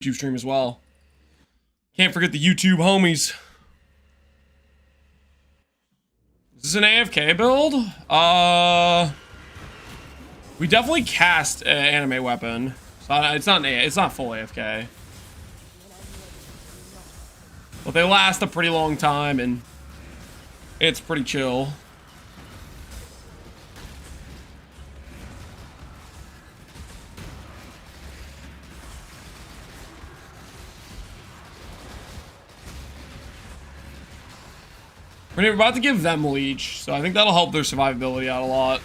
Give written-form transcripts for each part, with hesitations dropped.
YouTube stream as well. Can't forget the YouTube homies. Is this an AFK build? We definitely cast an anime weapon. So it's not full AFK. But they last a pretty long time and it's pretty chill. We're about to give them leech, so I think that'll help their survivability out a lot.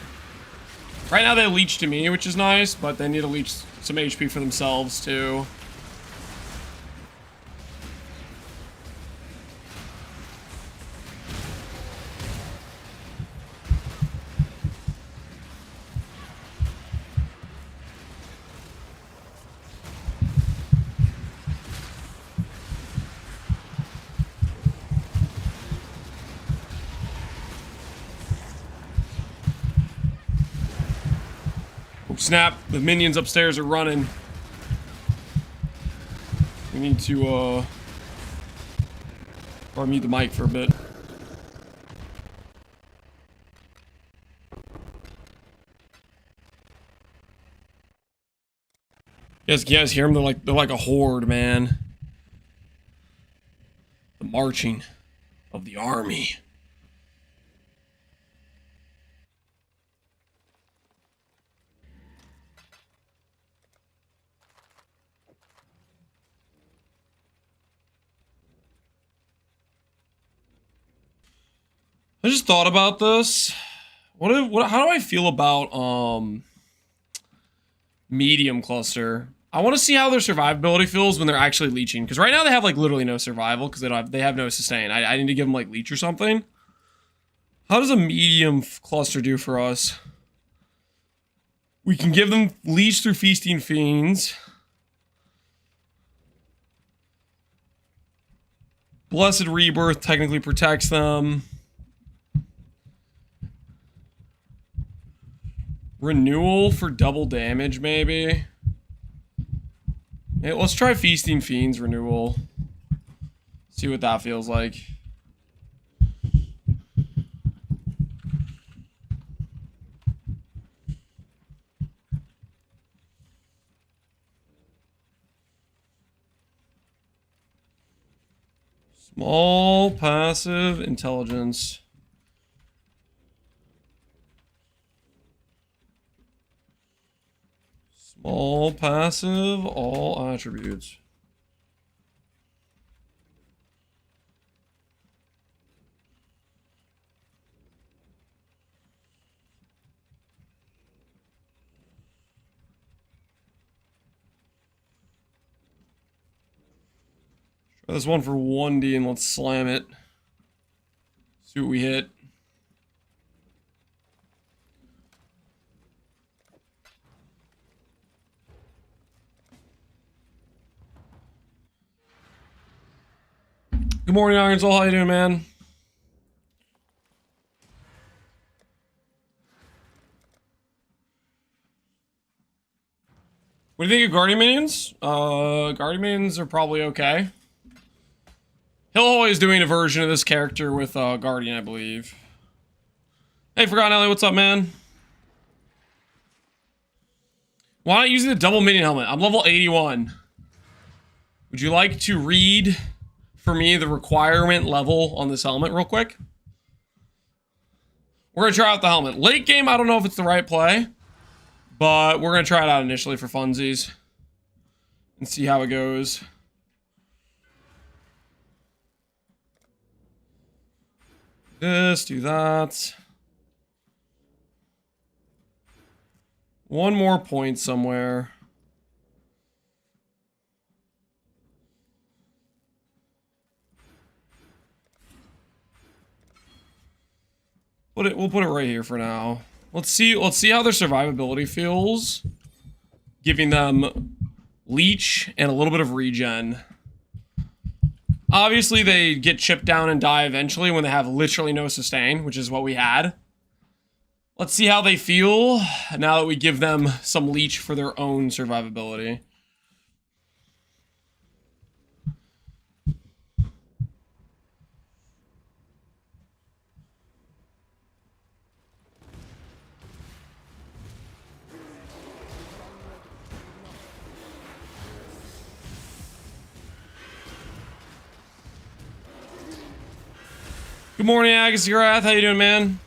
Right now they leech to me, which is nice, but they need to leech some HP for themselves too. Snap, the minions upstairs are running. We need to, or mute the mic for a bit. You guys hear them? They're like a horde, man. The marching of the army. I just thought about this. How do I feel about medium cluster? I want to see how their survivability feels when they're actually leeching, because right now they have like literally no survival because they have no sustain. I need to give them like leech or something. How does a medium cluster do for us? We can give them leech through Feasting Fiends. Blessed Rebirth technically protects them. Renewal for double damage, maybe. Hey, let's try Feasting Fiends Renewal. See what that feels like. Small passive intelligence. All passive, all attributes. Try this one for 1D and let's slam it. See what we hit. Good morning, Iron Soul. How you doing, man? What do you think of Guardian Minions? Guardian Minions are probably okay. He'll always doing a version of this character with Guardian, I believe. Hey, Forgotten Ellie, what's up, man? Why not using the double minion helmet? I'm level 81. Would you like to read for me the requirement level on this helmet real quick? We're gonna try out the helmet. Late game, I don't know if it's the right play, but we're gonna try it out initially for funsies and see how it goes. This, do that. One more point somewhere. We'll put it right here for now. Let's see how their survivability feels. Giving them leech and a little bit of regen. Obviously, they get chipped down and die eventually when they have literally no sustain, which is what we had. Let's see how they feel now that we give them some leech for their own survivability. Good morning, Agassi Wrath. How you doing, man?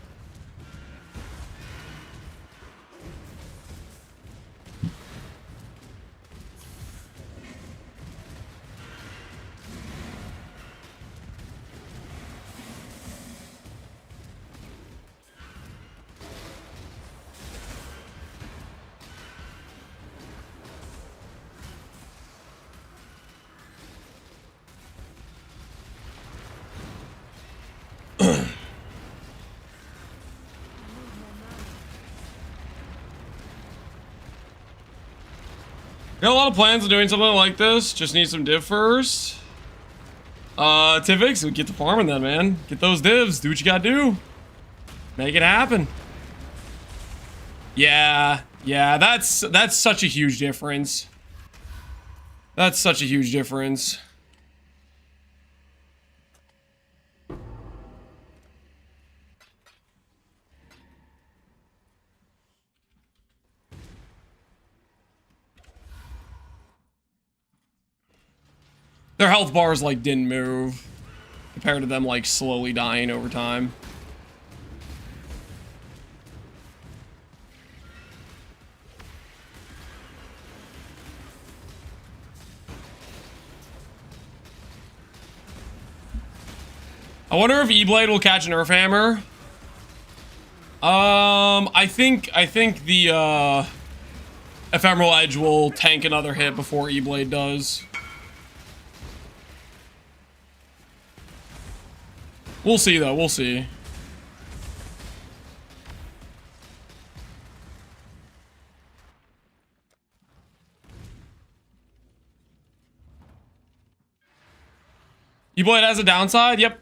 Got a lot of plans of doing something like this. Just need some div first. Tivix, get to farming then, man. Get those divs. Do what you gotta do. Make it happen. Yeah, that's such a huge difference. That's such a huge difference. Their health bars, like, didn't move. Compared to them, like, slowly dying over time. I wonder if E-Blade will catch a Nerf Hammer. I think the, Ephemeral Edge will tank another hit before E-Blade does. We'll see, though. We'll see. E-Blade has a downside? Yep.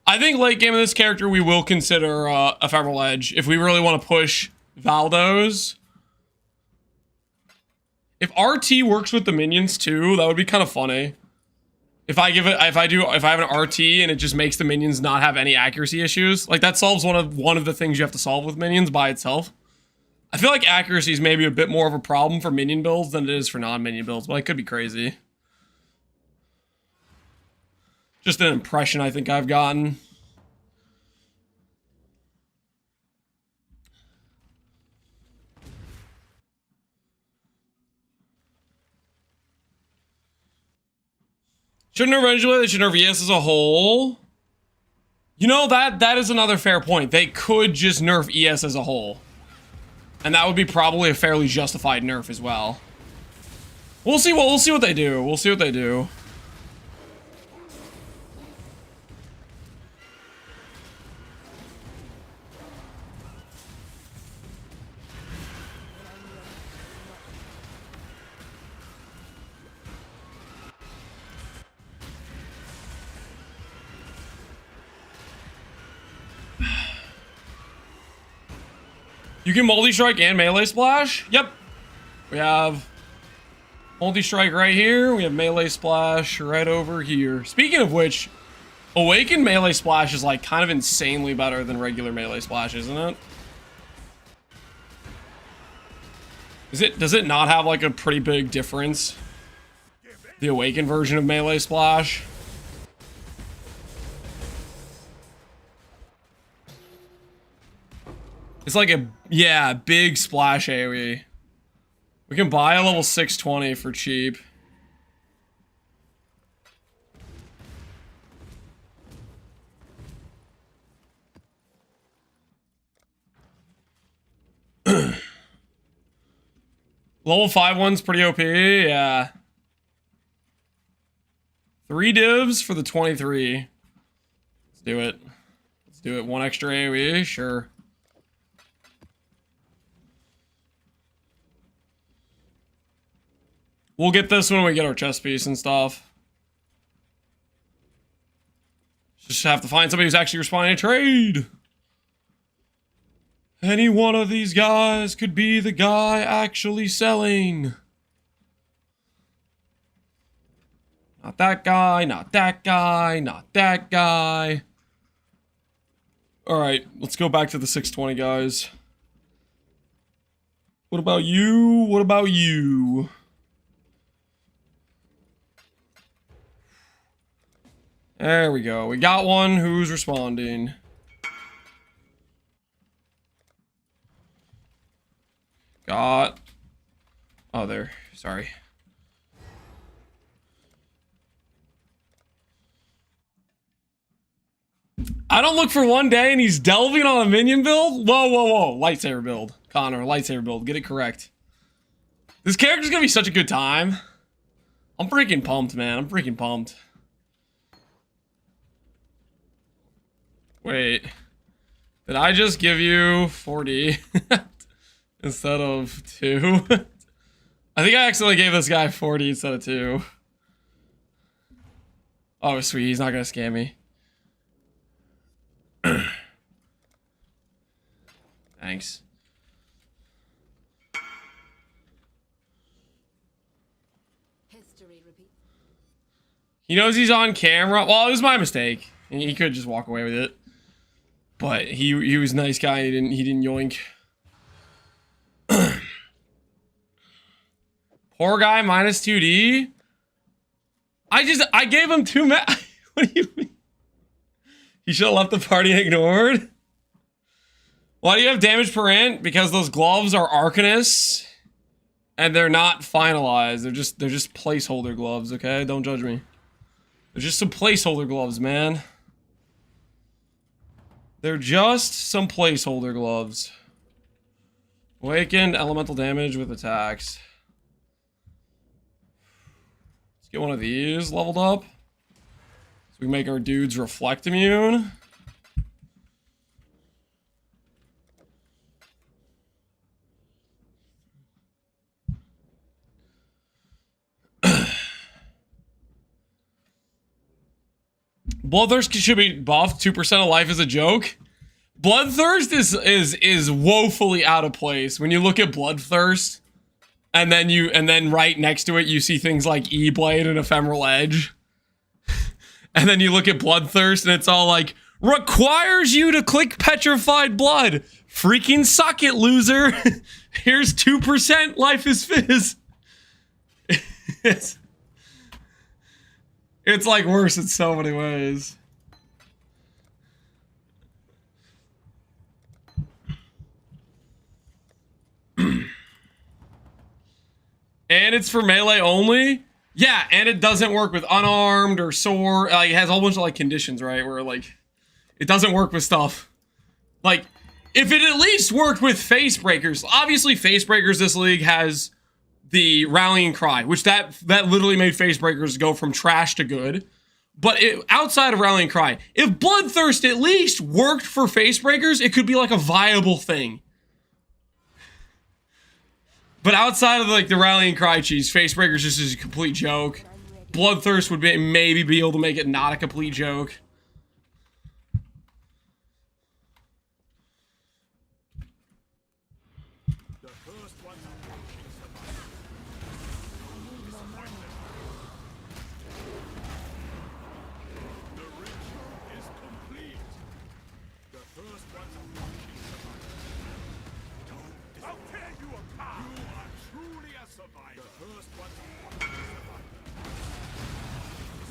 I think late game of this character, we will consider Ephemeral Edge. If we really want to push Valdos. If RT works with the minions, too, that would be kind of funny. If I have an RT and it just makes the minions not have any accuracy issues, like that solves one of the things you have to solve with minions by itself. I feel like accuracy is maybe a bit more of a problem for minion builds than it is for non-minion builds, but I could be crazy. Just an impression I think I've gotten. Shouldn't eventually they should nerf ES as a whole. You know, that is another fair point. They could just nerf ES as a whole. And that would be probably a fairly justified nerf as well. We'll see what they do. We'll see what they do. You can multi-strike and melee splash? Yep. We have multi-strike right here. We have melee splash right over here. Speaking of which, Awakened melee splash is like kind of insanely better than regular melee splash, isn't it? Does it not have like a pretty big difference? The Awakened version of melee splash? It's like a, yeah, big splash AoE. We can buy a level 620 for cheap. Level 5 one's pretty OP, yeah. 3 divs for the 23. Let's do it. Let's do it. 1 extra AoE, sure. We'll get this when we get our chest piece and stuff. Just have to find somebody who's actually responding to trade. Any one of these guys could be the guy actually selling. Not that guy, not that guy, not that guy. Alright, let's go back to the 620 guys. What about you? What about you? There we go. We got one who's responding. Got... Oh, there. Sorry. I don't look for one day and he's delving on a minion build? Whoa, whoa, whoa. Lightsaber build. Connor, lightsaber build. Get it correct. This character's gonna be such a good time. I'm freaking pumped, man. I'm freaking pumped. Wait. Did I just give you 40 instead of 2? I think I accidentally gave this guy 40 instead of 2. Oh, sweet. He's not gonna scam me. Thanks. He knows he's on camera. Well, it was my mistake. He could just walk away with it. But he was a nice guy. He didn't yoink. Poor guy minus 2D. I gave him 2 What do you mean? He should have left the party ignored. Why do you have damage per int? Because those gloves are Arcanus, and they're not finalized. They're just placeholder gloves. Okay, don't judge me. They're just some placeholder gloves, man. They're just some placeholder gloves. Awakened elemental damage with attacks. Let's get one of these leveled up. So we make our dudes reflect immune. Bloodthirst should be buffed. 2% of life is a joke. Bloodthirst is woefully out of place. When you look at Bloodthirst, and then right next to it you see things like E-Blade and Ephemeral Edge. And then you look at Bloodthirst and it's all like, requires you to click Petrified Blood. Freaking suck it, loser. Here's 2% life is fizz. It's like worse in so many ways. And it's for melee only? Yeah, and it doesn't work with unarmed or sword. Like, it has a whole bunch of like conditions, right? Where like, it doesn't work with stuff. Like, if it at least worked with face breakers. Obviously, face breakers this league has the rallying cry, which that literally made face breakers go from trash to good. But outside of rallying cry, if Bloodthirst at least worked for face breakers, it could be like a viable thing. But outside of like the rallying cry cheese, face breakers just is a complete joke. Bloodthirst would maybe be able to make it not a complete joke.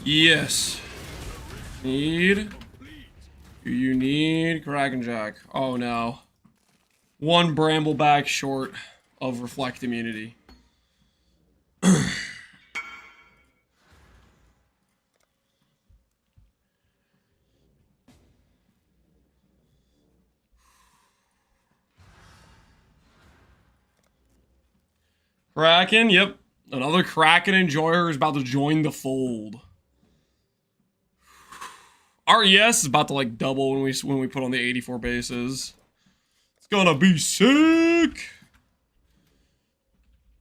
Yes. Do you need Kraken Jack? Oh no. One Brambleback short of reflect immunity. Kraken, yep. Another Kraken enjoyer is about to join the fold. RES is about to like double when we put on the 84 bases. It's gonna be sick.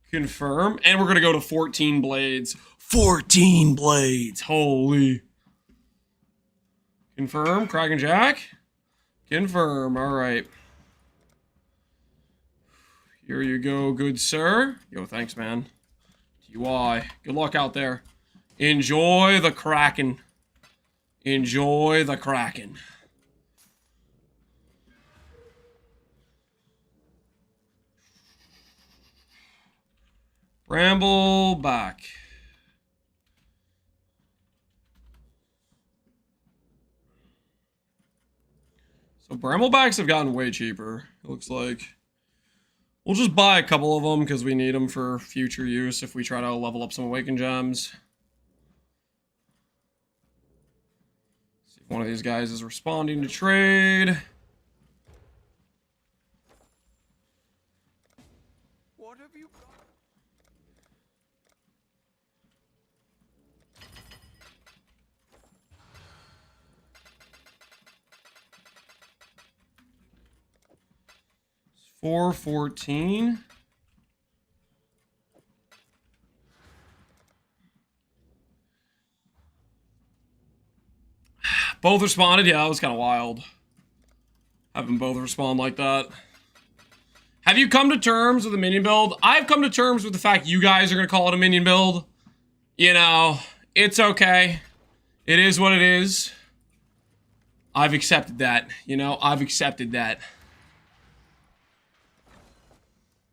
Confirm, and we're gonna go to 14 blades. 14 blades, holy. Confirm, Kraken Jack. Confirm, all right. Here you go, good sir. Yo, thanks, man. TY, good luck out there. Enjoy the Kraken. Enjoy the Kraken. Bramble back. So Bramblebacks have gotten way cheaper, it looks like. We'll just buy a couple of them because we need them for future use if we try to level up some Awakened Gems. See if one of these guys is responding to trade. What have you got? $414. Both responded? Yeah, that was kind of wild. Having both respond like that. Have you come to terms with a minion build? I've come to terms with the fact you guys are going to call it a minion build. You know, it's okay. It is what it is. I've accepted that. You know, I've accepted that.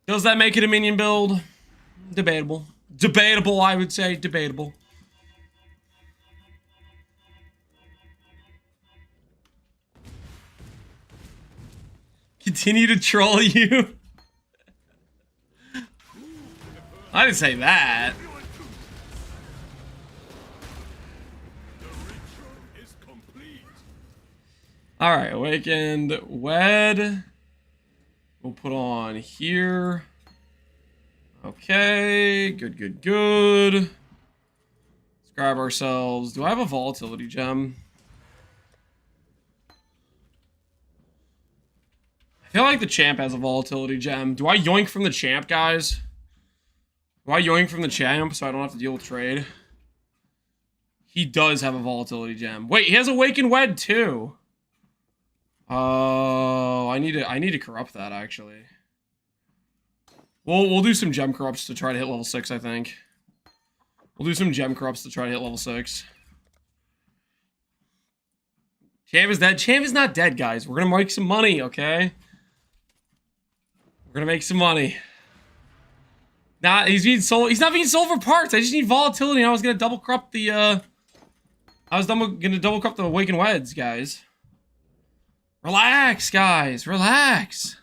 Does that make it a minion build? Debatable. Debatable, I would say. Debatable. Continue to troll you. I didn't say that. Alright, Awakened Wed. We'll put on here. Okay, good, good, good. Let's grab ourselves. Do I have a volatility gem? I feel like the champ has a volatility gem. Do I yoink from the champ, guys? Do I yoink from the champ so I don't have to deal with trade? He does have a volatility gem. Wait, he has Awakened Wed too. Oh, I need to corrupt that actually. We'll do some gem corrupts to try to hit level 6, I think. We'll do some gem corrupts to try to hit level 6. Champ is dead. Champ is not dead, guys. We're gonna make some money, okay? We're gonna make some money. Nah, he's not being sold for parts. I just need volatility. I was gonna double corrupt the gonna double corrupt the Awakened Weds, guys. Relax, guys. Relax.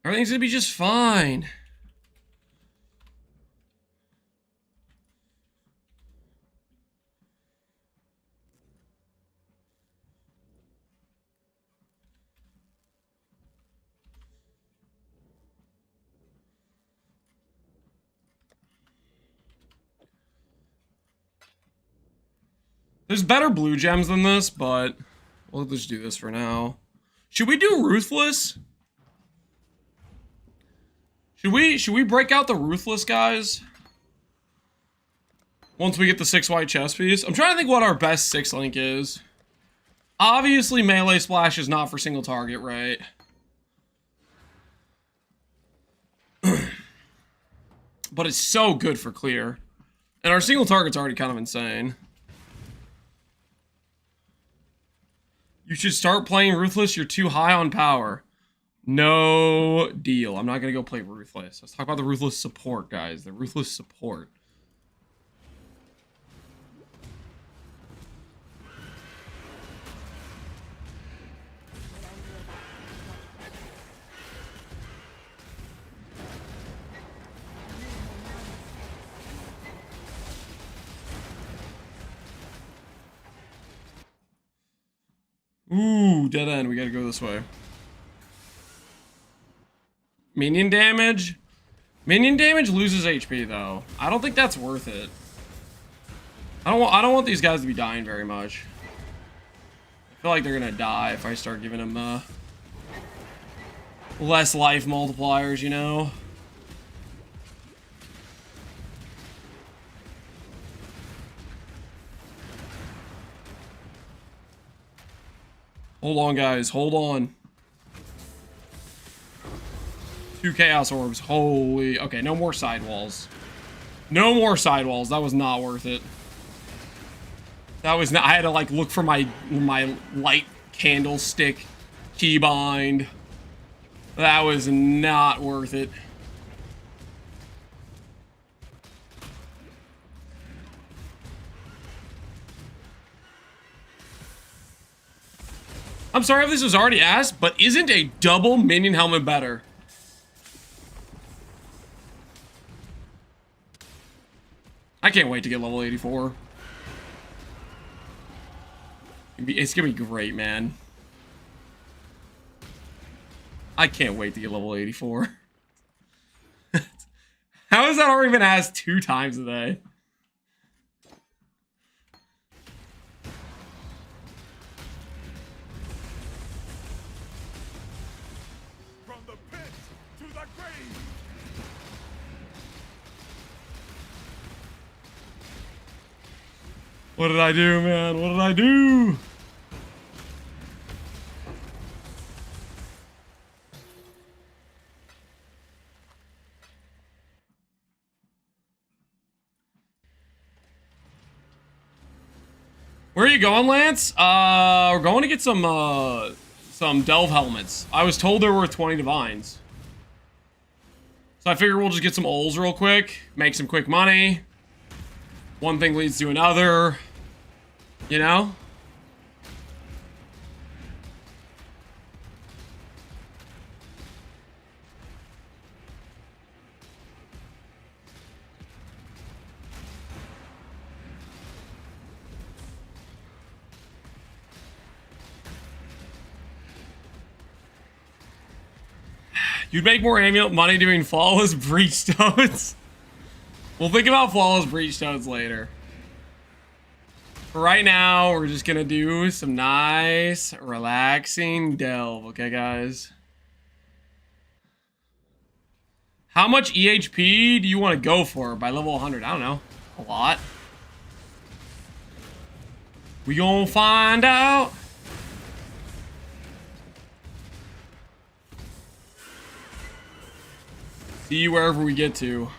Everything's gonna be just fine. There's better blue gems than this, but we'll just do this for now. Should we do Ruthless? Should we break out the Ruthless, guys? Once we get the 6 white chest piece. I'm trying to think what our best 6 link is. Obviously, Melee Splash is not for single target, right? But it's so good for clear. And our single target's already kind of insane. You should start playing Ruthless. You're too high on power. No deal. I'm not going to go play Ruthless. Let's talk about the Ruthless support, guys. The Ruthless support. Ooh, dead end. We gotta go this way. Minion damage? Minion damage loses HP, though. I don't think that's worth it. I don't want these guys to be dying very much. I feel like they're gonna die if I start giving them, less life multipliers, you know? Hold on, guys. Hold on. 2 Chaos Orbs. Holy... Okay, no more sidewalls. No more sidewalls. That was not worth it. That was not... I had to, like, look for my light candlestick keybind. That was not worth it. I'm sorry if this was already asked, but isn't a double minion helmet better? I can't wait to get level 84. It's gonna be great, man. I can't wait to get level 84. How has that already been asked 2 times today? From the pit to the grave. What did I do, man? What did I do? Where are you going, Lance? We're going to get some delve helmets. I was told they're worth 20 divines. So I figure we'll just get some ols real quick, make some quick money. One thing leads to another, you know? You'd make more amulet money doing flawless breachstones. We'll think about flawless breachstones later. For right now, we're just gonna do some nice, relaxing delve, okay, guys? How much EHP do you want to go for by level 100? I don't know. A lot. We gonna find out. See you wherever we get to.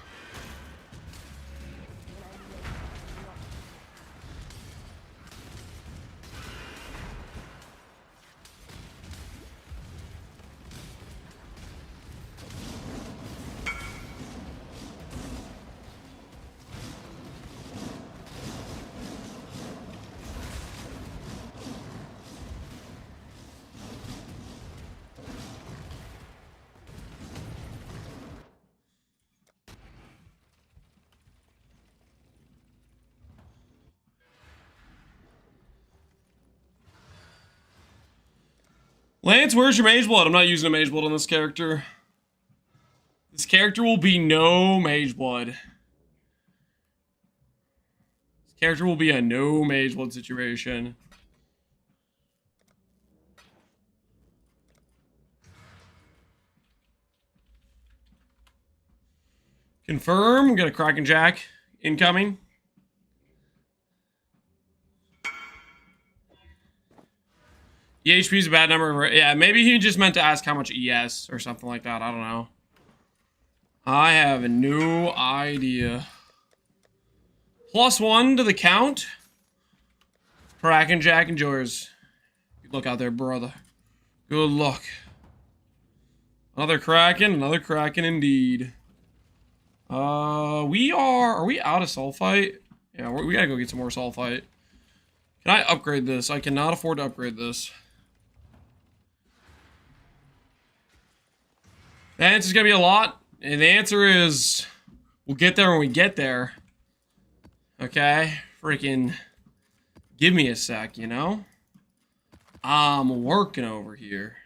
Lance, where's your mage blood? I'm not using a mage blood on this character. This character will be no mage blood. This character will be a no mage blood situation. Confirm. We got a Kraken Jack incoming. EHP is a bad number. Yeah, maybe he just meant to ask how much ES or something like that. I don't know. I have no idea. +1 to the count. Kraken Jack, enjoyers. Good luck out there, brother. Good luck. Another Kraken indeed. Are we out of sulfite? Yeah, we gotta go get some more sulfite. Can I upgrade this? I cannot afford to upgrade this. The answer's gonna be a lot, and the answer is we'll get there when we get there. Okay? Freaking give me a sec, you know? I'm working over here.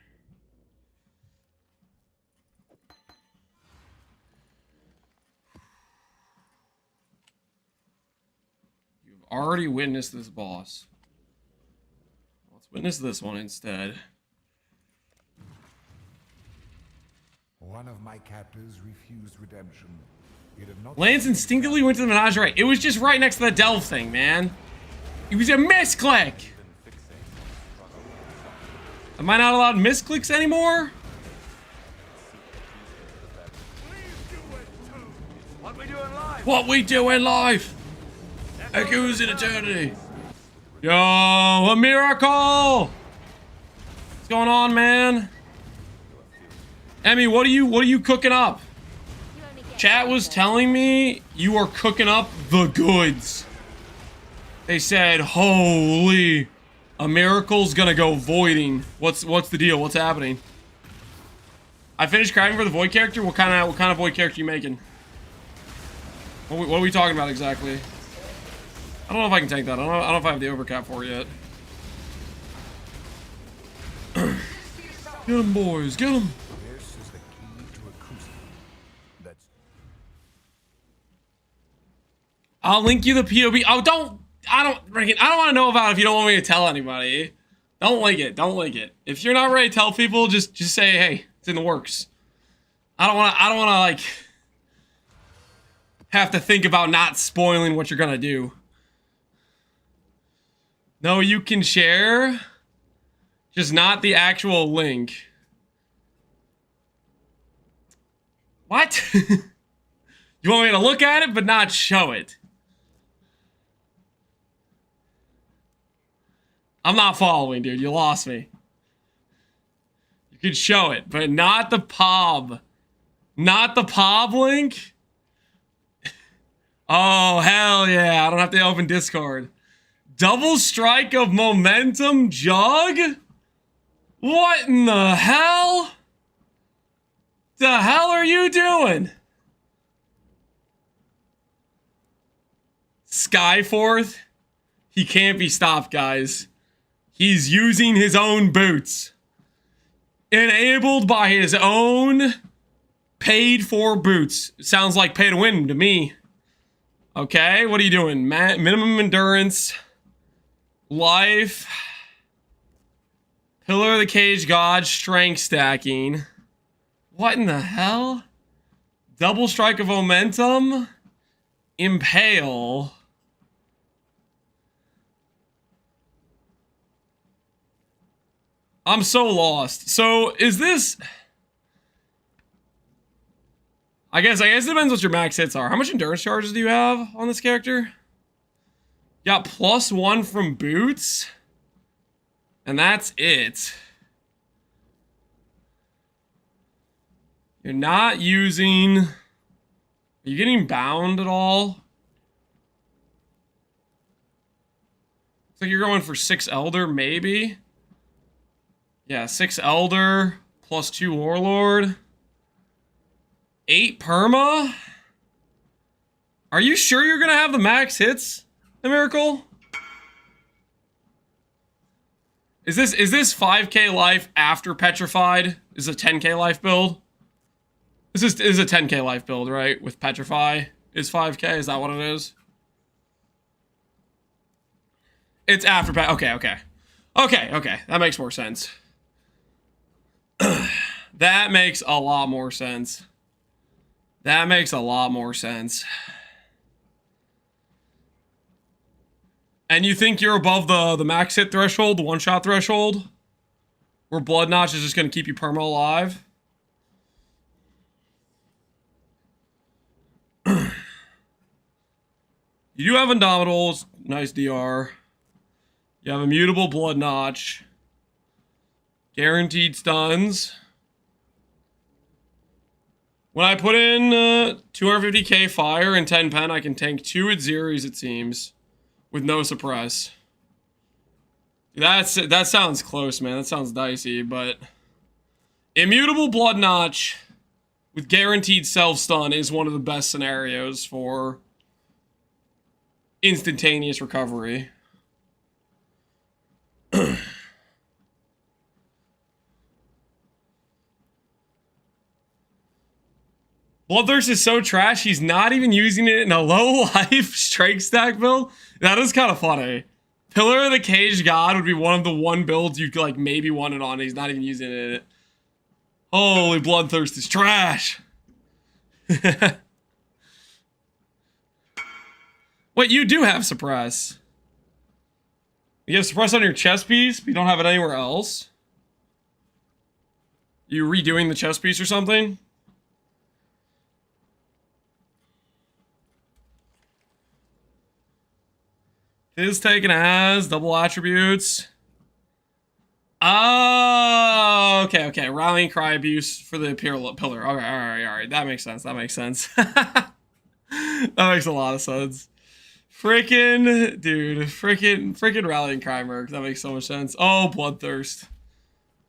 You've already witnessed this boss. Let's witness this one instead. One of my captors refused redemption. It had not Lance instinctively went to the menagerie. It was just right next to the delve thing, man. It was a misclick. Am I not allowed misclicks anymore? What we do in life? What we do in life echoes in eternity. Yo, a miracle! What's going on, man? Emmy, what are you cooking up? Chat was telling me you are cooking up the goods. They said, holy, A miracle's gonna go voiding. What's the deal? What's happening? I finished crafting for the void character. What kind of void character you making? What are we talking about exactly? I don't know if I can tank that. I don't know if I have the overcap for it yet. Get him, boys. Get him. This is the key to a crucible. That's I'll link you the POB. Oh, I don't want to know about it if you don't want me to tell anybody. Don't link it. Don't link it. If you're not ready to tell people, just say, hey, it's in the works. I don't want to like have to think about not spoiling what you're gonna do. No, you can share, just not the actual link. What? You want me to look at it but not show it? I'm not following, dude. You lost me. You could show it, but not the POB. Not the POB link? Oh, hell yeah. I don't have to open Discord. Double strike of momentum jug? What in the hell? The hell are you doing? Skyforth? He can't be stopped, guys. He's using his own boots. Enabled by his own paid for boots. Sounds like pay to win to me. Okay, what are you doing? Minimum endurance. Life. Pillar of the Cage God. Strength stacking. What in the hell? Double strike of momentum. Impale. I'm so lost. So, is this... I guess it depends what your max hits are. How much endurance charges do you have on this character? You got +1 from boots. And that's it. You're not using... Are you getting bound at all? Looks like you're going for 6 Elder, maybe? Yeah, 6 Elder, +2 Warlord. 8 Perma? Are you sure you're gonna have the max hits, the Miracle? Is this 5k life after Petrified? Is it a 10k life build? This is a 10k life build, right? With Petrify is 5k, is that what it is? It's after okay. That makes more sense. That makes a lot more sense. That makes a lot more sense. And you think you're above the max hit threshold, the one-shot threshold? Where Blood Notch is just going to keep you perma alive? You do have Indomitables. Nice DR. You have Immutable Blood Notch. Guaranteed stuns. When I put in 250k fire and 10 pen, I can tank 2 at Zeres, it seems. With no suppress. That sounds close, man. That sounds dicey, but... Immutable Blood Notch with guaranteed self-stun is one of the best scenarios for instantaneous recovery. Bloodthirst is so trash, he's not even using it in a low-life strike stack build. That is kind of funny. Pillar of the Cage God would be one of the builds you could, like, maybe want it on. He's not even using it in it. Holy, Bloodthirst is trash. Wait, you do have suppress. You have suppress on your chest piece, but you don't have it anywhere else? You redoing the chest piece or something? Is taken as double attributes. Oh, okay. Rallying cry abuse for the pillar. Okay, all right. That makes sense. That makes a lot of sense. Freaking, dude. Freaking rallying cry merc. That makes so much sense. Oh, Bloodthirst.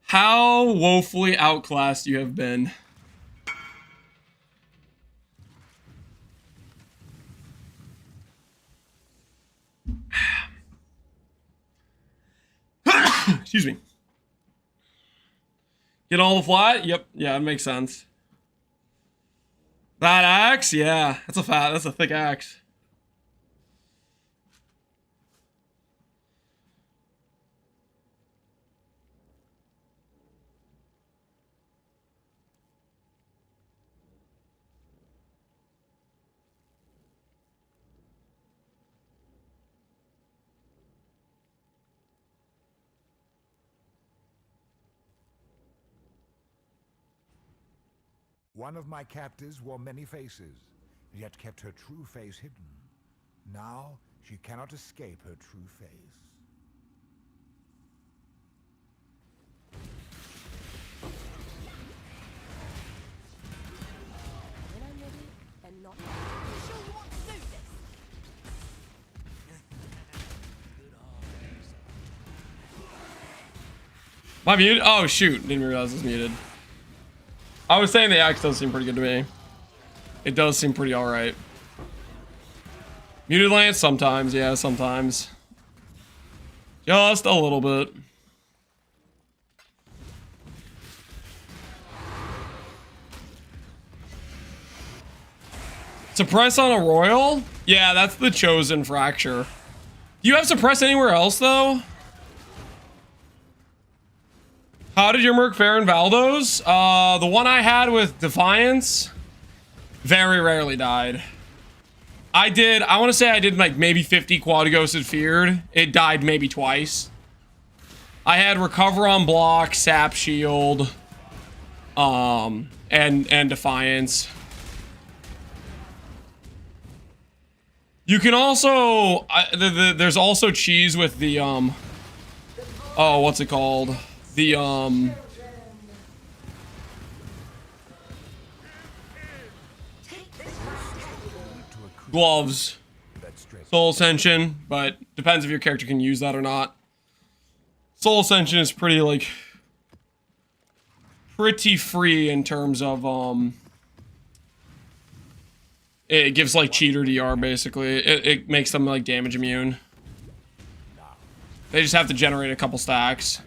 How woefully outclassed you have been. Excuse me. Get all the flat? Yep. Yeah, it makes sense. That axe? Yeah. That's a thick axe. One of my captives wore many faces, yet kept her true face hidden. Now she cannot escape her true face. When I'm ready and not you sure want to do this? Am I muted? Oh shoot, didn't realize it was muted. I was saying the axe does seem pretty good to me. It does seem pretty alright. Muted Lance sometimes, yeah, sometimes. Just a little bit. Suppress on a royal? Yeah, that's the chosen fracture. Do you have suppress anywhere else though? How did your merc fare in Valdos? The one I had with Defiance very rarely died. I want to say I did like maybe 50 quad ghosted feared. It died maybe twice. I had recover on block, sap shield, and Defiance. You can also there's also cheese with the oh, what's it called? The gloves, soul ascension, but depends if your character can use that or not. Soul ascension is pretty free in terms of it gives like cheater DR basically. It makes them like damage immune. They just have to generate a couple stacks.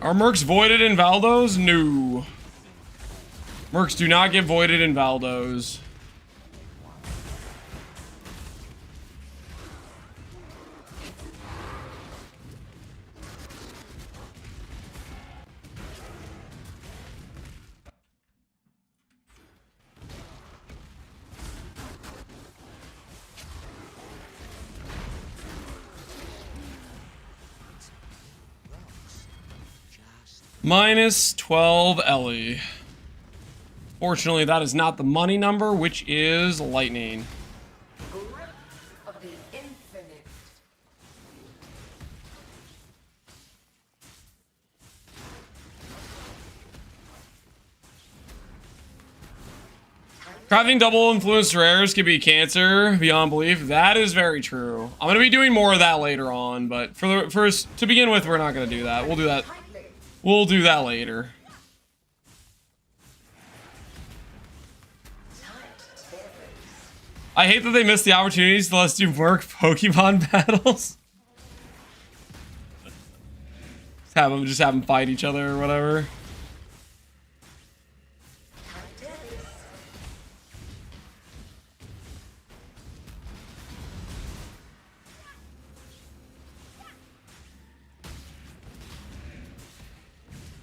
Are mercs voided in Valdos? No. Mercs do not get voided in Valdos. Minus 12 Ellie. Fortunately, that is not the money number, which is lightning. Grip of the infinite. Crafting double influenced rares can be cancer beyond belief. That is very true. I'm gonna be doing more of that later on, but to begin with, we're not gonna do that. We'll do that. We'll do that later. I hate that they missed the opportunities to let's do merc Pokemon battles. Just have them fight each other or whatever.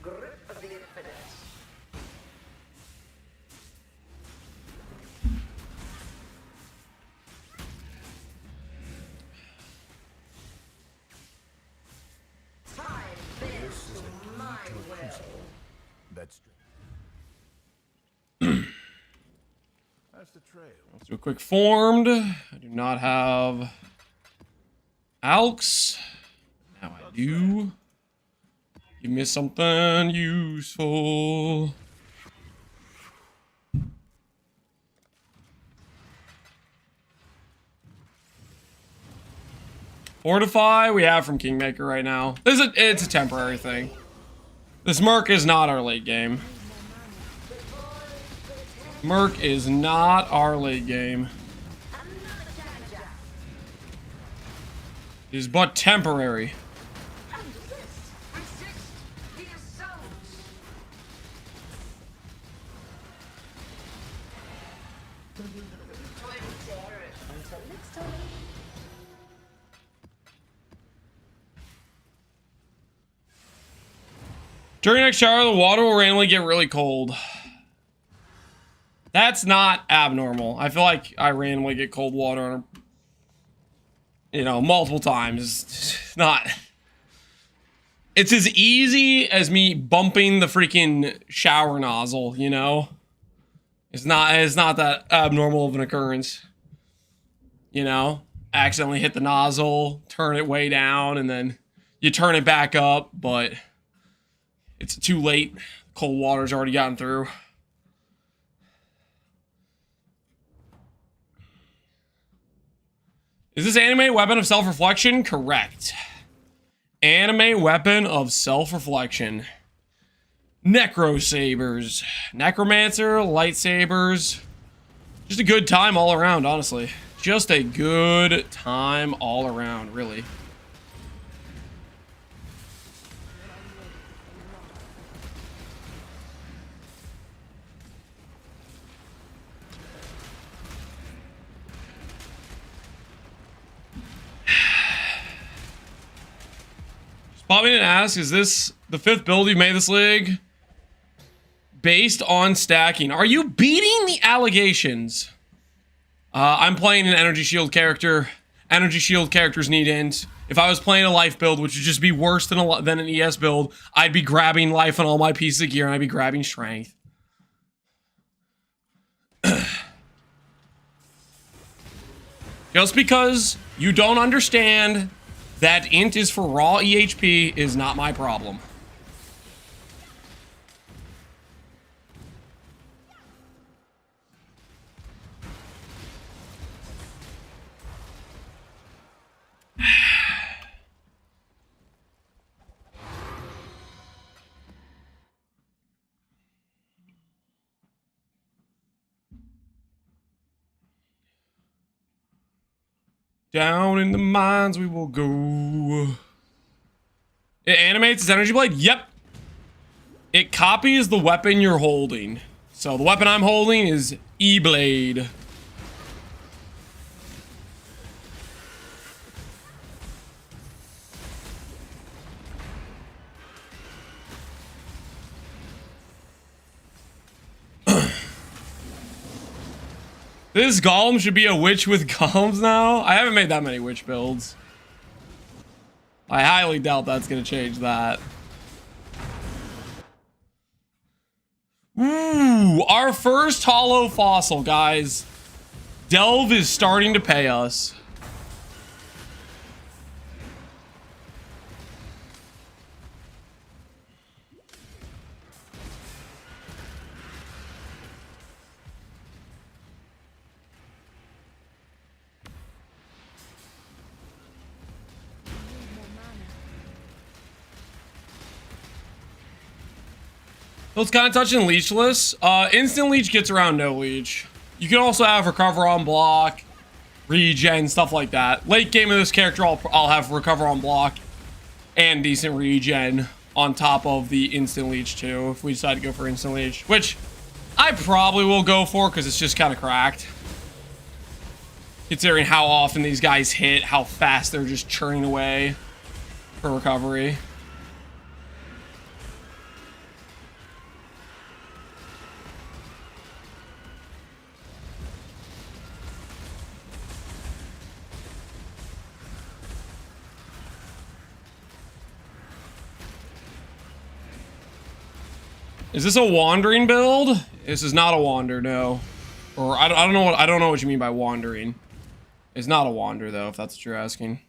Grip of the infinite. Time bends to my will. That's the trail. Let's do a quick formed. I do not have Alks. Now I do. Give me something useful. Fortify we have from Kingmaker right now. It's a temporary thing. This merc is not our late game. Merc is not our late game. It is but temporary. During next shower, the water will randomly get really cold. That's not abnormal. I feel like I randomly get cold water, you know, multiple times. It's not. It's as easy as me bumping the freaking shower nozzle, you know? It's not that abnormal of an occurrence. You know? Accidentally hit the nozzle, turn it way down, and then you turn it back up, but it's too late. Cold water's already gotten through. Is this anime weapon of self-reflection? Correct. Anime weapon of self-reflection. Necrosabers. Necromancer, lightsabers. Just a good time all around, honestly. Just a good time all around, really. Bobby didn't ask, is this the 5th build you've made this league? Based on stacking. Are you beating the allegations? I'm playing an energy shield character. Energy shield characters need int. If I was playing a life build, which would just be worse than an ES build, I'd be grabbing life on all my pieces of gear and I'd be grabbing strength. Just because you don't understand that int is for raw EHP is not my problem. Down in the mines we will go. It animates its energy blade? Yep. It copies the weapon you're holding. So the weapon I'm holding is E-Blade. This golem should be a witch with golems now? I haven't made that many witch builds. I highly doubt that's going to change that. Ooh, our first hollow fossil, guys. Delve is starting to pay us. So it's kind of touching leechless. Instant leech gets around no leech. You can also have recover on block, regen, stuff like that. Late game of this character, I'll have recover on block and decent regen on top of the instant leech too, if we decide to go for instant leech, which I probably will go for because it's just kind of cracked. Considering how often these guys hit, how fast they're just churning away for recovery. Is this a wandering build? This is not a wander, no. Or I don't know what you mean by wandering. It's not a wander though, if that's what you're asking.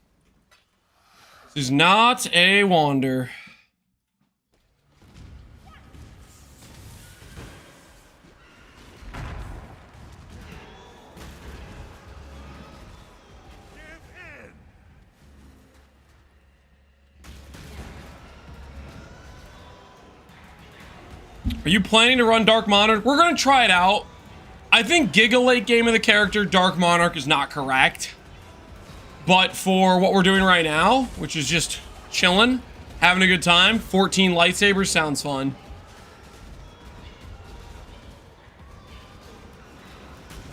This is not a wander. Are you planning to run Dark Monarch? We're gonna try it out. I think Giga late game of the character, Dark Monarch is not correct. But for what we're doing right now, which is just chilling, having a good time, 14 lightsabers sounds fun.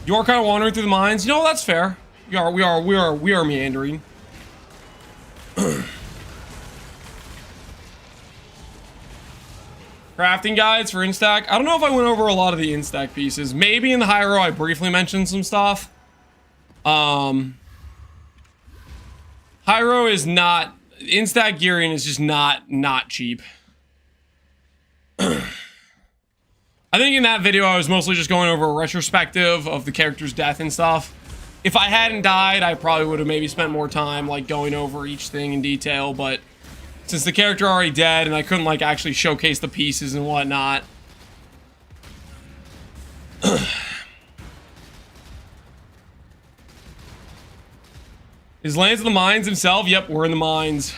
You are kind of wandering through the mines. You know, that's fair. We are meandering. Crafting guides for Instack. I don't know if I went over a lot of the Instack pieces. Maybe in the Hyro I briefly mentioned some stuff. Hyro is not... Instack gearing is just not cheap. I think in that video I was mostly just going over a retrospective of the character's death and stuff. If I hadn't died, I probably would have maybe spent more time like going over each thing in detail, but since the character already dead and I couldn't like actually showcase the pieces and whatnot. Is Lands of the Mines himself? Yep, we're in the mines.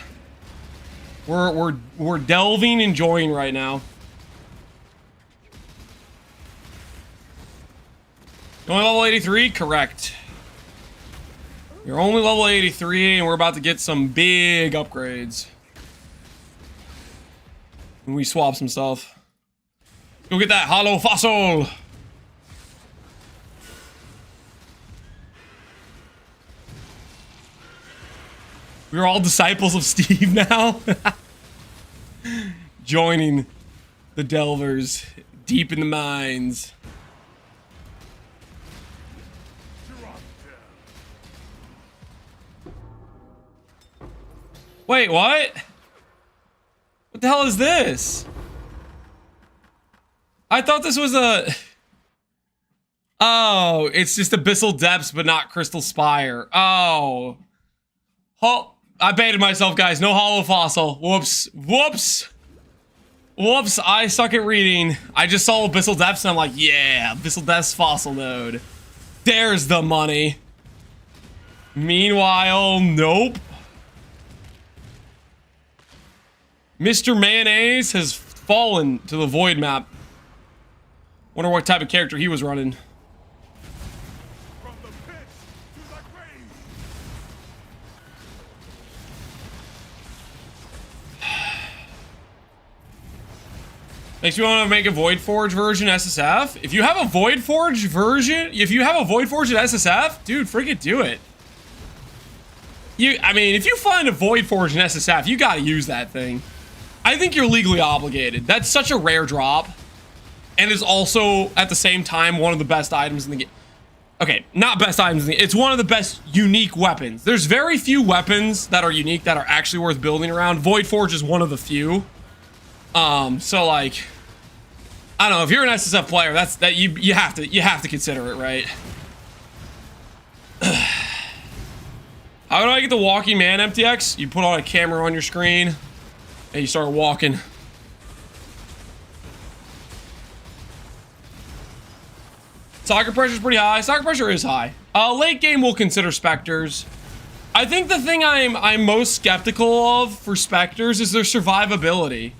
We're delving, enjoying right now. Only level 83? Correct. You're only level 83 and we're about to get some big upgrades. When we swap some stuff. Go get that hollow fossil! We're all disciples of Steve now. Joining the delvers deep in the mines. Wait, what? What the hell is this? I thought this was a... Oh, it's just Abyssal Depths, but not Crystal Spire. Oh. I baited myself, guys. No hollow fossil. Whoops. Whoops. Whoops. I suck at reading. I just saw Abyssal Depths and I'm like, yeah, Abyssal Depths fossil node. There's the money. Meanwhile, nope. Mr. Mayonnaise has fallen to the void map. Wonder what type of character he was running. From the pit to the grave. Makes me want to make a Void Forge version SSF. If you have a Void Forge version, if you have a Void Forge in SSF, dude, freaking do it. I mean, if you find a Void Forge in SSF, you gotta use that thing. I think you're legally obligated. That's such a rare drop. And is also, at the same time, one of the best items in the game. Okay, not best items in the game. It's one of the best unique weapons. There's very few weapons that are unique that are actually worth building around. Void Forge is one of the few. So like, I don't know, if you're an SSF player, you have to consider it, right? How do I get the Walking Man MTX? You put on a camera on your screen and you start walking. Soccer pressure is pretty high. Soccer pressure is high. Late game we'll consider Spectres. I think the thing I'm most skeptical of for Spectres is their survivability.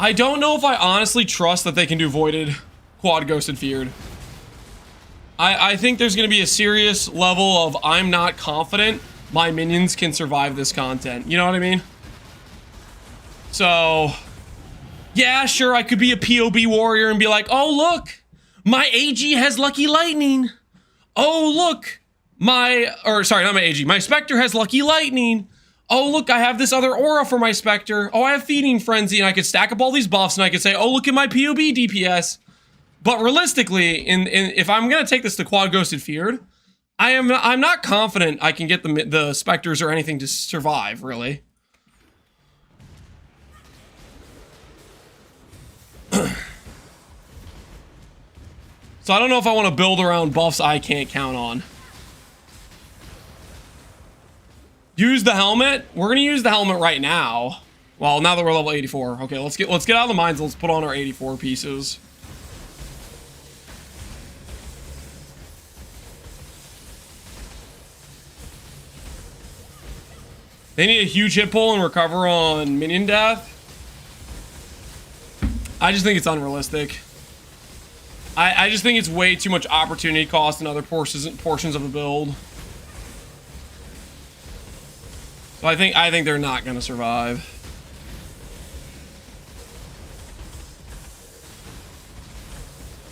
I don't know if I honestly trust that they can do Voided, Quad Ghosted Feared. I think there's going to be a serious level of I'm not confident my minions can survive this content. You know what I mean? So, yeah, sure, I could be a POB warrior and be like, oh, look, my AG has Lucky Lightning. Oh, look, sorry, not my AG. My Spectre has Lucky Lightning. Oh, look, I have this other aura for my Spectre. Oh, I have Feeding Frenzy, and I could stack up all these buffs, and I could say, oh, look at my POB DPS. But realistically, if I'm gonna take this to Quad Ghosted Feared, I'm not confident I can get the Spectres or anything to survive, really. So I don't know if I want to build around buffs I can't count on. Use the helmet. We're gonna use the helmet right now. Well, now that we're level 84. Okay, let's get out of the mines. Let's put on our 84 pieces. They need a huge hit pull and recover on minion death. I just think it's unrealistic. I just think it's way too much opportunity cost in other portions of the build. So I think they're not gonna survive.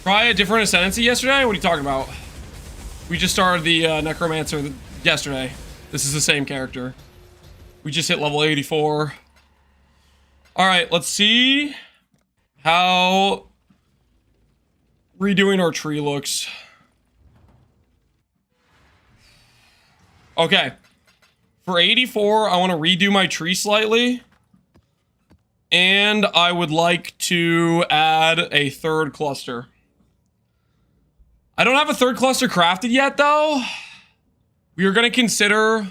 Try a different Ascendancy yesterday? What are you talking about? We just started the Necromancer yesterday. This is the same character. We just hit level 84. Alright, let's see how redoing our tree looks. Okay. For 84, I want to redo my tree slightly. And I would like to add a third cluster. I don't have a third cluster crafted yet, though. We are going to consider...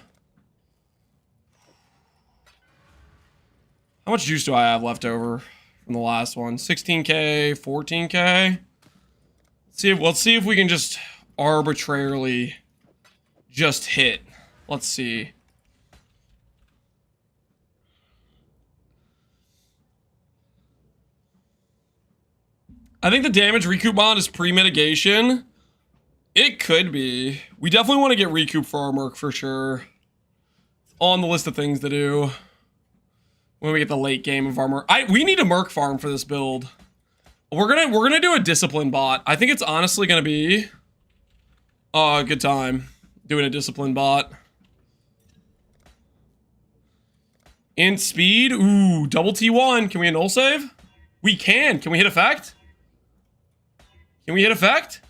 How much juice do I have left over from the last one? 16k, 14k. Let's see if we can just arbitrarily just hit. Let's see. I think the damage recoup mod is pre-mitigation. It could be. We definitely want to get recoup for our merc for sure. It's on the list of things to do when we get the late game of our merc. We need a merc farm for this build. We're gonna do a discipline bot. I think it's honestly gonna be a good time doing a discipline bot. Int speed, ooh, double T1. Can we null save? We can. Can we hit effect? Can we hit effect?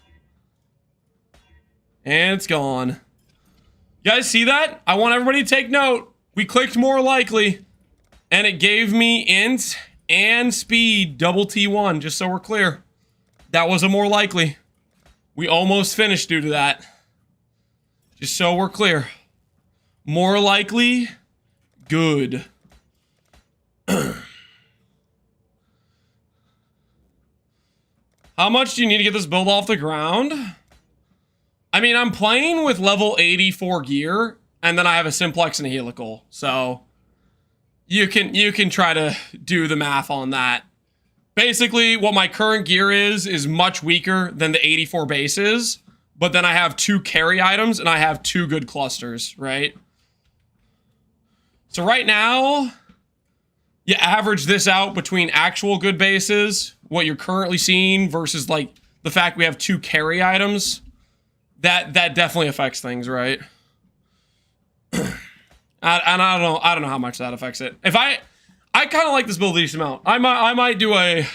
And it's gone. You guys see that? I want everybody to take note. We clicked more likely, and it gave me int and speed double T1, just so we're clear. That was a more likely. We almost finished due to that. Just so we're clear. More likely, good. How much do you need to get this build off the ground? I mean, I'm playing with level 84 gear, and then I have a simplex and a helical, so you can try to do the math on that. Basically, what my current gear is much weaker than the 84 bases, but then I have 2 carry items and I have 2 good clusters, right? So right now, you average this out between actual good bases, what you're currently seeing, versus like the fact we have 2 carry items. That definitely affects things, right? And I don't know how much that affects it. If I kind of like this build a decent amount. I might do a...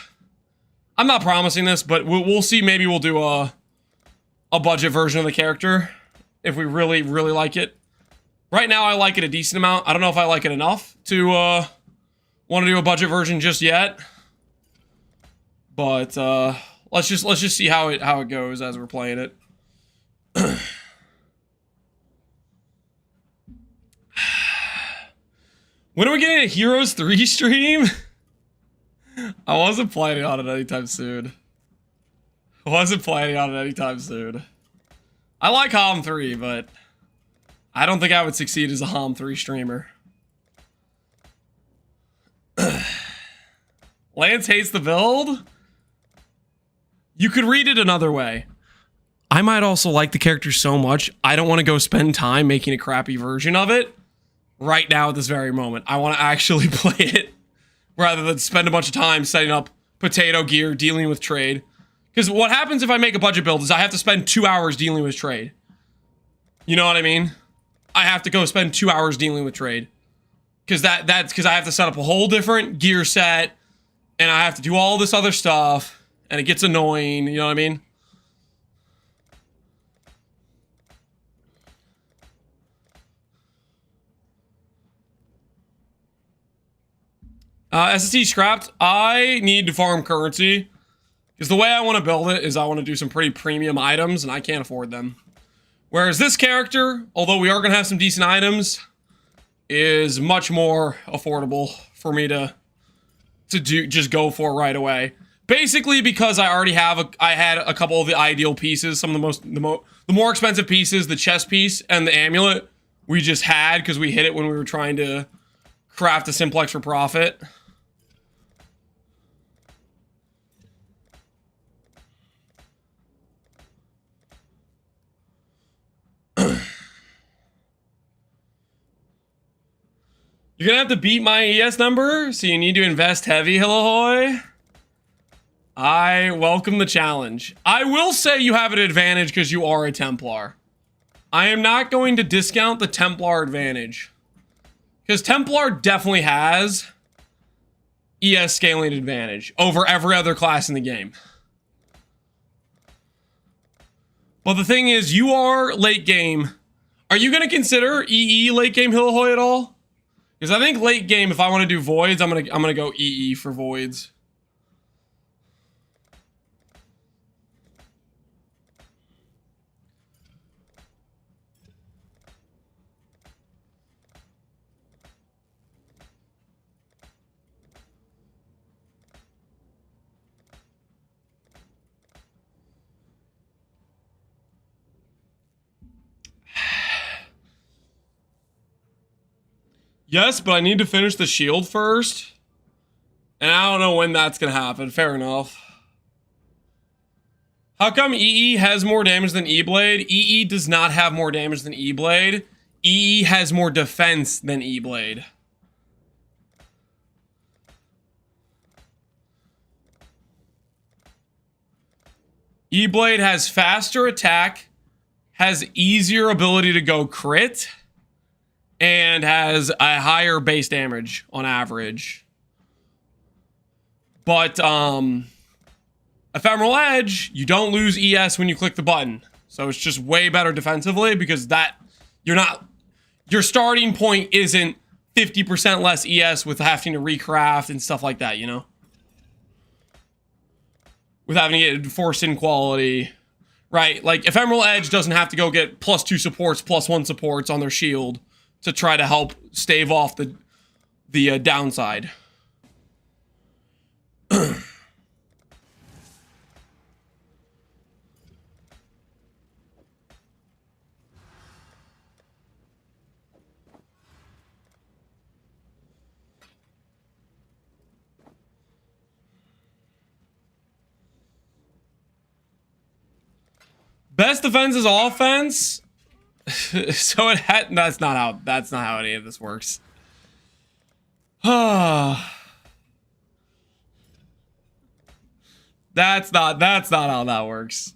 I'm not promising this, but we'll see. Maybe we'll do a budget version of the character if we really like it. Right now, I like it a decent amount. I don't know if I like it enough to want to do a budget version just yet. But let's just see how it goes as we're playing it. When are we getting a Heroes 3 stream? I wasn't planning on it anytime soon. I like HOM 3, but I don't think I would succeed as a HOM 3 streamer. Lance hates the build? You could read it another way. I might also like the character so much, I don't want to go spend time making a crappy version of it right now at this very moment. I want to actually play it rather than spend a bunch of time setting up potato gear, dealing with trade. Because what happens if I make a budget build is I have to spend 2 hours dealing with trade. You know what I mean? I have to go spend 2 hours dealing with trade. Because that's because I have to set up a whole different gear set, and I have to do all this other stuff, and it gets annoying, you know what I mean? SSD scrapped. I need to farm currency. Because the way I want to build it is I want to do some pretty premium items, and I can't afford them. Whereas this character, although we are going to have some decent items, is much more affordable for me to just go for right away. Basically, because I already have I had a couple of the ideal pieces, some of the more expensive pieces, the chest piece and the amulet, we just had because we hit it when we were trying to craft a simplex for profit. You're gonna have to beat my ES number, so you need to invest heavy, Hillahoy. I welcome the challenge. I will say you have an advantage because you are a Templar. I am not going to discount the Templar advantage. Because Templar definitely has ES scaling advantage over every other class in the game. But the thing is, you are late game. Are you going to consider EE late game Hillahoy at all? Because I think late game, if I want to do voids, I'm gonna go EE for voids. Yes, but I need to finish the shield first. And I don't know when that's gonna happen. Fair enough. How come EE has more damage than E-Blade? EE does not have more damage than E-Blade. EE has more defense than E-Blade. E-Blade has faster attack, has easier ability to go crit, and has a higher base damage on average. But, Ephemeral Edge, you don't lose ES when you click the button. So it's just way better defensively because your starting point isn't 50% less ES with having to recraft and stuff like that, you know? With having to get forced in quality. Right, like Ephemeral Edge doesn't have to go get +2 supports, +1 supports on their shield to try to help stave off the downside. Best defense is offense. So that's not how any of this works. That's not how that works.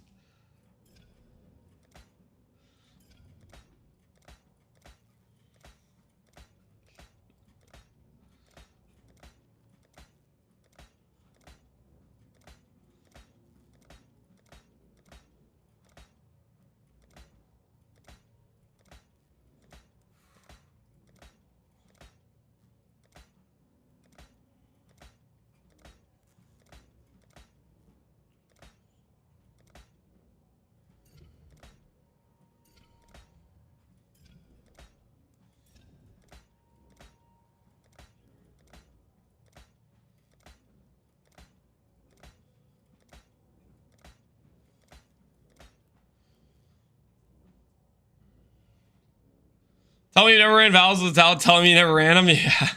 Tell me you never ran Vowels without telling me you never ran them? Yeah.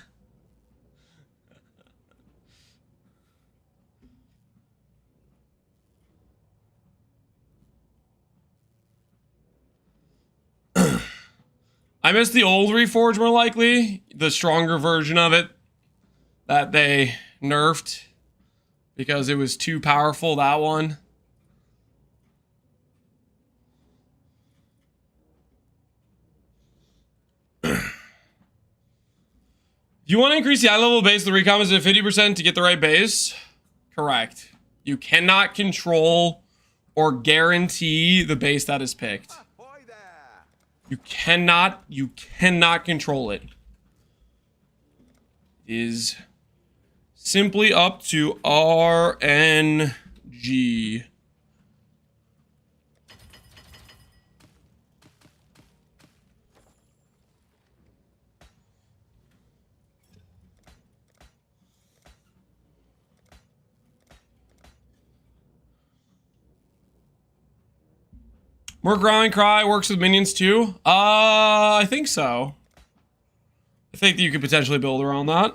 I miss the old Reforge more likely. The stronger version of it that they nerfed because it was too powerful, that one. You want to increase the eye level base, the recom is at 50% to get the right base? Correct. You cannot control or guarantee the base that is picked. You cannot control it. It is simply up to RNG. G. More Growling Cry works with minions too? I think so. I think that you could potentially build around that.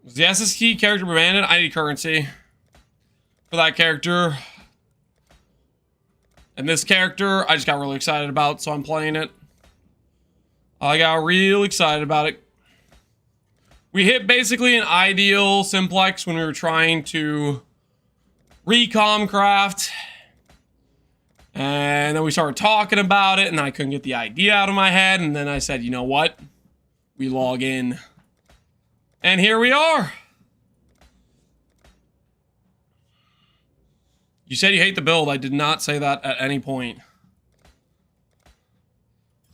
Was the SST character abandoned? I need currency for that character. And this character, I just got really excited about, so I'm playing it. I got real excited about it. We hit basically an ideal simplex when we were trying to recom craft. And then we started talking about it, and I couldn't get the idea out of my head. And then I said, you know what? We log in. And here we are. You said you hate the build. I did not say that at any point.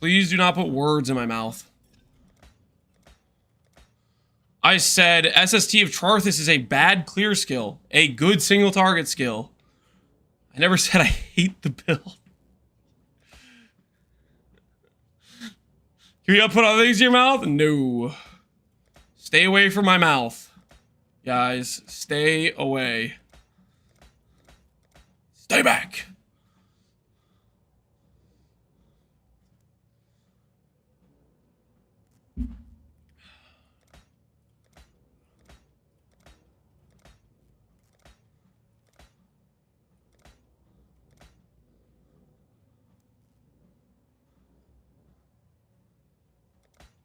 Please do not put words in my mouth. I said SST of Charthus is a bad clear skill. A good single target skill. I never said I hate the build. Can you put other things in your mouth? No. Stay away from my mouth. Guys, stay away. Stay back.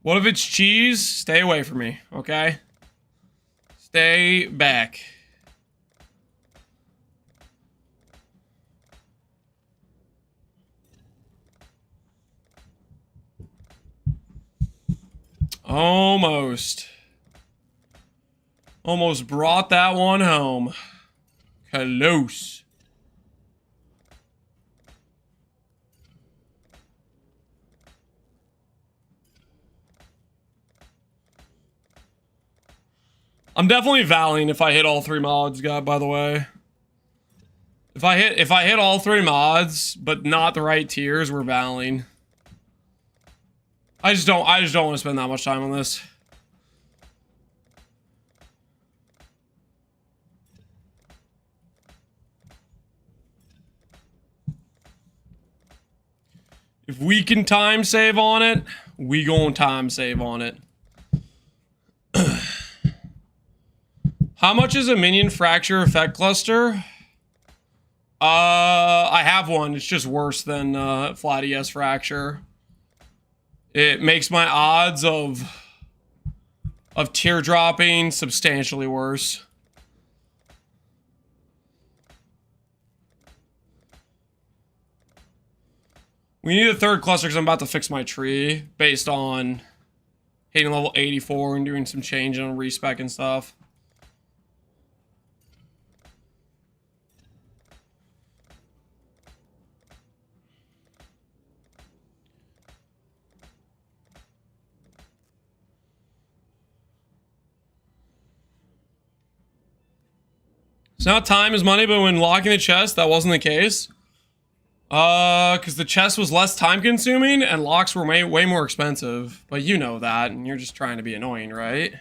What if it's cheese? Stay away from me, okay? Stay back. Almost. Almost brought that one home. Close. I'm definitely valing if I hit all 3 mods, by the way. If I hit all 3 mods, but not the right tiers, we're valing. I just don't want to spend that much time on this. If we can time save on it, we gon' time save on it. How much is a minion fracture effect cluster? I have one. It's just worse than flat ES fracture. It makes my odds of teardropping substantially worse. We need a 3rd cluster because I'm about to fix my tree based on hitting level 84 and doing some change on respec and stuff. So now time is money, but when locking the chest, that wasn't the case. Because the chest was less time consuming and locks were way more expensive. But you know that, and you're just trying to be annoying, right?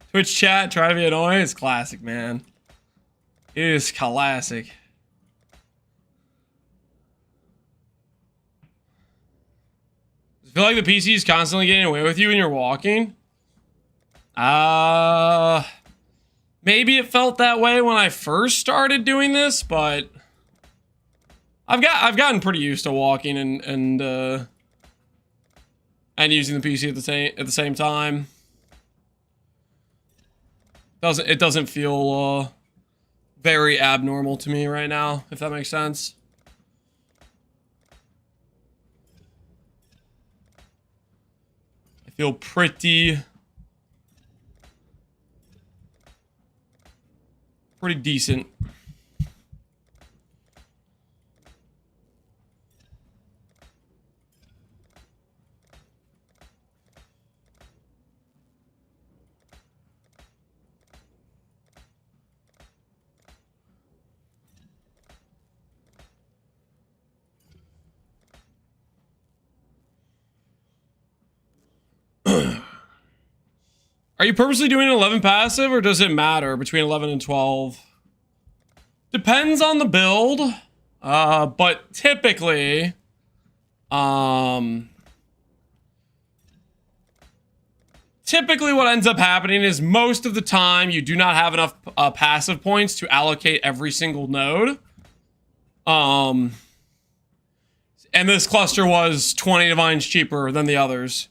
Twitch chat, try to be annoying. It's classic, man. It is classic. I feel like the PC is constantly getting away with you when you're walking. Maybe Maybe it felt that way when I first started doing this, but I've gotten pretty used to walking and using the PC at the same time. It doesn't feel very abnormal to me right now, if that makes sense. I feel pretty decent. Are you purposely doing an 11 passive, or does it matter between 11 and 12? Depends on the build, but typically, typically what ends up happening is most of the time you do not have enough passive points to allocate every single node. And this cluster was 20 divines cheaper than the others.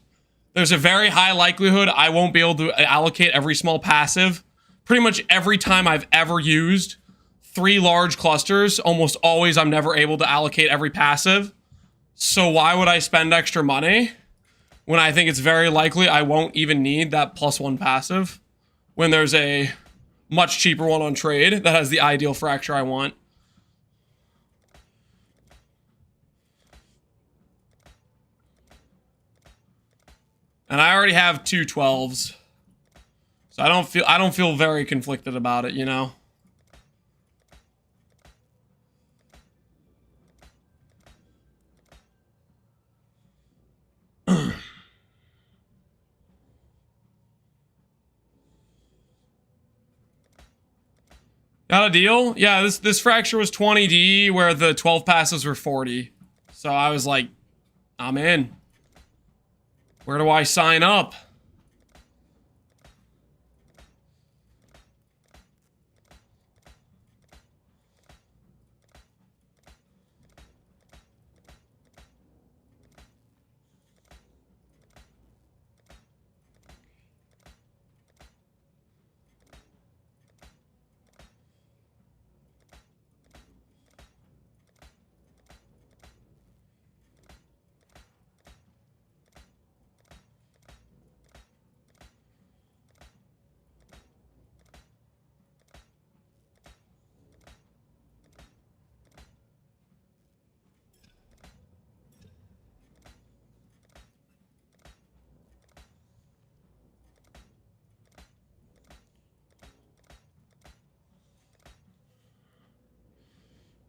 There's a very high likelihood I won't be able to allocate every small passive. Pretty much every time I've ever used 3 large clusters, almost always I'm never able to allocate every passive. So why would I spend extra money when I think it's very likely I won't even need that +1 passive when there's a much cheaper one on trade that has the ideal fracture I want? And I already have 2 12s. So I don't feel very conflicted about it, you know? Got a deal? Yeah, this fracture was 20D where the 12 passes were 40. So I was like, I'm in. Where do I sign up?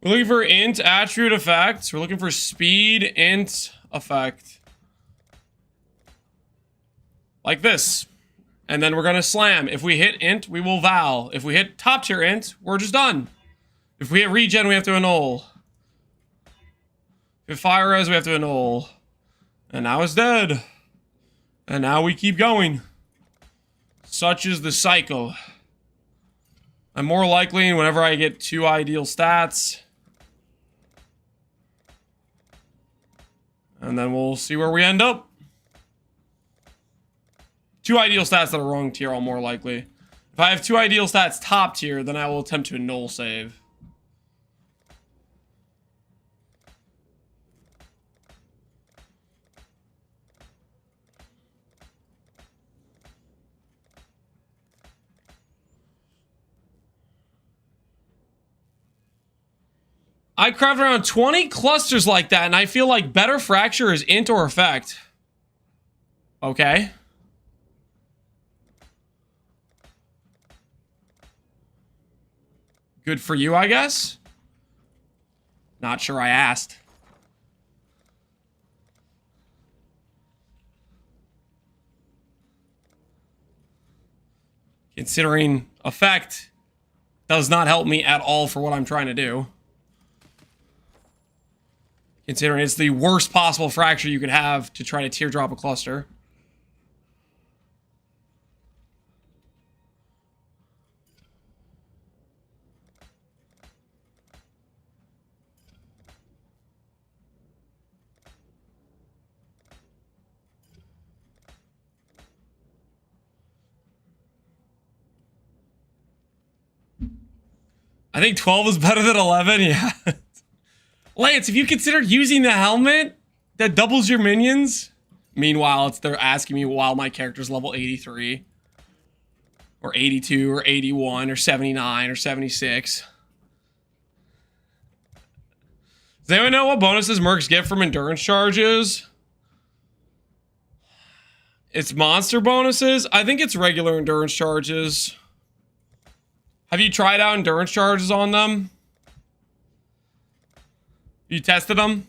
We're looking for int attribute effects. We're looking for speed int effect. Like this. And then we're going to slam. If we hit int, we will val. If we hit top tier int, we're just done. If we hit regen, we have to annul. If fire res, we have to annul. And now it's dead. And now we keep going. Such is the cycle. I'm more likely whenever I get 2 ideal stats. And then we'll see where we end up. 2 ideal stats that are wrong tier, I'm more likely. If I have 2 ideal stats top tier, then I will attempt to null save. I craft around 20 clusters like that, and I feel like better fracture is int or effect. Okay. Good for you, I guess. Not sure I asked. Considering effect does not help me at all for what I'm trying to do. Considering it's the worst possible fracture you could have to try to teardrop a cluster. I think 12 is better than 11, yeah. Lance, have you considered using the helmet that doubles your minions? Meanwhile, they're asking me while my character's level 83. Or 82, or 81, or 79, or 76. Does anyone know what bonuses mercs get from endurance charges? It's monster bonuses? I think it's regular endurance charges. Have you tried out endurance charges on them? You tested them?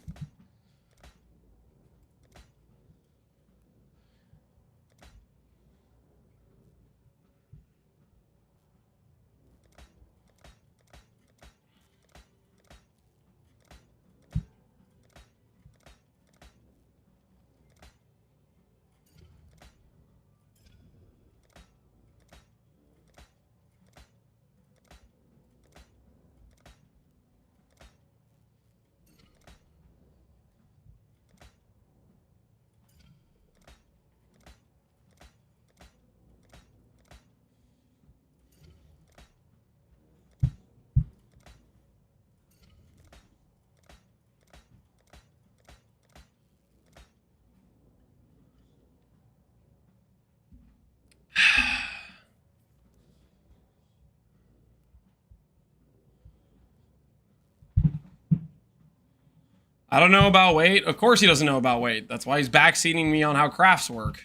I don't know about weight. Of course he doesn't know about weight. That's why he's backseating me on how crafts work.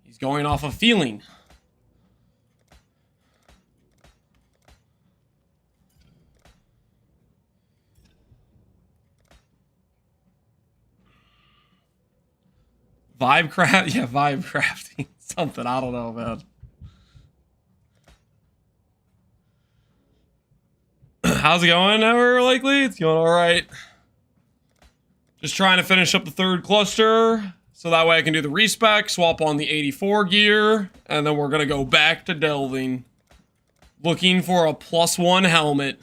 He's going off of feeling. Vibe craft? Yeah, vibe crafting. Something, I don't know, man. How's it going, ever likely? It's going alright. Just trying to finish up the third cluster, so that way I can do the respec, swap on the 84 gear, and then we're gonna go back to delving. Looking for a +1 helmet.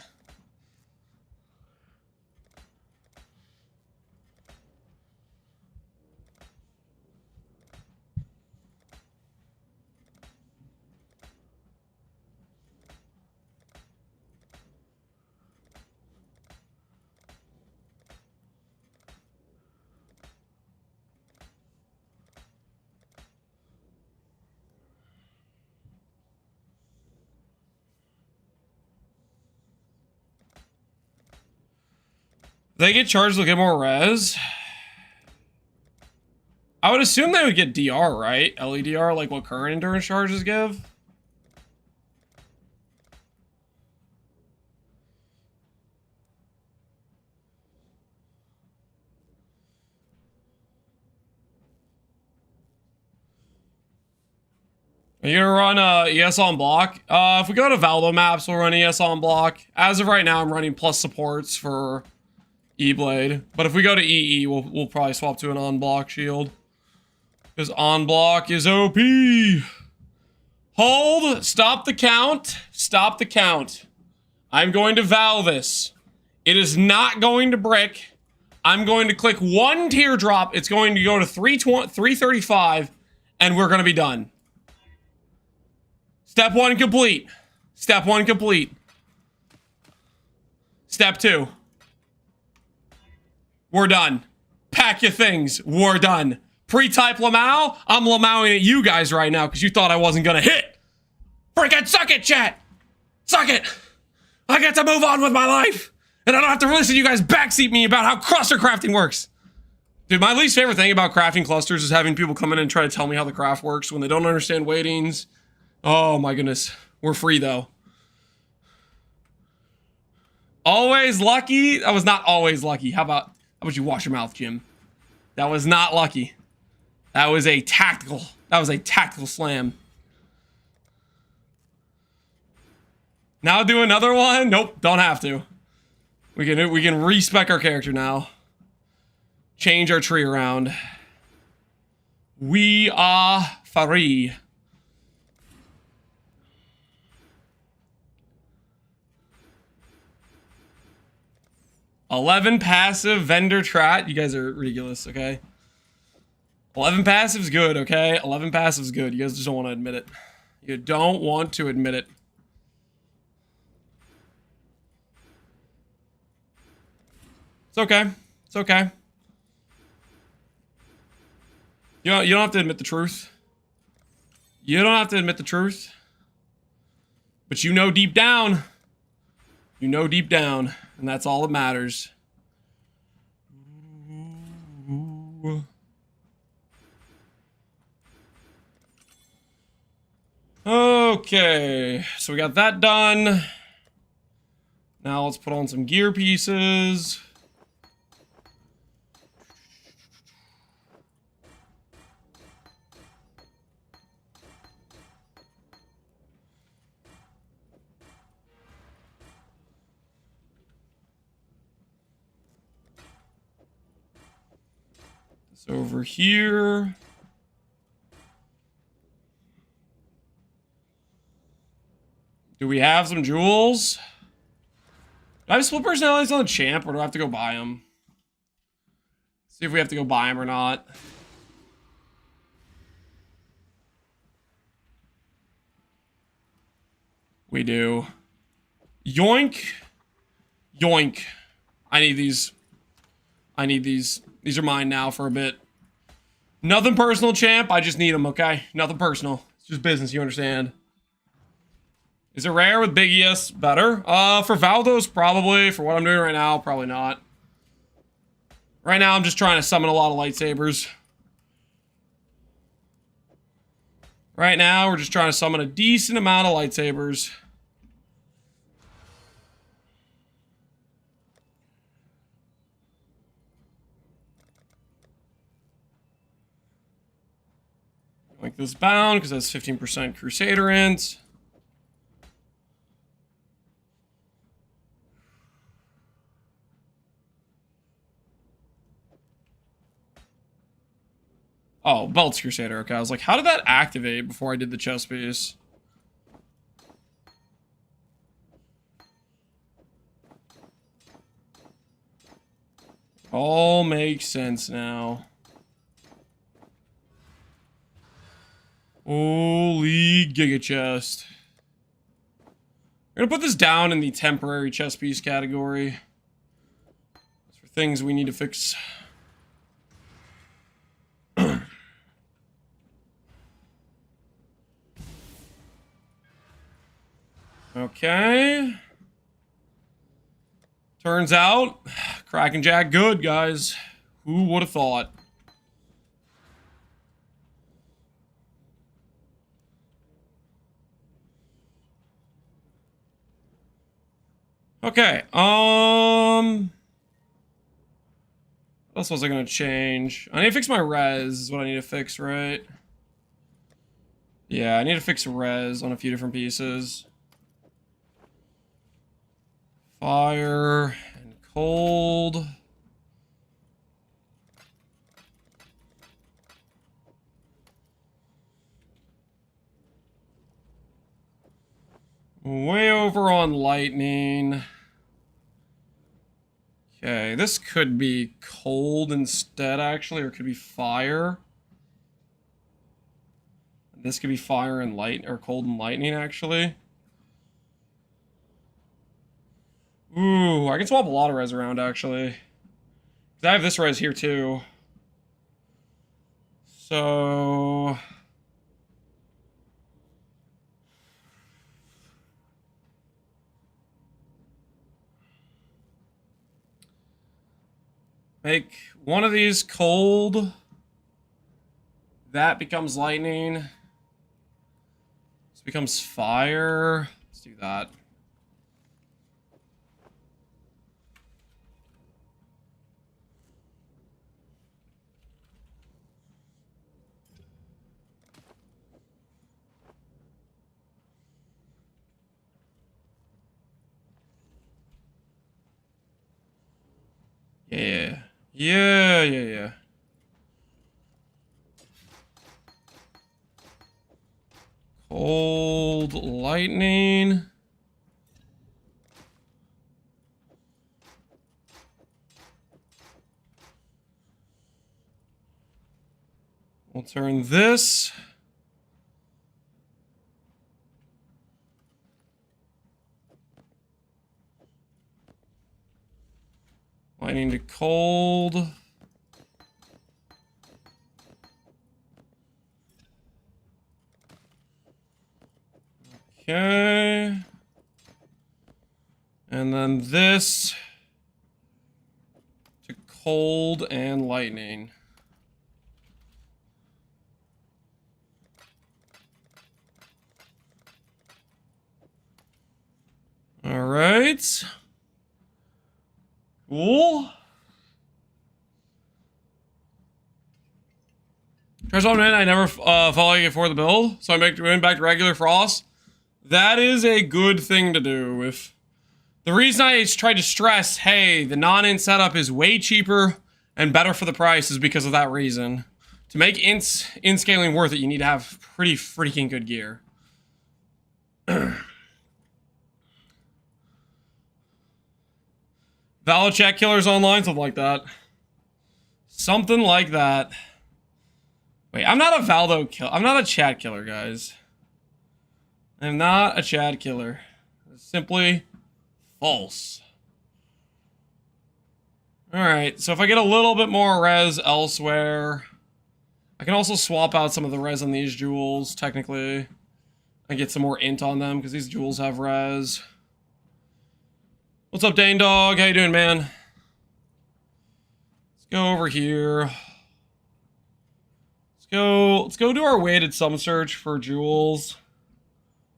They get charged to get more res. I would assume they would get DR, right? LEDR, like what current endurance charges give. Are you gonna run ES on block? If we go to Valdo maps, we'll run ES on block. As of right now, I'm running plus supports for E-Blade. But if we go to EE, we'll probably swap to an on-block shield. Because on-block is OP! Hold! Stop the count! Stop the count. I'm going to Val this. It is not going to brick. I'm going to click one teardrop. It's going to go to 335, and we're going to be done. Step 1 complete. Step 1 complete. Step 2. We're done. Pack your things. We're done. Pre-type Lamau? I'm Lamauing at you guys right now because you thought I wasn't gonna hit. Freaking suck it, chat. Suck it. I get to move on with my life. And I don't have to listen to you guys backseat me about how cluster crafting works. Dude, my least favorite thing about crafting clusters is having people come in and try to tell me how the craft works when they don't understand weightings. Oh my goodness. We're free though. Always lucky? That was not always lucky. How about you wash your mouth, Jim? That was not lucky. That was a tactical slam. Now do another one? Nope, don't have to. We can respec our character now. Change our tree around. We are free. $11 passive vendor trat. You guys are ridiculous, okay? 11 passive's good, okay? 11 passive's good. You guys just don't want to admit it. You don't want to admit it. It's okay. It's okay. You don't have to admit the truth. You don't have to admit the truth. But you know deep down. You know deep down. And that's all that matters. Okay. So we got that done. Now let's put on some gear pieces. This over here. Do we have some jewels? Do I have split personalities on the champ, or do I have to go buy them? See if we have to go buy them or not. We do. Yoink. Yoink. I need these. I need these. These are mine now for a bit. Nothing personal, champ. I just need them, okay? Nothing personal. It's just business, you understand. Is it rare with Big ES? Better. For Valdos, probably. For what I'm doing right now, probably not. Right now, I'm just trying to summon a lot of lightsabers. Right now, we're just trying to summon a decent amount of lightsabers. Like this bound, because that's 15% Crusader int. Oh, Belt's Crusader. Okay, I was like, how did that activate before I did the chess piece? All makes sense now. Holy Giga Chest. We're gonna put this down in the temporary chess piece category. For things we need to fix. Okay. Turns out, Kraken Jack good, guys. Who would have thought? Okay, what else was I gonna change? I need to fix my res, is what I need to fix, right? Yeah, I need to fix res on a few different pieces. Fire and cold. Way over on lightning. Okay, this could be cold instead, actually, or it could be fire. This could be fire and light, or cold and lightning, actually. Ooh, I can swap a lot of res around, actually. 'Cause I have this res here, too. So... make one of these cold. That becomes lightning. This becomes fire. Let's do that. Yeah. Yeah. Cold lightning. We'll turn this. Lightning to cold. Okay. And then this to cold and lightning. All right. Cool. Trash on man, I never follow you for the build, so I went back to regular frost. That is a good thing to do. If the reason I tried to stress, hey, the non-int setup is way cheaper and better for the price is because of that reason. To make int scaling worth it, you need to have pretty freaking good gear. Valid chat killers online, something like that. Something like that. Wait, I'm not a Valdo killer. I'm not a chat killer, guys. I'm not a chat killer. It's simply false. Alright, so if I get a little bit more res elsewhere, I can also swap out some of the res on these jewels, technically. And get some more int on them, because these jewels have res. What's up, Dane Dog? How you doing, man? Let's go over here. Let's go do our weighted sum search for jewels.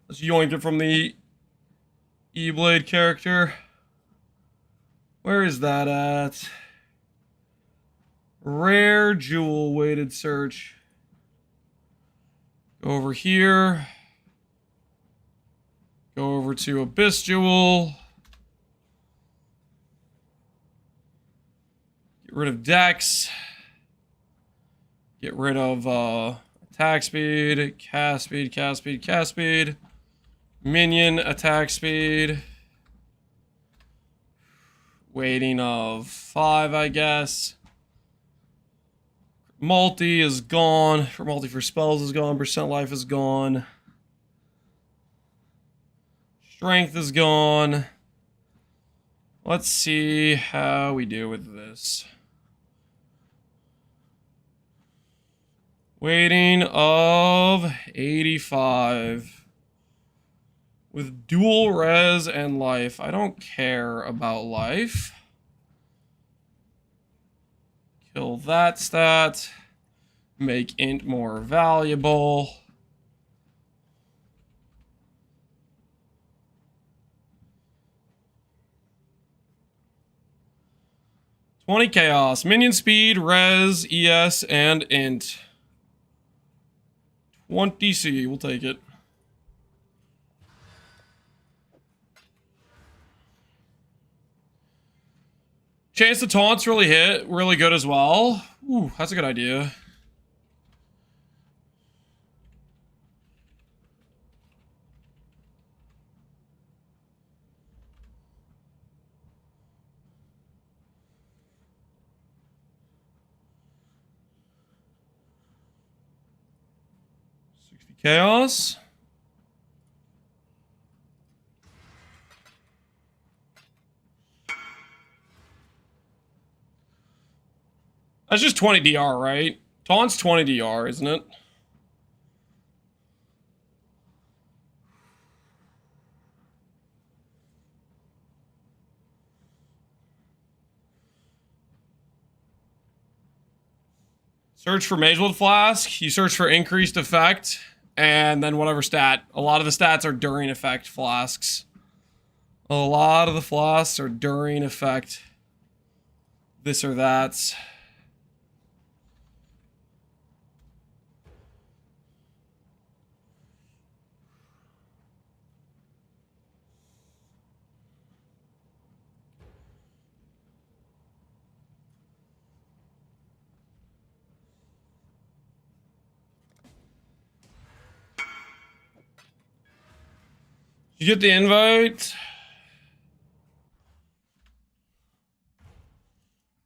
Let's yoink it from the E-Blade character. Where is that at? Rare jewel weighted search. Go over here. Go over to Abyss Jewel. Get rid of Dex. Get rid of attack speed, cast speed, cast speed, cast speed. Minion attack speed. Weighting of 5, I guess. Multi is gone. Multi for spells is gone. Percent life is gone. Strength is gone. Let's see how we do with this. Weighting of 85. With dual res and life. I don't care about life. Kill that stat. Make int more valuable. $20 chaos. Minion speed, res, ES, and int. 20 C, we'll take it. Chance to taunts really hit, really good as well. Ooh, that's a good idea. Chaos. That's just 20 DR, right? Taunt's 20 DR, isn't it? Search for Magewood Flask. You search for increased effect. And then whatever stat. A lot of the stats are during effect flasks. A lot of the flasks are during effect. This or that. You get the invite?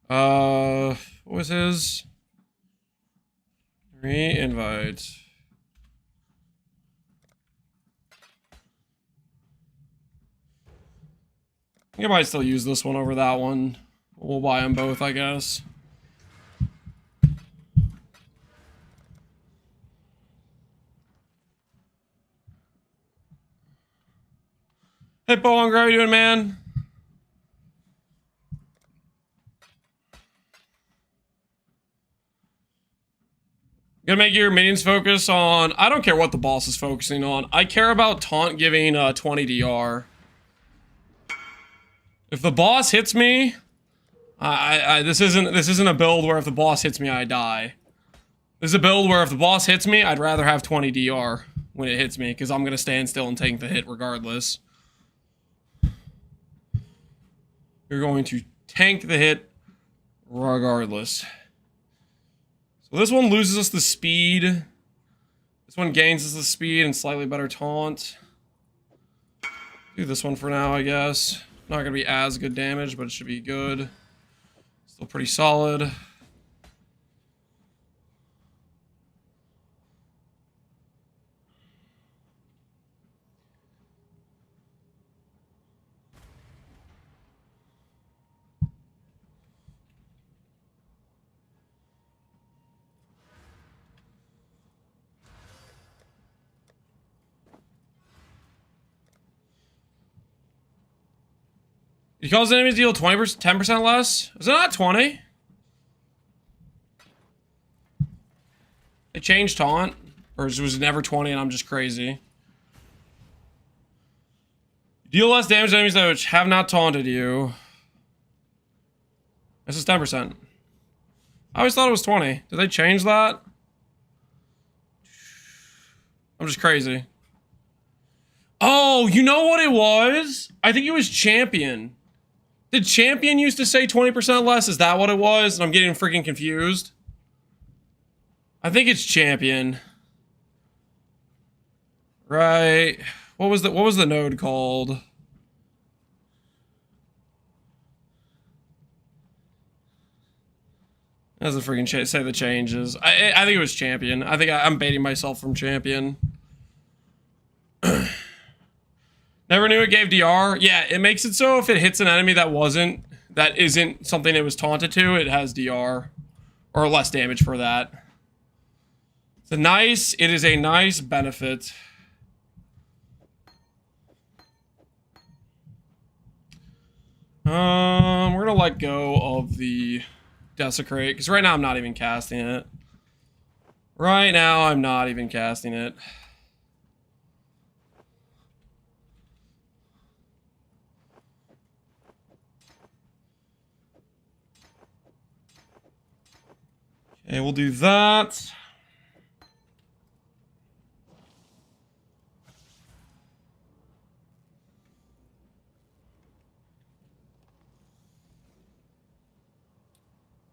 What was his? Re-invite. I think I might still use this one over that one. We'll buy them both, I guess. Hey, Boeing, how you doing, man? Gonna make your minions focus on... I don't care what the boss is focusing on. I care about taunt giving 20 DR. If the boss hits me... this isn't a build where if the boss hits me, I die. This is a build where if the boss hits me, I'd rather have 20 DR when it hits me, because I'm gonna stand still and take the hit regardless. You're going to tank the hit regardless. So this one loses us the speed. This one gains us the speed and slightly better taunt. Do this one for now, I guess. Not gonna be as good damage, but it should be good. Still pretty solid. He calls enemies deal 20%, 10% less? Is it not 20? It changed taunt? Or was it never 20 and I'm just crazy? Deal less damage to enemies that have not taunted you. This is 10%. I always thought it was 20. Did they change that? I'm just crazy. Oh, you know what it was? I think it was Champion. Did Champion used to say 20% less? Is that what it was? And I'm getting freaking confused. I think it's Champion. Right. What was the node called? Doesn't freaking say the changes. I think it was Champion. I think I'm baiting myself from Champion. Never knew it gave DR. Yeah, it makes it so if it hits an enemy that isn't something it was taunted to, it has DR. Or less damage for that. It is a nice benefit. We're gonna let go of the Desecrate, because right now I'm not even casting it. Right now I'm not even casting it. Okay, we'll do that.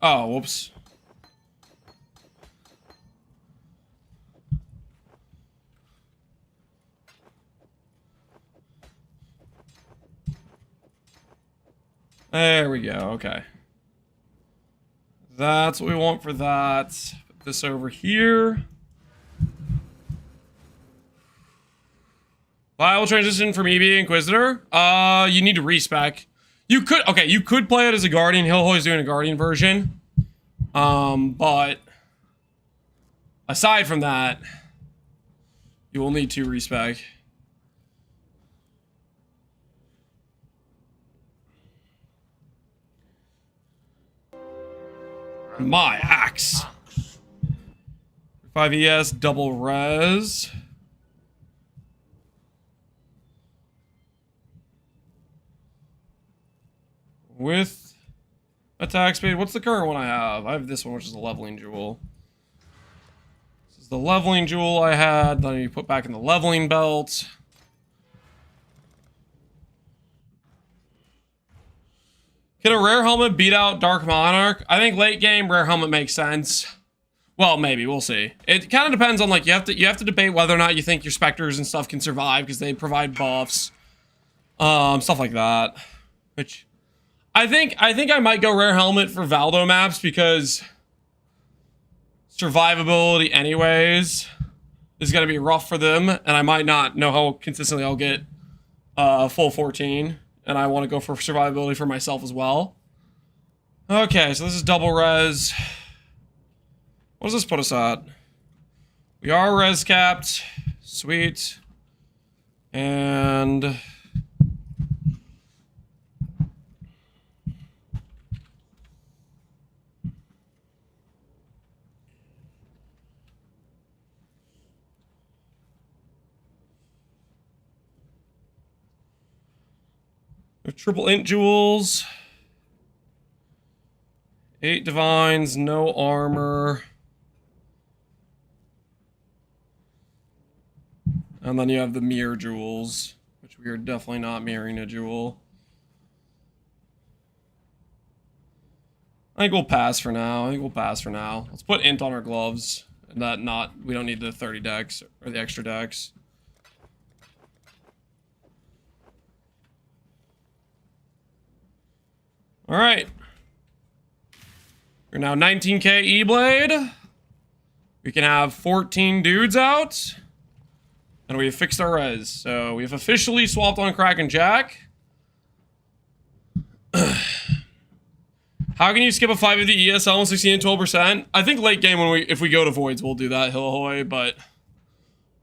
Oh, whoops. There we go, okay. That's what we want for that. Put this over here. Viable transition for me being Inquisitor? You need to respec. You could play it as a Guardian. He'll always doing a Guardian version. But aside from that, you will need to respec. My axe. 5 ES, double res. With attack speed. What's the current one I have? I have this one, which is a leveling jewel. This is the leveling jewel I had. Then you put back in the leveling belt. Can a rare helmet beat out Dark Monarch? I think late game rare helmet makes sense. Well, maybe we'll see. It kind of depends on like you have to debate whether or not you think your specters and stuff can survive because they provide buffs, stuff like that. Which I think I might go rare helmet for Valdo maps because survivability anyways is gonna be rough for them, and I might not know how consistently I'll get full 14. And I want to go for survivability for myself as well. Okay, so this is double res. What does this put us at? We are res capped. Sweet. And... triple int jewels. 8 divines, no armor. And then you have the mirror jewels, which we are definitely not mirroring a jewel. I think we'll pass for now. Let's put int on our gloves. And we don't need the 30 decks or the extra decks. All right. We're now 19k E-Blade. We can have 14 dudes out. And we have fixed our res. So we have officially swapped on Kraken Jack. How can you skip a 550 ESL and 16 and 12%? I think late game if we go to Voids, we'll do that, Hillahoy, but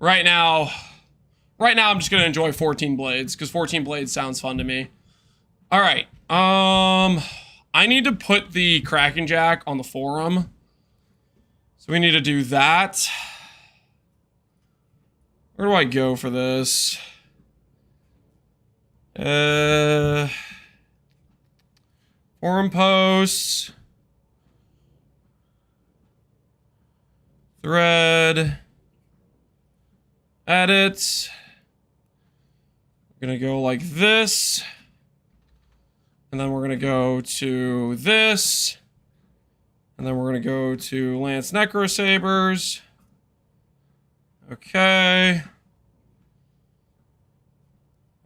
right now I'm just gonna enjoy 14 blades, because 14 blades sounds fun to me. Alright. I need to put the Kraken Jack on the forum. So we need to do that. Where do I go for this? Forum posts. Thread. Edit. We're gonna go like this. And then we're gonna go to this. And then we're gonna go to Lance Necrosabers. Okay.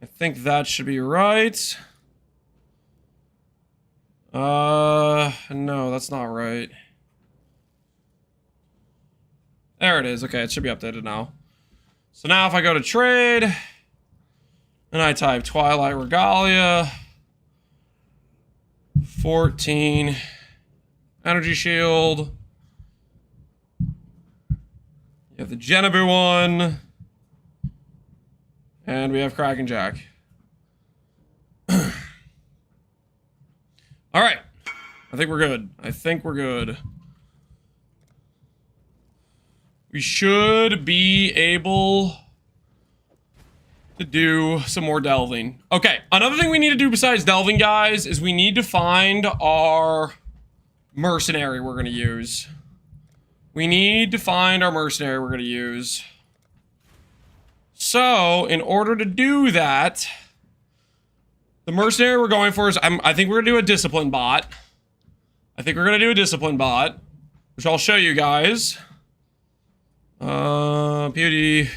I think that should be right. No, that's not right. There it is. Okay, it should be updated now. So now if I go to trade, and I type Twilight Regalia, 14, Energy Shield, you have the Genebu one, and we have Kraken Jack. Alright. I think we're good. We should be able to do some more delving. Okay, another thing we need to do besides delving, guys, is we need to find our mercenary we're going to use. So, in order to do that, the mercenary we're going for is, I think we're going to do a discipline bot. Which I'll show you guys. POD.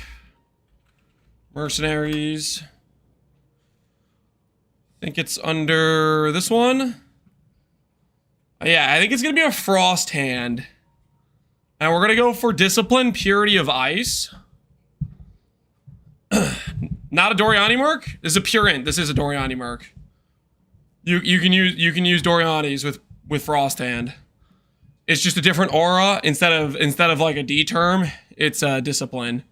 Mercenaries. I think it's under this one. Yeah, I think it's going to be a Frost Hand. And we're going to go for Discipline, Purity of Ice. Not a Doriani Merc. This is a pure int. This is a Doriani Merc. You can use Dorianis with Frost Hand. It's just a different aura instead of like a D term. It's a Discipline.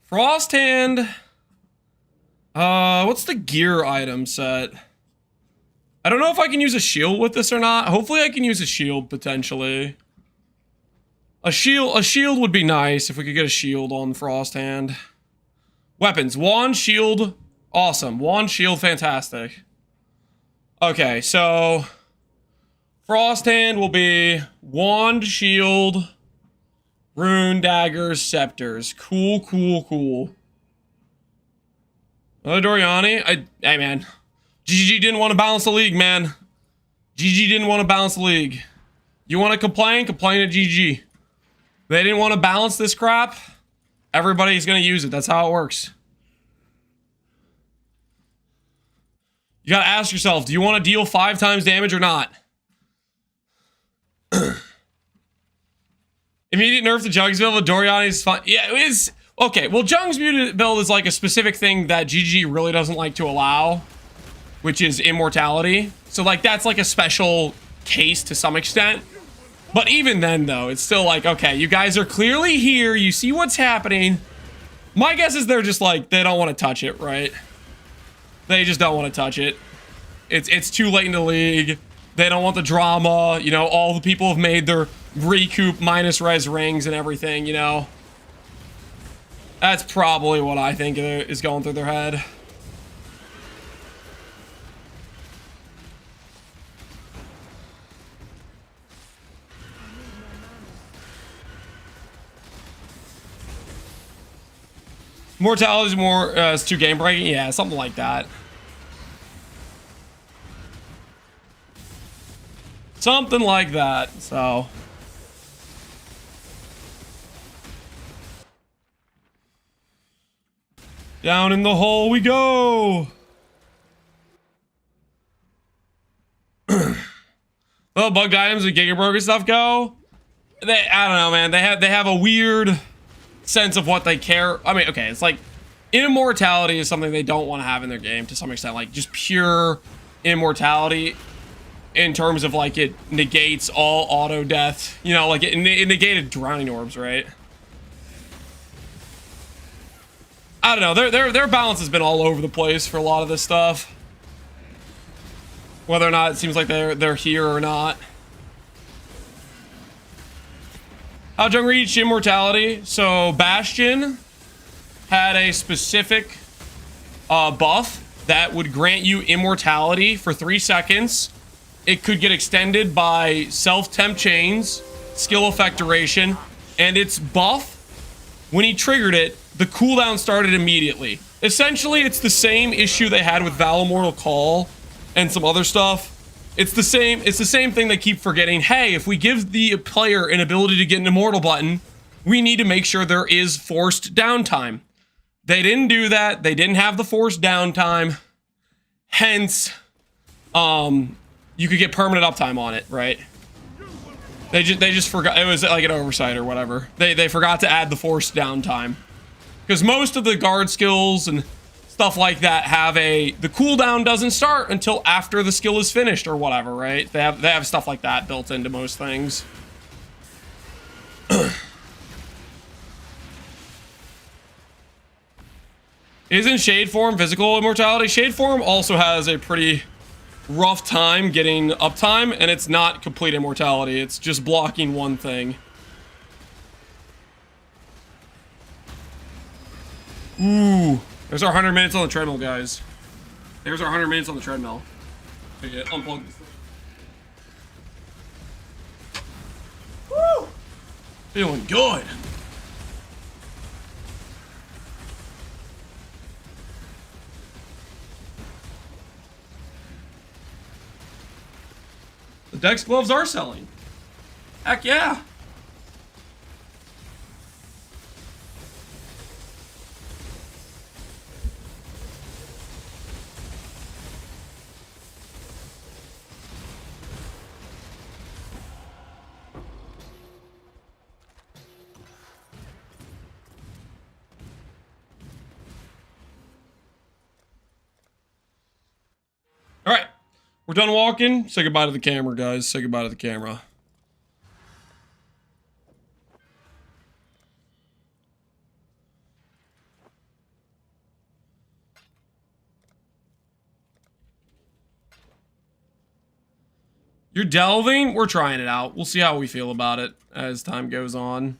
Frost Hand. What's the gear item set? I don't know if I can use a shield with this or not. Hopefully I can use a shield potentially. A shield would be nice if we could get a shield on Frost Hand. Weapons. Wand, shield, awesome. Wand, shield, fantastic. Okay, so Frost Hand will be wand, shield, rune, daggers, scepters. Cool. Another Doriani? Hey, man. GG didn't want to balance the league, man. GG didn't want to balance the league. You want to complain? Complain at GG. They didn't want to balance this crap. Everybody's going to use it. That's how it works. You got to ask yourself, do you want to deal 5 times damage or not? Immediate nerf to Jung's build with Doriani's fun. Yeah, it is. Okay, well, Jung's build is like a specific thing that GG really doesn't like to allow. which is immortality. So like that's like a special case to some extent. But even then though, it's still like, okay, you guys are clearly here, you see what's happening. My guess is they're just like, they don't want to touch it, right? They just don't want to touch it. It's too late in the league. They don't want the drama, you know, all the people have made their recoup minus res rings and everything, you know. That's probably what I think is going through their head. Mortality is more, it's too game breaking? Yeah, something like that. Something like that, so. Down in the hole we go! Oh, bug items and Giga Broker stuff go? I don't know, man. They have a weird sense of what they care. I mean, okay, it's like immortality is something they don't want to have in their game to some extent. Like just pure immortality in terms of like it negates all auto death. You know, like it negated drowning orbs, right? I don't know. Their balance has been all over the place for a lot of this stuff. Whether or not it seems like they're here or not. How Jung reached immortality. So Bastion had a specific buff that would grant you immortality for 3 seconds. It could get extended by self-temp chains, skill effect duration, and its buff, when he triggered it, the cooldown started immediately. Essentially, it's the same issue they had with Valimortal Call and some other stuff. It's the same thing they keep forgetting. Hey, if we give the player an ability to get an immortal button, we need to make sure there is forced downtime. They didn't do that. They didn't have the forced downtime. Hence, you could get permanent uptime on it, right? They just forgot. It was like an oversight or whatever. They forgot to add the forced downtime. Because most of the guard skills and stuff like that have the cooldown doesn't start until after the skill is finished or whatever, right? They have stuff like that built into most things. Isn't Shade Form physical immortality? Shade Form also has a pretty rough time getting uptime, and it's not complete immortality. It's just blocking one thing. Ooh. There's our 100 minutes on the treadmill, guys. There's our 100 minutes on the treadmill. Okay, unplug this thing. Woo! Feeling good. The Dex gloves are selling. Heck yeah. All right, we're done walking. Say goodbye to the camera, guys. Say goodbye to the camera. You're delving? We're trying it out. We'll see how we feel about it as time goes on.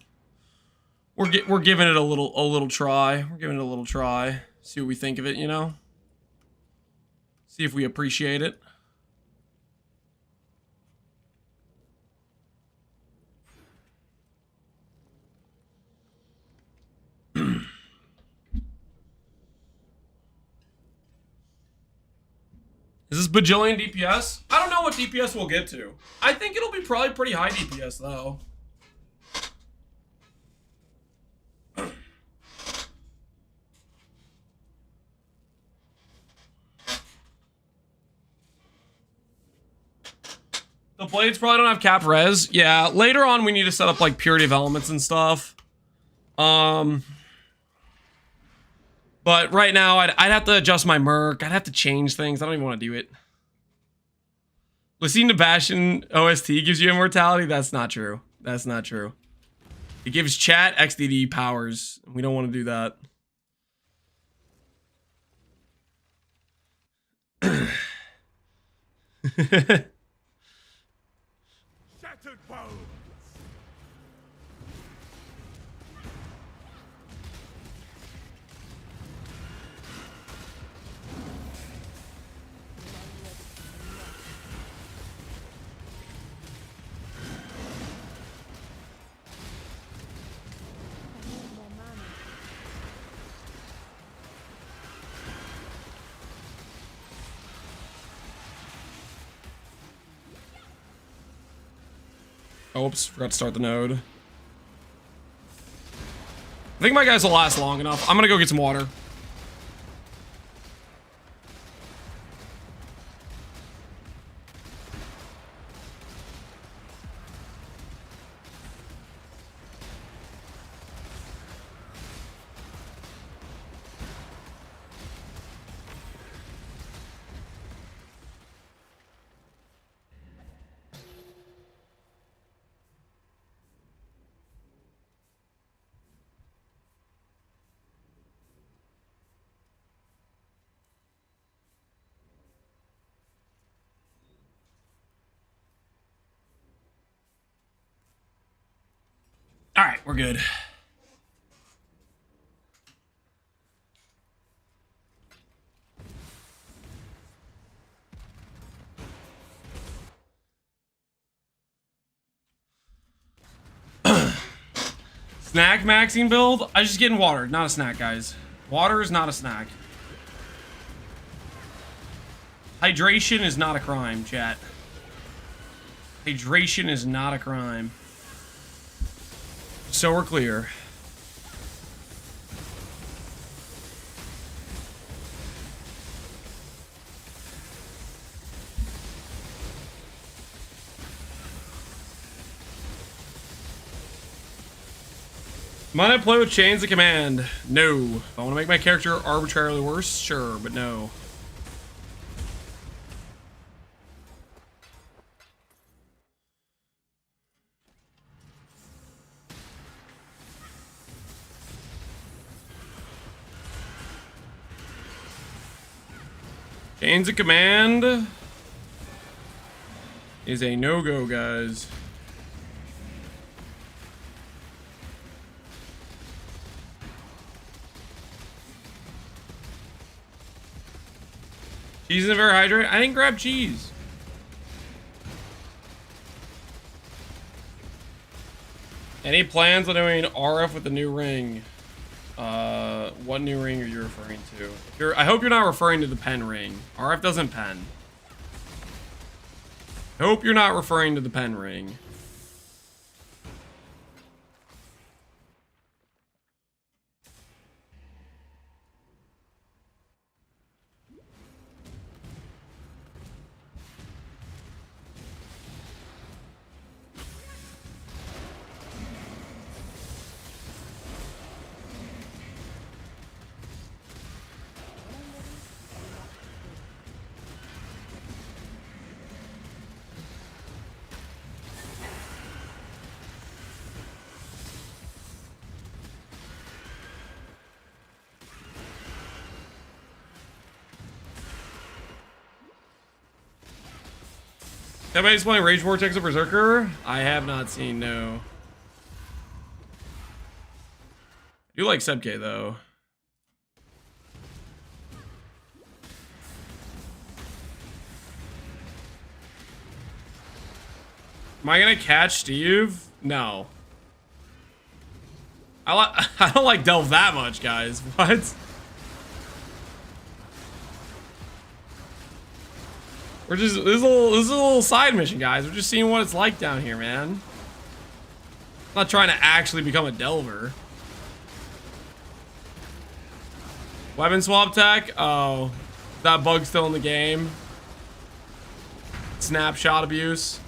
We're giving it a little try. We're giving it a little try. See what we think of it, you know? See if we appreciate it. Is this bajillion DPS? I don't know what DPS we'll get to. I think it'll be probably pretty high DPS though. The blades probably don't have cap res. Yeah, later on we need to set up like purity of elements and stuff. But right now, I'd have to adjust my merc. I'd have to change things. I don't even want to do it. Listening to Bastion OST gives you immortality? That's not true. That's not true. It gives chat XDD powers. We don't want to do that. Shattered bones. Oops, forgot to start the node. I think my guys will last long enough. I'm gonna go get some water. All right, we're good. Snack maxing build? I just getting water, not a snack, guys. Water is not a snack. Hydration is not a crime, chat. Hydration is not a crime. So we're clear. Might I play with Chains of Command? No. If I want to make my character arbitrarily worse, sure, but no. Chains of Command is a no-go, guys. Cheese isn't very hydrated. I didn't grab cheese. Any plans on doing RF with the new ring? What new ring are you referring to? I hope you're not referring to the pen ring. RF doesn't pen. I hope you're not referring to the pen ring. Everybody's playing Rage Vortex of Berserker? I have not seen, no. I do like Sebke, though. Am I gonna catch Steve? No. I don't like Delve that much, guys. What? We're just this is a little side mission, guys. We're just seeing what it's like down here, man. I'm not trying to actually become a delver. Weapon swap tech? Oh, that bug's still in the game. Snapshot abuse.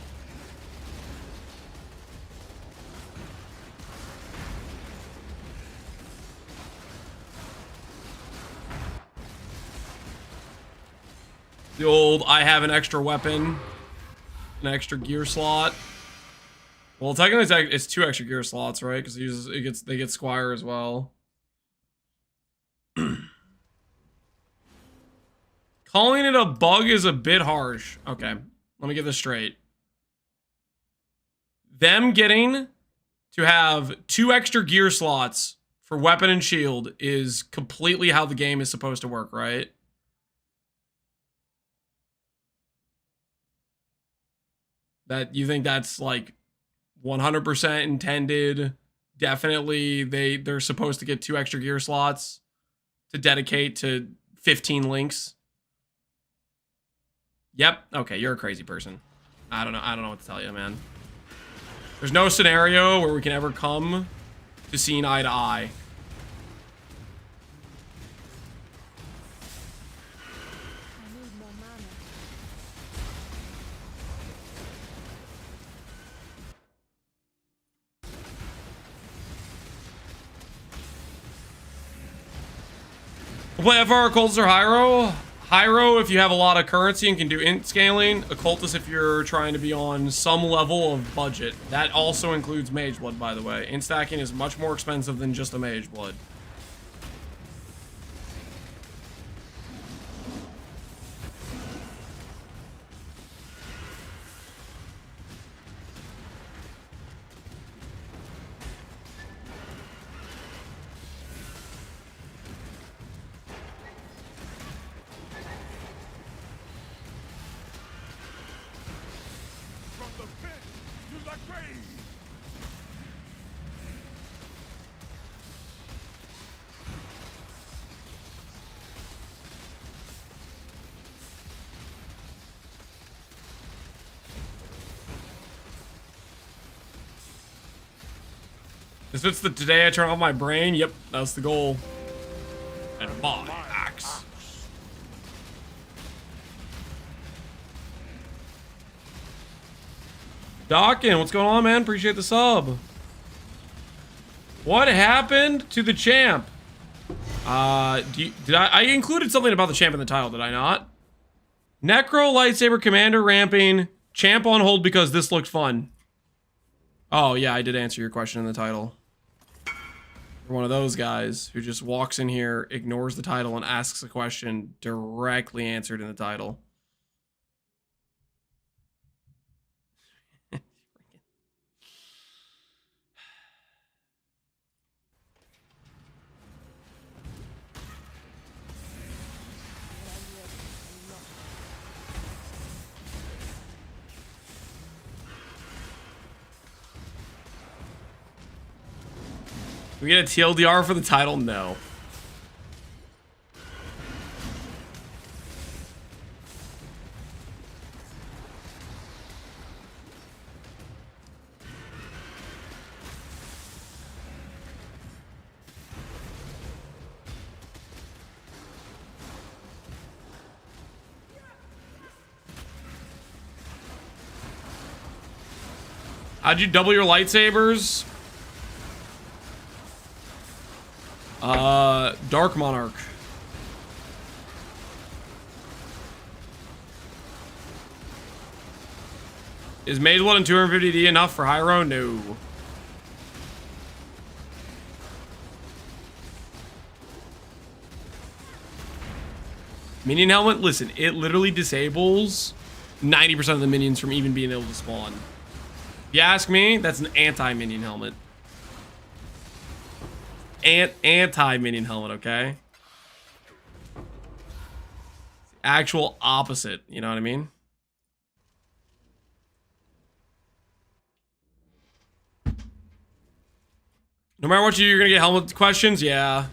The old, I have an extra weapon, an extra gear slot. Well, technically it's 2 extra gear slots, right? Because they get Squire as well. Calling it a bug is a bit harsh. Okay, let me get this straight. Them getting to have 2 extra gear slots for weapon and shield is completely how the game is supposed to work, right? That you think that's like 100% intended? Definitely they're supposed to get 2 extra gear slots to dedicate to 15 links. Yep. Okay, you're a crazy person. I don't know what to tell you, man. There's no scenario where we can ever come to seeing eye to eye. I need more mana. Play FR Occultist or Hyro? Hyro if you have a lot of currency and can do int scaling. Occultist if you're trying to be on some level of budget. That also includes Mage Blood, by the way. Int stacking is much more expensive than just a Mage Blood. From the pit to the grave. This fits the today I turn off my brain. Yep, that's the goal. And my axe. Dawkins, what's going on, man? Appreciate the sub. What happened to the champ? Did I included something about the champ in the title, did I not? Necro Lightsaber Commander Ramping. Champ on hold because this looked fun. Oh, yeah, I did answer your question in the title. You're one of those guys who just walks in here, ignores the title, and asks a question directly answered in the title. We get a TLDR for the title? No. How'd you double your lightsabers? Dark Monarch. Is Mage Blood and 250D enough for Hyro? No. Minion Helmet, listen, it literally disables 90% of the minions from even being able to spawn. If you ask me, that's an anti-minion helmet. Anti-minion helmet, okay? Actual opposite, you know what I mean? No matter what you're gonna get helmet questions, yeah.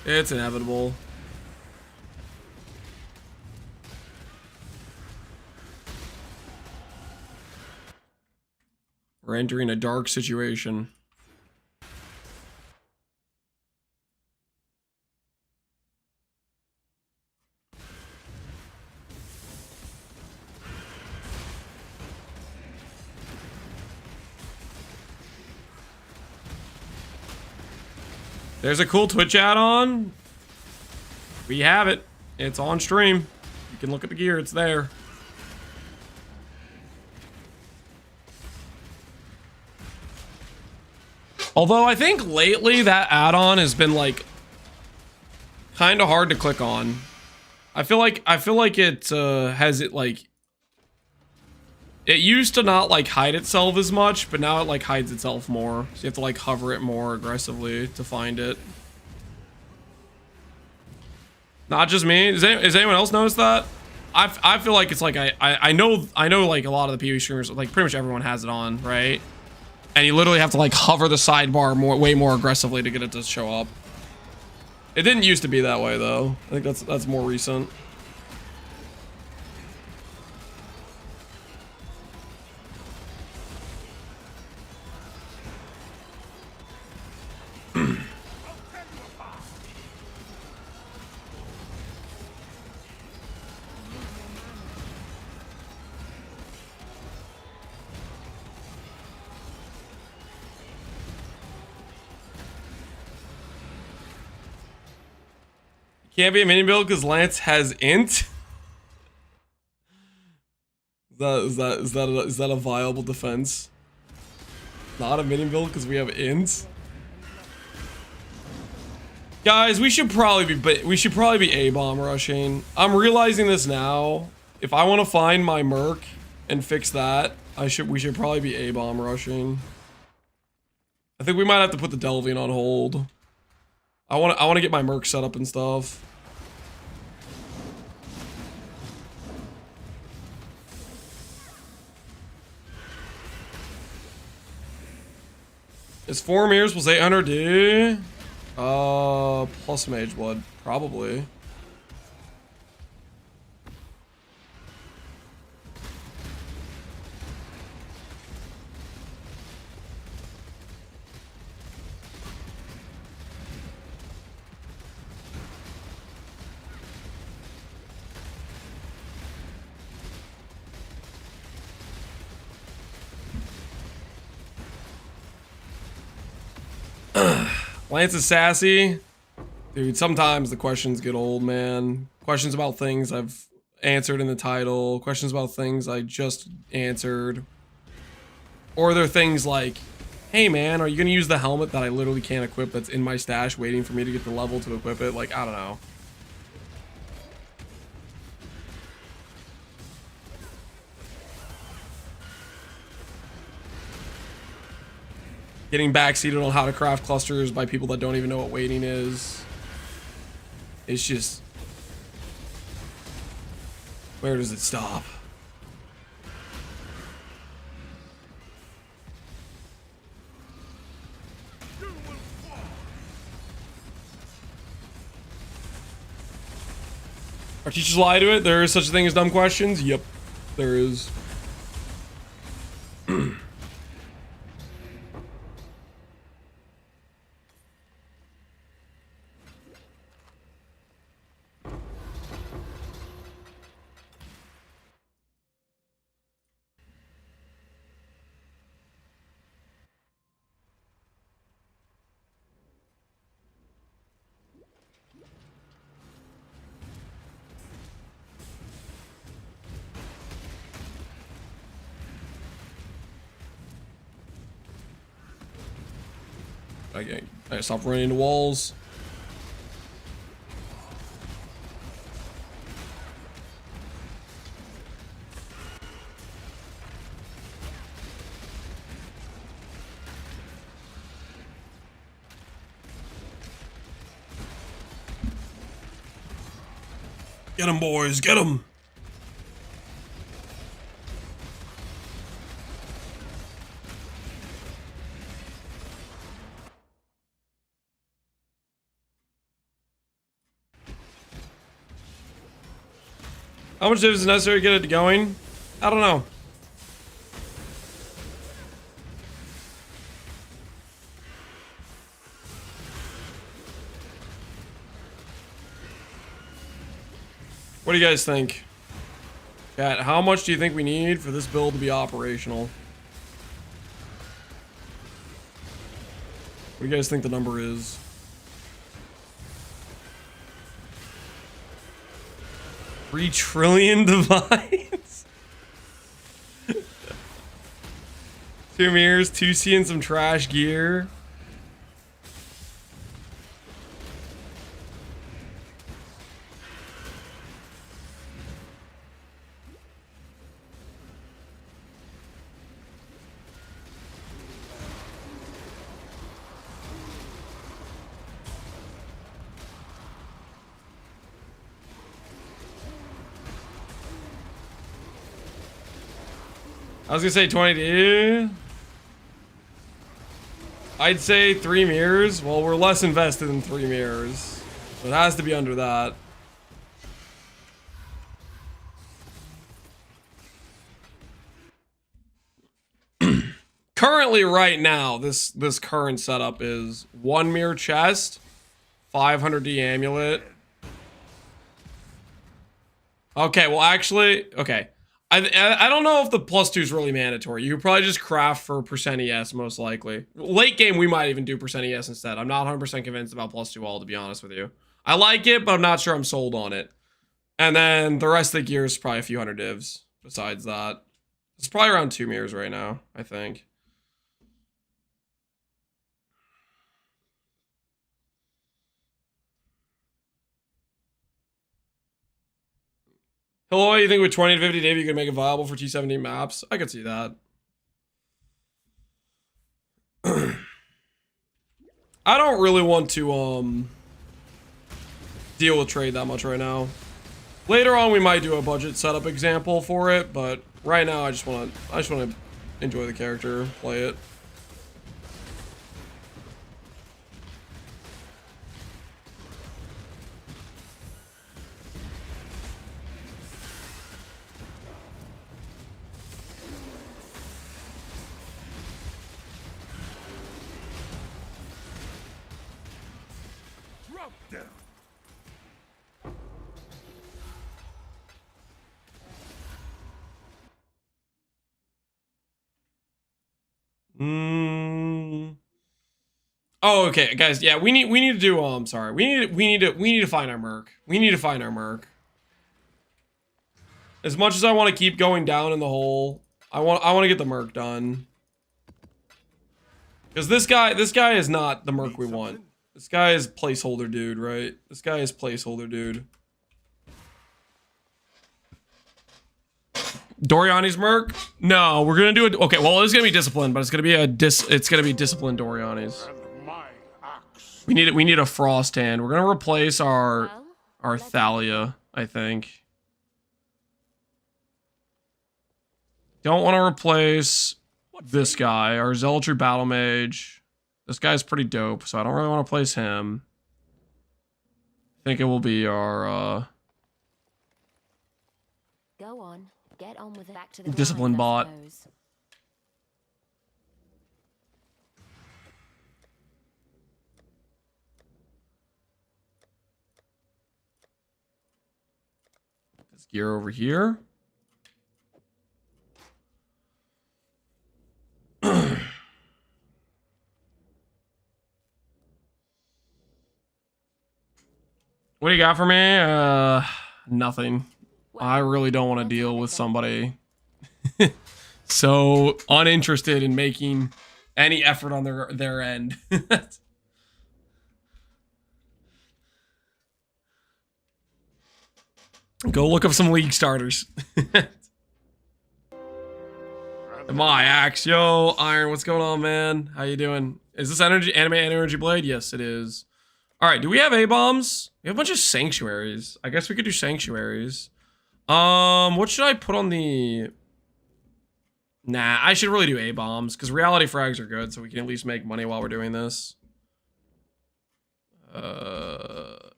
It's inevitable. We're entering a dark situation. There's a cool Twitch add-on. We have it. It's on stream. You You can look at the gear, it's there. Although I think lately that add-on has been like kind of hard to click on. I feel like it has it like it used to not like hide itself as much, but now it like hides itself more. So you have to like hover it more aggressively to find it. Not just me. Is anyone else notice that? I feel like it's like I know like a lot of the PvE streamers, like pretty much everyone has it on, right? And you literally have to like hover the sidebar way more aggressively to get it to show up. It didn't used to be that way though. I think that's more recent. Can't be a mini build because Lance has int. Is that a viable defense? Not a mini build because we have int. Guys, we should probably be A-bomb rushing. I'm realizing this now. If I want to find my merc and fix that, we should probably be A-bomb rushing. I think we might have to put the delving on hold. I want to get my merc set up and stuff. Is 4 mirrors plus 800D? Plus mage blood, probably. Lance is sassy. Dude, sometimes the questions get old, man. Questions about things I've answered in the title. Questions about things I just answered. Or they're things like, hey man, are you gonna use the helmet that I literally can't equip that's in my stash waiting for me to get the level to equip it? Like, I don't know. Getting backseated on how to craft clusters by people that don't even know what waiting is. It's just... where does it stop? Our teachers lie to it? There is such a thing as dumb questions? Yep, there is. I stop running into walls. Get them, boys, get them. How much is necessary to get it going? I don't know. What do you guys think? Chat, how much do you think we need for this build to be operational? What do you guys think the number is? 3 trillion divines. 2 mirrors, 2 C and some trash gear. I was gonna say 20. I'd say 3 mirrors. Well, we're less invested in 3 mirrors. So it has to be under that. Currently, right now, this current setup is 1 mirror chest, 500D amulet. Okay, well, actually, okay. I don't know if the +2 is really mandatory. You could probably just craft for percent ES, most likely. Late game, we might even do percent ES instead. I'm not 100% convinced about +2 all, to be honest with you. I like it, but I'm not sure I'm sold on it. And then the rest of the gear is probably a few hundred divs besides that. It's probably around 2 mirrors right now, I think. Hello, you think with 20 to 50 Dave you can make it viable for T17 maps? I could see that. I don't really want to deal with trade that much right now. Later on we might do a budget setup example for it, but right now I just want to enjoy the character, play it. Drop down. Oh, okay, guys. Yeah, we need to do. I'm sorry. We need to find our merc. We need to find our merc. As much as I want to keep going down in the hole, I want to get the merc done. Because this guy is not the merc we want. This guy is placeholder dude, right? This guy is placeholder dude. Doriani's merc? No, we're gonna do it. Okay, well, it's gonna be disciplined, but it's gonna be disciplined Doriani's. And my axe. We need a frost hand. We're gonna replace our Thalia, I think. Don't want to replace this guy, our Zealotry Battle Mage. This guy's pretty dope, so I don't really want to place him. I think it will be our Go on. Get on with it. Back to the discipline grind, I bot. suppose. This gear over here. What do you got for me? Nothing. I really don't want to deal with somebody so uninterested in making any effort on their end. Go look up some league starters. My axe, yo, Iron, what's going on, man? How you doing? Is this anime energy blade? Yes, it is. All right, do we have A-bombs? We have a bunch of sanctuaries. I guess we could do sanctuaries. What should I put on the... Nah, I should really do A-bombs, because reality frags are good, so we can at least make money while we're doing this.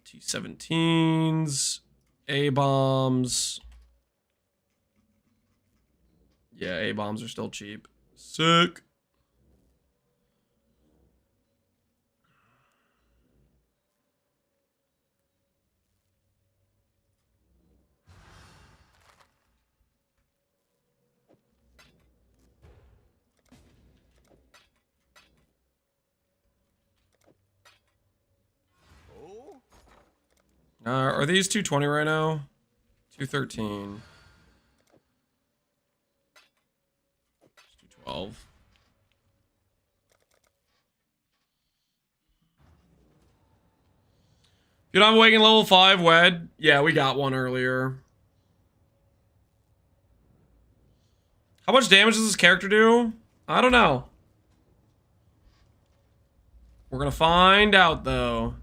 T17s, A-bombs. Yeah, A-bombs are still cheap. Sick. Are these 220 right now? do 13. Let's do 12. Dude, I'm waking level 5 wed. Yeah, we got one earlier. How much damage does this character do? I don't know. We're gonna find out though.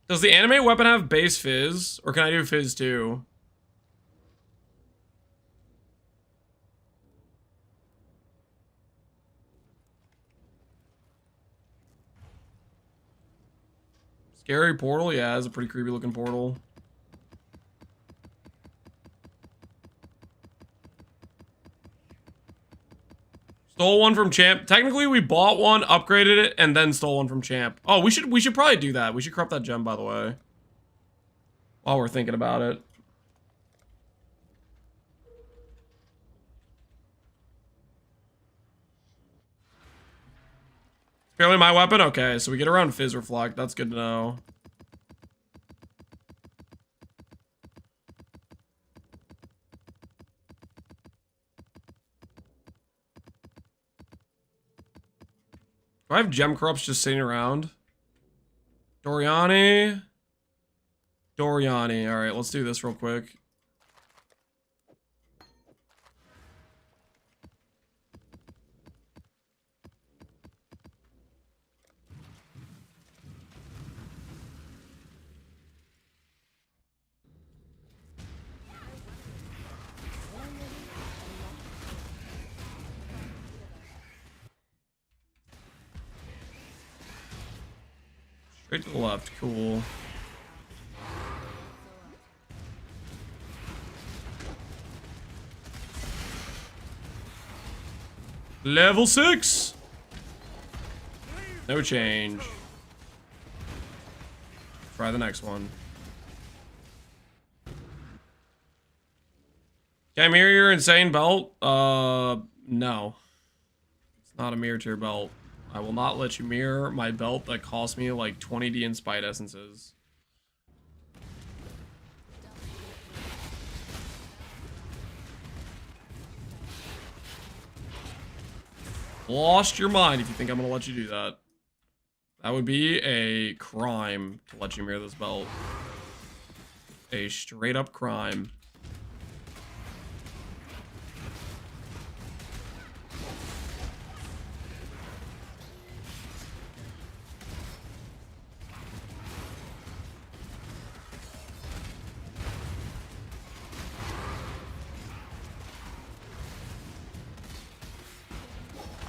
Does the animate weapon have base fizz? Or can I do fizz too? Scary portal? Yeah, it's a pretty creepy looking portal. Stole one from Champ. Technically, we bought one, upgraded it, and then stole one from Champ. Oh, we should probably do that. We should corrupt that gem, by the way. While we're thinking about it. Apparently my weapon? Okay, so we get around Fizz Reflect. That's good to know. Do I have gem corrupts just sitting around? Doriani. Alright, let's do this real quick. Straight to the left, cool. Level 6! No change. Try the next one. Can I mirror your insane belt? No. It's not a mirror tier belt. I will not let you mirror my belt that cost me like 20D in Spite Essences. Lost your mind if you think I'm gonna let you do that. That would be a crime to let you mirror this belt. A straight up crime.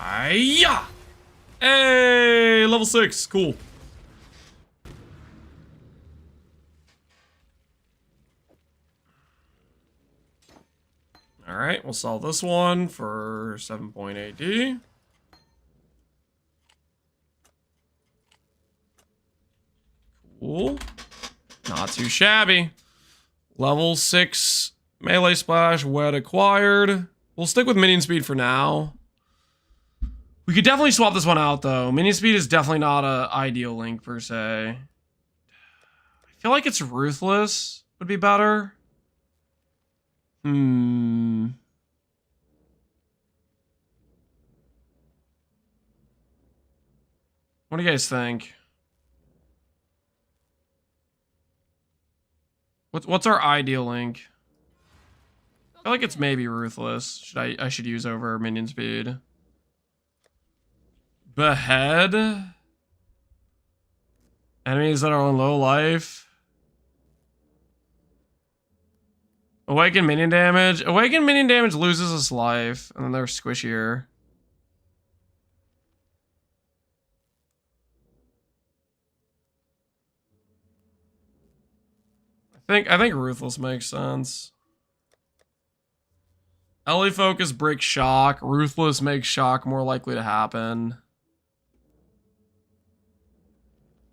Hiya! Hey, level 6, cool. All right, we'll sell this one for 7.8D. Cool. Not too shabby. Level 6 melee splash, wed acquired. We'll stick with minion speed for now. We could definitely swap this one out, though. Minion speed is definitely not an ideal link, per se. I feel like it's Ruthless would be better. What do you guys think? What's our ideal link? I feel like it's maybe Ruthless. I should use over minion speed. Behead enemies that are on low life. Awaken minion damage. Awaken minion damage loses its life, and then they're squishier. I think Ruthless makes sense. LA Focus breaks shock. Ruthless makes shock more likely to happen.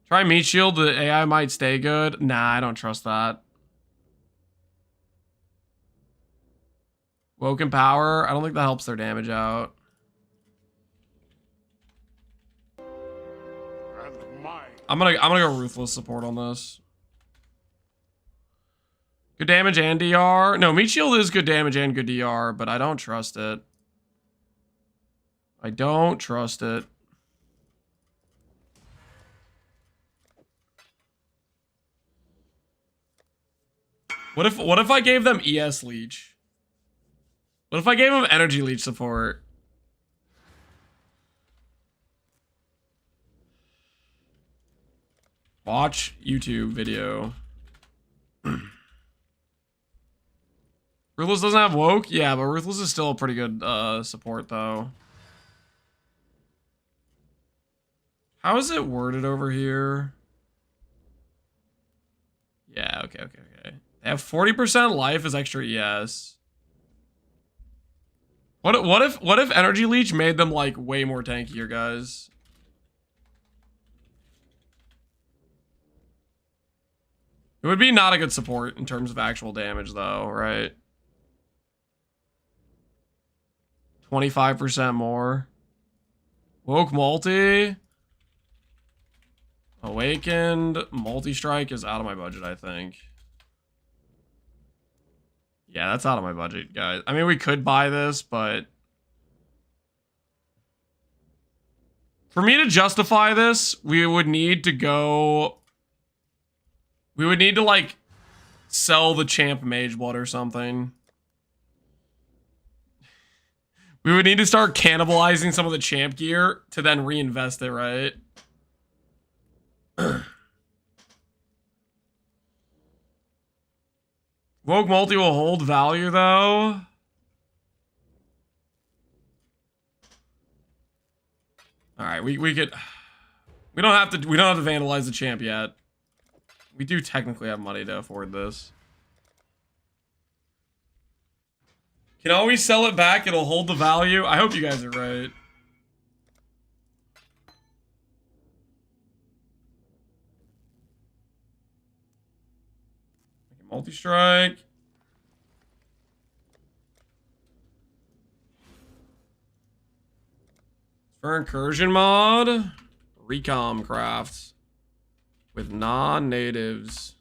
Try Meat Shield, the AI might stay good. Nah, I don't trust that. Woken Power, I don't think that helps their damage out. And mine. I'm gonna go Ruthless support on this. Good damage and DR. No, meat shield is good damage and good DR, but I don't trust it. I don't trust it. What if I gave them ES leech? What if I gave them energy leech support? Watch YouTube video. Ruthless doesn't have woke? Yeah, but Ruthless is still a pretty good support though. How is it worded over here? Yeah, okay. They have 40% life as extra ES. What if energy leech made them like way more tankier, guys? It would be not a good support in terms of actual damage though, right? 25% more. Woke multi. Awakened. Multi-strike is out of my budget, I think. Yeah, that's out of my budget, guys. I mean, we could buy this, but... For me to justify this, we would need to go... We would need to, like, sell the champ mage blood or something. We would need to start cannibalizing some of the champ gear to then reinvest it, right? Woke multi will hold value though. Alright, we could we don't have to vandalize the champ yet. We do technically have money to afford this. Can always sell it back, it'll hold the value. I hope you guys are right. Multi-strike. For incursion mod, recom crafts with non-natives.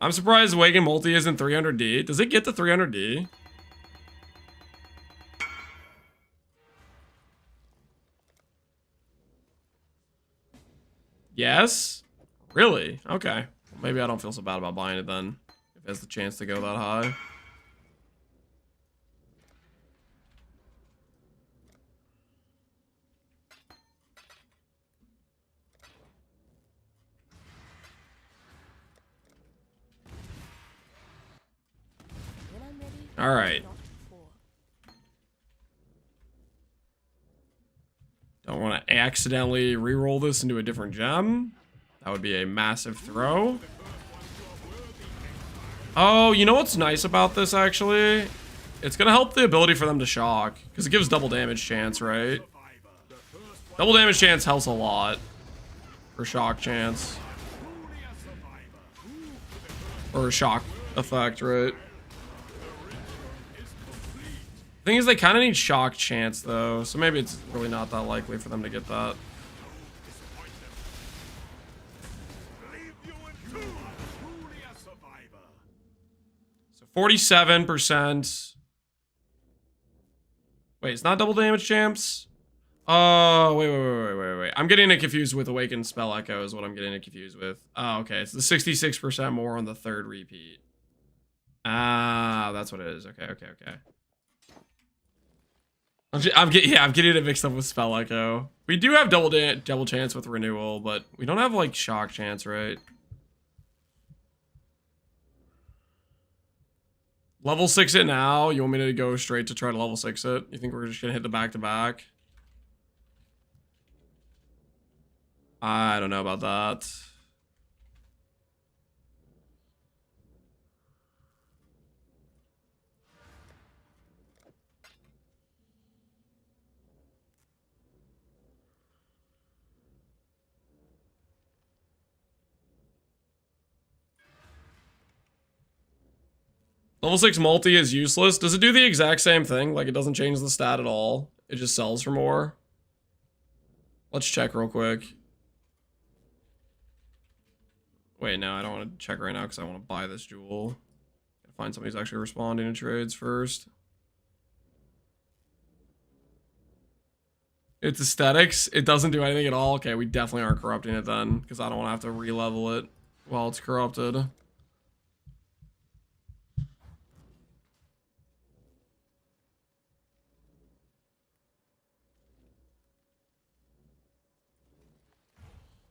I'm surprised Awaken multi isn't 300D. Does it get to 300D? Yes? Really? Okay. Well, maybe I don't feel so bad about buying it then. If it has the chance to go that high. When I'm ready, All right. not before. Don't want to accidentally re-roll this into a different gem. That would be a massive throw. Oh, you know what's nice about this, actually? It's going to help the ability for them to shock. Because it gives double damage chance, right? Double damage chance helps a lot. For shock chance. Or shock effect, right? Thing is, they kind of need shock chance, though. So maybe it's really not that likely for them to get that. So 47%. Wait, it's not double damage champs? Oh, wait. I'm getting it confused with Awakened Spell Echo is what I'm getting it confused with. Oh, okay. It's the 66% more on the third repeat. Ah, that's what it is. Okay. I'm getting it mixed up with Spell Echo. We do have double chance with Renewal, but we don't have, like, shock chance, right? Level 6 it now. You want me to go straight to try to level 6 it? You think we're just gonna hit the back-to-back? I don't know about that. Level 6 multi is useless. Does it do the exact same thing? Like, it doesn't change the stat at all. It just sells for more. Let's check real quick. Wait, no, I don't want to check right now because I want to buy this jewel. Gotta find somebody who's actually responding to trades first. It's aesthetics. It doesn't do anything at all. Okay, we definitely aren't corrupting it then because I don't want to have to re-level it while it's corrupted.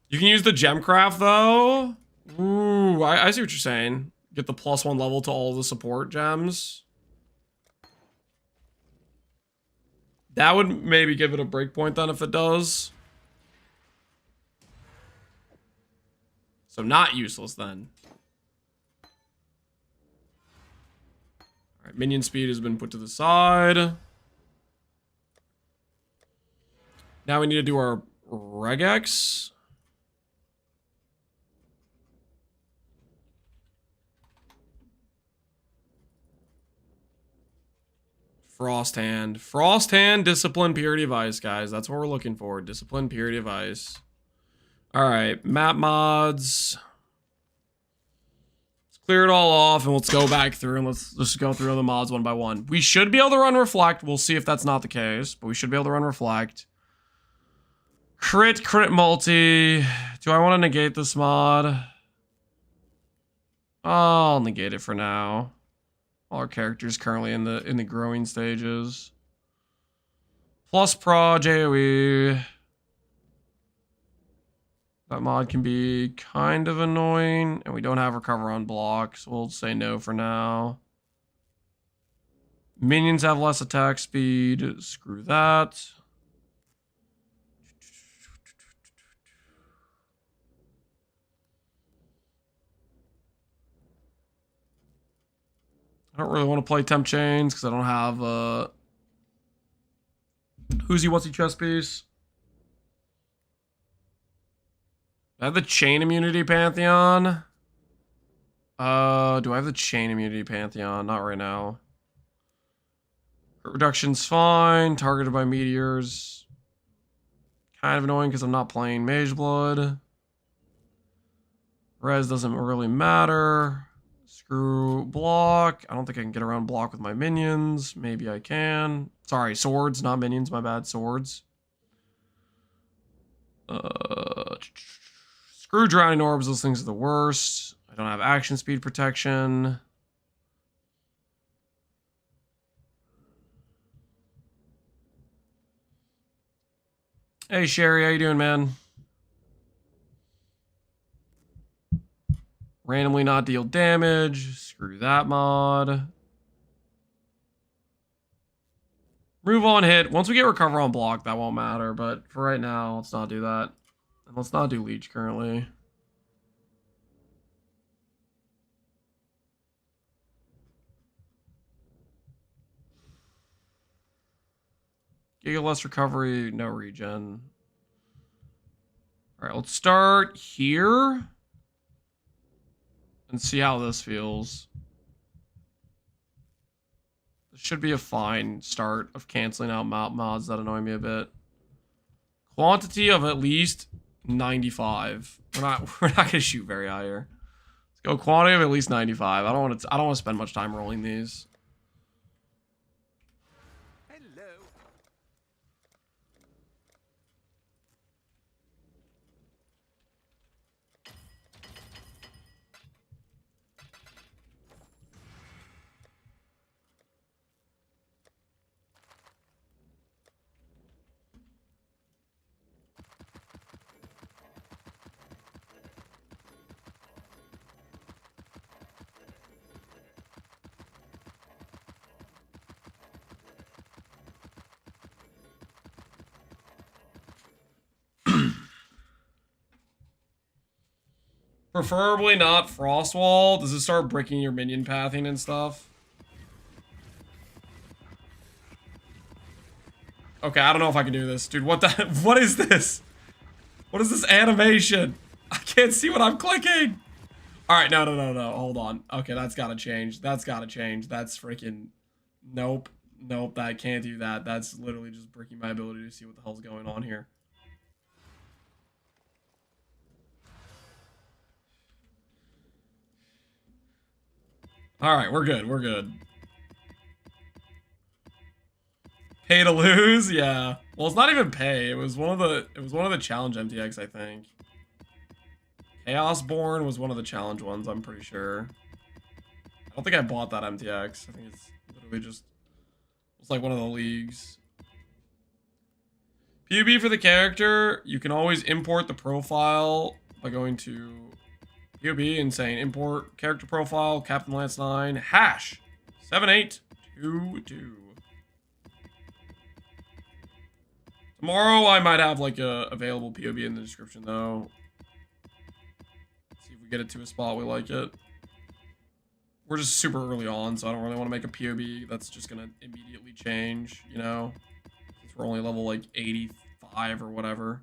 You can use the gemcraft though. Ooh, I see what you're saying. Get the +1 level to all the support gems. That would maybe give it a breakpoint then if it does. So not useless then. Alright, minion speed has been put to the side. Now we need to do our regex. Frost hand. Frost hand, discipline, purity of ice, guys. That's what we're looking for. Discipline, purity of ice. Alright, map mods. Let's clear it all off and let's go back through and let's just go through the mods one by one. We should be able to run reflect. We'll see if that's not the case, but we should be able to run reflect. Crit multi. Do I want to negate this mod? I'll negate it for now. All our characters currently in the growing stages. Plus pro JoE. That mod can be kind of annoying, and we don't have recover on block, so we'll say no for now. Minions have less attack speed. Screw that. I don't really want to play temp chains because I don't have who's he what's he chest piece. I have the chain immunity pantheon. Do I have the chain immunity pantheon? Not right now. Reduction's fine. Targeted by meteors. Kind of annoying because I'm not playing Mage Blood. Res doesn't really matter. Screw block. I don't think I can get around block with my minions. Maybe I can. Sorry, swords, not minions. My bad, swords. Screw drowning orbs. Those things are the worst. I don't have action speed protection. Hey Sherry, how you doing, man? Randomly not deal damage. Screw that mod. Move on hit. Once we get recover on block, that won't matter. But for right now, let's not do that. And let's not do leech currently. Giga less recovery, no regen. Alright, let's start here. And see how this feels. This should be a fine start of canceling out mods that annoy me a bit. Quantity of at least 95. We're not gonna shoot very high here. Let's go quantity of at least 95. I don't want to spend much time rolling these. Preferably not Frostwall. Does it start breaking your minion pathing and stuff? Okay, I don't know if I can do this. Dude, what is this? What is this animation? I can't see what I'm clicking. All right, no. Hold on. Okay, that's gotta change. That's gotta change. That's freaking... Nope. Nope, I can't do that. That's literally just breaking my ability to see what the hell's going on here. All right, we're good. We're good. Pay to lose? Yeah. Well, it's not even pay. It was one of the challenge MTX, I think. Chaosborn was one of the challenge ones, I'm pretty sure. I don't think I bought that MTX. I think it's literally just... It's like one of the leagues. PUB for the character, you can always import the profile by going to PUB and saying import character profile, Captain Lance 9, hash 7822. Tomorrow I might have like a available PUB in the description though. See if we get it to a spot we like it. We're just super early on, so I don't really want to make a POB that's just gonna immediately change, you know? Since we're only level like 85 or whatever.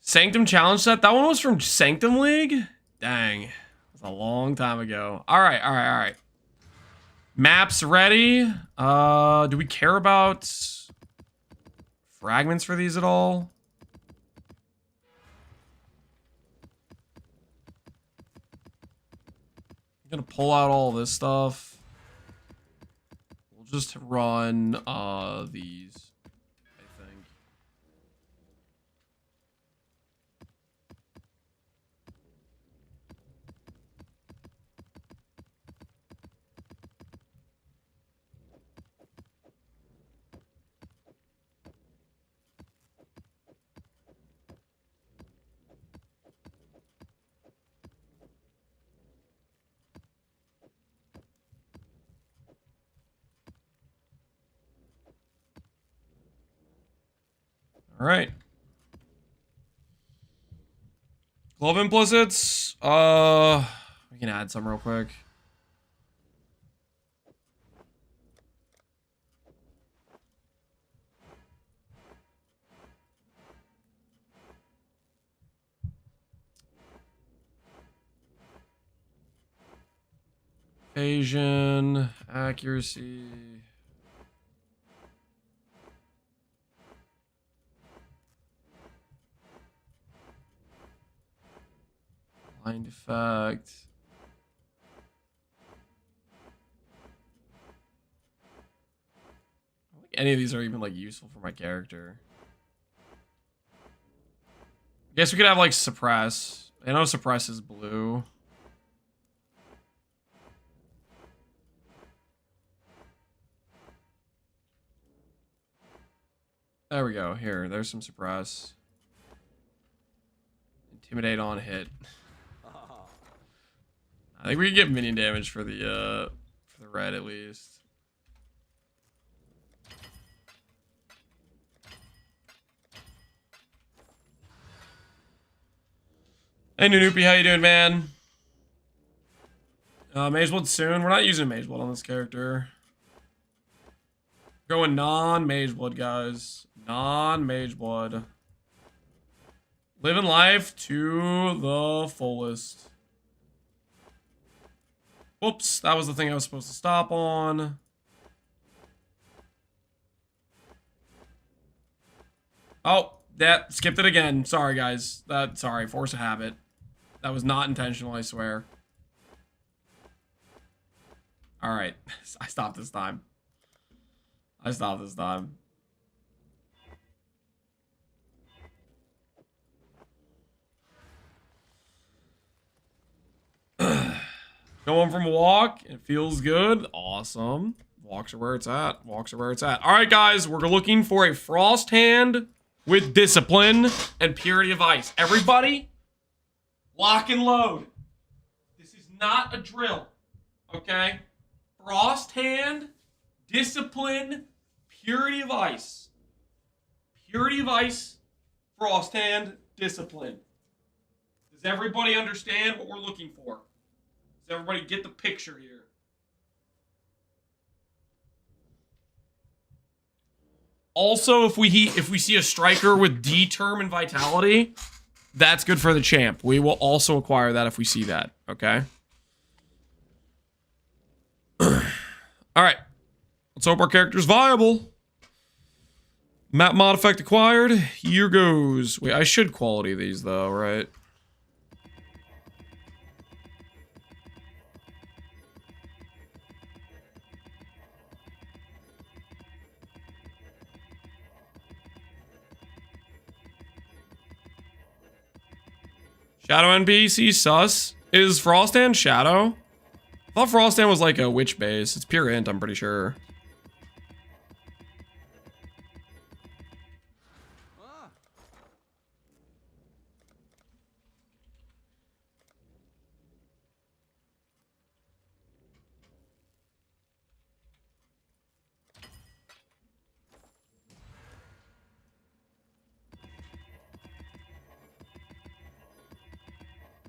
Sanctum challenge set? That one was from Sanctum League? Dang. It was a long time ago. Alright. Maps ready. Do we care about fragments for these at all? I'm gonna pull out all this stuff. We'll just run these, I think. All right. Glove implicits. We can add some real quick. Evasion, accuracy. Blind effect. I don't think any of these are even like useful for my character. I guess we could have like suppress. I know suppress is blue. There we go. Here, there's some suppress. Intimidate on hit. I think we can get minion damage for the red at least. Hey Nunoopy, how you doing, man? Mage Blood soon. We're not using Mage Blood on this character. Going non-Mage Blood, guys. Non-Mage Blood. Living life to the fullest. Whoops, that was the thing I was supposed to stop on. Oh, that skipped it again. Sorry, guys. Sorry, force of habit. That was not intentional, I swear. All right, I stopped this time. I stopped this time. Going from a walk, it feels good. Awesome. Walks are where it's at. Walks are where it's at. All right, guys, we're looking for a Frost Hand with Discipline and Purity of Ice. Everybody, Lock and load. This is not a drill. Okay? Frost hand, discipline, purity of ice. Purity of ice, frost hand, discipline. Does everybody understand what we're looking for? Does everybody get the picture here? Also, if we see a striker with D-term and vitality, that's good for the champ. We will also acquire that if we see that, okay? Alright. Let's hope our character's viable. Map mod effect acquired. Here goes. Wait, I should quality these though, right? Shadow NPC sus. Is Frosthand Shadow? I thought Frosthand was like a witch base. It's pure int, I'm pretty sure.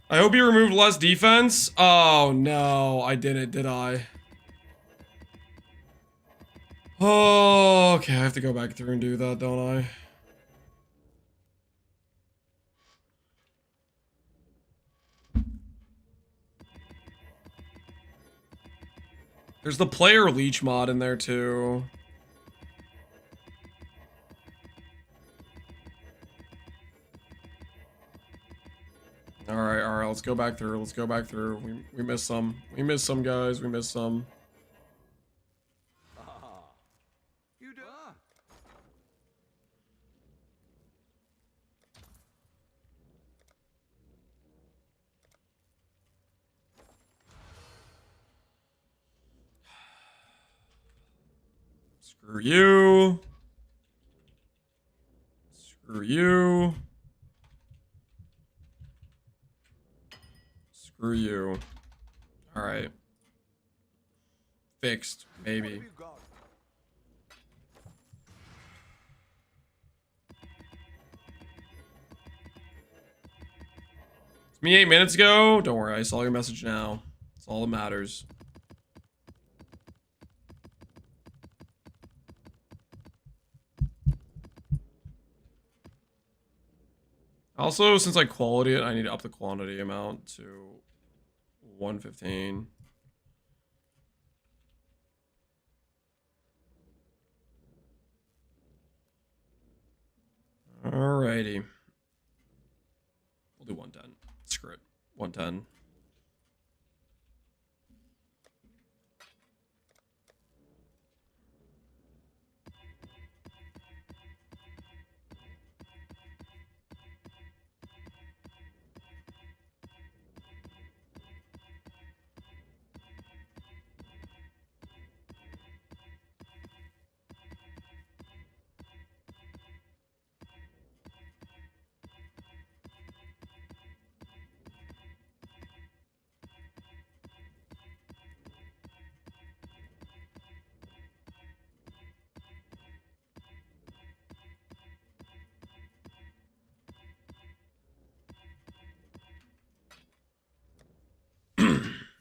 I hope you removed less defense. Oh no, I didn't, did I? Oh, okay, I have to go back through and do that, don't I? There's the player leech mod in there too. Alright, let's go back through. Let's go back through. We missed some. We missed some, guys. We missed some. You do. Screw you. Screw you. Screw you. Alright. Fixed, maybe. It's me 8 minutes ago. Don't worry, I saw your message now. That's all that matters. Also, since I quality it, I need to up the quantity amount to 115. Alrighty. We'll do 110. Screw it. 110.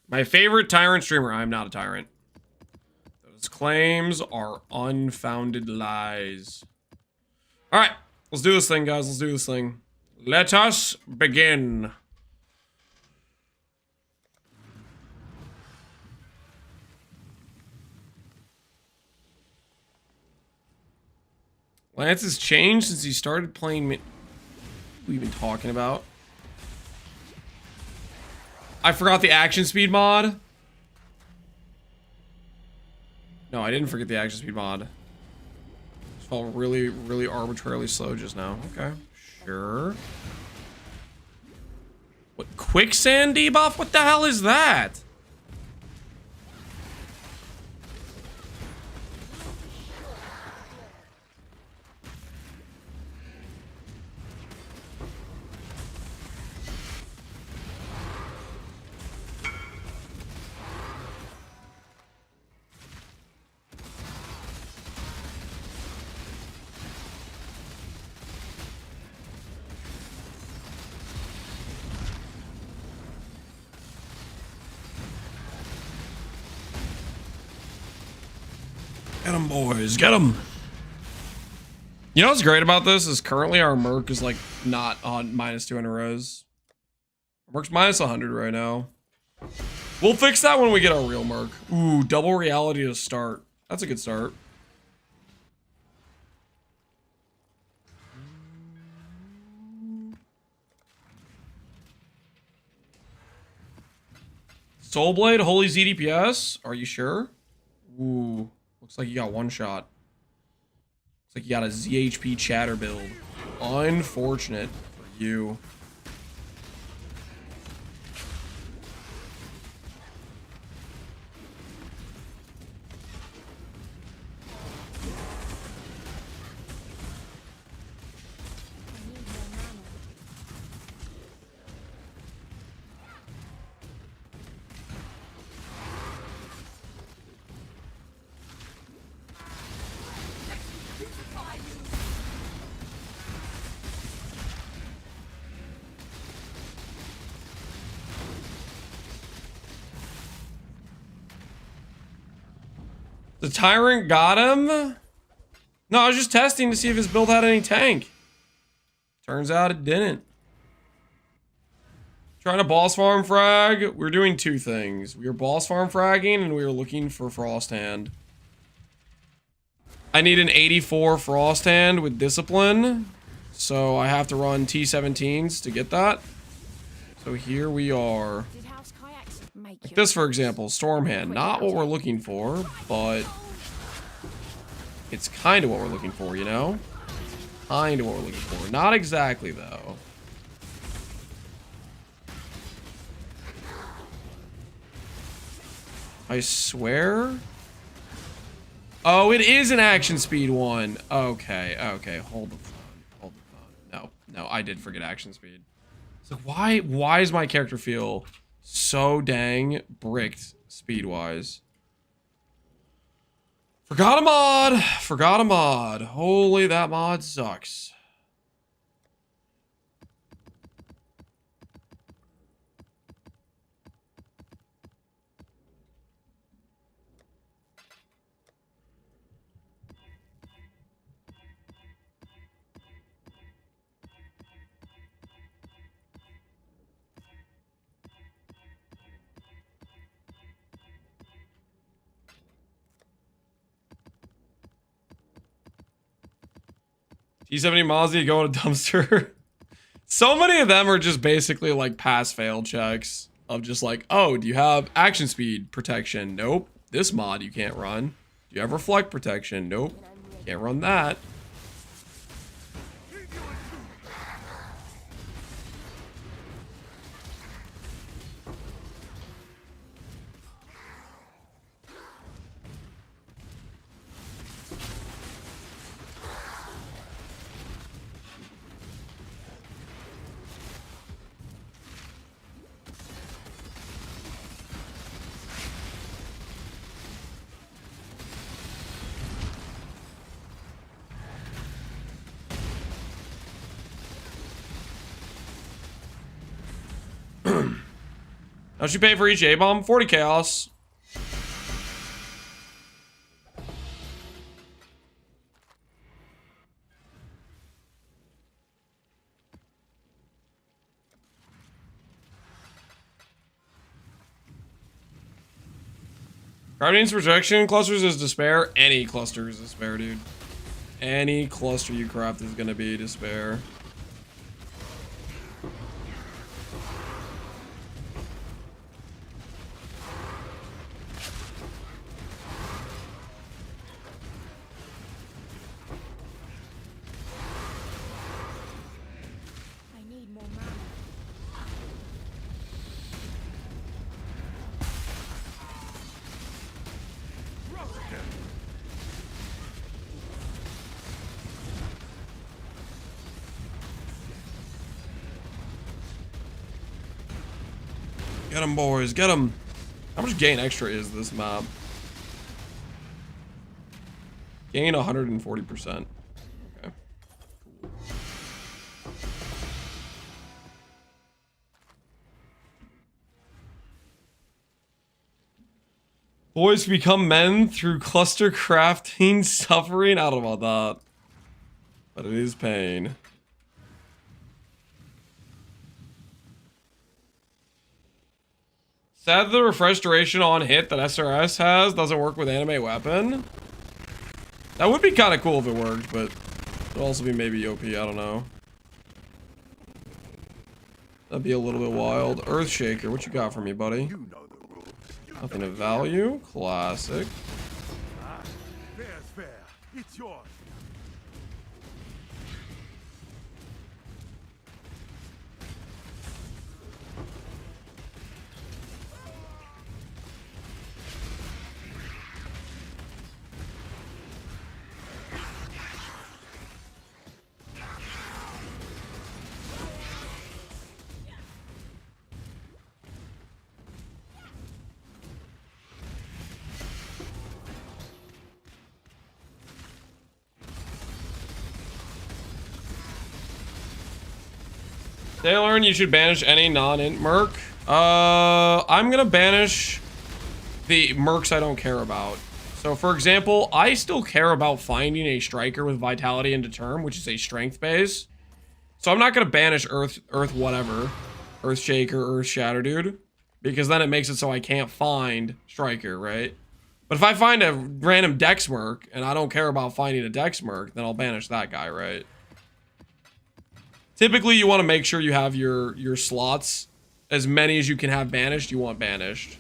My favorite tyrant streamer. I'm not a tyrant. Those claims are unfounded lies. Alright, let's do this thing, guys. Let's do this thing. Let us begin. Lance has changed since he started playing. What are we even talking about? I forgot the action speed mod. No, I didn't forget the action speed mod. It felt really, really arbitrarily slow just now. Okay, sure. What, quicksand debuff? What the hell is that? them, boys. Get them. You know what's great about this is currently our merc is like not on minus 200 rows. Merc's minus 100 right now. We'll fix that when we get our real merc. Ooh, double reality to start. That's a good start. Soulblade, holy ZDPS. Are you sure? Ooh, looks like you got one shot. Looks like you got a ZHP chatter build. Unfortunate for you. The Tyrant got him? No, I was just testing to see if his build had any tank. Turns out it didn't. Trying to boss farm frag. We're doing two things. We are boss farm fragging and we are looking for Frost Hand. I need an 84 Frost Hand with Discipline. So I have to run T17s to get that. So here we are. Like this, for example, Storm Hand. Not what we're looking for, but it's kind of what we're looking for, you know? Kind of what we're looking for. Not exactly, though. I swear? Oh, it is an action speed one. Okay, okay. Hold the phone. Hold the phone. No, I did forget action speed. So why does my character feel so dang bricked speed-wise? Forgot a mod. Forgot a mod. Holy, that mod sucks. T70 Mozzie go in a dumpster. So many of them are just basically like pass-fail checks of just like, oh, do you have action speed protection? Nope. This mod you can't run. Do you have reflect protection? Nope. Can't run that. How'd you pay for each A-bomb? 40 chaos. Guardian's projection clusters is despair. Any cluster is despair, dude. Any cluster you craft is gonna be despair. Get them, boys. Get them. How much gain extra is this mob? Gain 140%. Okay. Cool. Boys become men through cluster crafting suffering. I don't know about that. But it is pain. Sad the refresh duration on hit that SRS has doesn't work with anime weapon. That would be kind of cool if it worked, but it'd also be maybe OP, I don't know. That'd be a little bit wild. Earthshaker, what you got for me, buddy? You know the rules. Nothing of value. Classic. Fair's fair. It's yours. They learn you should banish any non-int merc. I'm gonna banish the mercs I don't care about. So for example, I still care about finding a striker with vitality and determ, which is a strength base. So I'm not gonna banish Earth whatever. Earthshaker, Earth Shatter dude. Because then it makes it so I can't find striker, right? But if I find a random Dex merc and I don't care about finding a Dex merc, then I'll banish that guy, right? Typically, you want to make sure you have your slots. As many as you can have banished, you want banished.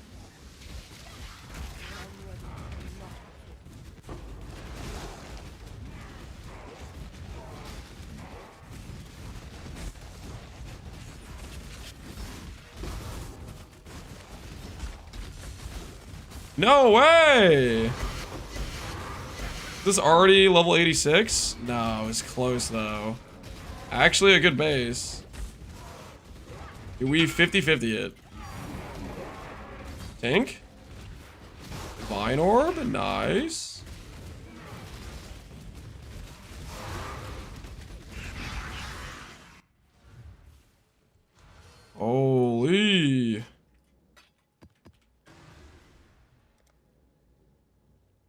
No way! Is this already level 86? No, it's close though. Actually a good base. Do we 50-50 it? Tank? Divine Orb? Nice. Holy.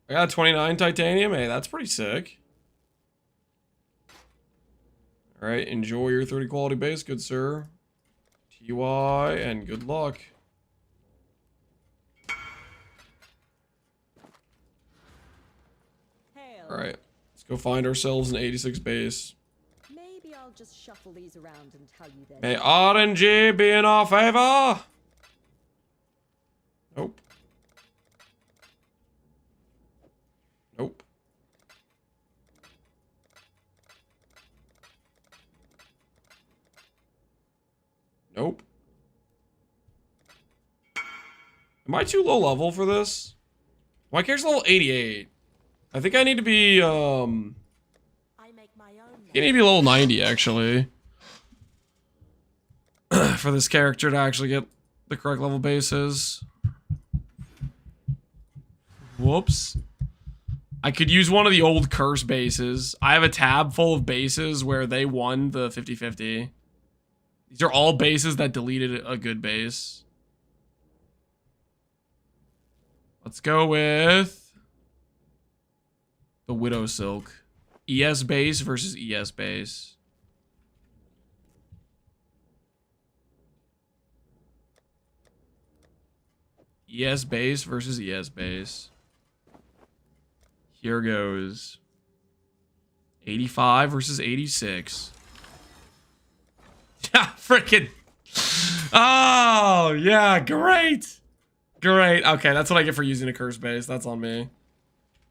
I got 29 titanium. Hey, that's pretty sick. All right, enjoy your 30 quality base, good sir. TY, and good luck. All right, let's go find ourselves an 86 base. Maybe I'll just shuffle these around and tell you their May RNG be in our favor. Nope. Nope. Nope. Am I too low level for this? My character's level 88. I think I need to be, I make my own I need to be level 90, actually. For this character to actually get the correct level bases. Whoops. I could use one of the old curse bases. I have a tab full of bases where they won the 50-50. These are all bases that deleted a good base. Let's go with the Widow Silk. ES base versus ES base. ES base versus ES base. Here goes. 85 versus 86. Yeah, freaking. Oh, yeah, great. Great. Okay, that's what I get for using a cursed base. That's on me.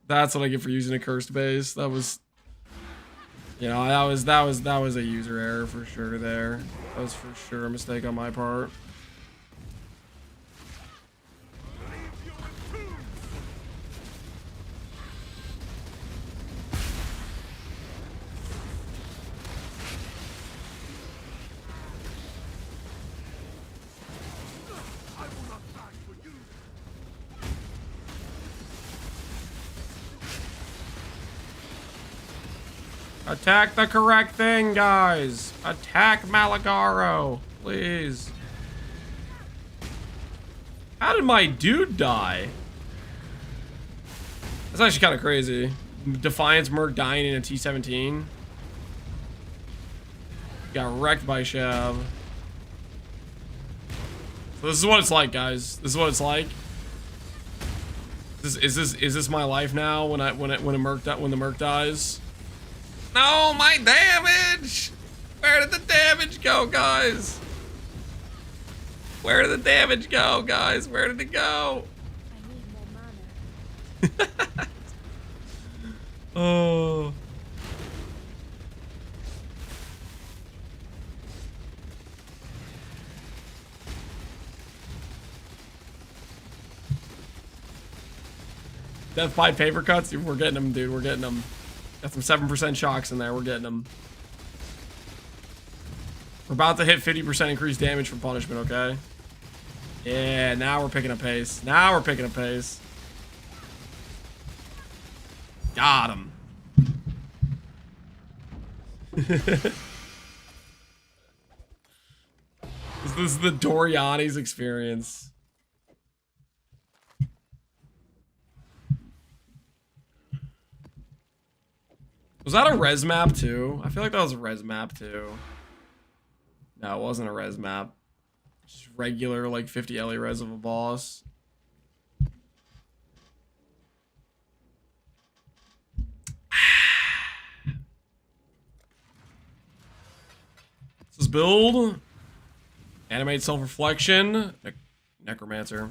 That's what I get for using a cursed base. That was, you know, that was a user error for sure there. That was for sure a mistake on my part. Attack the correct thing, guys. Attack Malagaro, please. How did my dude die? That's actually kind of crazy. Defiance Merc dying in a T-17. Got wrecked by Shav. So this is what it's like, guys. This is what it's like. Is this my life now when the Merc dies? No, my damage! Where did the damage go, guys? Where did the damage go, guys? Where did it go? I need more mana. Oh. Death by paper cuts? We're getting them, dude. We're getting them. Got some 7% shocks in there. We're getting them. We're about to hit 50% increased damage from punishment, okay? Yeah, now we're picking up pace. Now we're picking up pace. Got him. This is the Doriani's experience. Was that a res map too? I feel like that was a res map too. No, it wasn't a res map. Just regular like 50 LE res of a boss. This is build. Animate self-reflection. Necromancer.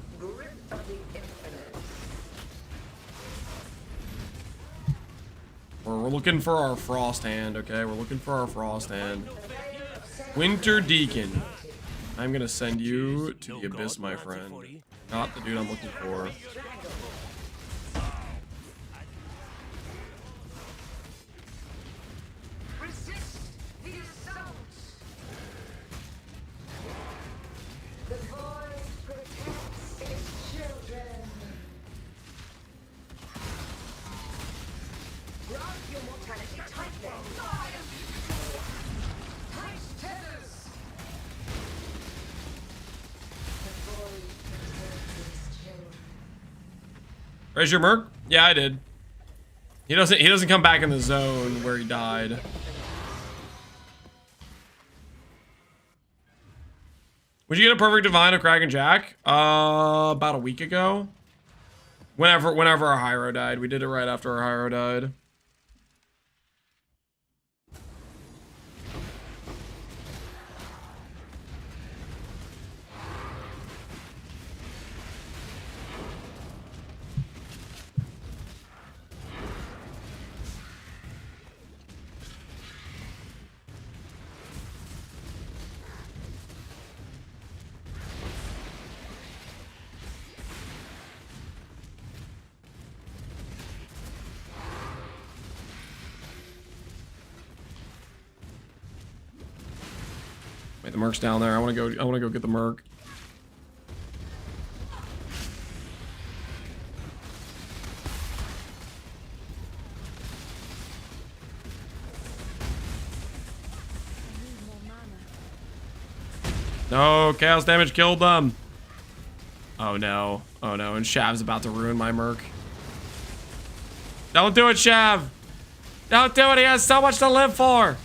We're looking for our frost hand, okay? We're looking for our frost hand. Winter Deacon. I'm gonna send you to the abyss, my friend. Not the dude I'm looking for. Raise your merc? Yeah, I did. He doesn't come back in the zone where he died. Would you get a perfect divine of Kraken Jack? About a week ago. Whenever our Hyro died. We did it right after our Hyro died. Wait, the merc's down there. I want to go get the merc. I need more mana. No, chaos damage killed them. Oh no. Oh no, and Shav's about to ruin my merc. Don't do it, Shav. Don't do it. He has so much to live for.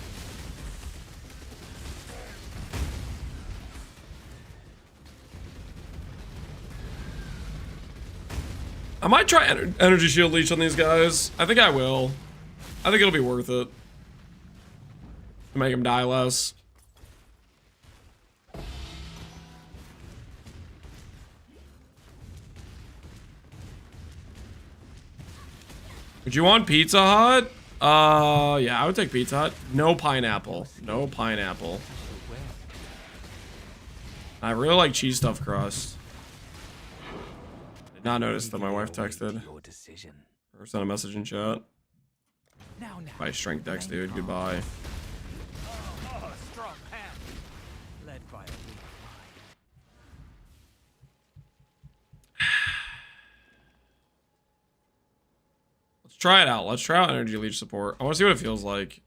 I might try energy shield leech on these guys. I think I will. I think it'll be worth it to make him die less. Would you want Pizza Hut? Yeah, I would take Pizza Hut. No pineapple. No pineapple. I really like cheese stuffed crust. Did not notice that my wife texted or sent a message in chat. Bye, strength dex, dude. Goodbye. Strong hand, led by a weak Let's try it out. Let's try out energy leech support. I want to see what it feels like.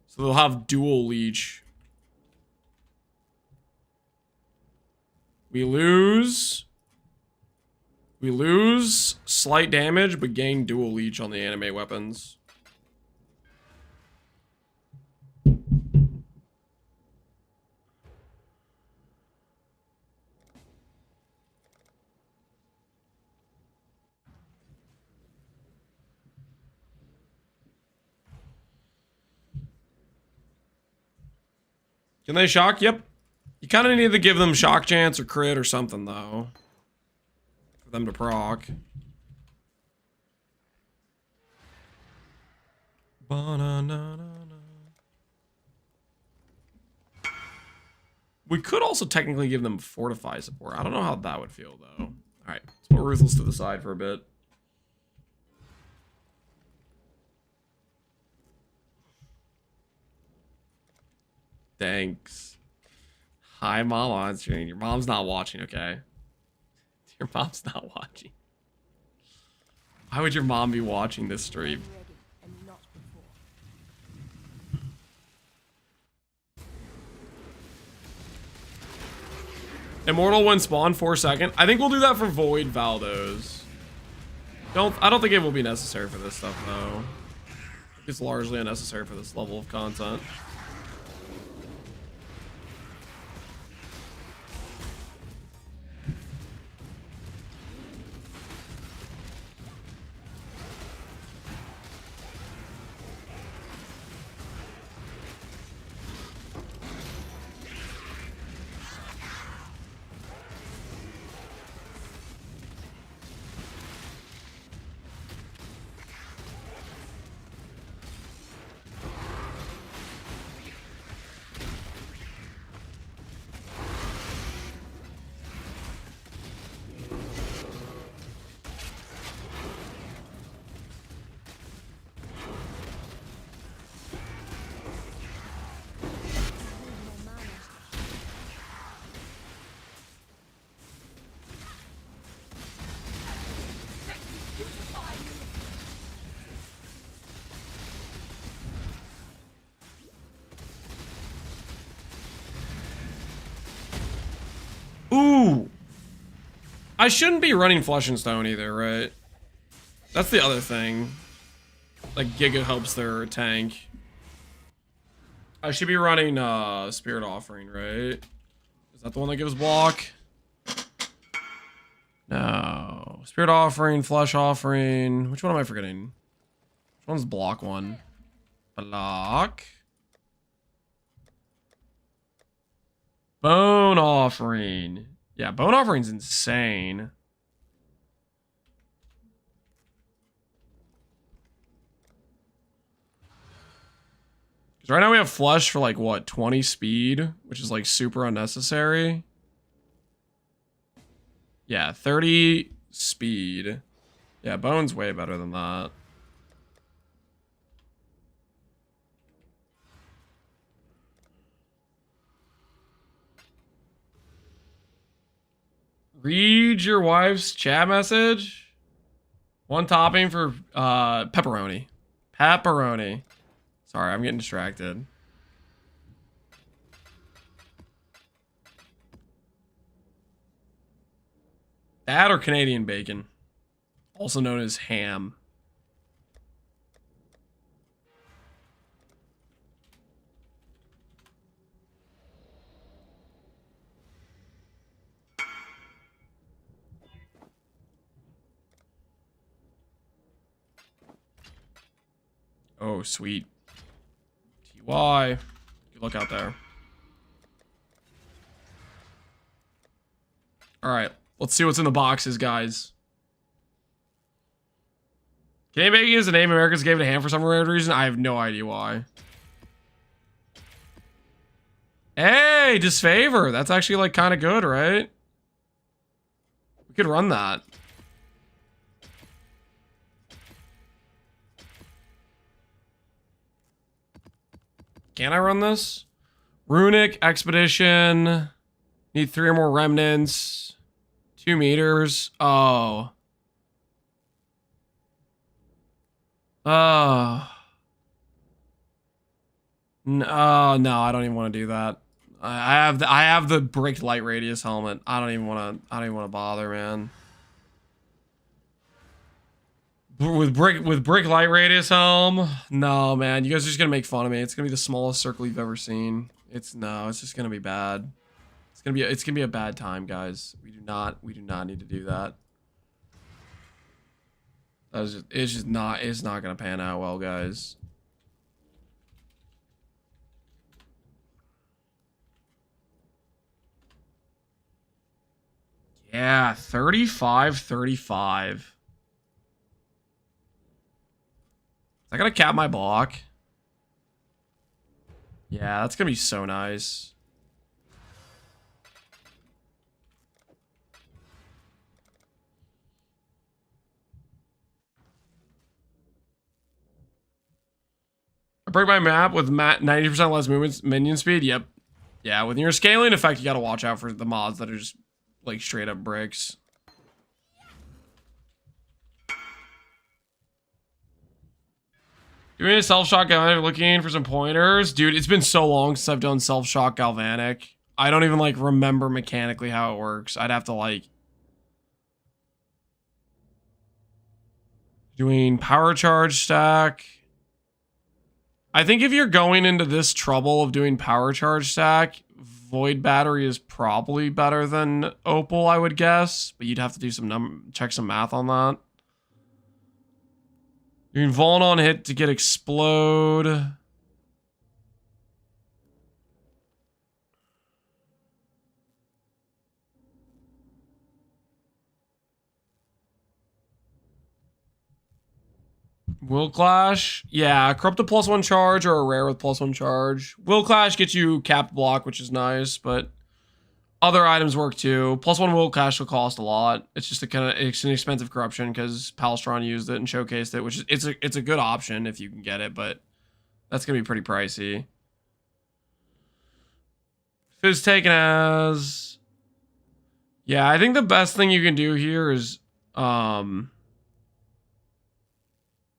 So they'll have dual leech. We lose We lose slight damage, but gain dual leech on the anime weapons. Can they shock? Yep. You kind of need to give them shock chance or crit or something, though. For them to proc. We could also technically give them fortify support. I don't know how that would feel, though. Alright, let's put Ruthless to the side for a bit. Thanks. Hi, Mom on stream. Your mom's not watching, okay? Your mom's not watching. Why would your mom be watching this stream? Ready and not before. Immortal when spawn 4 second. I think we'll do that for Void Valdos. I don't think it will be necessary for this stuff though. It's largely unnecessary for this level of content. Ooh. I shouldn't be running Flesh and Stone either, right? That's the other thing. Like, Giga helps their tank. I should be running Spirit Offering, right? Is that the one that gives block? No. Spirit Offering, Flesh Offering. Which one am I forgetting? Which one's block one? Block. Bone Offering. Yeah, Bone Offering's insane. Because right now we have Flesh for like, what, 20 speed? Which is like super unnecessary. Yeah, 30 speed. Yeah, Bone's way better than that. Read your wife's chat message. One topping for pepperoni. Pepperoni. Sorry, I'm getting distracted. That or Canadian bacon. Also known as ham. Oh, sweet. TY. Good luck out there. Alright, let's see what's in the boxes, guys. Canadian bacon is the name Americans gave it a ham for some weird reason. I have no idea why. Hey, disfavor. That's actually like kind of good, right? We could run that. Can I run this? Runic Expedition. Need 3 or more remnants. 2 meters. Oh. Oh. No, no, I don't even want to do that. I have the bricked light radius helmet. I don't even want to bother, man. With brick light radius helm? No, man. You guys are just gonna make fun of me. It's gonna be the smallest circle you've ever seen. It's just gonna be bad. It's gonna be a bad time, guys. We do not need to do that. It's not gonna pan out well, guys. Yeah, 35. I gotta cap my block. Yeah, that's gonna be so nice. I break my map with 90% less minion speed. Yep. Yeah, with your scaling effect, you gotta watch out for the mods that are just like straight up bricks. Doing a self-shock galvanic, looking for some pointers. Dude, it's been so long since I've done self-shock galvanic. I don't even like remember mechanically how it works. I'd have to like... Doing power charge stack. I think if you're going into this trouble of doing power charge stack, Void Battery is probably better than Opal, I would guess. But you'd have to do some check some math on that. You can Vuln on hit to get Explode. Will Clash? Yeah, corrupt a +1 charge or a rare with +1 charge. Will Clash gets you capped block, which is nice, but other items work too. +1 Will Clash will cost a lot. It's just it's an expensive corruption because Palestron used it and showcased it, which is it's a good option if you can get it, but that's gonna be pretty pricey. Fizz taken as... Yeah, I think the best thing you can do here is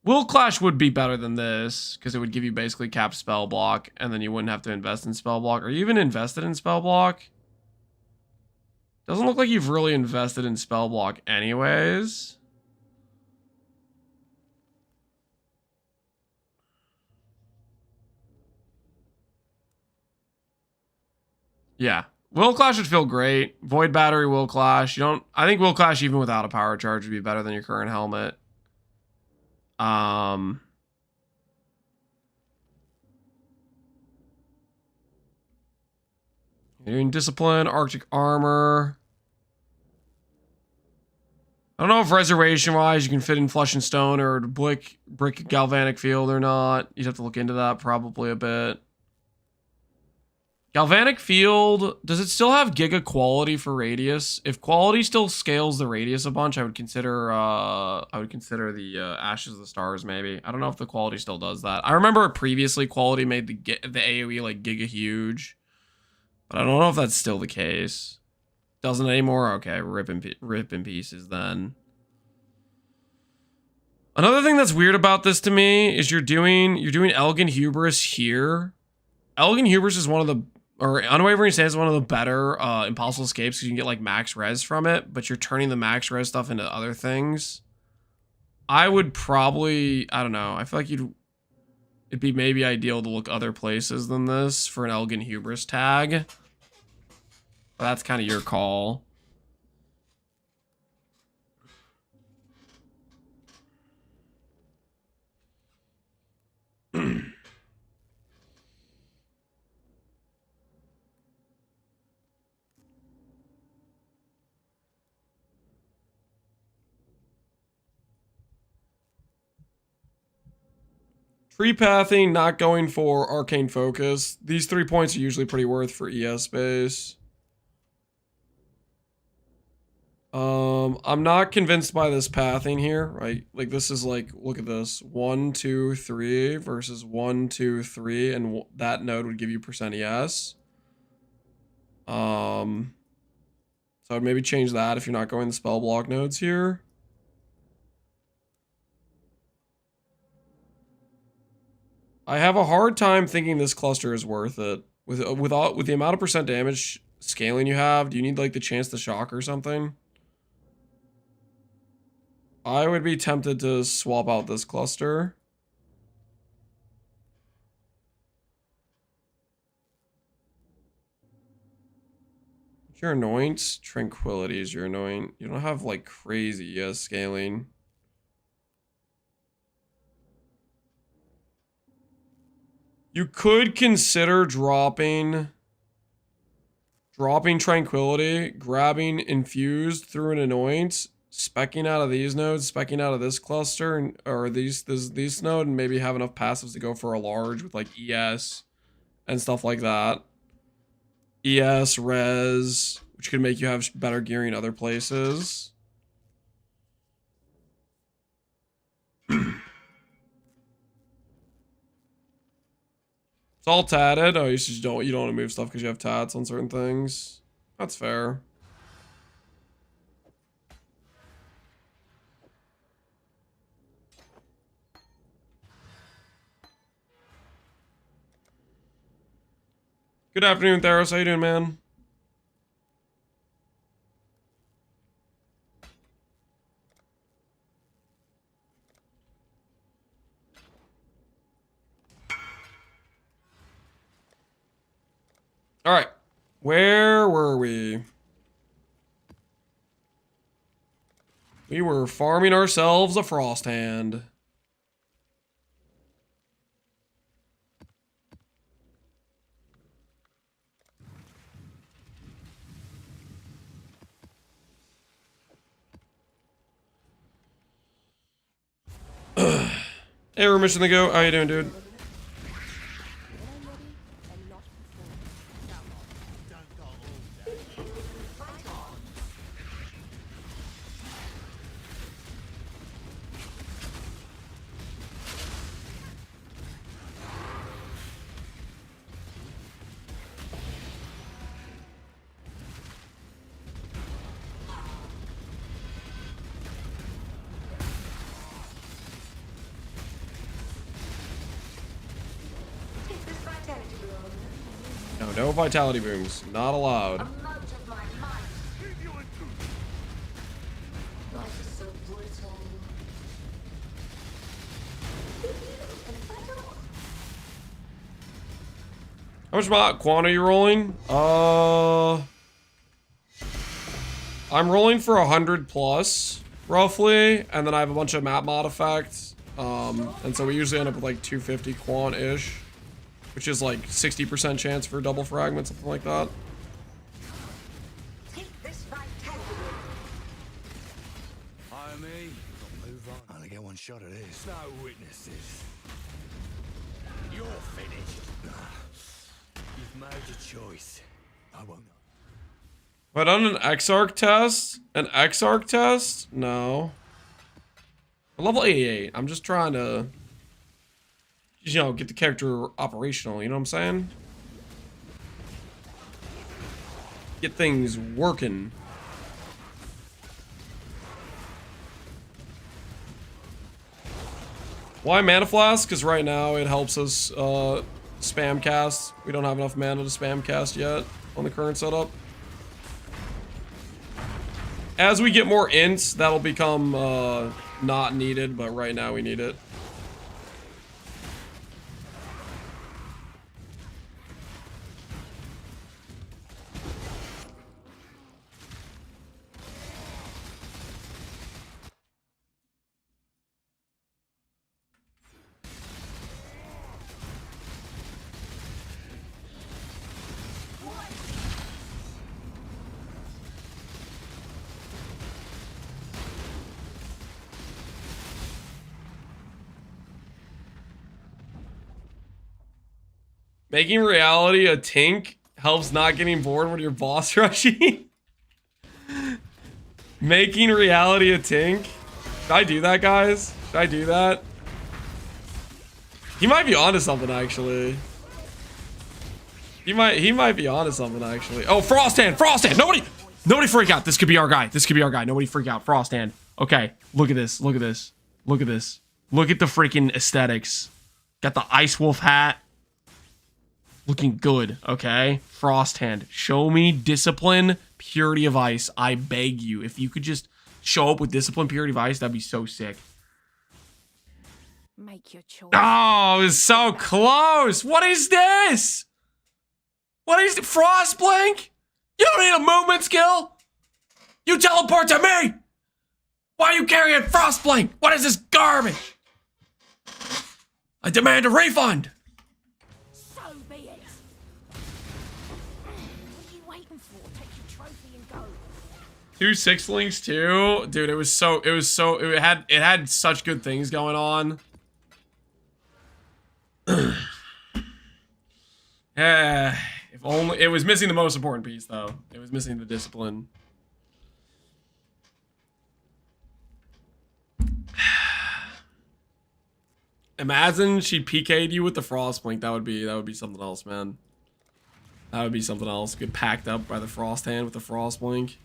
Will Clash would be better than this because it would give you basically capped spell block and then you wouldn't have to invest in spell block. Are you even invested in spell block? Doesn't look like you've really invested in spell block anyways. Yeah. Will Clash would feel great. Void Battery, Will Clash. I think Will Clash even without a power charge would be better than your current helmet. You're doing Discipline, Arctic Armor. I don't know if reservation-wise you can fit in Flesh and Stone or Brick Galvanic Field or not. You'd have to look into that probably a bit. Galvanic Field, does it still have Giga quality for radius? If quality still scales the radius a bunch, I would consider the Ashes of the Stars maybe. I don't know if the quality still does that. I remember previously quality made the AoE like Giga huge, but I don't know if that's still the case. Doesn't anymore? Okay, rip in pieces then. Another thing that's weird about this to me is you're doing Elgin Hubris here. Elgin Hubris is Unwavering Stance is one of the better Impossible Escapes because you can get like max res from it, but you're turning the max res stuff into other things. I would probably, I don't know, I feel like it'd be maybe ideal to look other places than this for an Elgin Hubris tag. But that's kind of your call. Tree pathing, not going for arcane focus. These 3 points are usually pretty worth for ES space. I'm not convinced by this pathing here, right? Like this is like, look at this, 1, 2, 3 versus 1, 2, 3, and that node would give you %ES. So I'd maybe change that if you're not going the spell block nodes here. I have a hard time thinking this cluster is worth it. With the amount of % damage scaling you have, do you need like the chance to shock or something? I would be tempted to swap out this cluster. Your annoyance, tranquility is your annoying. You don't have like crazy scaling. You could consider dropping tranquility, grabbing infused through an annoyance, specking out of these nodes, specking out of this cluster, and or this node, and maybe have enough passives to go for a large with like ES and stuff like that. ES, res, which could make you have better gearing other places. It's all tatted. Oh, you don't want to move stuff because you have tats on certain things. That's fair. Good afternoon, Theros. How you doing, man? All right. Where were we? We were farming ourselves a frost hand. Hey, we're missing the go. How you doing, dude? No vitality booms. Not allowed. How much quant are you rolling? I'm rolling for 100 plus, roughly, and then I have a bunch of map mod effects. And so we usually end up with like 250 quant-ish, which is like 60% chance for double fragment, something like that. I only get one shot at this. No witnesses. You're finished. You've made your choice. I won't. Have I done an Exarch test? An Exarch test? No. Level 88. I'm just trying to, you know, get the character operational, you know what I'm saying? Get things working. Why Mana Flask? Because right now it helps us spam cast. We don't have enough mana to spam cast yet on the current setup. As we get more ints, that'll become not needed, but right now we need it. Making reality a tink helps not getting bored when you're boss rushing. Making reality a tink. Should I do that, guys? Should I do that? He might be onto something, actually. He might be onto something, actually. Oh, Frost Hand! Frost Hand! Nobody freak out. This could be our guy. This could be our guy. Nobody freak out. Frost Hand. Okay, look at this. Look at this. Look at this. Look at the freaking aesthetics. Got the Ice Wolf hat. Looking good, okay? Frost Hand. Show me discipline, purity of ice. I beg you. If you could just show up with discipline, purity, vice. That'd be so sick. Make your choice. Oh, it was so close. What is this? What is it? Frost blink? You don't need a movement skill. You teleport to me. Why are you carrying frost blink? What is this garbage? I demand a refund. So be it. What are you waiting for? Take your trophy and go. 2 6-links too, dude. It had such good things going on. If only it was missing the most important piece, though. It was missing the discipline. Imagine she PK'd you with the frost blink. That would be something else, man. That would be something else. Get packed up by the frost hand with the frost blink.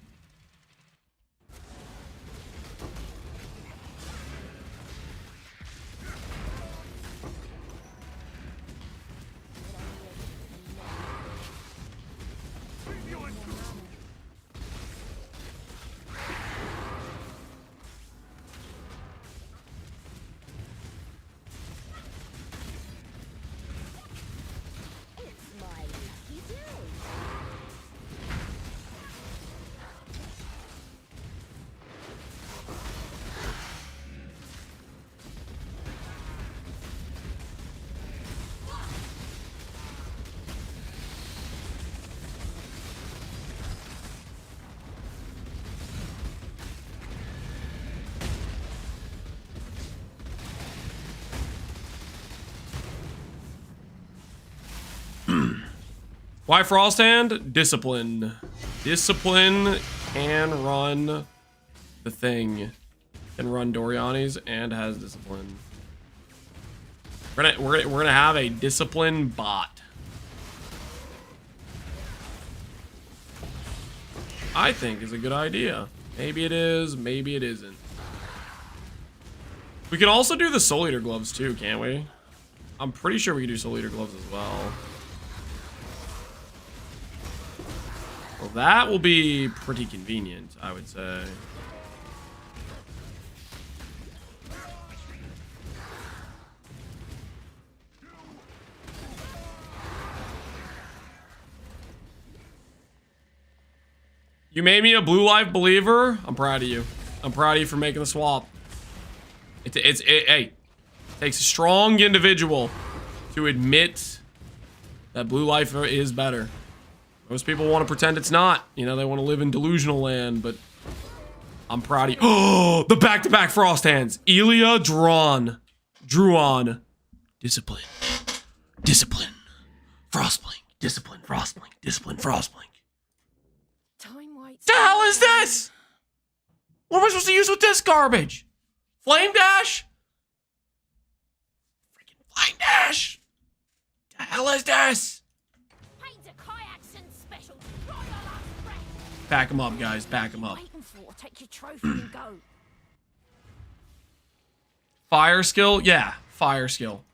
Why Frost Hand? Discipline. Discipline can run the thing. Can run Doriani's and has discipline. We're gonna have a discipline bot. I think is a good idea. Maybe it is, maybe it isn't. We can also do the Soul Eater gloves too, can't we? I'm pretty sure we can do Soul Eater gloves as well. Well, that will be pretty convenient, I would say. You made me a Blue Life believer. I'm proud of you. I'm proud of you for making the swap. Hey, it takes a strong individual to admit that Blue Life is better. Most people want to pretend it's not. You know, they want to live in delusional land, but I'm proud of you. Oh, the back-to-back Frost Hands. Elia Druon. Discipline. Discipline. Frostblink. Discipline. Frostblink. Discipline. Frostblink. Time waits. The hell is this? What am I supposed to use with this garbage? Flame Dash? Freaking Flame Dash. The hell is this? Back him up, guys. Back him up. Take your trophy and go. Fire skill? Yeah, fire skill.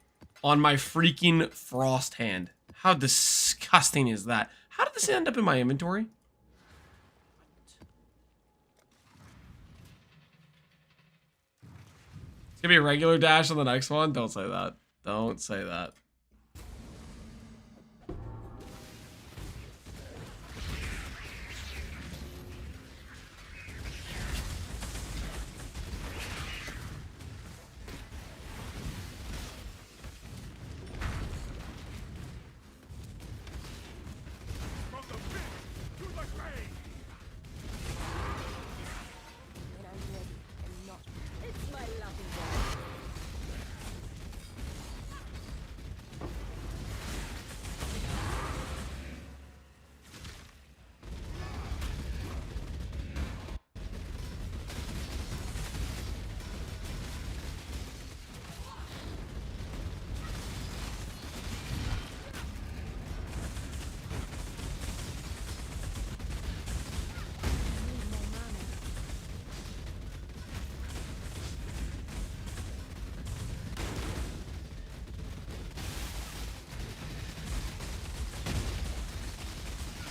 On my freaking Frost Hand. How disgusting is that? How did this end up in my inventory? It's gonna be a regular dash on the next one? Don't say that. Don't say that.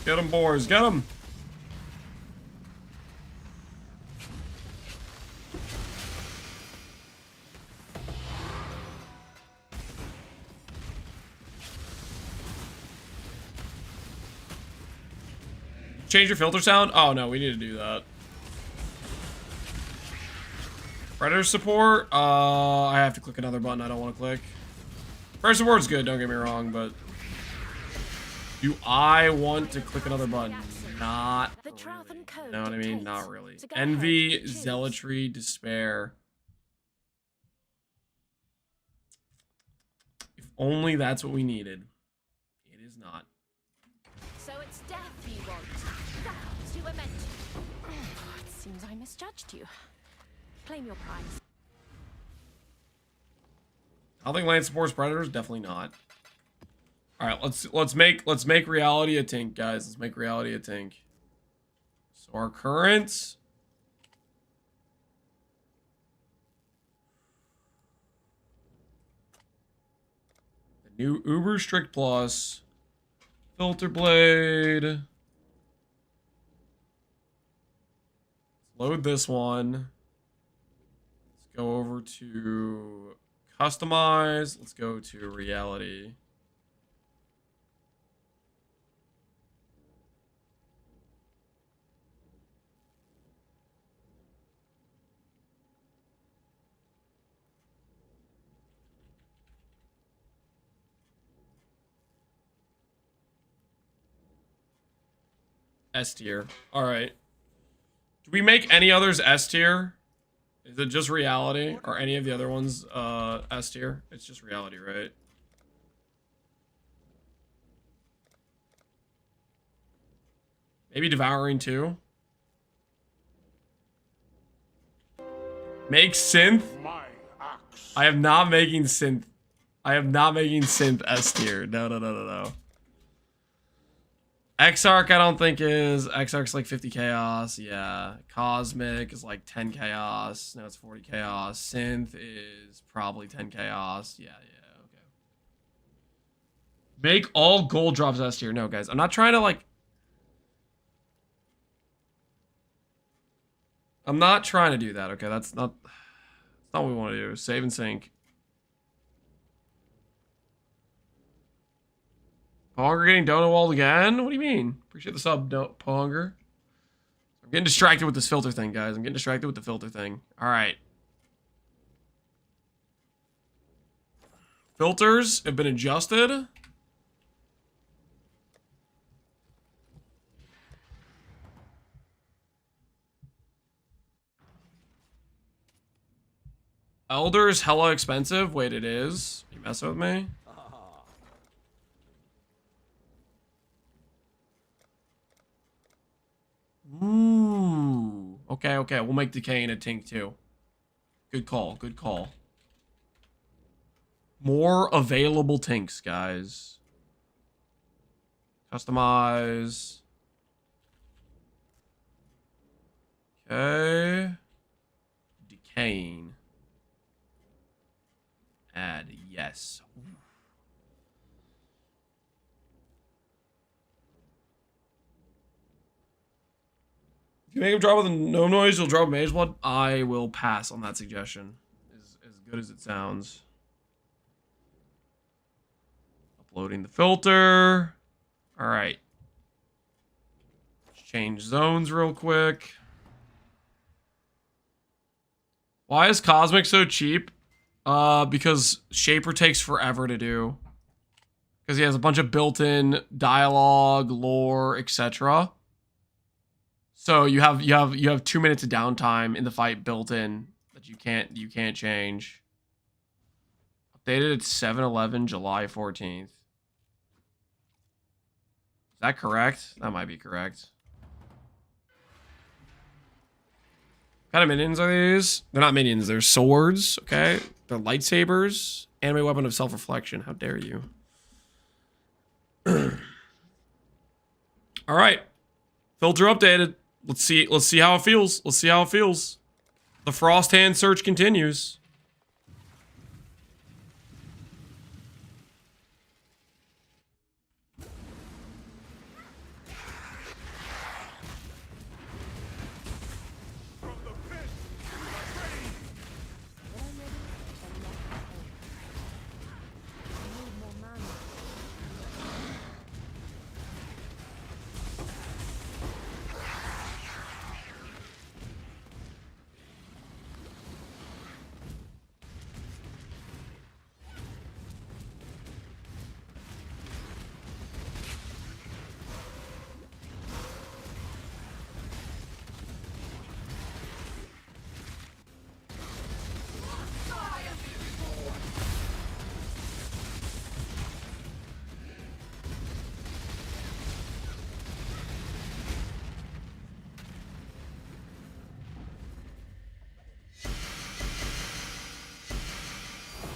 Get him, boys. Get him. change your filter sound? Oh no, we need to do that. Predator support? I have to click another button I don't want to click. Predator support's good, don't get me wrong, but do I want to click another button? Not really. You know what I mean? Not really. Envy, zealotry, despair. If only that's what we needed. It is not. So it's death you want. That's you were meant to. It seems I misjudged you. Claim your prize. I don't think land supports predators. Definitely not. All right, let's make reality a tink, guys. Let's make reality a tink. So our current. The new Uber Strict Plus. Filter blade. Let's load this one. Let's go over to customize. Let's go to reality. S tier. All right. Do we make any others S tier? Is it just reality? Or any of the other ones S tier? It's just reality, right? Maybe devouring too? Make synth? I am not making synth. I am not making synth S tier. No. Exarch I don't think is. Exarch's like 50 chaos. Yeah. Cosmic is like 10 chaos. No, it's 40 chaos. Synth is probably 10 chaos. Yeah, okay. Make all gold drops S tier. No, guys. I'm not trying to like... I'm not trying to do that, okay? That's not what we want to do. Save and sync. Pohunger getting donut walled again? What do you mean? Appreciate the sub, Pohunger. I'm getting distracted with this filter thing, guys. I'm getting distracted with the filter thing. All right. Filters have been adjusted. Elder is hella expensive. Wait, it is? You messing with me? Ooh. Okay. We'll make Decaying a tink too. Good call. More available tinks, guys. Customize. Okay. Decaying. Add yes. Ooh. If you make him drop with no noise, you'll drop Mage Blood. I will pass on that suggestion. As good as it sounds. Uploading the filter. All right. Let's change zones real quick. Why is Cosmic so cheap? Because Shaper takes forever to do. Because he has a bunch of built-in dialogue, lore, etc. So you have 2 minutes of downtime in the fight built in that you can't change. Updated at 7/11, July 14th. Is that correct? That might be correct. What kind of minions are these? They're not minions, they're swords, okay? They're lightsabers. Anime weapon of self-reflection. How dare you? All right. Filter updated. Let's see how it feels. The Frost Hand search continues.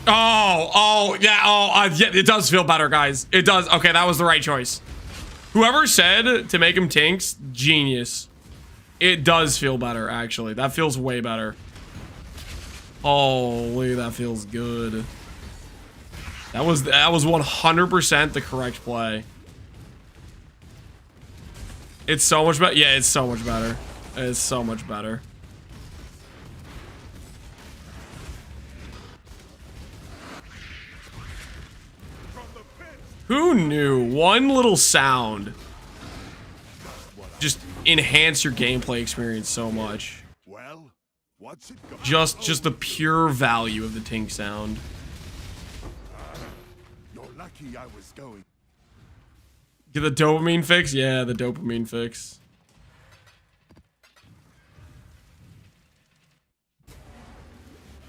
Yeah, it does feel better, guys. It does. Okay, that was the right choice. Whoever said to make him tanks, genius. It does feel better, actually. That feels way better. Holy, that feels good. That was 100% the correct play. It's so much better. Yeah, it's so much better. It's so much better. Who knew? One little sound just enhance your gameplay experience so much. Well, what's it got? Just the pure value of the tink sound. You're lucky I was going. Get the dopamine fix? Yeah, the dopamine fix.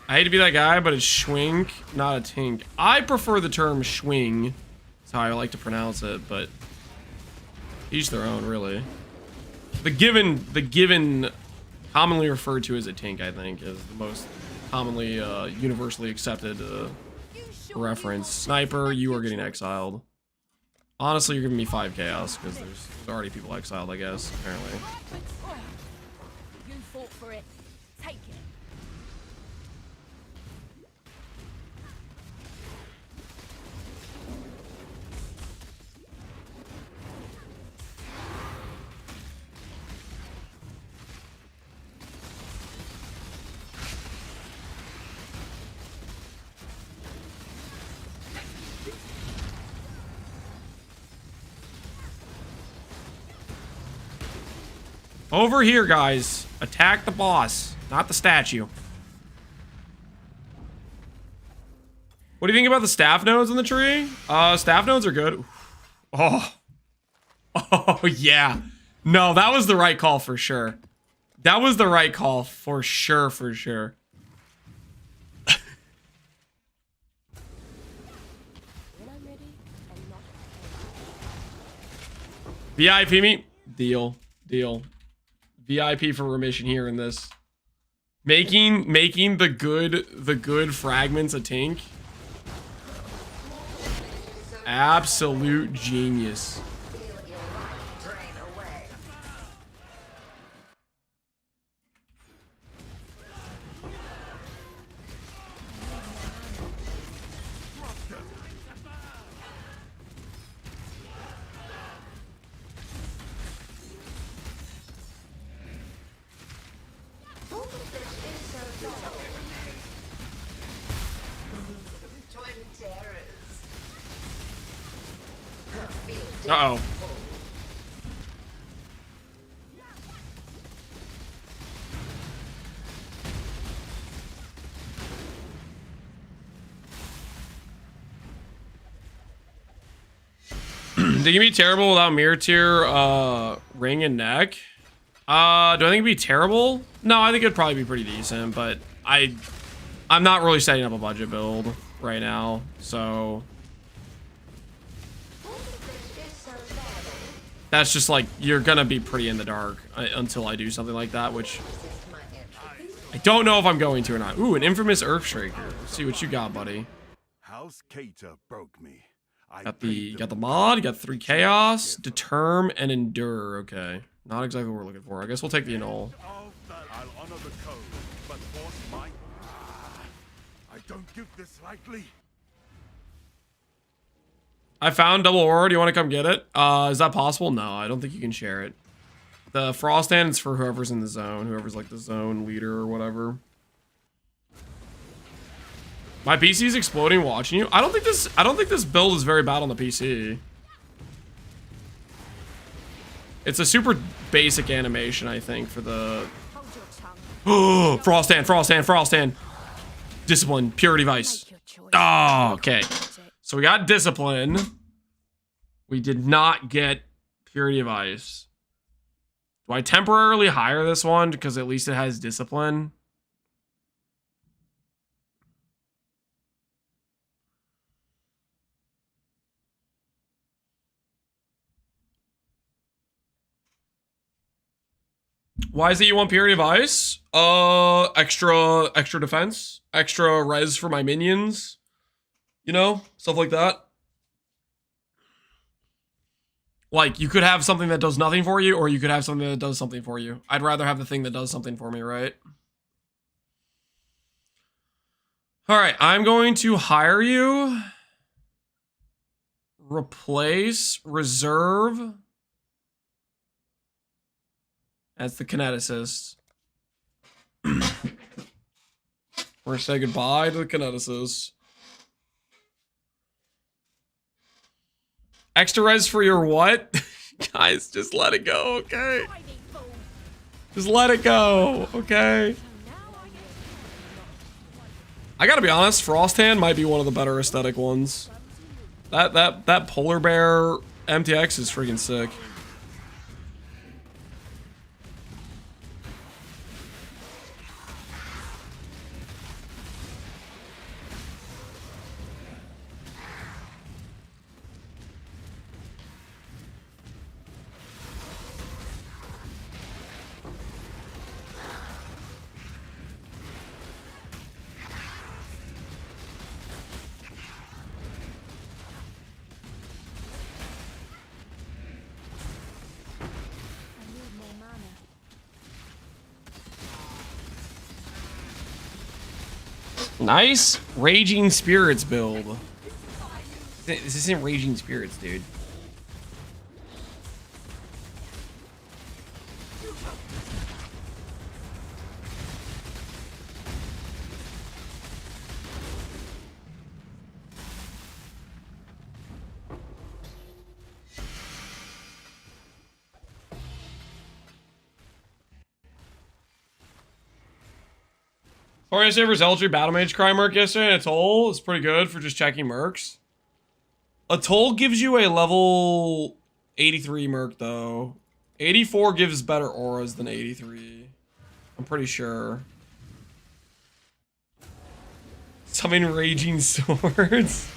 I hate to be that guy, but it's schwink, not a tink. I prefer the term schwing. That's how I like to pronounce it, but each their own, really. The given commonly referred to as a tink, I think, is the most commonly universally accepted reference. Sniper, you are getting exiled. Honestly, you're giving me 5 chaos because there's already people exiled, I guess, apparently. You fought for it. Take it. Over here, guys. Attack the boss, not the statue. What do you think about the staff nodes in the tree? Staff nodes are good. Oh. Oh, yeah. No, that was the right call for sure. That was the right call for sure, for sure. VIP me? Deal. Deal. VIP for remission here in this. Making the good fragments a tink. Absolute genius. Uh-oh. They can be terrible without mirror tier, ring and neck. Do I think it'd be terrible? No, I think it'd probably be pretty decent, but I'm not really setting up a budget build right now, so that's just like, you're gonna be pretty in the dark until I do something like that, which I don't know if I'm going to or not. Ooh, an infamous Earthshaker. Let's see what you got, buddy. House Cater broke me. Got the mod, you got 3 chaos, determ, and endure. Okay, not exactly what we're looking for. I guess we'll take the annul. I'll honor the code, but force my... I don't give this lightly. I found double aura. Do you want to come get it? Is that possible? No, I don't think you can share it. The frost hand is for whoever's in the zone, whoever's like the zone leader or whatever. My PC is exploding watching you. I don't think this build is very bad on the PC. It's a super basic animation, I think, for the oh, frost hand. Discipline, purity vice. Oh, okay. So we got discipline. We did not get purity of ice. Do I temporarily hire this one because at least it has discipline? Why is it you want purity of ice? Extra defense, extra res for my minions. You know, stuff like that. Like, you could have something that does nothing for you, or you could have something that does something for you. I'd rather have the thing that does something for me, right? Alright, I'm going to hire you. Replace, reserve. That's the kineticist. We're gonna say goodbye to the kineticist. Extra res for your what? Guys, just let it go, okay? Just let it go, okay? I gotta be honest, Frosthand might be one of the better aesthetic ones. That polar bear MTX is freaking sick. Nice Raging Spirits build. This isn't Raging Spirits, dude. Florian Saber's Eldritch Battle Mage Cry Merc yesterday, and Atoll is pretty good for just checking mercs. Atoll gives you a level 83 merc, though. 84 gives better auras than 83. I'm pretty sure. Summon Raging Swords.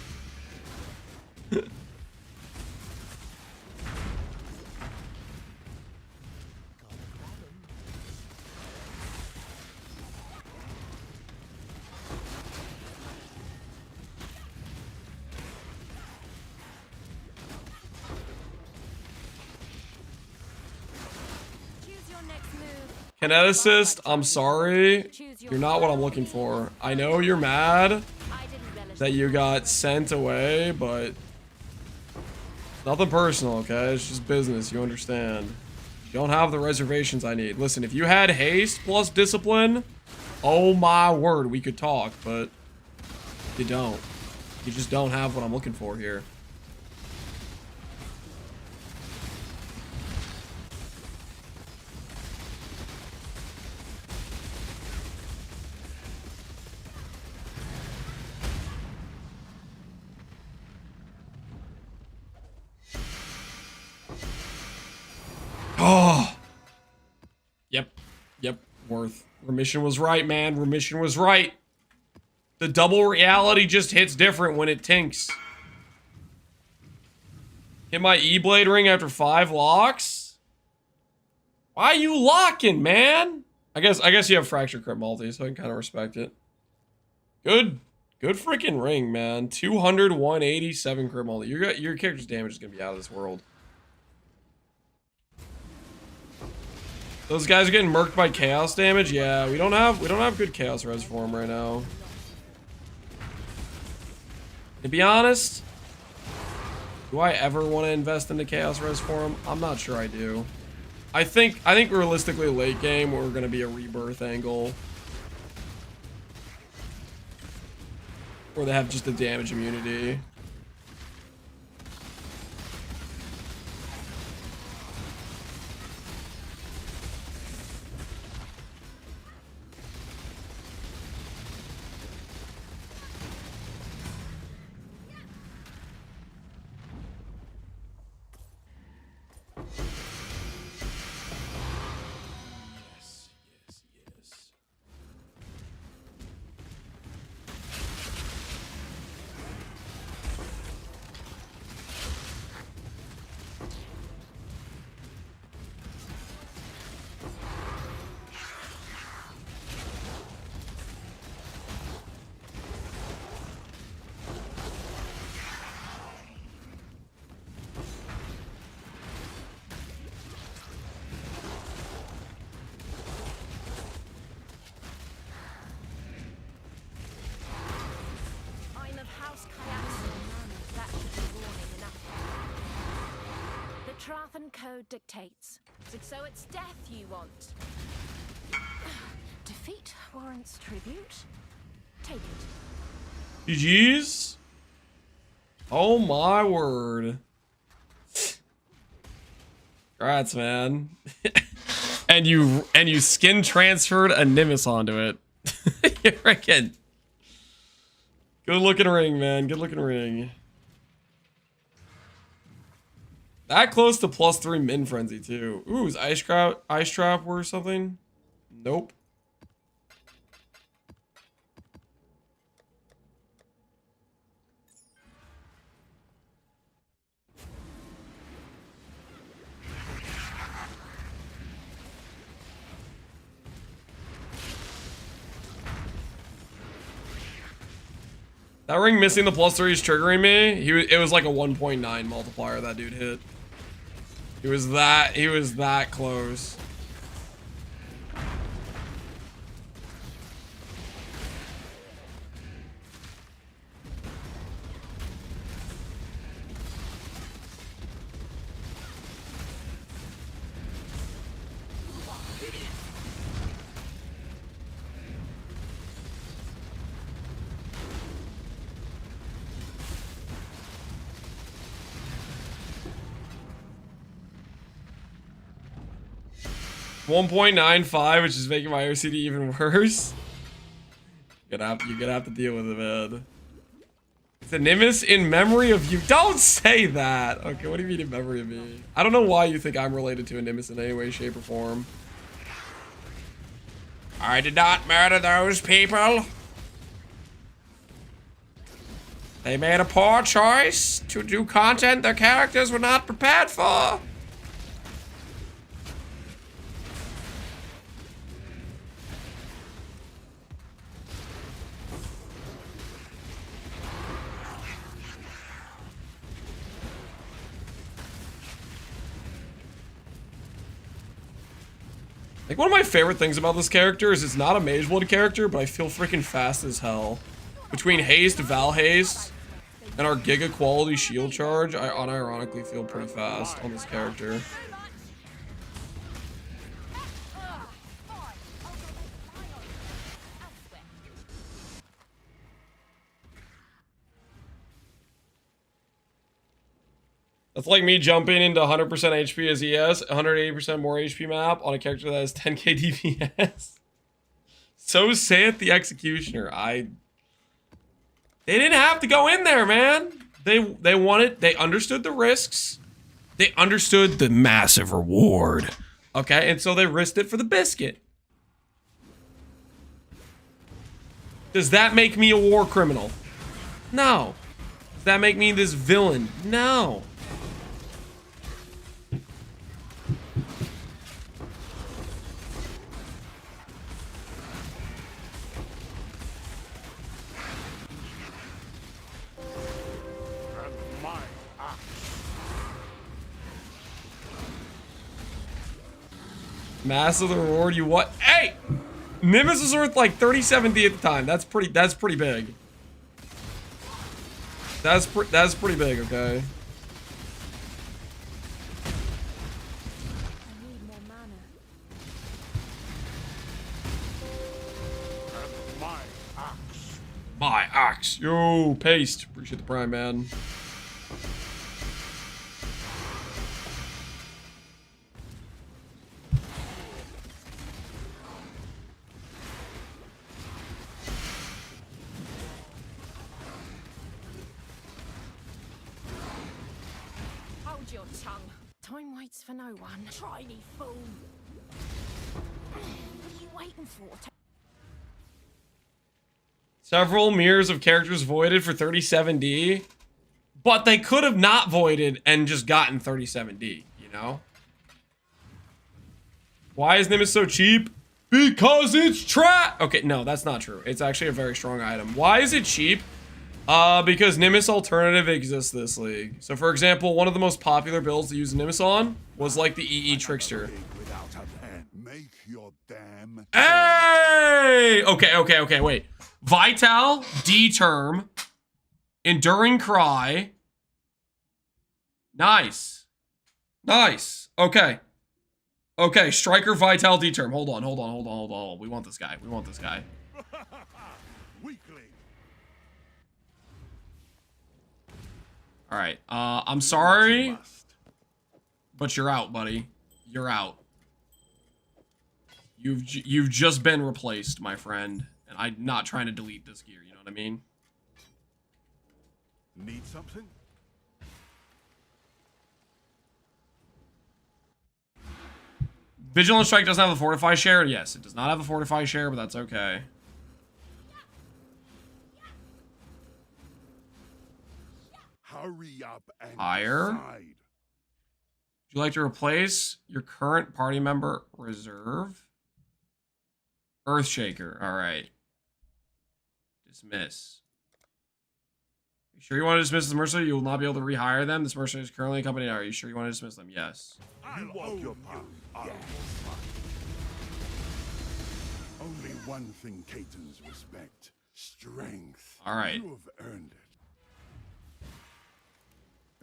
Kineticist, I'm sorry. You're not what I'm looking for. I know you're mad that you got sent away, but nothing personal, okay? It's just business, you understand. You don't have the reservations I need. Listen, if you had haste plus discipline, oh my word, we could talk, but you don't. You just don't have what I'm looking for here. Oh. Yep. Worth. Remission was right, man. Remission was right. The double reality just hits different when it tinks. Hit my E-Blade ring after 5 locks? Why are you locking, man? I guess you have Fracture Crit multi, so I can kind of respect it. Good freaking ring, man. 200, 187 crit multi. Your character's damage is gonna be out of this world. Those guys are getting murked by chaos damage. Yeah, we don't have good chaos res for him right now. To be honest, do I ever want to invest into chaos res for him? I'm not sure I do. I think realistically late game we're gonna be a rebirth angle, where they have just a damage immunity. Trathan code dictates. So it's death you want. Defeat warrants tribute. Take it. GG's. Oh my word. Congrats, man. and you skin transferred a Nimbus onto it. You're freaking. Good looking ring, man. Good looking ring. That close to +3 min frenzy too. Ooh, is ice trap or something? Nope. That ring missing the +3 is triggering me. It was like a 1.9 multiplier that dude hit. He was that close. .95, which is making my OCD even worse. You're gonna have to deal with it, man. It's a Nimbus in memory of you. Don't say that. Okay, what do you mean in memory of me? I don't know why you think I'm related to a Nimbus in any way, shape, or form. I did not murder those people. They made a poor choice to do content their characters were not prepared for. Like, one of my favorite things about this character is it's not a Mageblood character, but I feel freaking fast as hell. Between Haste, Val Haste, and our Giga quality shield charge, I unironically feel pretty fast on this character. That's like me jumping into 100% HP as ES, 180% more HP map on a character that has 10k DPS. So saith the Executioner. They didn't have to go in there, man. They wanted, they understood the risks. They understood the massive reward. Okay, and so they risked it for the biscuit. Does that make me a war criminal? No. Does that make me this villain? No. Massive reward, you what? Hey! Nimbus is worth like 37D at the time. That's pretty big. That's pretty big, okay? I need more mana. My axe. Yo, paste. Appreciate the prime, man. Hold your tongue. Time waits for no one. Tiny fool. What are you waiting for? Several mirrors of characters voided for 37D, but they could have not voided and just gotten 37D, you know? Why is Nimbus so cheap? Because it's trash! Okay, no, that's not true. It's actually a very strong item. Why is it cheap? Because Nimbus Alternative exists this league. So for example, one of the most popular builds to use Nimbus on was like the EE Trickster. Make your damn Hey! Okay, wait. Vital, D-Term, Enduring Cry. Nice. Nice. Okay. Okay, striker vitality term. Hold on. We want this guy. Weakling. All right. I'm sorry, but you're out, buddy. You're out. You've just been replaced, my friend. And I'm not trying to delete this gear, you know what I mean? Need something? Vigilant Strike doesn't have a Fortify share? Yes, it does not have a Fortify share, but that's okay. Hurry up and Higher? decide. Would you like to replace your current party member reserve? Earthshaker. Alright. Dismiss. You sure you want to dismiss the mercenary? You will not be able to rehire them. This mercenary is currently accompanied. Are you sure you want to dismiss them? Yes. You walk your path. Only one thing Caitans respect. Strength. Alright. You have earned it.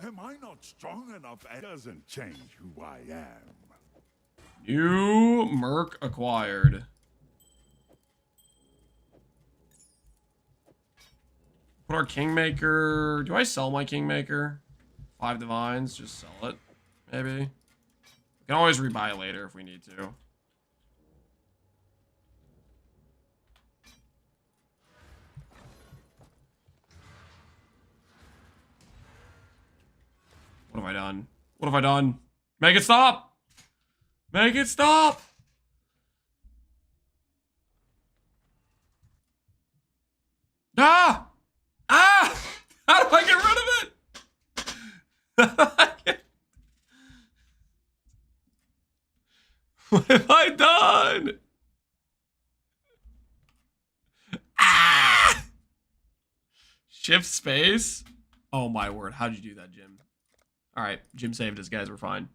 Am I not strong enough? It doesn't change who I am. New merc acquired. Put our Kingmaker. Do I sell my Kingmaker? 5 divines. Just sell it. Maybe. We can always rebuy it later if we need to. What have I done? What have I done? Make it stop! Make it stop! Ah! Ah! How do I get rid of it? What have I done? Ah! Shift space? Oh my word, how'd you do that, Jim? Alright, Jim saved us, guys, we're fine.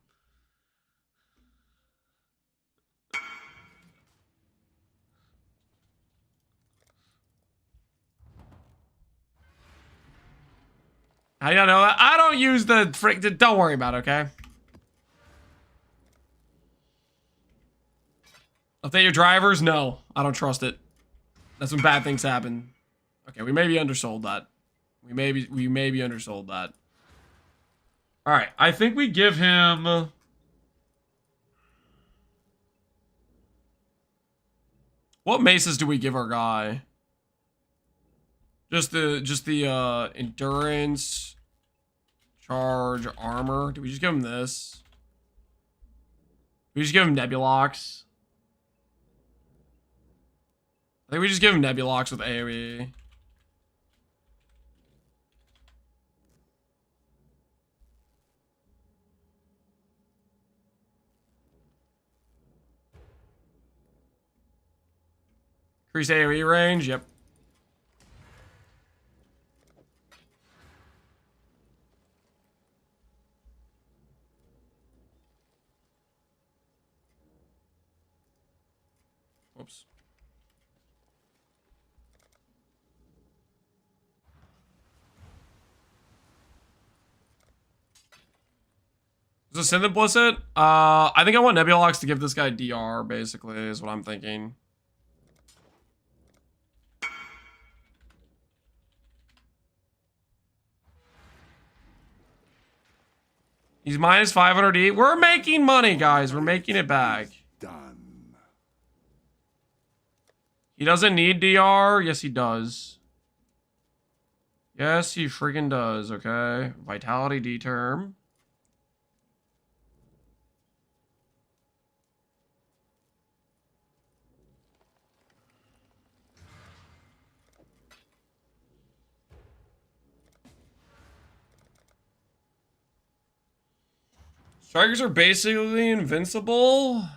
How do you know that? I don't use the frick. Don't worry about it, okay? Update your drivers? No, I don't trust it. That's when bad things happen. Okay, we maybe undersold that. We maybe undersold that. All right, I think we give him. What maces do we give our guy? Just the endurance, charge, armor. Do we just give him this? We just give him Nebulox. I think we just give him Nebulox with AoE. Increase AoE range, yep. Whoops. Is this Synth implicit? I think I want Nebulox to give this guy DR, basically, is what I'm thinking. He's minus 500 E. We're making money, guys. We're making it back. Done. He doesn't need DR. Yes, he does. Yes, he freaking does, okay? Vitality D term. Strikers are basically invincible.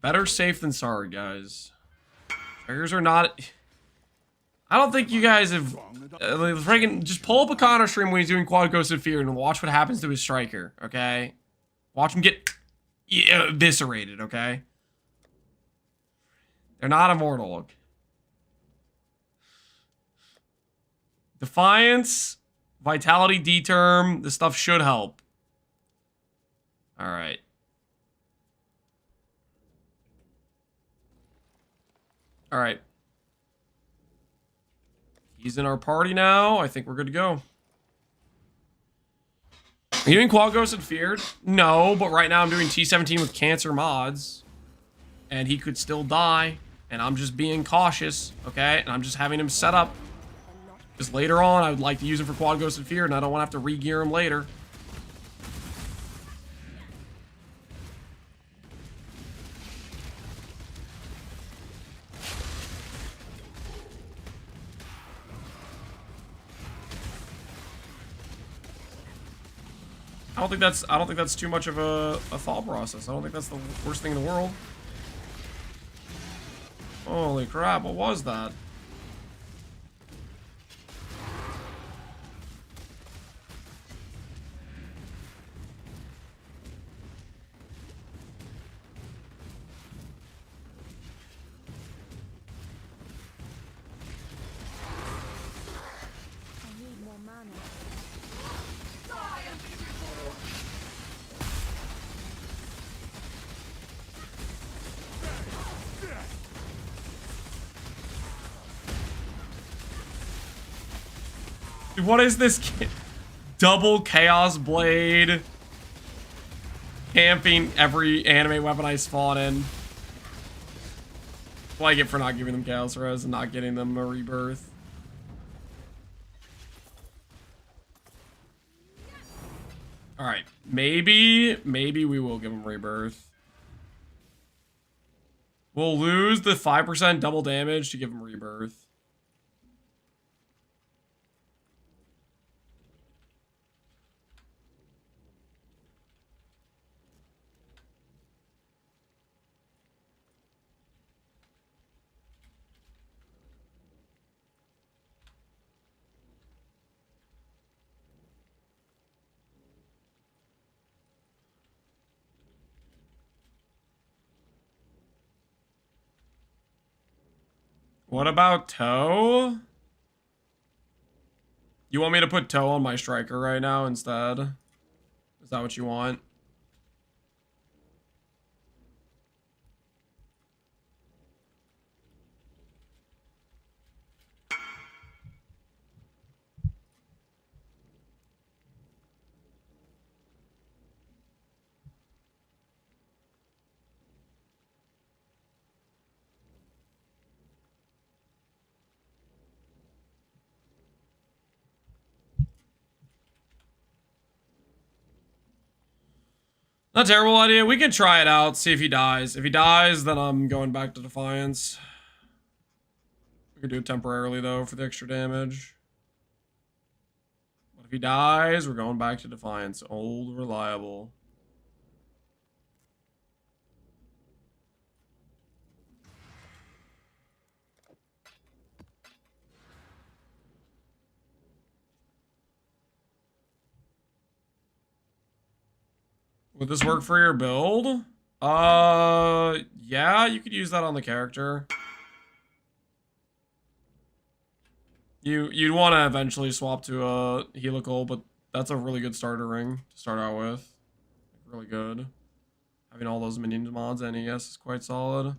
Better safe than sorry, guys. Strikers are not... I don't think you guys have... freaking just pull up a Connor stream when he's doing Quad Ghost of Fear and watch what happens to his striker, okay? Watch him get eviscerated, okay? They're not immortal. Defiance, Vitality D-Term. This stuff should help. All right. All right. He's in our party now. I think we're good to go. Are you doing Quad Ghost and Feared? No, but right now I'm doing T17 with Cancer mods. And he could still die. And I'm just being cautious, okay? And I'm just having him set up. Because later on, I would like to use him for Quad Ghost and Feared, and I don't want to have to re-gear him later. I don't think that's too much of a thought process. I don't think that's the worst thing in the world. Holy crap, what was that? I need more mana. Dude, what is this? Double Chaos Blade. Camping every anime weapon I spawn in. That's what I get for not giving them Chaos Res and not getting them a rebirth. Alright, maybe we will give them rebirth. We'll lose the 5% double damage to give them rebirth. What about Toe? You want me to put Toe on my striker right now instead? Is that what you want? Not a terrible idea. We can try it out, see if he dies. If he dies, then I'm going back to Defiance. We could do it temporarily, though, for the extra damage. But if he dies, we're going back to Defiance. Old, reliable. Would this work for your build? Yeah, you could use that on the character. You'd want to eventually swap to a helical, but that's a really good starter ring to start out with. Really good. Having all those minion mods NES is quite solid.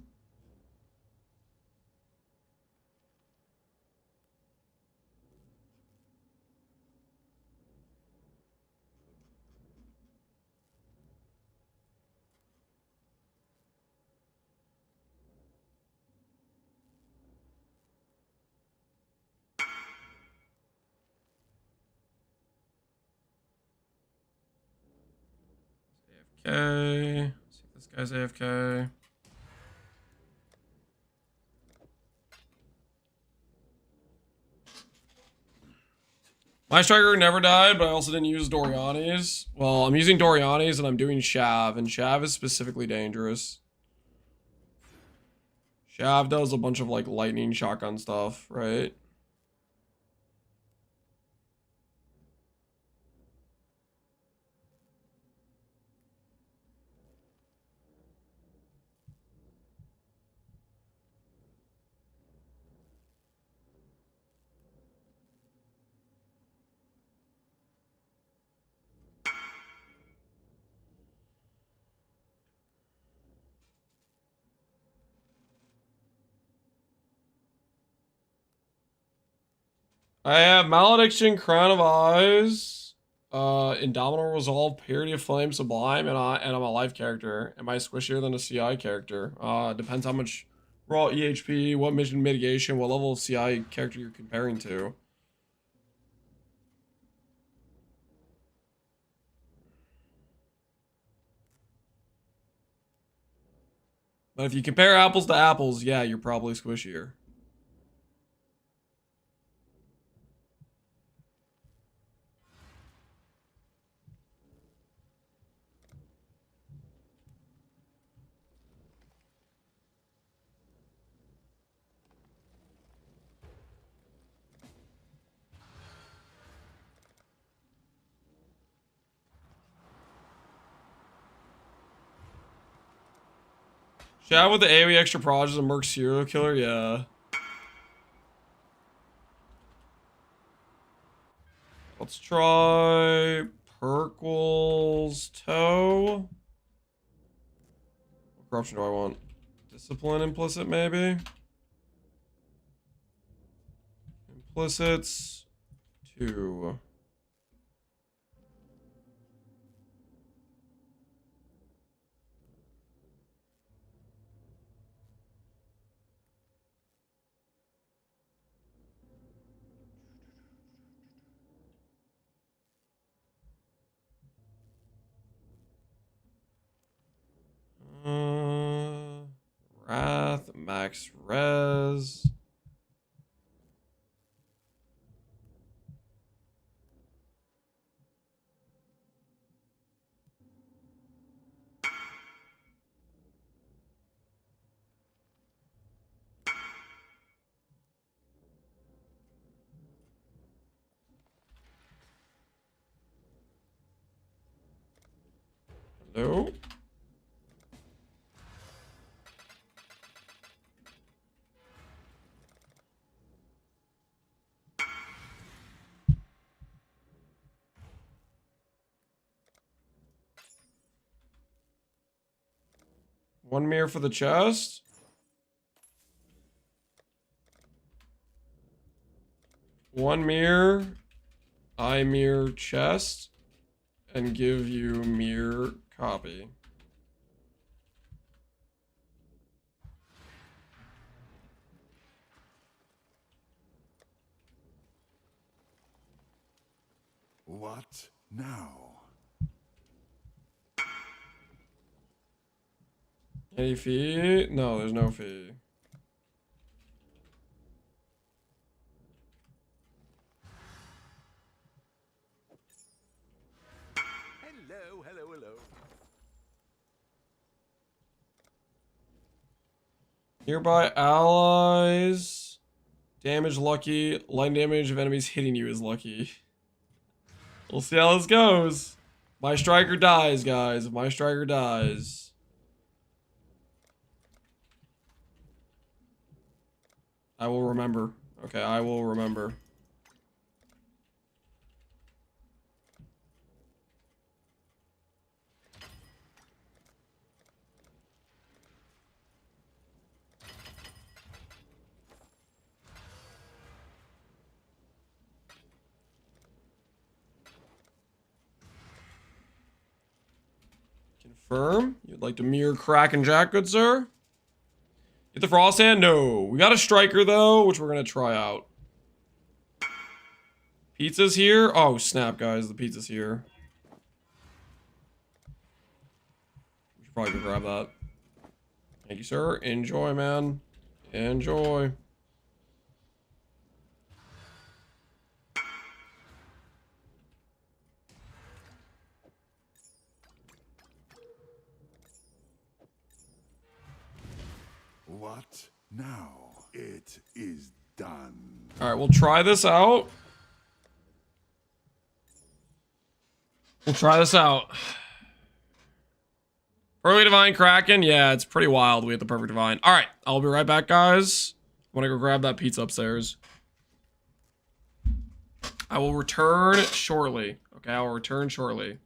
AFK. See if this guy's AFK. My striker never died, but I also didn't use Doriani's. Well, I'm using Doriani's and I'm doing Shav, and Shav is specifically dangerous. Shav does a bunch of like lightning shotgun stuff, right? I have Malediction, Crown of Eyes, Indomitable Resolve, Parity of Flame, Sublime, and I'm a life character. Am I squishier than a CI character? Depends how much raw EHP, what mission mitigation, what level of CI character you're comparing to. But if you compare apples to apples, yeah, you're probably squishier. Chat with the AoE extra proj is a merc serial killer, yeah. Let's try Perkwell's Toe. What corruption do I want? Discipline implicit, maybe? Implicits 2. Wrath, max res. Hello? One mirror for the chest. One mirror. I mirror chest. And give you mirror copy. What now? Any fee? No, there's no fee. Hello, hello, hello. Nearby allies. Damage lucky. Light damage of enemies hitting you is lucky. We'll see how this goes. My striker dies, guys. My striker dies. I will remember. Okay, I will remember. Confirm. You'd like to mirror crack and jack, good sir? Get the frost hand? No. We got a striker though, which we're gonna try out. Pizza's here. Oh snap, guys, the pizza's here. We should probably go grab that. Thank you, sir. Enjoy, man. Enjoy. What now? It is done. All right, we'll try this out. We'll try this out. Early Divine Kraken. Yeah, it's pretty wild. We have the perfect Divine. All right, I'll be right back, guys. I want to go grab that pizza upstairs. I will return shortly. Okay, I will return shortly.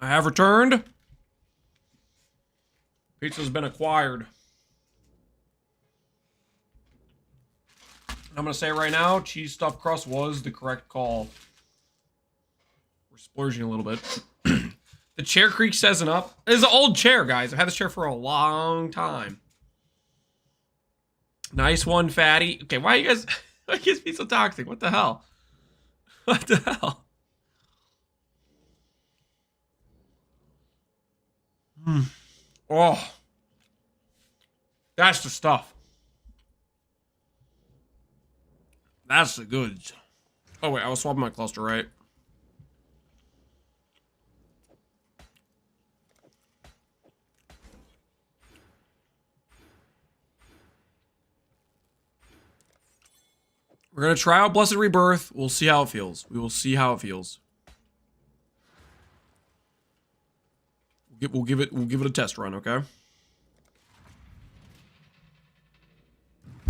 I have returned. Pizza's been acquired. I'm gonna say right now, cheese stuffed crust was the correct call. We're splurging a little bit. The chair creak says an up. It's an old chair, guys. I've had this chair for a long time. Nice one, fatty. Okay, why you guys why you guys be so toxic? What the hell? What the hell? Oh. That's the stuff. That's the goods. Oh wait, I was swapping my cluster, right? We're gonna try out Blessed Rebirth. We'll see how it feels. We will see how it feels. We'll give it a test run, okay?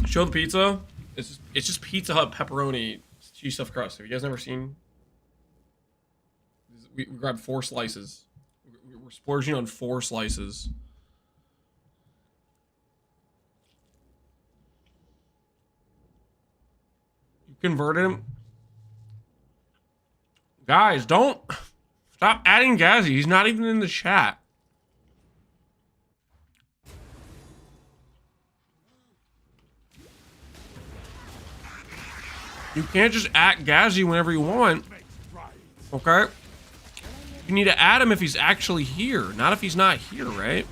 Show the pizza. It's just Pizza Hut pepperoni cheese stuffed crust. Have you guys never seen? We grabbed 4 slices. We're splurging on 4 slices. You converted him? Guys, don't stop adding Gazzy. He's not even in the chat. You can't just add Gazzy whenever you want. Okay? You need to add him if he's actually here, not if he's not here, right?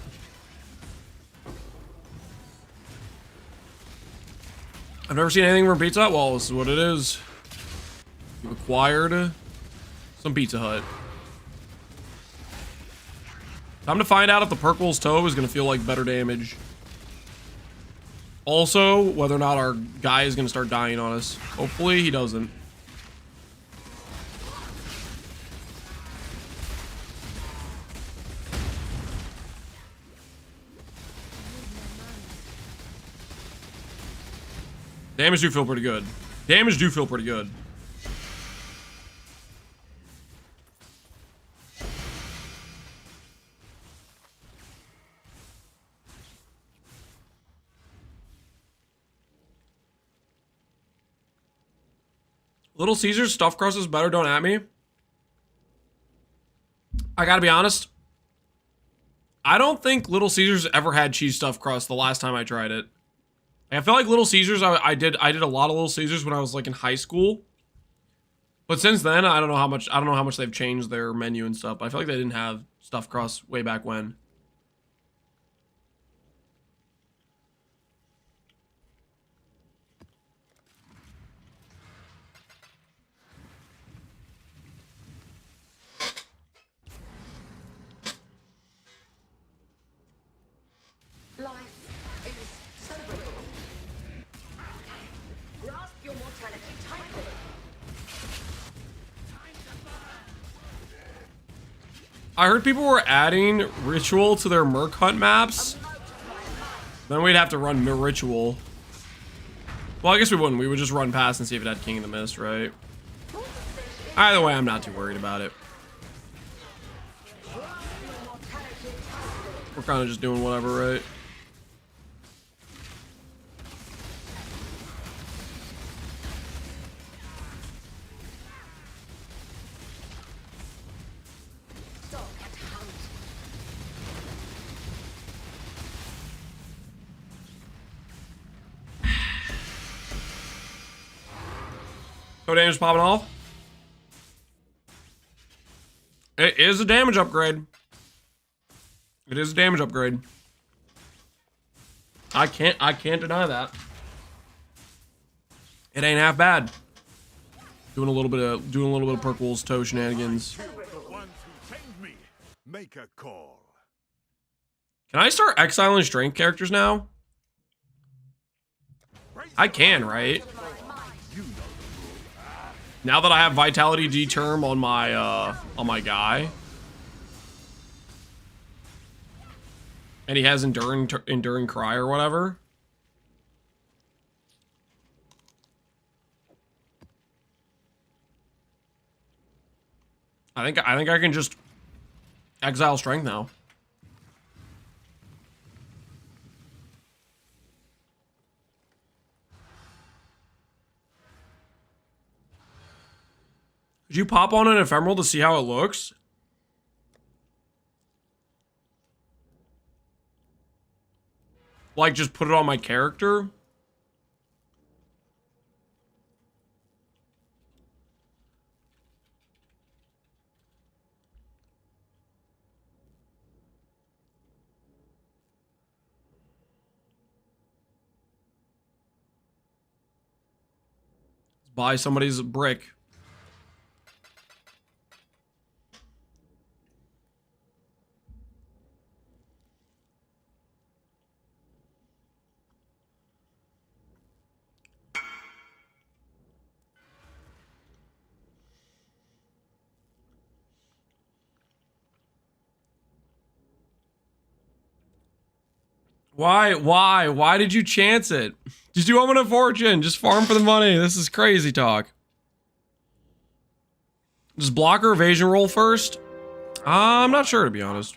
I've never seen anything from Pizza Hut. Well, this is what it is. You've acquired some Pizza Hut. Time to find out if the Perkwell's toe is going to feel like better damage. Also, whether or not our guy is going to start dying on us. Hopefully, he doesn't. Damage do feel pretty good. Damage do feel pretty good. Little Caesars stuffed crust is better, don't at me. I gotta be honest. I don't think Little Caesars ever had cheese stuffed crust the last time I tried it. I feel like Little Caesars, I did a lot of Little Caesars when I was like in high school. But since then, I don't know how much they've changed their menu and stuff. I feel like they didn't have stuffed crust way back when. Life is so brittle. Grasp your mortality tightly. I heard people were adding Ritual to their Merc Hunt maps. Then we'd have to run Ritual. Well, I guess we wouldn't. We would just run past and see if it had King of the Mist, right? Either way, I'm not too worried about it. We're kind of just doing whatever, right? No damage popping off. It is a damage upgrade. It is a damage upgrade. I can't deny that. It ain't half bad. Doing a little bit of Perkwell's toe shenanigans. Make a call. Can I start exiling strength characters now? I can, right? Now that I have Vitality D term on my guy. And he has enduring cry or whatever. I think I can just Exile strength now. Could you pop on an ephemeral to see how it looks? Like, just put it on my character? Buy somebody's brick. Why did you chance it? Just do Omen of Fortune. Just farm for the money. This is crazy talk. Does blocker evasion roll first? I'm not sure, to be honest.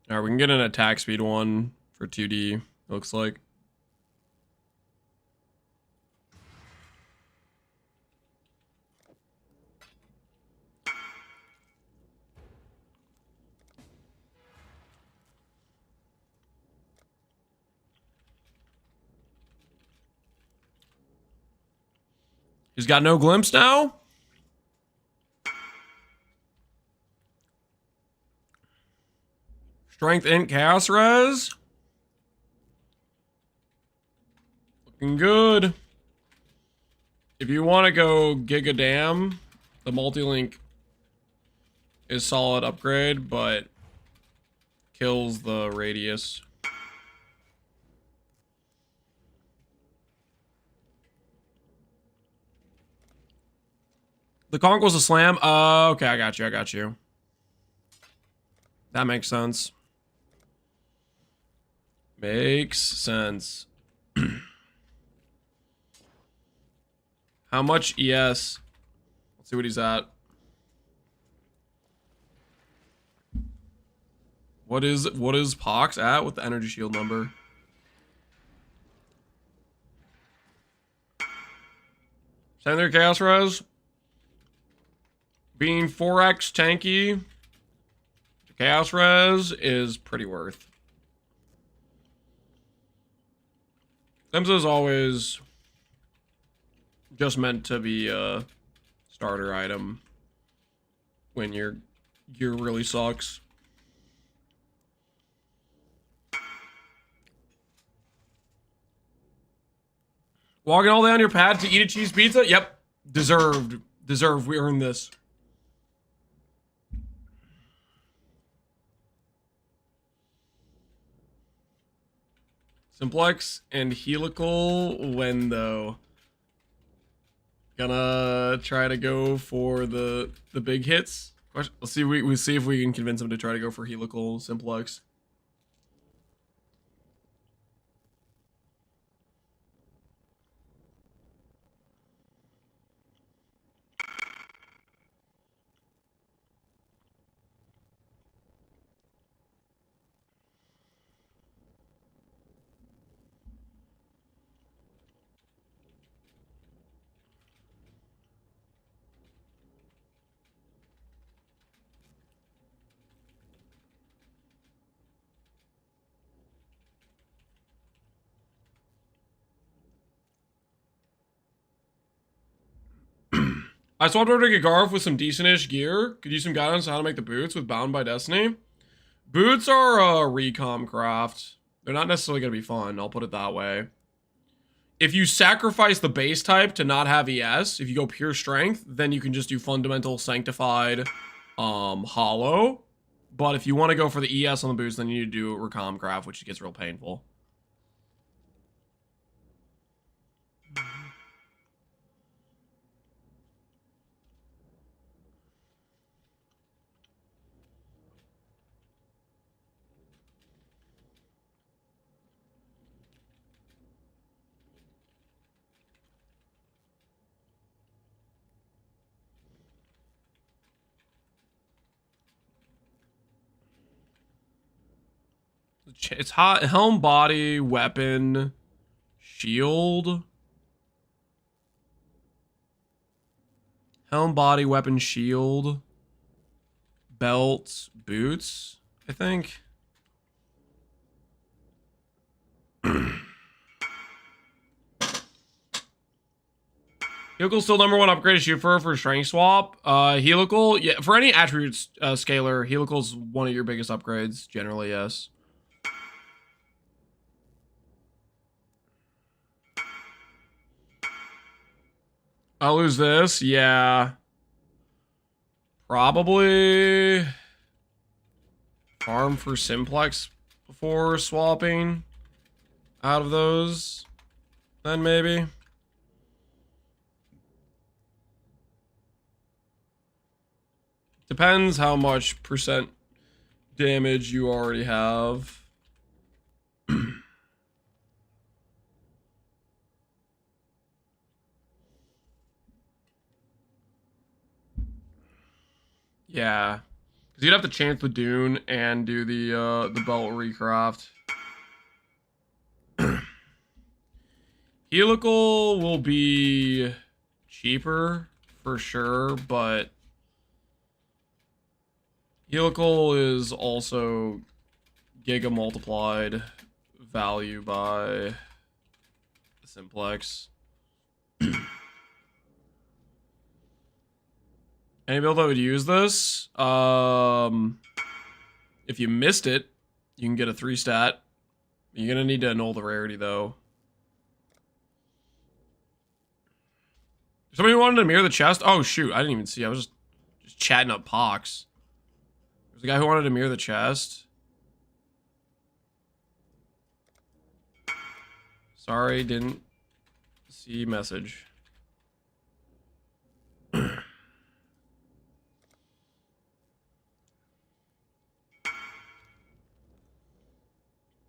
Alright, we can get an attack speed one for 2D, looks like. He's got no glimpse now? Strength int chaos res. Looking good. If you want to go Giga Dam, the multi-link is solid upgrade, but kills the radius. The conch was a slam. Okay, I got you. That makes sense. Makes sense. How much ES? Let's see what he's at. What is Pox at with the energy shield number? Secondary chaos res. Being 4x tanky. Chaos res is pretty worth. Simsa is always just meant to be a starter item when your gear really sucks. Walking all the way on your pad to eat a cheese pizza? Yep. Deserved. We earned this. Simplex and helical when though. Gonna try to go for the big hits. Let's see. We see if we can convince him to try to go for helical simplex. I swapped over to Gagarf with some decent-ish gear. Could use some guidance on how to make the boots with Bound by Destiny. Boots are a recom craft. They're not necessarily going to be fun, I'll put it that way. if you sacrifice the base type to not have ES, if you go pure strength, then you can just do fundamental, sanctified, hollow. But if you want to go for the ES on the boost, then you need to do Recom Craft, which gets real painful. It's hot. Helm, body, weapon, shield. Helm, body, weapon, shield. Belt, boots, I think. Helical's still #1 upgrade to shoot for strength swap. Helical, yeah, for any attributes scaler, Helical's one of your biggest upgrades, generally, yes. I'll lose this, yeah. Probably farm for Simplex before swapping out of those. Then maybe. Depends how much percent damage you already have. Yeah, because you'd have to chance the Dune and do the belt recraft. Helical will be cheaper for sure, but Helical is also giga multiplied value by Simplex. Any build that would use this, if you missed it, you can get a 3-stat. You're gonna need to annul the rarity though. Somebody wanted to mirror the chest? Oh shoot, I didn't even see. I was just chatting up Pox. There's a guy who wanted to mirror the chest. Sorry, didn't see message.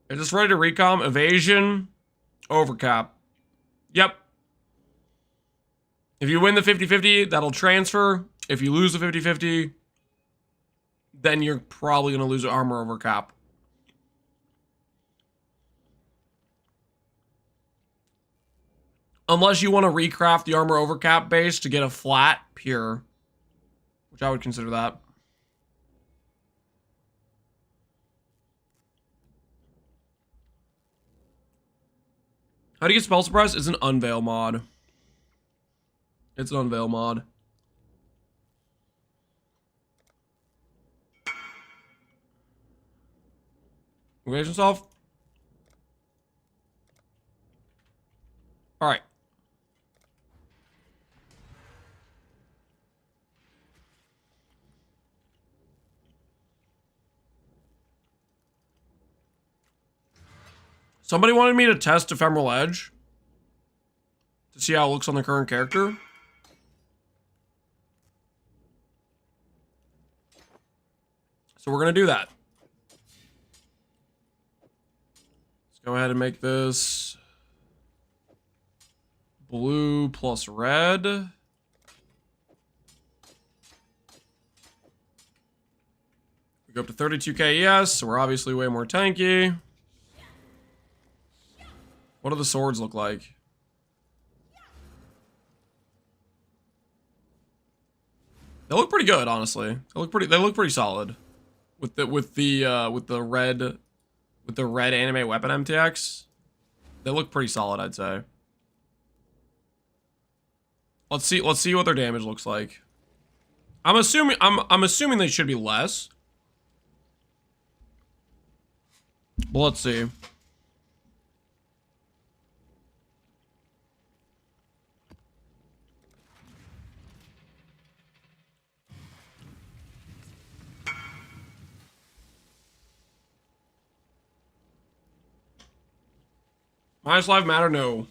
Is this ready to recom? Evasion, overcap. Yep. If you win the 50-50, that'll transfer. If you lose the 50-50, then you're probably going to lose armor overcap. Unless you want to recraft the armor overcap base to get a flat pure, which I would consider that. How do you get spell suppress? It's an unveil mod. It's an unveil mod. Engage yourself. All right. Somebody wanted me to test Ephemeral Edge to see how it looks on the current character. So we're going to do that. Let's go ahead and make this blue plus red. We go up to 32k ES, so we're obviously way more tanky. What do the swords look like? They look pretty good, honestly. They look pretty solid. With the red anime weapon MTX. They look pretty solid, I'd say. Let's see what their damage looks like. I'm assuming they should be less. But let's see. Minus life matter? No.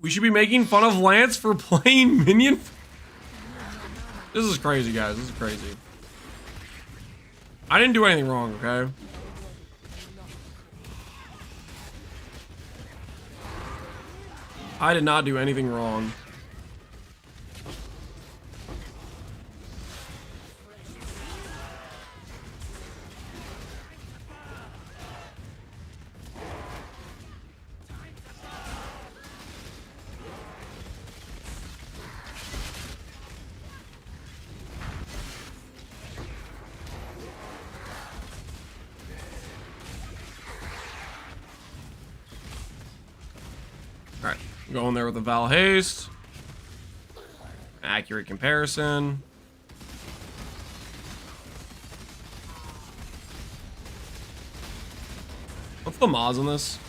We should be making fun of Lance for playing minion. This is crazy, guys. This is crazy. I didn't do anything wrong, okay? I did not do anything wrong. All right, go in there with the Val Haste. Accurate comparison. What's the mods on this?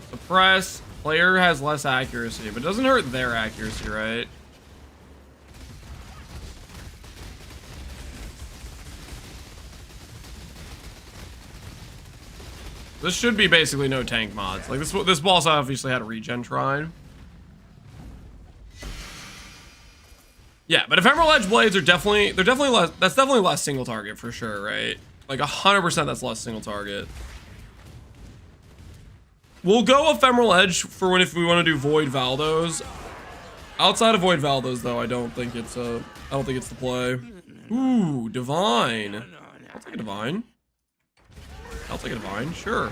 Suppress. Player has less accuracy, but it doesn't hurt their accuracy, right? This should be basically no tank mods. Like this boss obviously had a regen shrine. Yeah, but ephemeral edge blades are definitely less. That's definitely less single target for sure, right? Like 100% that's less single target. We'll go ephemeral edge for when if we want to do void Valdos. Outside of void Valdos though, I don't think it's the play. Ooh, divine. I'll take a divine. I'll take a divine, sure.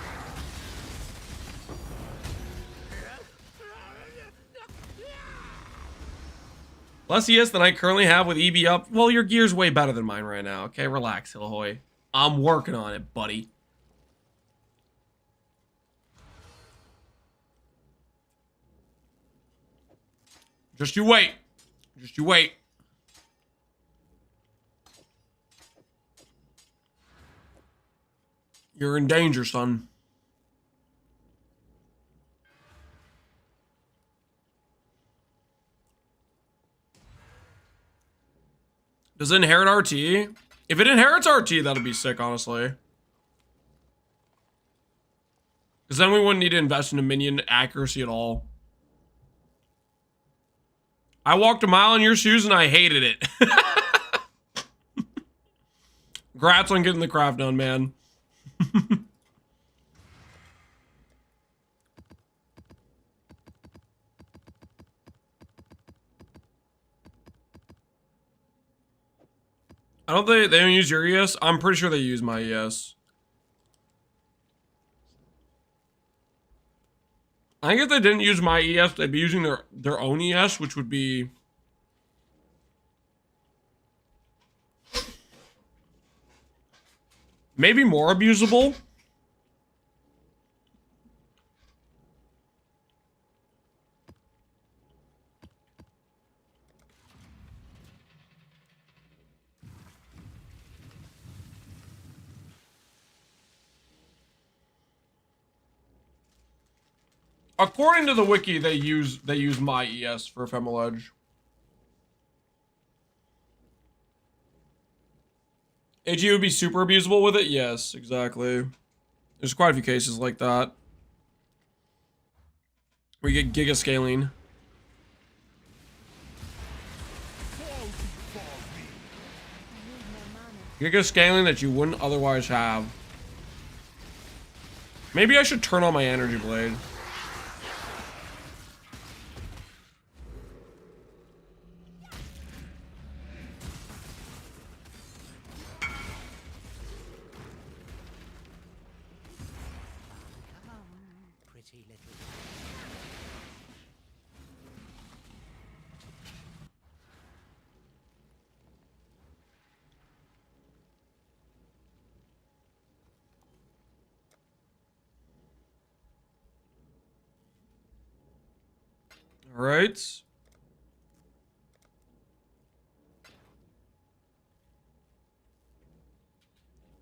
Less ES than I currently have with EB up. Well, your gear's way better than mine right now. Okay, relax, Hillahoy. I'm working on it, buddy. Just you wait. Just you wait. You're in danger, son. Does it inherit RT? If it inherits RT, that'd be sick, honestly. Because then we wouldn't need to invest in a minion accuracy at all. I walked a mile in your shoes and I hated it. Congrats on getting the craft done, man. I don't think they don't use your ES. I'm pretty sure they use my ES. I think if they didn't use my ES, they'd be using their own ES, which would be maybe more abusable. According to the wiki, they use my ES for Ephemeral Edge. AG would be super abusable with it? Yes, exactly. There's quite a few cases like that. We get giga scaling. Giga scaling that you wouldn't otherwise have. Maybe I should turn on my energy blade. All right.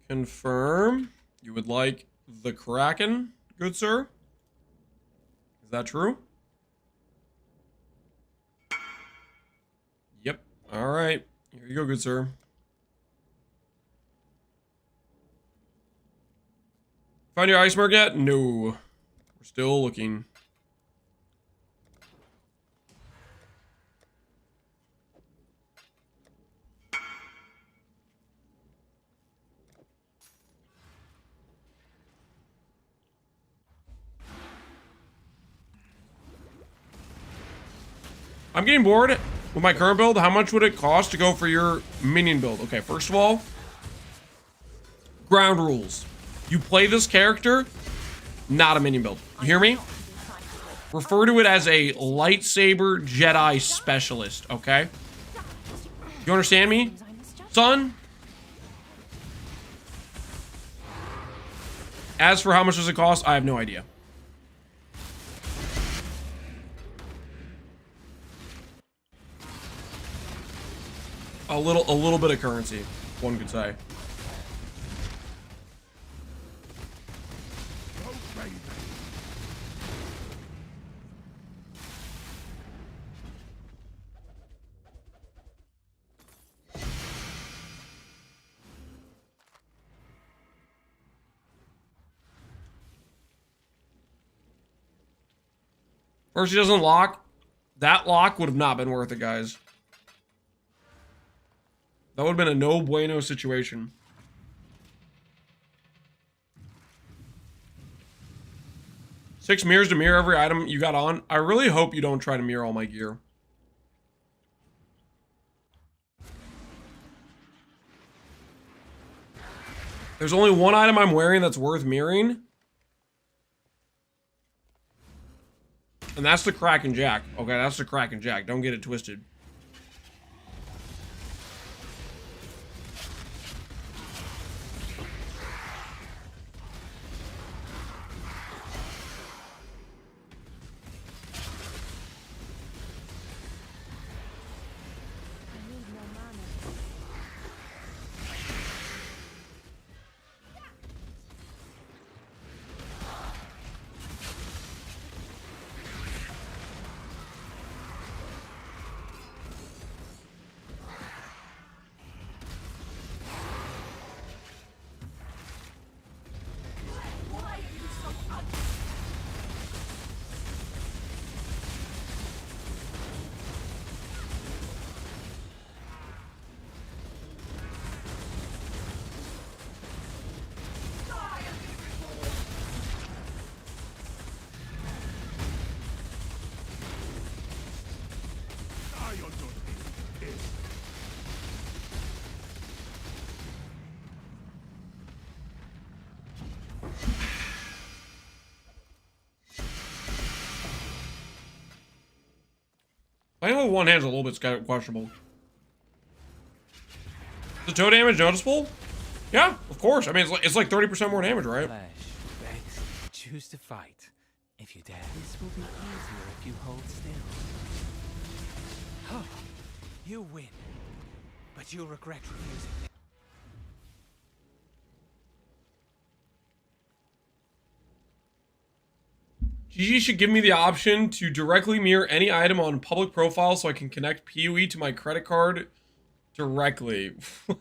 Confirm. You would like the Kraken, good sir? Is that true? Yep. All right. Here you go, good sir. Found your ice merc yet? No. We're still looking. I'm getting bored with my current build. How much would it cost to go for your minion build? Okay, first of all, ground rules. You play this character, not a minion build. You hear me? Refer to it as a lightsaber Jedi specialist, okay? You understand me? Son? As for how much does it cost, I have no idea. A little bit of currency, one could say. First, he doesn't lock. That lock would have not been worth it, guys. That would have been a no bueno situation. Six mirrors to mirror every item you got on. I really hope you don't try to mirror all my gear. There's only one item I'm wearing that's worth mirroring. And that's the Kraken Jack. Okay, that's the Kraken Jack. Don't get it twisted. Playing with one hand's a little bit questionable. Is the toe damage noticeable? Yeah, of course. I mean, it's like 30% more damage, right? Flesh begs, choose to fight. If you dare, this will be easier if you hold still. Oh, you win, but you'll regret refusing. GG should give me the option to directly mirror any item on public profile so I can connect PoE to my credit card directly. My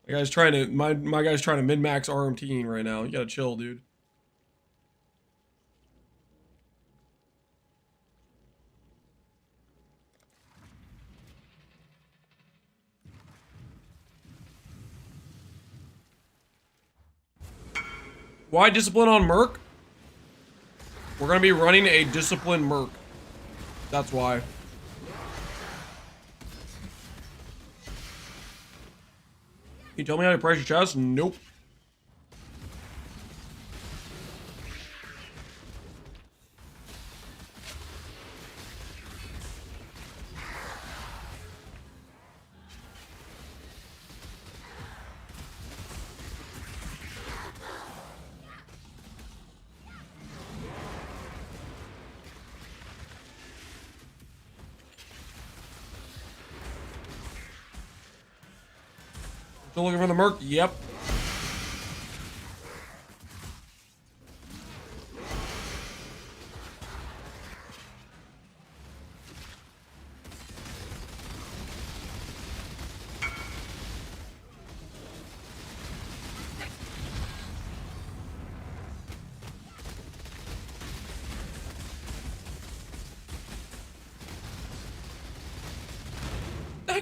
guy's trying to min-max RMTing right now. You gotta chill, dude. Why discipline on merc? We're gonna be running a discipline merc. That's why. Can you tell me how to price your chest? Nope. Still looking for the merc? Yep.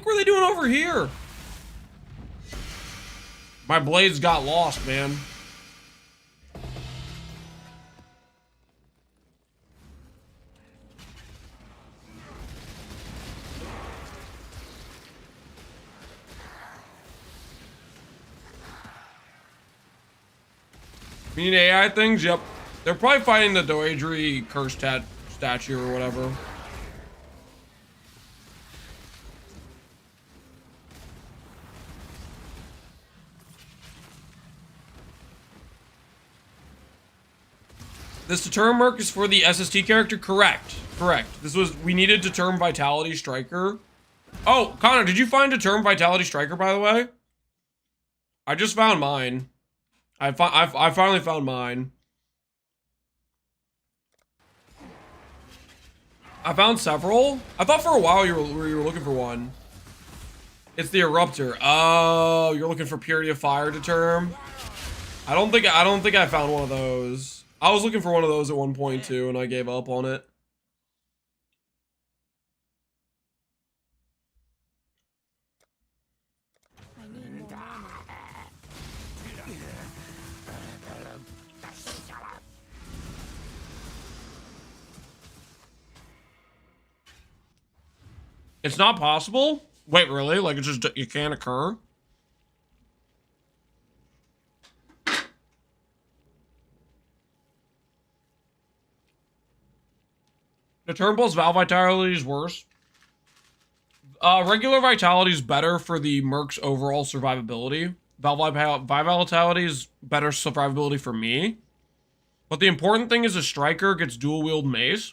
heck were they doing over here? My blades got lost, man. We need AI things? Yep. They're probably fighting the Doedri curse statue or whatever. This deterrent merc is for the SST character? Correct. Correct. We needed deterrent vitality striker. Oh, Connor, did you find deterrent vitality striker, by the way? I just found mine. I finally found mine. I found several. I thought for a while you were looking for one. It's the eruptor. Oh, you're looking for purity of fire determ. I don't think I found one of those. I was looking for one of those at one point too, and I gave up on it. I need more mana. It's not possible? Wait, really? Like it can't occur? Deterrent plus Val Vitality is worse. Regular Vitality is better for the Merc's overall survivability. Val Vitality is better survivability for me. But the important thing is a striker gets dual wield mace,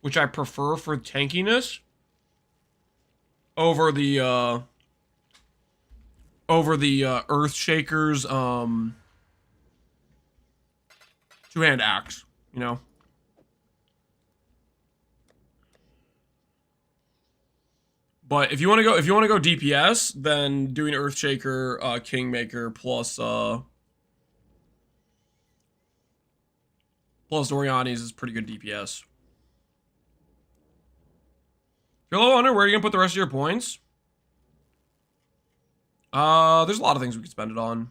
which I prefer for tankiness over the Earth Shaker's two-hand axe, you know. But if you want to go DPS, then doing Earthshaker, Kingmaker plus Oriani's is pretty good DPS. If you're low under, where are you gonna put the rest of your points? There's a lot of things we could spend it on.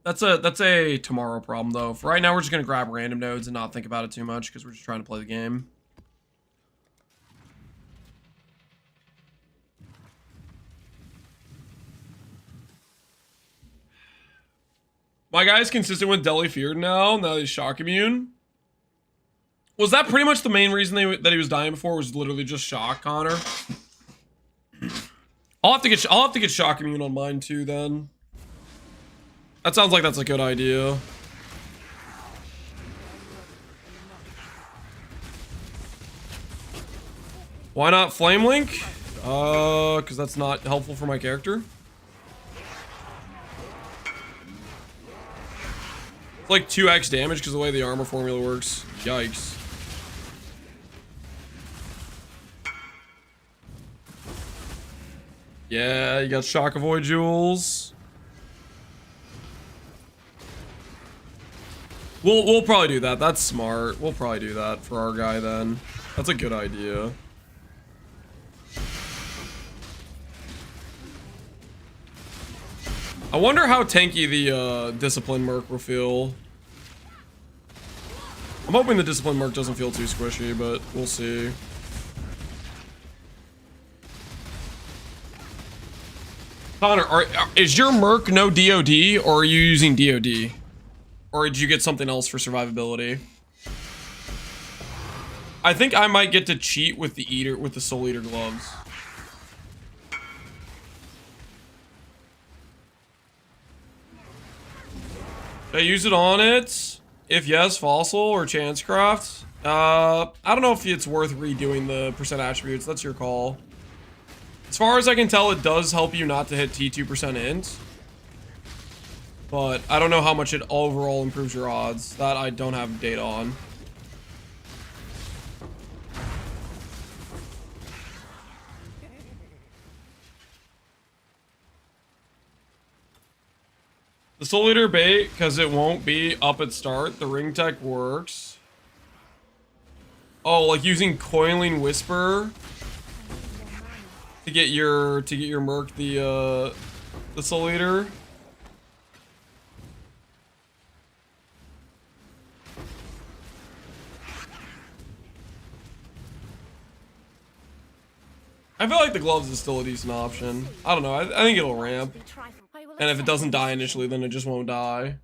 That's a tomorrow problem though. For right now, we're just gonna grab random nodes and not think about it too much because we're just trying to play the game. My guy's consistent with Deli Feared now he's shock immune. Was that pretty much the main reason that he was dying before? Was literally just shock, Connor? I'll have to get shock immune on mine too then. That sounds like that's a good idea. Why not Flame Link? Because that's not helpful for my character. It's like 2x damage because of the way the armor formula works. Yikes. Yeah, you got shock avoid jewels. We'll probably do that. That's smart. We'll probably do that for our guy then. That's a good idea. I wonder how tanky the Discipline Merc will feel. I'm hoping the Discipline Merc doesn't feel too squishy, but we'll see. Connor, is your Merc no DOD, or are you using DOD? Or did you get something else for survivability? I think I might get to cheat with the Soul Eater gloves. Should I use it on it? If yes, Fossil or Chancecraft? I don't know if it's worth redoing the percent attributes. That's your call. As far as I can tell, it does help you not to hit T2% int. But I don't know how much it overall improves your odds. That I don't have data on. The Soul Eater bait, because it won't be up at start. The ring tech works. Oh, like using Coiling Whisper. to get your merc the soul eater. I feel like the gloves is still a decent option. I don't know. I think it'll ramp. And if it doesn't die initially, then it just won't die.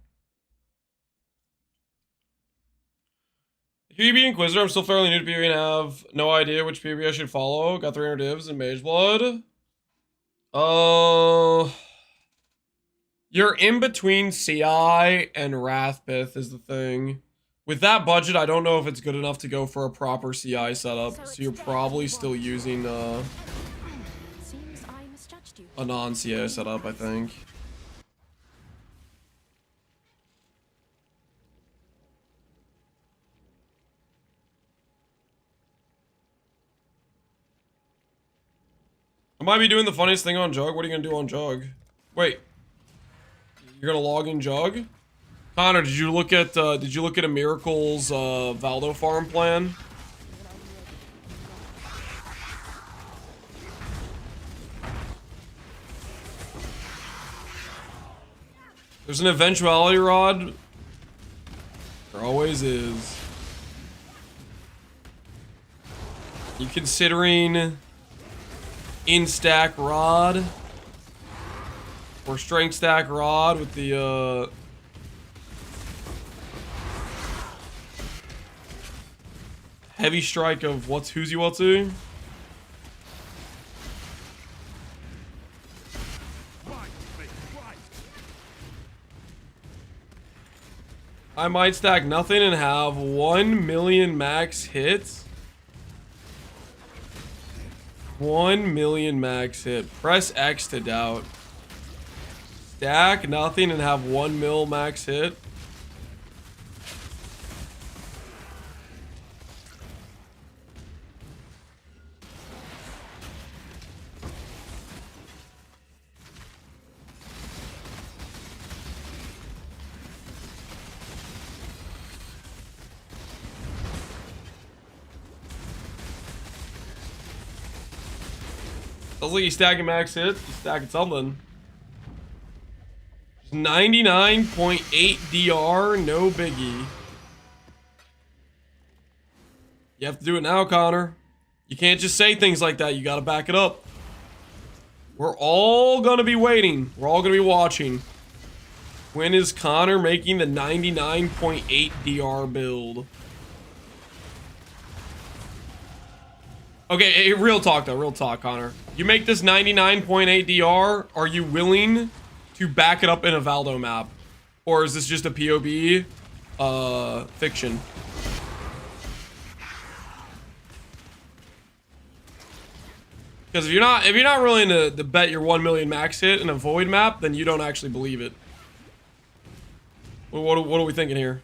PvP Inquisitor, I'm still fairly new to PvP and have no idea which PvP I should follow. Got 300 divs in Mage Blood. You're in between CI and Wrathpith is the thing. With that budget, I don't know if it's good enough to go for a proper CI setup. So you're probably still using a non-CI setup, I think. I might be doing the funniest thing on Jug. What are you gonna do on Jug? Wait, you're gonna log in Jug? Connor, did you look at a Miracle's Valdo farm plan? There's an eventuality rod. There always is. You considering in-stack rod or strength stack rod with the heavy strike of who's you what'su? I might stack nothing and have 1 million max hits. 1 million max hit. Press X to doubt. Stack nothing and have 1 mil max hit. Sounds like he's stacking max hits. He's stacking something. 99.8 DR, no biggie. You have to do it now, Connor. You can't just say things like that. You gotta back it up. We're all gonna be waiting. We're all gonna be watching. When is Connor making the 99.8 DR build? Okay, real talk though, real talk, Connor. You make this 99.8 DR, are you willing to back it up in a Valdo map? Or is this just a POB fiction? Because if you're not willing to bet your 1 million max hit in a void map, then you don't actually believe it. What are we thinking here?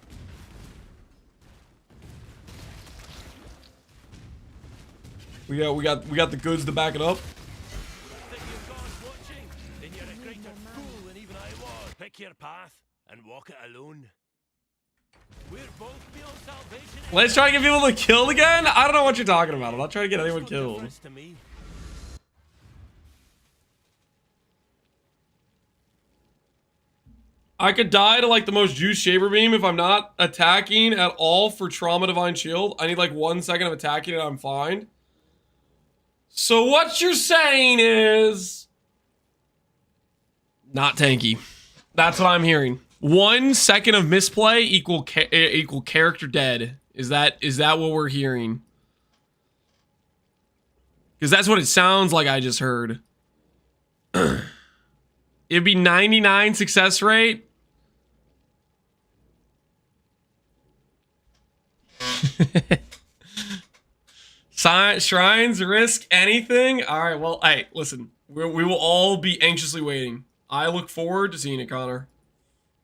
We got the goods to back it up. Pick your path and walk it alone. We're both beyond salvation. Let's try to get people to kill again? I don't know what you're talking about. I'm not trying to get anyone killed. I could die to like the most juice Shaper Beam if I'm not attacking at all for Trauma Divine Shield. I need like 1 second of attacking and I'm fine. So what you're saying is not tanky. That's what I'm hearing. 1 second of misplay equal character dead. Is that what we're hearing? Because that's what it sounds like I just heard. It'd be 99 success rate. Shrines risk anything? All right, well, hey, listen. We will all be anxiously waiting. I look forward to seeing it, Connor.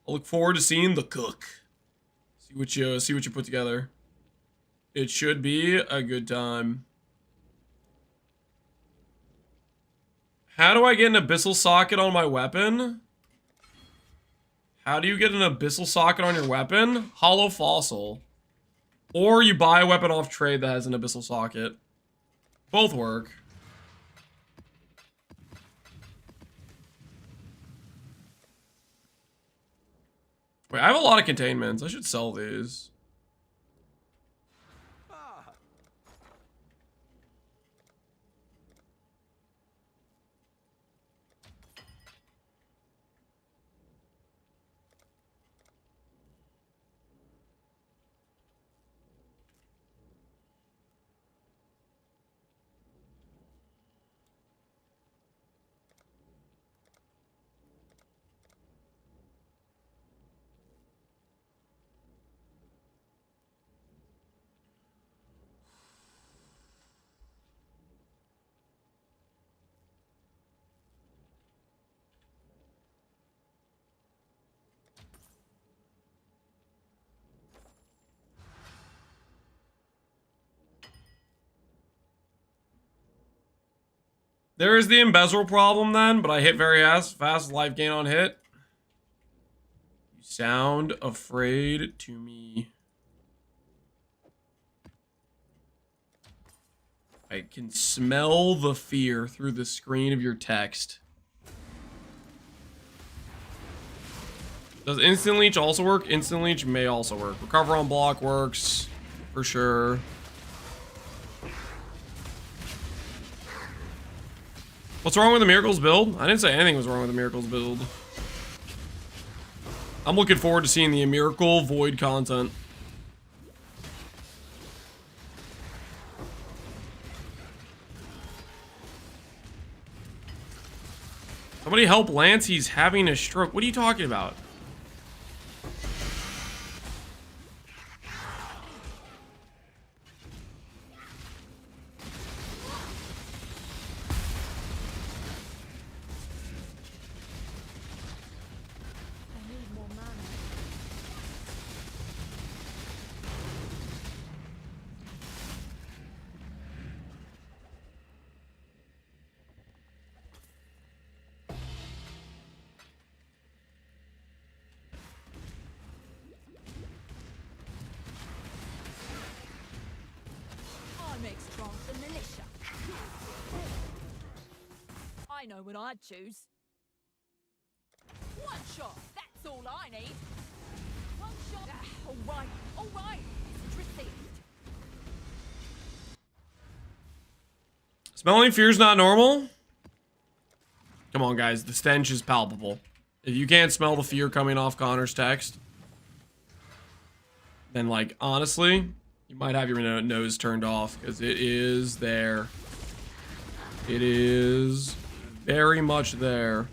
I look forward to seeing the cook. See what you put together. It should be a good time. How do I get an abyssal socket on my weapon? How do you get an abyssal socket on your weapon? Hollow fossil. Or you buy a weapon off trade that has an abyssal socket. Both work. Wait, I have a lot of containments. I should sell these. There is the embezzle problem then, but I hit very fast life gain on hit. You sound afraid to me. I can smell the fear through the screen of your text. Does instant leech also work? Instant leech may also work. Recover on block works for sure. What's wrong with the Miracles build? I didn't say anything was wrong with the Miracles build. I'm looking forward to seeing the Miracle Void content. Somebody help Lance, he's having a stroke. What are you talking about? I need more mana. I make strong the militia. I know what I'd choose. One shot, that's all I need. One shot. All right, it's received. Smelling fear's not normal? Come on, guys. The stench is palpable. If you can't smell the fear coming off Connor's text, then, like, honestly, you might have your nose turned off, because it is there. It is very much there.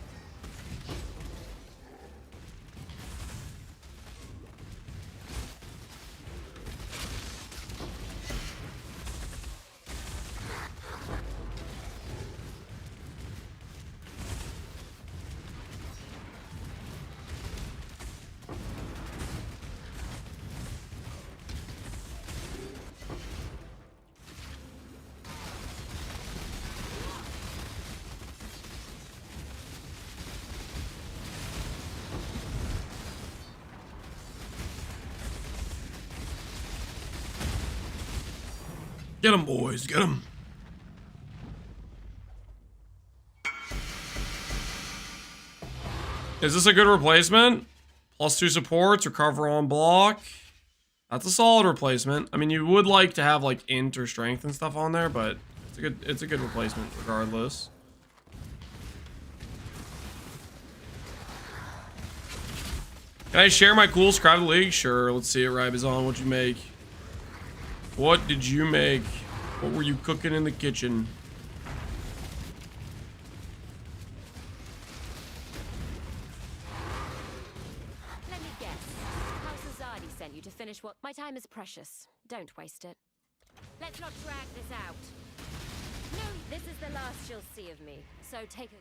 Get them, boys. Get them. Is this a good replacement? +2 supports, recover on block. That's a solid replacement. I mean, you would like to have like int or strength and stuff on there, but it's a good replacement regardless. Can I share my cool Scribe the League? Sure. Let's see it. Ribazon, what'd you make? What did you make? What were you cooking in the kitchen? Let me guess. House Azadi sent you to finish what? My time is precious. Don't waste it. Let's not drag this out. No, this is the last you'll see of me. So take a...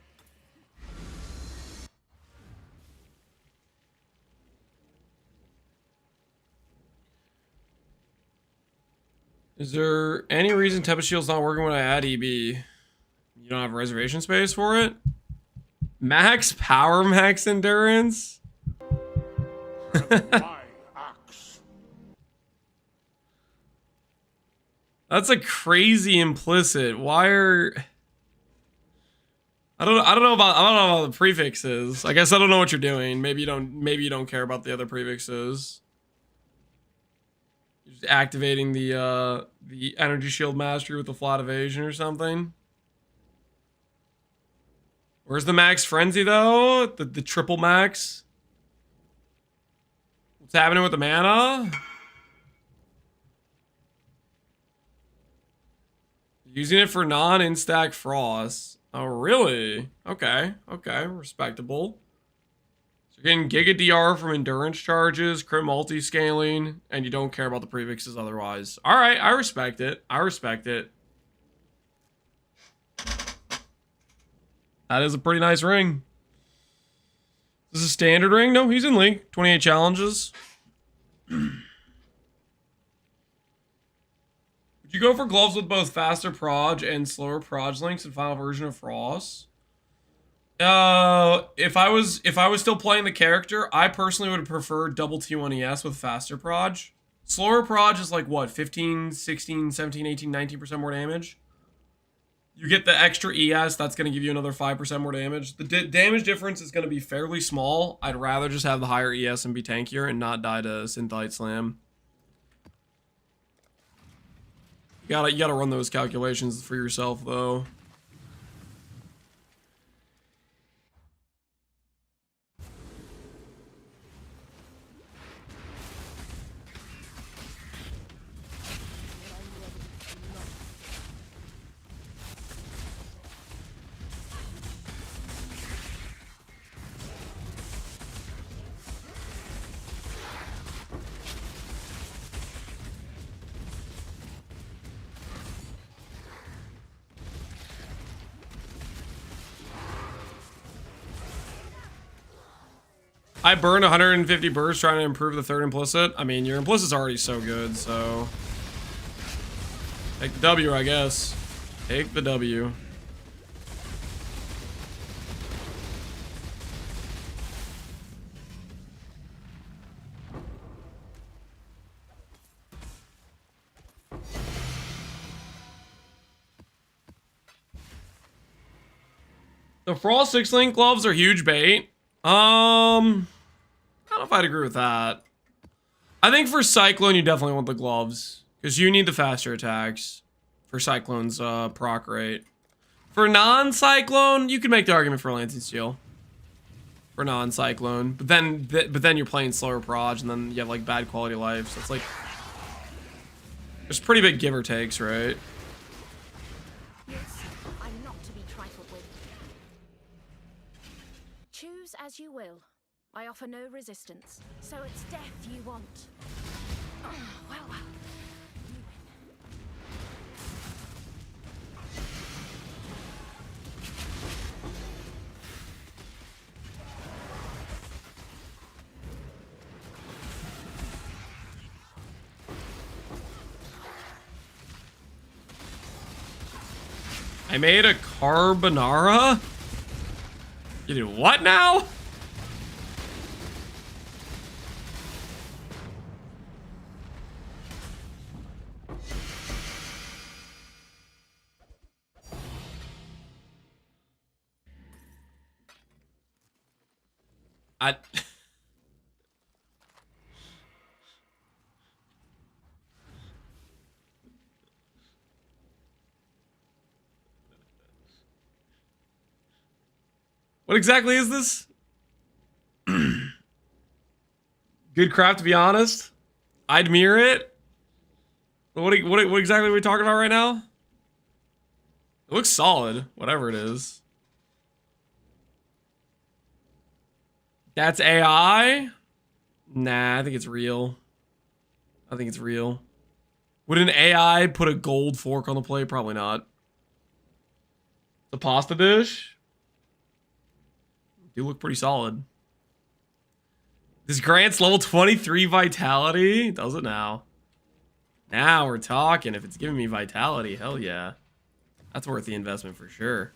Is there any reason Tempest Shield's not working when I add EB? You don't have reservation space for it? Max power, max endurance? My axe. That's a crazy implicit. Why are... I don't know about the prefixes. I guess I don't know what you're doing. Maybe you don't care about the other prefixes. You're just activating the energy shield mastery with the flat evasion or something. Where's the max frenzy though? The triple max? What's happening with the mana? Using it for non-instack frost. Oh, really? Okay. Okay. Respectable. So you're getting Giga DR from endurance charges, crit multi-scaling, and you don't care about the prefixes otherwise. Alright, I respect it. I respect it. That is a pretty nice ring. Is this a standard ring? No, he's in League. 28 challenges. Would you go for gloves with both faster proj and slower proj links in final version of Frost? If I was still playing the character, I personally would prefer double T1ES with faster proj. Slower proj is like what, 15, 16, 17, 18, 19% more damage? You get the extra ES, that's going to give you another 5% more damage. The damage difference is going to be fairly small. I'd rather just have the higher ES and be tankier and not die to Synthite Slam. You gotta run those calculations for yourself, though. I burned 150 bursts trying to improve the third implicit. I mean, your implicit's already so good, so... Take the W, I guess. Take the W. The Frost 6-link gloves are huge bait. I don't know if I'd agree with that. I think for Cyclone, you definitely want the gloves. Because you need the faster attacks for Cyclone's proc rate. For non-Cyclone, you can make the argument for Lancing Steel. For non-Cyclone. But then you're playing slower proj, and then you have like bad quality of life. So it's like... There's pretty big give or takes, right? Yes, I'm not to be trifled with. Choose as you will. I offer no resistance. So it's death you want. Oh, well. You win. I made a carbonara? You did what now? What exactly is this? Good craft, to be honest. I'd mirror it. What exactly are we talking about right now? It looks solid, whatever it is. That's AI? Nah, I think it's real. I think it's real. Would an AI put a gold fork on the plate? Probably not. The pasta dish? Do look pretty solid. This grants level 23 vitality? Does it now? Now we're talking. If it's giving me vitality, hell yeah. That's worth the investment for sure.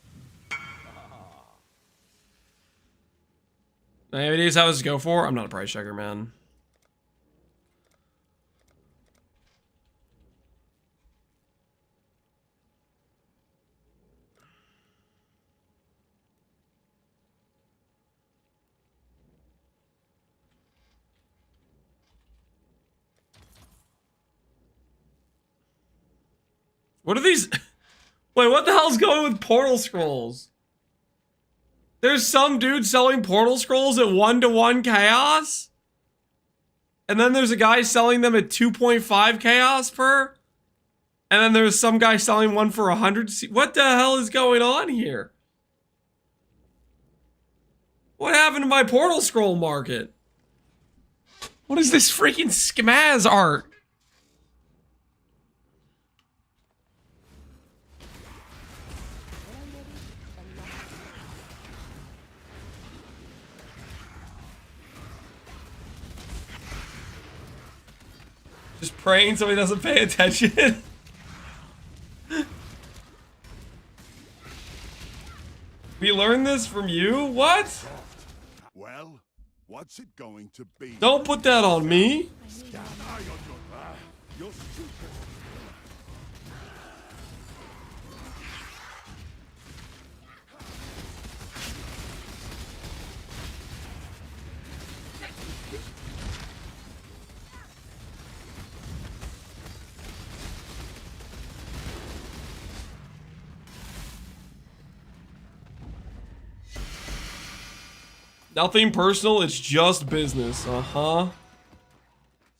Any ideas how this go for? I'm not a price checker, man. What are these? Wait, what the hell's going with portal scrolls? There's some dude selling portal scrolls at 1-to-1 chaos? And then there's a guy selling them at 2.5 chaos per? And then there's some guy selling one for 100. What the hell is going on here? What happened to my portal scroll market? What is this freaking schmaz art? Just praying somebody doesn't pay attention. We learned this from you? What? Well, what's it going to be? Don't put that on me. You're stupid. Nothing personal, it's just business. Uh-huh.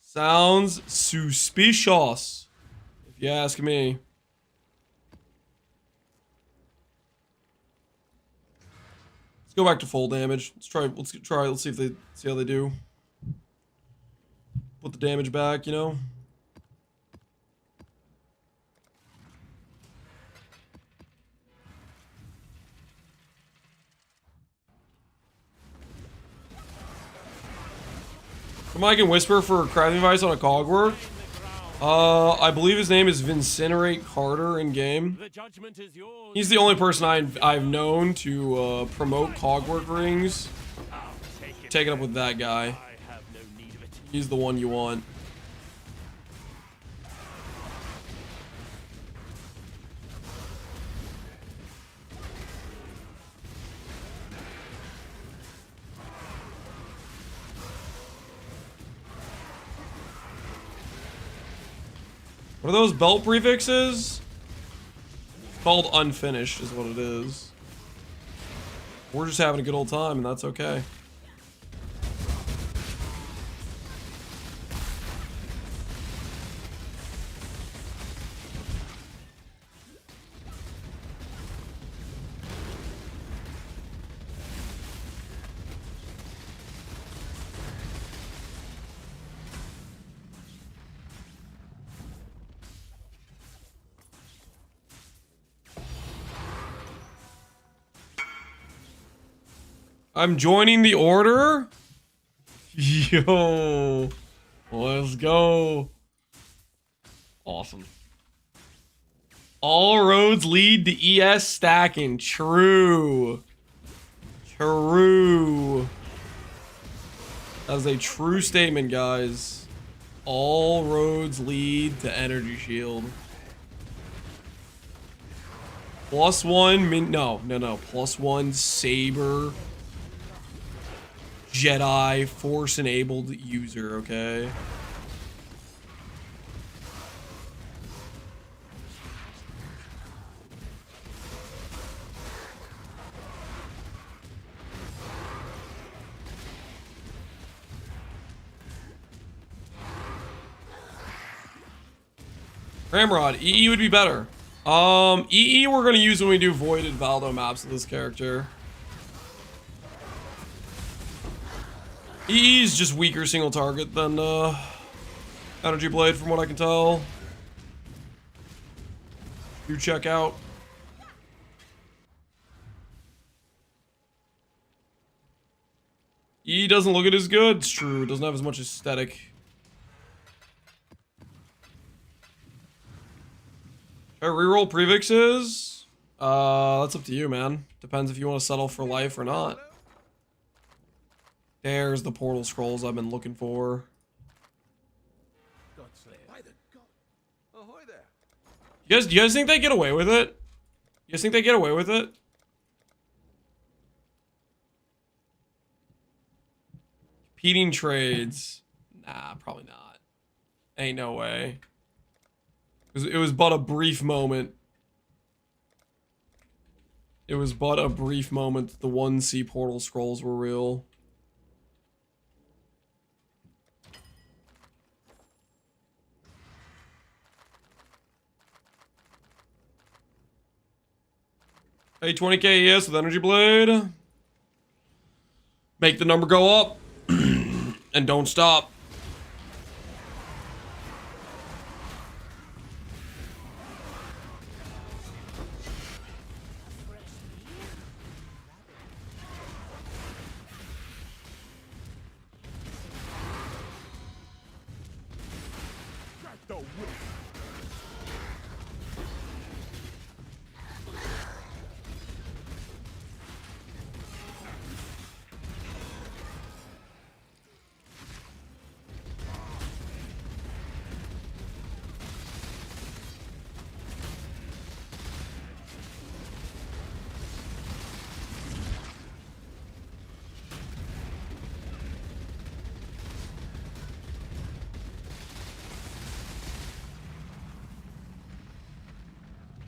Sounds suspicious, if you ask me. Let's go back to full damage. Let's see if they see how they do. Put the damage back, you know? Come on, I can whisper for crafting advice on a cogwork. I believe his name is Vincinerate Carter in game. He's the only person I've known to promote cogwork rings. Take it up with that guy. He's the one you want. What are those belt prefixes? Called unfinished is what it is. We're just having a good old time and that's okay. I'm joining the order? Yo. Let's go. Awesome. All roads lead to ES stacking. True. True. That is a true statement, guys. All roads lead to energy shield. +1 no. +1 saber. Jedi Force enabled user, okay? Ramrod, EE would be better. EE we're gonna use when we do Voided Valdo maps with this character. EE is just weaker single target than Energy Blade from what I can tell. Do check out. EE doesn't look as good. It's true. It doesn't have as much aesthetic. Should I reroll prefixes? That's up to you, man. Depends if you want to settle for life or not. There's the portal scrolls I've been looking for. You guys think they get away with it? You guys think they get away with it? Competing trades. Nah, probably not. Ain't no way. It was but a brief moment. It was but a brief moment that the 1C portal scrolls were real. Hey, 20k ES with Energy Blade. Make the number go up. And don't stop.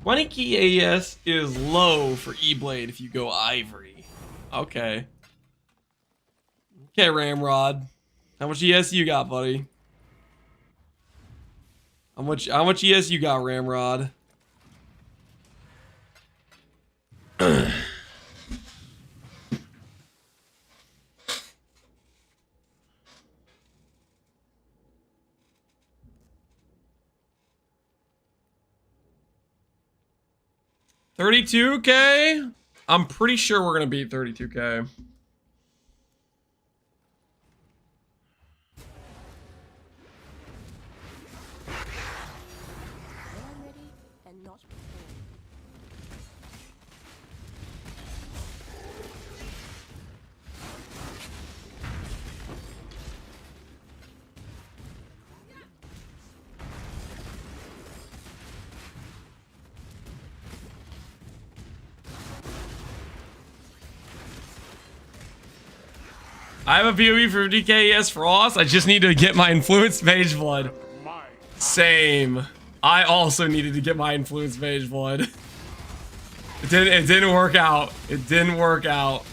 Money key AS is low for E-Blade if you go Ivory. Okay. Okay, Ramrod. How much ES you got, buddy? How much ES you got, Ramrod? $32K? I'm pretty sure we're gonna beat 32K. I have a POV for DKES Frost. I just need to get my Influenced Mage Blood. Same. I also needed to get my Influenced Mage Blood. It didn't work out. It didn't work out.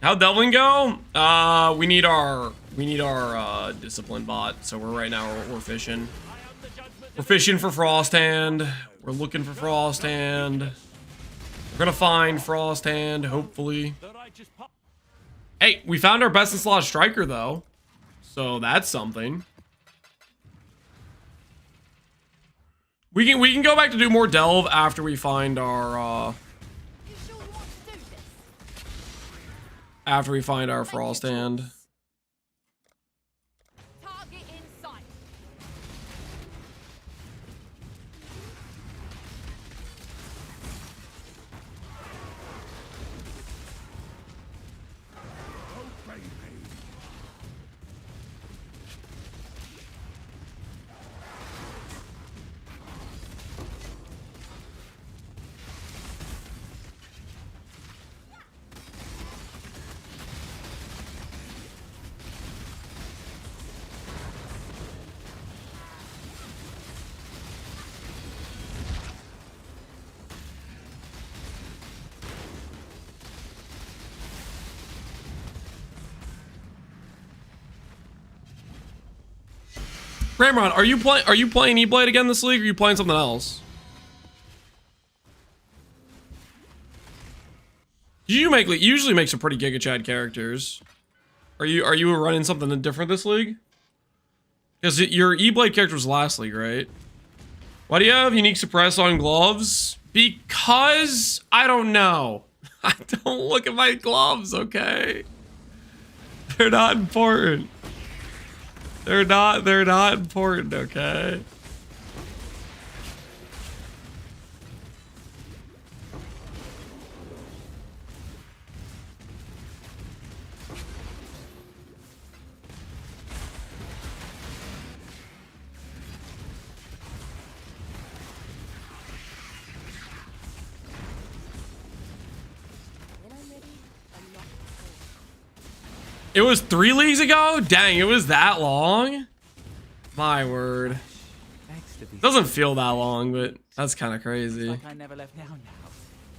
How'd Delvin go? We need our discipline bot. So we're fishing. We're fishing for Frost Hand. We're looking for Frost Hand. We're gonna find Frost Hand, hopefully. Hey, we found our best in slot striker though, so that's something. We can go back to do more delve after we find our Frost Hand. Target in sight. Ramrod, are you playing E-Blade again this league, or are you playing something else? You usually make some pretty Giga Chad characters. Are you running something different this league? Because your E-Blade character was last league, right? Why do you have unique suppress on gloves? Because I don't know. I don't look at my gloves, okay? They're not important. They're not important, okay? It was 3 leagues ago? Dang, it was that long? My word. Begs to be Doesn't feel that long, but that's kind of crazy. like I never left now.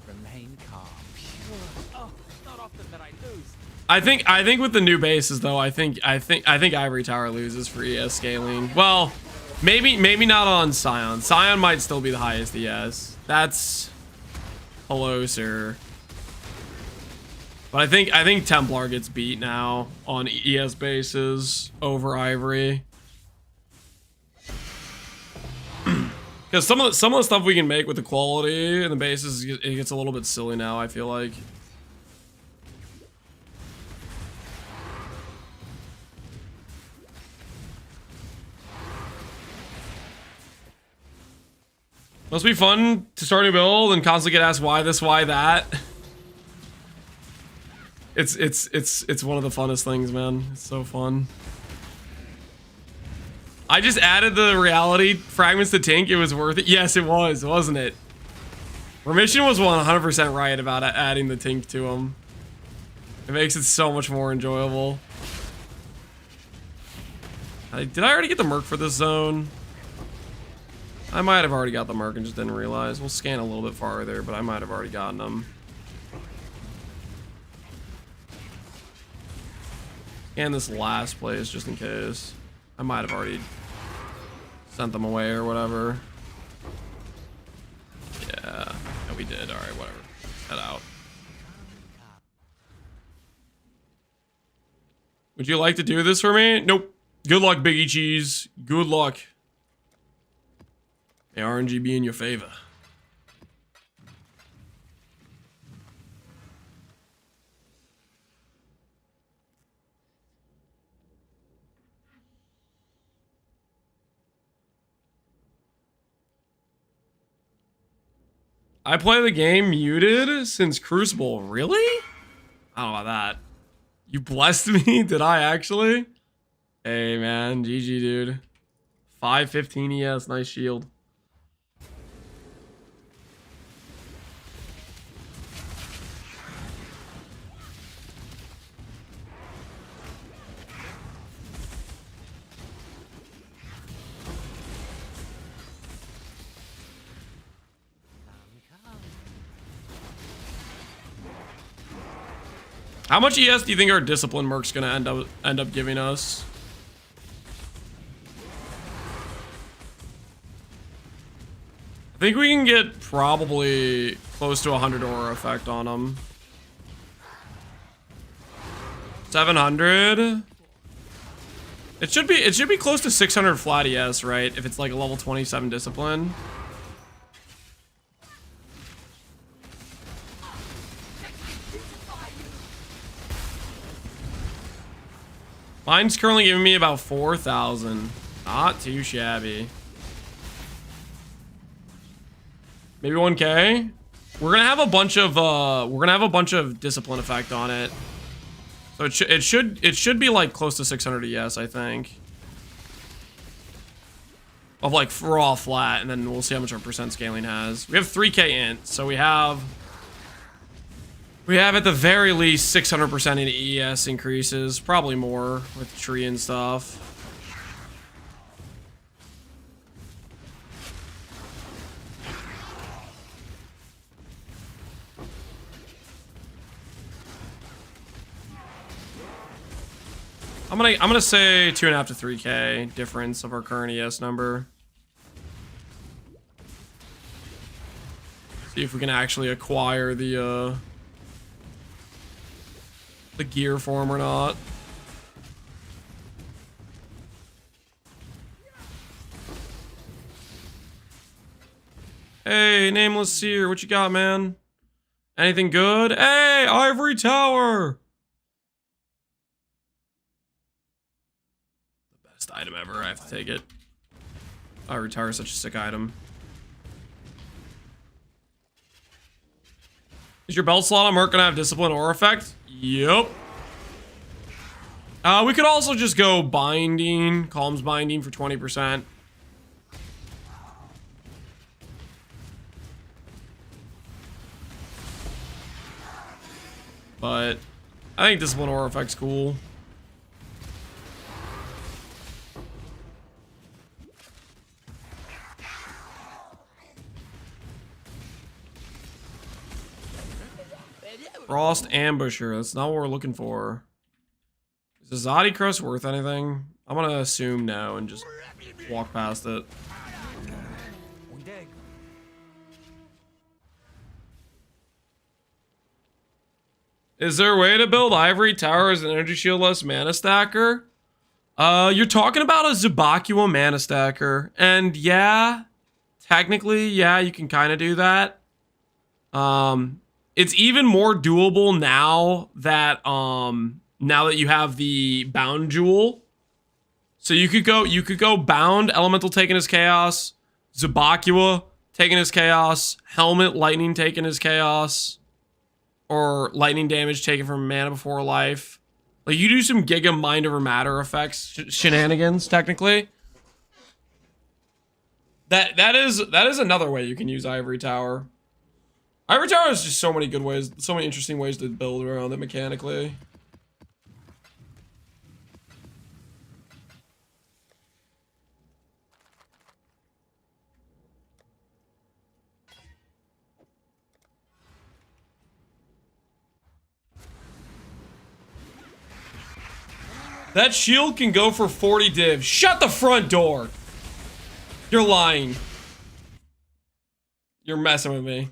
Remain calm. Pure. Oh, not often that I lose. I think with the new bases though, I think Ivory Tower loses for ES scaling. Well, maybe not on Scion. Scion might still be the highest ES. That's closer. But I think Templar gets beat now on ES bases over Ivory. Because some of the stuff we can make with the quality and the bases, it gets a little bit silly now, I feel like. Must be fun to start a build and constantly get asked why this, why that. It's one of the funnest things, man. It's so fun. I just added the reality fragments to Tink. It was worth it. Yes, it was, wasn't it? Remission was 100% right about adding the Tink to him. It makes it so much more enjoyable. Did I already get the merc for this zone? I might have already got the merc and just didn't realize. We'll scan a little bit farther, but I might have already gotten them. Scan this last place just in case. I might have already sent them away or whatever. Yeah, we did. All right, whatever. Head out. Would you like to do this for me? Nope. Good luck, Biggie Cheese. Good luck. May RNG be in your favor. I play the game muted since Crucible. Really? I don't know about that. You blessed me? Did I actually? Hey, man. GG, dude. 515 ES. Nice shield. How much ES do you think our discipline merc's gonna end up giving us? I think we can get probably close to 100 aura effect on them. 700. It should be close to 600 flat ES, right? If it's like a level 27 discipline. Mine's currently giving me about 4,000. Not too shabby. Maybe 1K. We're gonna have a bunch of discipline effect on it. So it should be like close to 600 ES, I think. Of like raw flat, and then we'll see how much our percent scaling has. We have 3K int, so we have at the very least 600% in ES increases, probably more with tree and stuff. I'm gonna say 2.5 to 3K difference of our current ES number. See if we can actually acquire the gear form or not. Hey, Nameless Seer, what you got, man? Anything good? Hey, Ivory Tower! The best item ever, I have to take it. Ivory Tower is such a sick item. Is your belt slot on Merc gonna have discipline or effect? Yep. We could also just go binding, calms binding for 20%. But I think discipline or effect's cool. Frost Ambusher. That's not what we're looking for. Is the Zodi Crest worth anything? I'm gonna assume no and just walk past it. Is there a way to build Ivory Tower as an energy shieldless mana stacker? You're talking about a Zubakua mana stacker. And yeah, technically, yeah, you can kind of do that. It's even more doable now that you have the bound jewel. So you could go bound, elemental taken as chaos, Zubakua taken as chaos, helmet lightning taken as chaos, or lightning damage taken from mana before life. Like you do some Giga mind over matter effects shenanigans technically. That is another way you can use Ivory Tower. Ivory Tower has just so many good ways, so many interesting ways to build around it mechanically. That shield can go for 40 div. Shut the front door. You're lying. You're messing with me.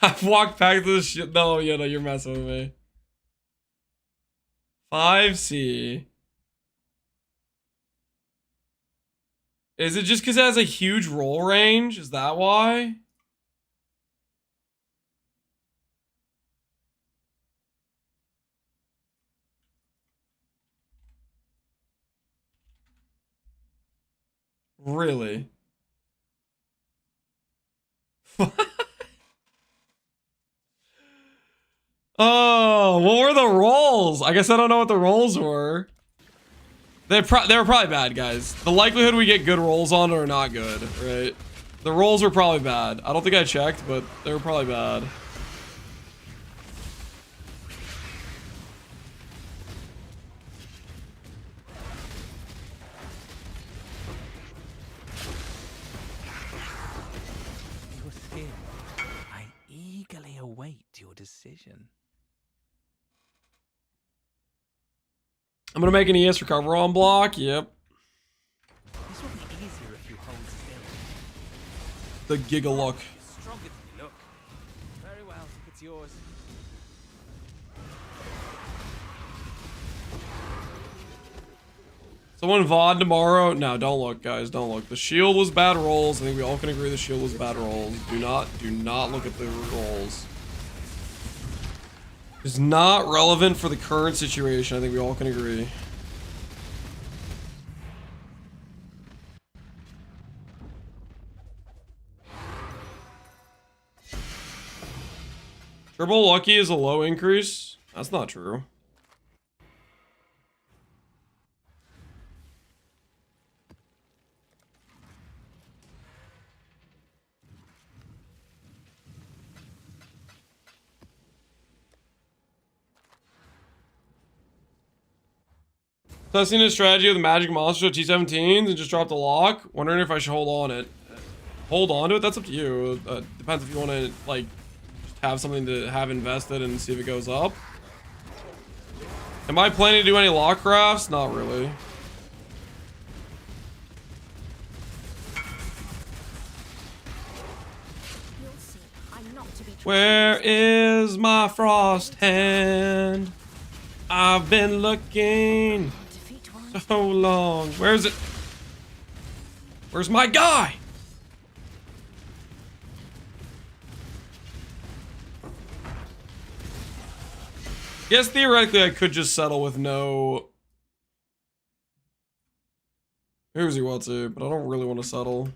I've walked back to the shit. No, you're messing with me. 5C. Is it just because it has a huge roll range? Is that why? Really? Oh, what were the rolls? I guess I don't know what the rolls were. They were probably bad, guys. The likelihood we get good rolls on are not good, right? The rolls were probably bad. I don't think I checked, but they were probably bad. Your skin. I eagerly await your decision. I'm gonna make an ES recover on block. Yep. This will be easier if you hold still. The Giga look. You're stronger than you look. Very well, it's yours. Someone VOD tomorrow. No, don't look, guys. Don't look. The shield was bad rolls. I think we all can agree the shield was bad rolls. Do not look at the rolls. It's not relevant for the current situation. I think we all can agree. Triple lucky is a low increase. That's not true. Testing a strategy with the magic monster at T17s and just dropped a lock. Wondering if I should hold on it. Hold on to it? That's up to you. Depends if you want to, like, just have something to have invested and see if it goes up. Am I planning to do any lock crafts? Not really. Where is my frost hand? I've been looking so long. Where is it? Where's my guy? Guess theoretically I could just settle with no. Here's he wants to, but I don't really want to settle.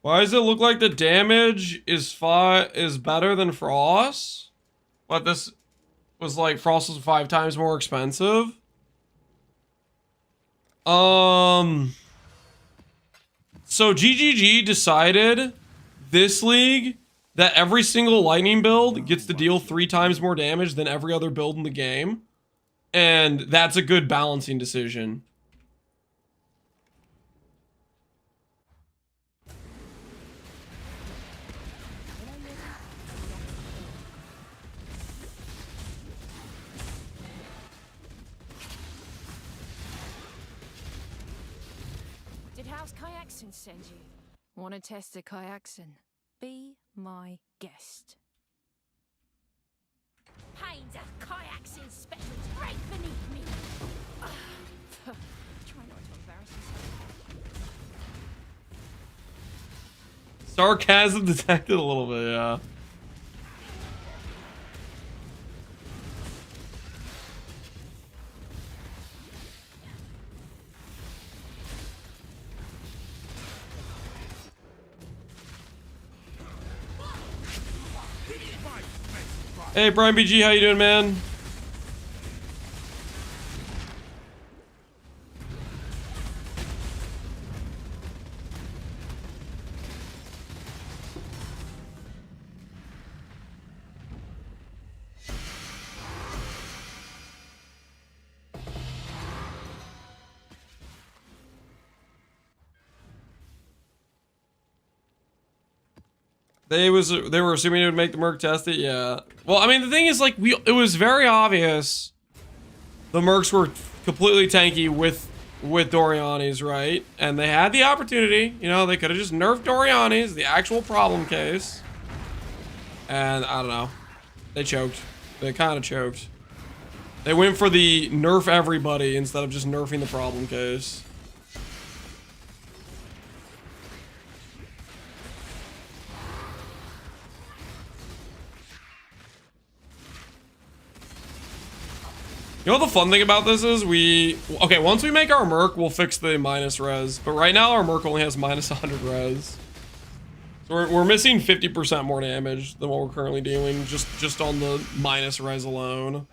Why does it look like the damage is better than Frost? But this was like Frost was 5 times more expensive. So GGG decided this league that every single lightning build gets to deal 3 times more damage than every other build in the game. And that's a good balancing decision. Did House Kayakson send you? Want to test the Kayakson? Be my guest. Pains of Kayakson specials right beneath me. Try not to embarrass yourself. Sarcasm detected a little bit, yeah. Hey, Brian BG, how you doing, man? They were assuming it would make the merc test it, yeah. Well, I mean, the thing is, like, it was very obvious the mercs were completely tanky with Doriani's, right? And they had the opportunity, you know, they could have just nerfed Doriani's, the actual problem case. And I don't know. They choked. They kind of choked. They went for the nerf everybody instead of just nerfing the problem case. You know what the fun thing about this is? Okay, once we make our merc, we'll fix the minus res. But right now, our merc only has minus 100 res. So we're missing 50% more damage than what we're currently doing, just on the minus res alone.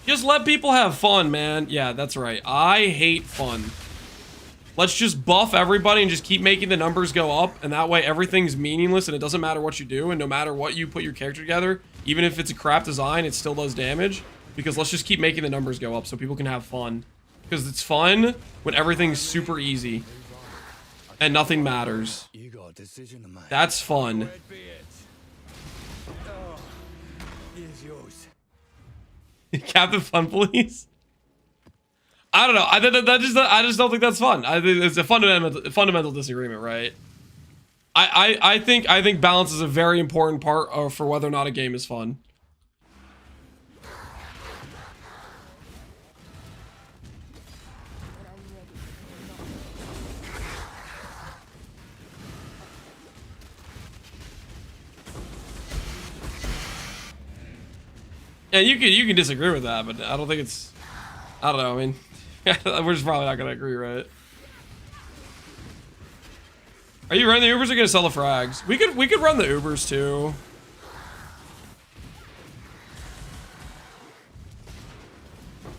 Just let people have fun, man. Yeah, that's right. I hate fun. Let's just buff everybody and just keep making the numbers go up, and that way everything's meaningless and it doesn't matter what you do, and no matter what you put your character together, even if it's a crap design, it still does damage, because let's just keep making the numbers go up so people can have fun. Because it's fun when everything's super easy and nothing matters. You got a decision to make. That's fun. Oh, here's yours. Captain Fun, please. I don't know. I just don't think that's fun. I think it's a fundamental disagreement, right? I think balance is a very important part for whether or not a game is fun. Yeah, you can disagree with that, but I don't think it's. I don't know. I mean. We're just probably not gonna agree, right? Are you running the Ubers or gonna sell the frags? We could run the Ubers too.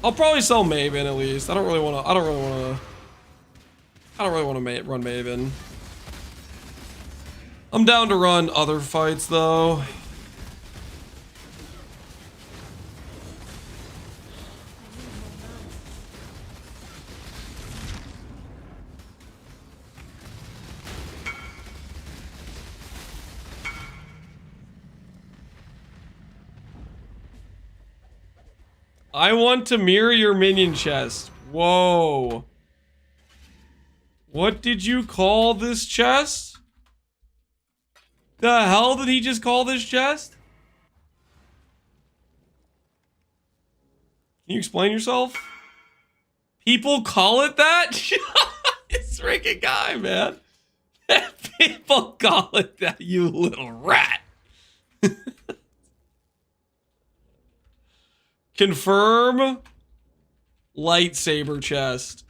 I'll probably sell Maven at least. I don't really want to run Maven. I'm down to run other fights though. I want to mirror your minion chest. Whoa. What did you call this chest? The hell did he just call this chest? Can you explain yourself? People call it that? This freaking guy, man. People call it that, you little rat. Confirm lightsaber chest.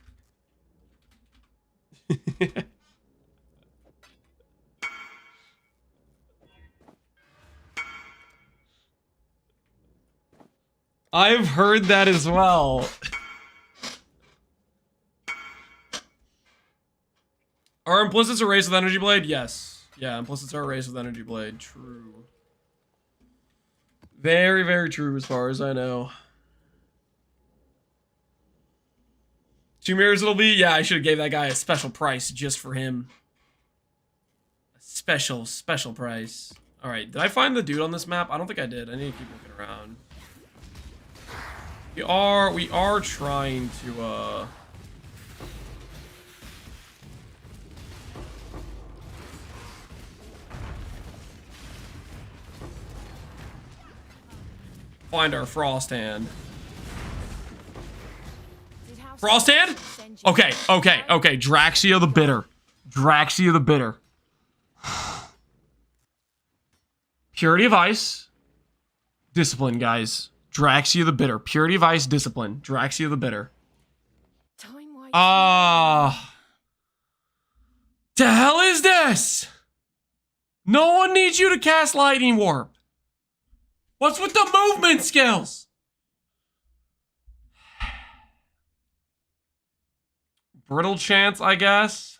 I've heard that as well. Are implicits erased with energy blade? Yes. Yeah, implicits are erased with energy blade. True. Very, very true as far as I know. 2 mirrors it'll be? Yeah, I should have gave that guy a special price just for him. A special, special price. Alright, did I find the dude on this map? I don't think I did. I need to keep looking around. We are trying to, find our frost hand. Frost hand? Okay. Draxia the Bitter. Draxia the Bitter. Purity of Ice. Discipline, guys. Draxia the Bitter. Purity of Ice, Discipline. Draxia the Bitter. The hell is this? No one needs you to cast Lightning Warp. What's with the movement skills? Brittle Chance, I guess.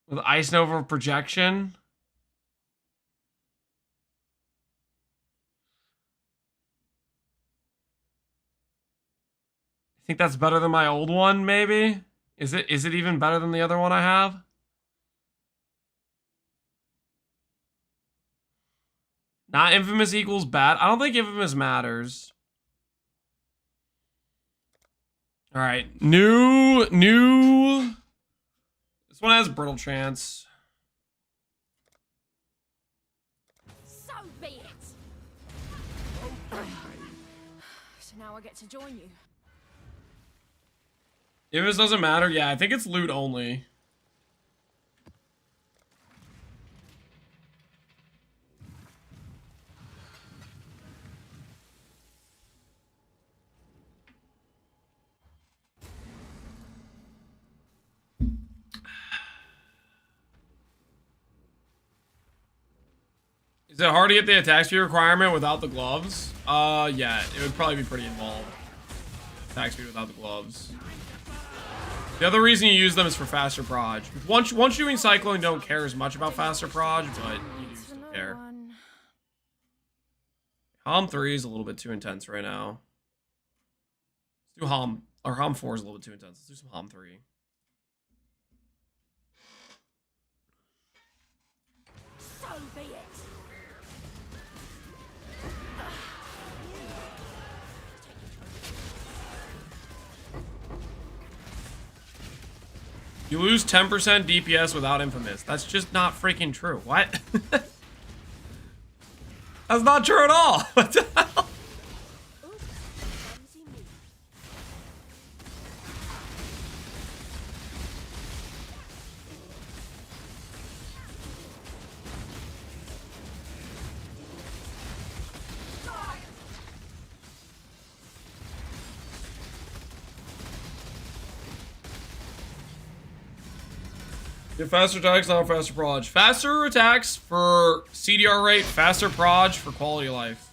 With Ice Nova Projection. I think that's better than my old one, maybe? Is it even better than the other one I have? Not Infamous equals bad. I don't think Infamous matters. All right, new. This one has Brittle Chance. So be it. So now I get to join you. If this doesn't matter, yeah, I think it's loot only. Is it hard to get the attack speed requirement without the gloves? Yeah, it would probably be pretty involved. Attack speed without the gloves. The other reason you use them is for faster proj. Once you're doing cycling, you don't care as much about faster proj, but you do still care. Hom 3 is a little bit too intense right now. Let's do Hom 4 is a little bit too intense. Let's do some Hom 3. So be it. You lose 10% DPS without Infamous. That's just not freaking true. What? That's not true at all. What the hell? Get faster attacks, not faster proj. Faster attacks for CDR rate, faster proj for quality of life.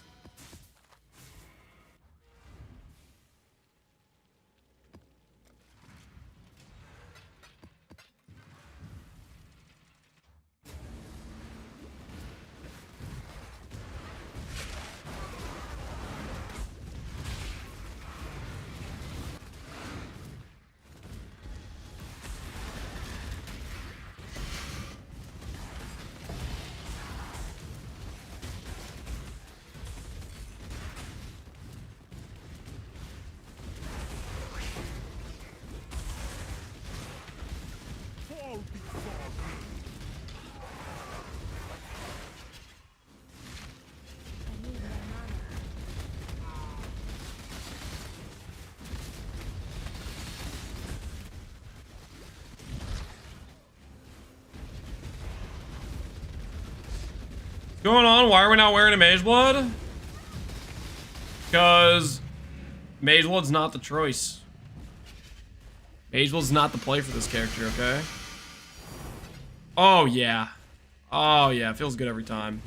going on? Why are we not wearing a Mage Blood? Because Mage Blood's not the choice. Mage Blood's not the play for this character, okay? Oh, yeah. Oh, yeah. It feels good every time.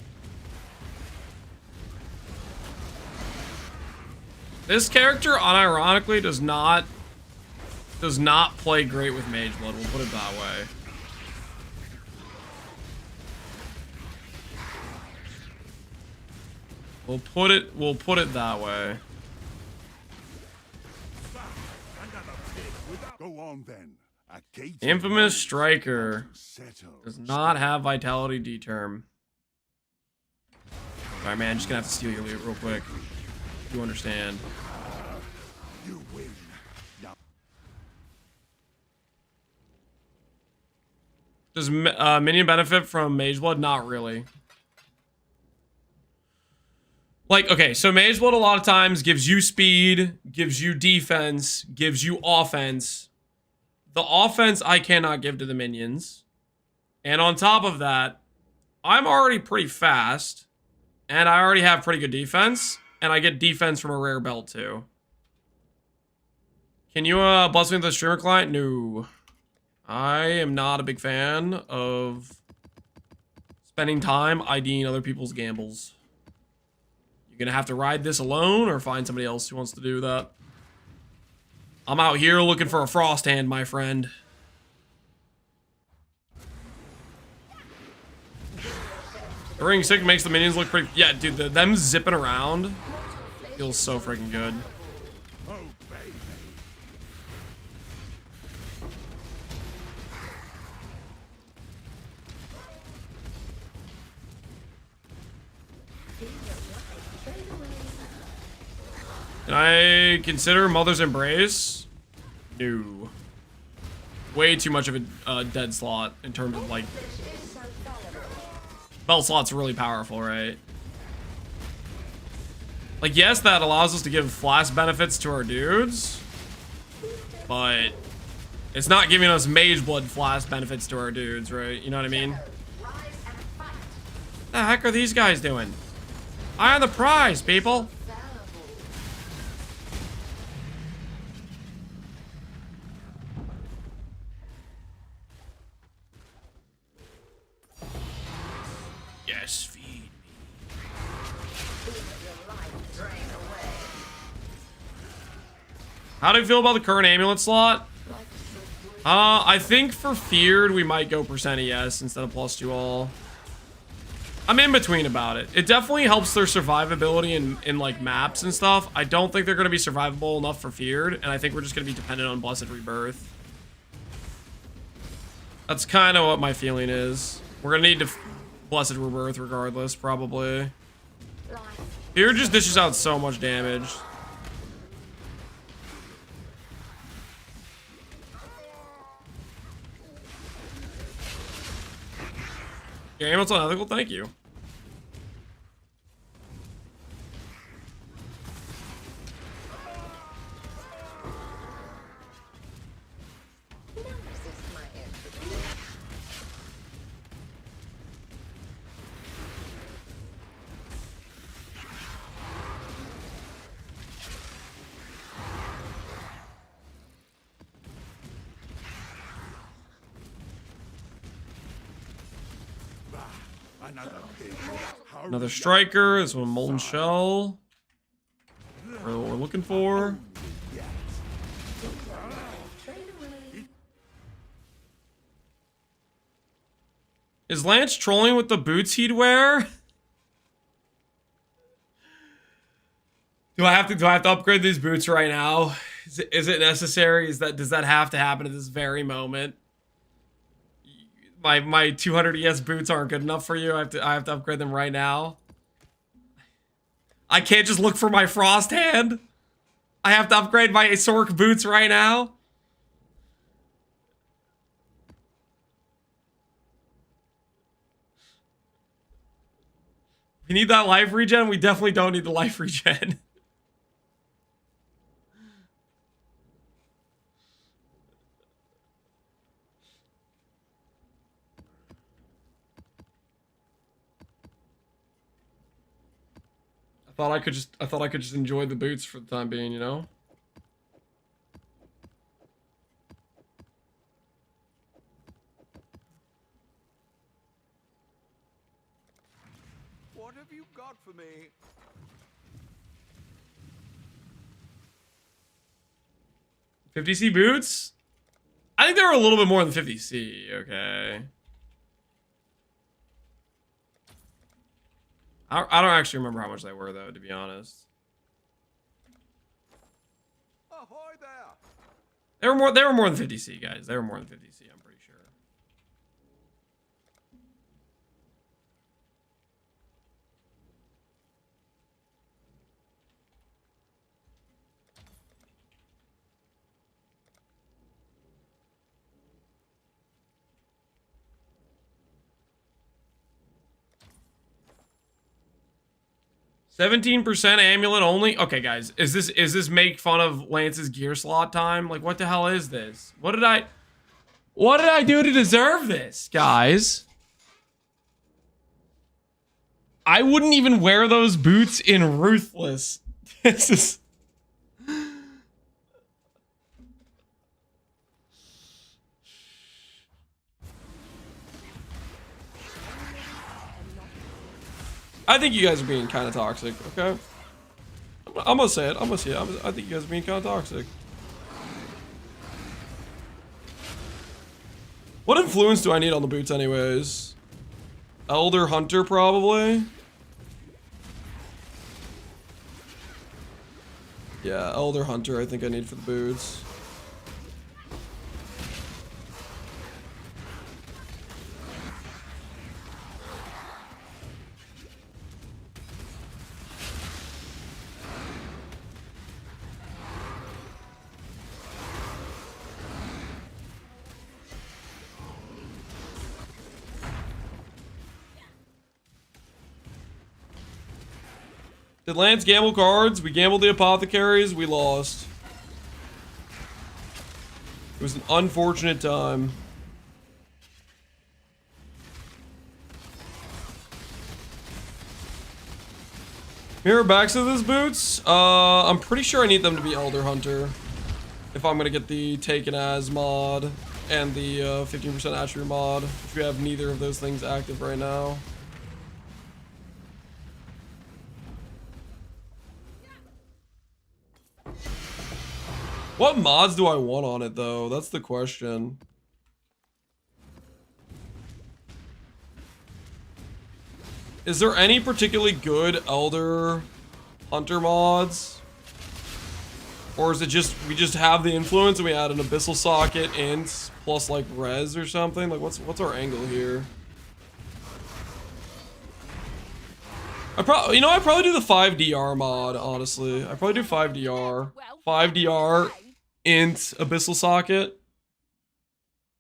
This character, unironically, does not play great with Mage Blood. We'll put it that way. We'll put it that way. Go on then. A gate Infamous Striker settle. does not have Vitality D-term. Alright, man, just gonna have to steal your loot real quick. You understand. You win. Now Does minion benefit from Mage Blood? Not really. Like, okay, so Mage Blood a lot of times gives you speed, gives you defense, gives you offense. The offense I cannot give to the minions. And on top of that, I'm already pretty fast. And I already have pretty good defense. And I get defense from a rare belt too. Can you bless me with a streamer client? No. I am not a big fan of spending time IDing other people's gambles. You're gonna have to ride this alone or find somebody else who wants to do that. I'm out here looking for a frost hand, my friend. The ring sick makes the minions look pretty... Yeah, dude, them zipping around feels so freaking good. oh baby. Can I consider Mother's Embrace? No. Way too much of a dead slot in terms of, like... Belt slot's really powerful, right? Like, yes, that allows us to give flash benefits to our dudes. But... it's not giving us Mage Blood flash benefits to our dudes, right? You know what I mean? What the heck are these guys doing? Eye on the prize, people! Yes, feed me. How do you feel about the current amulet slot? I think for feared we might go percent yes instead of +2 all. I'm in between about it. It definitely helps their survivability in like maps and stuff. I don't think they're going to be survivable enough for feared, and I think we're just going to be dependent on Blessed Rebirth. That's kind of what my feeling is. We're going to need to Blessed Rebirth regardless, probably. Feared just dishes out so much damage. Game, it's unethical, thank you. Another striker. This one, Molten Shell. What we're looking for. Is Lance trolling with the boots he'd wear? Do I have to upgrade these boots right now? Is it necessary? Does that have to happen at this very moment? My 200 ES boots aren't good enough for you. I have to upgrade them right now. I can't just look for my frost hand. I have to upgrade my Sork boots right now. We need that life regen. We definitely don't need the life regen. thought I could just enjoy the boots for the time being, you know? What have you got for me? $50C boots? I think they were a little bit more than 50C, okay. I don't actually remember how much they were though, to be honest. Ahoy there! They were more than 50C, guys. They were more than 50C, I'm pretty sure. 17% amulet only? Okay, guys, is this make fun of Lance's gear slot time? Like, what the hell is this? What did I do to deserve this, guys? I wouldn't even wear those boots in Ruthless. This is... I think you guys are being kind of toxic, okay? I'm gonna say it. I think you guys are being kind of toxic. What influence do I need on the boots anyways? Elder Hunter, probably? Yeah, Elder Hunter I think I need for the boots. Did Lance gamble cards? We gambled the apothecaries. We lost. It was an unfortunate time. Mirror backs of these boots. I'm pretty sure I need them to be Elder Hunter if I'm gonna get the Taken As mod and the 15% attribute mod, which we have neither of those things active right now. What mods do I want on it, though? That's the question. Is there any particularly good Elder Hunter mods? Or is it just, we just have the influence and we add an Abyssal Socket int plus like res or something? Like what's our angle here? I'd probably do the 5DR mod, honestly. I'd probably do 5DR. 5DR int Abyssal Socket.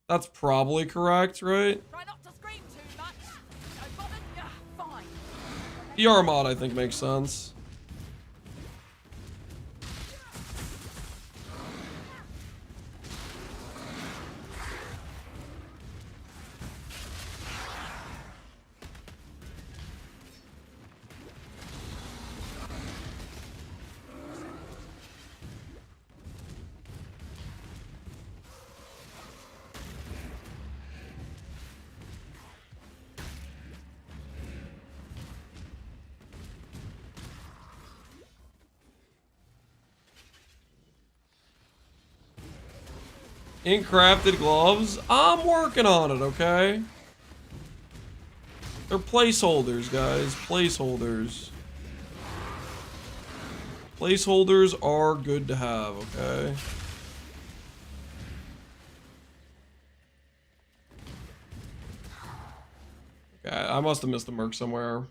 That's probably correct, right? Try not to scream too much. No bother. Yeah, fine. DR mod, I think, makes sense. Ink crafted gloves. I'm working on it, okay? They're placeholders, guys. Placeholders. Placeholders are good to have, okay? Okay, I must have missed a merc somewhere.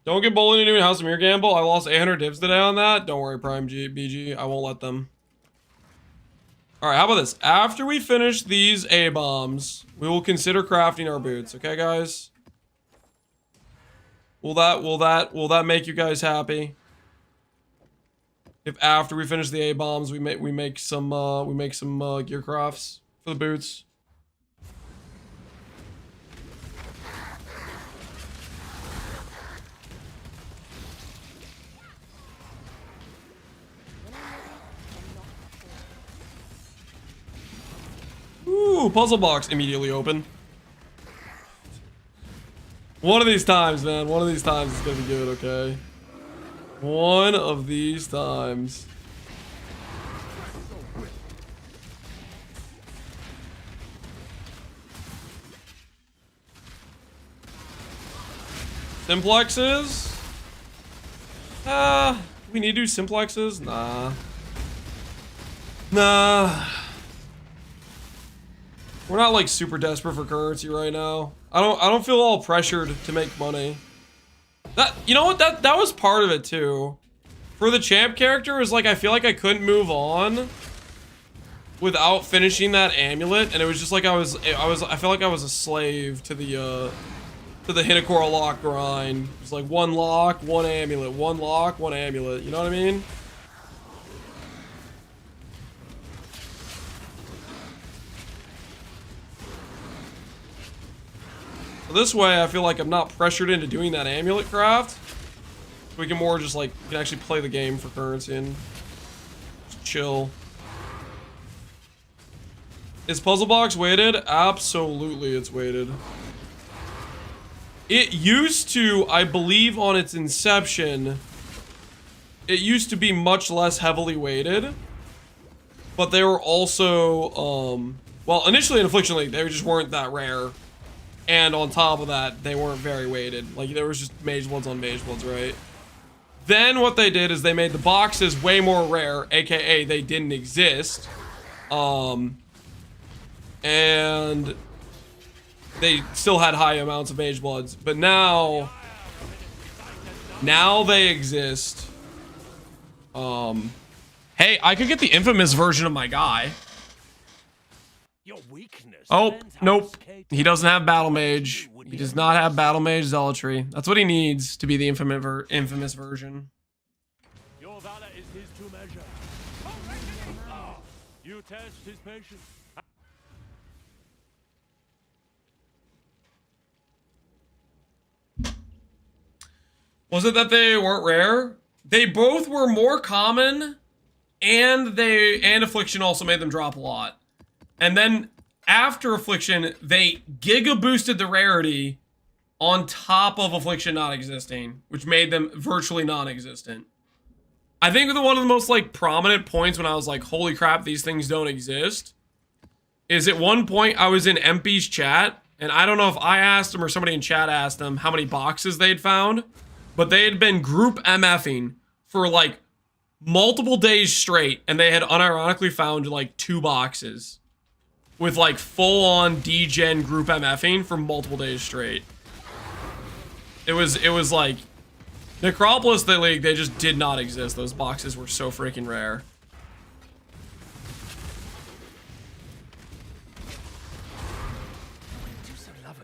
Don't get bullied into a House of Mirror gamble. I lost 800 divs today on that. Don't worry, Prime BG. I won't let them. Alright, how about this? After we finish these A-bombs, we will consider crafting our boots. Okay, guys? Will that make you guys happy? If after we finish the A-bombs, we make some gear crafts for the boots. Ooh, puzzle box immediately open. One of these times, man. One of these times is gonna be good, okay? One of these times. Simplexes? We need to do simplexes? Nah. Nah. We're not like super desperate for currency right now. I don't feel all pressured to make money. That, you know what, that was part of it too. For the champ character is like I feel like I couldn't move on without finishing that amulet, and it was just like I felt like I was a slave to the Hinokora lock grind. It's like one lock, one amulet, one lock, one amulet. You know what I mean? So this way, I feel like I'm not pressured into doing that amulet craft. We can more just like, can actually play the game for currency and just chill. Is puzzle box weighted? Absolutely, it's weighted. It used to, I believe on its inception, it used to be much less heavily weighted. But they were also, well, initially in Affliction League, they just weren't that rare. And on top of that, they weren't very weighted. Like, there was just Mage Bloods on Mage Bloods, right? Then what they did is they made the boxes way more rare, aka they didn't exist. And they still had high amounts of Mage Bloods, but now they exist. Hey, I could get the infamous version of my guy. Oh, nope. He doesn't have Battle Mage. He does not have Battle Mage Zealotry. That's what he needs to be the infamous version. Your valor is his to measure. You test his patience. Was it that they weren't rare? They both were more common, and Affliction also made them drop a lot. And then after Affliction, they giga boosted the rarity on top of Affliction not existing, which made them virtually non-existent. I think one of the most like prominent points when I was like, holy crap, these things don't exist, is at one point I was in MP's chat, and I don't know if I asked them or somebody in chat asked them how many boxes they'd found, but they had been group MFing for like multiple days straight, and they had unironically found like 2 boxes with like full-on D-Gen group MFing for multiple days straight. It was like Necropolis, the league, they just did not exist. Those boxes were so freaking rare.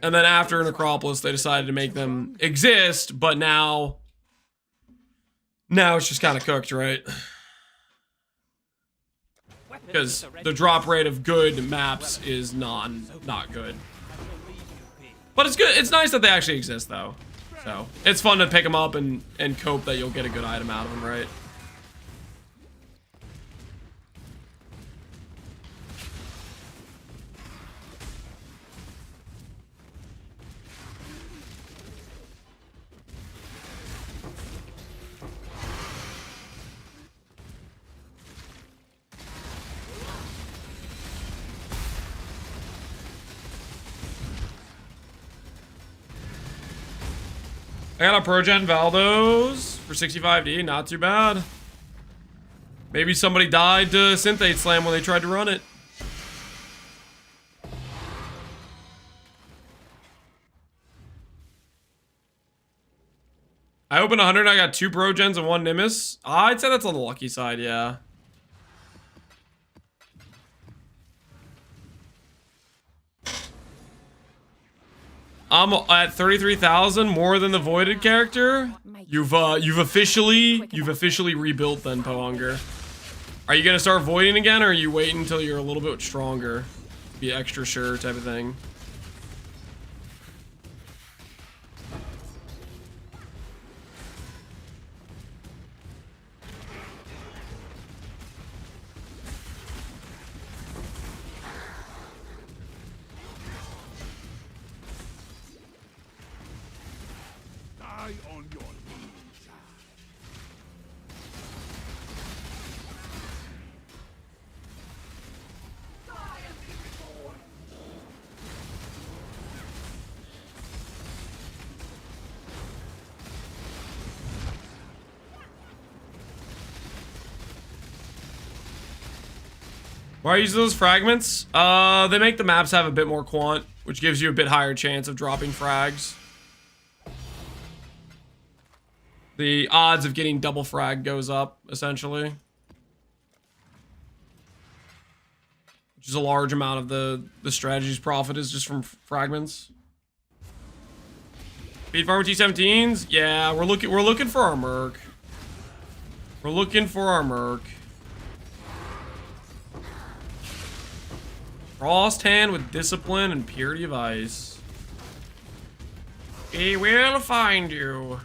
And then after Necropolis, they decided to make them exist, but now it's just kind of cooked, right? Because the drop rate of good maps is not good. But it's good. It's nice that they actually exist, though. So it's fun to pick them up and cope that you'll get a good item out of them, right? I got a Progen Valdos for 65D, not too bad. Maybe somebody died to Synthate Slam when they tried to run it. I opened 100, I got 2 Progens and 1 Nimbus. I'd say that's on the lucky side, yeah. I'm at 33,000, more than the Voided character. You've officially rebuilt then, Pohunger. Are you gonna start voiding again, or are you waiting until you're a little bit stronger? Be extra sure type of thing. Why are you using those fragments? They make the maps have a bit more quant, which gives you a bit higher chance of dropping frags. The odds of getting double frag goes up, essentially. Which is a large amount of the strategy's profit is just from fragments. Speed farmer T17s? Yeah, we're looking for our merc. We're looking for our merc. Frost hand with discipline and purity of ice. We will find you.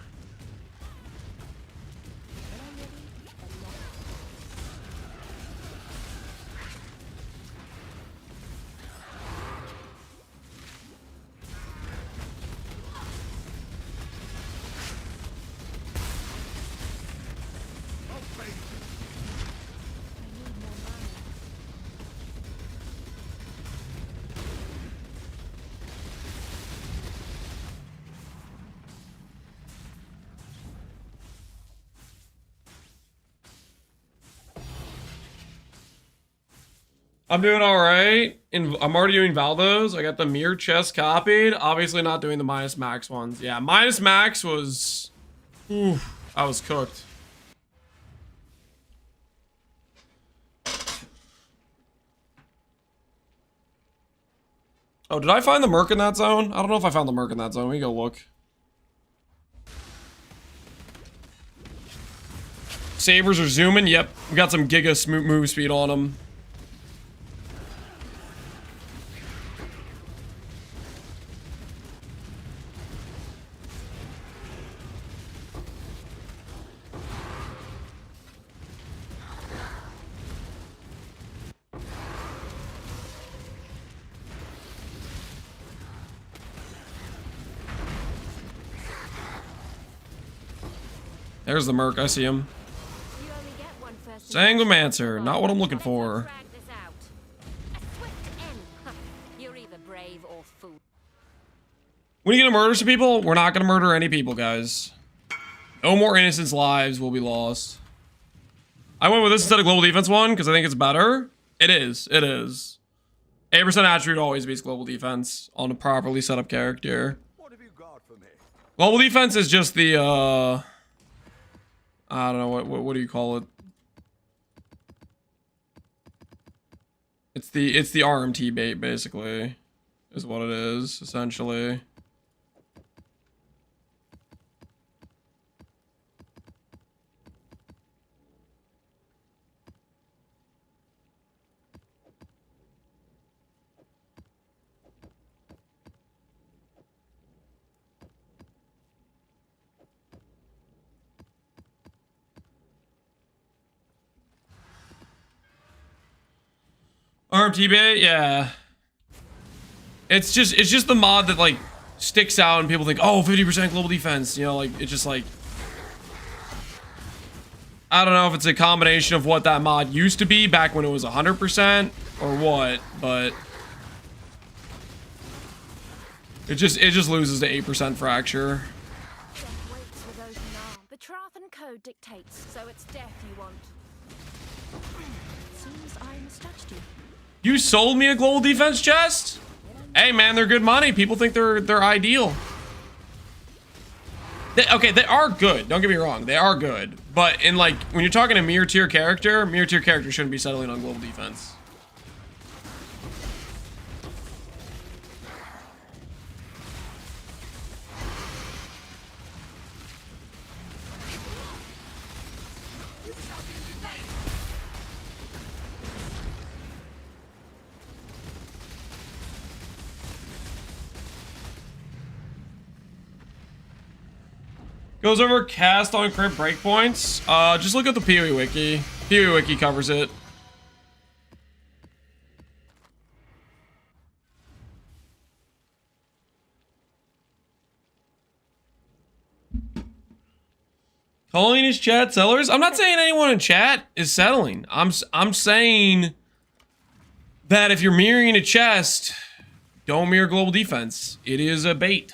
I'm doing all right. I'm already doing Valdos. I got the mirror chest copied. Obviously not doing the minus max ones. Yeah, minus max was... Ooh, I was cooked. Oh, did I find the merc in that zone? I don't know if I found the merc in that zone. Let me go look. Sabers are zooming. Yep, we got some giga move speed on them. There's the merc. I see him. Sanglemancer. Not what I'm looking for. When you gonna murder some people? We're not gonna murder any people, guys. No more innocents' lives will be lost. I went with this instead of global defense one because I think it's better. It is. It is. 8% attribute always beats global defense on a properly set up character. What have you got for me? Global defense is just the I don't know what do you call it? It's the RMT bait basically, is what it is essentially. RMT bait, yeah. It's just the mod that like sticks out and people think, oh, 50% global defense. You know, like it's just like, I don't know if it's a combination of what that mod used to be back when it was 100% or what, but it just loses to 8% fracture. Death waits for those who know. The Trathan code dictates, so it's death you want. Seems I misjudged you. You sold me a global defense chest? Hey man, they're good money. People think they're ideal. Okay, they are good. Don't get me wrong, they are good. But in like when you're talking a mirror tier character shouldn't be settling on global defense. Goes over cast on crit breakpoints. Just look at the PoE wiki. PoE wiki covers it. Calling his chat sellers? I'm not saying anyone in chat is settling. I'm saying that if you're mirroring a chest, don't mirror global defense. It is a bait.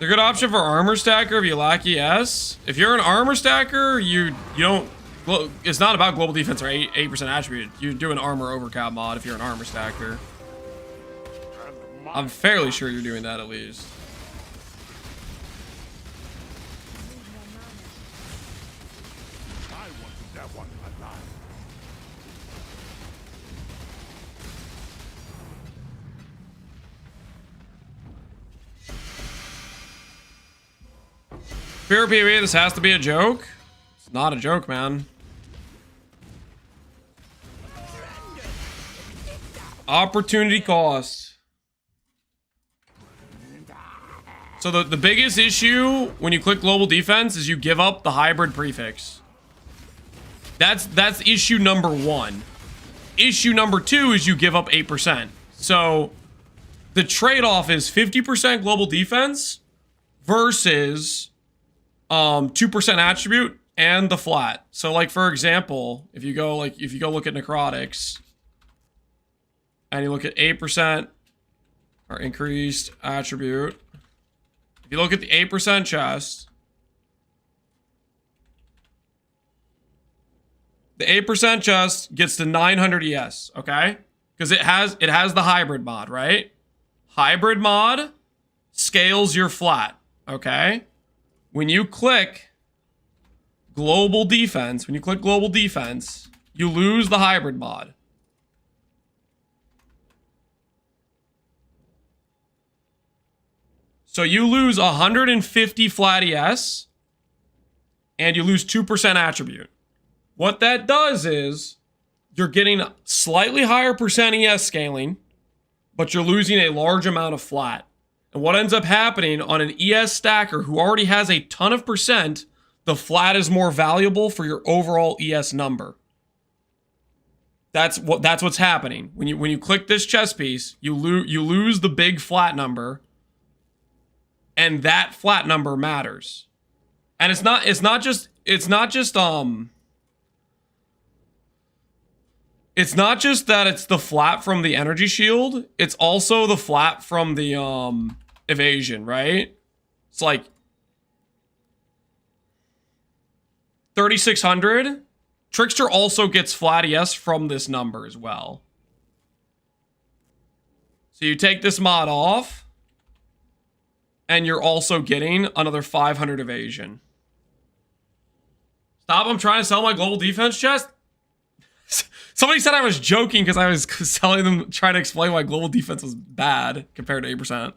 They're a good option for armor stacker if you lack ES. If you're an armor stacker, you don't. Well, it's not about global defense or 8% attribute. You do an armor overcap mod if you're an armor stacker. I'm fairly sure you're doing that at least. I wanted that one alive. Pure PvE, this has to be a joke. It's not a joke, man. Opportunity cost. So the biggest issue when you click global defense is you give up the hybrid prefix. That's issue number 1. Issue number 2 is you give up 8%. So the trade-off is 50% global defense versus 2% attribute and the flat. So like for example, if you go look at necrotics and you look at 8% or increased attribute, if you look at the 8% chest, the 8% chest gets to 900 ES, okay? Because it has the hybrid mod, right? Hybrid mod scales your flat, okay? When you click global defense, you lose the hybrid mod. So you lose 150 flat ES and you lose 2% attribute. What that does is you're getting slightly higher percent ES scaling, but you're losing a large amount of flat. And what ends up happening on an ES stacker who already has a ton of percent, the flat is more valuable for your overall ES number. That's what's happening. When you click this chess piece, you lose the big flat number, and that flat number matters. And it's not just that it's the flat from the energy shield, it's also the flat from the evasion, right? It's like 3600. Trickster also gets flat ES from this number as well. So you take this mod off and you're also getting another 500 evasion. Stop, I'm trying to sell my global defense chest. Somebody said I was joking because I was telling them, trying to explain why global defense was bad compared to 8%.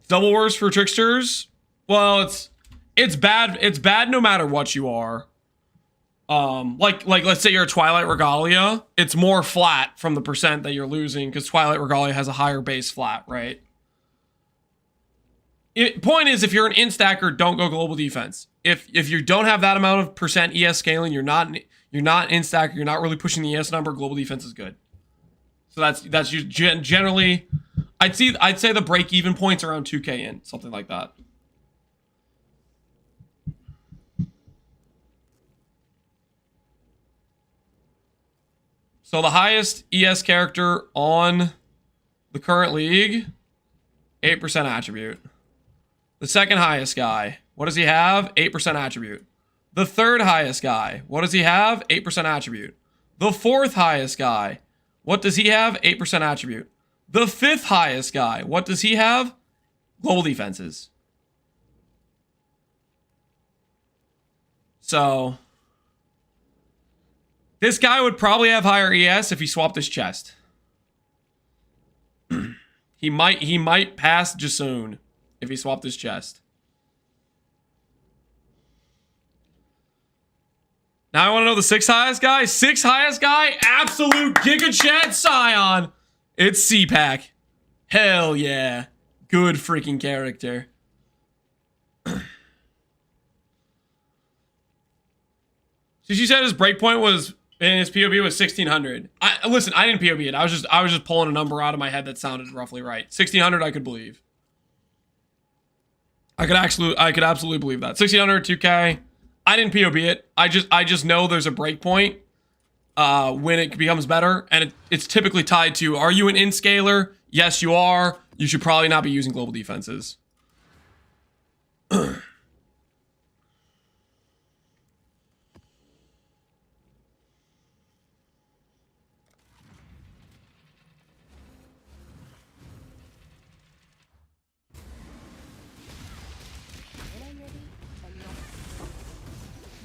Double worse for tricksters. Well, it's bad. It's bad no matter what you are. Like let's say you're a Twilight Regalia, it's more flat from the percent that you're losing because Twilight Regalia has a higher base flat, right? Point is, if you're an in-stacker, don't go global defense. If you don't have that amount of percent ES scaling, you're not in-stacker, you're not really pushing the ES number, global defense is good. So that's generally, I'd say the break-even point's around 2k in, something like that. So the highest ES character on the current league, 8% attribute. The second highest guy, what does he have? 8% attribute. The third highest guy, what does he have? 8% attribute. The fourth highest guy, what does he have? 8% attribute. The fifth highest guy, what does he have? Global defenses. So this guy would probably have higher ES if he swapped his chest. He might pass Jasoon if he swapped his chest. Now I want to know the sixth highest guy. Sixth highest guy, absolute Giga Chat Scion. It's C-Pack. Hell yeah. Good freaking character. So she said his breakpoint was, and his POB was 1600. Listen, I didn't POB it. I was just pulling a number out of my head that sounded roughly right. 1600 I could believe. I could absolutely believe that. 1600, 2K. I didn't POB it. I just know there's a breakpoint when it becomes better, and it's typically tied to, are you an in-scaler? Yes, you are. You should probably not be using global defenses.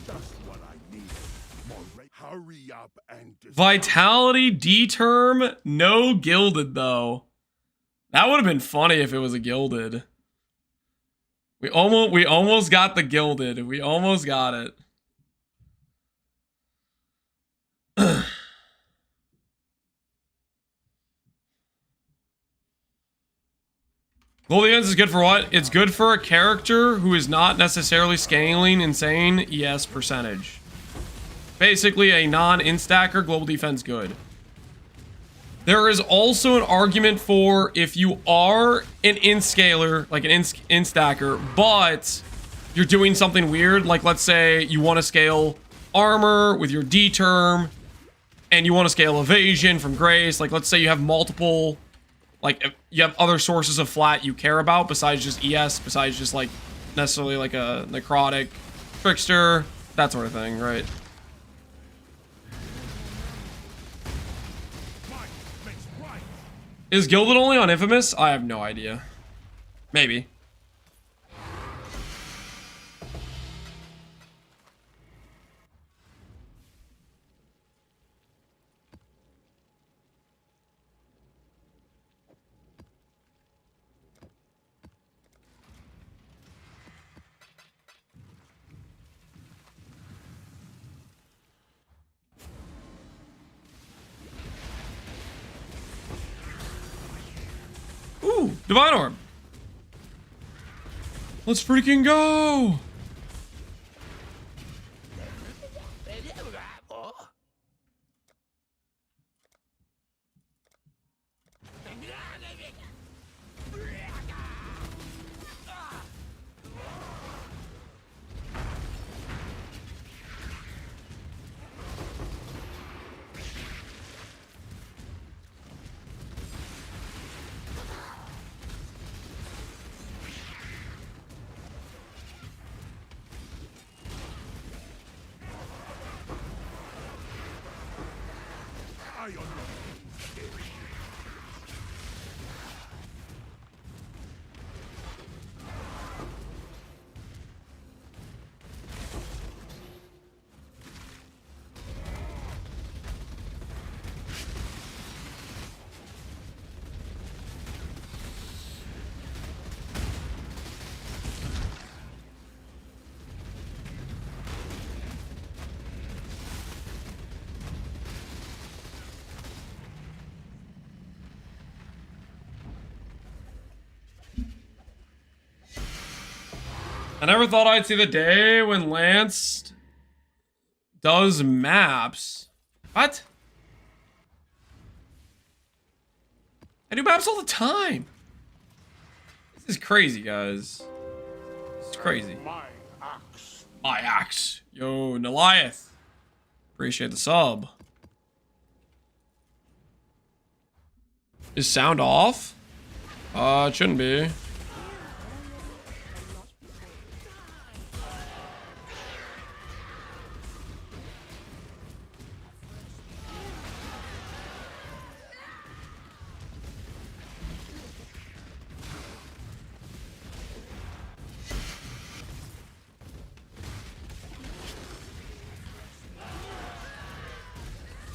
Just what I need. Hurry up and Vitality D-term, no gilded though. That would have been funny if it was a gilded. We almost got the gilded. We almost got it. Global defense is good for what? It's good for a character who is not necessarily scaling insane ES percentage. Basically, a non-instacker, global defense good. There is also an argument for if you are an in-scaler, like an in-stacker, but you're doing something weird, like let's say you want to scale armor with your D-term, and you want to scale evasion from grace, like let's say you have multiple, like you have other sources of flat you care about besides just ES, besides just like necessarily like a necrotic, trickster, that sort of thing, right? Is Gilded only on Infamous? I have no idea. Maybe. Ooh, Divine Orb. Let's freaking go. I never thought I'd see the day when Lance does maps. What? I do maps all the time. This is crazy, guys. It's crazy. My axe. Yo, Neliath. Appreciate the sub. Is sound off? It shouldn't be.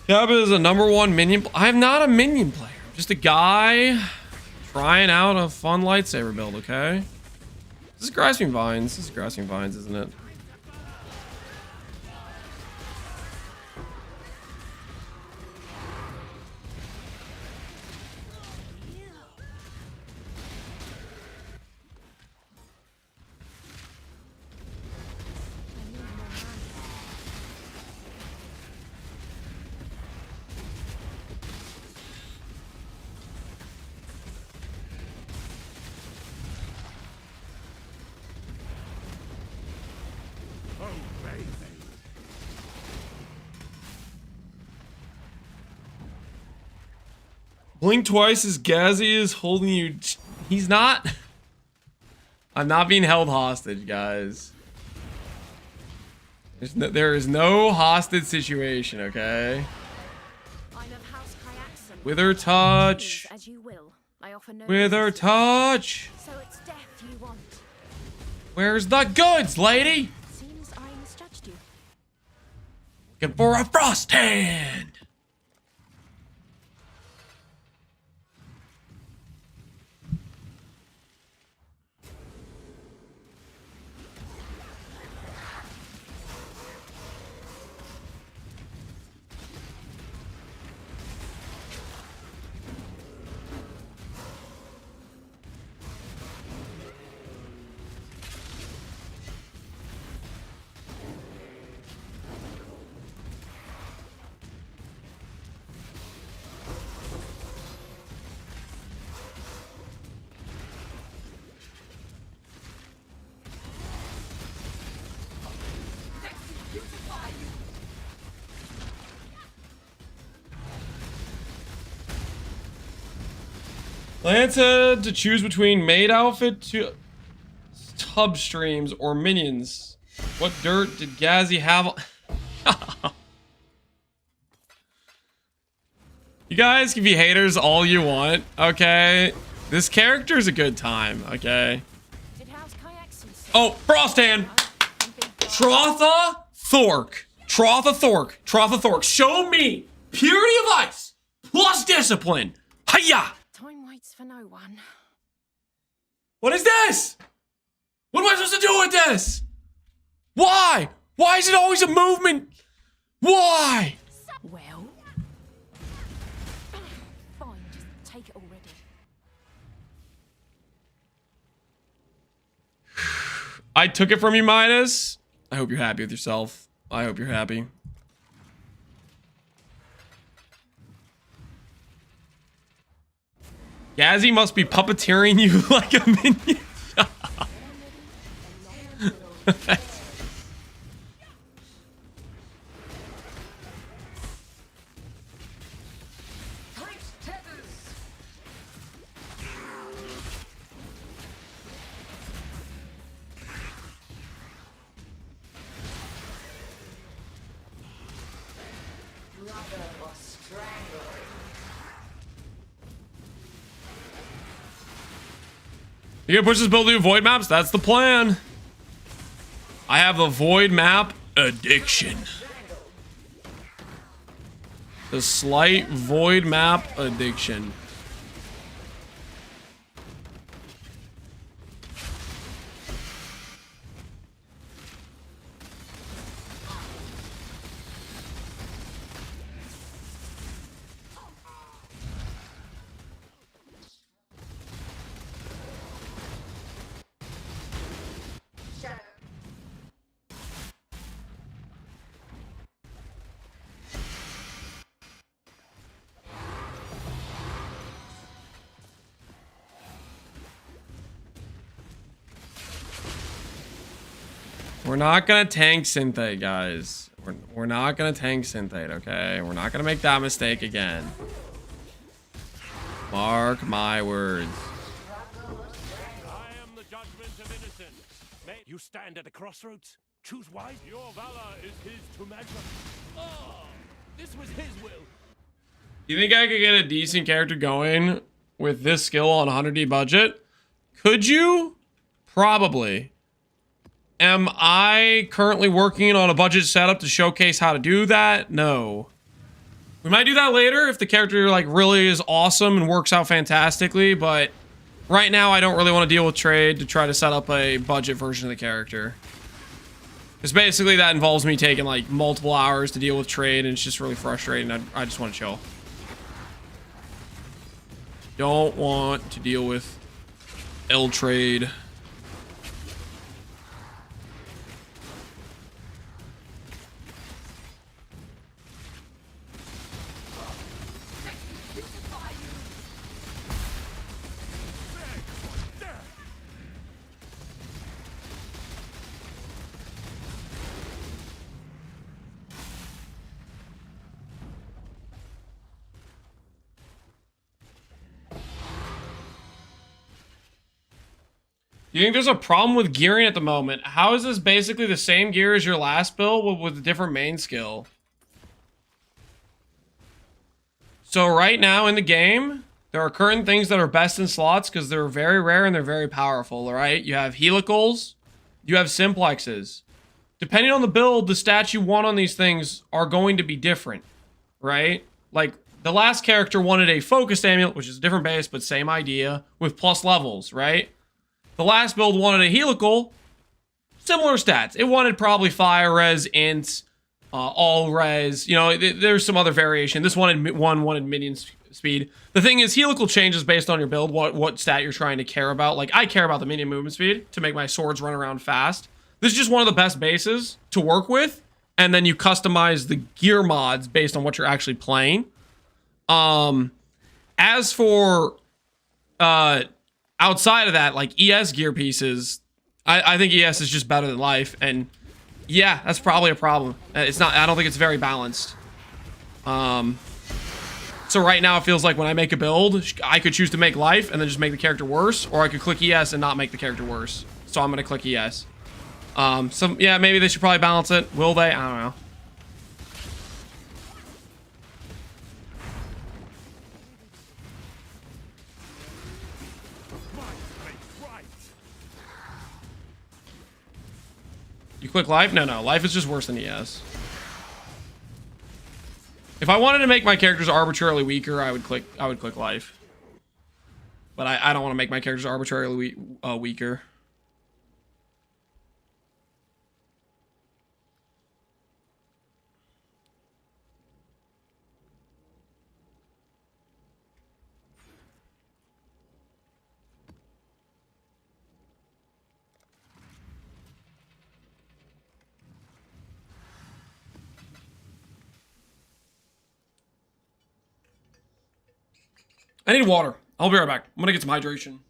Gab is a #1 minion. I'm not a minion player. I'm just a guy trying out a fun lightsaber build, okay? This is Grasping Vines. This is Grasping Vines, isn't it? Blink twice as Gazzy is holding you. He's not. I'm not being held hostage, guys. There is no hostage situation, okay? I'm of House Kyaxon. Wither touch. As you will. I offer no Wither resistance. touch. So it's death you want. Where's the goods, lady? Seems I misjudged you. Looking for a frost hand. Lance had to choose between maid outfit to tub streams or minions. What dirt did Gazzy have? You guys can be haters all you want, okay? This character's a good time, okay? Did House Kyaxon say? Oh, Frosthand! Trotha Thork. Trotha Thork. Trotha Thork. Show me purity of ice plus discipline. Hiya! Time waits for no one. What is this? What am I supposed to do with this? Why? Why is it always a movement? Why? Well, fine, just take it already. I took it from you, Midas. I hope you're happy with yourself. I hope you're happy. Gazzy must be puppeteering you like a minion. You gonna push this build to do void maps? That's the plan. I have a void map addiction. The slight void map addiction. We're not gonna tank Synthate, guys. We're not gonna tank Synthate, okay? We're not gonna make that mistake again. Mark my words. I am the judgment of innocence. You stand at a crossroads. Choose wise. Your valor is his to measure. Oh, this was his will. You think I could get a decent character going with this skill on a 100D budget? Could you? Probably. Am I currently working on a budget setup to showcase how to do that? No. We might do that later if the character like really is awesome and works out fantastically, but right now I don't really want to deal with trade to try to set up a budget version of the character. Because basically that involves me taking like multiple hours to deal with trade and it's just really frustrating. I just want to chill. Don't want to deal with L trade. You think there's a problem with gearing at the moment? How is this basically the same gear as your last build with a different main skill? So right now in the game, there are current things that are best in slots because they're very rare and they're very powerful, right? You have helicals, you have simplexes. Depending on the build, the stats you want on these things are going to be different, right? Like, the last character wanted a focused amulet, which is a different base, but same idea, with plus levels, right? The last build wanted a helical, similar stats. It wanted probably fire res, int, all res. You know, there's some other variation. This wanted minion speed. The thing is, helical changes based on your build, what stat you're trying to care about. Like, I care about the minion movement speed to make my swords run around fast. This is just one of the best bases to work with, and then you customize the gear mods based on what you're actually playing. As for outside of that, like ES gear pieces, I think ES is just better than life, and yeah, that's probably a problem. It's not. I don't think it's very balanced. So right now it feels like when I make a build, I could choose to make life and then just make the character worse, or I could click ES and not make the character worse. So I'm gonna click ES. Yeah, maybe they should probably balance it. Will they? I don't know. You click life? No. Life is just worse than ES. If I wanted to make my characters arbitrarily weaker, I would click life. But I don't want to make my characters arbitrarily weaker. I need water. I'll be right back. I'm gonna get some hydration.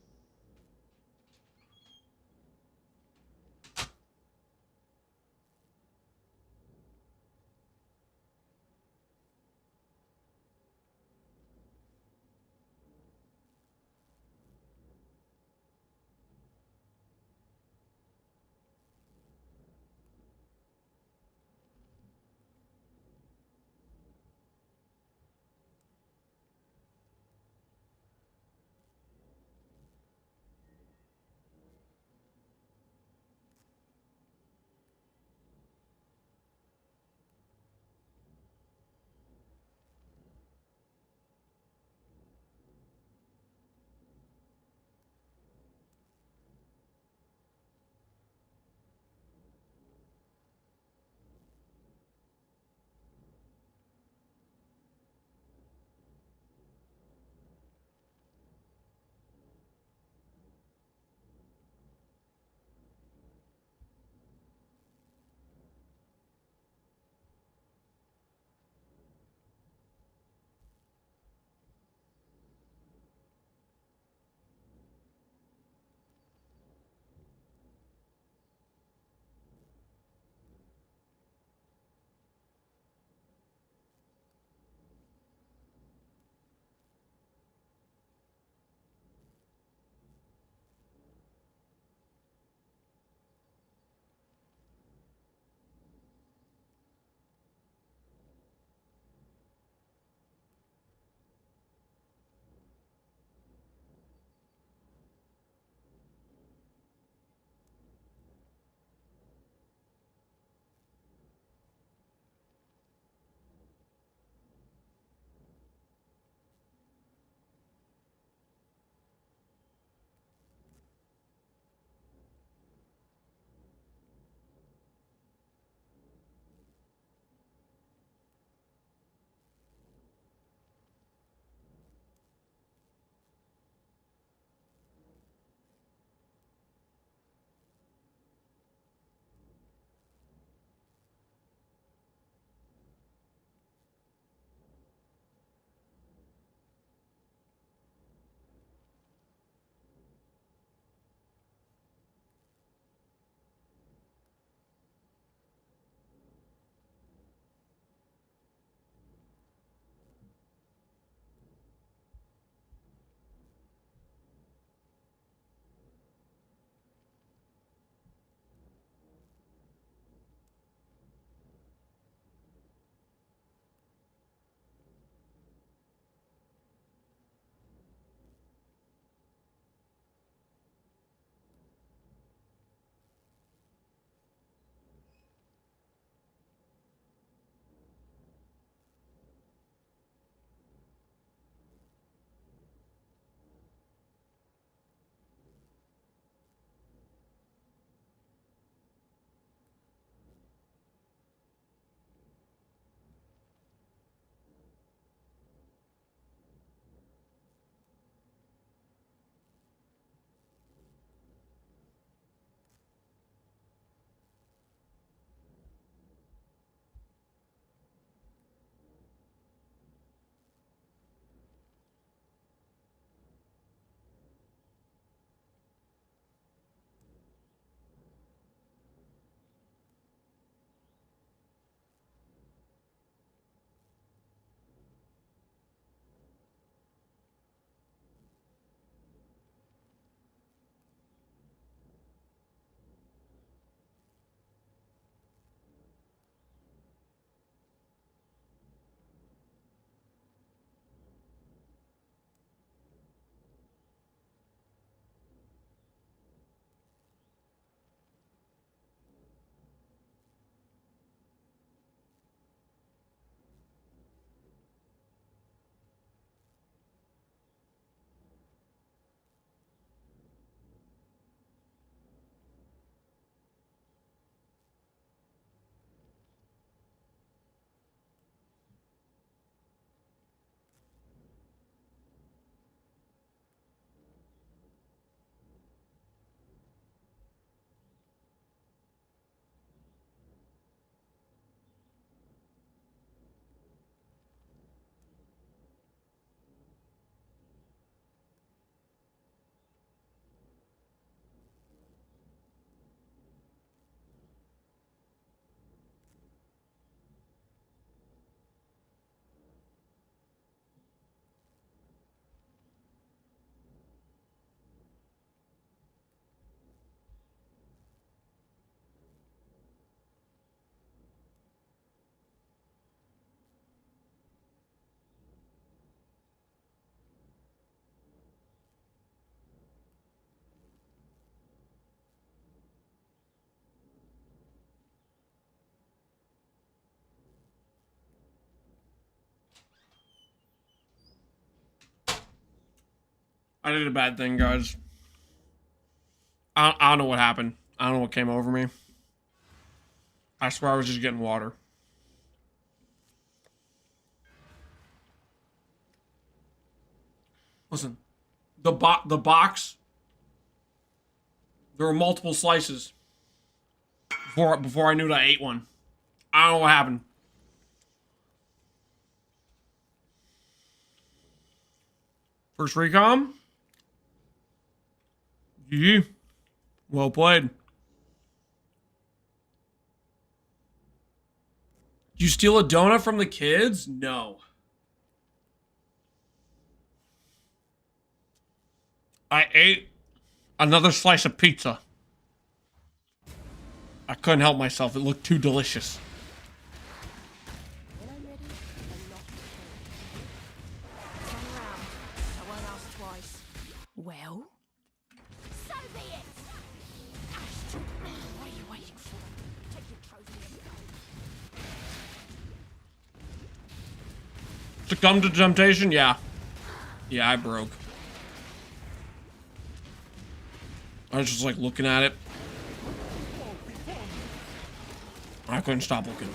I did a bad thing, guys. I don't know what happened. I don't know what came over me. I swear I was just getting water. Listen, the box. There were multiple slices before I knew that I ate one. I don't know what happened. First recon. GG. Well played. Did you steal a donut from the kids? No. I ate another slice of pizza. I couldn't help myself. It looked too delicious. When I'm ready, I'm not turn around. I won't ask twice. Well? So be it! What are you waiting for? Take your trophy and go. Succumb to temptation? Yeah. Yeah, I broke. I was just like looking at it. I couldn't stop looking.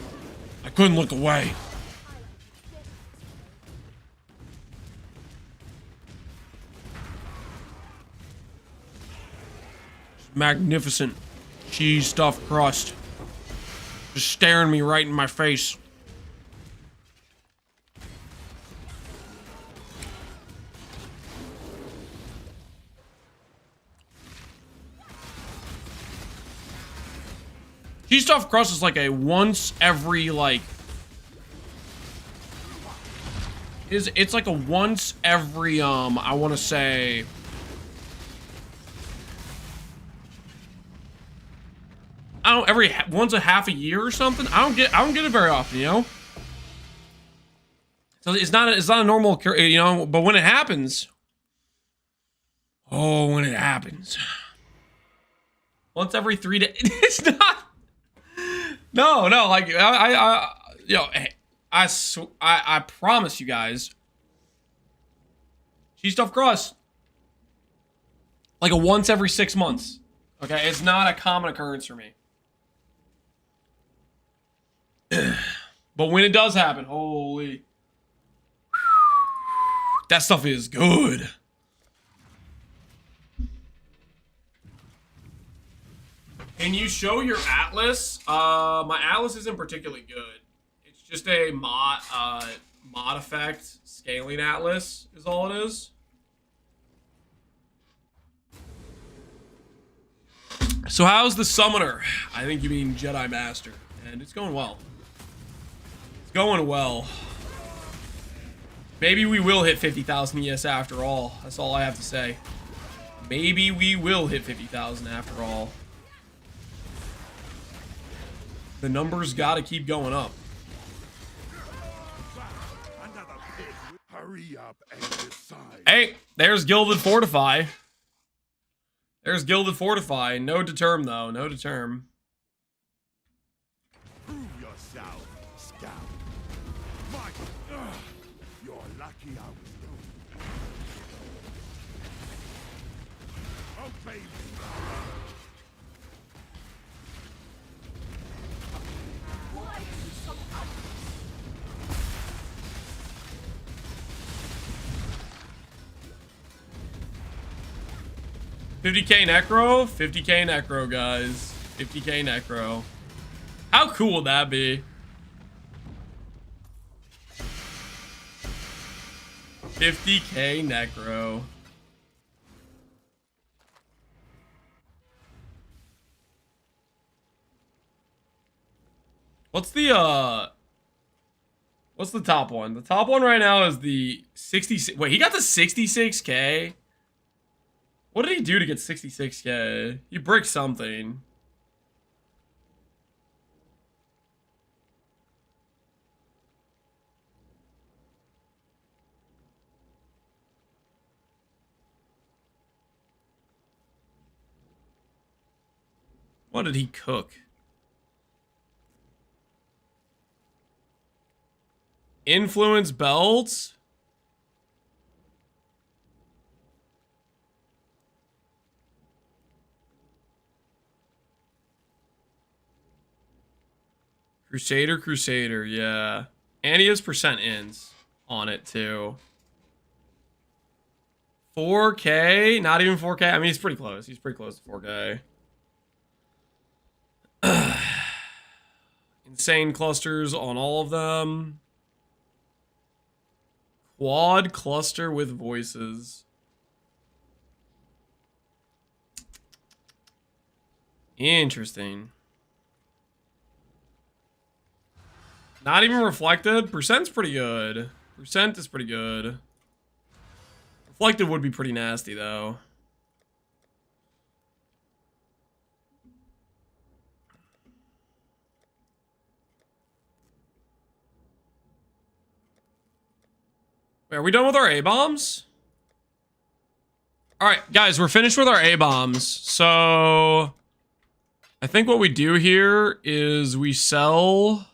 I couldn't look away. Magnificent cheese stuffed crust. Just staring me right in my face. Cheese stuffed crust is like a once every like it's like a once every I want to say I don't every once a half a year or something. I don't get it very often, you know. So it's not a normal, you know. But when it happens, oh, when it happens, once every 3 days, it's not. No, like you know, I promise you guys, cheese stuffed crust, like a once every 6 months. Okay, it's not a common occurrence for me. But when it does happen, holy, that stuff is good. Can you show your atlas? My atlas isn't particularly good. It's just a mod effect scaling atlas is all it is. So how's the summoner? I think you mean Jedi Master, and it's going well. It's going well. Maybe we will hit 50,000 ES after all. That's all I have to say. Maybe we will hit 50,000 after all. The numbers gotta keep going up. Hurry up and decide. Hey, there's Gilded Fortify. There's Gilded Fortify. No determ though. No determ. Prove yourself, scout. Mike, you're lucky I was through. Okay. 50k Necro? 50k Necro, guys. 50k Necro. How cool would that be? 50k Necro. What's the top one? The top one right now is the 66. Wait, he got the 66k? What did he do to get 66k? He bricked something. What did he cook? Influence belts? Crusader, yeah. And he has percent ins on it too. 4K? Not even 4K? I mean, he's pretty close. He's pretty close to 4K. Insane clusters on all of them. Quad cluster with voices. Interesting. Not even reflected. Percent's pretty good. Percent is pretty good. Reflected would be pretty nasty, though. Wait, are we done with our A-bombs? Alright, guys, we're finished with our A-bombs. So, I think what we do here is we sell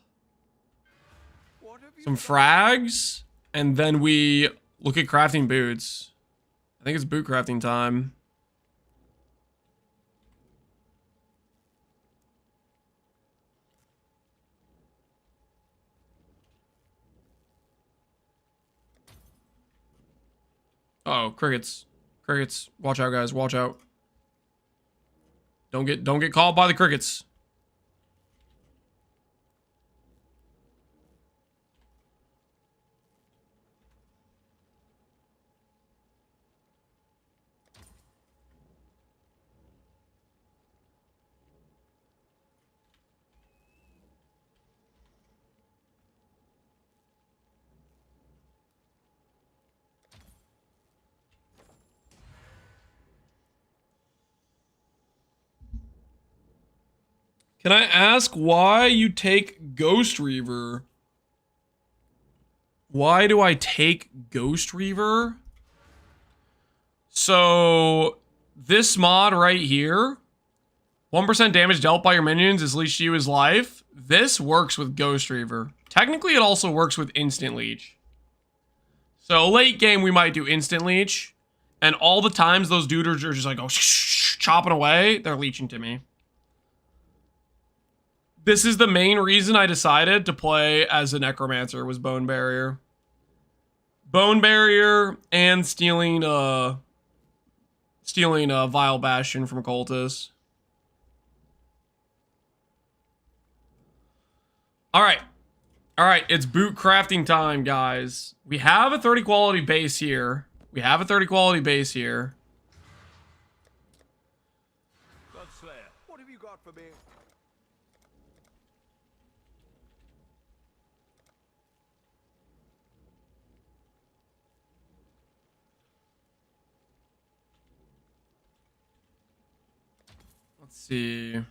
some frags, and then we look at crafting boots. I think it's boot crafting time. Uh oh, crickets. Crickets. Watch out, guys. Watch out. Don't get caught by the crickets. Can I ask why you take Ghost Reaver? Why do I take Ghost Reaver? So, this mod right here, 1% damage dealt by your minions is leech to you as life. This works with Ghost Reaver. Technically, it also works with Instant Leech. So, late game, we might do Instant Leech. And all the times those duders are just like, oh, chopping away, they're leeching to me. This is the main reason I decided to play as a Necromancer, was Bone Barrier. Bone Barrier and stealing Vile Bastion from Cultist. Alright. Alright, it's boot crafting time, guys. We have a 30 quality base here. We have a 30 quality base here. Godslayer, what have you got for me? Let's see.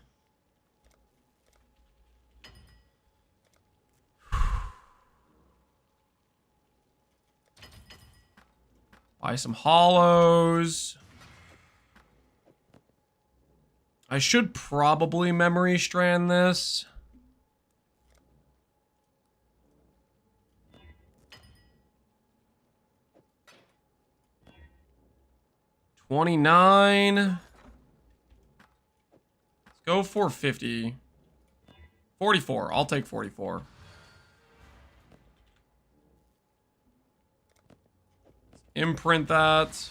Buy some hollows. I should probably memory strand this. $29. Go for 50. 44. I'll take 44. Imprint that.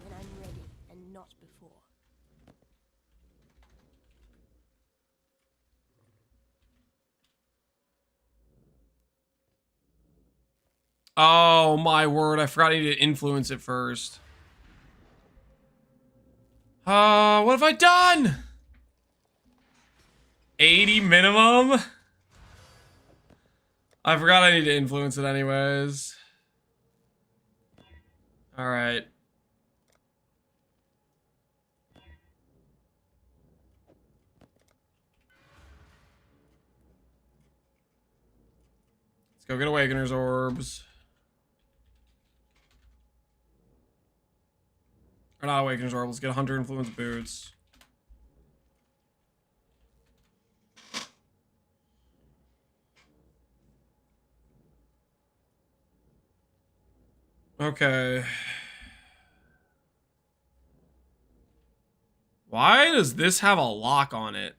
When I'm ready and not before. Oh my word, I forgot I needed to influence it first. What have I done? 80 minimum? I forgot I need to influence it anyways. Alright. Let's go get Awakener's Orbs. Or not Awakener's Orbs, let's get Hunter Influence Boots. Okay. Why does this have a lock on it?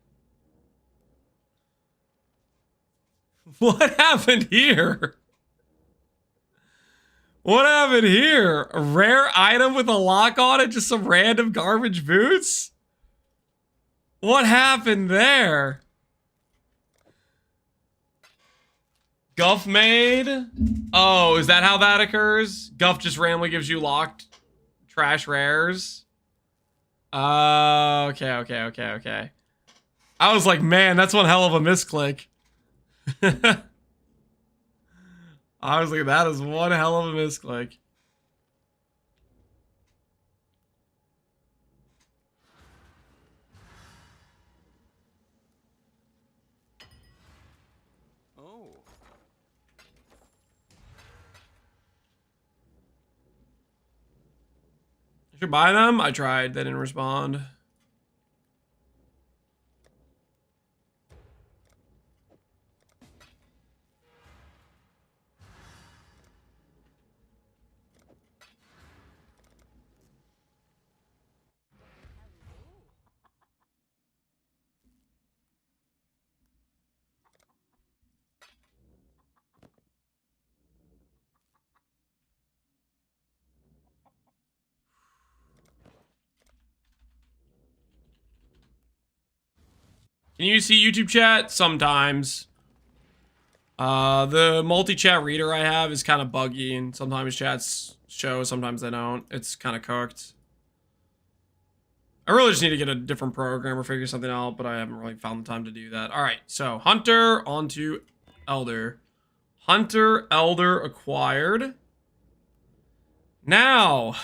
What happened here? What happened here? A rare item with a lock on it? Just some random garbage boots? What happened there? Guff made? Oh, is that how that occurs? Guff just randomly gives you locked trash rares? Okay. I was like, man, that's one hell of a misclick. I was like, that is one hell of a misclick. Oh. I should buy them? I tried, they didn't respond. Can you see YouTube chat? Sometimes. The multi-chat reader I have is kind of buggy, and sometimes chats show, sometimes they don't. It's kind of cooked. I really just need to get a different program or figure something out, but I haven't really found the time to do that. All right, so Hunter onto Elder. Hunter, Elder acquired. Now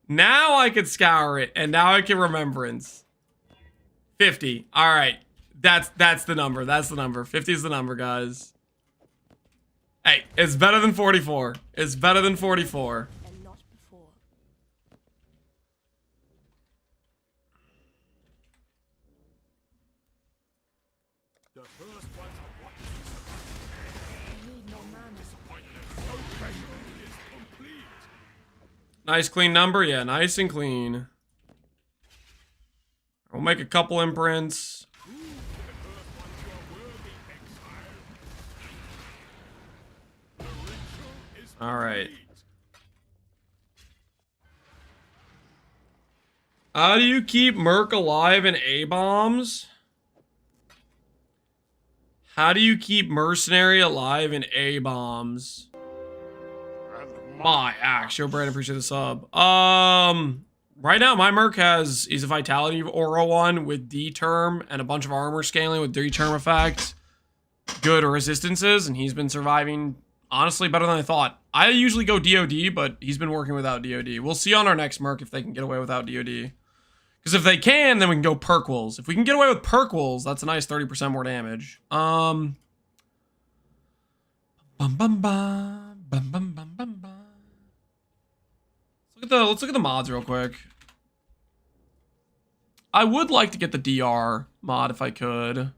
I can scour it, and now I can remembrance. 50. All right. That's the number. That's the number. 50 is the number, guys. Hey, it's better than 44. It's better than 44. And not before. The first one's a what? I need more mana. Is complete. Nice clean number. Yeah, nice and clean. We'll make a couple imprints. Prove to the first ones you're worthy, Exile. The ritual is All right. complete. How do you keep Merc alive in A-bombs? How do you keep mercenary alive in A-bombs? My axe. Yo, Brandon, appreciate the sub. Right now, my Merc he's a Vitality Aura 1 with D-term and a bunch of armor scaling with D-term effect. Good resistances, and he's been surviving, honestly, better than I thought. I usually go DOD, but he's been working without DOD. We'll see on our next Merc if they can get away without DOD. Because if they can, then we can go Perkwills. If we can get away with Perkwills, that's a nice 30% more damage. Bum bum bum bum bum bum bum bum. Let's look at the mods real quick. I would like to get the DR mod if I could.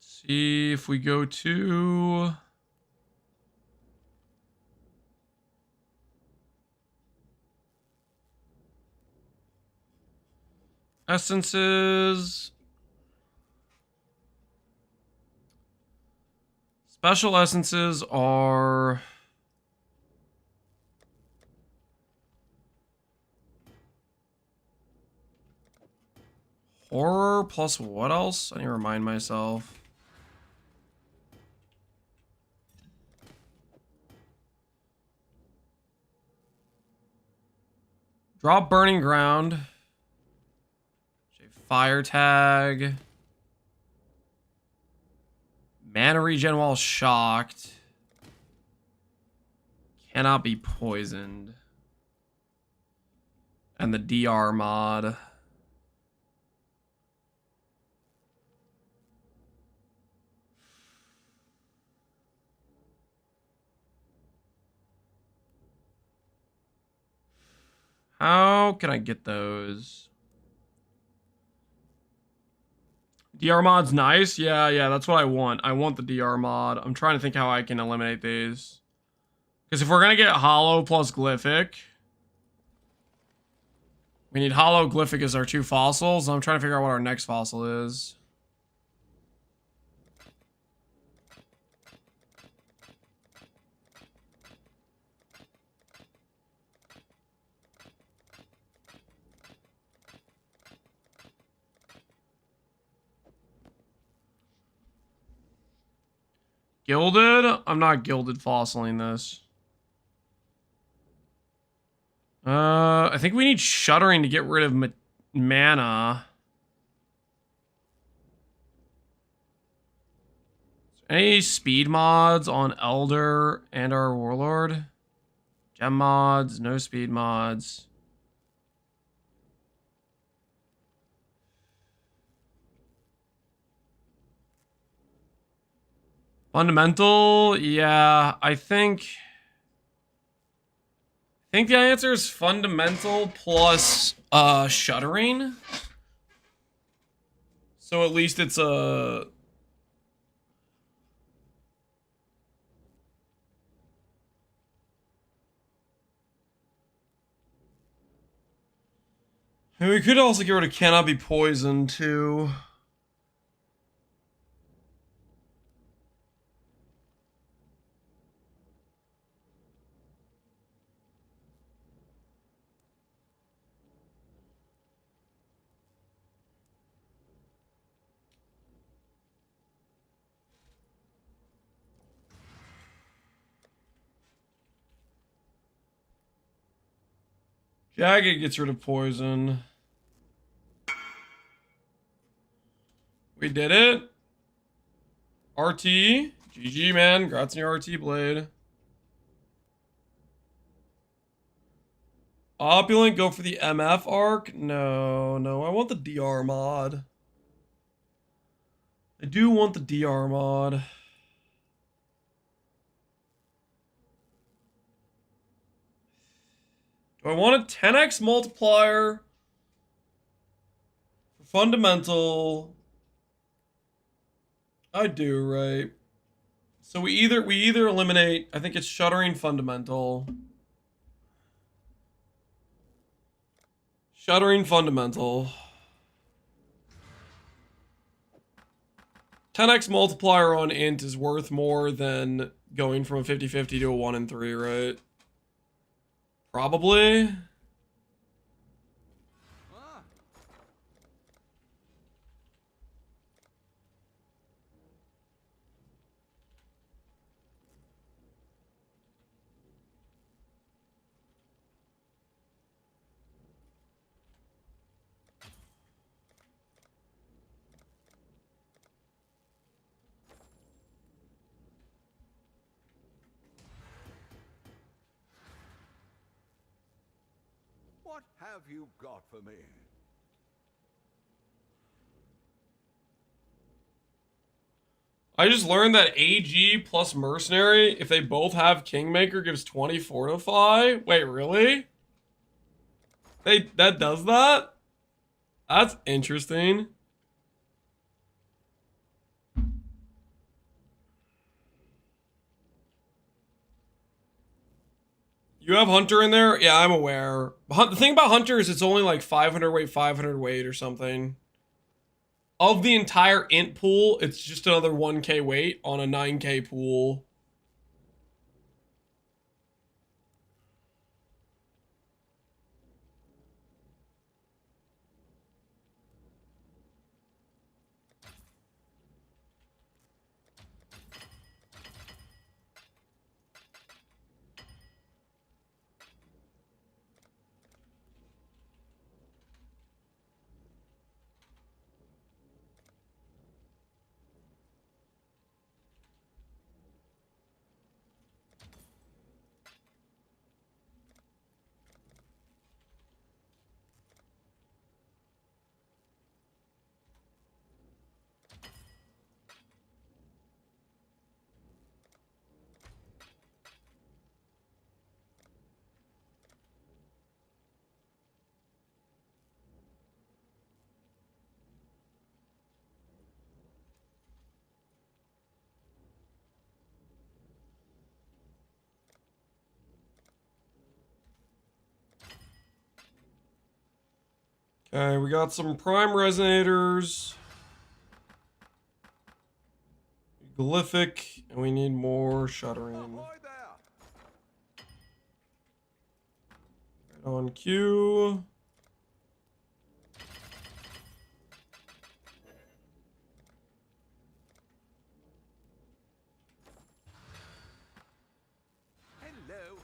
See if we go to essences. Special essences are horror plus what else? I need to remind myself. Drop burning ground. Fire tag. Mana regen while shocked. Cannot be poisoned. And the DR mod. How can I get those? DR mod's nice. Yeah, that's what I want. I want the DR mod. I'm trying to think how I can eliminate these. Because if we're going to get Hollow plus Glyphic, we need Hollow, Glyphic as our 2 fossils. I'm trying to figure out what our next fossil is. Gilded? I'm not gilded fossiling this. I think we need Shuddering to get rid of mana. Any speed mods on Elder and our Warlord? Gem mods, no speed mods. Fundamental, yeah, I think the answer is Fundamental plus Shuddering. So at least it's a... And we could also get rid of Cannot Be Poisoned too. Jagged gets rid of poison. We did it. RT. GG, man. Congrats on your RT blade. Opulent, go for the MF arc? No, I want the DR mod. I do want the DR mod. Do I want a 10x multiplier for fundamental? I do, right? So we either eliminate, I think it's Shuddering fundamental. Shuddering fundamental. 10x multiplier on int is worth more than going from a 50-50 to a 1 in 3, right? Probably. What have you got for me? I just learned that AG plus mercenary, if they both have Kingmaker, gives 20 fortify. Wait, really? That does that? That's interesting. You have Hunter in there? Yeah, I'm aware. The thing about Hunter is it's only like 500 weight, 500 weight or something. Of the entire int pool, it's just another 1k weight on a 9k pool. Okay, we got some prime resonators. Glyphic, and we need more shuddering. Right on cue. Hello.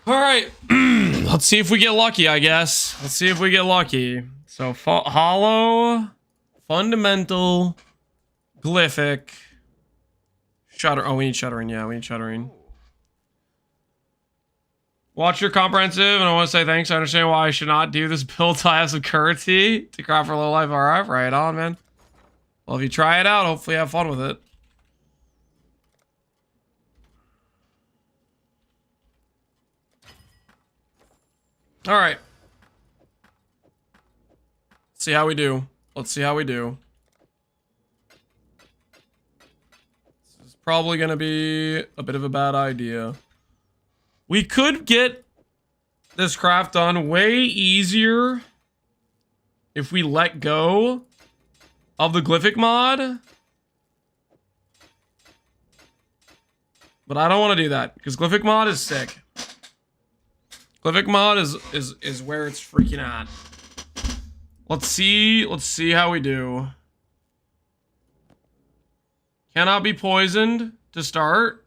All right, let's see if we get lucky, I guess. Let's see if we get lucky. So, hollow, fundamental, glyphic, shutter. Oh, we need shuttering. Yeah, we need shuttering. Watch your comprehensive, and I want to say thanks. I understand why I should not do this build till I have some currency to craft for low life. All right on, man. Well, if you try it out, hopefully have fun with it. All right. Let's see how we do. Let's see how we do. This is probably going to be a bit of a bad idea. We could get this craft done way easier if we let go of the glyphic mod. But I don't want to do that because glyphic mod is sick. Glyphic mod is where it's freaking at. Let's see how we do. Cannot be poisoned to start.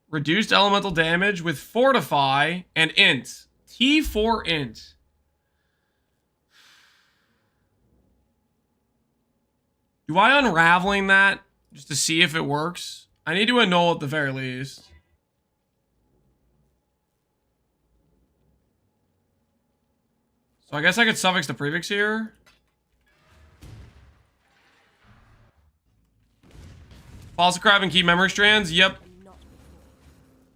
Reduced elemental damage with fortify and int. T4 int. Do I unraveling that just to see if it works? I need to annul at the very least. So I guess I could suffix the prefix here. Fossil crab and keep memory strands. Yep.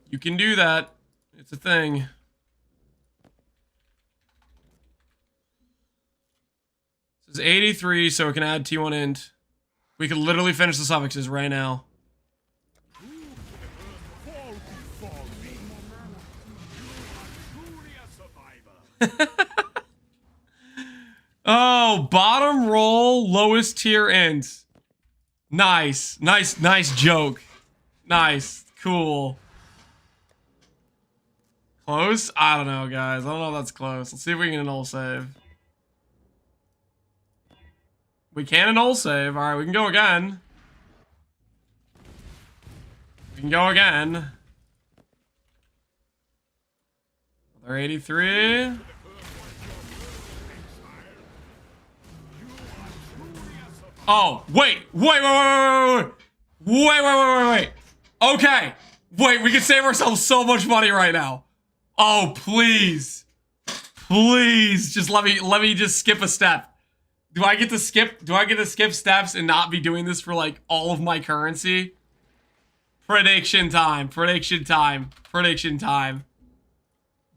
You can do that. It's a thing. This is 83, so it can add T1 int. We could literally finish the suffixes right now. Oh, bottom roll, lowest tier ends. Nice. Nice joke. Nice. Cool. Close? I don't know, guys. I don't know if that's close. Let's see if we can annul save. We can annul save. Alright, we can go again. We can go again. Another 83. Oh, wait. Okay. Wait, we can save ourselves so much money right now. Oh, please. Please, just let me just skip a step. Do I get to skip steps and not be doing this for like all of my currency? Prediction time.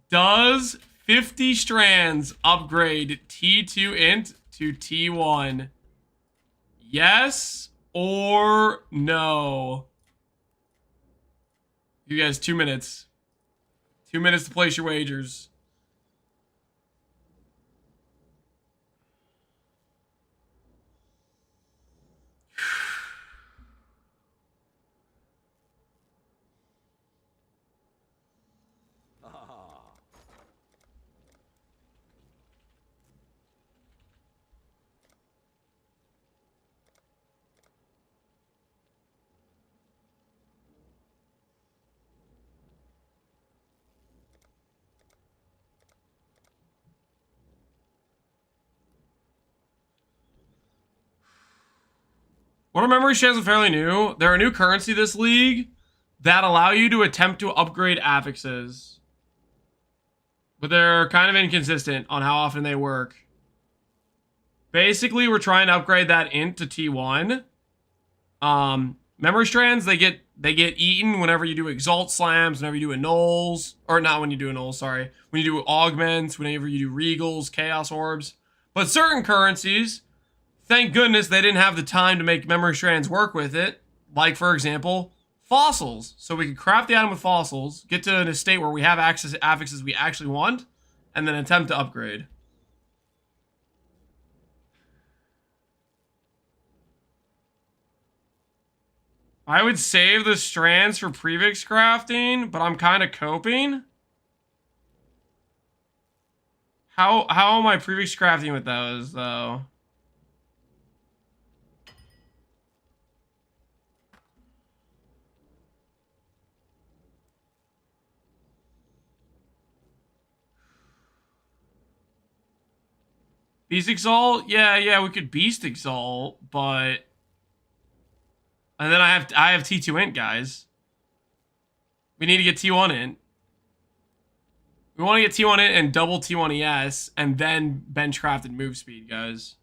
Does 50 strands upgrade T2 int to T1? Yes or no? You guys, 2 minutes. 2 minutes to place your wagers. What are memory strands are fairly new? They're a new currency this league that allow you to attempt to upgrade affixes. But they're kind of inconsistent on how often they work. Basically, we're trying to upgrade that int to T1. Memory strands, they get eaten whenever you do exalt slams, whenever you do annuls, or not when you do annuls, sorry. When you do augments, whenever you do regals, chaos orbs. But certain currencies Thank goodness they didn't have the time to make memory strands work with it. Like, for example, fossils. So we could craft the item with fossils, get to a state where we have access to affixes we actually want, and then attempt to upgrade. I would save the strands for prefix crafting, but I'm kind of coping. How am I prefix crafting with those, though? Beast Exalt? Yeah, we could Beast Exalt, but... And then I have T2 int, guys. We need to get T1 int. We want to get T1 int and double T1 ES, and then bench crafted move speed, guys.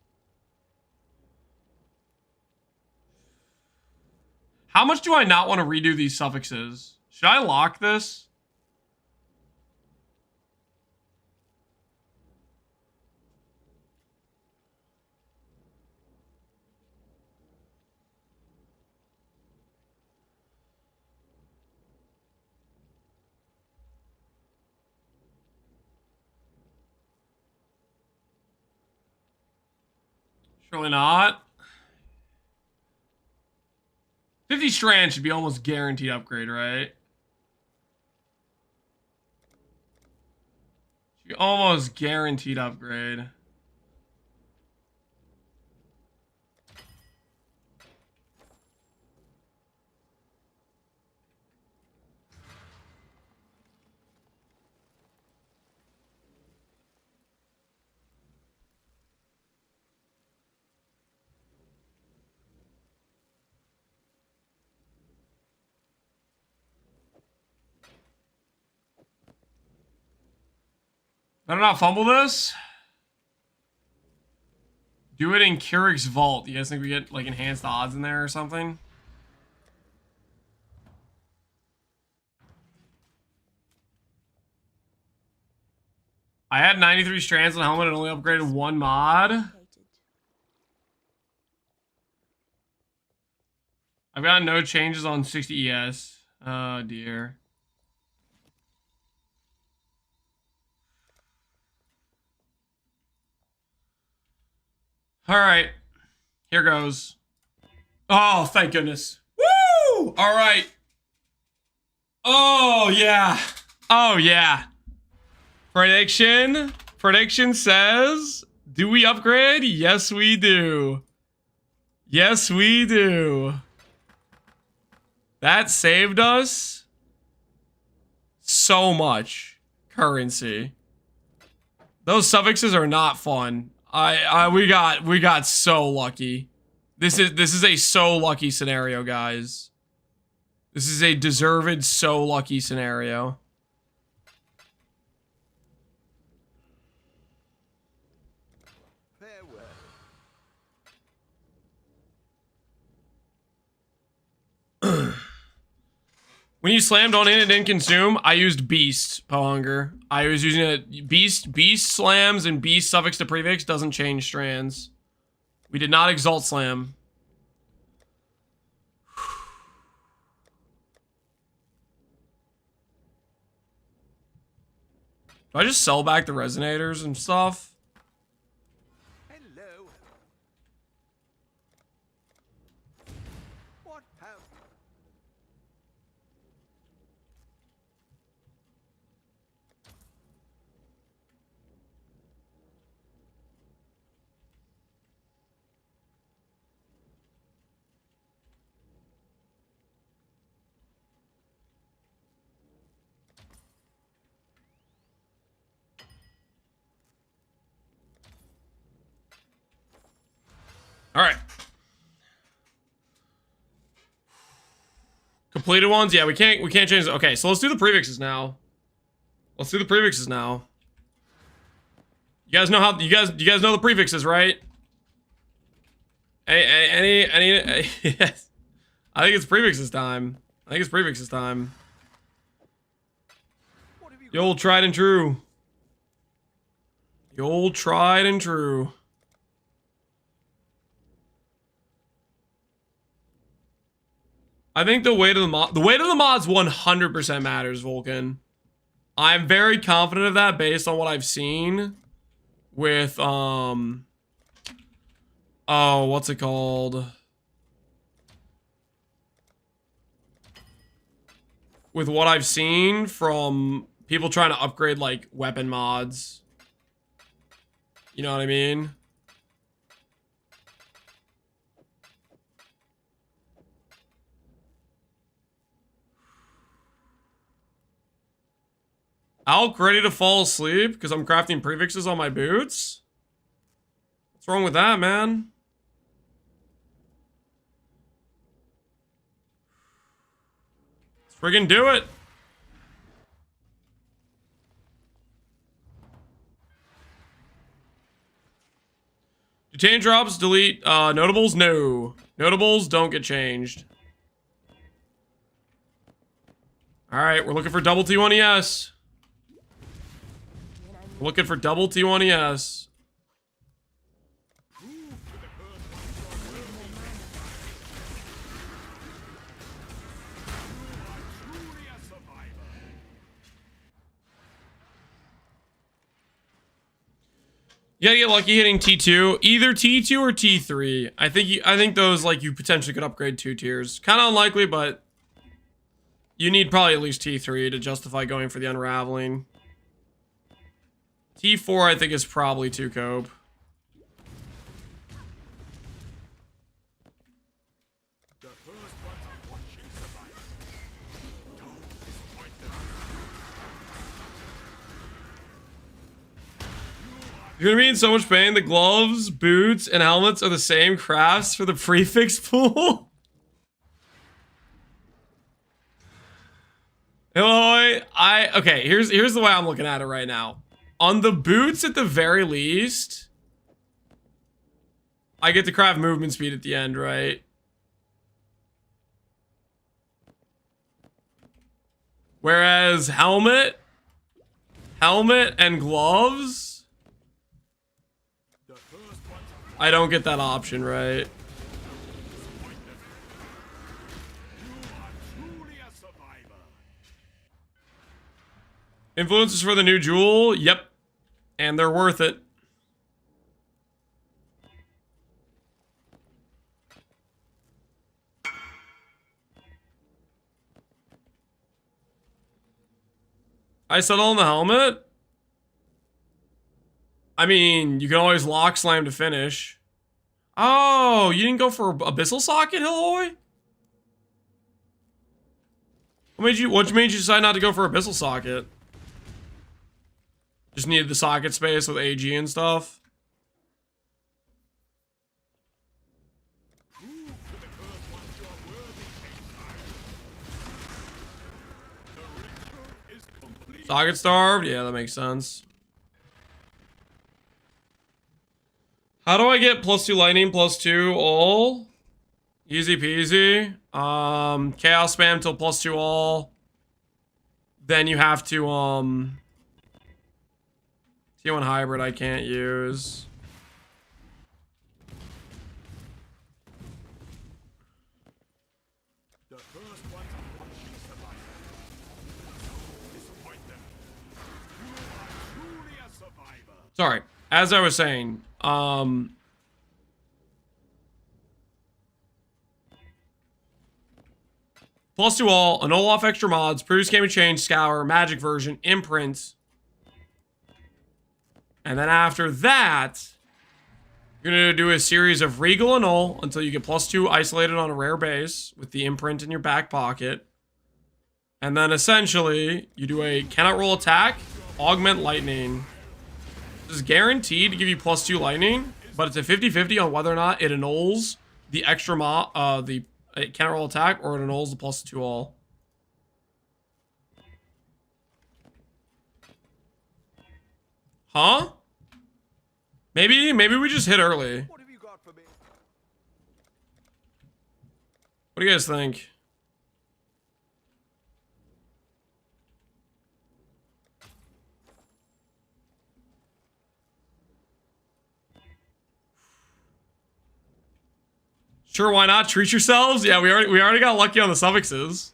How much do I not want to redo these suffixes? Should I lock this? Surely not. 50 strands should be almost guaranteed upgrade, right? Should be almost guaranteed upgrade. Better not fumble this. Do it in Keurig's Vault. You guys think we get like enhanced odds in there or something? I had 93 strands on the helmet and only upgraded one mod. I've got no changes on 60 ES. Oh dear. All right, here goes. Oh, thank goodness. Woo! All right. Oh, yeah. Oh, yeah. Prediction. Prediction says, do we upgrade? Yes, we do. Yes, we do. That saved us so much currency. Those suffixes are not fun. We got so lucky. This is a so lucky scenario, guys. This is a deserved so lucky scenario. When you slammed on in and didn't consume, I used Beast, Pohunger. I was using a Beast slams and Beast suffix to prefix doesn't change strands. We did not Exalt Slam. Do I just sell back the resonators and stuff? Hello. What have... All right. Completed ones? Yeah, we can't change it. Okay, so let's do the prefixes now. Let's do the prefixes now. You guys know how you guys know the prefixes, right? Any yes. I think it's prefixes time. I think it's prefixes time. The old tried and true. The old tried and true. I think the weight of the mods 100% matters, Vulcan. I'm very confident of that based on what I've seen with oh, what's it called? With what I've seen from people trying to upgrade like weapon mods. You know what I mean? Alk ready to fall asleep because I'm crafting prefixes on my boots? What's wrong with that, man? Let's friggin' do it. Do chain drops delete notables? No. Notables don't get changed. Alright, we're looking for double T1ES. Looking for double T1ES. You gotta get lucky hitting T2. Either T2 or T3. I think those, like, you potentially could upgrade 2 tiers. Kind of unlikely, but you need probably at least T3 to justify going for the unraveling. T4, I think, is probably too cope. You're gonna be in so much pain. The gloves, boots, and helmets are the same crafts for the prefix pool. Hello, okay, here's the way I'm looking at it right now. On the boots, at the very least, I get to craft movement speed at the end, right? Whereas helmet and gloves, I don't get that option, right? Influences for the new jewel? Yep. And they're worth it. I settle on the helmet? I mean, you can always lock slam to finish. Oh, you didn't go for Abyssal Socket, Hilloy? What made you decide not to go for Abyssal Socket? Just needed the socket space with AG and stuff. Socket starved? Yeah, that makes sense. How do I get +2 lightning, +2 all? Easy peasy. Chaos spam till +2 all. Then you have to, T1 hybrid I can't use. Sorry, as I was saying, +2 all, annul off extra mods, produce game and change, scour, magic version, imprint. And then after that, you're gonna do a series of regal annul until you get +2 isolated on a rare base with the imprint in your back pocket. And then essentially, you do a cannot roll attack, augment lightning. This is guaranteed to give you +2 lightning, but it's a 50-50 on whether or not it annuls the extra the cannot roll attack or it annuls the +2 all. Huh? Maybe we just hit early. What have you got for me? What do you guys think? Sure, why not? Treat yourselves. Yeah, we already got lucky on the suffixes.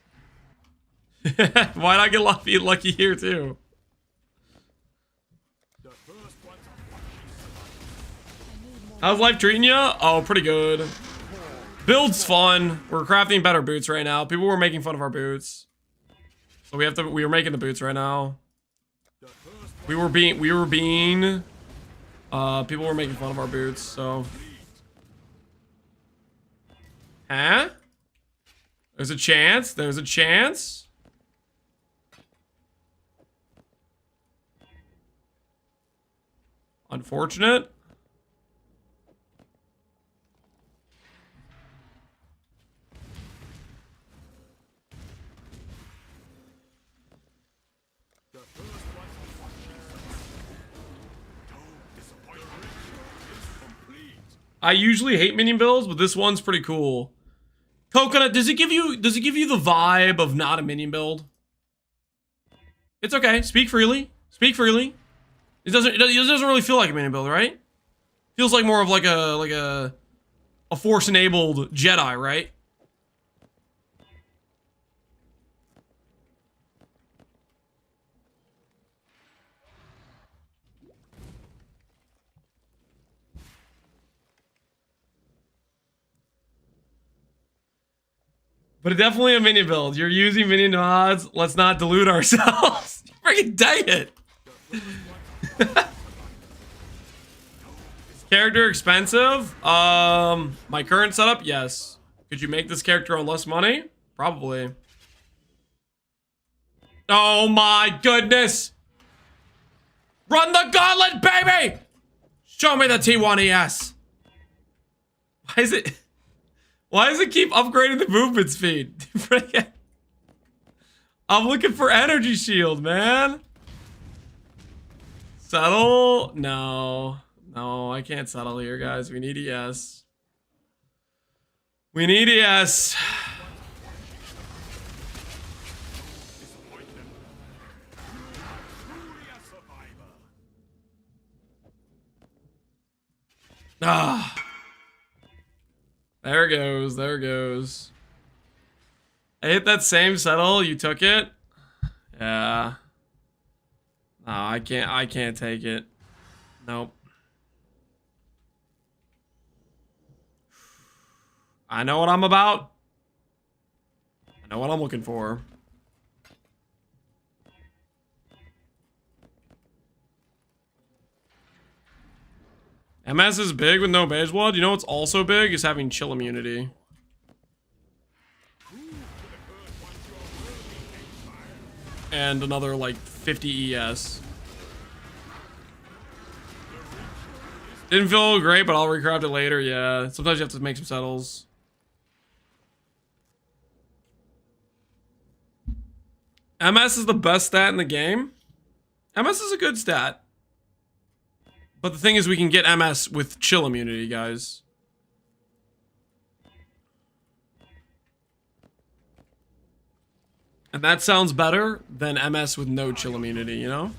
Why not get lucky here too? How's life treating you? Oh, pretty good. Build's fun. We're crafting better boots right now. People were making fun of our boots, so we were making the boots right now. People were making fun of our boots, so. Huh? There's a chance. There's a chance. Unfortunate. I usually hate minion builds, but this one's pretty cool. Coconut, does it give you the vibe of not a minion build? It's okay. Speak freely. Speak freely. It doesn't really feel like a minion build, right? Feels like more of like a force enabled Jedi, right? But it's definitely a minion build. You're using minion mods. Let's not delude ourselves. Freaking dang it. Character expensive? My current setup? Yes. Could you make this character on less money? Probably. Oh my goodness. Run the gauntlet, baby! Show me the T1ES. Why does it keep upgrading the movement speed? I'm looking for energy shield, man. Settle? No. No, I can't settle here, guys. We need ES. We need ES. Ah. There goes. There goes. I hit that same settle. You took it? Yeah. No, I can't take it. Nope. I know what I'm about. I know what I'm looking for. MS is big with no beige blood. You know what's also big is having chill immunity. And another like 50 ES. Didn't feel great, but I'll recraft it later. Yeah, sometimes you have to make some settles. MS is the best stat in the game. MS is a good stat. But the thing is, we can get MS with chill immunity, guys. And that sounds better than MS with no chill immunity, you know?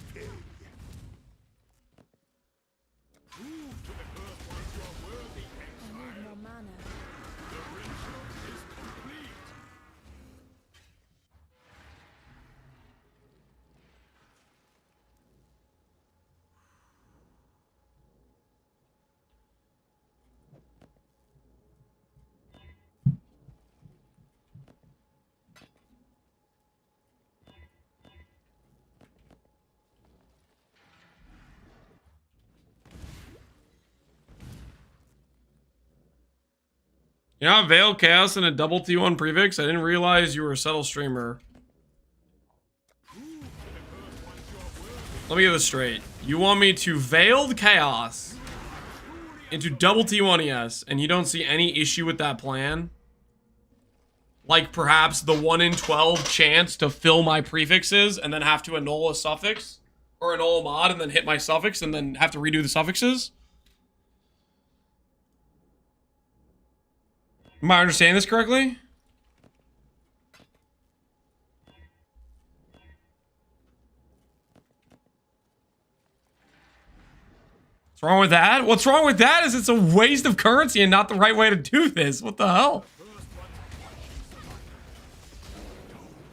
You know, Veil Chaos and a double T1 prefix? I didn't realize you were a subtle streamer. Let me get this straight. You want me to Veiled Chaos into double T1ES, and you don't see any issue with that plan? Like perhaps the 1 in 12 chance to fill my prefixes and then have to annul a suffix? Or annul a mod and then hit my suffix and then have to redo the suffixes? Am I understanding this correctly? What's wrong with that? What's wrong with that is it's a waste of currency and not the right way to do this. What the hell? Don't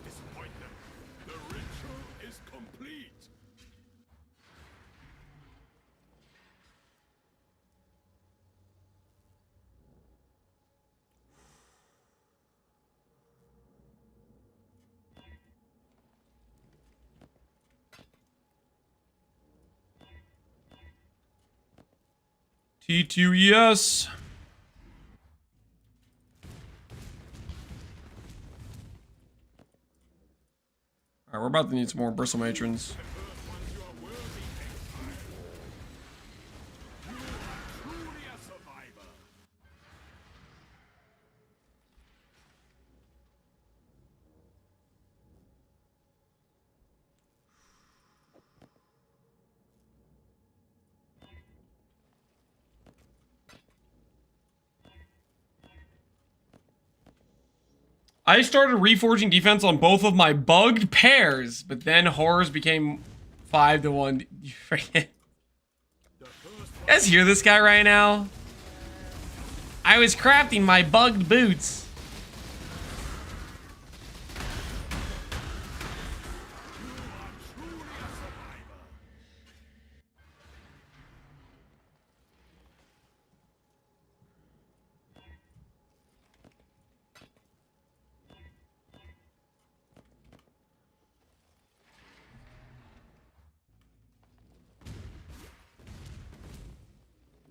disappoint them. The ritual is complete. T2ES. Alright, we're about to need some more bristle matrons. I started reforging defense on both of my bugged pairs, but then horrors became 5-1. You forget. You guys hear this guy right now? I was crafting my bugged boots.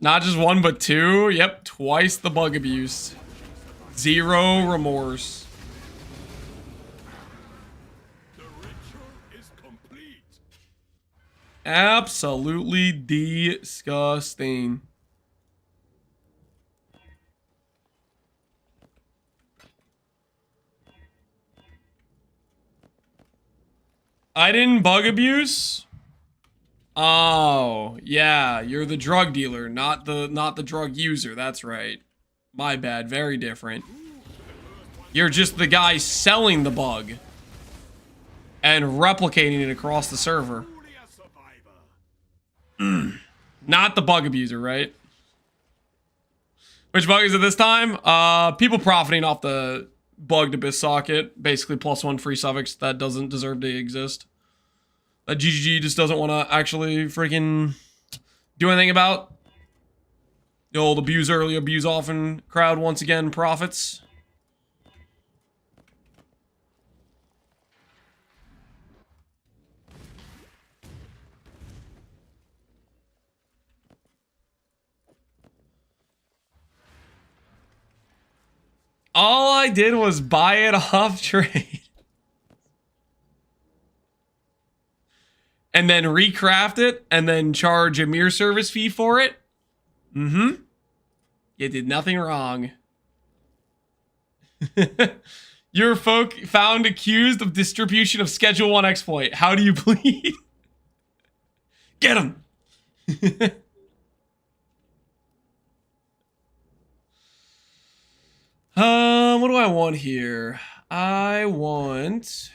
Not just one, but two. Yep, twice the bug abuse. Zero remorse. The ritual is complete. Absolutely disgusting. I didn't bug abuse. Oh, yeah, you're the drug dealer, not the drug user. That's right. My bad, very different. You're just the guy selling the bug and replicating it across the server. Not the bug abuser, right? Which bug is it this time? People profiting off the bugged abyss socket, basically +1 free suffix that doesn't deserve to exist. That GGG just doesn't want to actually freaking do anything about. The old abuse early, abuse often crowd once again profits. All I did was buy it off trade. And then recraft it, and then charge a mirror service fee for it. Mm-hmm. You did nothing wrong. Your folk found accused of distribution of Schedule 1 exploit. How do you plead? Get him! What do I want here? I want...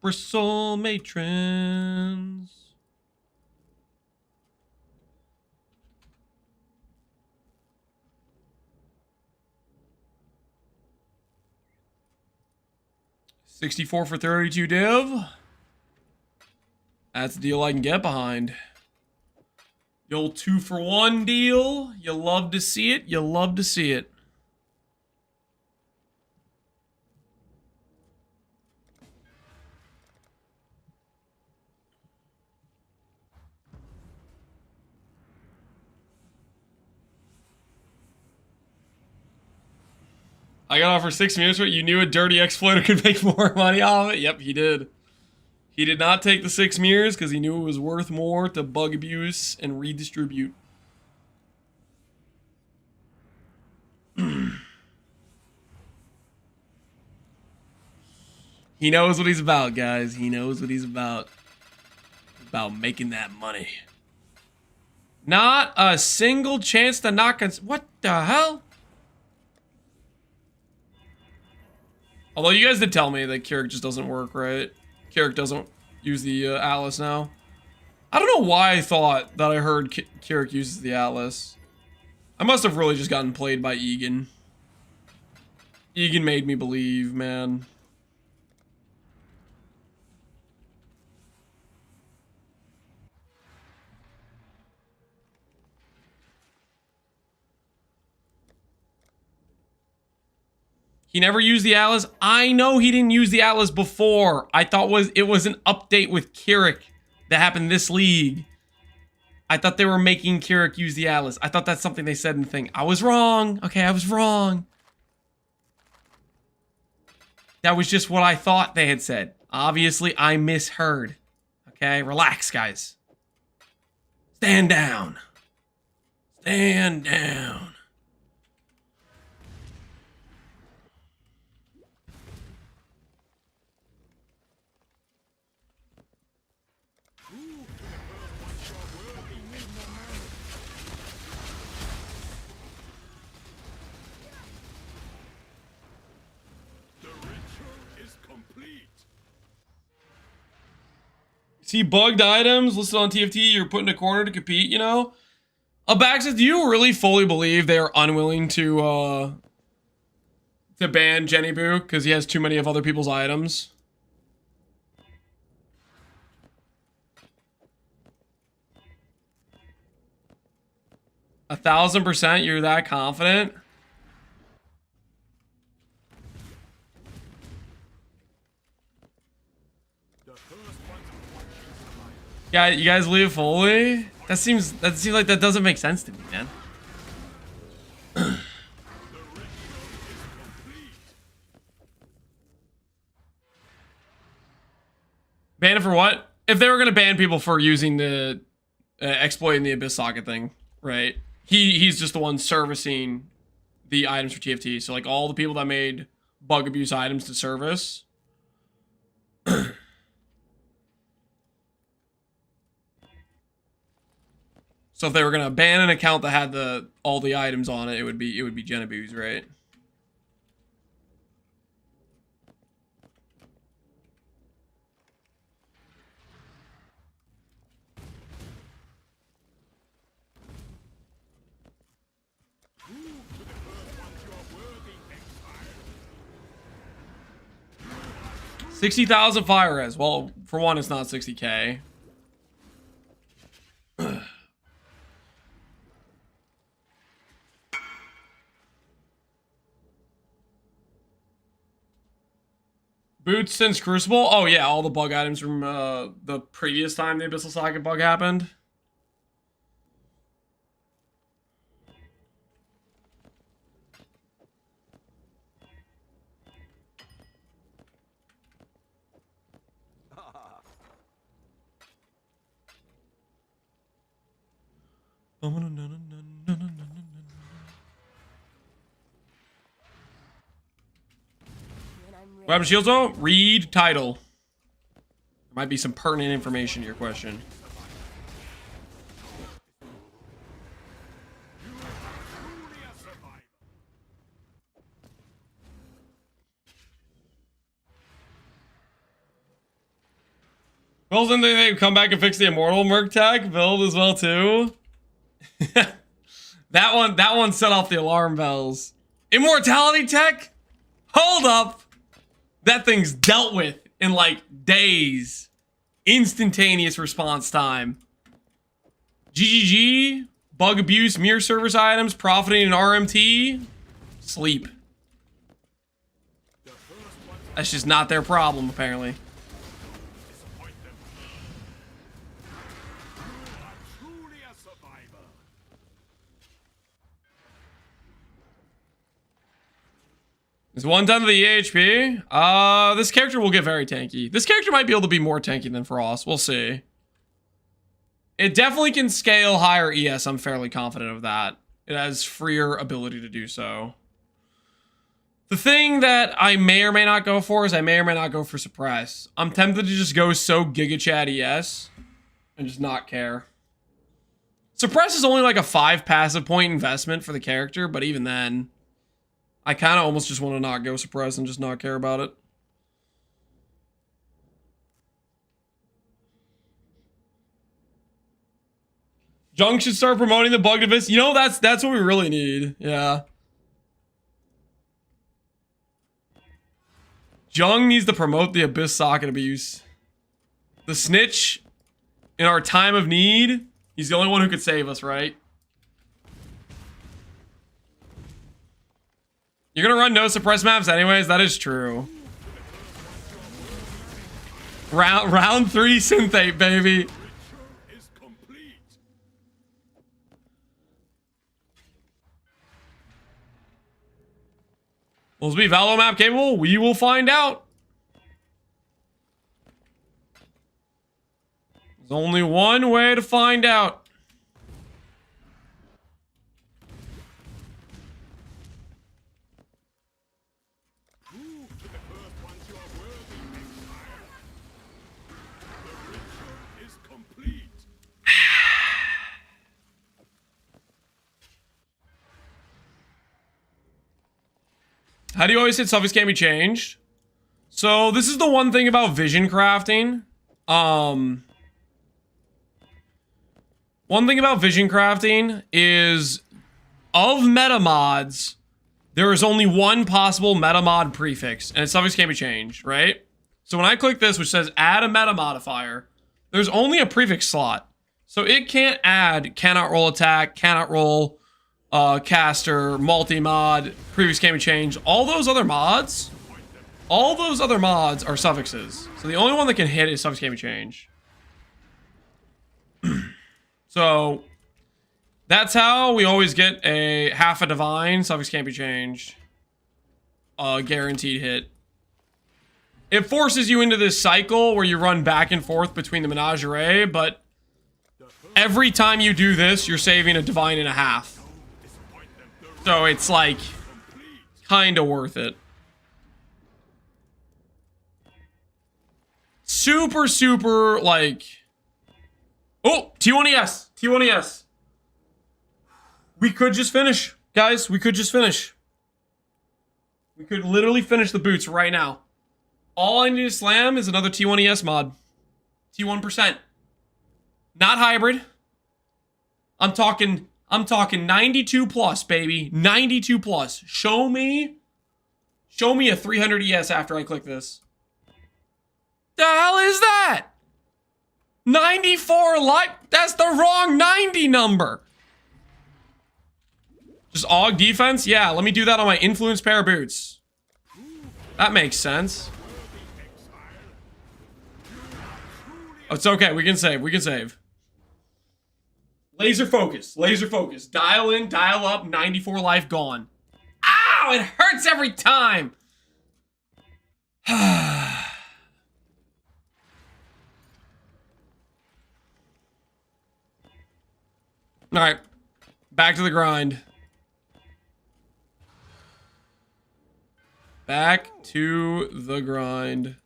Bristle matrons. $64 for 32 div. That's a deal I can get behind. The old 2-for-1 deal. You love to see it. You love to see it. I got off for 6 minutes, but you knew a dirty exploiter could make more money off of it? Yep, he did. He did not take the 6 mirrors because he knew it was worth more to bug abuse and redistribute. He knows what he's about, guys. He knows what he's about. About making that money. Not a single chance to knock on... What the hell? Although you guys did tell me that Kirik just doesn't work, right? Kirik doesn't use the Atlas now. I don't know why I thought that I heard Kirik uses the Atlas. I must have really just gotten played by Egan. Egan made me believe, man. He never used the Atlas. I know he didn't use the Atlas before. I thought it was an update with Kirik that happened this league. I thought they were making Kirik use the Atlas. I thought that's something they said in the thing. I was wrong. Okay, I was wrong. That was just what I thought they had said. Obviously, I misheard. Okay, relax, guys. Stand down. Stand down. See bugged items listed on TFT, you're put in a corner to compete, you know? Abaxis, do you really fully believe they are unwilling to ban Jenny Boo because he has too many of other people's items? A 1000% you're that confident? Yeah, you guys leave fully? That seems like that doesn't make sense to me, man. Ban it for what? If they were gonna ban people for using the exploiting the Abyss Socket thing, right? He's just the one servicing the items for TFT. So like all the people that made bug abuse items to service. So if they were gonna ban an account that had all the items on it, it would be Genebu's, right? $60,000 fire res. Well, for one, it's not 60K. Boots since Crucible? Oh yeah, all the bug items from the previous time the Abyssal Socket bug happened. Weapon shields though? Read title. There might be some pertinent information to your question. Well, then they come back and fix the Immortal Merc tech build as well too. that one set off the alarm bells. Immortality tech? Hold up. That thing's dealt with in like days. Instantaneous response time. GGG, bug abuse, mirror service items, profiting in RMT, sleep. That's just not their problem, apparently. Is 1 done to the EHP? This character will get very tanky. This character might be able to be more tanky than Frost. We'll see. It definitely can scale higher ES. I'm fairly confident of that. It has freer ability to do so. The thing that I may or may not go for is I may or may not go for Suppress. I'm tempted to just go so Giga Chad ES and just not care. Suppress is only like a 5 passive point investment for the character, but even then, I kind of almost just want to not go suppress and just not care about it. Jung should start promoting the bugged abyss. You know, that's what we really need. Yeah. Jung needs to promote the abyss socket abuse. The snitch, in our time of need, he's the only one who could save us, right? You're gonna run no suppress maps anyways. That is true. Round 3 synthate, baby. Will this be Valo map capable? We will find out. There's only one way to find out. How do you always hit suffix can't be changed? So this is the one thing about vision crafting. One thing about vision crafting is of meta mods, there is only one possible meta mod prefix, and its suffix can't be changed, right? So when I click this, which says add a meta modifier, there's only a prefix slot. So it can't add cannot roll attack, cannot roll caster, multi-mod, prefix can't be changed. All those other mods are suffixes. So the only one that can hit is suffix can't be changed. So that's how we always get a half a divine, suffix can't be changed. Guaranteed hit. It forces you into this cycle where you run back and forth between the menagerie, but every time you do this, you're saving a divine and a half. So it's like kind of worth it. Super like, oh, T1ES, T1ES. We could just finish, guys. We could just finish. We could literally finish the boots right now. All I need to slam is another T1ES mod. T1%. Not hybrid. I'm talking 92 plus, baby. 92 plus. Show me a 300 ES after I click this. The hell is that? 94 life. That's the wrong 90 number. Just AUG defense? Yeah, let me do that on my influence pair of boots. That makes sense. Oh, it's okay. We can save. We can save. Laser focus. Laser focus. Dial in, dial up. 94 life gone. Ow! It hurts every time. All right. Back to the grind. Back to the grind.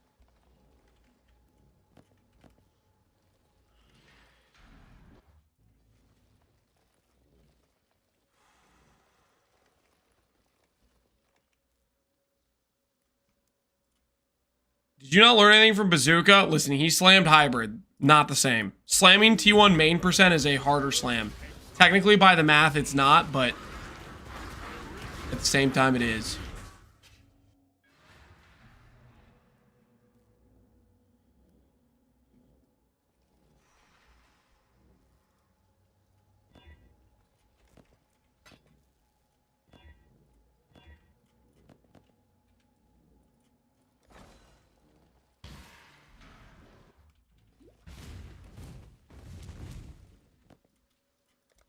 Did you not learn anything from Bazooka? Listen, he slammed hybrid. Not the same. Slamming T1 main percent is a harder slam. Technically, by the math, it's not, but at the same time, it is.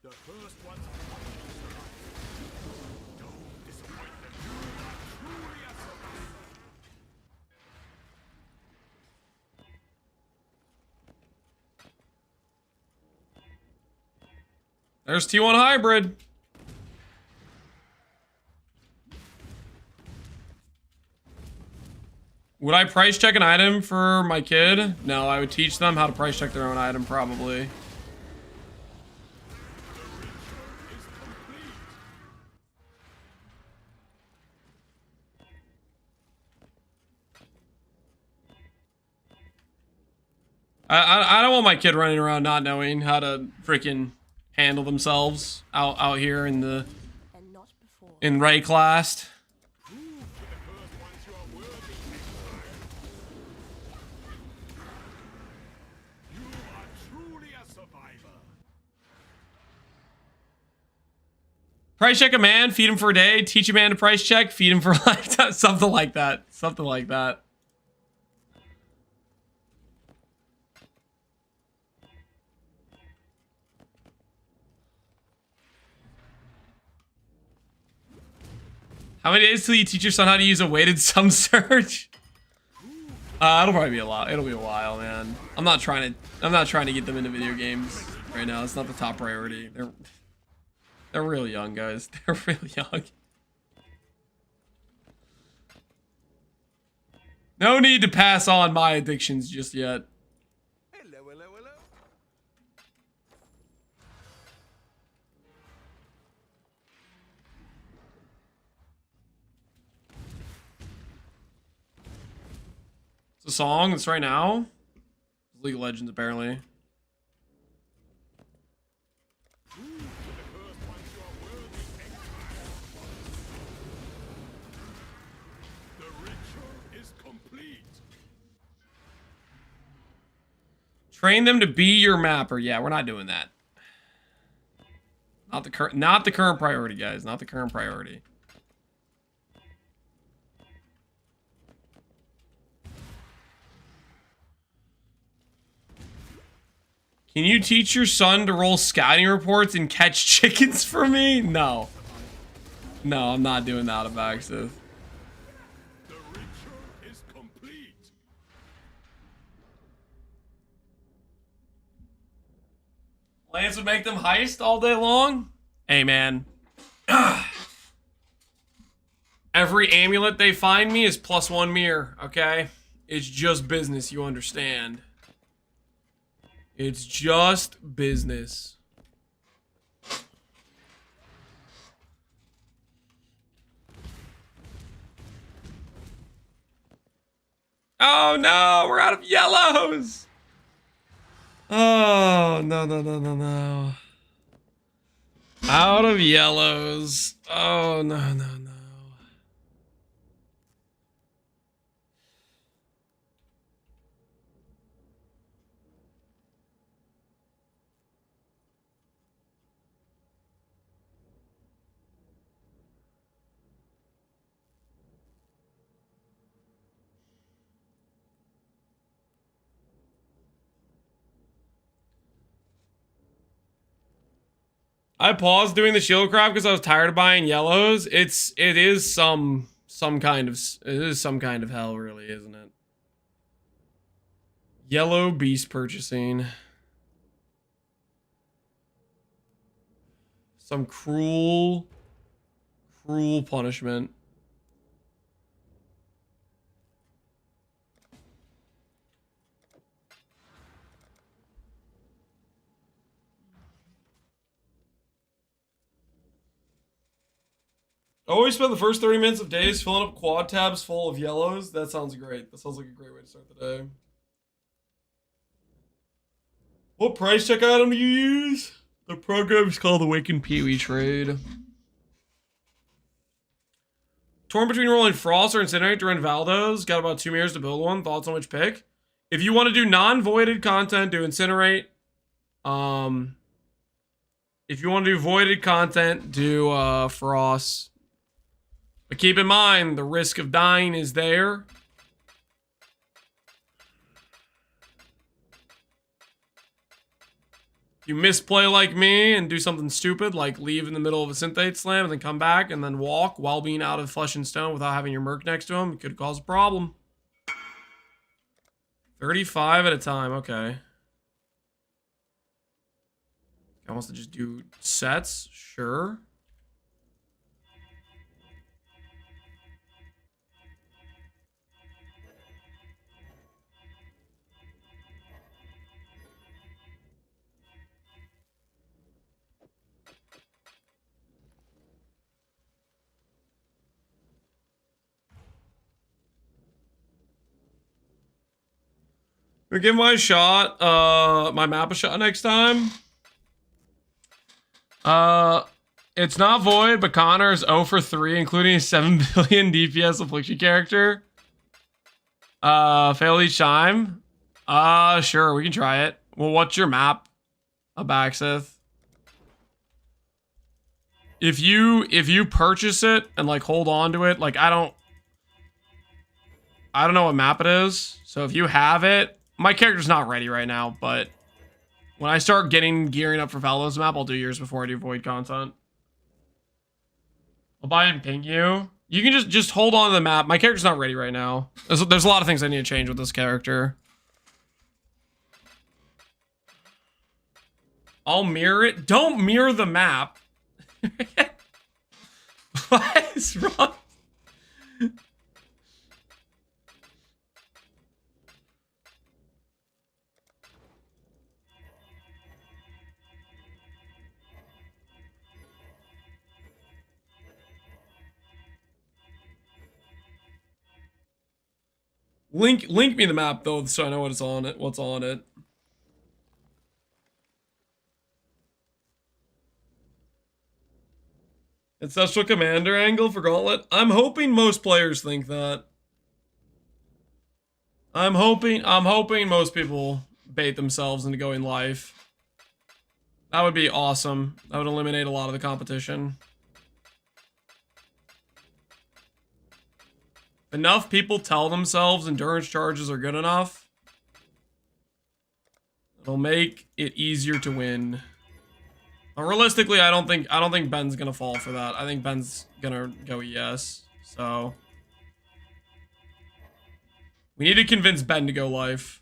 The first one's don't disappoint them. Truly There's T1 hybrid. Would I price check an item for my kid? No, I would teach them how to price check their own item, probably. I don't want my kid running around not knowing how to freaking handle themselves out here in the And not before. in Rayclast. Prove to the first ones you are worthy, Exile. You are truly a survivor. Price check a man, feed him for a day. Teach a man to price check, feed him for a lifetime. Something like that. Something like that. How many days till you teach your son how to use a weighted sum search? It'll probably be a lot. It'll be a while, man. I'm not trying to get them into video games right now. It's not the top priority. They're real young, guys. They're real young. No need to pass on my addictions just yet. Hello, hello, hello. It's a song that's right now. League of Legends, apparently. The ritual is complete. Train them to be your mapper. Yeah, we're not doing that. Not the current priority, guys. Not the current priority. Can you teach your son to roll scouting reports and catch chickens for me? No. No, I'm not doing that, Abaxis. The ritual is complete. Lance would make them heist all day long? Hey, man. Every amulet they find me is +1 mirror, okay? It's just business, you understand. It's just business. Oh no, we're out of yellows. Oh, no, no, no, no, no. Out of yellows. Oh, no, no, no. I paused doing the shield craft because I was tired of buying yellows. It is some kind of hell, really, isn't it? Yellow beast purchasing. Some cruel punishment. Always spend the first 30 minutes of days filling up quad tabs full of yellows. That sounds great. That sounds like a great way to start the day. What price check item do you use? The program is called Awakened Pee-wee Trade. Torn between rolling Frost or Incinerate to run Valdos. Got about 2 mirrors to build one. Thoughts on which pick? If you want to do non-voided content, do Incinerate. If you want to do voided content, do Frost. But keep in mind, the risk of dying is there. If you misplay like me and do something stupid, like leave in the middle of a synthate slam and then come back and then walk while being out of flesh and stone without having your merc next to him, it could cause a problem. 35 at a time, okay. Guy wants to just do sets, sure. We give my shot, my map a shot next time. It's not Void, but Connor is 0 for 3, including a 7 billion DPS affliction character. Fail each time. Sure, we can try it. Well, what's your map, Abaxith? If you purchase it and like hold on to it, like I don't know what map it is. So if you have it, my character's not ready right now, but when I start gearing up for Valos map, I'll do yours before I do Void content. I'll buy and ping you. You can just hold on to the map. My character's not ready right now. There's a lot of things I need to change with this character. I'll mirror it. Don't mirror the map. What is wrong? Link me the map though, so I know what's on it. Ancestral Commander angle for Gauntlet. I'm hoping most players think that. I'm hoping most people bait themselves into going live. That would be awesome. That would eliminate a lot of the competition. Enough people tell themselves endurance charges are good enough. It'll make it easier to win. But realistically, I don't think Ben's gonna fall for that. I think Ben's gonna go ES. So we need to convince Ben to go live.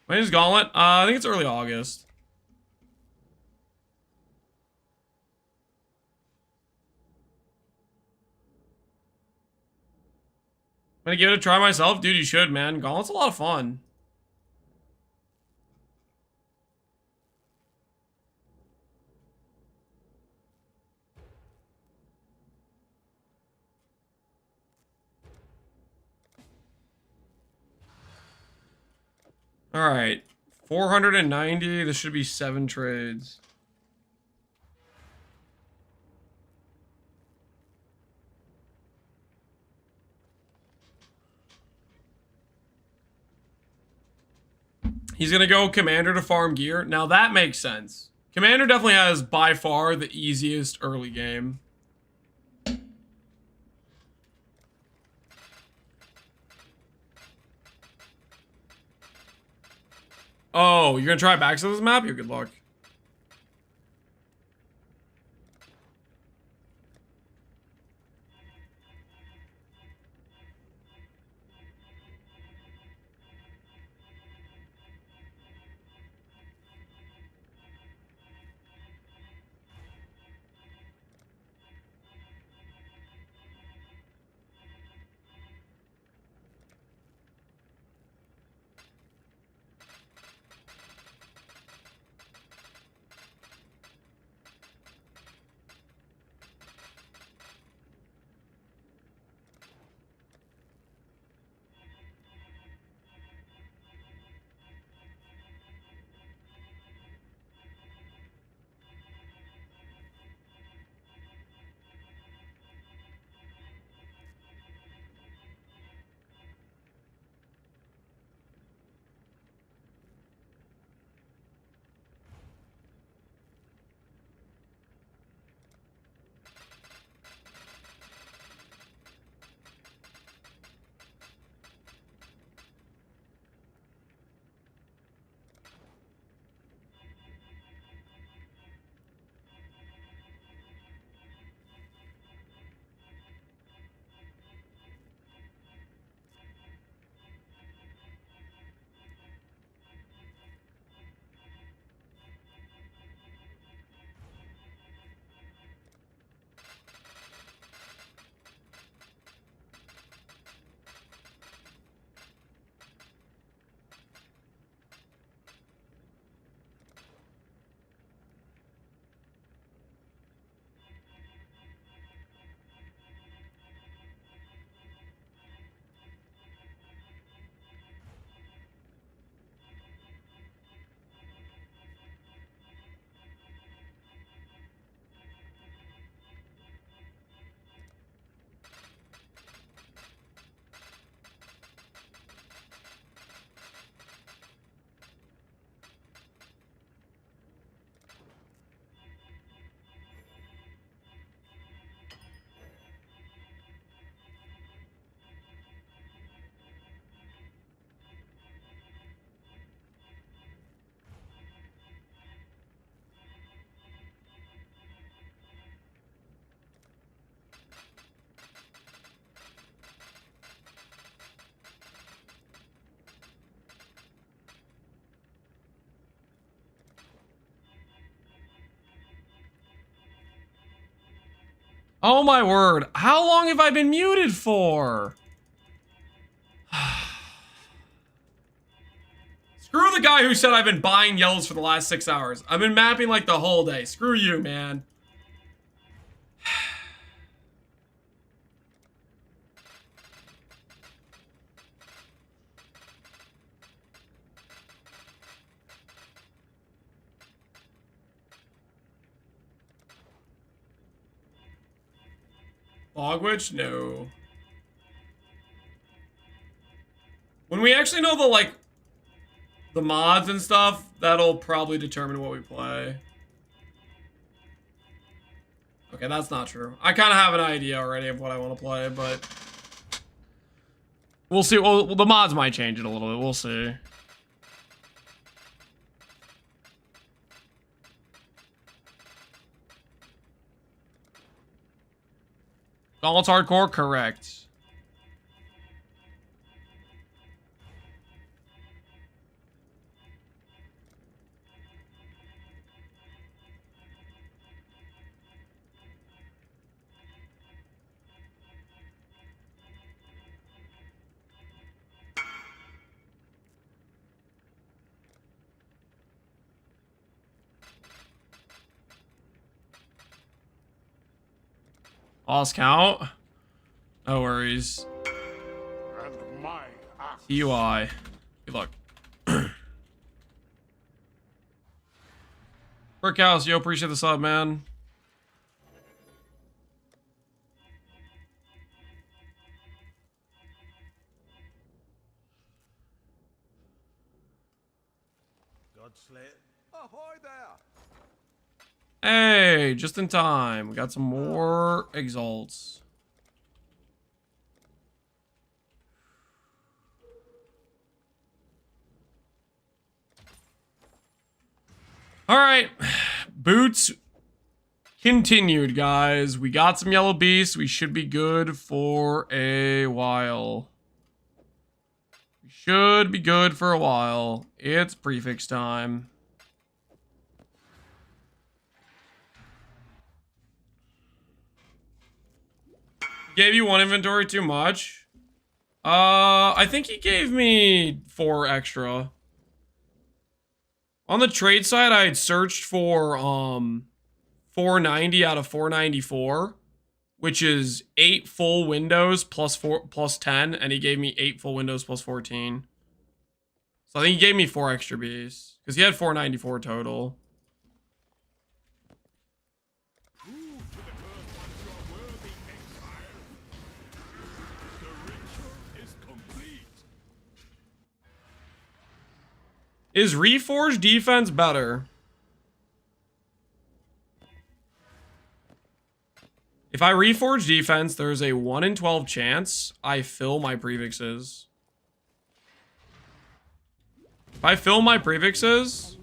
When is Gauntlet? I think it's early August. I'm gonna give it a try myself. Dude, you should, man. Gauntlet's a lot of fun. Alright. 490. This should be 7 trades. He's going to go Commander to farm gear. Now that makes sense. Commander definitely has by far the easiest early game. Oh, you're going to try back to this map? You're good luck. Oh my word. How long have I been muted for? Screw the guy who said I've been buying yellows for the last 6 hours. I've been mapping like the whole day. Screw you, man. Logwitch? No. When we actually know the, like, the mods and stuff, that'll probably determine what we play. Okay, that's not true. I kind of have an idea already of what I want to play, but we'll see. Well, the mods might change it a little bit. We'll see. Gauntlet's hardcore? Correct. Lost count? No worries. And my axe. UI. Good luck. Brickhouse, yo, appreciate the sub, man. Ahoy there! Hey, just in time. We got some more exalts. All right. Boots continued, guys. We got some yellow beasts. We should be good for a while. We should be good for a while. It's prefix time. Gave you 1 inventory too much? I think he gave me 4 extra. On the trade side, I had searched for 490 out of 494, which is 8 full windows plus 10, and he gave me 8 full windows plus 14. So I think he gave me 4 extra beasts because he had 494 total. Is Reforged defense better? If I Reforge defense, there's a 1 in 12 chance I fill my prefixes. If I fill my prefixes,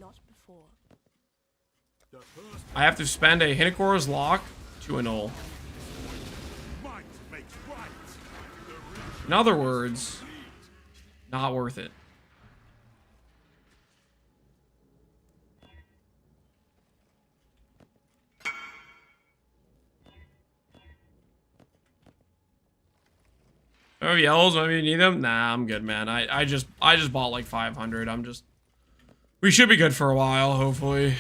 I have to spend a Hinokora's Lock to annul. In other words, not worth it. Oh, yellows, maybe you need them? Nah, I'm good, man. I just bought like 500. We should be good for a while, hopefully.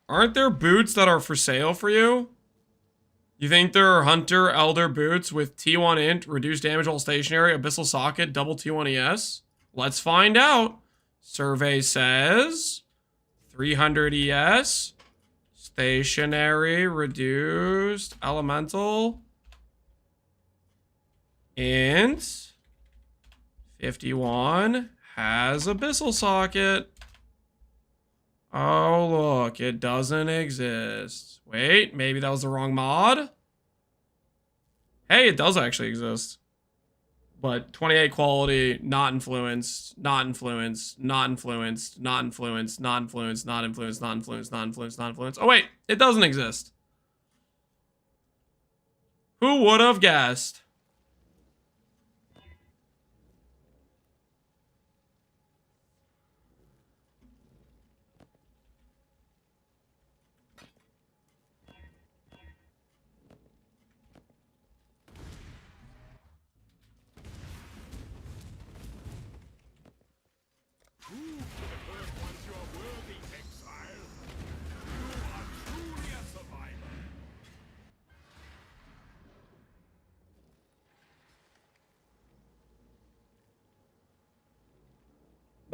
Aren't there boots that are for sale for you? You think there are Hunter Elder boots with T1 int, reduced damage while stationary, Abyssal Socket, double T1 ES? Let's find out. Survey says 300 ES, stationary, reduced, elemental, int, 51, has Abyssal Socket. Oh, look, it doesn't exist. Wait, maybe that was the wrong mod? Hey, it does actually exist. But 28 quality, not influenced, not influenced, not influenced, not influenced, not influenced, not influenced, not influenced, not influenced, not influenced. Oh, wait, it doesn't exist. Who would have guessed?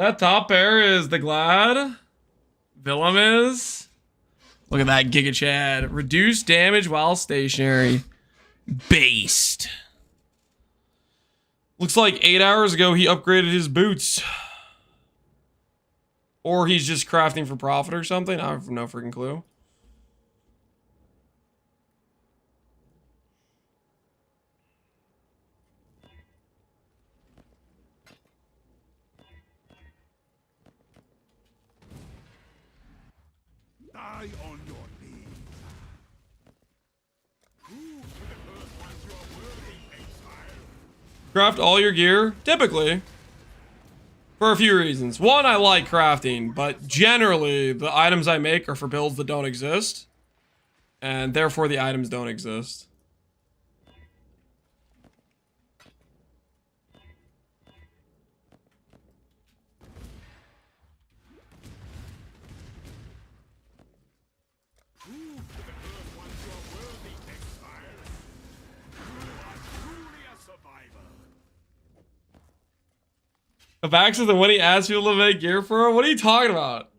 That top pair is the Glad. Willem is. Look at that Giga Chad. Reduce damage while stationary. Based. Looks like 8 hours ago he upgraded his boots. Or he's just crafting for profit or something. I have no freaking clue. Die on your knees. Prove to the Earth ones you are worthy, Exile. Craft all your gear? Typically. For a few reasons. One, I like crafting, but generally the items I make are for builds that don't exist. And therefore the items don't exist. Prove to the Earth ones you are worthy, Exile. You are truly a survivor. Abaxis and when he asks people to make gear for him? What are you talking about?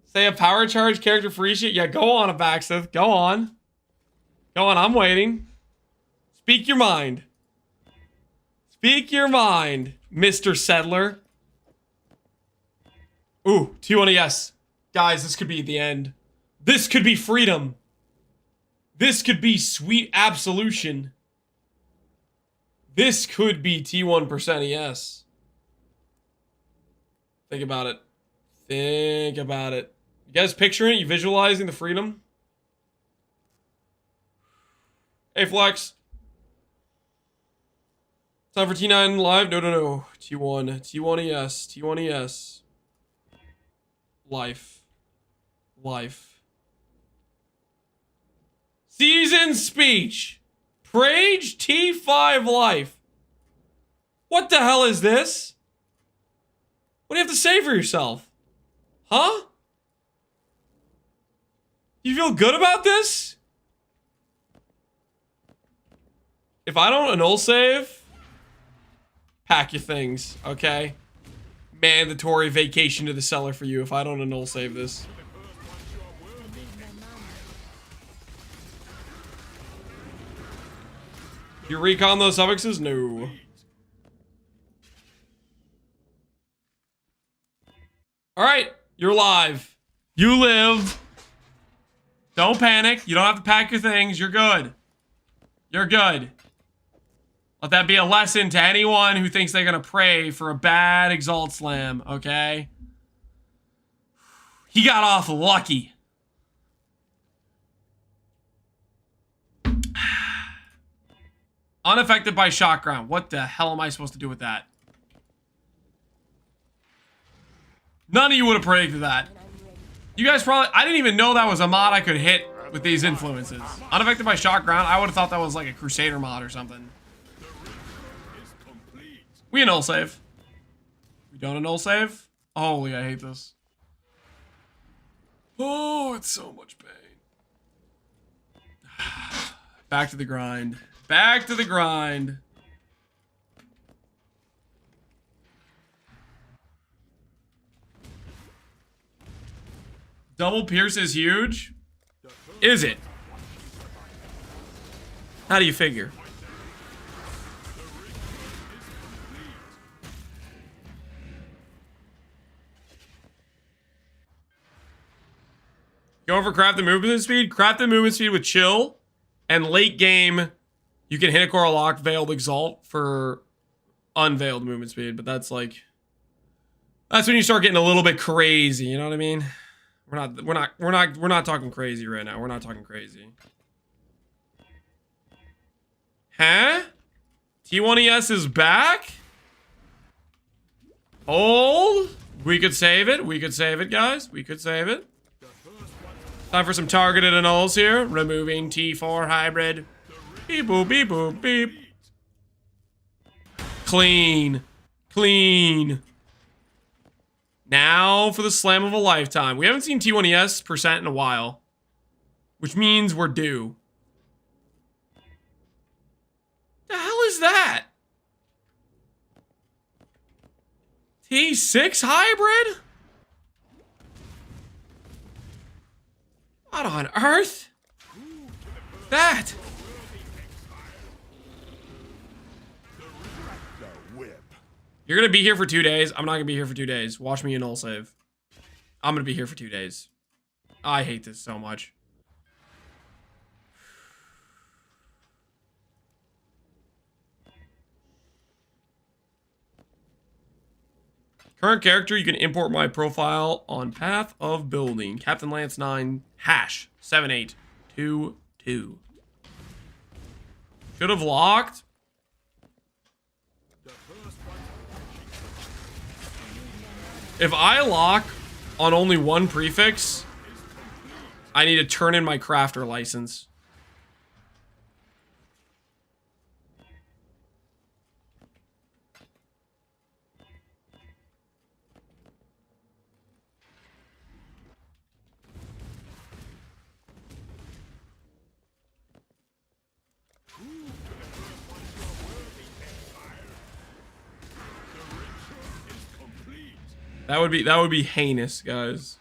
Say a power charge character free shit? Yeah, go on, Abaxis. Go on. Go on, I'm waiting. Speak your mind. Speak your mind, Mr. Settler. Ooh, T1ES. Guys, this could be the end. This could be freedom. This could be sweet absolution. This could be T1% ES. Think about it. Think about it. You guys picturing it? You visualizing the freedom? Hey, Flex. Time for T9 live? No. T1. T1ES. T1ES. Life. Season speech. Prage T5 life. What the hell is this? What do you have to say for yourself? Huh? You feel good about this? If I don't annul save, pack your things, okay? Mandatory vacation to the cellar for you if I don't annul save this. You recon those suffixes? No. Alright, you're live. You live. Don't panic. You don't have to pack your things. You're good. You're good. Let that be a lesson to anyone who thinks they're gonna pray for a bad Exalt Slam, okay? He got off lucky. Unaffected by shock ground. What the hell am I supposed to do with that? None of you would have predicted that. You guys probably... I didn't even know that was a mod I could hit with these influences. Unaffected by shock ground. I would have thought that was like a Crusader mod or something. We annul save. We don't annul save? Holy, I hate this. Oh, it's so much pain. Back to the grind. Back to the grind. Double pierce is huge? Is it? How do you figure? Going for craft the movement speed? Craft the movement speed with chill. And late game, you can hit a core lock veiled exalt for unveiled movement speed. But that's like... That's when you start getting a little bit crazy, you know what I mean? We're not talking crazy right now. We're not talking crazy. Huh? T1ES is back? Hold. We could save it. We could save it, guys. We could save it. Time for some targeted annuls here. Removing T4 hybrid. Beep boop, beep boop, beep. Clean. Clean. Now for the slam of a lifetime. We haven't seen T1ES % in a while. Which means we're due. The hell is that? T6 hybrid? What on earth? That? You're gonna be here for 2 days. I'm not gonna be here for 2 days. Watch me in null save. I'm gonna be here for 2 days. I hate this so much. Current character, you can import my profile on Path of Building. Captain Lance 9 hash 7822. Should have locked. If I lock on only one prefix, I need to turn in my crafter license. That would be heinous, guys.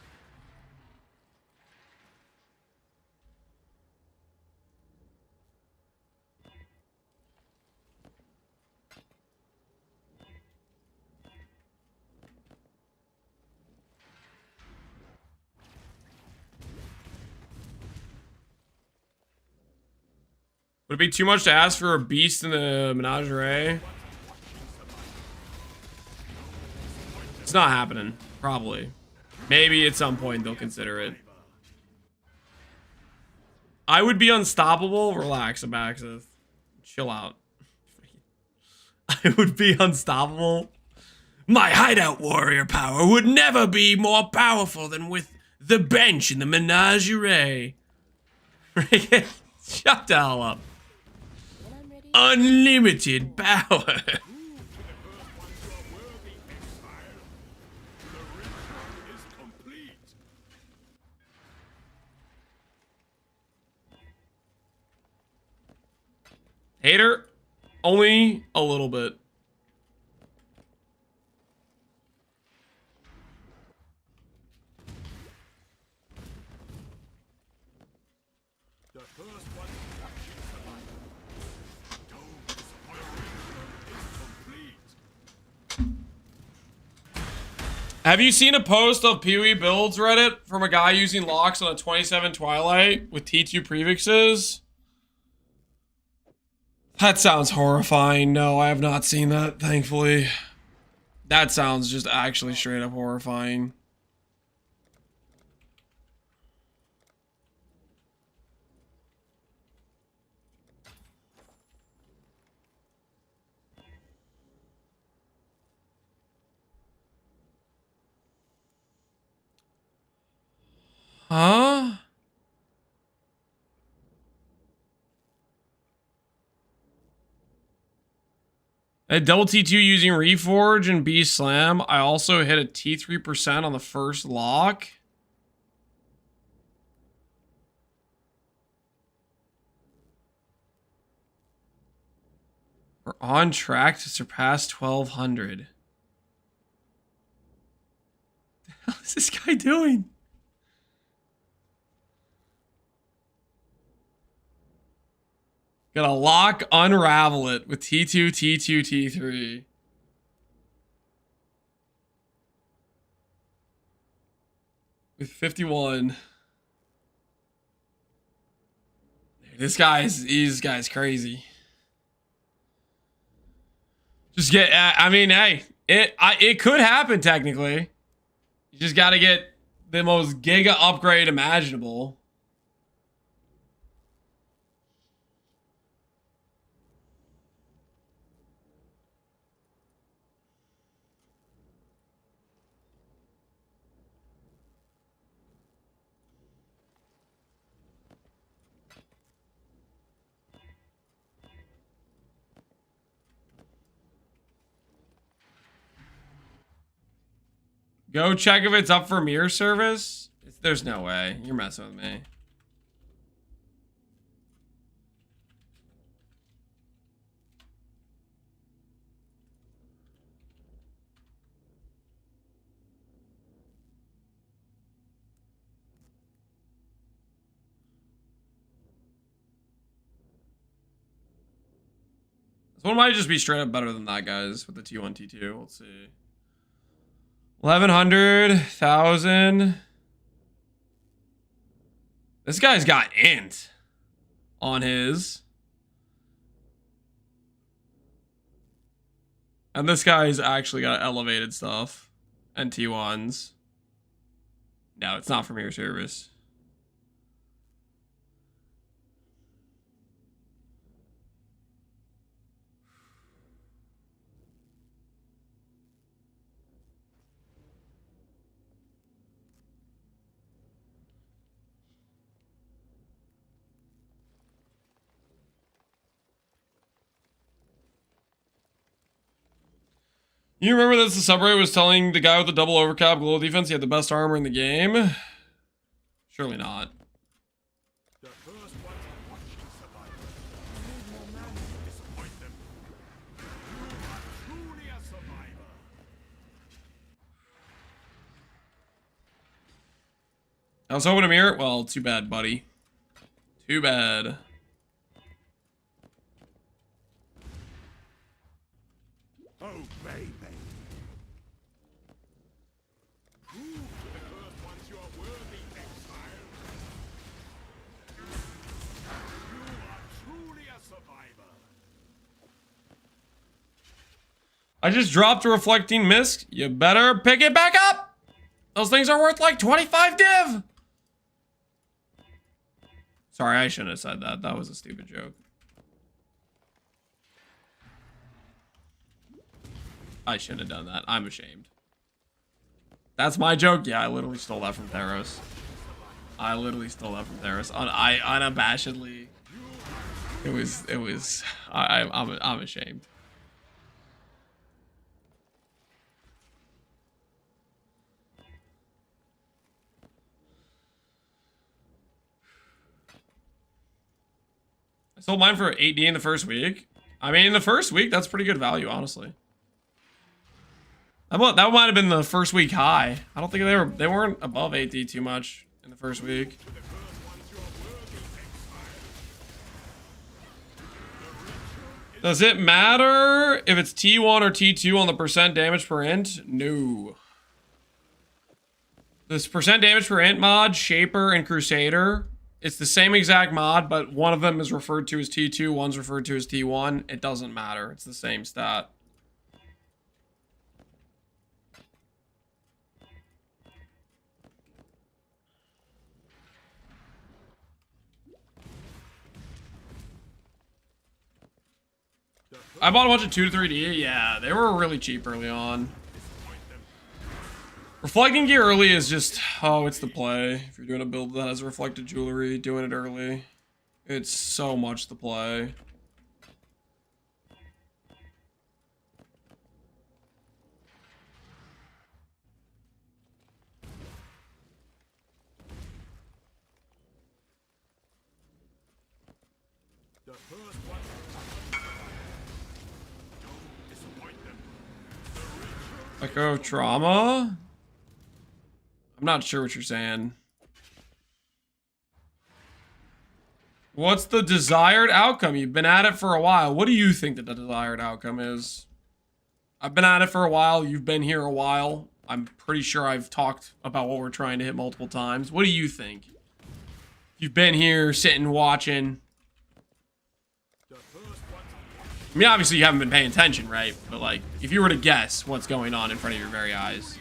Would it be too much to ask for a beast in the menagerie? It's not happening. Probably. Maybe at some point they'll consider it. I would be unstoppable. Relax, Abaxis. Chill out. I would be unstoppable. My hideout warrior power would never be more powerful than with the bench in the menagerie. Shut the hell up. Unlimited power. Hater, only a little bit. Have you seen a post of Pee-wee Builds Reddit from a guy using locks on a 27 Twilight with T2 prefixes? That sounds horrifying. No, I have not seen that, thankfully. That sounds just actually straight up horrifying. Huh? At double T2 using Reforge and B Slam, I also hit a T3% on the first lock. We're on track to surpass 1200. What the hell is this guy doing? Gotta lock, unravel it with T2, T2, T3. With 51. This guy's crazy. Just get, I mean, hey, it could happen technically. You just gotta get the most giga upgrade imaginable. Go check if it's up for mirror service. There's no way. You're messing with me. This one might just be straight up better than that, guys, with the T1, T2. Let's see. 1100, 1000. This guy's got int on his. And this guy's actually got elevated stuff and T1s. No, it's not from your service. You remember that the subreddit was telling the guy with the double overcap global defense he had the best armor in the game? Surely not. The first one to watch you survive. Disappoint them. You are truly a survivor. I was hoping to mirror it. Well, too bad, buddy. Too bad. Oh, baby. Prove to the cursed ones you are worthy, Exile. You are truly a survivor. I just dropped a reflecting mist. You better pick it back up. Those things are worth like 25 div. Sorry, I shouldn't have said that. That was a stupid joke. I shouldn't have done that. I'm ashamed. That's my joke. Yeah, I literally stole that from Theros. I literally stole that from Theros. Unabashedly. I'm ashamed. I sold mine for 8D in the first week. I mean, in the first week, that's pretty good value, honestly. That might have been the first week high. I don't think they weren't above 8D too much in the first week. Does it matter if it's T1 or T2 on the percent damage per int? No. This percent damage per int mod, Shaper and Crusader, it's the same exact mod, but one of them is referred to as T2, one's referred to as T1. It doesn't matter. It's the same stat. I bought a bunch of 2 to 3D. Yeah, they were really cheap early on. Reflecting gear early is just, oh, it's the play. If you're doing a build that has reflected jewelry, doing it early. It's so much the play. The first one. Don't disappoint them. Echo trauma? I'm not sure what you're saying. What's the desired outcome? You've been at it for a while. What do you think that the desired outcome is? I've been at it for a while. You've been here a while. I'm pretty sure I've talked about what we're trying to hit multiple times. What do you think? You've been here, sitting, watching. I mean, obviously you haven't been paying attention, right? But like, if you were to guess what's going on in front of your very eyes.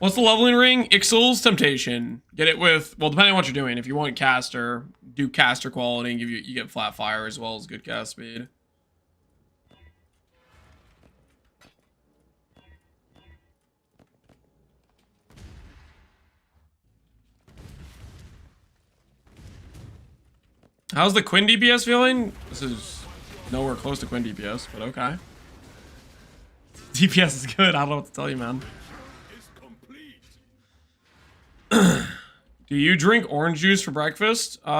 What's the leveling ring? Exil's Temptation. Get it with, well, depending on what you're doing. If you want caster, do caster quality and you get flat fire as well as good cast speed. How's the Quinn DPS feeling? This is nowhere close to Quinn DPS, but okay. DPS is good. I don't know what to tell you, man. Do you drink orange juice for breakfast? Would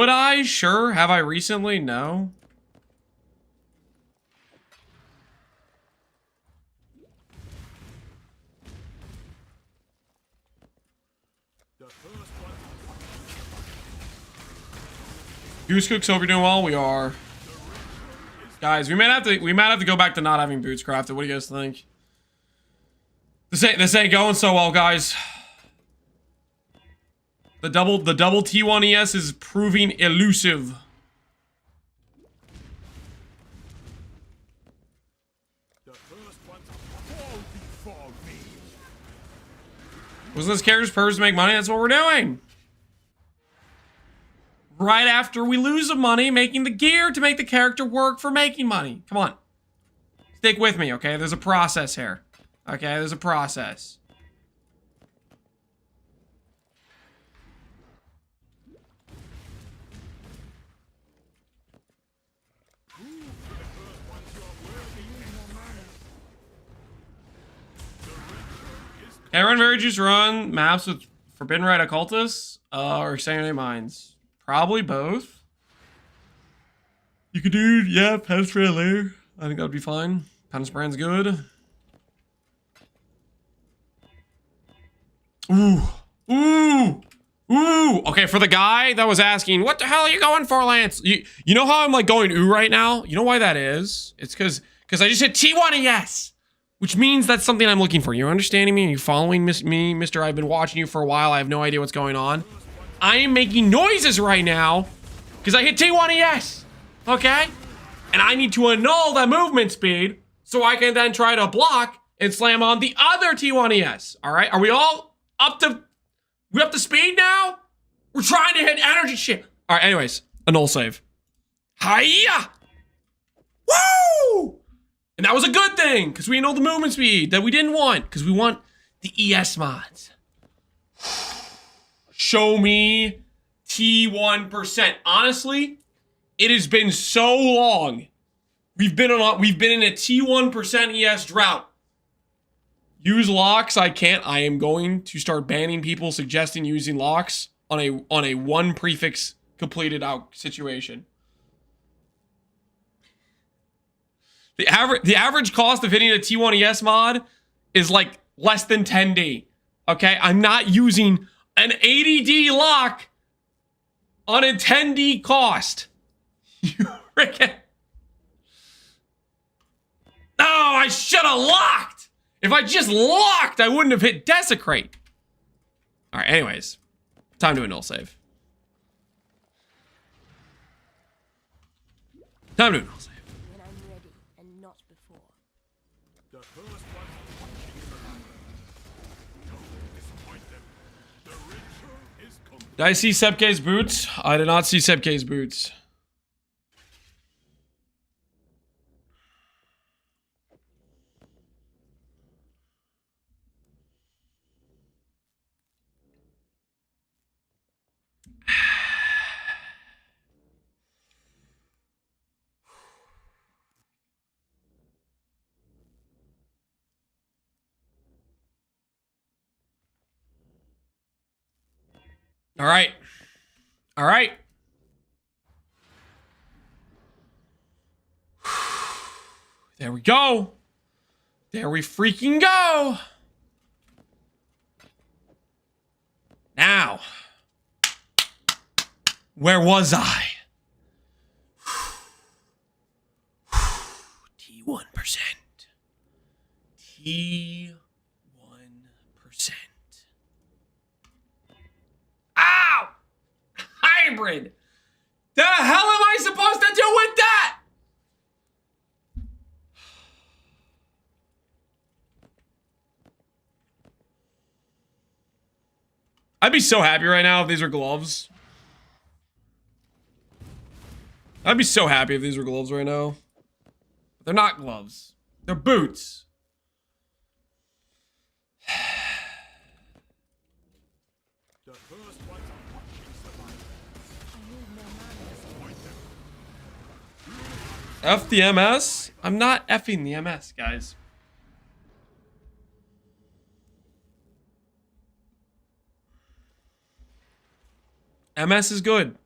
I? Sure. Have I recently? No. Goose Cooks, hope you're doing well. We are. Guys, we might have to go back to not having boots crafted. What do you guys think? This ain't going so well, guys. The double T1 ES is proving elusive. Wasn't this character's purpose to make money? That's what we're doing. Right after we lose the money, making the gear to make the character work for making money. Come on. Stick with me, okay? There's a process here. Okay, there's a process. Can I run Very Juice run maps with Forbidden Rite Occultists? Or Sanctuary Mines? Probably both. You could do, yeah, Penance Brand later. I think that would be fine. Penance Brand's good. Ooh. Ooh. Ooh. Okay, for the guy that was asking, what the hell are you going for, Lance? You know how I'm like going ooh right now? You know why that is? It's because I just hit T1 ES. Which means that's something I'm looking for. You're understanding me? Are you following me, Mr. I've been watching you for a while. I have no idea what's going on. I am making noises right now because I hit T1 ES. Okay? And I need to annul that movement speed so I can then try to block and slam on the other T1 ES. All right? Are we all up to speed now? We're trying to hit energy shit. All right, anyways. Annul save. Hiya! Woo! And that was a good thing, because we annulled the movement speed that we didn't want, because we want the ES mods. Show me T1%. Honestly, it has been so long. We've been in a T1% ES drought. Use locks. I can't. I am going to start banning people suggesting using locks on a one prefix completed out situation. The average cost of hitting a T1 ES mod is like less than 10D. Okay, I'm not using an 80D lock on a 10D cost. You freaking. No, I should have locked. If I just locked, I wouldn't have hit Desecrate. All right, anyways, time to annul save. Time to annul save. When I'm ready and not before. The first one don't disappoint them. The ritual is complete. Did I see Sepke's boots? I did not see Sepke's boots. All right. All right. There we go. There we freaking go. Now, where was I? T1%. T1%. Ow! Hybrid! The hell am I supposed to do with that? I'd be so happy right now if these were gloves. I'd be so happy if these were gloves right now. But they're not gloves. They're boots. The first one's watching survival. I need more manners. F the MS? I'm not effing the MS, guys. MS is good.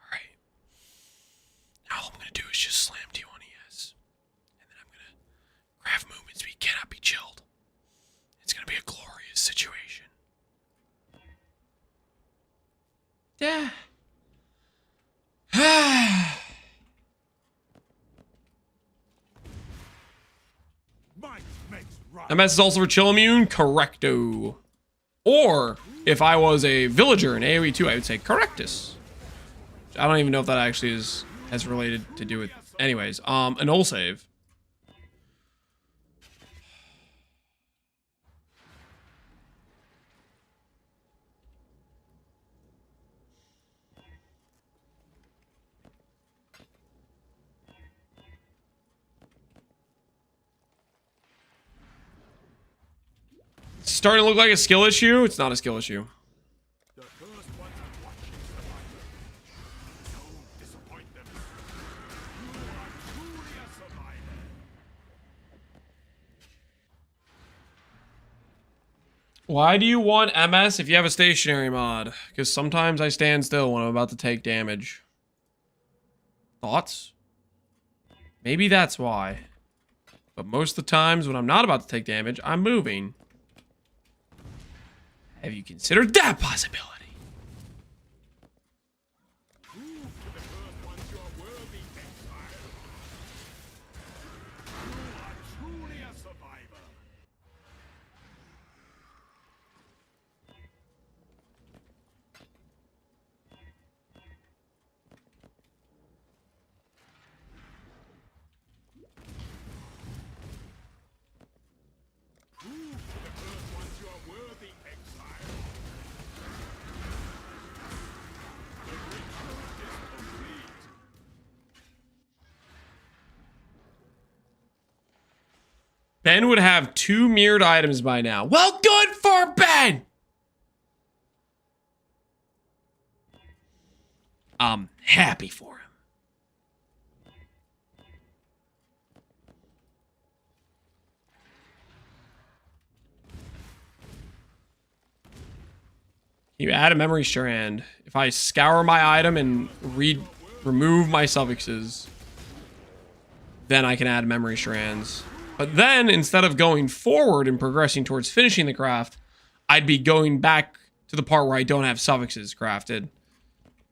Alright. Now all I'm gonna do is just slam T1 ES. And then I'm gonna craft movement speed cannot be chilled. It's gonna be a glorious situation. Yeah. Might makes right. MS is also for chill immune, correcto. Or if I was a villager in AoE 2, I would say correctus. I don't even know if that actually has related to do with. Anyways, an ult save. It's starting to look like a skill issue. It's not a skill issue. The first ones watching survivors. Don't disappoint them. You are truly a survivor. Why do you want MS if you have a stationary mod? Because sometimes I stand still when I'm about to take damage. Thoughts? Maybe that's why. But most of the times when I'm not about to take damage, I'm moving. Have you considered that possibility? Prove to the first ones you are worthy, Exile. You are truly a survivor. Prove to the first ones you are worthy, Exile. The ritual is complete. Ben would have 2 mirrored items by now. Well, good for Ben! I'm happy for him. You add a memory strand. If I scour my item and remove my suffixes, then I can add memory strands. But then, instead of going forward and progressing towards finishing the craft, I'd be going back to the part where I don't have suffixes crafted.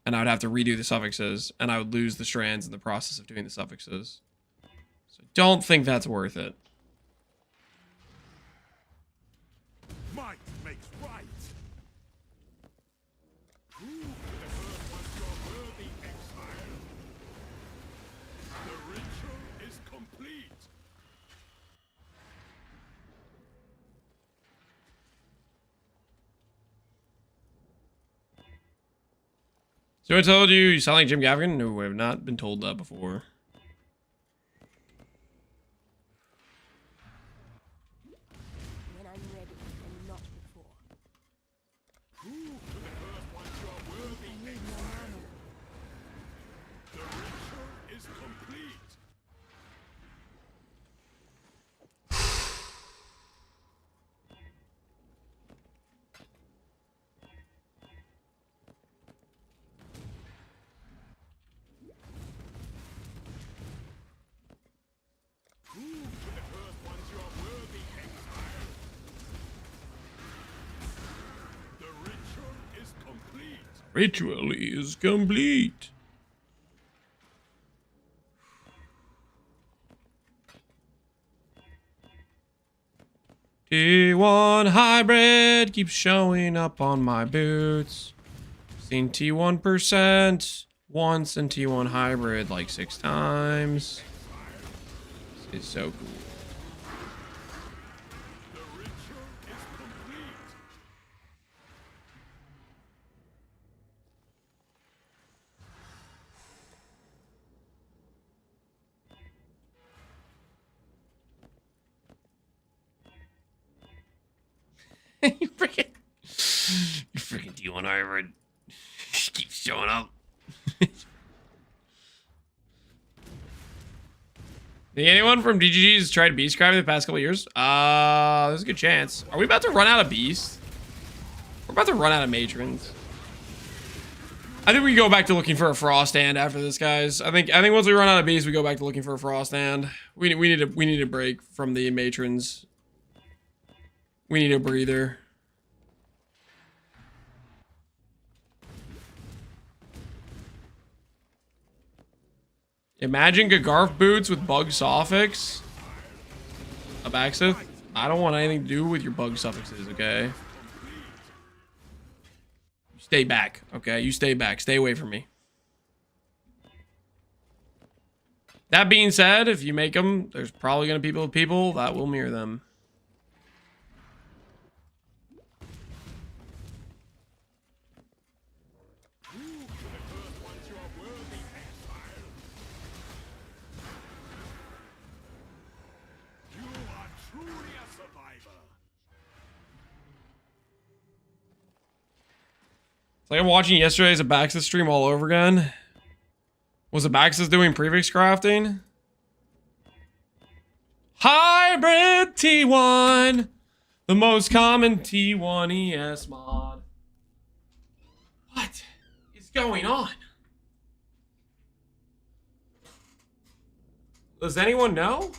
And I would have to redo the suffixes, and I would lose the strands in the process of doing the suffixes. So don't think that's worth it. Might makes right. Prove to the first ones you are worthy, Exile. The ritual is complete. So I told you sound like Jim Gaffigan? No, I have not been told that before. When I'm ready and not before. Prove to the first ones you are worthy, Exile. The ritual is complete. Prove to the first ones you are worthy, Exile. The ritual is complete. Ritual is complete. T1 hybrid keeps showing up on my boots. Seen T1% once and T1 hybrid like 6 times. This is so cool. The ritual is complete. T1 hybrid. Keeps showing up. Think anyone from DGG's tried beastcraft the past couple years? There's a good chance. Are we about to run out of beasts? We're about to run out of matrons. I think we go back to looking for a frost hand after this, guys. I think once we run out of beasts, we go back to looking for a frost hand. We need a break from the matrons. We need a breather. Imagine Gagarf boots with bug suffix. Abaxith, I don't want anything to do with your bug suffixes, okay? Stay back, okay? You stay back. Stay away from me. That being said, if you make them, there's probably going to be people that will mirror them. It's like I'm watching yesterday's Abaxis stream all over again. Was Abaxis doing prefix crafting? Hybrid T1! The most common T1 ES mod. What is going on? Does anyone know?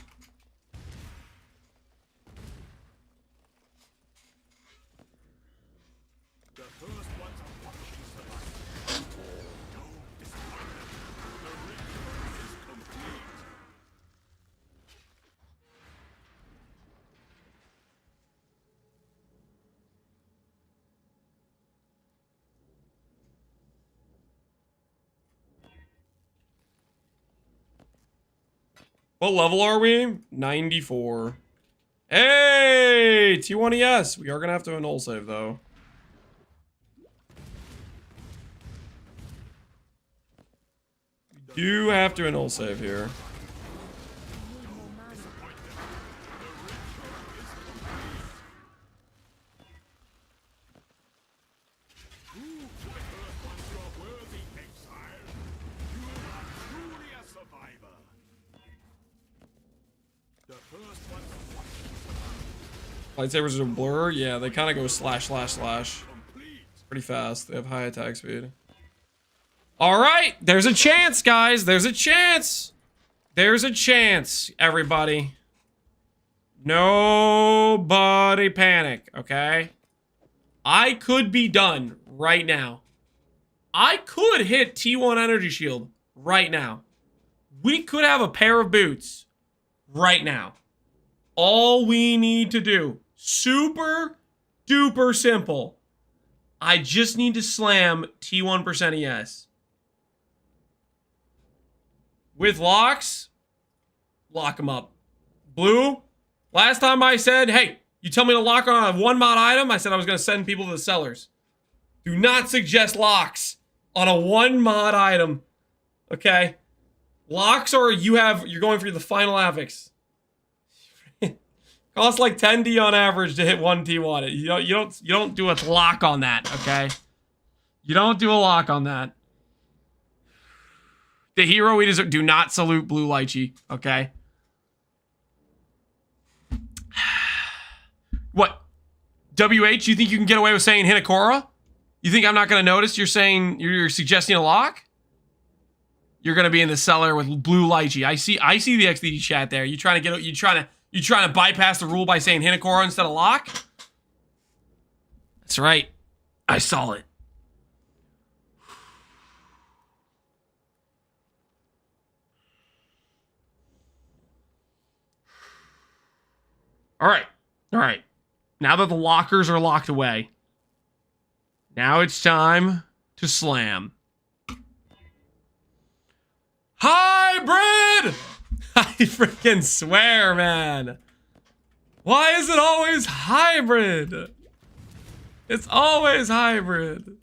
What level are we? 94. Hey! T1ES! We are gonna have to annul save, though. We do have to annul save here. Lightsabers are a blur? Yeah, they kind of go slash, slash, slash. Pretty fast. They have high attack speed. Alright! There's a chance, guys! There's a chance! There's a chance, everybody. Nobody panic, okay? I could be done right now. I could hit T1 Energy Shield right now. We could have a pair of boots right now. All we need to do, super duper simple. I just need to slam T1% ES. With locks, lock them up. Blue, last time I said, hey, you tell me to lock on a one mod item, I said I was going to send people to the sellers. Do not suggest locks on a one mod item. Okay? Locks or you're going for the final affix. Costs like 10D on average to hit one T1. You don't do a lock on that, okay? You don't do a lock on that. The hero we deserve. Do not salute Blue Lychee, okay? What? WH, you think you can get away with saying Hinakora? You think I'm not going to notice you're saying, you're suggesting a lock? You're going to be in the cellar with Blue Lychee. I see the XDD chat there. You trying to bypass the rule by saying Hinakora instead of lock? That's right. I saw it. All right. All right. Now that the lockers are locked away, now it's time to slam. Hybrid! I freaking swear, man. Why is it always hybrid? It's always hybrid.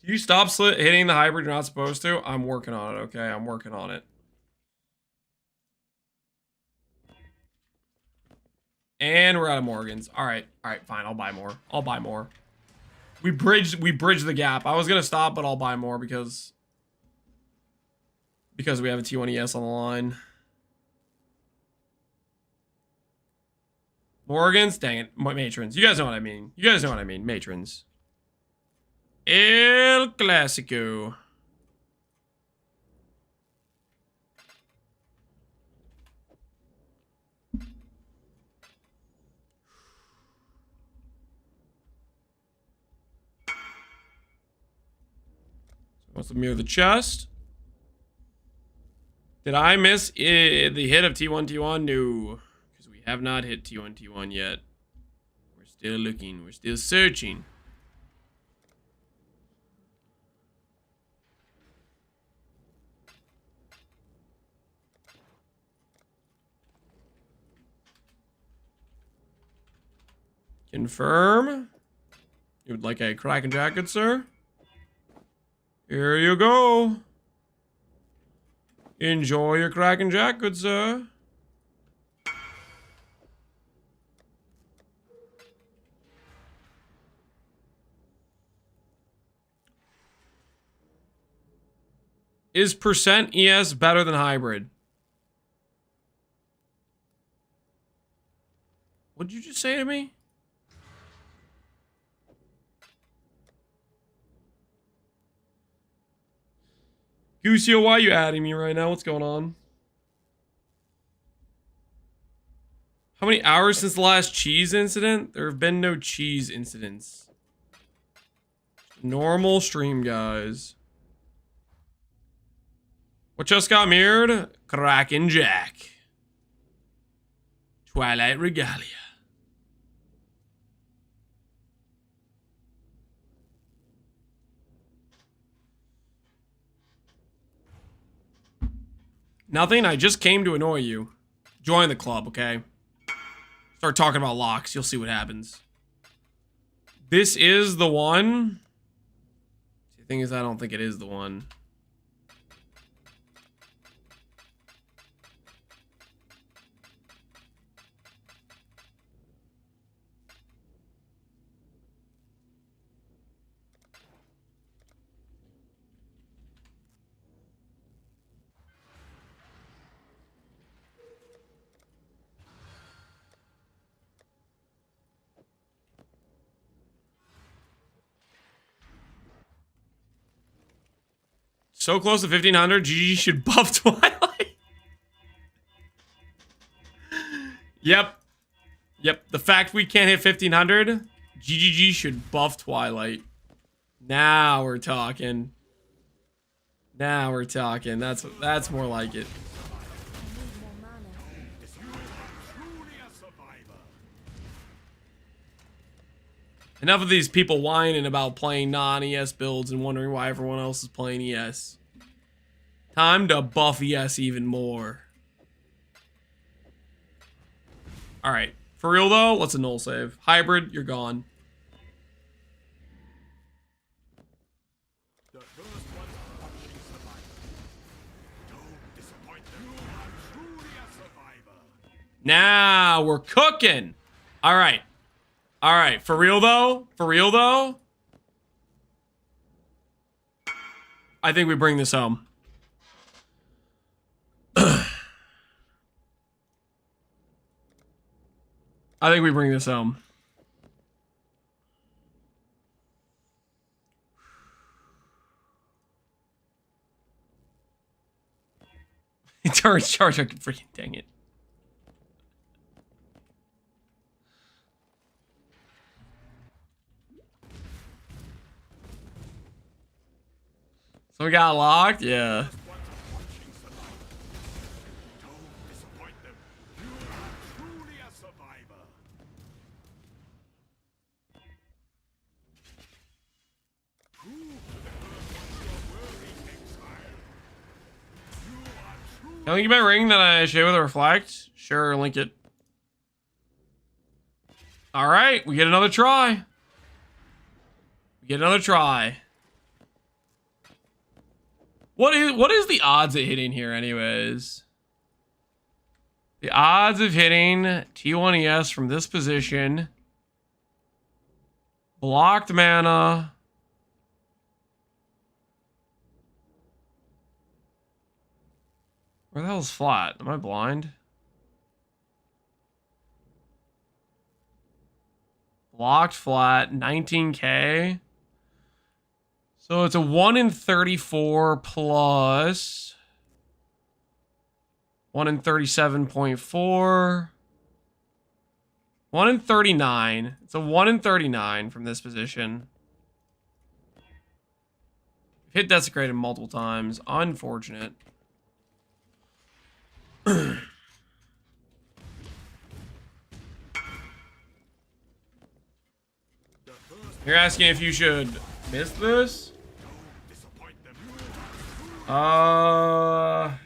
Can you stop hitting the hybrid you're not supposed to? I'm working on it, okay? I'm working on it. And we're out of Morgans. All right, fine. I'll buy more. I'll buy more. We bridged the gap. I was gonna stop, but I'll buy more because we have a T1 ES on the line. Morgans, dang it, matrons. You guys know what I mean. You guys know what I mean. Matrons. El Clásico. Wants to mirror the chest. Did I miss the hit of T1? No. Because we have not hit T1 yet. We're still looking. We're still searching. Confirm. You would like a Kraken jacket, sir? Here you go. Enjoy your Kraken jacket, sir. Is percent ES better than hybrid? What'd you just say to me? Gooseo, why are you adding me right now? What's going on? How many hours since the last cheese incident? There have been no cheese incidents. Normal stream, guys. What just got mirrored? Kraken Jack. Twilight Regalia. Nothing, I just came to annoy you. Join the club, okay? Start talking about locks, you'll see what happens. This is the one. The thing is, I don't think it is the one. So close to 1500, GG should buff Twilight. Yep. The fact we can't hit 1500, GGG should buff Twilight. Now we're talking. That's more like it. Enough of these people whining about playing non-ES builds and wondering why everyone else is playing ES. Time to buff ES even more. Alright. For real though, let's a null save. Hybrid, you're gone. Now we're cooking. Alright. Alright, for real though, I think we bring this home. I think we bring this home. Charge, I can freaking dang it. So we got locked? Yeah. Can I link my ring that I share with a reflect? Sure, link it. Alright, we get another try. What is the odds of hitting here anyways? The odds of hitting T1ES from this position. Blocked mana. Where the hell's flat? Am I blind? Blocked flat, 19k. So it's a 1 in 34 plus 1 in 37.4. 1 in 39. It's a 1 in 39 from this position. Hit desecrated multiple times. Unfortunate. You're asking if you should miss this? I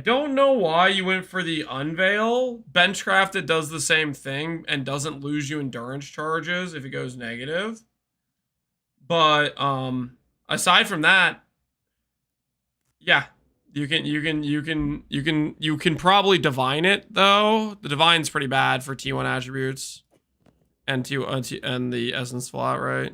don't know why you went for the unveil. Benchcrafted does the same thing and doesn't lose you endurance charges if it goes negative. But aside from that, yeah, you can probably divine it though. The divine's pretty bad for T1 attributes and and the essence flat, right?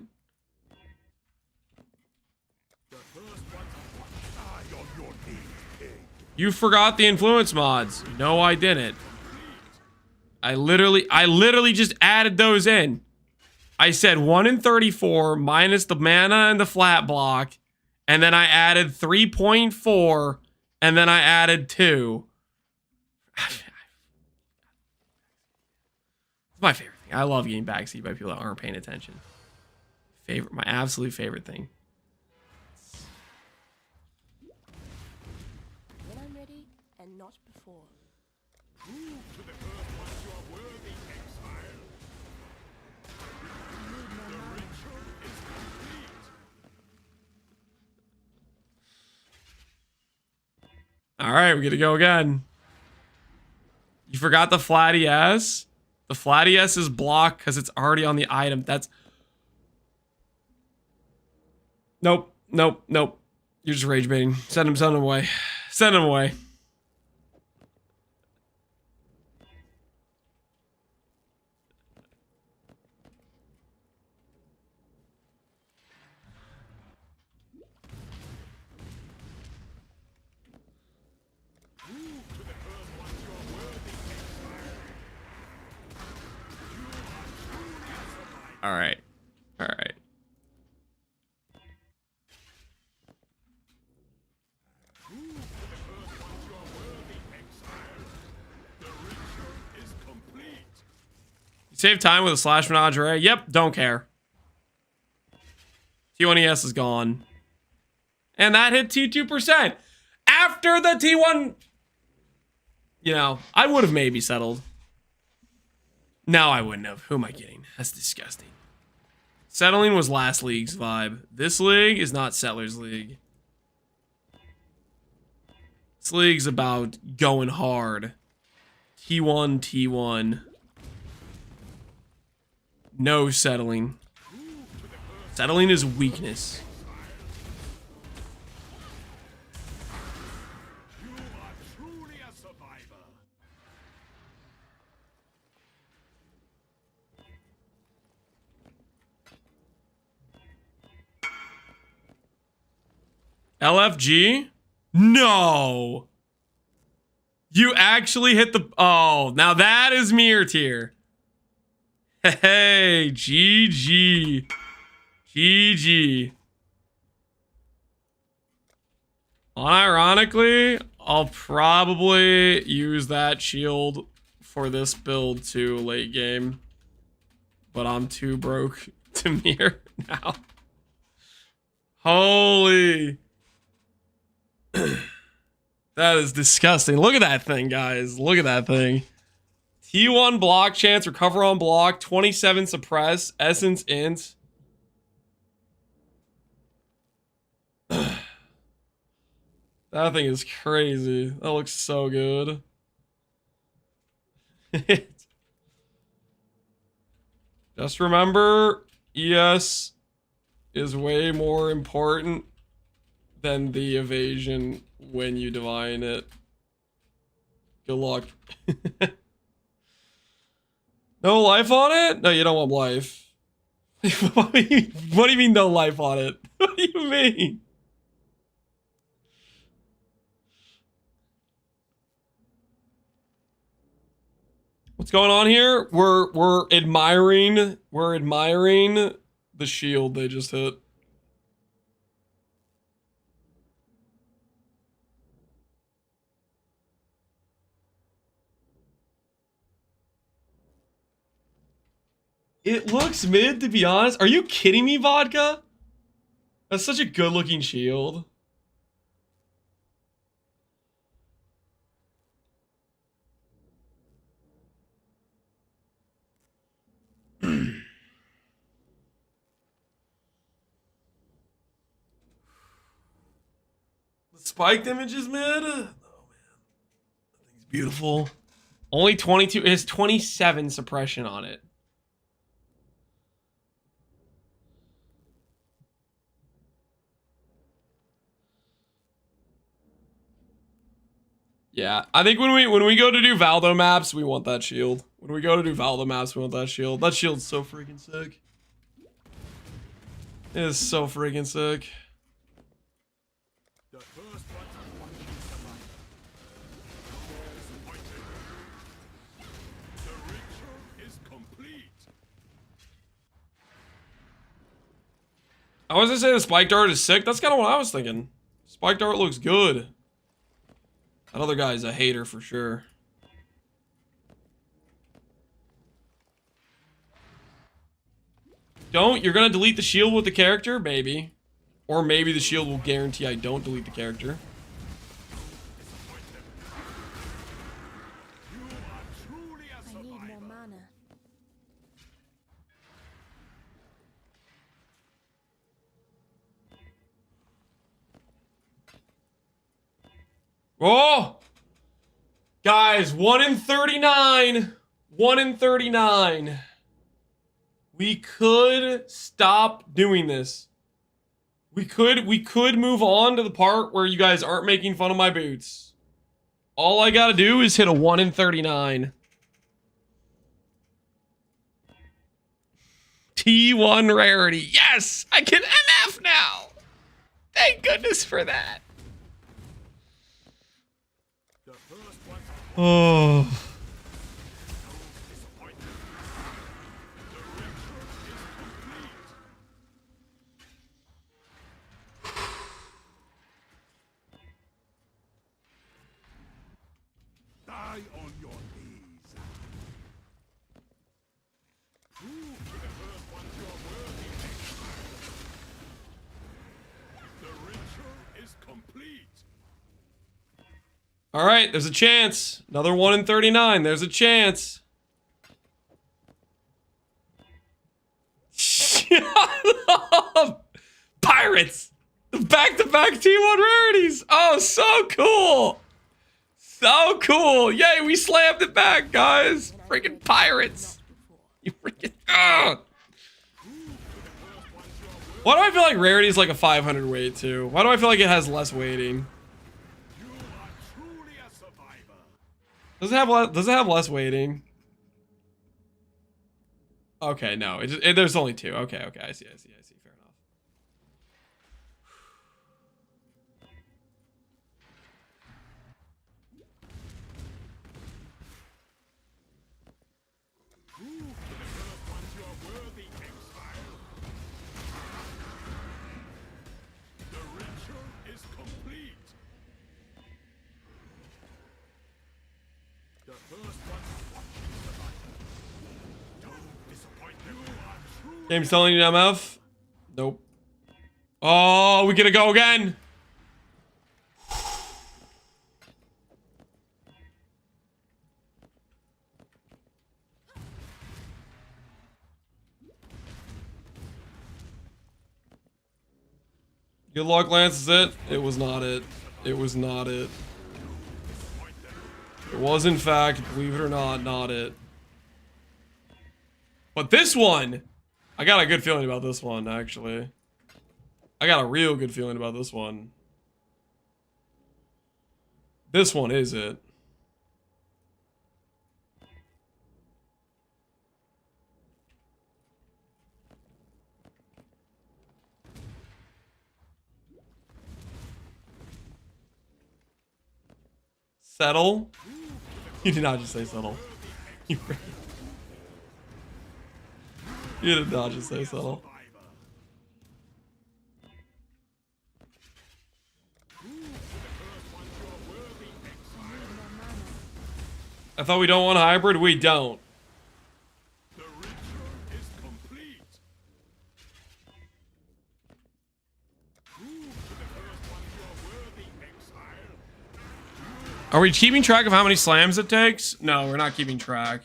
You forgot the influence mods. No, I didn't. I literally just added those in. I said 1 in 34 minus the mana and the flat block, and then I added 3.4, and then I added 2. It's my favorite thing. I love getting backseat by people that aren't paying attention. My absolute favorite thing. When I'm ready, and not before. Prove to the Earth ones you are worthy, Exile. The ritual is complete. All right, we're gonna go again. You forgot the flat ES? The flat ES is blocked because it's already on the item. That's... Nope. You're just rage baiting. Send him away. Send him away. All right. Save time with a slash menagerie. Yep, don't care. T1ES is gone. And that hit T2%. After the T1... You know, I would have maybe settled. No, I wouldn't have. Who am I kidding? That's disgusting. Settling was last league's vibe. This league is not Settlers League. This league's about going hard. T1. No settling. Settling is weakness. You are truly a survivor. LFG? No. You actually hit the... Oh, now that is mirror tier. Hey, GG. Unironically, I'll probably use that shield for this build too late game. But I'm too broke to mirror now. Holy. That is disgusting. Look at that thing, guys. Look at that thing. T1 block chance, recover on block, 27 suppress, essence int. That thing is crazy. That looks so good. Just remember, ES is way more important than the evasion when you divine it. Good luck. No life on it? No, you don't want life. What do you mean no life on it? What do you mean? What's going on here? We're admiring the shield they just hit. It looks mid, to be honest. Are you kidding me, Vodka? That's such a good-looking shield. The spiked image is mid? Oh, man. That thing's beautiful. Only 22. It has 27 suppression on it. Yeah, I think when we go to do Valdo maps, we want that shield. When we go to do Valdo maps, we want that shield. That shield's so freaking sick. It is so freaking sick. The first ones are watching survival. Disappointed. The ritual is complete. I was gonna say the spiked art is sick. That's kind of what I was thinking. Spiked art looks good. That other guy's a hater for sure. You're gonna delete the shield with the character? Maybe. Or maybe the shield will guarantee I don't delete the character. I need more mana. Oh! Guys, 1 in 39. 1 in 39. We could stop doing this. We could move on to the part where you guys aren't making fun of my boots. All I gotta do is hit a 1 in 39. T1 rarity. Yes! I can MF now! Thank goodness for that. Oh. Die on your knees. Prove to the first ones you're worthy. The ritual is complete. All right, there's a chance. Another 1 in 39. There's a chance. Shut up! Pirates! Back-to-back T1 rarities! Oh, so cool! So cool! Yay, we slammed it back, guys! Freaking pirates! You freaking... Ugh. Why do I feel like rarity is like a 500 weight, too? Why do I feel like it has less weighting? Does it have less weighting? Okay, no. There's only 2. Okay, I see. Fair enough. Prove to the first ones you're worthy, Exile. The ritual is complete. The first ones are watching survival. Don't disappoint them. You are true. Game's telling you to MF? Nope. Oh, we gonna go again. Good luck, Lance, is it? It was not it. It was not it. It was, in fact, believe it or not it. But this one, I got a good feeling about this one, actually. I got a real good feeling about this one. This one is it. Settle? You did not just say settle. You did not just say settle. I thought we don't want hybrid. We don't. The ritual is complete. Prove to the first one you are worthy, Exile. Are we keeping track of how many slams it takes? No, we're not keeping track.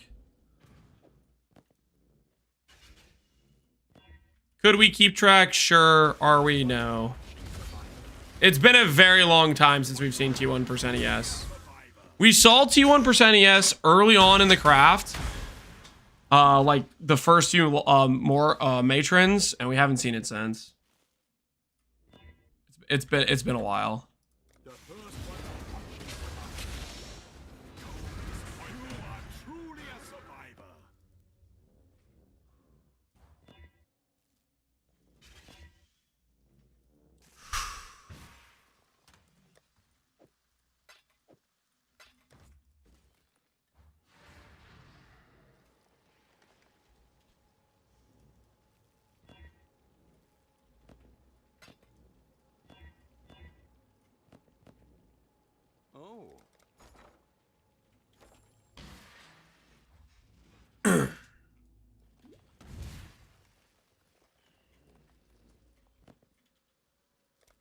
Could we keep track? Sure. Are we? No. It's been a very long time since we've seen T1% ES. We saw T1% ES early on in the craft. Like the first few more matrons, and we haven't seen it since. It's been a while. The first one you are truly a survivor. Oh.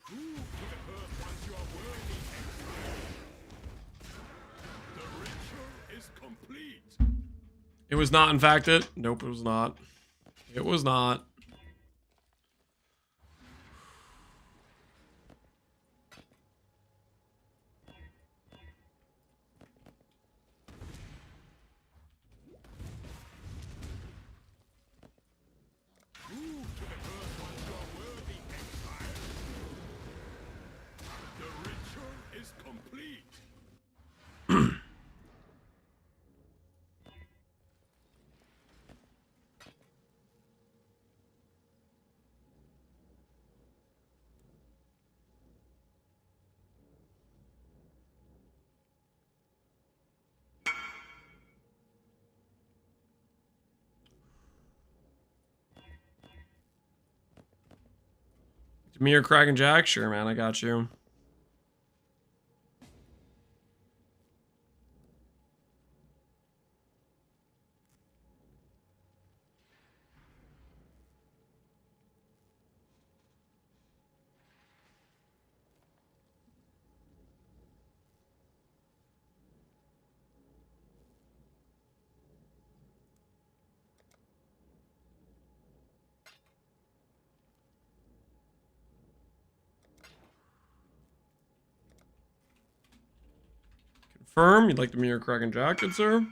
Prove to the first ones you are worthy, Exile. The ritual is complete. It was not, in fact, it. Nope, it was not. It was not. Prove to the first ones you are worthy, Exile. The ritual is complete. Mir, Kraken Jack? Sure, man, I got you. Confirm. You'd like the Mir, Kraken Jack, good sir?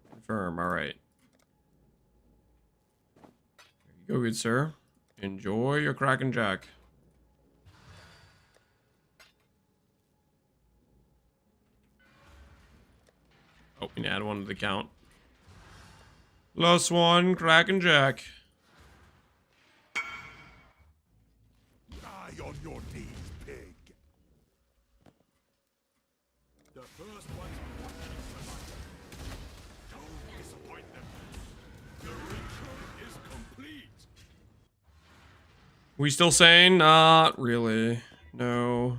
Confirm. All right. There you go, good sir. Enjoy your Kraken Jack. Oh, we can add one to the count. Plus one, Kraken Jack. Die on your knees, pig. The first one's watching survivor. Don't disappoint them. The ritual is complete. We still saying? Not really. No.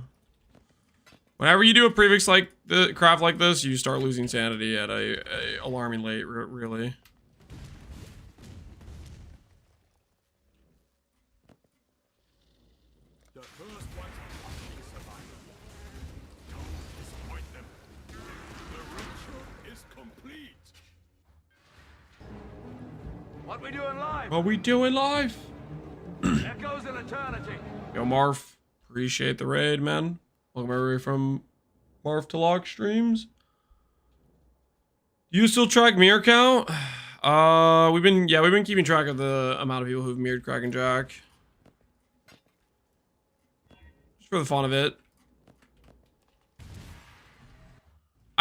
Whenever you do a prefix like the craft like this, you start losing sanity at a alarming rate, really. The first one's watching survivor. Don't disappoint them. The ritual is complete. What we doing live? What we doing live? Echoes in eternity. Yo, Marf. Appreciate the raid, man. Welcome everybody from Marf to Lock Streams. You still track mirror count? We've been keeping track of the amount of people who've mirrored Kraken Jack. Just for the fun of it.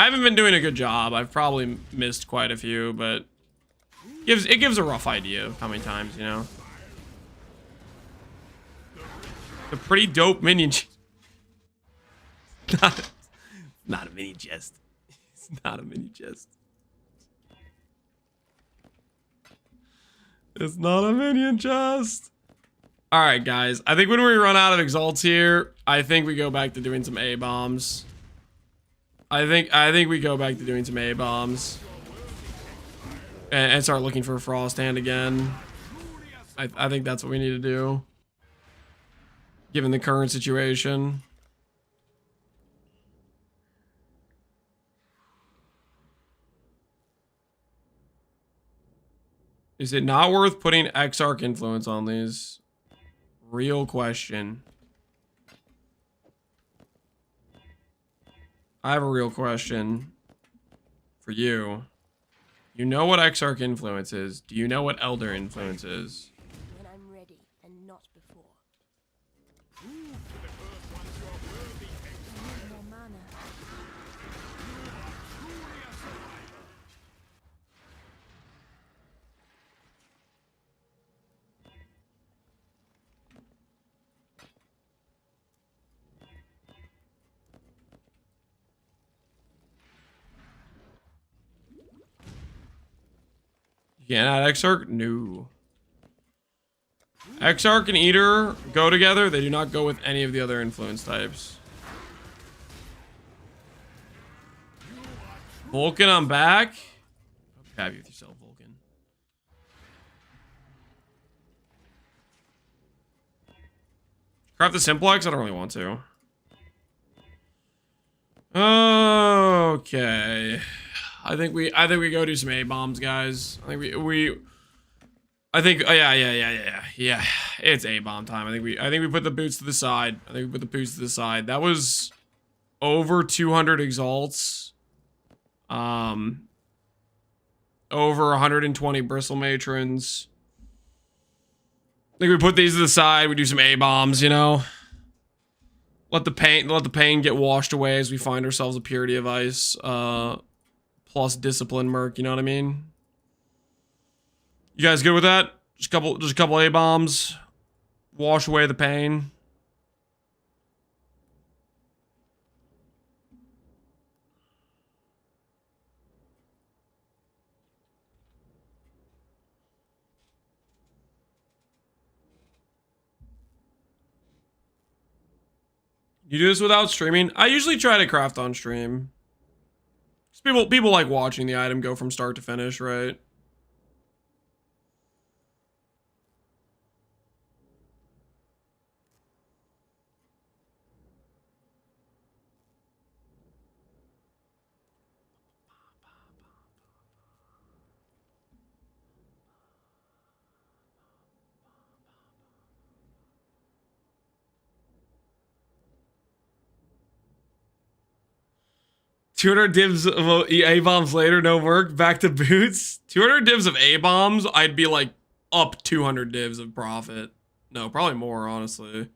I haven't been doing a good job. I've probably missed quite a few, but it gives a rough idea of how many times, you know. A pretty dope minion. Not a mini chest. It's not a mini chest. It's not a minion chest. All right, guys. I think when we run out of exalts here, I think we go back to doing some A bombs. I think we go back to doing some A bombs and start looking for a frost hand again. I think that's what we need to do, given the current situation. Is it not worth putting Exarch influence on these? Real question. I have a real question for you. You know what Exarch influence is. Do you know what Elder influence is? When I'm ready and not before. More mana. You can't add Exarch? No. Exarch and Eater go together. They do not go with any of the other influence types. Vulcan, I'm back. Happy with yourself, Vulcan. Craft the Simplex? I don't really want to. Okay. I think we go do some A bombs, guys. I think yeah. It's A bomb time. I think we put the boots to the side. That was over 200 exalts. Over 120 bristle matrons. I think we put these to the side. We do some A bombs, you know. Let the pain get washed away as we find ourselves a purity of ice. Plus discipline merc, you know what I mean? You guys good with that? Just a couple A bombs. Wash away the pain. You do this without streaming? I usually try to craft on stream. People like watching the item go from start to finish, right? $200 divs of A-bombs later, no work, back to boots. 200 divs of A-bombs, I'd be like up 200 divs of profit. No, probably more, honestly.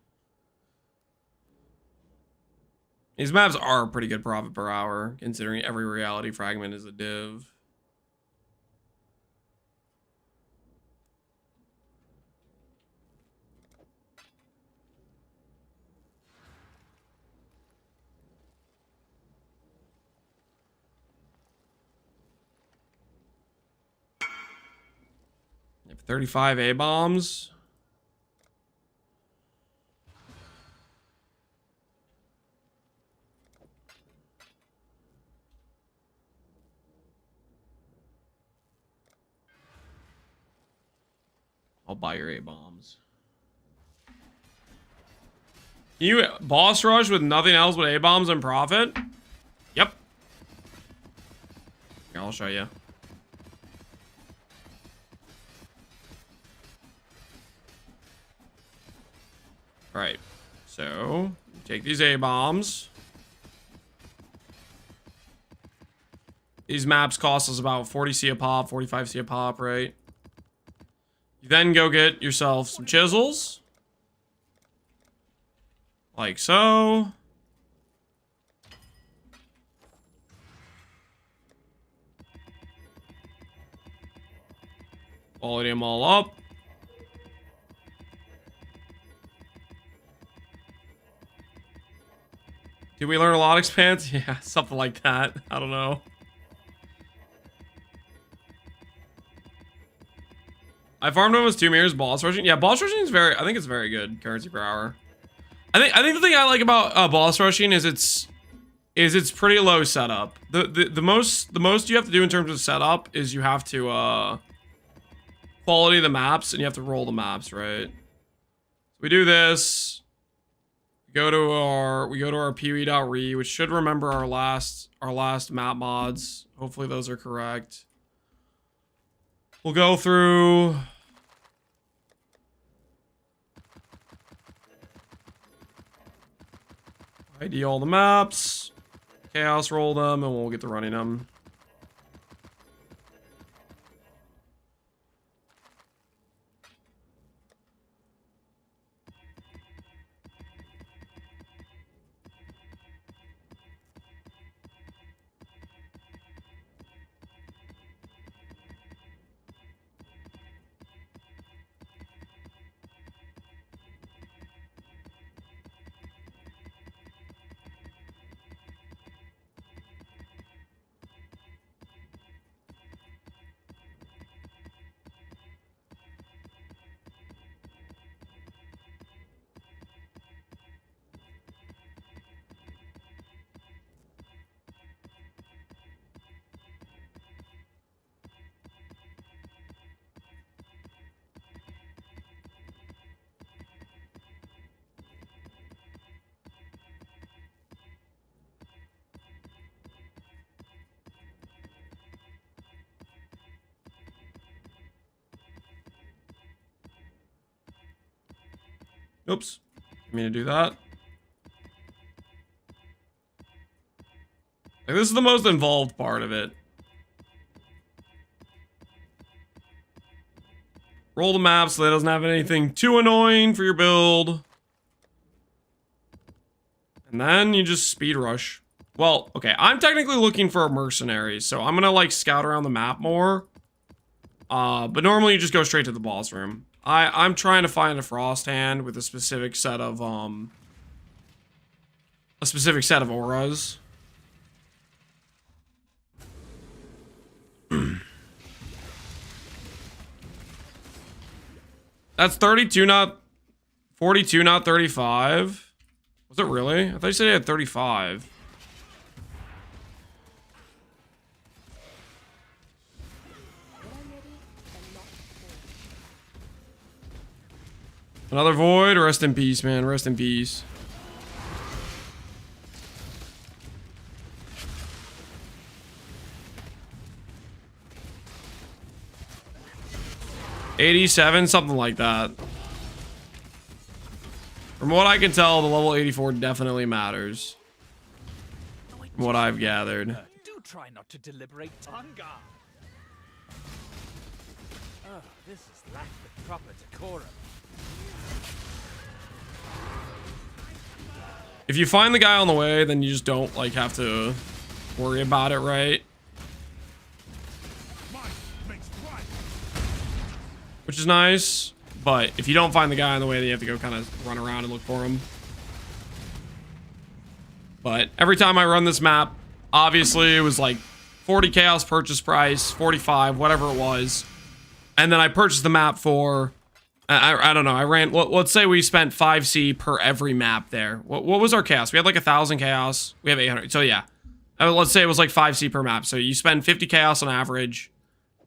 These maps are pretty good profit per hour, considering every reality fragment is a div. You have 35 A-bombs. I'll buy your A-bombs. You boss rush with nothing else but A-bombs and profit? Yep. Here, I'll show you. Alright. So, take these A-bombs. These maps cost us about 40C a pop, 45C a pop, right? You then go get yourself some chisels. Like so. Quality them all up. Did we learn a lot, Expanse? Yeah, something like that. I don't know. I farmed almost 2 mirrors boss rushing. Yeah, boss rushing is I think it's very good currency per hour. I think the thing I like about boss rushing is it's pretty low setup. The most you have to do in terms of setup is you have to quality the maps and you have to roll the maps, right? So we do this. We go to our pw.re, which should remember our last map mods. Hopefully those are correct. We'll go through. ID all the maps. Chaos roll them, and we'll get to running them. Oops. Didn't mean to do that. Like, this is the most involved part of it. Roll the map so that it doesn't have anything too annoying for your build. And then you just speed rush. Well, okay, I'm technically looking for a mercenary, so I'm gonna like scout around the map more. But normally you just go straight to the boss room. I'm trying to find a frost hand with a specific set of auras. That's 32, not 42, not 35. Was it really? I thought you said you had 35. Another void. Rest in peace, man. Rest in peace. $87, something like that. From what I can tell, the level 84 definitely matters. From what I've gathered. Do try not to deliberate. On guard. Oh, this is lack the proper decorum. If you find the guy on the way, then you just don't like have to worry about it, right? Which is nice, but if you don't find the guy on the way, then you have to go kind of run around and look for him. But every time I run this map, obviously it was like 40 chaos purchase price, 45, whatever it was. And then I purchased the map for, I don't know, I ran, let's say we spent 5C per every map there. What was our chaos? We had like 1,000 chaos. We have 800. So yeah, let's say it was like 5C per map. So you spend 50 chaos on average,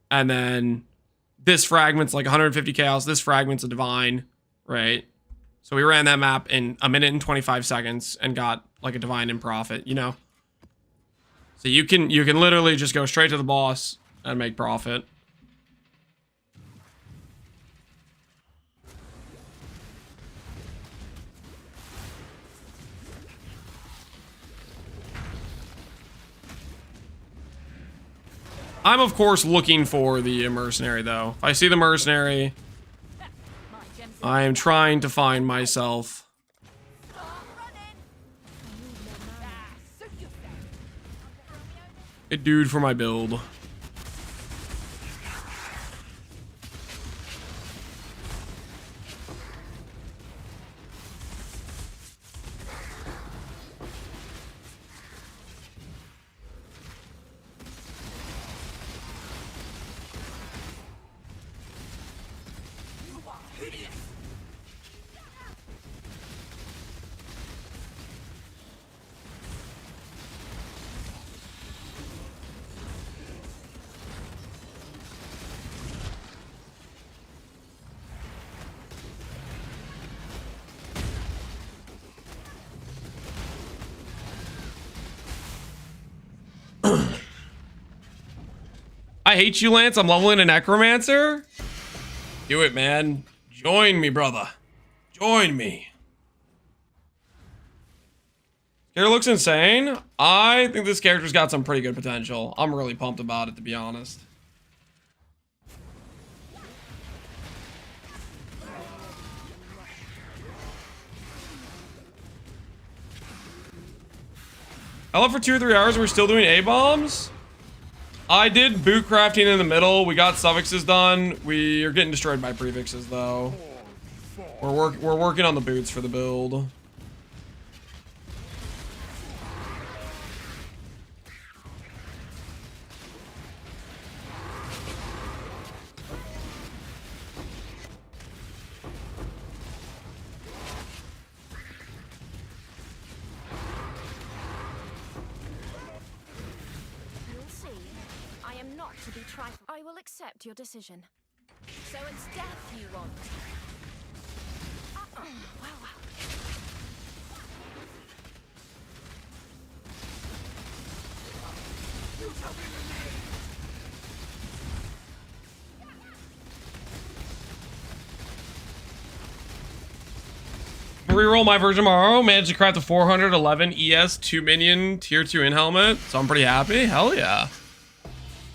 and then this fragment's like 150 chaos. This fragment's a divine, right? So we ran that map in 1 minute and 25 seconds and got like a divine in profit, you know? So you can literally just go straight to the boss and make profit. I'm, of course, looking for the mercenary, though. If I see the mercenary, I am trying to find myself a dude for my build. I hate you, Lance. I'm leveling a Necromancer. Do it, man. Join me, brother. Join me. Character looks insane. I think this character's got some pretty good potential. I'm really pumped about it, to be honest. I left for 2 or 3 hours. We're still doing A-bombs. I did boot crafting in the middle. We got suffixes done. We are getting destroyed by prefixes, though. We're working on the boots for the build. I will accept your decision. So it's death you want. Wow, wow. Reroll my version tomorrow. Managed to craft a 411 ES 2 minion tier 2 in helmet. So I'm pretty happy. Hell yeah.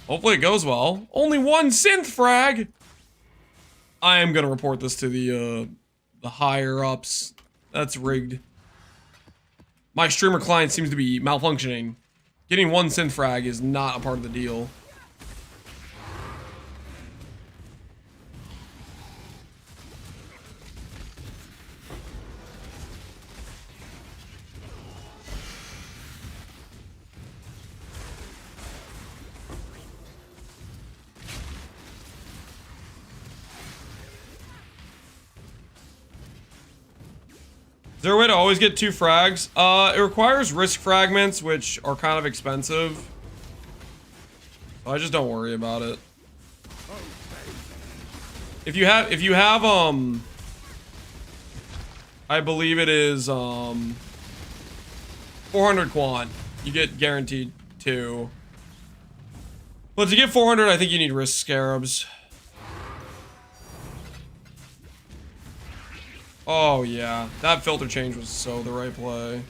Hopefully it goes well. Only 1 synth frag. I am gonna report this to the higher ups. That's rigged. My streamer client seems to be malfunctioning. Getting 1 synth frag is not a part of the deal. Is there a way to always get 2 frags? It requires risk fragments, which are kind of expensive. So I just don't worry about it. If you have, I believe it is, 400 quant. You get guaranteed 2. But to get 400, I think you need risk scarabs. Oh yeah, that filter change was so the right play.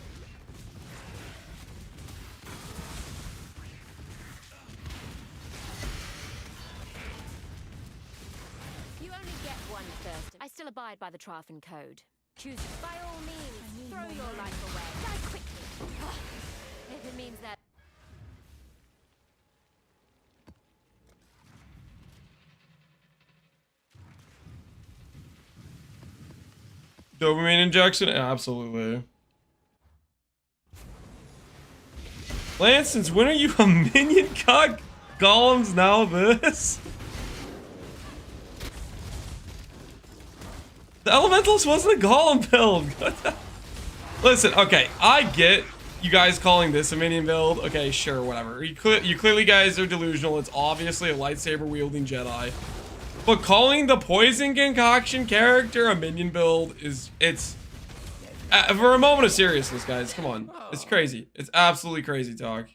You only get one first. I still abide by the Trafen code. Choose by all means. Throw your life away. Die quickly. If it means that. Dopamine injection? Absolutely. Lance, since when are you a minion god? Golems now this? The Elementalist wasn't a golem build. Listen, okay, I get you guys calling this a minion build. Okay, sure, whatever. You clearly guys are delusional. It's obviously a lightsaber wielding Jedi. But calling the poison concoction character a minion build is, it's, for a moment of seriousness, guys, come on. It's crazy. It's absolutely crazy talk.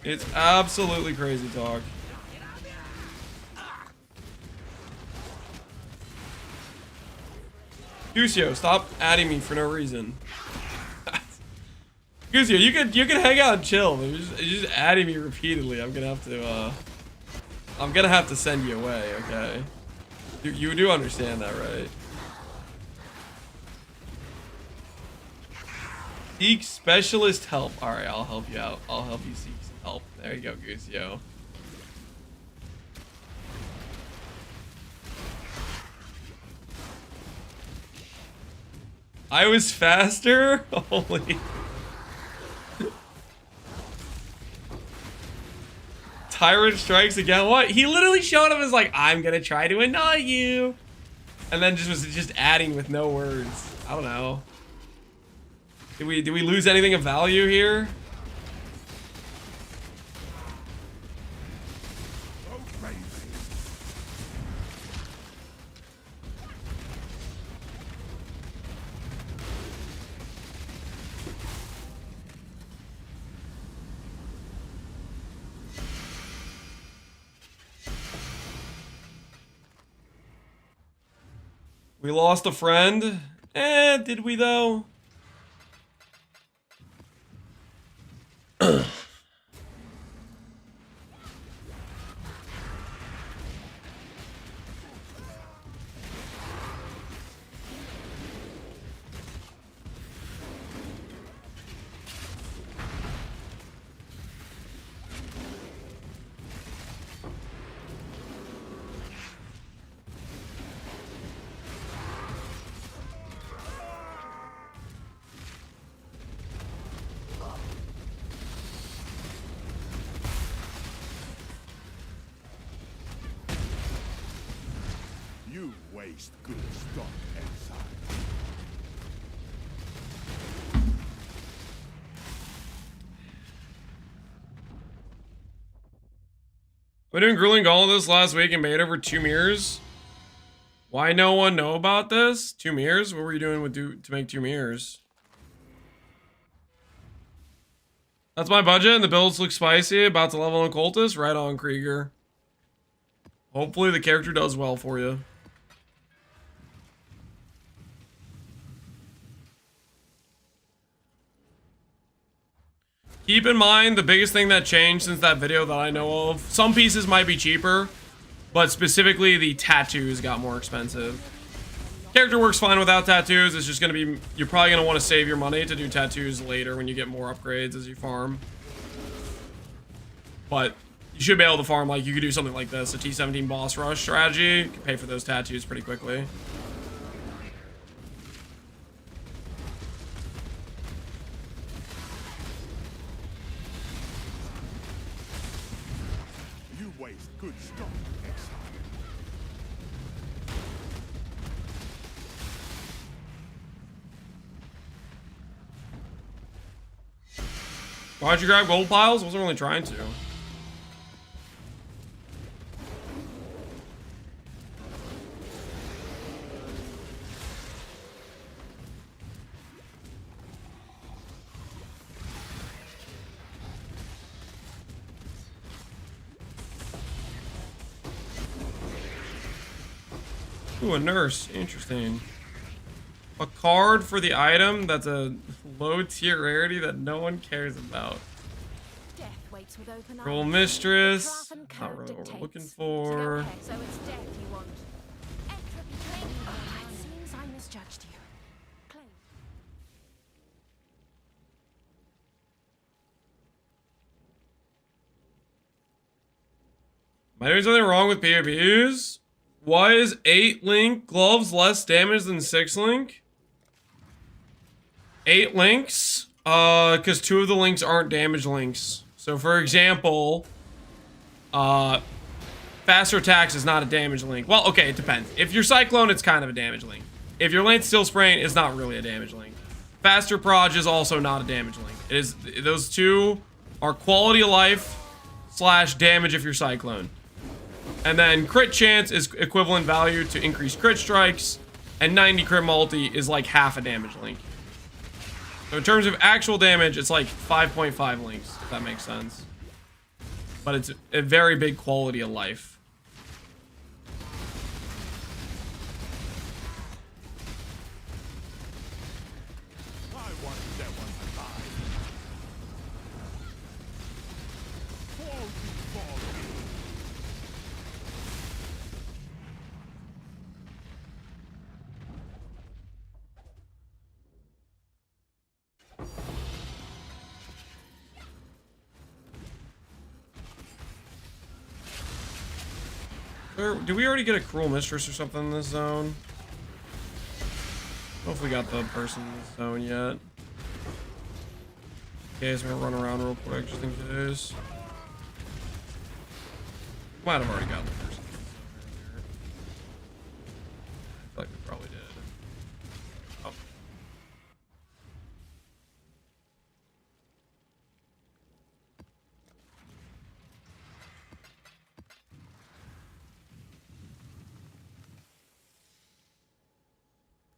It's absolutely crazy talk. Gusio, stop adding me for no reason. Gusio, you could hang out and chill, but you're just adding me repeatedly. I'm gonna have to send you away, okay? You do understand that, right? Seek specialist help. Alright, I'll help you out. I'll help you seek some help. There you go, Gusio. I was faster? Holy. Tyrant strikes again. What? He literally showed up as like, I'm gonna try to annoy you. And then was just adding with no words. I don't know. Did we lose anything of value here? We lost a friend. Did we though? You waste good stock, Exile. We doing grueling goal this last week and made over 2 mirrors. Why no one know about this? 2 mirrors? What were you doing with to make 2 mirrors? That's my budget and the builds look spicy. About to level on cultist. Right on, Krieger. Hopefully the character does well for you. Keep in mind the biggest thing that changed since that video that I know of. Some pieces might be cheaper, but specifically the tattoos got more expensive. Character works fine without tattoos. It's just going to be, you're probably going to want to save your money to do tattoos later when you get more upgrades as you farm. But you should be able to farm, like you could do something like this, a T17 boss rush strategy. You can pay for those tattoos pretty quickly. You waste good stock, Exile. Why'd you grab gold piles? I wasn't really trying to. Ooh, a nurse. Interesting. A card for the item that's a low tier rarity that no one cares about. Death waits with open Cruel arms. Mistress. The craft Not and really code what we're looking dictates. for. So it's death you want. Entropy claim. It seems I misjudged you. Claim. Am I doing something wrong with PvPs? Why is 8-link gloves less damage than 6-link? 8 links? Because 2 of the links aren't damage links. So for example, faster attacks is not a damage link. Well, okay, it depends. If you're Cyclone, it's kind of a damage link. If you're Lance Steel Spraying, it's not really a damage link. Faster Proj is also not a damage link. It is, those two are quality of life / damage if you're Cyclone. And then crit chance is equivalent value to increased crit strikes, and 90 crit multi is like half a damage link. So in terms of actual damage, it's like 5.5 links, if that makes sense. But it's a very big quality of life. I want that one alive. Fall before me. Did we already get a Cruel Mistress or something in this zone? I don't know if we got the person in this zone yet. Okay, so I'm gonna run around real quick just in case. Might have already got the person. I feel like we probably did. Oh.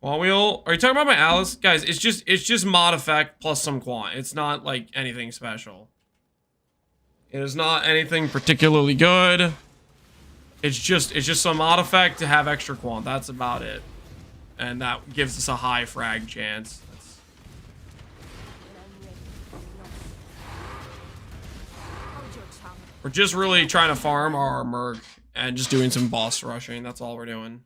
Quant wheel? Are you talking about my Alice? Guys, it's just mod effect plus some quant. It's not like anything special. It is not anything particularly good. It's just some mod effect to have extra quant. That's about it. and that gives us a high frag chance. We're just really trying to farm our merc and just doing some boss rushing. That's all we're doing.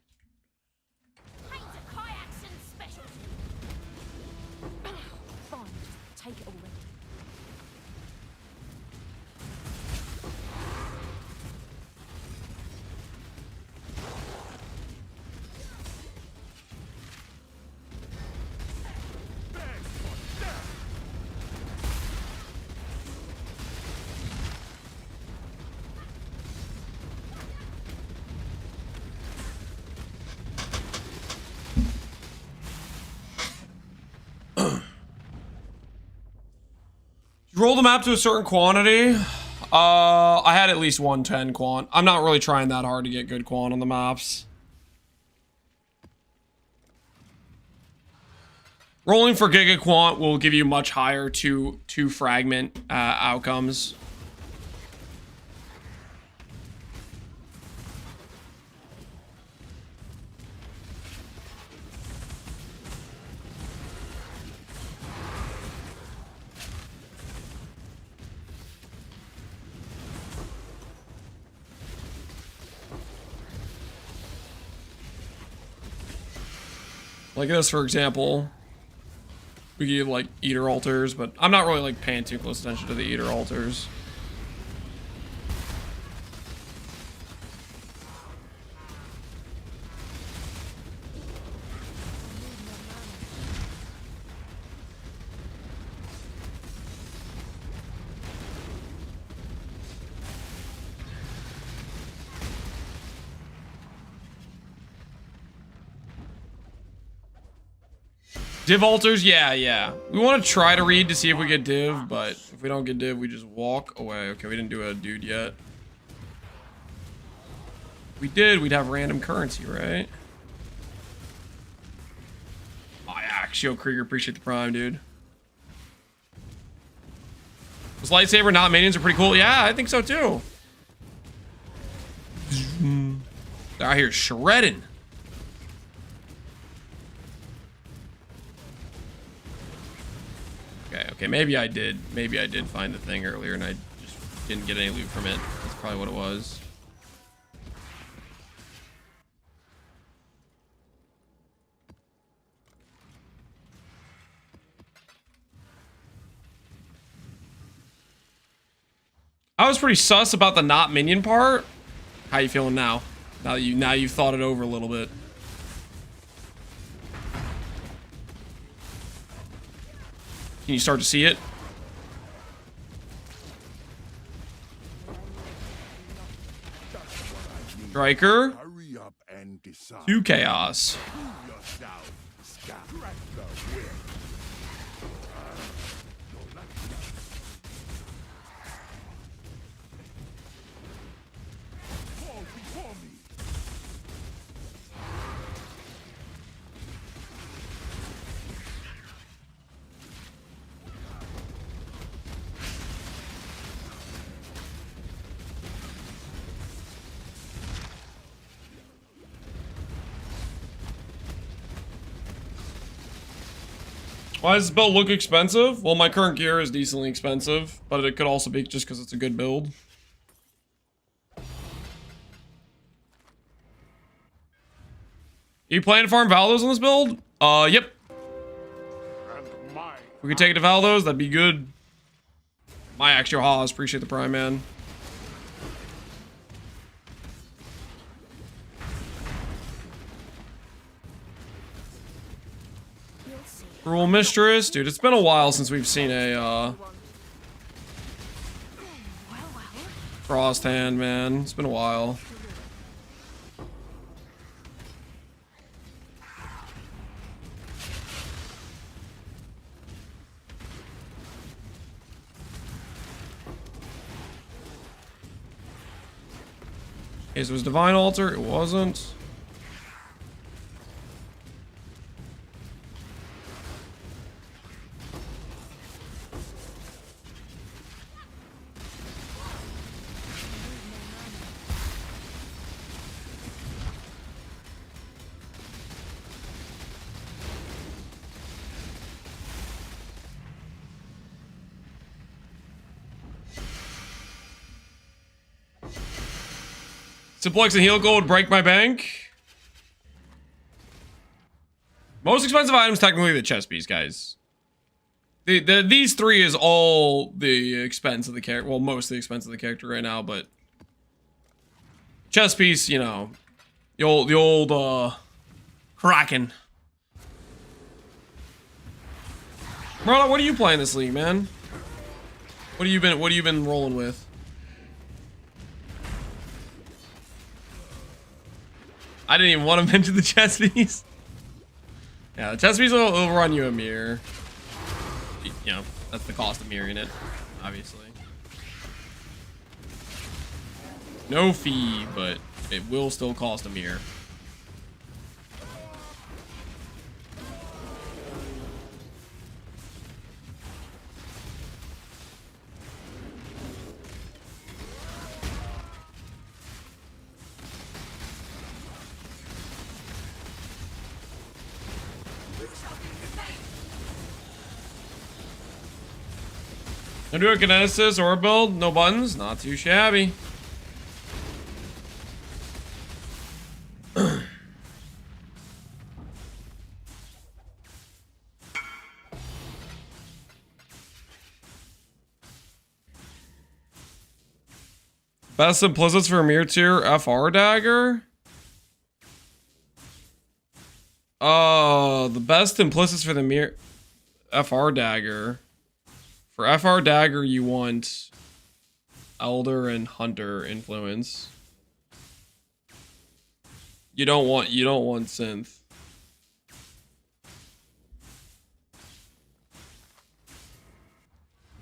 Take it already. Roll the map to a certain quantity. I had at least 110 quant. I'm not really trying that hard to get good quant on the maps. Rolling for Giga Quant will give you much higher two fragment outcomes. Like this, for example, we could give like Eater Altars, but I'm not really like paying too close attention to the Eater Altars. Div altars, yeah. We want to try to read to see if we get div, but if we don't get div, we just walk away. Okay, we didn't do a dude yet. If we did, we'd have random currency, right? Oh yeah, Axio Krieger, appreciate the prime, dude. Was Lightsaber not minions are pretty cool? Yeah, I think so too. They're out here shredding. Okay, maybe I did find the thing earlier and I just didn't get any loot from it. That's probably what it was. I was pretty sus about the not minion part. How you feeling now? Now you've thought it over a little bit. Can you start to see it? Striker. 2 chaos. Why does this build look expensive? Well, my current gear is decently expensive, but it could also be just because it's a good build. You planning to farm Valdos on this build? Yep. We could take it to Valdos, that'd be good. My extra Haas, appreciate the prime, man. Cruel Mistress, dude, it's been a while since we've seen a Frost Hand, man. It's been a while. Okay, so it was Divine Altar, it wasn't. Simplex and heal gold would break my bank. Most expensive items technically the chest piece, guys. These three is all the expense of the character. Well, most of the expense of the character right now, but chest piece, you know, the old Kraken. Marla, what are you playing this league, man? What have you been rolling with? I didn't even want to mention the chest piece. Yeah, the chest piece will run you a mirror. You know, that's the cost of mirroring it, obviously. No fee, but it will still cost a mirror. I'm doing kinesis or build, no buttons, not too shabby. Best implicits for mirror tier FR dagger. The best implicits for the mirror FR dagger. For FR dagger, you want Elder and Hunter influence. You don't want synth.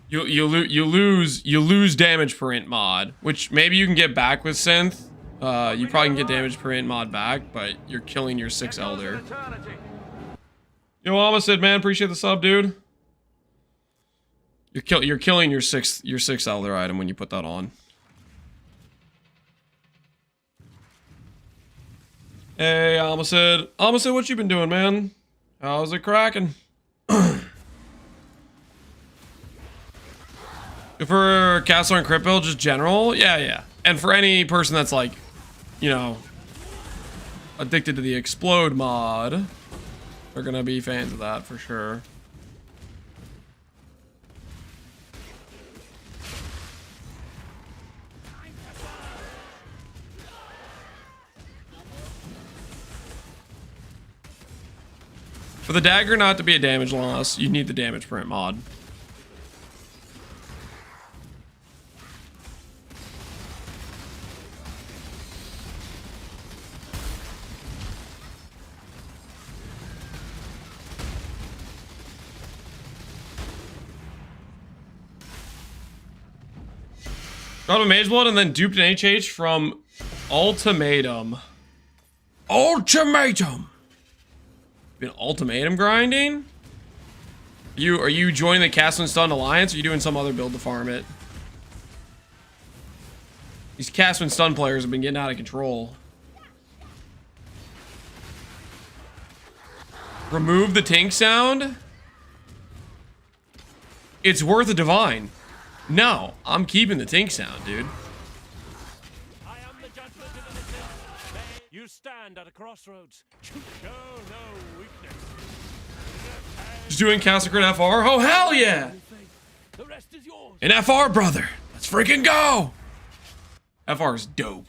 You lose damage per int mod, which maybe you can get back with synth. You probably can get damage per int mod back, but you're killing your 6 Elder. Yo, Amasid, man, appreciate the sub, dude. You're killing your sixth Elder item when you put that on. Hey, Amasid. Amasid, what you been doing, man? How's it cracking? For Castle and Crypt build, just general? Yeah. And for any person that's like, you know, addicted to the Explode mod, they're gonna be fans of that for sure. For the dagger not to be a damage loss, you need the damage print mod. Got a Mage Blood and then duped an HH from Ultimatum. Ultimatum! Been ultimatum grinding? Are you joining the Cast and Stun Alliance, or are you doing some other build to farm it? These Cast and Stun players have been getting out of control. Remove the Tink sound? It's worth a divine. No, I'm keeping the Tink sound, dude. I am the judgment of innocence. You stand at a crossroads. Show no weakness. Just doing Castle Crit FR? Oh, hell yeah! The rest is yours. An FR, brother! Let's freaking go! FR is dope.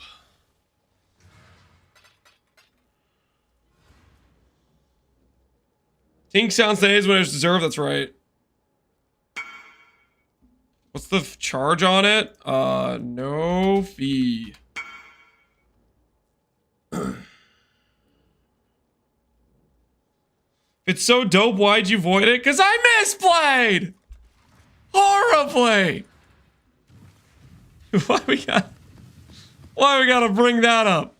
Tink sound stays when it's deserved, that's right. What's the charge on it? No fee. It's so dope, why'd you void it? Cause I misplayed! Horribly! Why we gotta bring that up?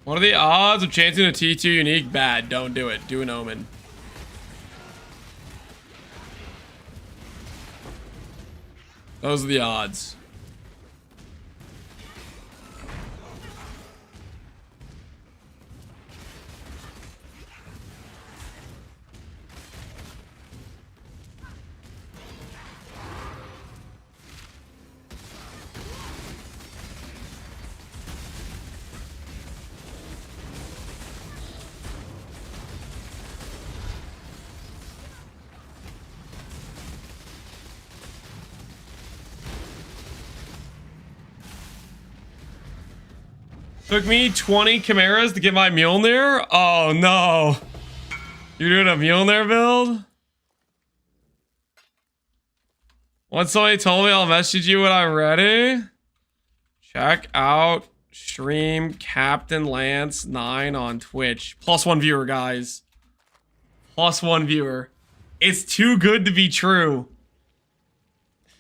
What are the odds of chancing a T2 unique? Bad. Don't do it. Do an omen. Those are the odds. Took me 20 chimeras to get my Mjolnir? Oh no. You're doing a Mjolnir build? Once somebody told me, I'll message you when I'm ready. Check out stream Captain Lance 9 on Twitch. +1 viewer, guys. +1 viewer. It's too good to be true.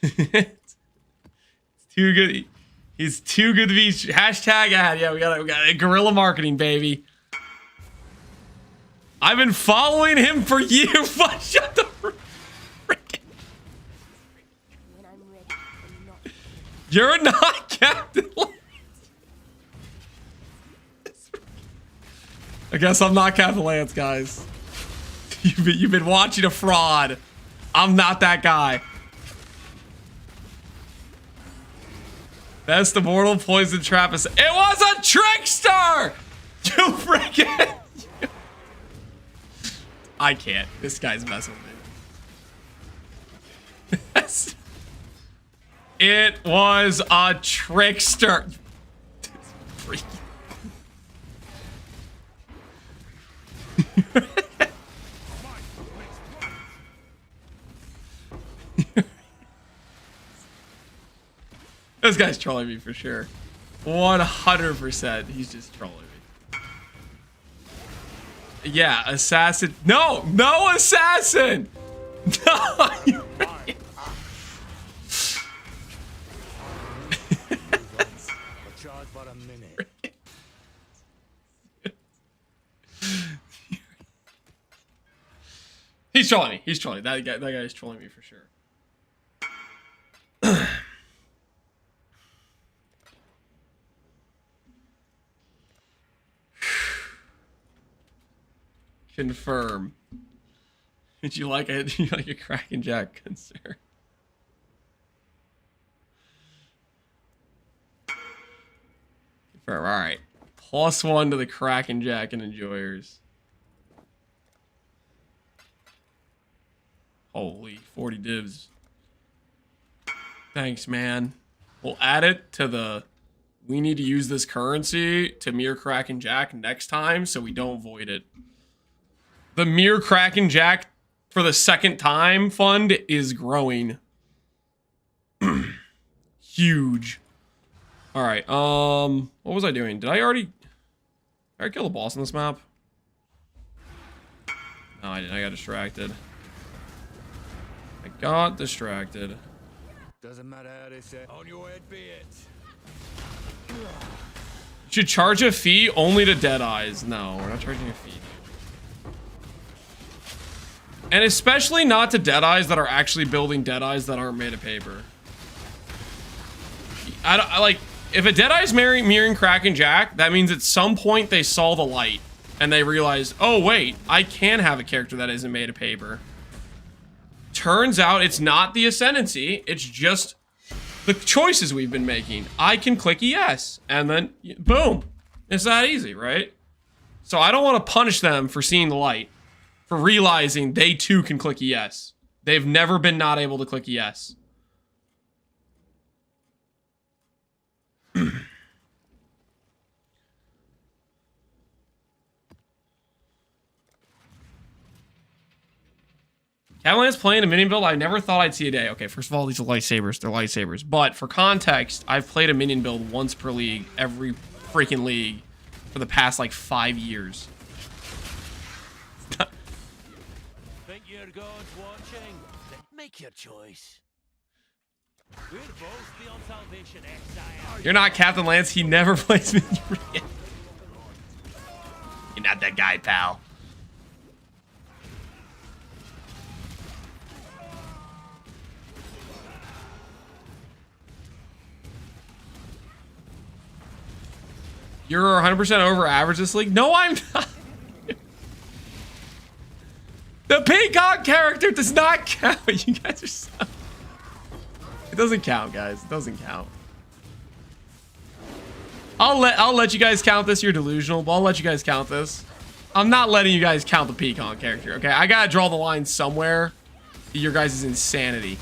It's too good. He's too good to be hashtag ad. Yeah, we got it. Guerrilla marketing, baby. I've been following him for years. Shut the frick. When I'm ready and not. You're not Captain Lance. I guess I'm not Captain Lance, guys. You've been watching a fraud. I'm not that guy. Best immortal poison trap is. It was a trickster! You freaking. I can't. This guy's messing with me. It was a trickster. This guy's trolling me for sure. 100%. He's just trolling me. Yeah, assassin. No, no assassin. No, you Charge but a minute. He's trolling me. He's trolling. That guy is trolling me for sure. Confirm. Did you like it? You like a Kraken Jack concern? Confirm. All right. +1 to the Kraken Jack and enjoyers. Holy 40 divs. Thanks, man. We'll add it to the. We need to use this currency to mirror Kraken Jack next time so we don't void it. The Mirror Kraken Jack for the second time fund is growing. Huge. All right. What was I doing? Did I already kill the boss on this map? No, I didn't. I got distracted. Doesn't matter how they say. On your head be it. Should charge a fee only to Deadeyes. No, we're not charging a fee. And especially not to Deadeyes that are actually building Deadeyes that aren't made of paper. I like, if a Deadeye's mirroring Kraken Jack, that means at some point they saw the light and they realized, oh wait, I can have a character that isn't made of paper. Turns out it's not the Ascendancy, it's just the choices we've been making. I can click yes, and then boom. It's that easy, right? So I don't want to punish them for seeing the light. For realizing they too can click yes. They've never been not able to click yes. Catalan's playing a minion build I never thought I'd see a day. Okay, first of all, these are lightsabers. They're lightsabers. But for context, I've played a minion build once per league, every freaking league, for the past like 5 years. Your God's watching. Then make your choice. We're both beyond salvation, Exile. You're not Captain Lance. He never plays me. You're not that guy, pal. You're 100% over average this league. No, I'm not. The peacock character does not count. You guys are so... It doesn't count, guys. It doesn't count. I'll let you guys count this. You're delusional, but I'll let you guys count this. I'm not letting you guys count the peacock character, okay? I gotta draw the line somewhere. Your guys' insanity.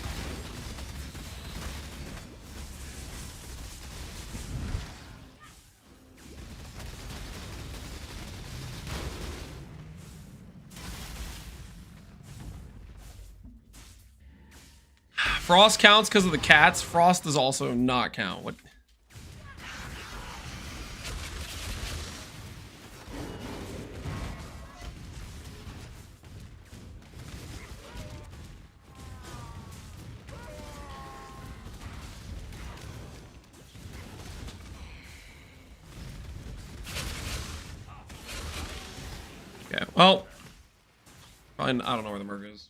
Frost counts because of the cats. Frost does also not count. What? Okay, well, probably, I don't know where the merc is.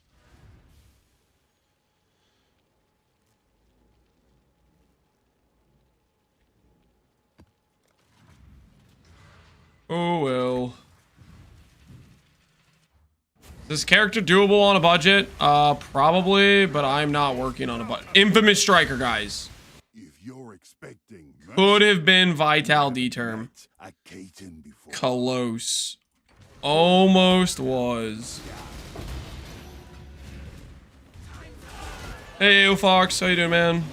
Oh well. Is this character doable on a budget? Probably, but I'm not working on a budget. Infamous Striker, guys. If you're expecting Could have been Vital D-term. a Caton before. Close. Almost was. Hey, Fox, how you doing, man?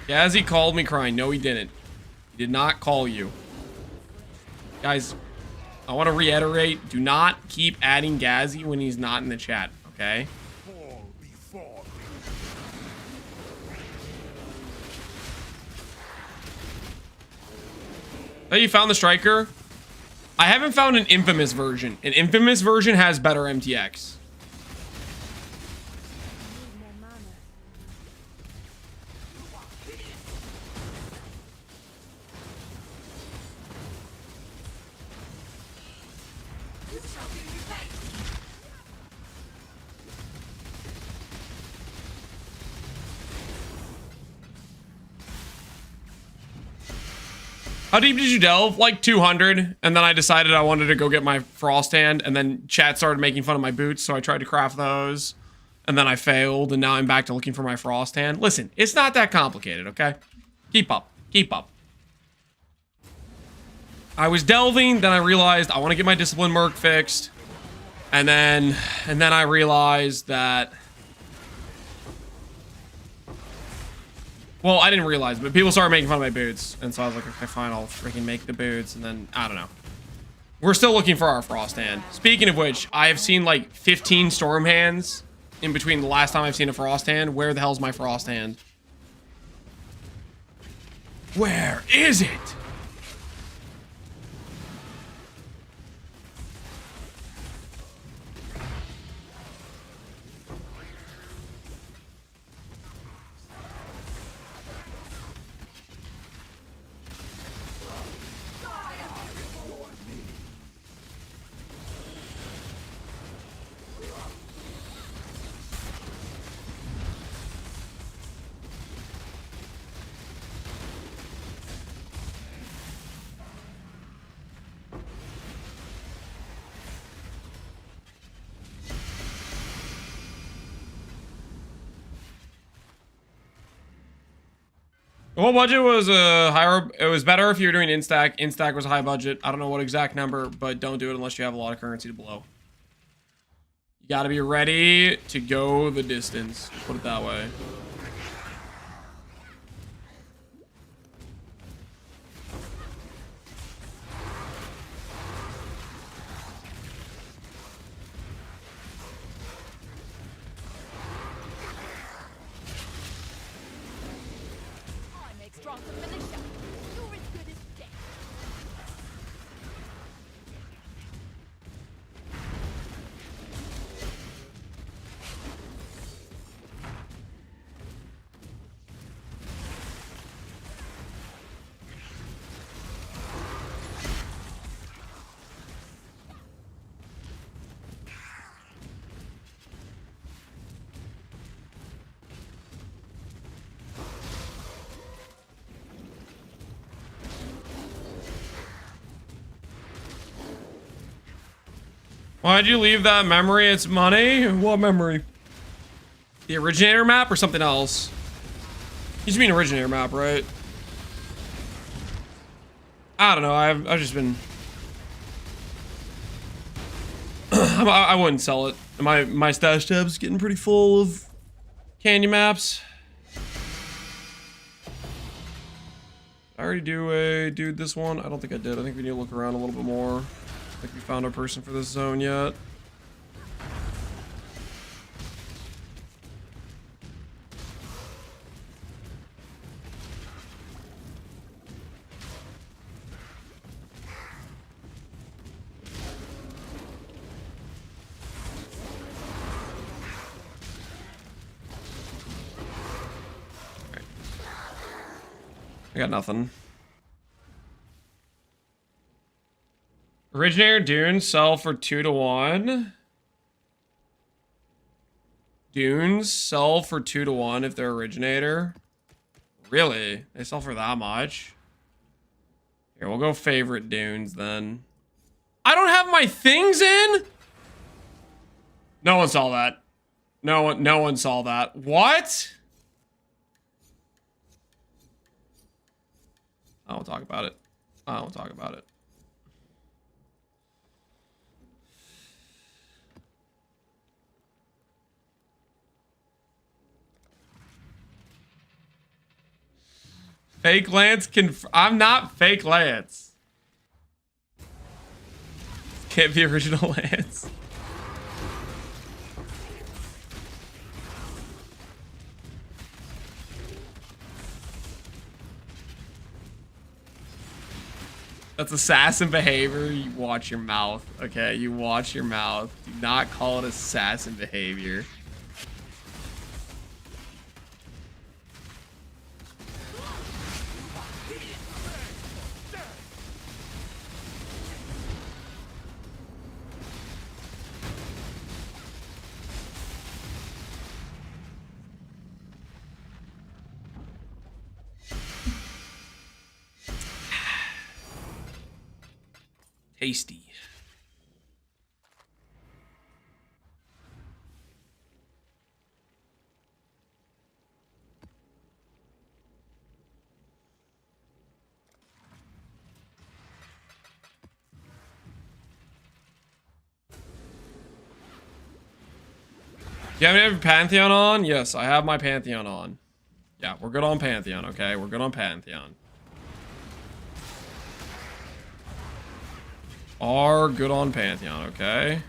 Gazzy called me crying. No, he didn't. He did not call you. Guys, I want to reiterate, do not keep adding Gazzy when he's not in the chat, okay? Fall before Oh, you found the Striker? I haven't found an Infamous version. An Infamous version has better MTX. How deep did you delve? Like 200, and then I decided I wanted to go get my frost hand, and then chat started making fun of my boots, so I tried to craft those, and then I failed, and now I'm back to looking for my frost hand. Listen, it's not that complicated, okay? Keep up. Keep up. I was delving, then I realized I want to get my discipline merc fixed, and then I realized that... Well, I didn't realize, but people started making fun of my boots. And so I was like, okay, fine, I'll freaking make the boots. And then, I don't know. We're still looking for our frost hand. Speaking of which, I have seen like 15 storm hands in between the last time I've seen a frost hand. Where the hell's my frost hand? Where is it? What budget was higher? It was better if you were doing instack. Instack was a high budget. I don't know what exact number, but don't do it unless you have a lot of currency to blow. You got to be ready to go the distance. Put it that way. Why'd you leave that memory? It's money? What memory? The originator map or something else? You just mean originator map, right? I don't know. I've just been. I wouldn't sell it. My stash tab's getting pretty full of candy maps. I already do this one. I don't think I did. I think we need to look around a little bit more. I think we found our person for this zone yet. I got nothing. Originator dunes sell for 2 to 1. Dunes sell for 2 to 1 if they're originator. Really? They sell for that much? Here, we'll go favorite dunes then. I don't have my things in? No one saw that. No one saw that. What? I won't talk about it. I won't talk about it. Fake Lance I'm not fake Lance. Can't be original Lance. That's assassin behavior. You watch your mouth, okay? You watch your mouth. Do not call it assassin behavior. Tasty. Do you have any Pantheon on? Yes, I have my Pantheon on. Yeah, we're good on Pantheon, okay? We're good on Pantheon. Are good on Pantheon, okay?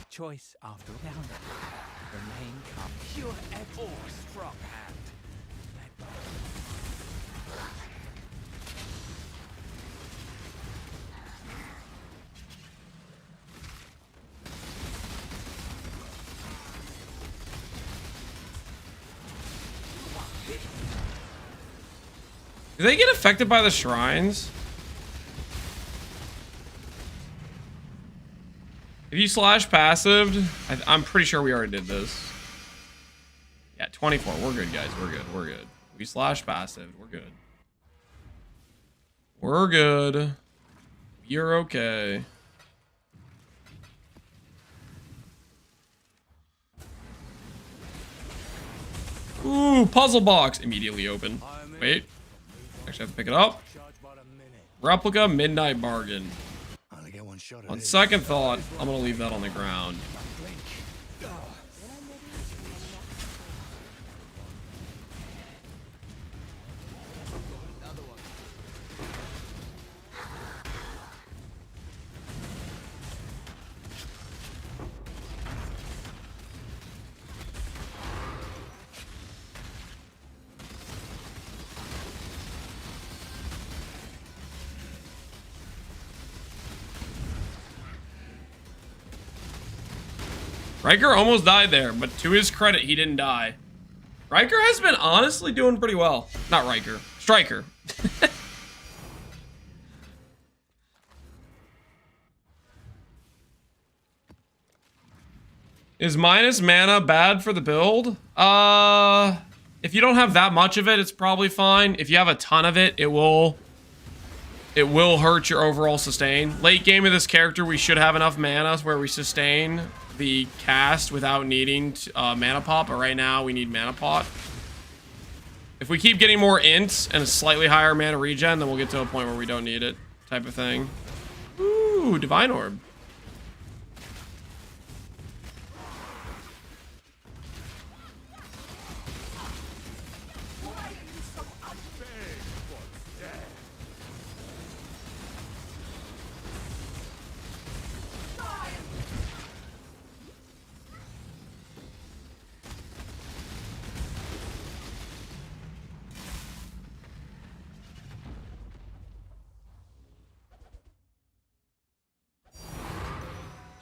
Choice after round. Remain calm. Pure edge or strong hand. Do they get affected by the shrines? If you slash passived, I'm pretty sure we already did this. Yeah, 24. We're good, guys. We're good. We're good. We slash passive. We're good. We're good. You're okay. Ooh, puzzle box. Immediately open. Wait. Actually have to pick it up. Replica Midnight Bargain. On second thought, I'm gonna leave that on the ground. Riker almost died there, but to his credit, he didn't die. Riker has been honestly doing pretty well. Not Riker. Striker. Is minus mana bad for the build? If you don't have that much of it, it's probably fine. If you have a ton of it, it will hurt your overall sustain. Late game of this character, we should have enough mana where we sustain the cast without needing mana pop, but right now we need mana pot. If we keep getting more ints and a slightly higher mana regen, then we'll get to a point where we don't need it, type of thing. Ooh, Divine Orb.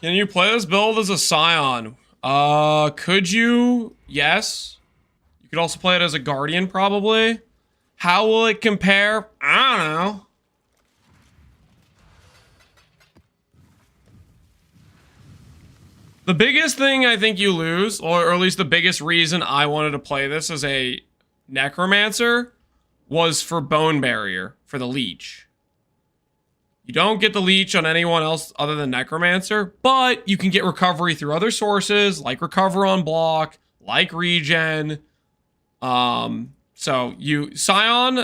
Can you play this build as a Scion? Could you? Yes. You could also play it as a Guardian, probably. How will it compare? I don't know. The biggest thing I think you lose, or at least the biggest reason I wanted to play this as a Necromancer, was for Bone Barrier, for the Leech. You don't get the Leech on anyone else other than Necromancer, but you can get recovery through other sources, like Recover on Block, like Regen. So Scion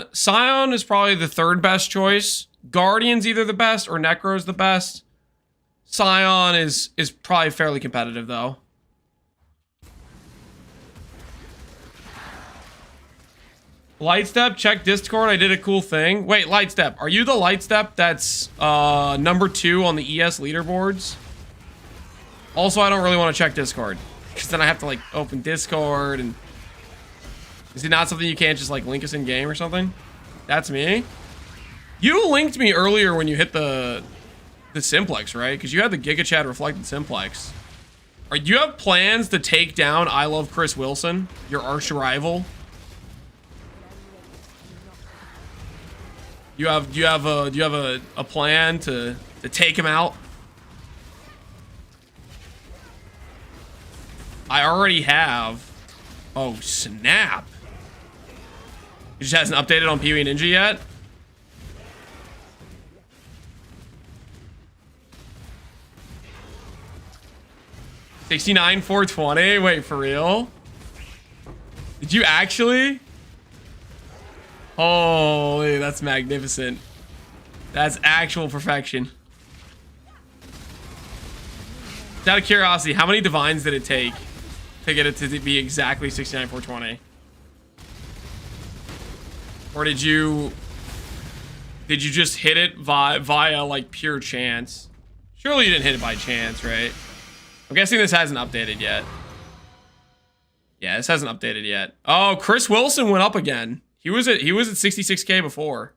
is probably the third best choice. Guardian's either the best or Necro's the best. Scion is probably fairly competitive though. Lightstep, check Discord. I did a cool thing. Wait, Lightstep, are you the Lightstep that's number 2 on the ES leaderboards? Also, I don't really want to check Discord because then I have to like open Discord, and is it not something you can't just like link us in game or something? That's me. You linked me earlier when you hit the simplex, right? Because you had the Giga Chat reflected simplex. Do you have plans to take down I Love Chris Wilson, your arch rival? Do you have a plan to take him out? I already have. Oh snap! He just hasn't updated on Pee-wee Ninja yet. $69,420. Wait, for real? Did you actually? Holy, that's magnificent. That's actual perfection. Just out of curiosity, how many divines did it take to get it to be exactly 69,420? Or did you just hit it via like pure chance? Surely you didn't hit it by chance, right? I'm guessing this hasn't updated yet. Yeah, this hasn't updated yet. Oh, Chris Wilson went up again. He was at 66K before.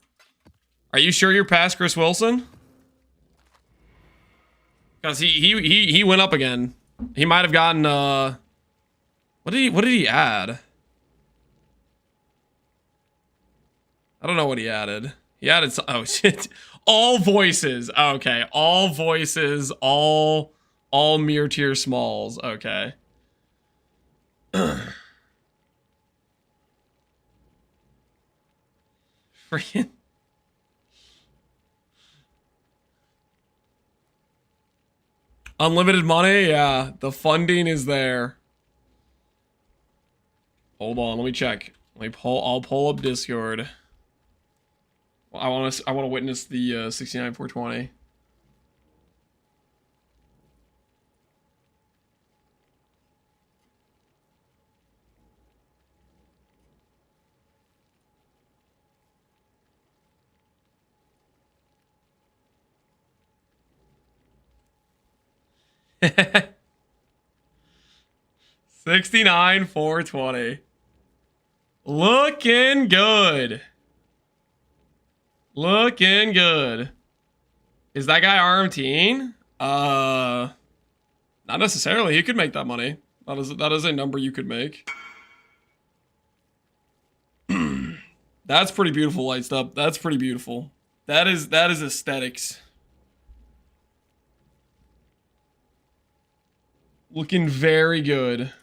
Are you sure you're past Chris Wilson? Because he went up again. He might have gotten what did he add? I don't know what he added. He added oh shit. All voices. Okay. All voices, all mere tier smalls. Okay. Freaking unlimited money, yeah. The funding is there. Hold on, let me check. I'll pull up Discord. I want to witness the 69,420. $69,420. Looking good. Looking good. Is that guy RMTing? Not Not necessarily. He could make that money. That is a number you could make. That's pretty beautiful, Lights Up. That's pretty beautiful. That is aesthetics. Looking very good.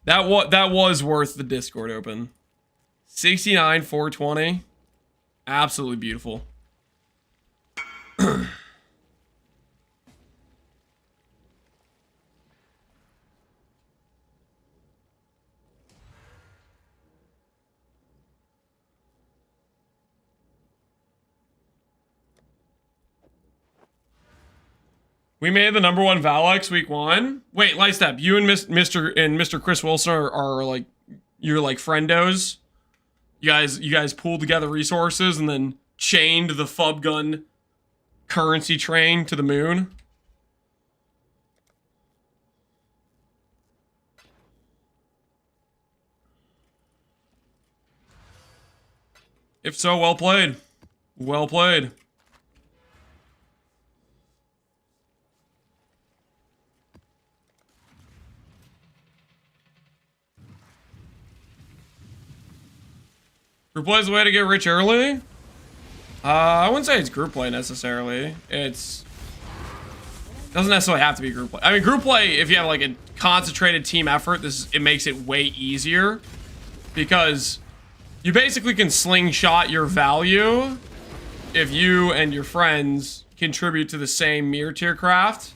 That was worth the Discord open. 69 420. Absolutely beautiful. We made the #1 Valex week 1. Wait, Lightstep, you and Mr. Chris Wilson are like, you're like friendos. You guys pulled together resources and then chained the Fub Gun currency train to the moon. If so, well played. Well played. Group play is the way to get rich early? I wouldn't say it's group play necessarily. Doesn't necessarily have to be group play. I mean, group play, if you have like a concentrated team effort, it makes it way easier because you basically can slingshot your value if you and your friends contribute to the same mirror tier craft.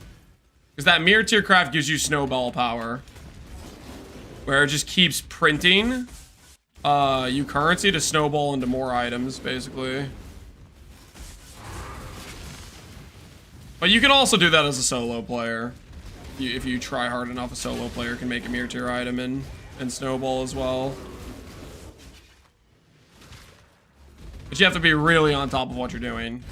Because that mirror tier craft gives you snowball power, where it just keeps printing you currency to snowball into more items, basically. But you can also do that as a solo player. If you try hard enough, a solo player can make a mirror tier item and snowball as well. But you have to be really on top of what you're doing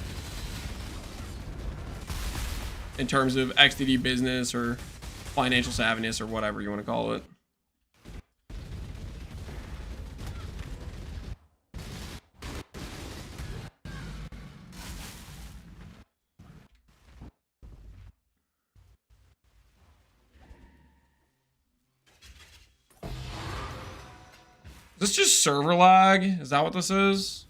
in terms of XDD business or financial savviness or whatever you want to call it. Is this just server lag? Is that what this is?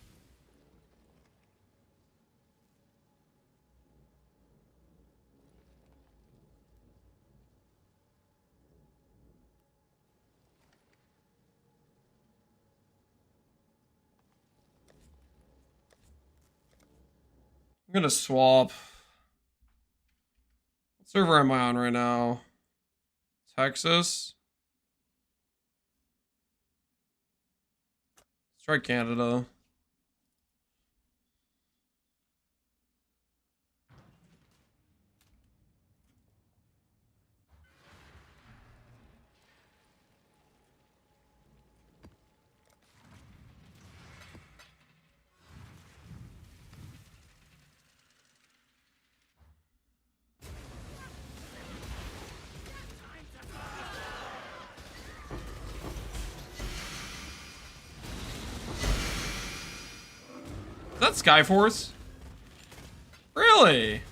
I'm gonna swap. What server am I on right now? Texas? Let's try Canada. Is that Skyforce? Really?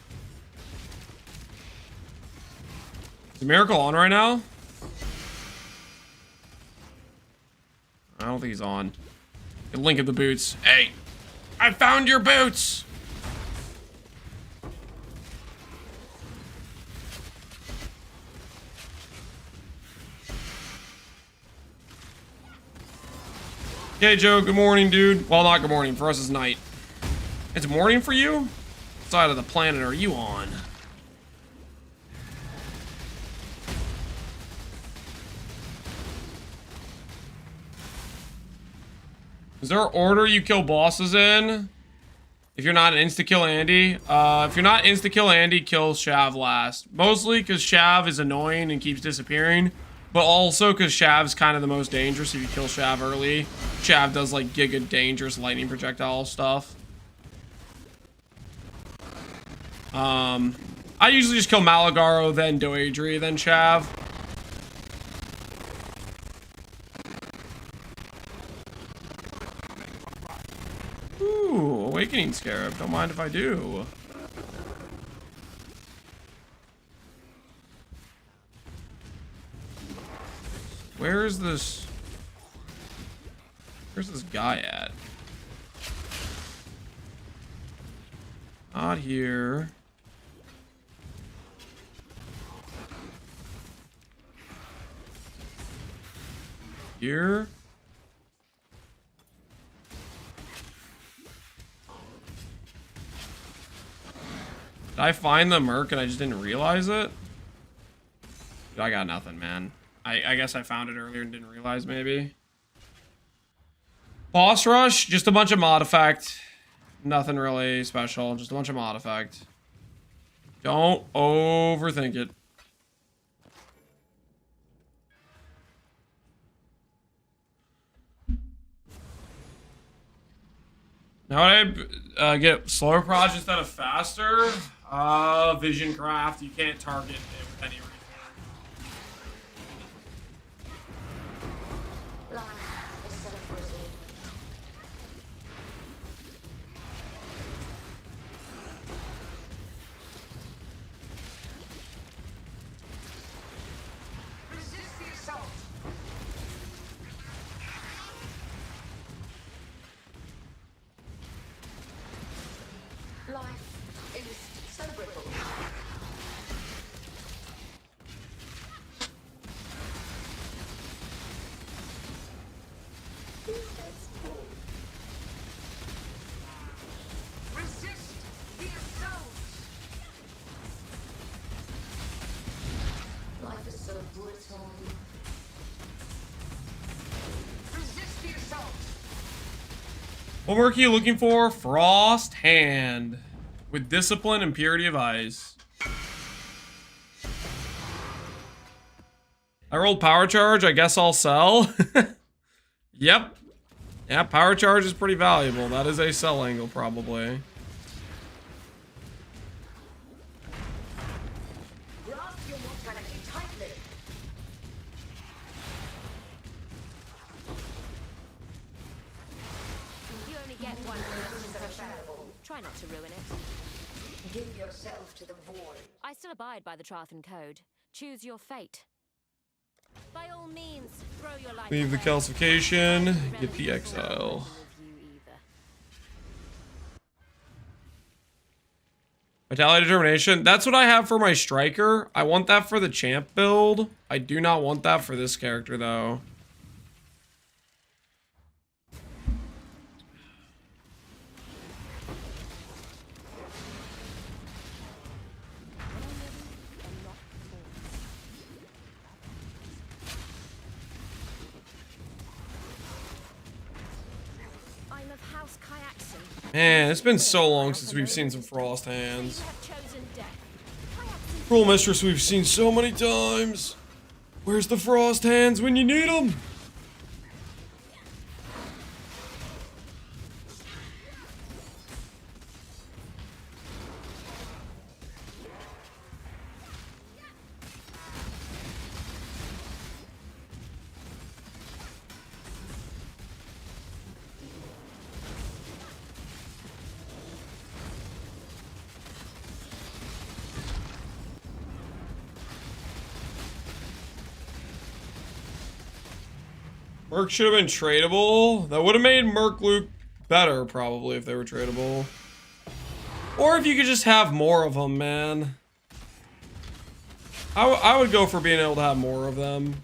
Is Miracle on right now? I don't think he's on. Link at the boots. Hey! I found your boots! Okay, Joe, good morning, dude. Well, not good morning. For us, it's night. It's morning for you? What side of the planet are you on? Is there an order you kill bosses in? If you're not an insta-kill Andy? If you're not insta-kill Andy, kill Shav last. Mostly because Shav is annoying and keeps disappearing. But also because Shav's kind of the most dangerous if you kill Shav early. Shav does like giga dangerous lightning projectile stuff. I usually just kill Malagaro, then Doadri, then Shav. Ooh, Awakening Scarab. Don't mind if I do. Where's this guy at? Not here. Here. Did I find the merc and I just didn't realize it? Dude, I got nothing, man. I guess I found it earlier and didn't realize, maybe. Boss rush, just a bunch of mod effect. Nothing really special, just a bunch of mod effect. Don't overthink it. Now would I get slower proj instead of faster? Vision craft, you can't target it with any reason. What merc are you looking for? Frost Hand. With discipline and purity of eyes. I rolled power charge. I guess I'll sell. Yep. Yeah, power charge is pretty valuable. That is a sell angle, probably. Try not to ruin it. Give yourself to the void. I still abide by the Trathan Code. Choose your fate. By all means, throw your life Leave the away. calcification. Get the exile. Vitality determination. That's what I have for my striker. I want that for the champ build. I do not want that for this character, though. Man, it's been so long since we've seen some Frost Hands. Cruel Mistress we've seen so many times. Where's the Frost Hands when you need them? Merc should have been tradable. That would have made Merc Luke better, probably, if they were tradable. Or if you could just have more of them, man. I would go for being able to have more of them.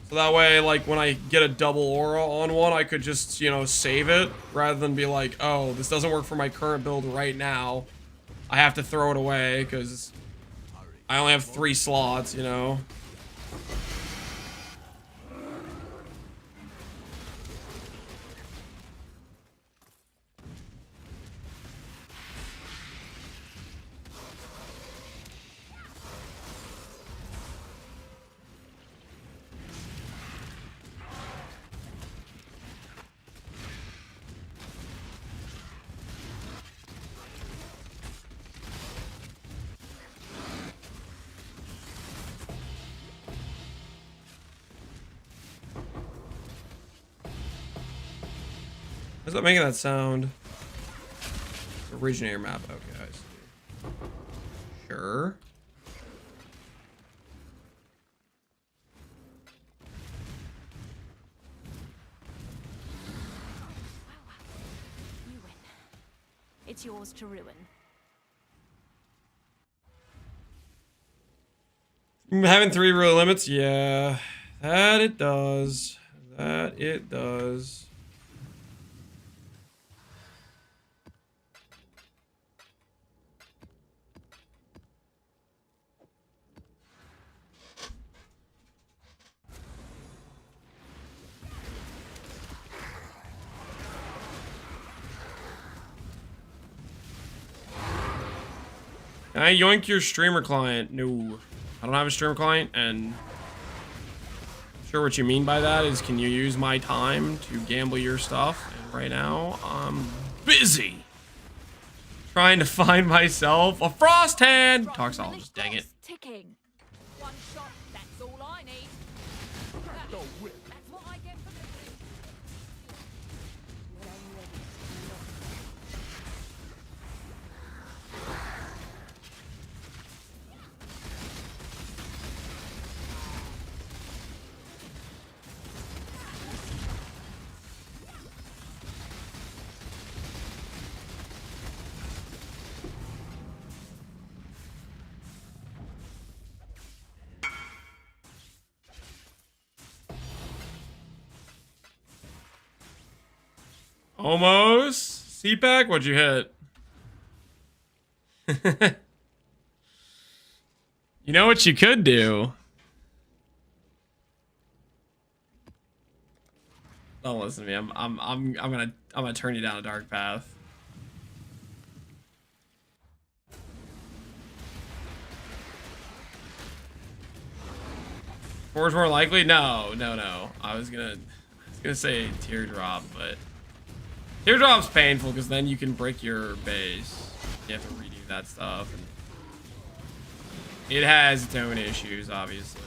So that way, like, when I get a double aura on one, I could just, you know, save it. Rather than be like, oh, this doesn't work for my current build right now. I have to throw it away, because I only have 3 slots, you know. Why's that making that sound? Originator map. Okay, I see. Sure. it's yours to ruin. Having 3 rule limits, yeah, that it does. That it does. Can I yoink your streamer client? No. I don't have a streamer client, and I'm sure what you mean by that is, can you use my time to gamble your stuff? And right now, I'm busy trying to find myself a frost hand. Toxologist, dang it. Ticking. One shot, that's all I need. That's what I get for this. When I'm ready, Almost. CPAC, what'd you hit? You know what you could do? Don't listen to me. I'm gonna turn you down a dark path. Four's more likely? No. I was gonna say teardrop, but teardrop's painful because then you can break your base. You have to redo that stuff. And it has its own issues, obviously.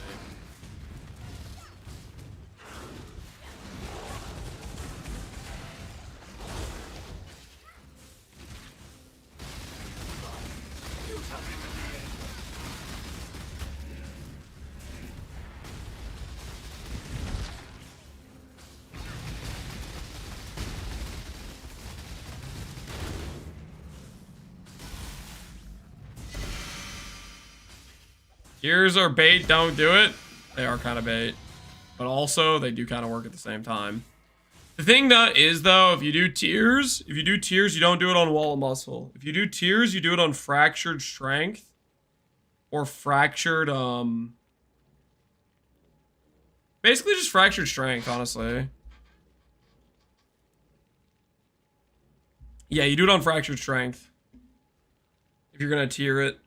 Tears are bait, don't do it. They are kind of bait. But also, they do kind of work at the same time. The thing that is, though, if you do tears, you don't do it on wall of muscle. If you do tears, you do it on fractured strength. Or fractured, basically just fractured strength, honestly. Yeah, you do it on fractured strength. If you're gonna tier it.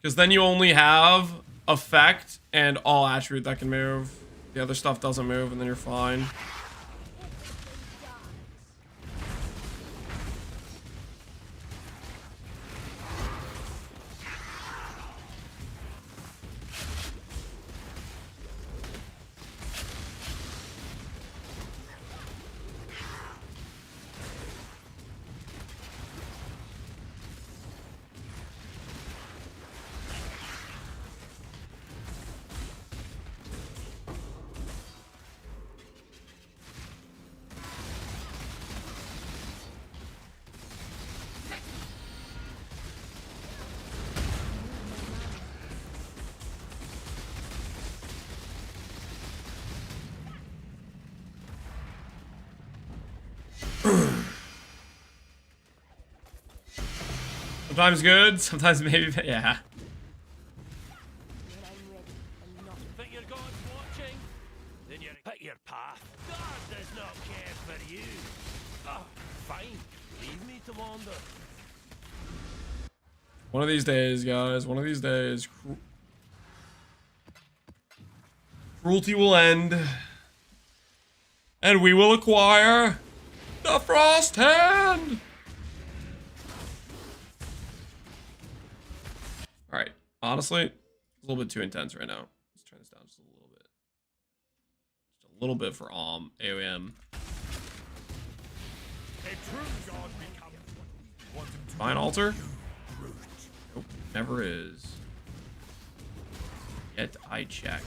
Because then you only have effect and all attribute that can move. The other stuff doesn't move, and then you're fine. Sometimes good, sometimes maybe, yeah. when I'm ready, I'm not. Think your God's watching? Then you pick your path. God does not care for you. Oh, fine. Leave me to wander. One of these days, guys, one of these days, cruelty will end. And we will acquire the Frost Hand! Alright, honestly, it's a little bit too intense right now. Let's turn this down just a little bit. Just a little bit for AOM. Fine altar? Nope, never is. Yet I check.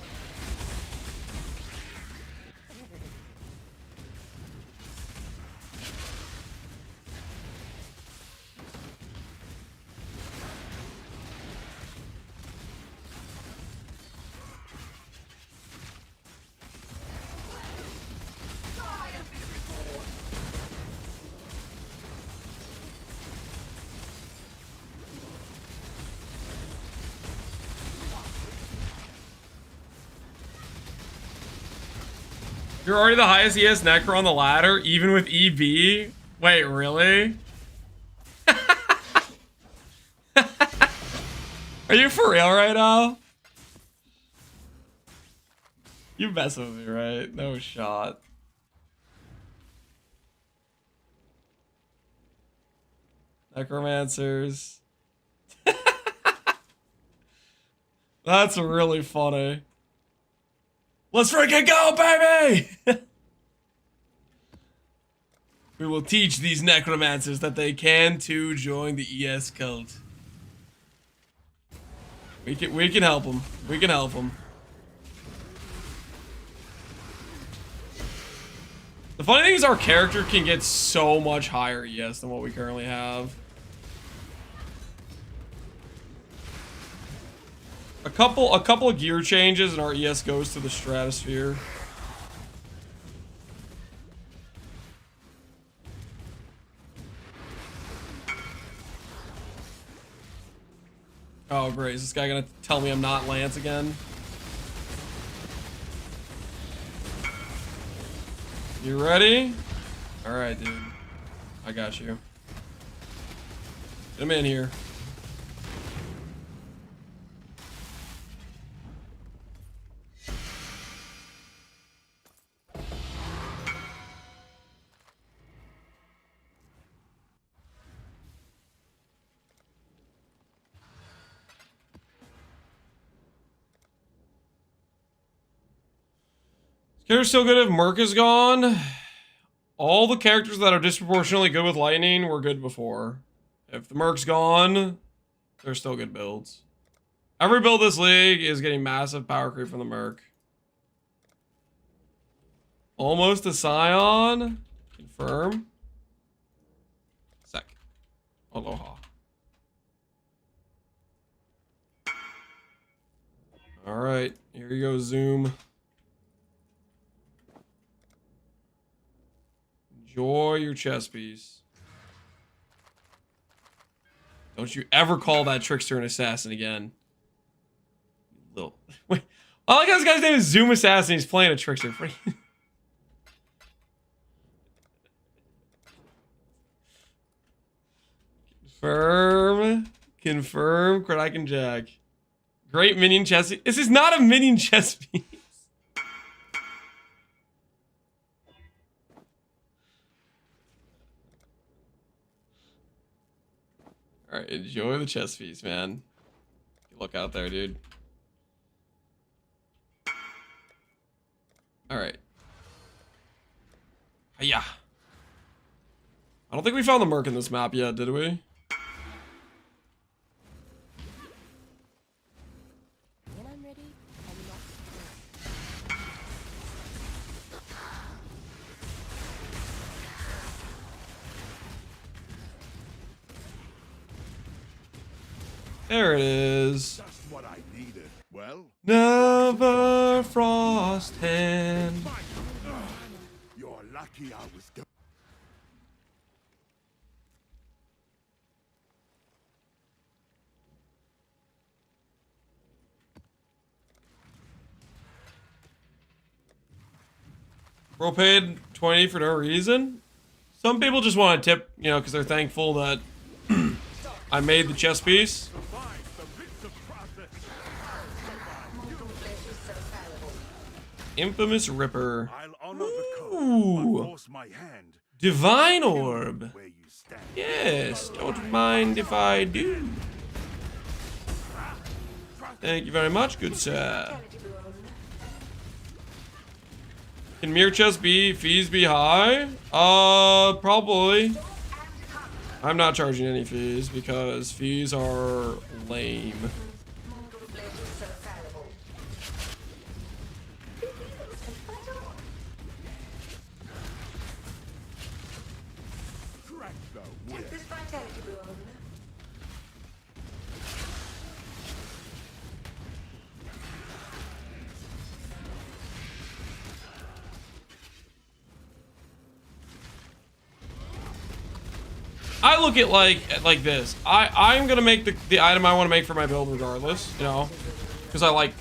You're already the highest ES Necro on the ladder, even with EB? Wait, really? Are you for real right now? You messing with me, right? No shot. Necromancers. That's really funny. Let's freaking go, baby! We will teach these necromancers that they can too join the ES cult. We can help them. We can help them. The funny thing is our character can get so much higher ES than what we currently have. A couple of gear changes and our ES goes to the stratosphere. Oh great, is this guy gonna tell me I'm not Lance again? You ready? Alright, dude. I got you. Get him in here. Character's still good if Merc is gone. All the characters that are disproportionately good with lightning were good before. If the Merc's gone, they're still good builds. Every build this league is getting massive power creep from the Merc. Almost a Scion. Confirm. Sec. Aloha. Alright, here you go, Zoom. Enjoy your chess piece. Don't you ever call that trickster an assassin again. Little. Wait. I like how this guy's name is Zoom Assassin. He's playing a trickster. Confirm. Confirm. Kraken Jack. Great minion chess piece. This is not a minion chess piece. Alright, enjoy the chess piece, man. Look out there, dude. Alright. Hiya. I don't think we found the Merc in this map yet, did we? When I'm ready, I'm not. There it is. Just what I needed. Well, Never frost hand. you're lucky I was done. Bro paid 20 for no reason. Some people just want to tip, you know, because they're thankful that I made the chess piece. Infamous Ripper. I'll honor the code, Ooh. but force my hand Divine Orb. where you stand. Yes, don't mind if I do. Thank you very much, good sir. Can mirror chess be fees be high? Probably. I'm not charging any fees because fees are lame. Crack the whip. I look at like this. I'm gonna make the item I want to make for my build regardless, you know, because I like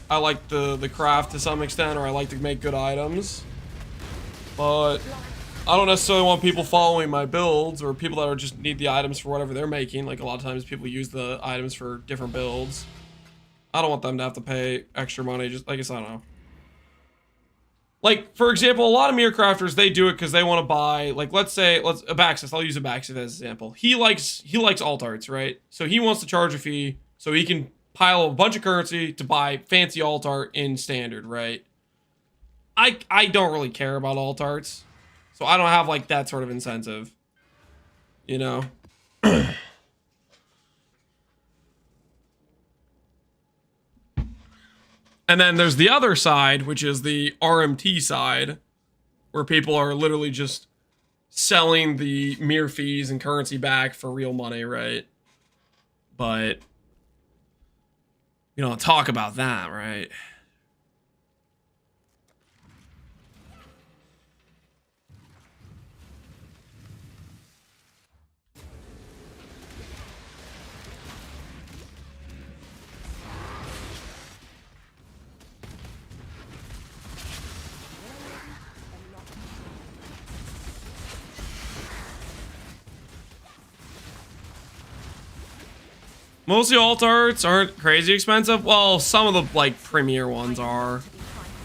I like the craft to some extent, or I like to make good items. But I don't necessarily want people following my builds, or people that are just need the items for whatever they're making. Like a lot of times people use the items for different builds. I don't want them to have to pay extra money. Just, I guess, I don't know. Like, for example, a lot of mirror crafters, they do it because they want to buy, like, let's say, Abaxis, I'll use Abaxis as an example. He likes alt arts, right? So he wants to charge a fee so he can pile a bunch of currency to buy fancy alt art in standard, right? I don't really care about alt arts, so I don't have, like, that sort of incentive, you know? And then there's the other side, which is the RMT side, where people are literally just selling the mirror fees and currency back for real money, right? But we don't talk about that, right? Most of the alt arts aren't crazy expensive. Well, some of the like premier ones are.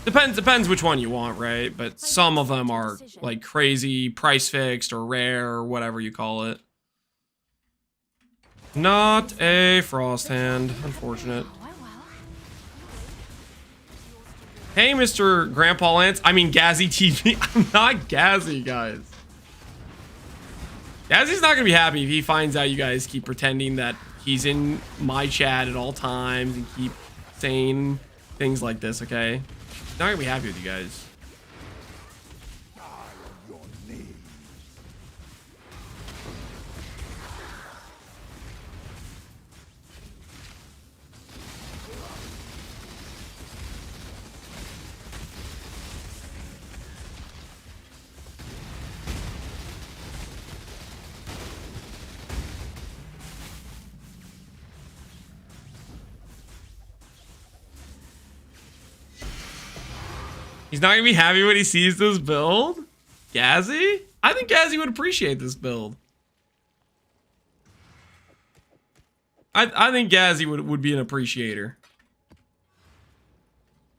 Depends which one you want, right? But some of them are like crazy price fixed or rare or whatever you call it. Not a frost hand, unfortunate. Hey, Mr. Grandpa Lance. I mean, Gazzy TV. I'm not Gazzy, guys. Gazzy's not gonna be happy if he finds out you guys keep pretending that he's in my chat at all times and keep saying things like this, okay? He's not gonna be happy with you guys. He's not gonna be happy when he sees this build? Gazzy? I think Gazzy would appreciate this build. I think Gazzy would be an appreciator.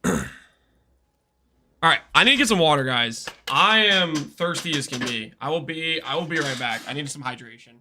Alright, I need to get some water, guys. I am thirsty as can be. I will be right back. I need some hydration.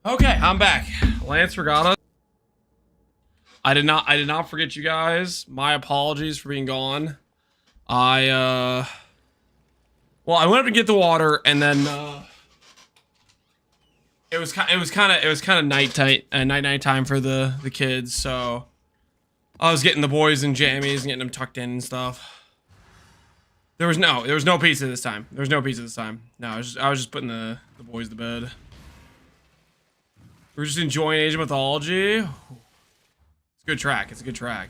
Okay, I'm back. Lance Regatta. I did not forget you guys. My apologies for being gone. Well, I went up to get the water, and then it was kind of night time for the kids. So I was getting the boys in jammies and getting them tucked in and stuff. There was no pizza this time. There was no pizza this time. No, I was just putting the boys to bed. We're just enjoying Age of Mythology. It's a good track. It's a good track.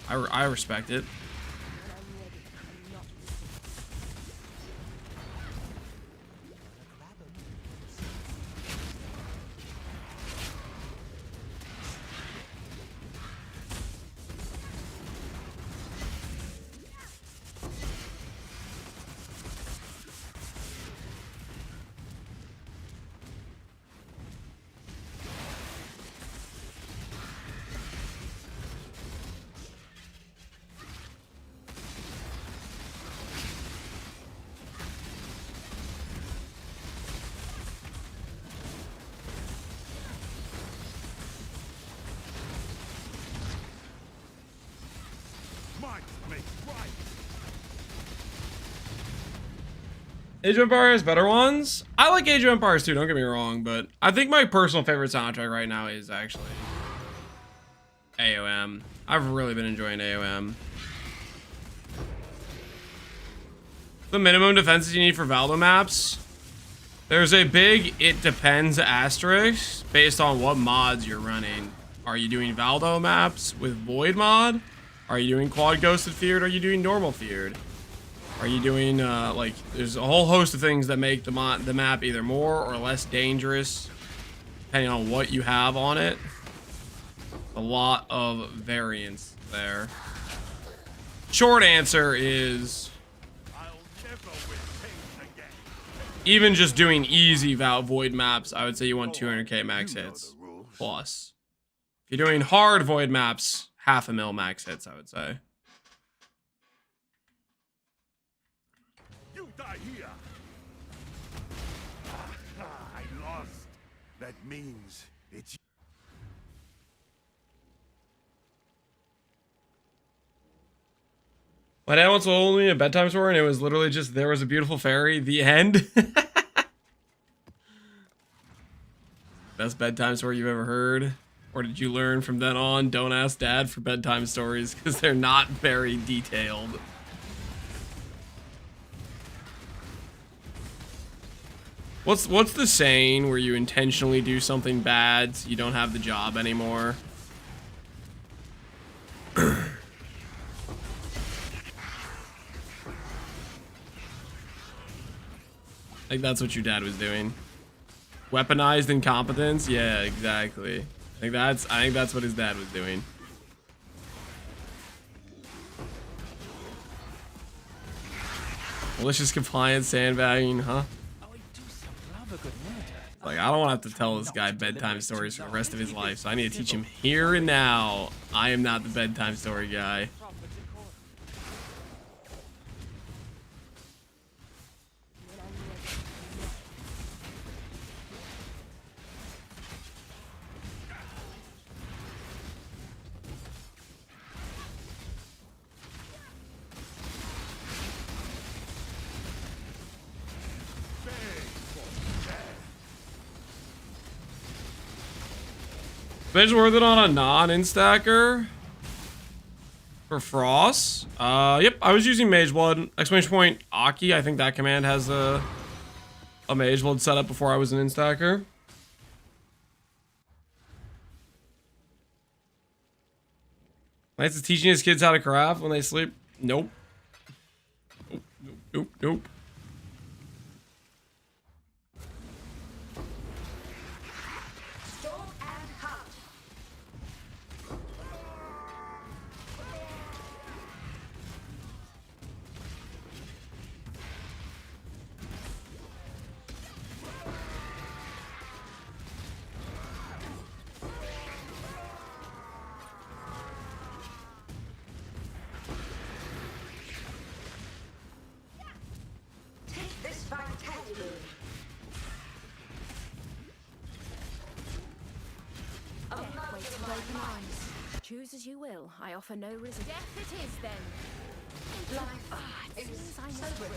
I respect it. Age of Empires better ones? I like Age of Empires too, don't get me wrong, but I think my personal favorite soundtrack right now is actually AOM. I've really been enjoying AOM. The minimum defenses you need for Valdo maps. There's a big it depends asterisk based on what mods you're running. Are you doing Valdo maps with Void mod? Are you doing quad ghosted feared? Are you doing normal feared? Are you doing, like, there's a whole host of things that make the map either more or less dangerous, depending on what you have on it. A lot of variance there. Short answer is, even just doing easy Void maps, I would say you want 200k max hits plus. If you're doing hard Void maps, 500,000 max hits, I would say. That means it's... My dad once told me a bedtime story, and it was literally just, there was a beautiful fairy, the end. Best bedtime story you've ever heard? Or did you learn from then on, don't ask dad for bedtime stories, because they're not very detailed. What's the saying where you intentionally do something bad so you don't have the job anymore? Like that's what your dad was doing. Weaponized incompetence? Yeah, exactly. I think that's what his dad was doing. Malicious compliance, sandbagging, huh? Like, I don't want to have to tell this guy bedtime stories for the rest of his life, so I need to teach him here and now. I am not the bedtime story guy. Mage worth it on a non-instacker for Frost. Yep, I was using Mage Blood. Exclamation point Aki. I think that command has a Mage Blood set up before I was an instacker. Lance is teaching his kids how to craft when they sleep. Nope. Nope. open eyes. Choose as you will. I offer no resistance. Death it is then. It seems I know it.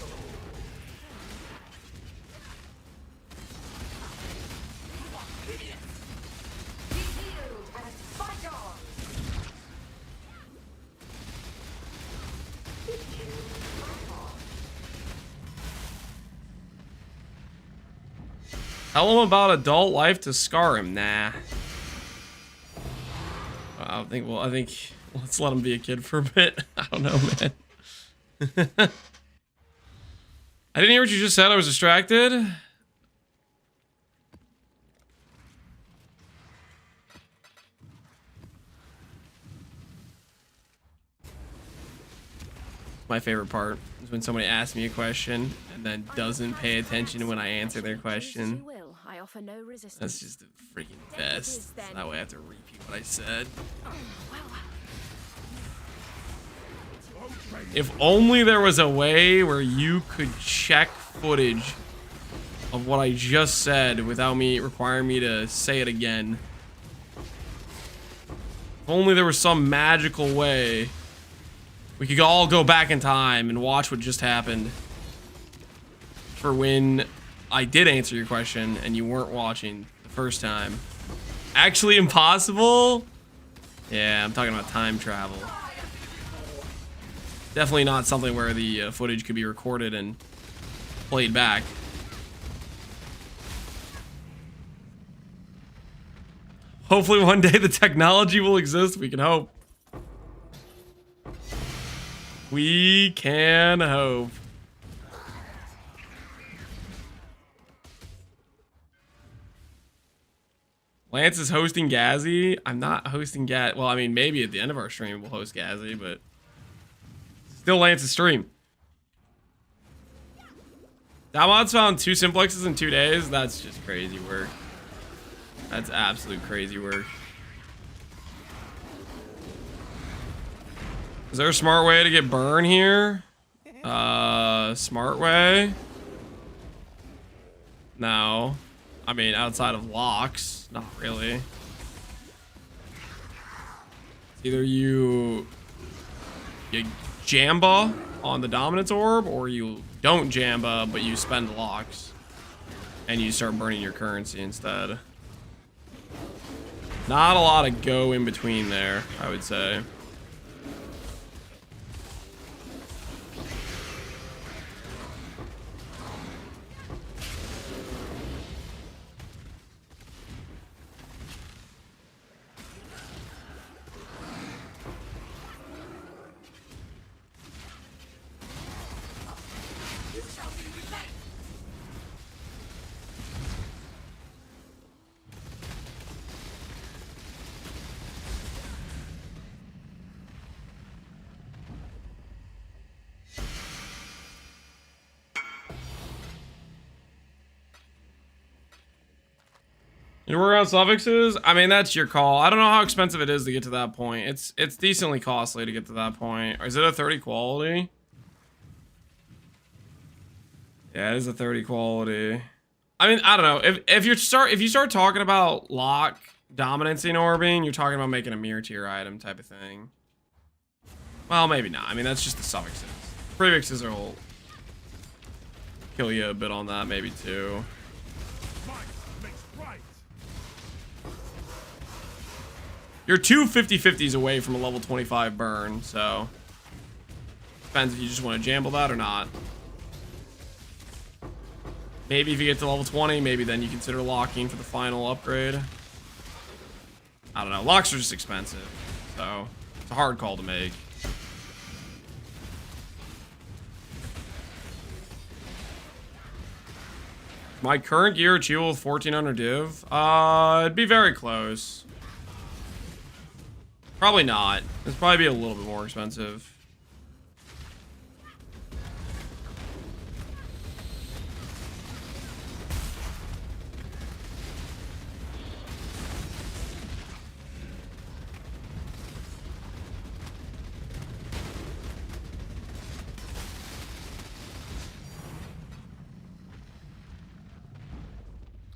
Be healed and fight on! Tell him about adult life to scar him. Nah. I think let's let him be a kid for a bit. I don't know, man. I didn't hear what you just said. I was distracted. My favorite part is when somebody asks me a question and then doesn't pay attention when I answer their question. I offer no resistance. That's just the freaking best. So that way I have to repeat what I said. If only there was a way where you could check footage of what I just said without me requiring me to say it again. If only there was some magical way we could all go back in time and watch what just happened for when I did answer your question and you weren't watching the first time. Actually impossible? Yeah, I'm talking about time travel. Definitely not something where the footage could be recorded and played back. Hopefully one day the technology will exist. We can hope. We can hope. Lance is hosting Gazzy. I'm not hosting Gaz. Well, I mean, maybe at the end of our stream we'll host Gazzy, but still Lance's stream. Dalmod's found 2 simplexes in 2 days. That's just crazy work. That's absolute crazy work. Is there a smart way to get burn here? Smart way? No. I mean, outside of locks, not really. It's either you Jamba on the dominance orb, or you don't Jamba, but you spend locks. And you start burning your currency instead. Not a lot of go in between there, I would say. You work on suffixes? I mean, that's your call. I don't know how expensive it is to get to that point. It's decently costly to get to that point. Or is it a 30 quality? Yeah, it is a 30 quality. I mean, I don't know. If you start talking about lock, dominance, and orbing, you're talking about making a mirror tier item type of thing. Well, maybe not. I mean, that's just the suffixes. Prefixes will kill you a bit on that, maybe too. You're 2 50/50s away from a level 25 burn, so depends if you just want to jamble that or not. Maybe if you get to level 20, maybe then you consider locking for the final upgrade. I don't know. Locks are just expensive, so it's a hard call to make. My current gear achievable with 1400 div? It'd be very close. Probably not. It'd probably be a little bit more expensive.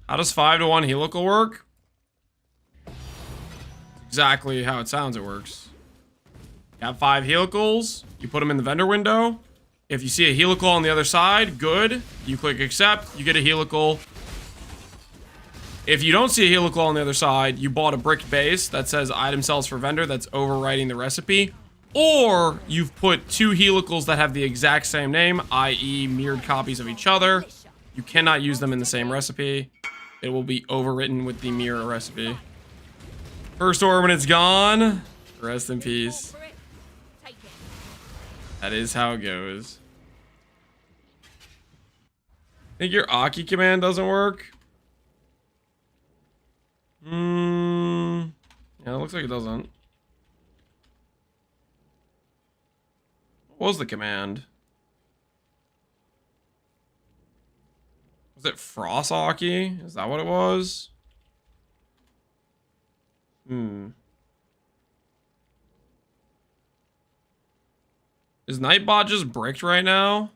How does 5-to-1 helical work? exactly how it sounds it works. You have 5 helicals. You put them in the vendor window. If you see a helical on the other side, good. You click accept. You get a helical. If you don't see a helical on the other side, you bought a brick base that says item sells for vendor that's overwriting the recipe. Or you've put 2 helicals that have the exact same name, i.e. mirrored copies of each other. You cannot use them in the same recipe. It will be overwritten with the mirror recipe. First order when it's gone. Rest in peace. That is how it goes. Think your Aki command doesn't work? Yeah, it looks like it doesn't. What was the command? Was it Frost Aki? Is that what it was? Is Nightbot just bricked right now?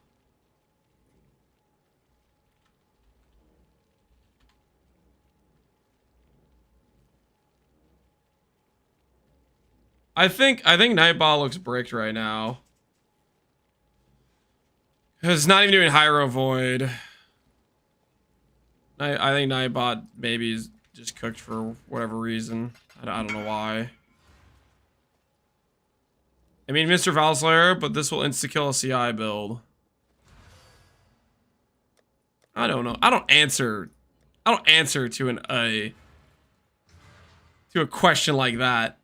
I think Nightbot looks bricked right now. It's not even doing Hyro Void. I think Nightbot maybe is just cooked for whatever reason. I don't know why. I mean, Mr. Valslayer, but this will insta-kill a CI build. I don't know. I don't answer to a question like that.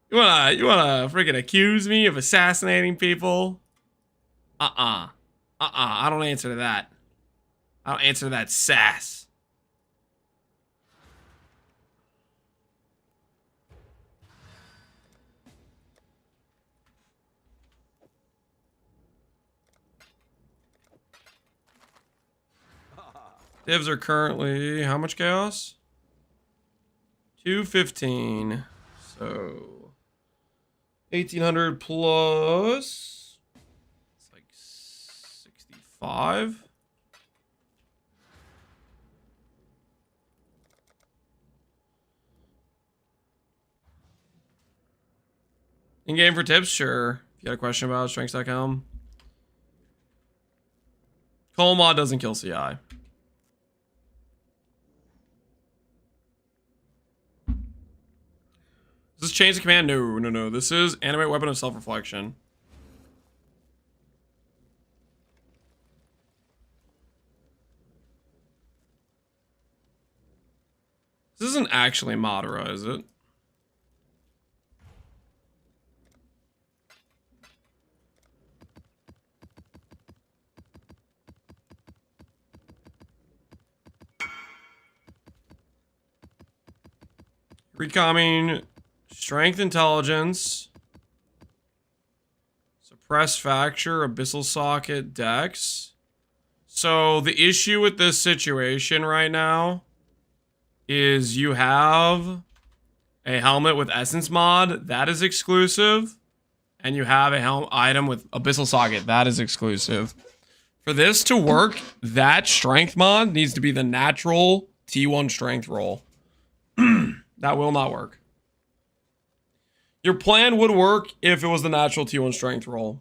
You wanna freaking accuse me of assassinating people? I don't answer to that. I don't answer to that sass. Divs are currently how much chaos? 215. So 1800 plus. It's like 65. In game for tips, sure. If you got a question about strengths.com. Colmod doesn't kill CI. Does this change the command? No. This is animate weapon of self-reflection. This isn't actually Madara, is it? Recoming strength, intelligence, suppress fracture, abyssal socket, dex. So the issue with this situation right now is you have a helmet with essence mod that is exclusive, and you have a item with abyssal socket that is exclusive. For this to work, that strength mod needs to be the natural T1 strength roll. That will not work. Your plan would work if it was the natural T1 strength roll.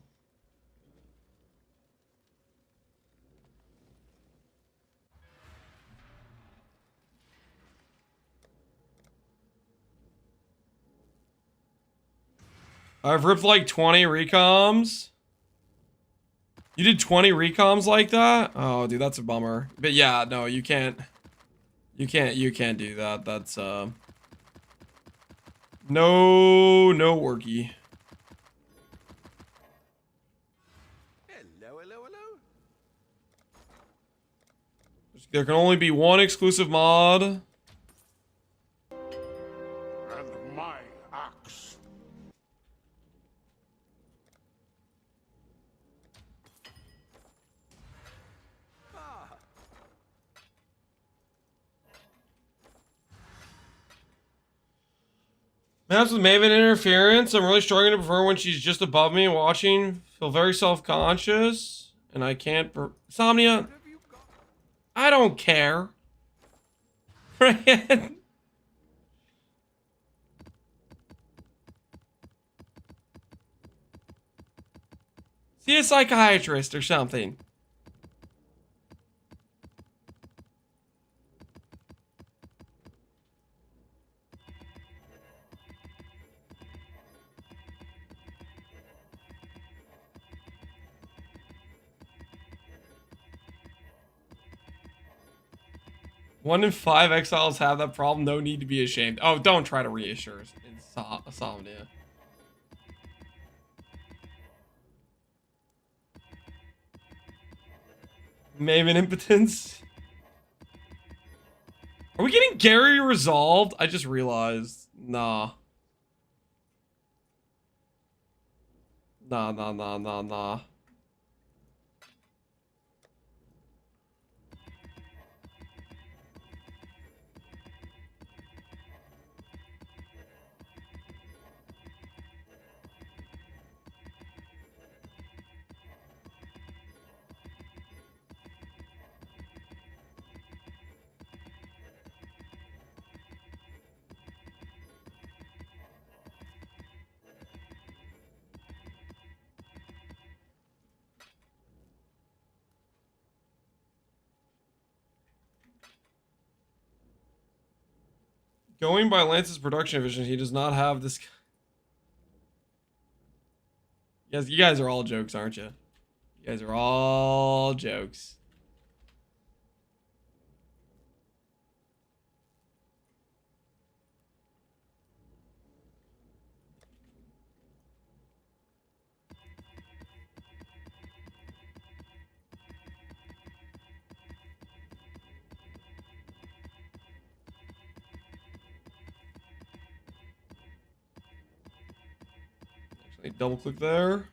I've ripped like 20 recoms. You did 20 recoms like that? Oh, dude, that's a bummer. But yeah, no, you can't. You can't do that. That's no worky. Hello. There can only be one exclusive mod. And my axe. Maps with Maven interference. I'm really struggling to prefer when she's just above me watching. Feel very self-conscious. And I can't... Somnia. I don't care. See a psychiatrist or something. One in 5 exiles have that problem. No need to be ashamed. Oh, don't try to reassure Insomnia. Maven impotence. Are we getting Gary resolved? I just realized. Nah. Nah. Going by Lance's production efficiency, he does not have this. Yes, you guys are all jokes, aren't you? You guys are all jokes. Actually, double click there.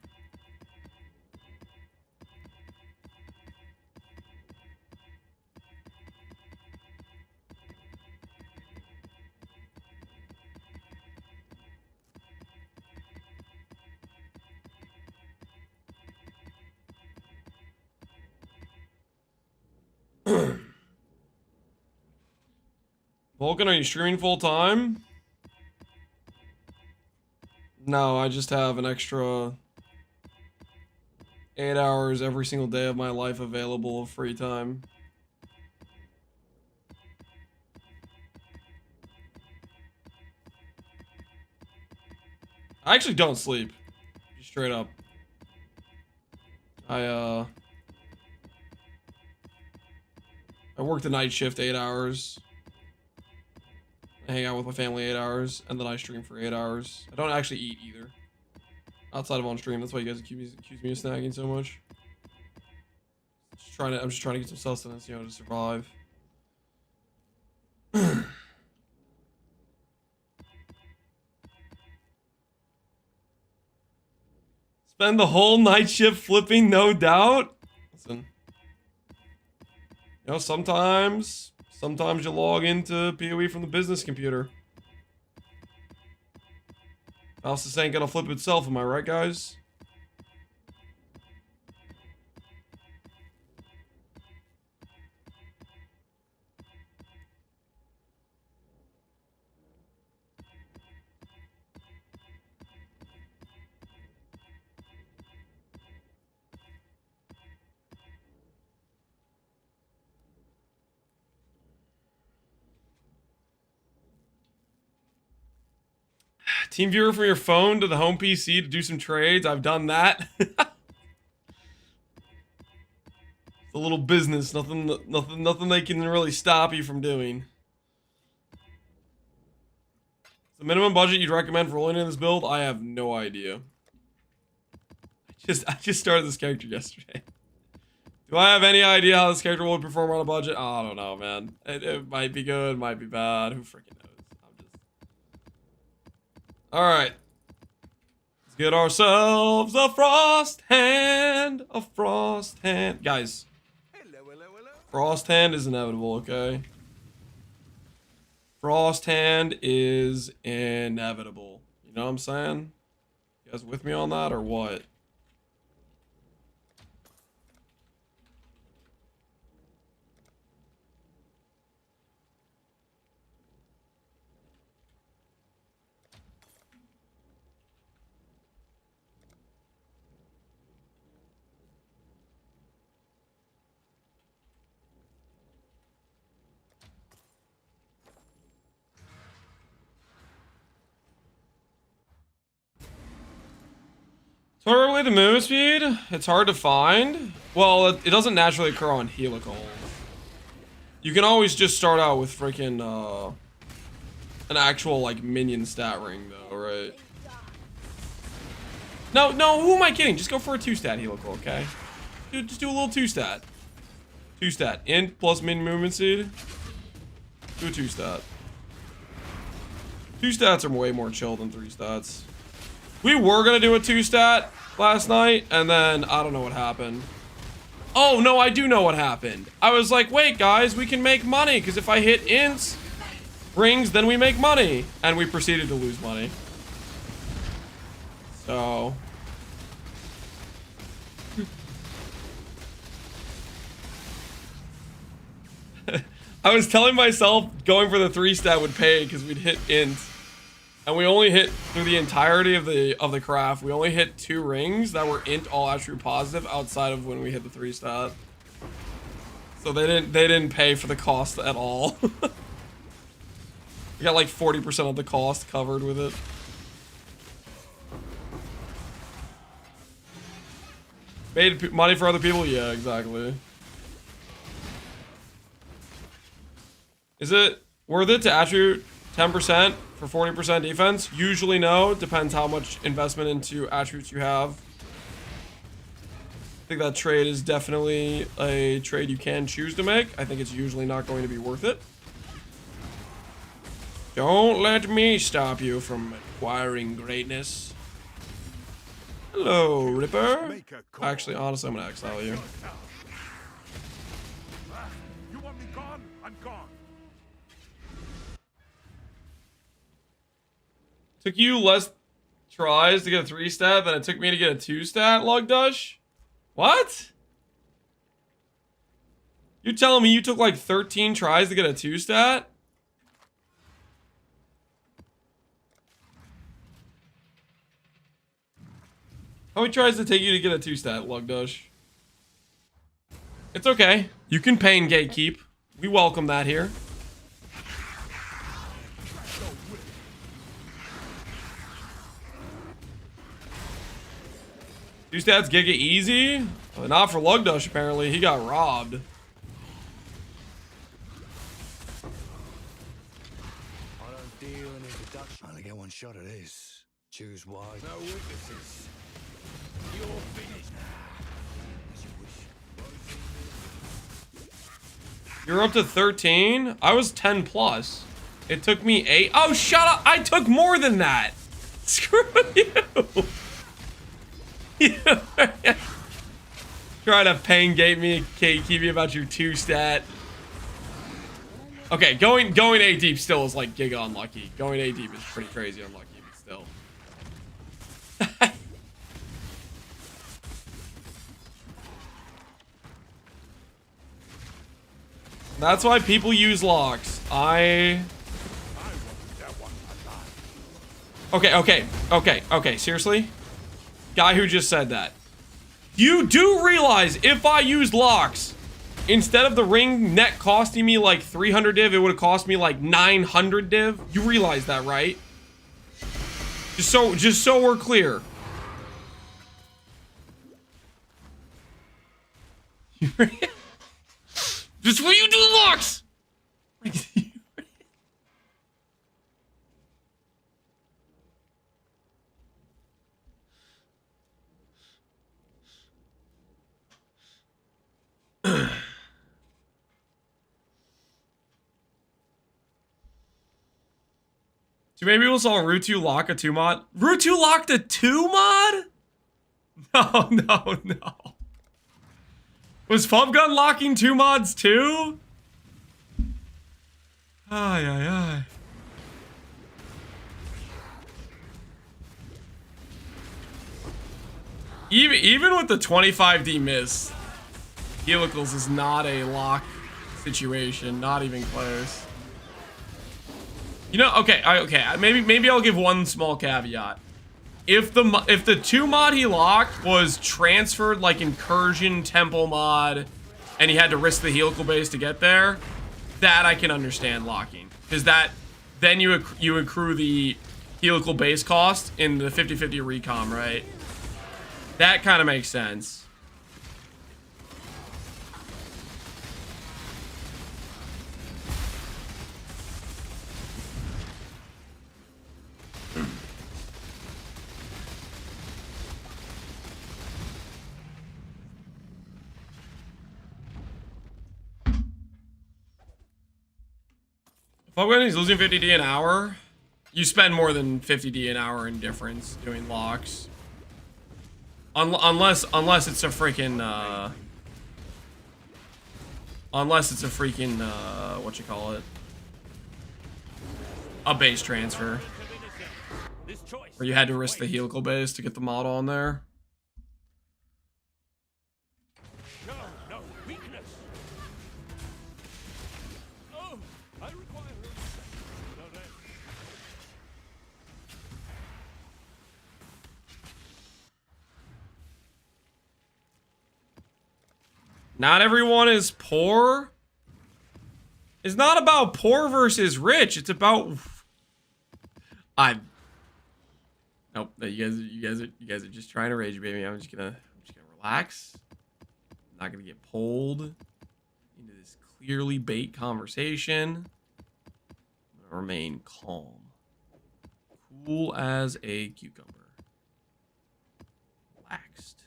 Vulcan, are you streaming full time? No, I just have an extra 8 hours every single day of my life available of free time. I actually don't sleep. Straight up. I work the night shift 8 hours. I hang out with my family 8 hours, and then I stream for 8 hours. I don't actually eat either. Outside of on stream, that's why you guys accuse me of snagging so much. I'm just trying to get some sustenance, you know, to survive. Spend the whole night shift flipping, no doubt. Listen, you know, sometimes you log into PoE from the business computer. Else this ain't gonna flip itself, am I right, guys? Team viewer from your phone to the home PC to do some trades. I've done that. It's a little business. Nothing they can really stop you from doing. The minimum budget you'd recommend for rolling in this build? I have no idea. I just started this character yesterday. Do I have any idea how this character will perform on a budget? Oh, I don't know, man. It might be good, might be bad. Who freaking knows? Alright. Let's get ourselves a frost hand. A frost hand. Guys. Frost hand is inevitable, okay? Frost hand is inevitable. You know what I'm saying? You guys with me on that or what? So early the movement speed, it's hard to find. Well, it doesn't naturally occur on helical. You can always just start out with freaking an actual like minion stat ring though, right? No, who am I kidding? Just go for a 2-stat helical, okay? Dude, just do a little 2-stat. 2-stat. Int plus minion movement speed. Do a 2-stat. 2 stats are way more chill than 3 stats. We were gonna do a 2-stat last night, and then I don't know what happened. Oh, no, I do know what happened. I was like, wait, guys, we can make money, because if I hit ints, rings, then we make money. And we proceeded to lose money. So... I was telling myself going for the 3-stat would pay, because we'd hit int. And we only hit, through the entirety of the craft, we only hit 2 rings that were int all attribute positive outside of when we hit the 3-stat. So they didn't pay for the cost at all. We got like 40% of the cost covered with it. Made money for other people? Yeah, exactly. Is it worth it to attribute 10% for 40% defense? Usually no. Depends how much investment into attributes you have. I think that trade is definitely a trade you can choose to make. I think it's usually not going to be worth it. Don't let me stop you from acquiring greatness. Hello, Ripper. Actually, honestly, I'm gonna exile you. You want me gone? I'm gone. Took you less tries to get a 3-stat than it took me to get a 2-stat, Lugdush? What? You telling me you took like 13 tries to get a 2-stat? How many tries did it take you to get a 2-stat, Lugdush? It's okay. You can pain gatekeep. We welcome that here. Two stats Giga easy? Well, not for Lugdush, apparently. He got robbed. I don't deal in introduction. Only get one shot at this. Choose wise. No witnesses. You're finished. As you wish. You're up to 13? I was 10 plus. It took me 8. Oh, shut up! I took more than that! Screw you! Try to pain gate me, keep me about your 2-stat. Okay, going 8 deep still is like giga unlucky. Going 8 deep is pretty crazy unlucky, but still. That's why people use locks. Okay, seriously? Guy who just said that. You do realize if I used locks, instead of the ring net costing me like 300 div, it would have cost me like 900 div? You realize that, right? Just so we're clear. Just what you do locks! So maybe we'll saw Root2 lock a 2 mod. Root2 locked a 2 mod? No. Was Fubgun locking 2 mods too? Ay. Even with the 25D miss, Helicals is not a lock situation, not even close. You know, okay, maybe I'll give one small caveat. If the 2 mod he locked was transferred like Incursion Temple mod, and he had to risk the helical base to get there, that I can understand locking, because that then you accrue the helical base cost in the 50/50 recom, right? That kind of makes sense. He's losing 50D an hour. You spend more than 50D an hour in difference doing locks. Unless it's a freaking what you call it? A base transfer. Where you had to risk the helical base to get the model on there. No weakness. Oh, I require no rest. Not everyone is poor. It's not about poor versus rich. It's about nope. You guys are just trying to rage, baby. I'm just gonna relax. I'm not gonna get pulled into this clearly bait conversation. I'm gonna remain calm, cool as a cucumber, relaxed.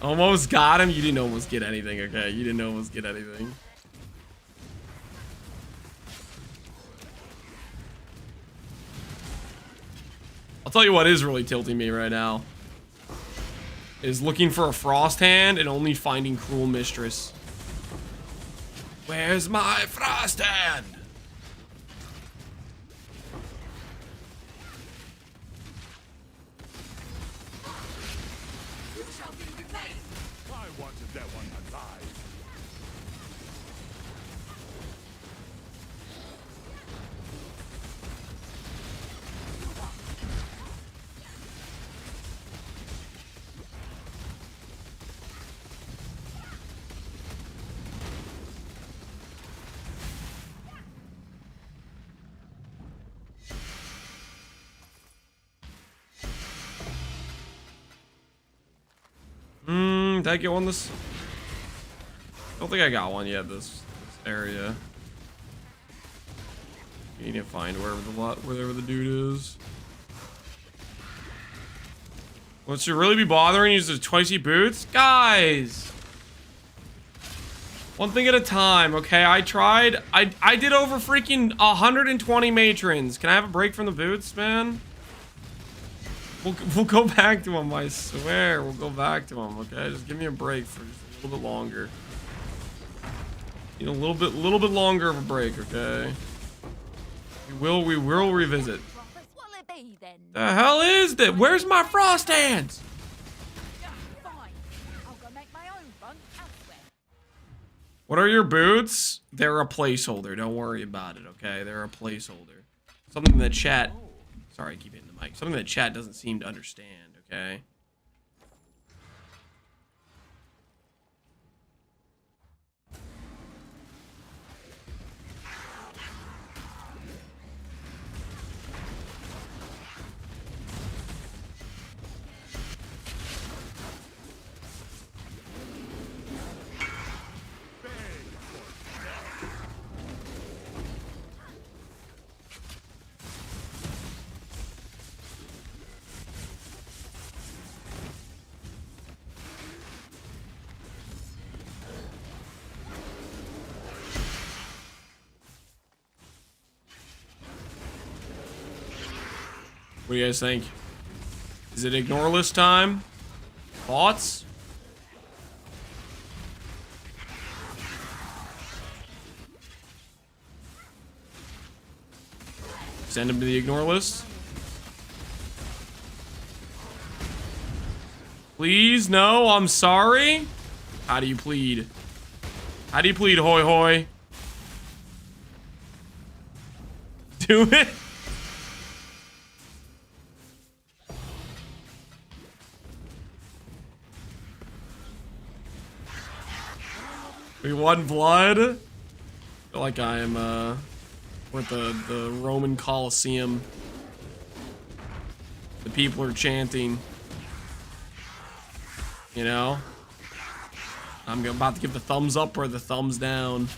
Almost got him. You didn't almost get anything, okay? You didn't almost get anything. I'll tell you what is really tilting me right now. Is looking for a frost hand and only finding Cruel Mistress. Where's my frost hand? I wanted that one alive. Did I get one this? I don't think I got one yet this area. You need to find wherever the dude is. What should really be bothering you is the twice boots? Guys! One thing at a time, okay? I tried. I did over freaking 120 matrons. Can I have a break from the boots, man? We'll go back to him, I swear. We'll go back to him, okay? Just give me a break for just a little bit longer. Need a little bit longer of a break, okay? We will revisit. The hell is that? Where's my frost hands? What are your boots? They're a placeholder. Don't worry about it, okay? They're a placeholder. Something in the chat. Sorry, I keep hitting the mic. Something that chat doesn't seem to understand, okay? What do you guys think? Is it ignore list time? Thoughts? Send him to the ignore list? Please, no, I'm sorry. How do you plead? How do you plead, hoy hoy? Do it. We won blood. feel like I am we're at the Roman Colosseum. The people are chanting. You know? I'm about to give the thumbs up or the thumbs down.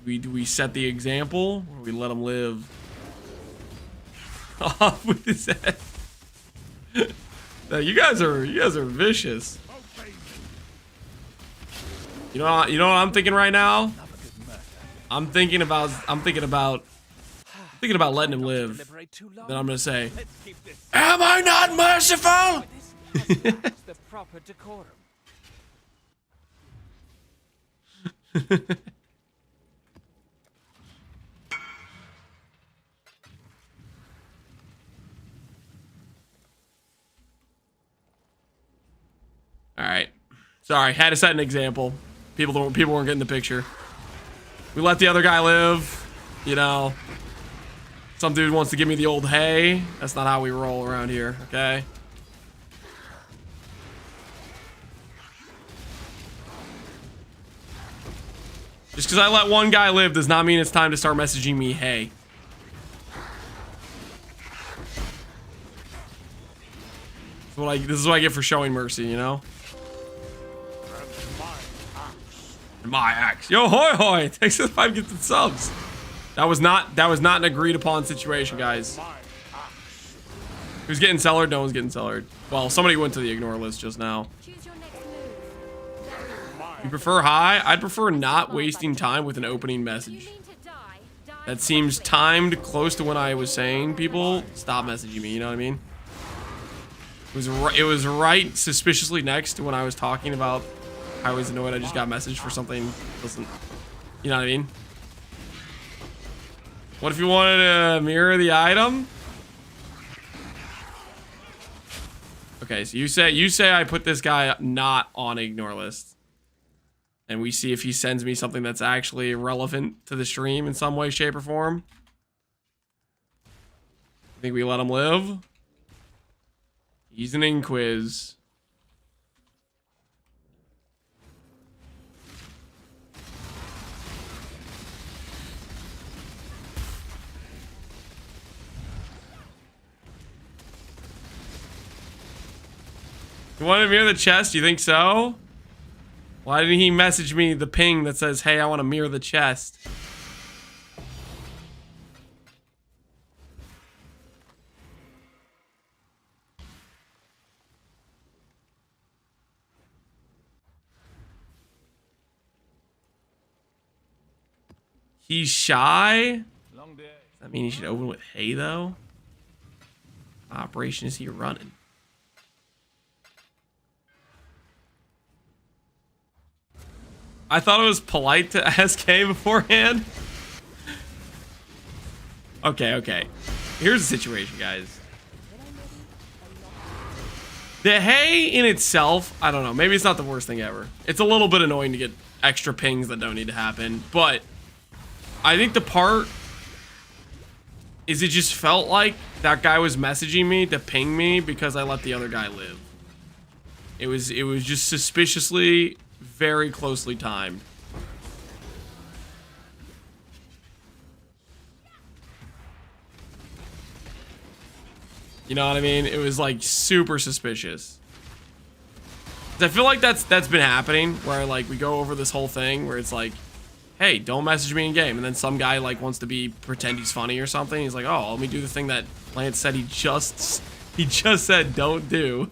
Do we set the example or we let them live? Off with his head. You guys are vicious. You know what I'm thinking right now? I'm thinking about letting him live. Then I'm gonna say, am I not merciful? The proper decorum. All right, sorry, had to set an example. People weren't getting the picture. We let the other guy live, you know. Some dude wants to give me the old hey. That's not how we roll around here, okay? Just because I let one guy live does not mean it's time to start messaging me hey. This is what I get for showing mercy, you know? My axe. Yo, hoy hoy. Thanks for the 5 gifted subs. That was not an agreed upon situation, guys. Who's getting cellared? No one's getting cellared. Well, somebody went to the ignore list just now. You prefer high? I'd prefer not wasting time with an opening message. That seems timed close to when I was saying people stop messaging me, you know what I mean? It was right suspiciously next to when I was talking about I was annoyed I just got messaged for something. Listen, you know what I mean? What if you wanted to mirror the item? Okay, so you say I put this guy not on ignore list. And we see if he sends me something that's actually relevant to the stream in some way, shape, or form. I think we let him live. He's an inquiz. You want to mirror the chest? You think so? Why didn't he message me the ping that says, hey, I want to mirror the chest? He's shy? Does that mean he should open with hey, though? What operation is he running? I thought it was polite to ask hey beforehand. Okay. Here's the situation, guys. The hey in itself, I don't know. Maybe it's not the worst thing ever. It's a little bit annoying to get extra pings that don't need to happen. But I think the part is it just felt like that guy was messaging me to ping me because I let the other guy live. It was just suspiciously very closely timed. You know what I mean? It was like super suspicious. I feel like that's been happening where like we go over this whole thing where it's like, hey, don't message me in game, and then some guy like wants to pretend he's funny or something. He's like, oh, let me do the thing that Lance said he just said don't do.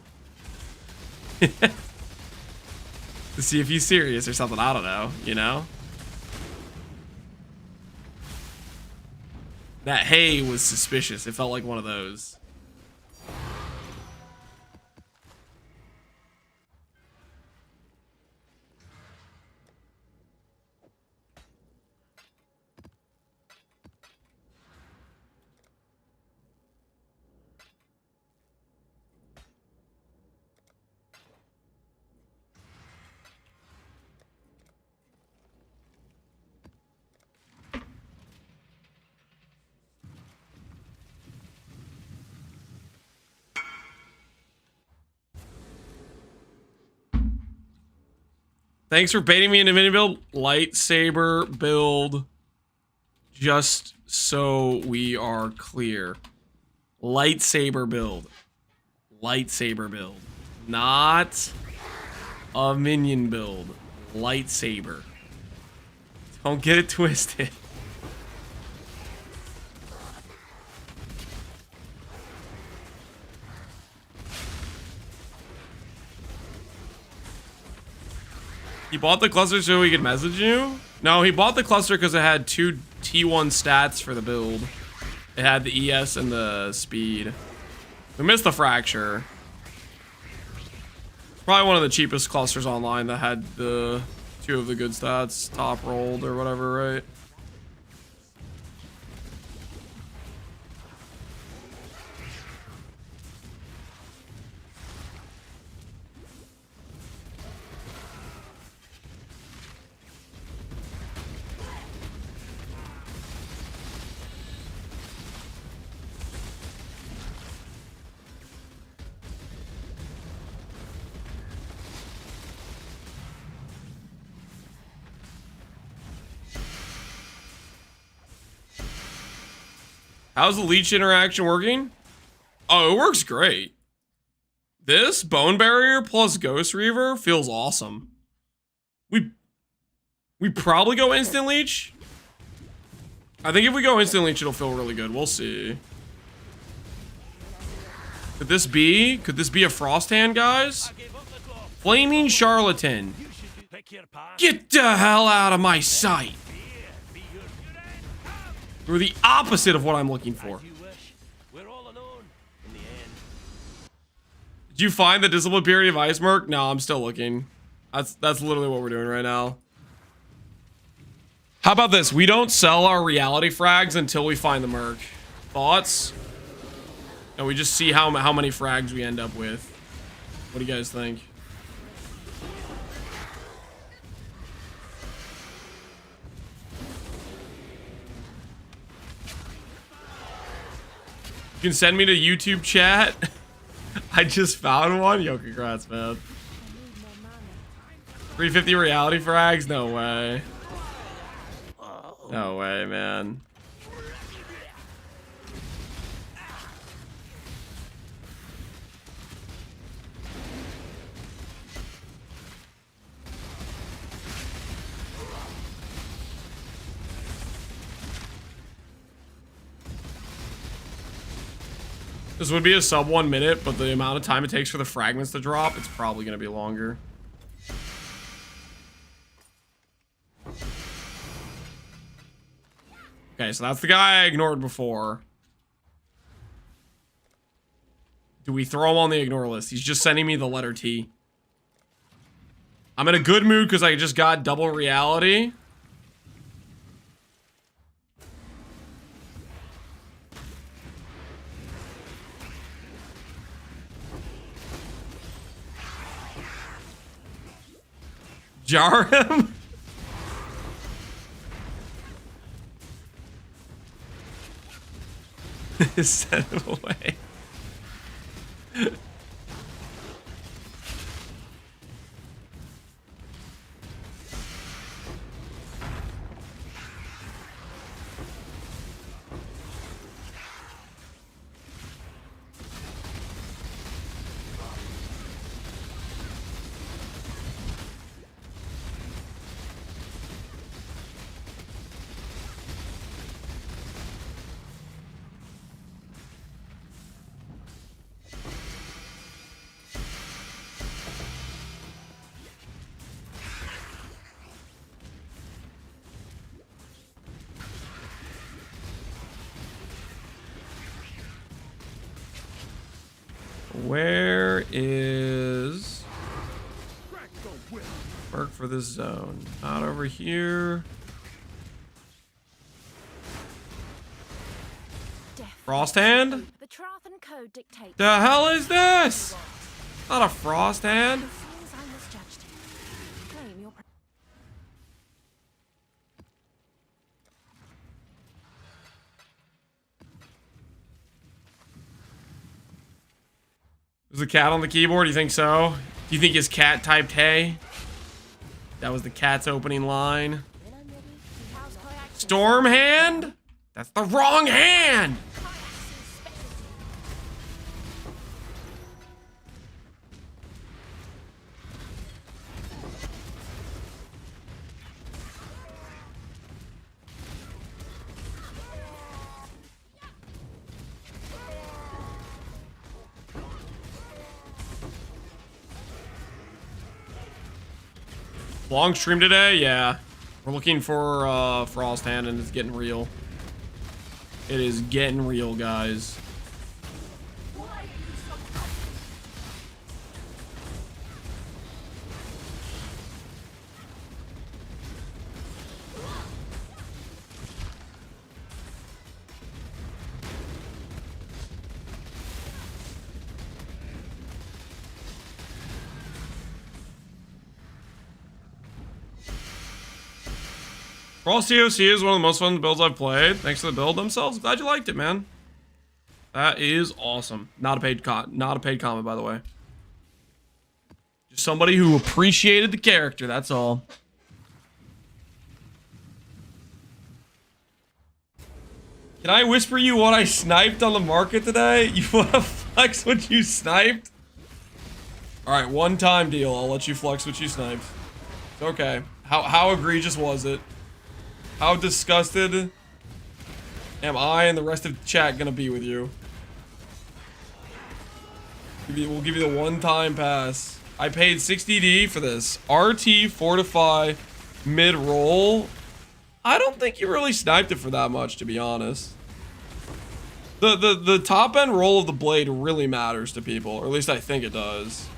To see if he's serious or something. I don't know, you know? That hey was suspicious. It felt like one of those. Thanks for baiting me into mini build. Lightsaber build. Just so we are clear. Lightsaber build. Lightsaber build. Not a minion build. Lightsaber. Don't get it twisted. He bought the cluster so he could message you? No, he bought the cluster because it had 2 T1 stats for the build. It had the ES and the speed. We missed the fracture. Probably one of the cheapest clusters online that had the 2 of the good stats top rolled or whatever, right? How's the leech interaction working? Oh, it works great. This Bone Barrier plus Ghost Reaver feels awesome. We probably go instant leech. I think if we go instant leech, it'll feel really good. We'll see. Could this be a Frost Hand, guys? Flaming Charlatan. Get the hell out of my sight. You're the opposite of what I'm looking for. Did you find the discipline period of Ice Merc? No, I'm still looking. That's literally what we're doing right now. How about this? We don't sell our reality frags until we find the Merc. Thoughts? And we just see how many frags we end up with. What do you guys think? You can send me to YouTube chat. I just found one. Yo, congrats, man. 350 reality frags? No way. No way, man. This would be a sub 1 minute, but the amount of time it takes for the fragments to drop, it's probably going to be longer. Okay, so that's the guy I ignored before. Do we throw him on the ignore list? He's just sending me the letter T. I'm in a good mood because I just got double reality. Jar him? Send him away. Where is Merc for this zone? Not over here. Frost Hand? The Trathan Code dictates. The hell is this? Not a Frost Hand. Seems I misjudged it. Claim your There's a cat on the keyboard. You think so? Do you think his cat typed hey? That was the cat's opening line. When I'm ready, How's Kayaksen? Storm hand? That's the wrong hand! Kayaksen's specialty. Long stream today? Yeah. We're looking for Frost Hand and it's getting real. It is getting real, guys. Frost TOC is one of the most fun builds I've played. Thanks to the build themselves. Glad you liked it, man. That is awesome. Not a paid comment, by the way. Just somebody who appreciated the character, that's all. Can I whisper you what I sniped on the market today? You wanna flex what you sniped? Alright, one time deal. I'll let you flex what you sniped. It's okay. How egregious was it? How disgusted am I and the rest of the chat gonna be with you? We'll give you the one-time pass. I paid 60D for this. RT Fortify mid-roll. I don't think you really sniped it for that much, to be honest. The top-end roll of the blade really matters to people, or at least I think it does.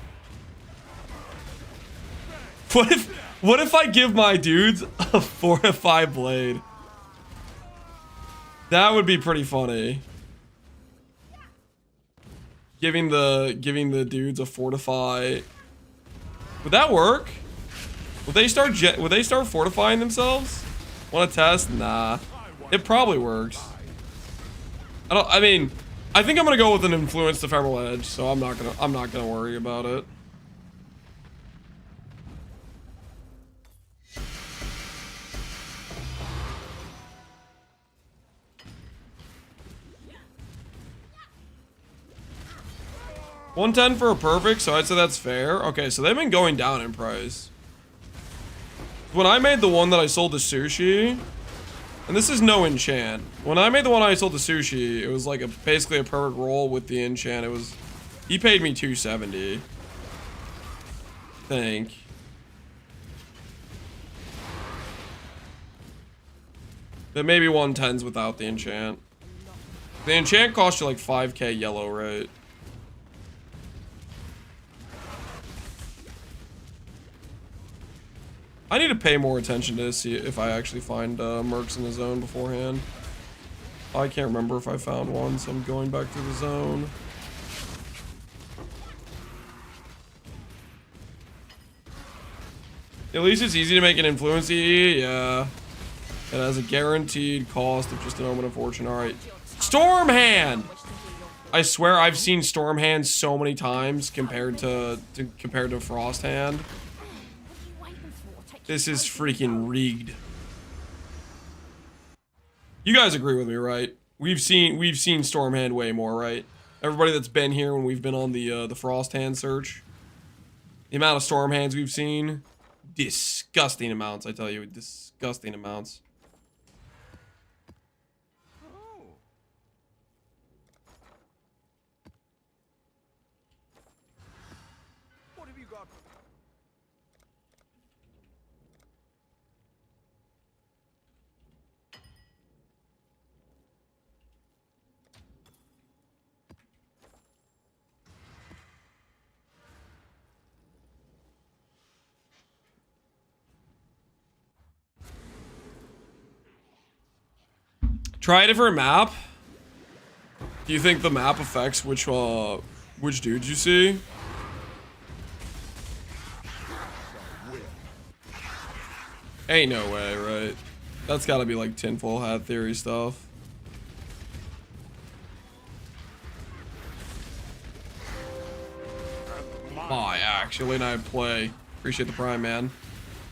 What if I give my dudes a Fortify blade? That would be pretty funny. Giving the dudes a Fortify. Would that work? Would they start fortifying themselves? Want to test? Nah. It probably works. I mean, I think I'm gonna go with an influenced ephemeral edge, so I'm not gonna worry about it. $110 for a perfect, so I'd say that's fair. Okay, so they've been going down in price. When I made the one that I sold to Sushi, and this is no enchant. When I made the one I sold to Sushi, it was like basically a perfect roll with the enchant. It was, he paid me $270. I think. But maybe 110s without the enchant. The enchant cost you like 5k yellow, right? I need to pay more attention to see if I actually find mercs in the zone beforehand. I can't remember if I found one, so I'm going back through the zone. At least it's easy to make an influence EE. Yeah. It has a guaranteed cost of just an omen of fortune. Alright. Storm Hand! I swear I've seen Storm Hand so many times compared to Frost Hand. This is freaking rigged. You guys agree with me, right? We've seen Storm Hand way more, right? Everybody that's been here when we've been on the Frost Hand search. The amount of Storm Hands we've seen, disgusting amounts, I tell you, disgusting amounts. What have you got? Try a different map. Do you think the map affects which dudes you see? Ain't no way, right? That's gotta be like tinfoil hat theory stuff. Oh, actually, and I play. Appreciate the prime, man.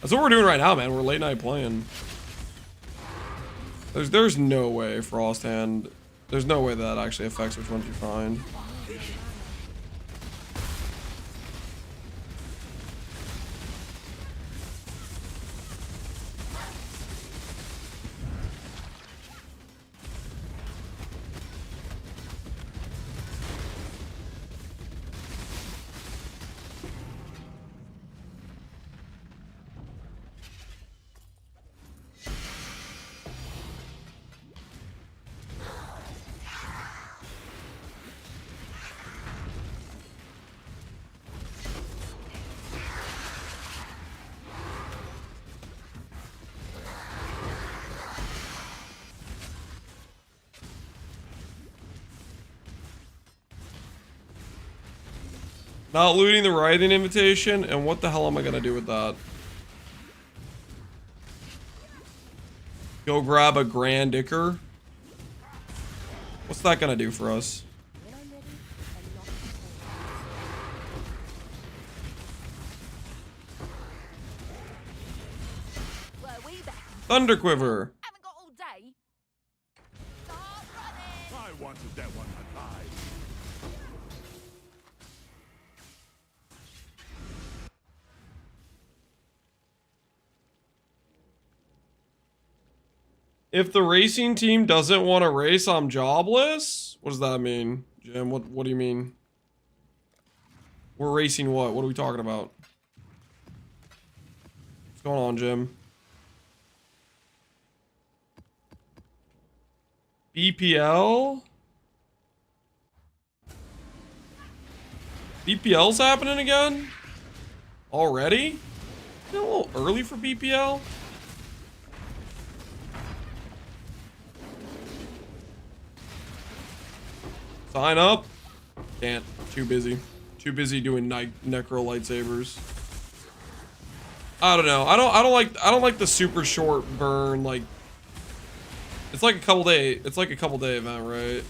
That's what we're doing right now, man. We're late night playing. There's no way Frost Hand. There's no way that actually affects which ones you find. Not looting the writing invitation, and what the hell am I gonna do with that? Go grab a Grand Icker? What's that gonna do for us? When I'm ready and not before. Were we back? Thunder Quiver. Haven't got all day. Start running. I wanted that one alive. If the racing team doesn't want to race, I'm jobless? What does that mean, Jim? What do you mean? We're racing what? What are we talking about? What's going on, Jim? BPL? BPL's happening again? Already? Is it a little early for BPL? Sign up. Can't. Too busy. Too busy doing necro lightsabers. I don't know. I don't like the super short burn. Like, it's like a couple day. It's like a couple day event, right?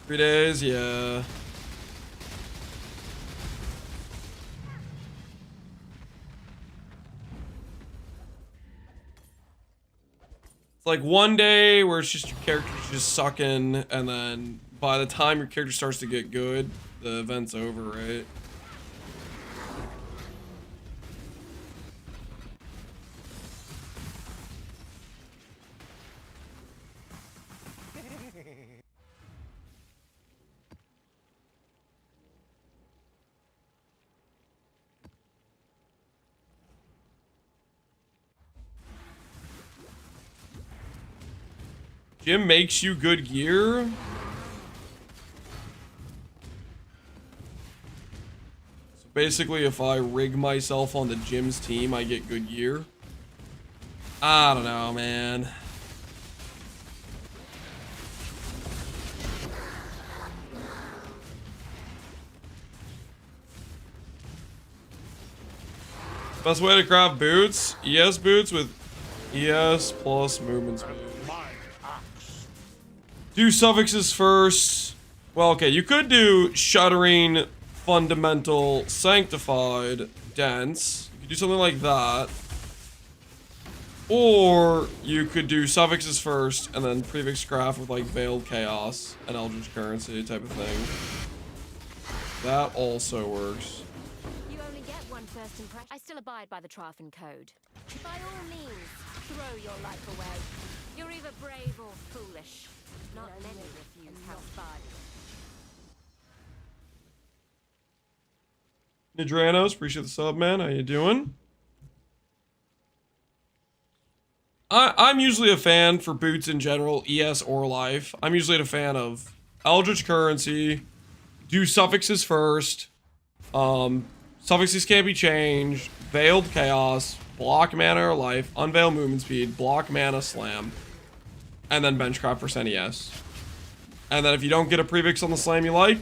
Three days, yeah. Like one day where it's just your character's just sucking, and then by the time your character starts to get good, the event's over, right? Jim makes you good gear? So basically, if I rig myself on the Jim's team, I get good gear? I don't know, man. Best way to craft boots? ES boots with ES plus movement speed. Do suffixes first. Well, okay, you could do Shuddering, Fundamental, Sanctified, Dense. You could do something like that. Or you could do suffixes first and then prefix craft with like Veiled Chaos and Eldritch Currency type of thing. That also works. You only get one first impression. I still abide by the Trafan Code. By all means, throw your life away. You're either brave or foolish. Not many refuse House Body. Nidranos, appreciate the sub, man. How you doing? I'm usually a fan for boots in general, ES or life. I'm usually a fan of Eldritch Currency, do suffixes first, suffixes can't be changed, Veiled Chaos, block mana or life, unveil movement speed, block mana slam, and then benchcraft for NES. And then if you don't get a prefix on the slam you like,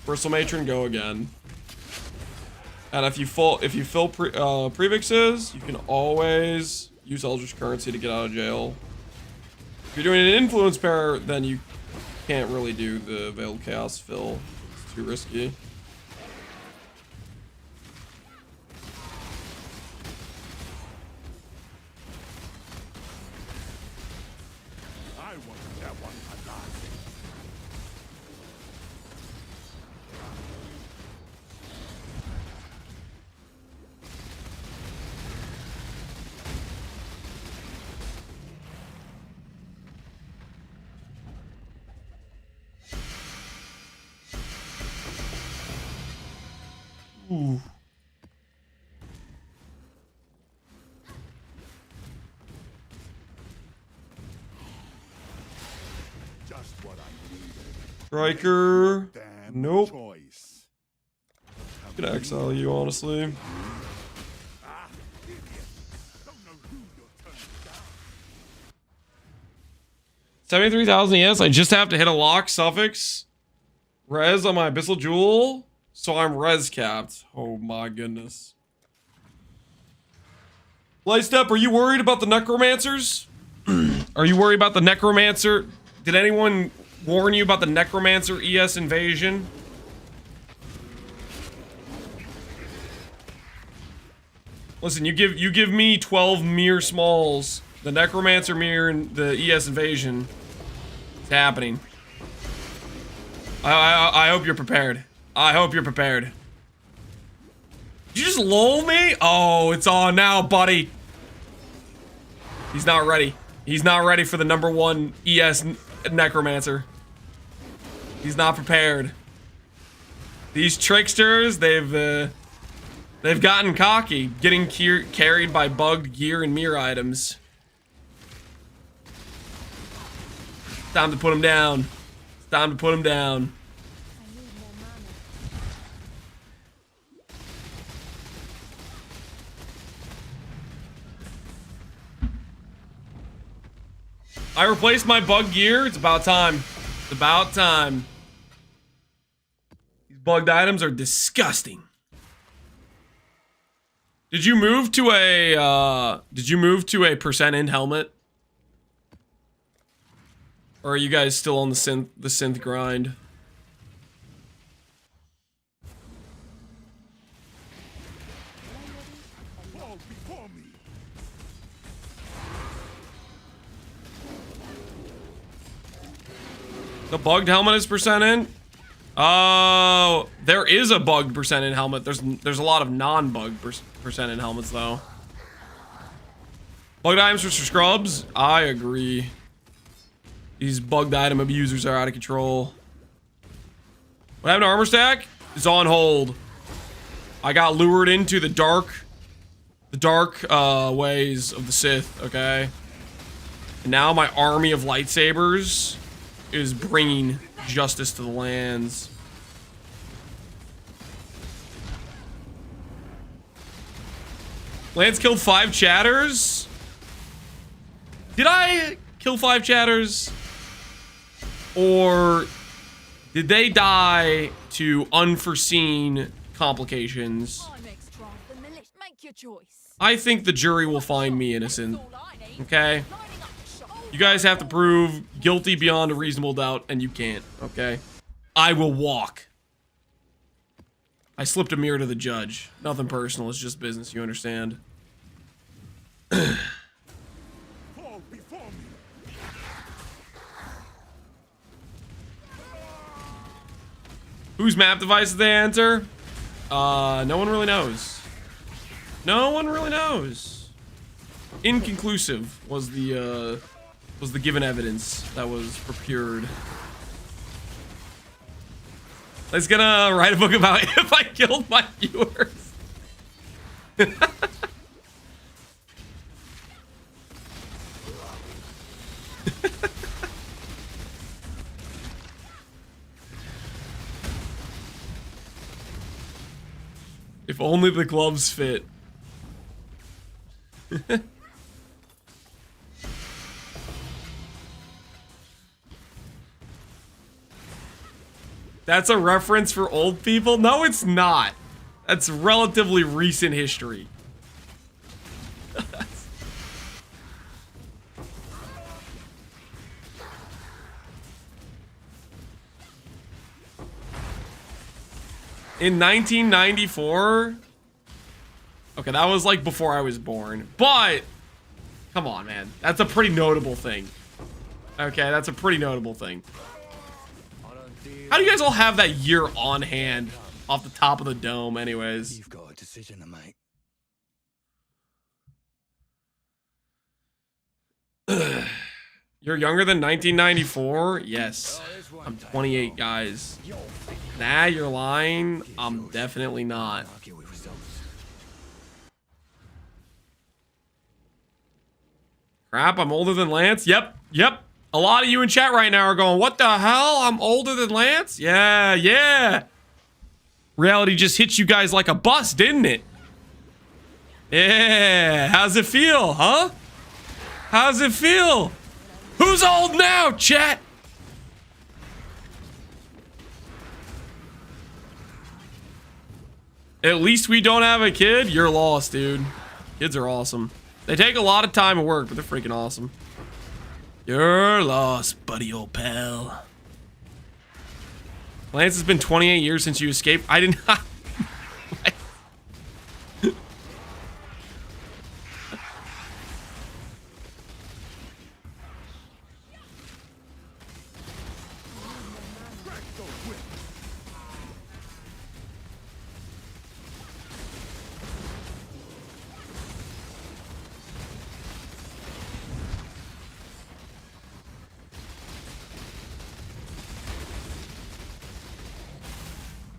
Bristle Matron, go again. And if you fill prefixes, you can always use Eldritch Currency to get out of jail. If you're doing an influence pair, then you can't really do the Veiled Chaos fill. It's too risky. I wanted that one at last. Ooh. Just what I needed. Striker. Damn Nope. choice. Could exile you, honestly. Ah, idiot. Don't know who you're turning down. 73,000 ES. I just have to hit a lock suffix. Res on my Abyssal Jewel. So I'm res capped. Oh my goodness. Lightstep, are you worried about the necromancers? Are you worried about the necromancer? Did anyone warn you about the necromancer ES invasion? Listen, you give me 12 mere smalls. The necromancer mirror and the ES invasion. It's happening. I hope you're prepared. I hope you're prepared. Did you just lull me? Oh, it's on now, buddy. He's not ready. He's not ready for the #1 ES necromancer. He's not prepared. These tricksters, they've gotten cocky, getting carried by bugged gear and mirror items. Time to put him down. It's time to put him down. I replaced my bug gear. It's about time. It's about time. These bugged items are disgusting. Did you move to a percent in helmet? Or are you guys still on the synth grind? Fall before me. The bugged helmet is percent in? Oh, there is a bugged percent in helmet. There's a lot of non-bugged percent in helmets though. Bugged items for scrubs? I agree. These bugged item abusers are out of control. What happened to armor stack? It's on hold. I got lured into the dark ways of the Sith, okay? And now my army of lightsabers is bringing justice to the lands. Lance killed 5 chatters? Did I kill 5 chatters? Or did they die to unforeseen complications? Make your choice. I think the jury will find me innocent. Okay? You guys have to prove guilty beyond a reasonable doubt, and you can't, okay? I will walk. I slipped a mirror to the judge. Nothing personal, it's just business, you understand? Fall before me. Whose map device did they enter? No one really knows. No one really knows. Inconclusive was the given evidence that was procured. I was gonna write a book about if I killed my viewers. If only the gloves fit. That's a reference for old people? No, it's not. That's relatively recent history. In 1994? Okay, that was like before I was born. But, come on, man. That's a pretty notable thing. Okay, that's a pretty notable thing. How do you guys all have that year on hand off the top of the dome anyways? You've got a decision to make. You're younger than 1994? Yes. I'm 28, guys. Nah, you're lying. I'm definitely not. Argue with results. Crap, I'm older than Lance? Yep. A lot of you in chat right now are going, what the hell? I'm older than Lance? Yeah. Reality just hit you guys like a bus, didn't it? Yeah. How's it feel, huh? How's it feel? Who's old now, chat? At least we don't have a kid. You're lost, dude. Kids are awesome. They take a lot of time at work, but they're freaking awesome. You're lost, buddy, old pal. Lance, it's been 28 years since you escaped. I did not.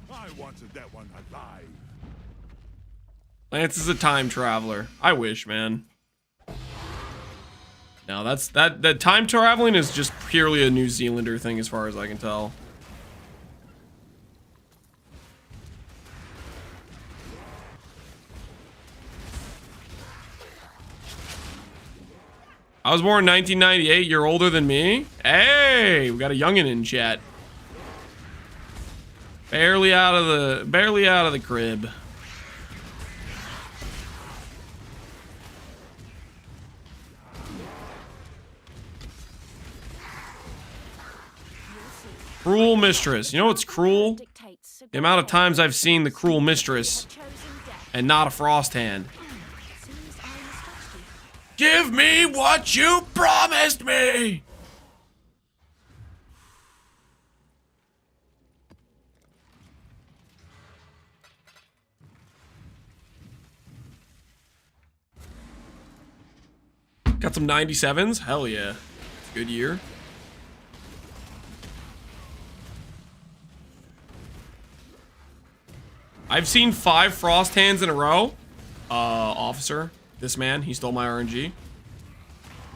I wanted that one alive. Lance is a time traveler. I wish, man. No, that time traveling is just purely a New Zealander thing as far as I can tell. I was born in 1998. You're older than me? Hey, we got a youngin' in chat. Barely out of the crib. Cruel mistress. You know what's cruel? The amount of times I've seen the cruel mistress and not a frost hand. Give me what you promised me! Got some 97s? Hell yeah. Good year. I've seen 5 frost hands in a row. Officer, this man, he stole my RNG.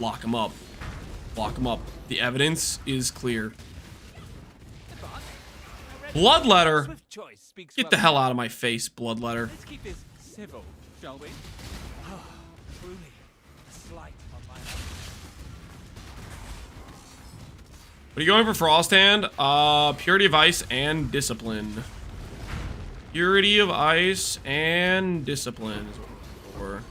Lock him up. Lock him up. The evidence is clear. Bloodletter? Get the hell out of my face, Bloodletter. Let's keep this civil, shall we? Truly, a slight on my part. What are you going for, Frost Hand? Purity of Ice and Discipline. Purity of Ice and Discipline is what we're looking for.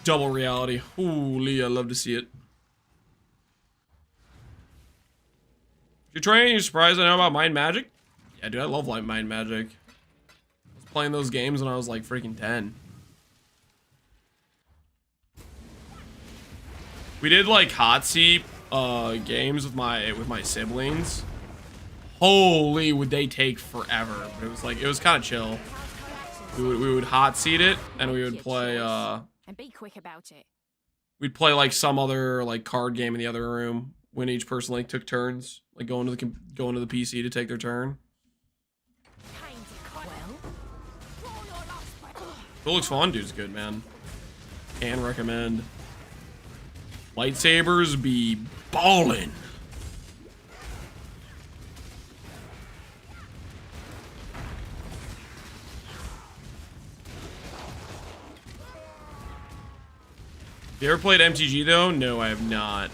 Double reality. Holy, I love to see it. You're training, you're surprised I know about mind magic? Yeah, dude, I love like mind magic. I was playing those games when I was like freaking 10. We did like hot seat games with my siblings. Holy, would they take forever? But it was kind of chill. We would hot seat it and we would play And be quick about it. we'd play like some other like card game in the other room when each person like took turns, like going to the PC to take their turn. It looks fun, dude. It's good, man. Can recommend. Lightsabers be ballin'. You ever played MTG though? No, I have not.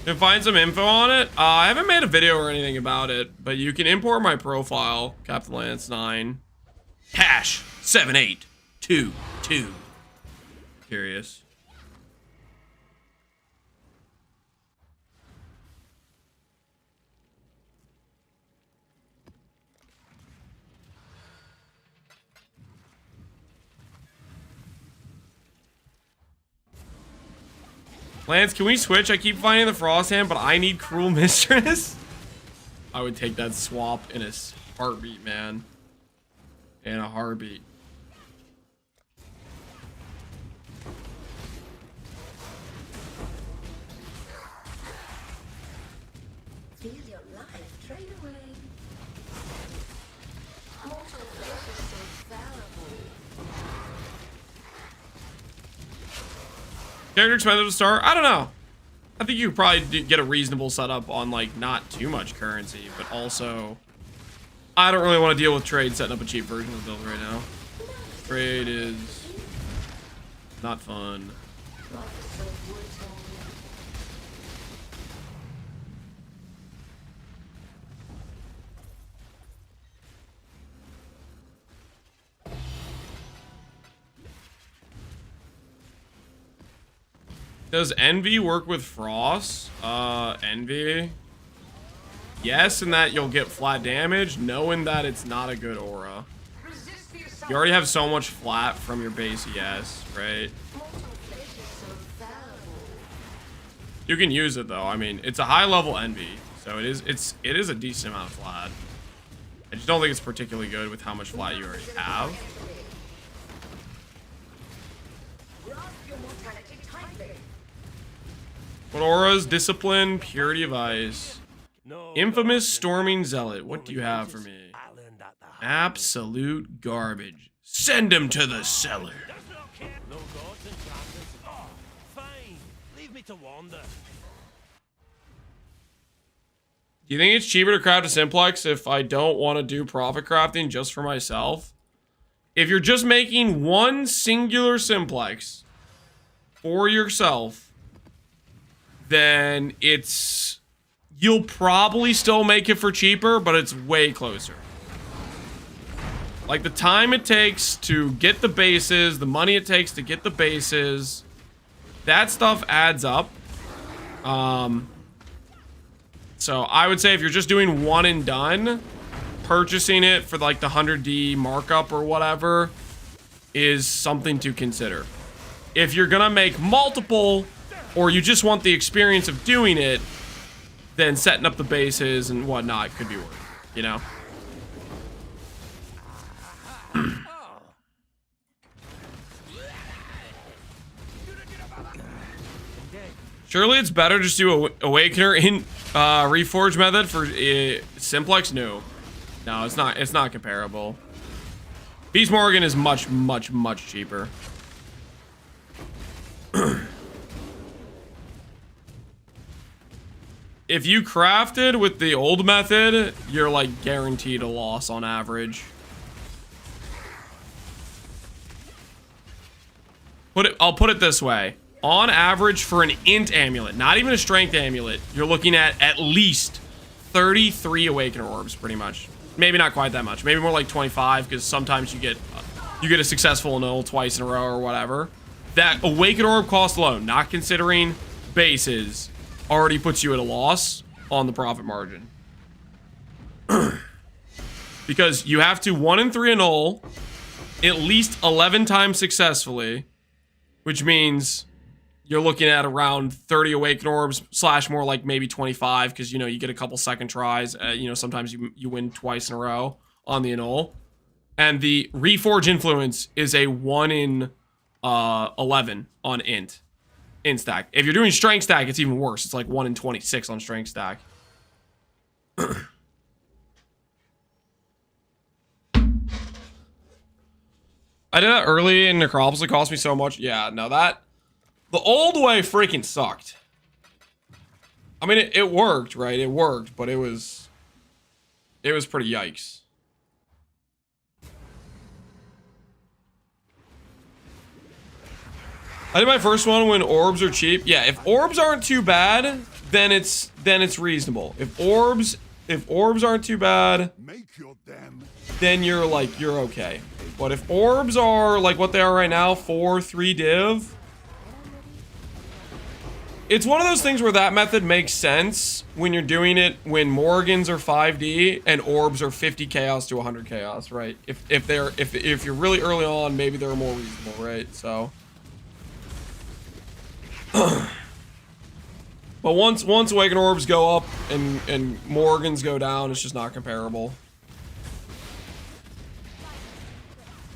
Can find some info on it. I haven't made a video or anything about it, but you can import my profile, Captain Lance 9, hash 7822. Curious. Lance, can we switch? I keep finding the Frost Hand, but I need Cruel Mistress. I would take that swap in a heartbeat, man. In a heartbeat. Feel your life drain away. Mortal flesh is so fallible. Character expensive to start? I don't know. I think you could probably get a reasonable setup on like not too much currency, but also I don't really want to deal with trade setting up a cheap version of the build right now. Trade is not fun. Does Envy work with Frost? Envy? Yes, in that you'll get flat damage, knowing that it's not a good aura. You already have so much flat from your base ES, right? You can use it though. I mean, it's a high level Envy, so it is a decent amount of flat. I just don't think it's particularly good with how much flat you already have. What auras? Discipline, Purity of Ice. Infamous Storming Zealot. What do you have for me? Absolute garbage. Send him to the cellar. No gods enchantments. Oh, fine. Leave me to wander. Do you think it's cheaper to craft a simplex if I don't want to do profit crafting just for myself? If you're just making one singular simplex for yourself, then you'll probably still make it for cheaper, but it's way closer. Like the time it takes to get the bases, the money it takes to get the bases, that stuff adds up. So I would say if you're just doing one and done, purchasing it for like the 100D markup or whatever is something to consider. If you're gonna make multiple, or you just want the experience of doing it, then setting up the bases and whatnot could be worth it, you know? Surely it's better just do a Awakener in Reforge method for Simplex? No, it's not comparable. Beast Morgan is much, much, much cheaper. If you crafted with the old method, you're like guaranteed a loss on average. I'll put it this way. On average for an int amulet, not even a strength amulet, you're looking at least 33 Awakener orbs, pretty much. Maybe not quite that much. Maybe more like 25, because sometimes you get a successful null twice in a row or whatever. That Awakener orb cost alone, not considering bases, already puts you at a loss on the profit margin. Because you have to 1 in 3 annul at least 11 times successfully, which means you're looking at around 30 Awaken Orbs, / more like maybe 25, because, you know, you get a couple second tries. You know, sometimes you win twice in a row on the annul. And the Reforge Influence is a 1 in 11 on int stack. If you're doing strength stack, it's even worse. It's like 1 in 26 on strength stack. I did that early in Necropolis. It cost me so much. Yeah, no, that... The old way freaking sucked. I mean, it worked, right? It worked, but it was pretty yikes. I did my first one when orbs are cheap. Yeah, if orbs aren't too bad, then it's reasonable. If orbs aren't too bad, then you're okay. But if orbs are like what they are right now, 4-3 div, it's one of those things where that method makes sense when you're doing it when Morgans are 5D and orbs are 50 chaos to 100 chaos, right? If you're really early on, maybe they're more reasonable, right? So. But once Awakened Orbs go up and Morgans go down, it's just not comparable.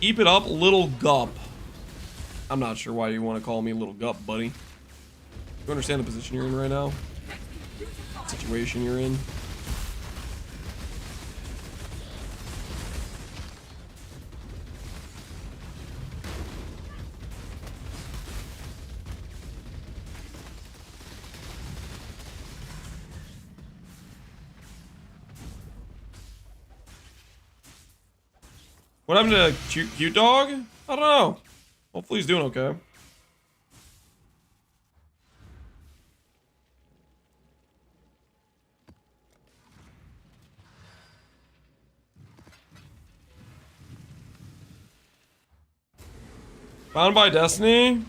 Keep it up, little gup. I'm not sure why you want to call me little gup, buddy. You understand the position you're in right now? The situation you're in? What happened to cute dog? I don't know. Hopefully he's doing okay. Bound by Destiny?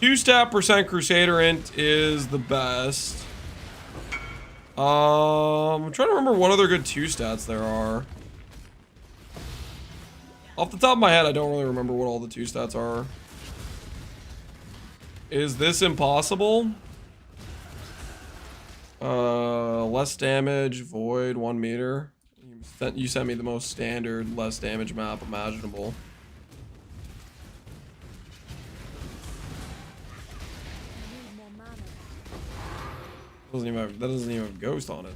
2-stat % Crusader int is the best. I'm trying to remember what other good 2-stats there are. Off the top of my head, I don't really remember what all the 2-stats are. Is this impossible? Less damage, void, 1 meter. You sent me the most standard, less damage map imaginable. That doesn't even have Ghost on it.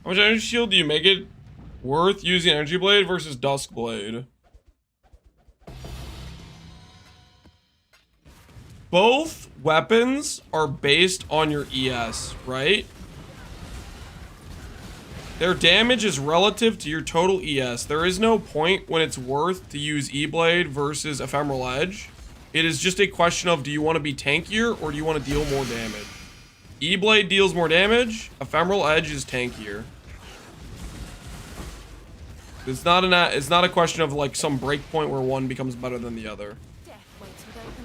How much energy shield do you make it worth using Energy Blade versus Dusk Blade? Both weapons are based on your ES, right? Their damage is relative to your total ES. There is no point when it's worth to use E-Blade versus Ephemeral Edge. It is just a question of, do you want to be tankier or do you want to deal more damage? E-Blade deals more damage. Ephemeral Edge is tankier. It's not a question of like some break point where one becomes better than the other.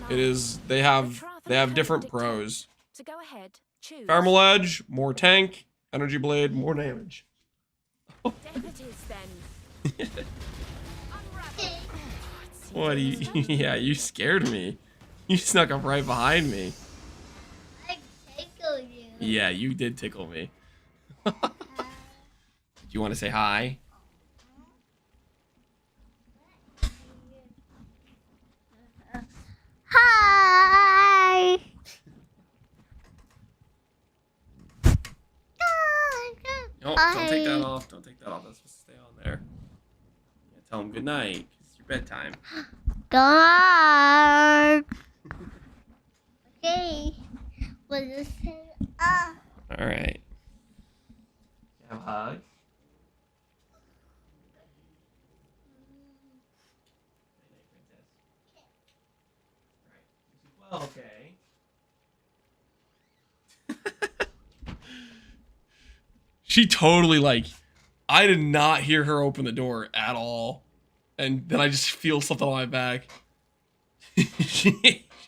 It is, they have different pros. So go ahead, choose. Ephemeral Edge, more tank. Energy Blade, more damage. Death it is then. What do you? Yeah, you scared me. You snuck up right behind me. I tickled you. Yeah, you did tickle me. Do you want to say hi? Hi. No, don't take that off. Don't take that off. That's supposed to stay on there. Yeah, tell him good night. It's your bedtime. Dark. Okay. What is it? All right. Have a hug. Well, okay. She totally like, I did not hear her open the door at all. And then I just feel something on my back. she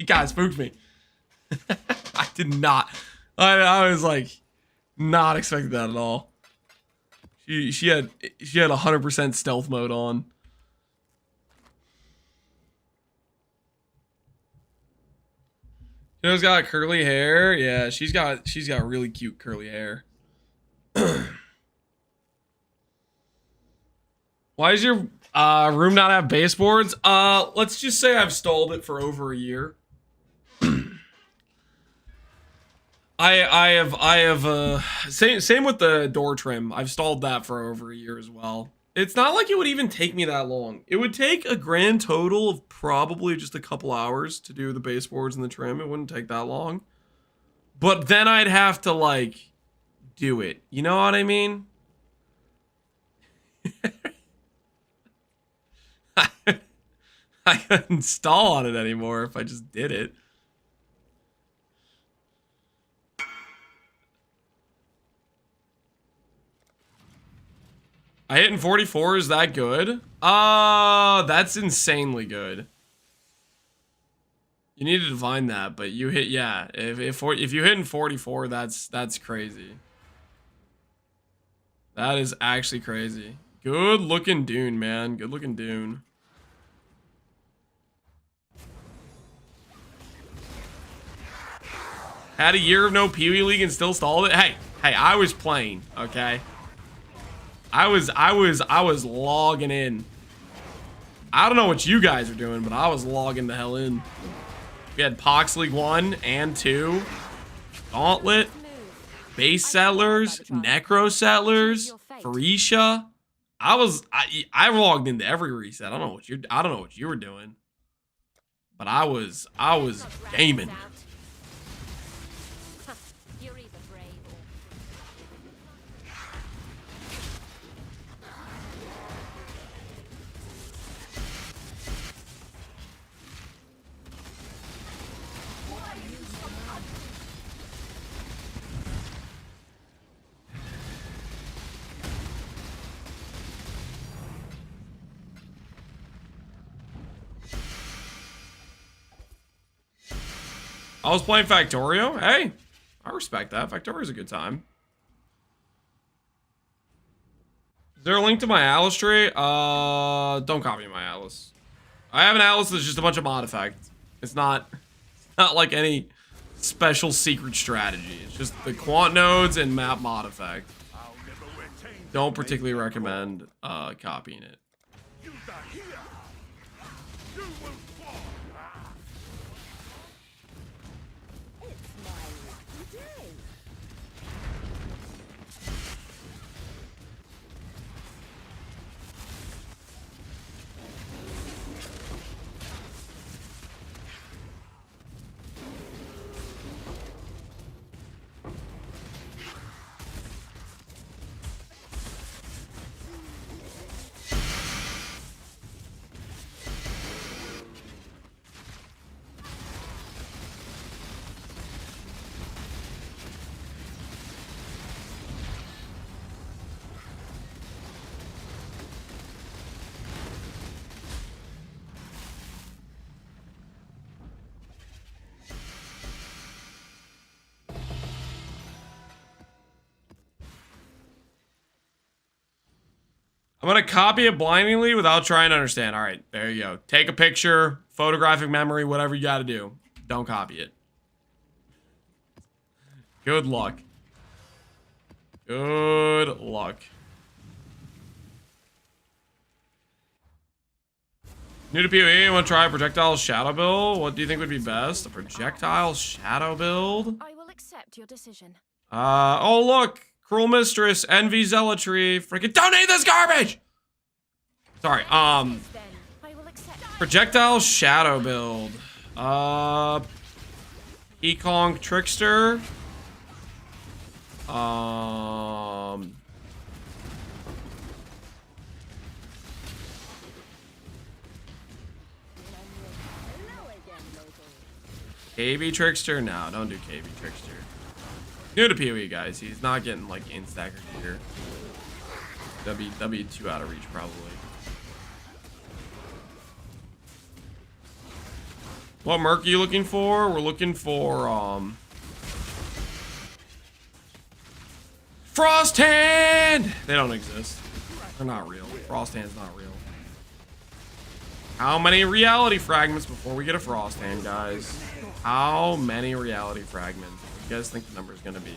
kind of spooked me. I did not. I was like, not expecting that at all. She had 100% stealth mode on. You know, she's got curly hair. Yeah, she's got really cute curly hair. Why does your room not have baseboards? Let's just say I've stalled it for over a year. I have same with the door trim. I've stalled that for over a year as well. It's not like it would even take me that long. It would take a grand total of probably just a couple hours to do the baseboards and the trim. It wouldn't take that long. But then I'd have to like do it. You know what I mean? I couldn't stall on it anymore if I just did it. I hit in 44, is that good? That's insanely good. You need to divine that, but you hit, yeah. If you hit in 44, that's crazy. That is actually crazy. Good looking Dune, man. Good looking Dune. Had a year of no Pee-wee League and still stalled it. Hey, I was playing, okay? I was logging in. I don't know what you guys are doing, but I was logging the hell in. We had Pox League 1 and 2, Gauntlet, Base Settlers, Necro Settlers, Phoresia. I logged into every reset. I don't know what you were doing, but I was gaming. I was playing Factorio. Hey, I respect that. Factorio's a good time. Is there a link to my Atlas tree? Don't copy my Atlas. I have an Atlas that's just a bunch of mod effect. It's not like any special secret strategy. It's just the quant nodes and map mod effect. Don't particularly recommend copying it. I'm gonna copy it blindingly without trying to understand. All right, there you go. Take a picture, photographic memory, whatever you gotta do. Don't copy it. Good luck. Good luck. New to PoE, you wanna try a projectile shadow build? What do you think would be best? A projectile shadow build? I will accept your decision. Oh look! Cruel Mistress, Envy Zealotry, freaking donate this garbage! Sorry, projectile shadow build. Ekong Trickster. KV Trickster? No, don't do KV Trickster. New to PoE, guys. He's not getting like instacker here. W too out of reach probably. What merc are you looking for? We're looking for Frost Hand! They don't exist. They're not real. Frost Hand's not real. How many reality fragments before we get a Frost Hand, guys? How many reality fragments? What do you guys think the number is gonna be?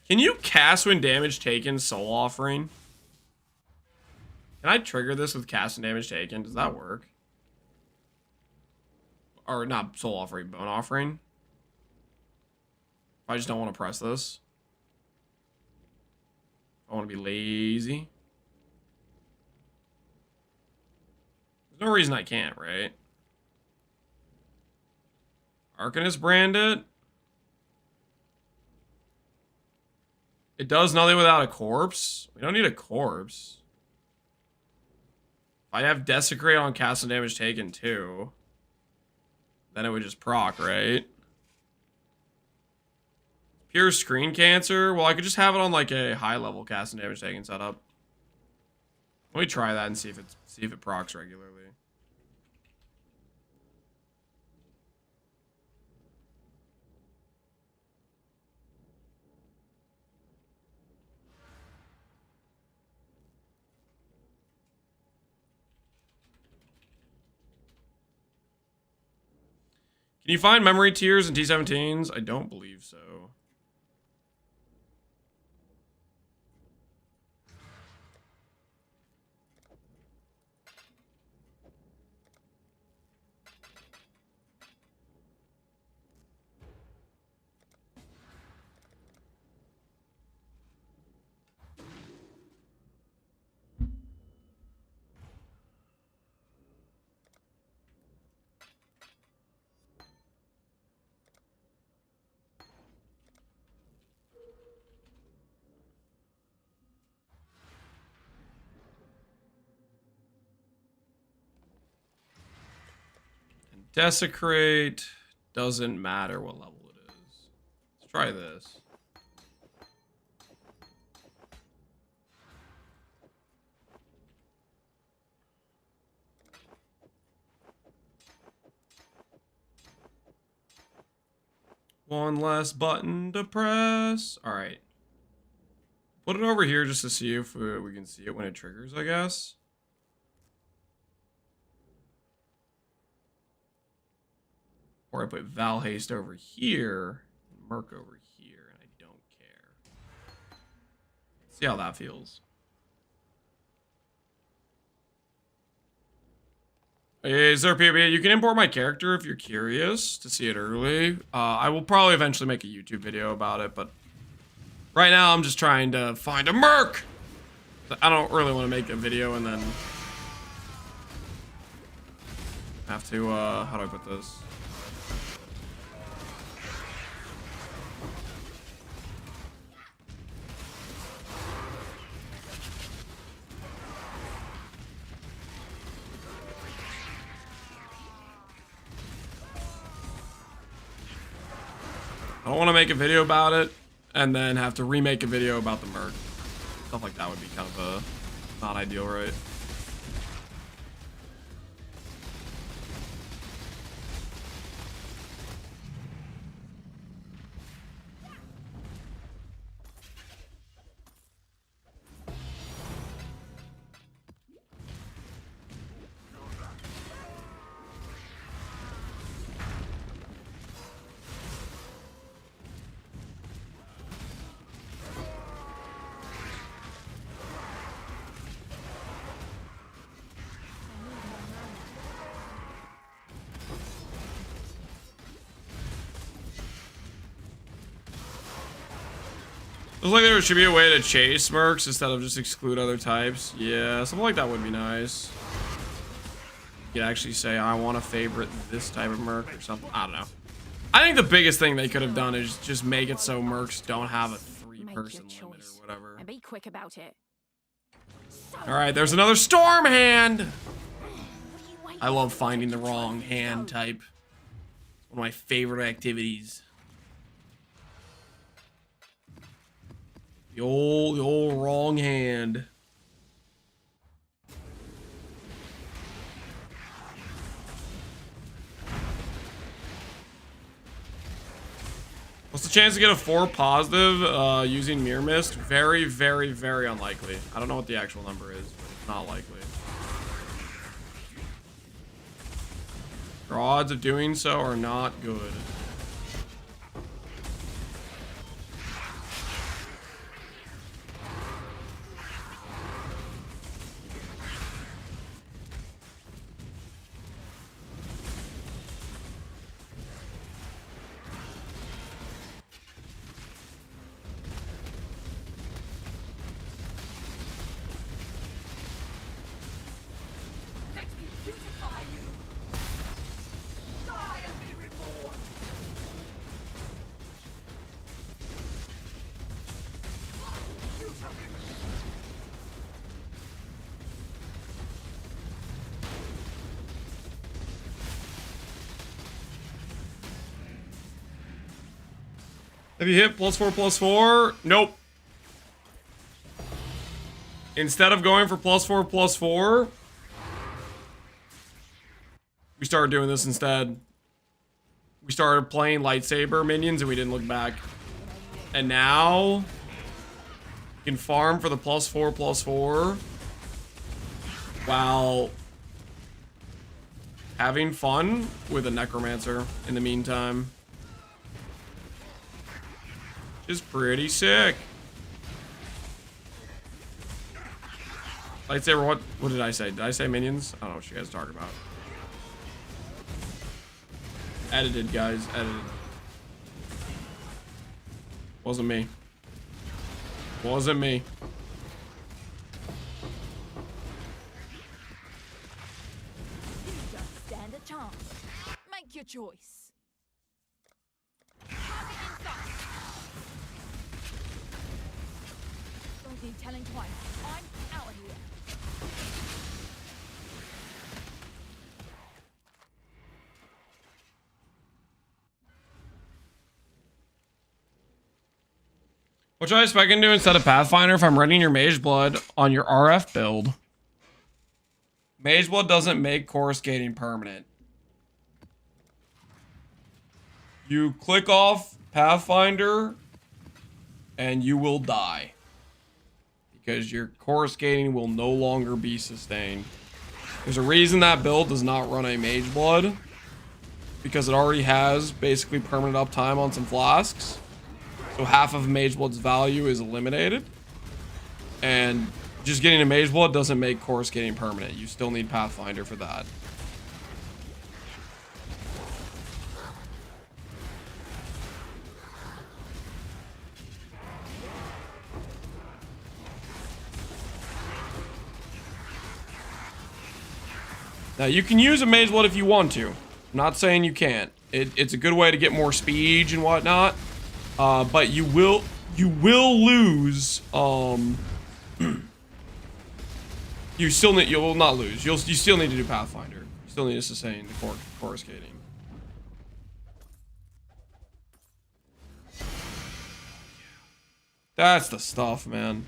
Can you cast when damage taken, soul offering? Can I trigger this with cast and damage taken? Does that work? Or not soul offering, bone offering? I just don't want to press this. I want to be lazy. There's no reason I can't, right? Arcanist brand it. It does nothing without a corpse. We don't need a corpse. If I have Desecrate on cast and damage taken too, then it would just proc, right? Pure screen cancer. Well, I could just have it on like a high level cast and damage taken setup. Let me try that and see if it procs regularly. Can you find memory tiers in T17s? I don't believe so. Desecrate doesn't matter what level it is. Let's try this. One less button to press. All right. Put it over here just to see if we can see it when it triggers, I guess. Or I put Val Haste over here, and Merc over here, and I don't care. See how that feels. Hey, Zerpia, you can import my character if you're curious to see it early. I will probably eventually make a YouTube video about it, but right now I'm just trying to find a Merc! I don't really want to make a video and then have to, how do I put this? I don't want to make a video about it and then have to remake a video about the merc. Stuff like that would be kind of not ideal, right? Looks like there should be a way to chase mercs instead of just exclude other types. Yeah, something like that would be nice. You could actually say, I want to favorite this type of merc or something. I don't know. I think the biggest thing they could have done is just make it so mercs don't have a 3-person limit or whatever. And be quick about it. Alright, there's another storm hand! I love finding the wrong hand type. One of my favorite activities. The old wrong hand. What's the chance to get a 4 positive using Mirror Mist? Very, very, very unlikely. I don't know what the actual number is, but it's not likely. Your odds of doing so are not good. Have you hit +4/+4? Nope. Instead of going for +4/+4, we started doing this instead. We started playing lightsaber minions and we didn't look back. And now you can farm for the +4/+4 while having fun with a necromancer in the meantime. Which is pretty sick. Lightsaber, what did I say? Did I say minions? I don't know what you guys are talking about. Edited, guys. Edited. Wasn't me. Wasn't me. You don't stand a chance. Make your choice. Target in sight. Don't need telling twice. I'm out of here. What should I expect to do instead of Pathfinder if I'm running your Mage Blood on your RF build? Mage Blood doesn't make coruscating permanent. You click off Pathfinder and you will die. Because your coruscating will no longer be sustained. There's a reason that build does not run a Mage Blood. Because it already has basically permanent uptime on some flasks. So half of Mage Blood's value is eliminated. And just getting a Mage Blood doesn't make coruscating permanent. You still need Pathfinder for that. Now you can use a Mage Blood if you want to. I'm not saying you can't. It's a good way to get more speed and whatnot. But you will lose. You'll not lose. You still need to do Pathfinder. You still need to sustain the coruscating. That's the stuff, man.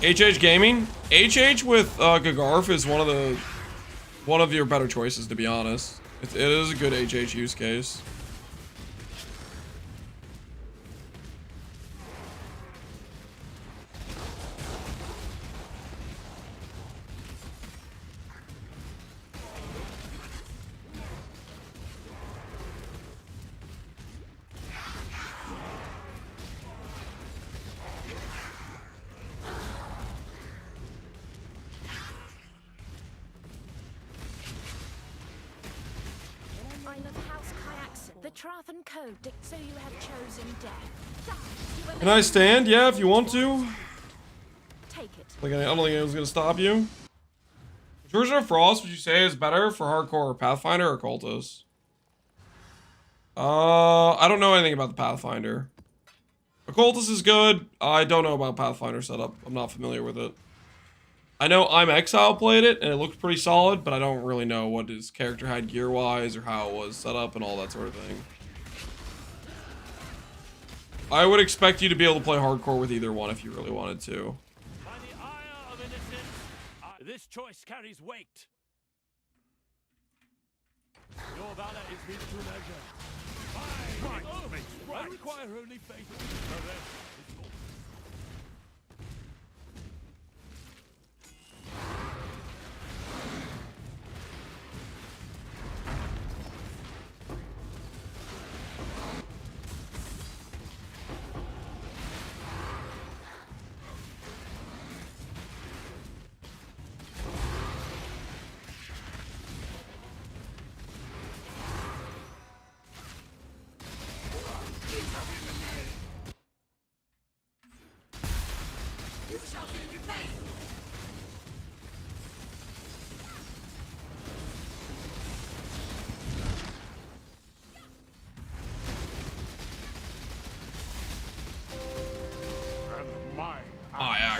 HH Gaming? HH with Gagarf is one of your better choices, to be honest. It is a good HH use case. So you have chosen death. Can I stand? Yeah, if you want to. Take it. Like, I don't think it was gonna stop you. Which version of Frost would you say is better for hardcore, Pathfinder or Cultist? I don't know anything about the Pathfinder. Occultist is good. I don't know about Pathfinder setup. I'm not familiar with it. I know Exile played it and it looked pretty solid, but I don't really know what his character had gear-wise or how it was set up and all that sort of thing. I would expect you to be able to play hardcore with either one if you really wanted to. By the ire of innocence, this choice carries weight. Your valor is his true measure. I require only faith. The rest is yours.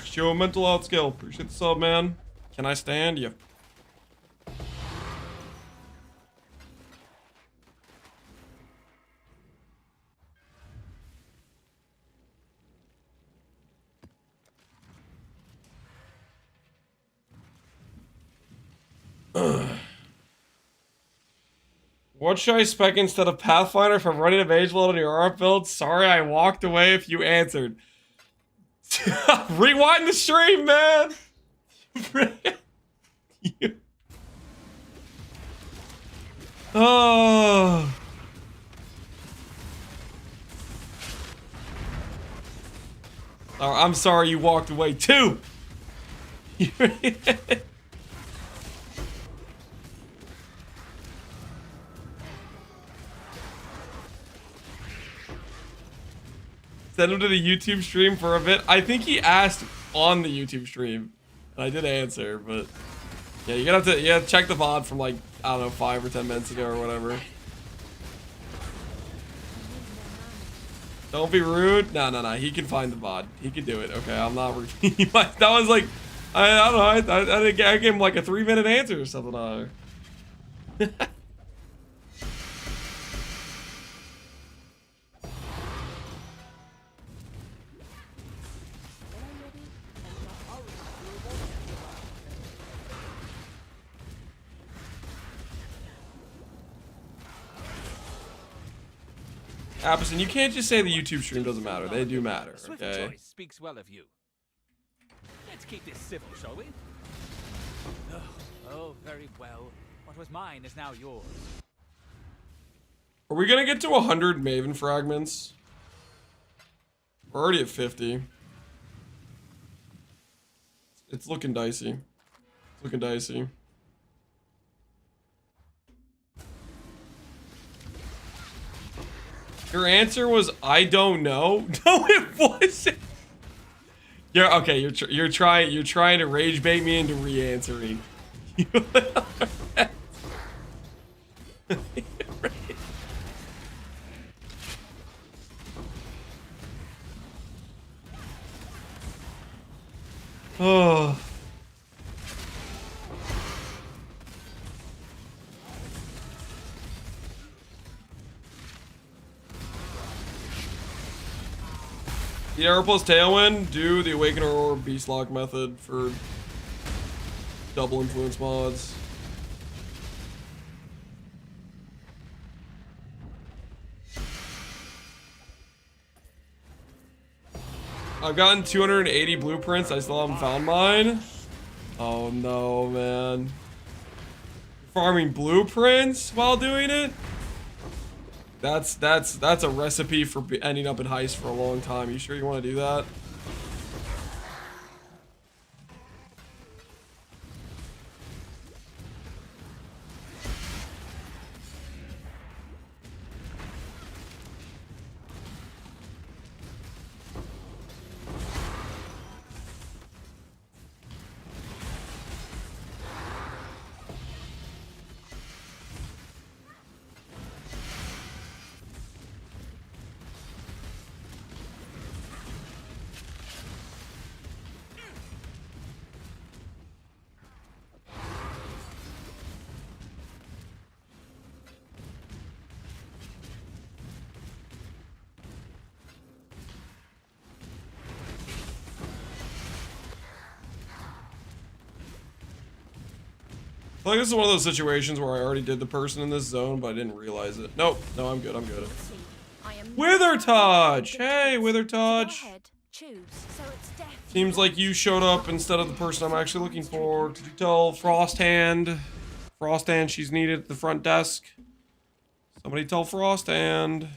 Show a mental out skill. Appreciate the sub, man. Can I stand? Yeah. What should I spec instead of Pathfinder if I'm running a mage load on your art build? Sorry, I walked away if you answered. Rewind the stream, man! Oh. Oh, I'm sorry you walked away too. Send him to the YouTube stream for a bit. I think he asked on the YouTube stream. And I did answer, but yeah, you're gonna have to check the VOD from like, I don't know, 5 or 10 minutes ago or whatever. Don't be rude. No. He can find the VOD. He can do it. Okay, I'm not rude. That was like, I don't know. I gave him like a 3-minute answer or something on it. Appleton, you can't just say the YouTube stream doesn't matter. They do matter, okay? Choice speaks well of you. Let's keep this civil, shall we? Oh, very well. What was mine is now yours. Are we gonna get to 100 Maven fragments? We're already at 50. It's looking dicey. It's looking dicey. Your answer was, I don't know. No, it wasn't. You're okay. You're trying to rage bait me into re-answering. Oh. The Arrow plus Tailwind, do the Awakener or Beastlock method for double influence mods. I've gotten 280 blueprints, I still haven't found mine. Oh no, man. Farming blueprints while doing it? That's a recipe for ending up in heist for a long time. You sure you want to do that? I feel like this is one of those situations where I already did the person in this zone, but I didn't realize it. Nope. No, I'm good. I'm good. Wither Touch! Hey, Wither Touch! Seems like you showed up instead of the person I'm actually looking for. Did you tell Frosthand she's needed at the front desk? Somebody tell Frosthand.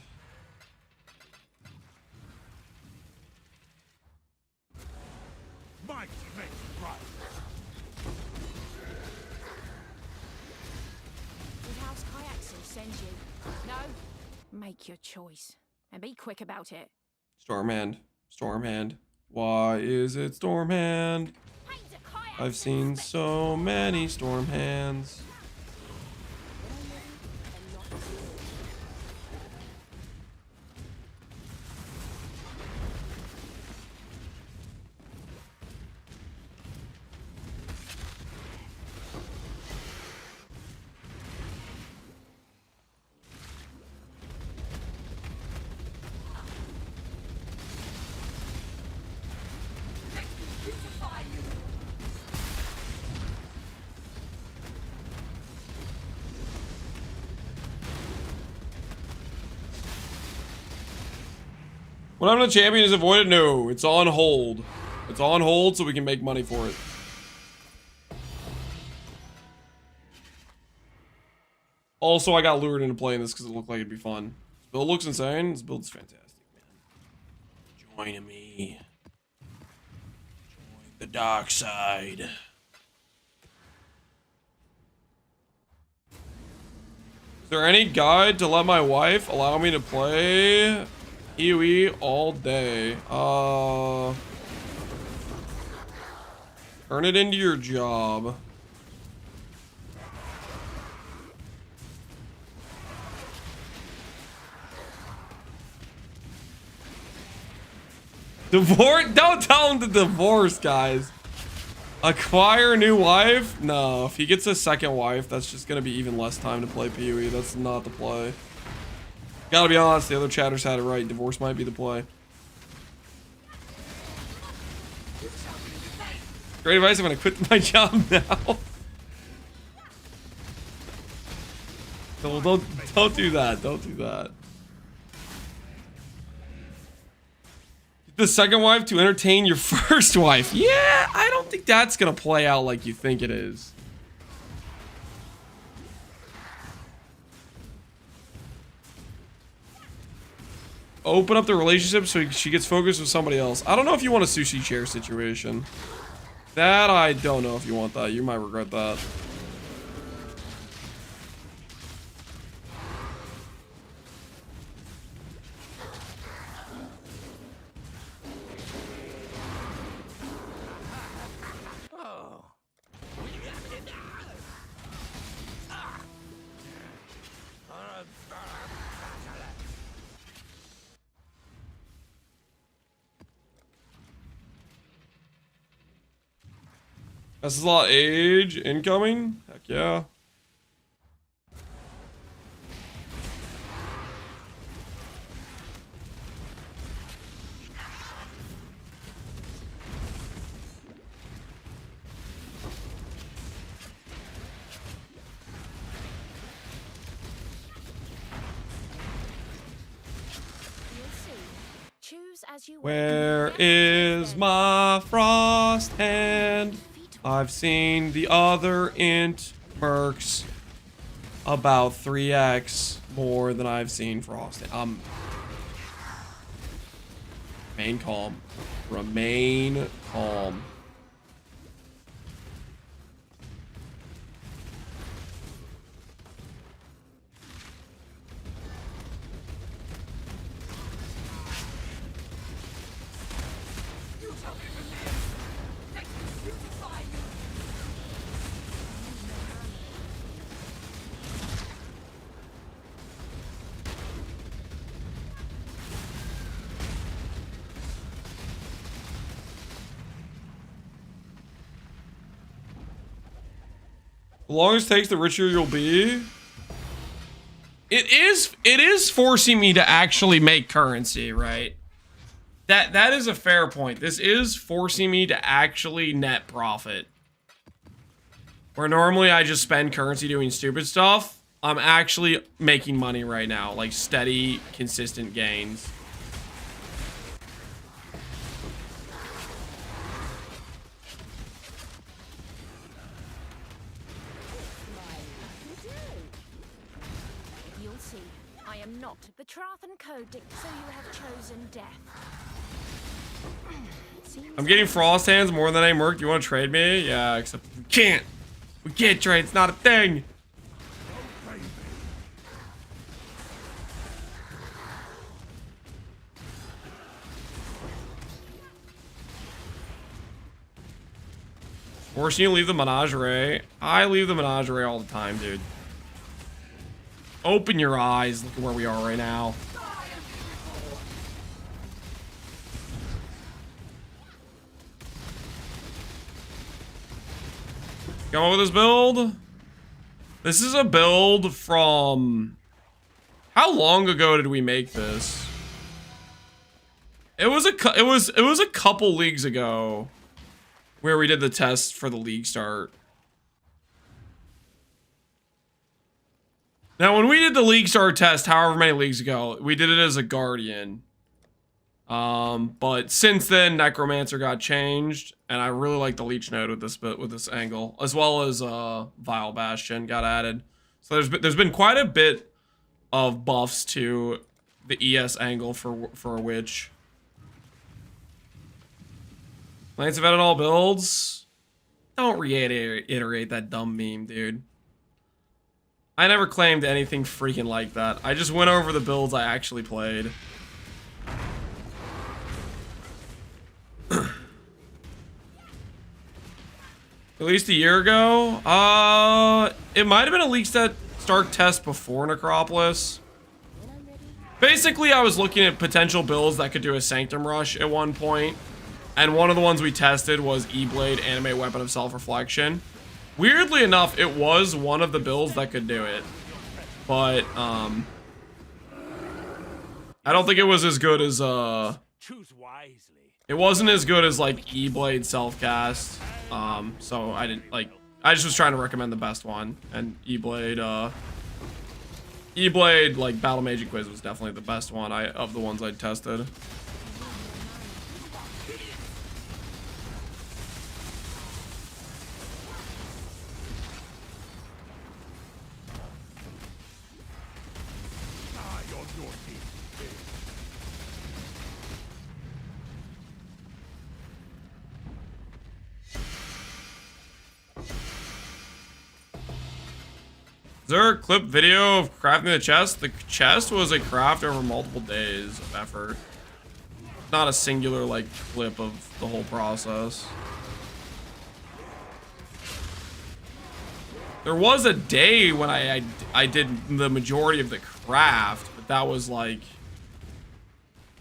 Make your choice and be quick about it. Stormhand. Stormhand. Why is it Stormhand? I've seen so many Stormhands. What happened to champion is avoided? No, it's on hold. It's on hold so we can make money for it. Also, I got lured into playing this because it looked like it'd be fun. This build looks insane. This build's fantastic, man. Join me. Join the dark side. Is there any guide to let my wife allow me to play PoE all day? Turn it into your job. Divorce? Don't tell him to divorce, guys. Acquire a new wife? No, if he gets a second wife, that's just gonna be even less time to play PoE. That's not the play. Gotta be honest, the other chatters had it right. Divorce might be the play. Great advice, I'm gonna quit my job now. No, don't do that. Don't do that. The second wife to entertain your first wife. Yeah, I don't think that's gonna play out like you think it is. Open up the relationship so she gets focused with somebody else. I don't know if you want a sushi chair situation. That I don't know if you want that. You might regret that. This is a lot of age incoming. Heck yeah. Where is my frost hand? I've seen the other int mercs about 3x more than I've seen frost. Remain calm. Remain calm. The longest it takes, the richer you'll be. It is forcing me to actually make currency, right? That is a fair point. This is forcing me to actually net profit. Where normally I just spend currency doing stupid stuff, I'm actually making money right now, like steady, consistent gains. The Trathan Code, so you have chosen death. I'm getting frost hands more than a merc. Do you want to trade me? Yeah, except we can't. We can't trade. It's not a thing. Forcing you to leave the menagerie. I leave the menagerie all the time, dude. Open your eyes. Look at where we are right now. Come on with this build. This is a build from... How long ago did we make this? It was a couple leagues ago where we did the test for the league start. Now, when we did the League Star test, however many leagues ago, we did it as a Guardian. But since then, Necromancer got changed, and I really like the Leech Node with this angle, as well as Vile Bastion got added. So there's been quite a bit of buffs to the ES angle for a witch. Lance have added all builds. Don't reiterate that dumb meme, dude. I never claimed anything freaking like that. I just went over the builds I actually played. At least a year ago? It might have been a leak start test before Necropolis. Basically, I was looking at potential builds that could do a Sanctum Rush at one point. And one of the ones we tested was E-Blade Animate Weapon of Self-Reflection. Weirdly enough, it was one of the builds that could do it. But, I don't think it was as good as, Choose wisely. it wasn't as good as, like, E-Blade Self-Cast. So I didn't, like, I just was trying to recommend the best one. And E-Blade, like, Battle Mage Quiz was definitely the best one of the ones I tested. Is there a clip video of crafting the chest? The chest was a craft over multiple days of effort. Not a singular, like, clip of the whole process. There was a day when I did the majority of the craft, but that was like,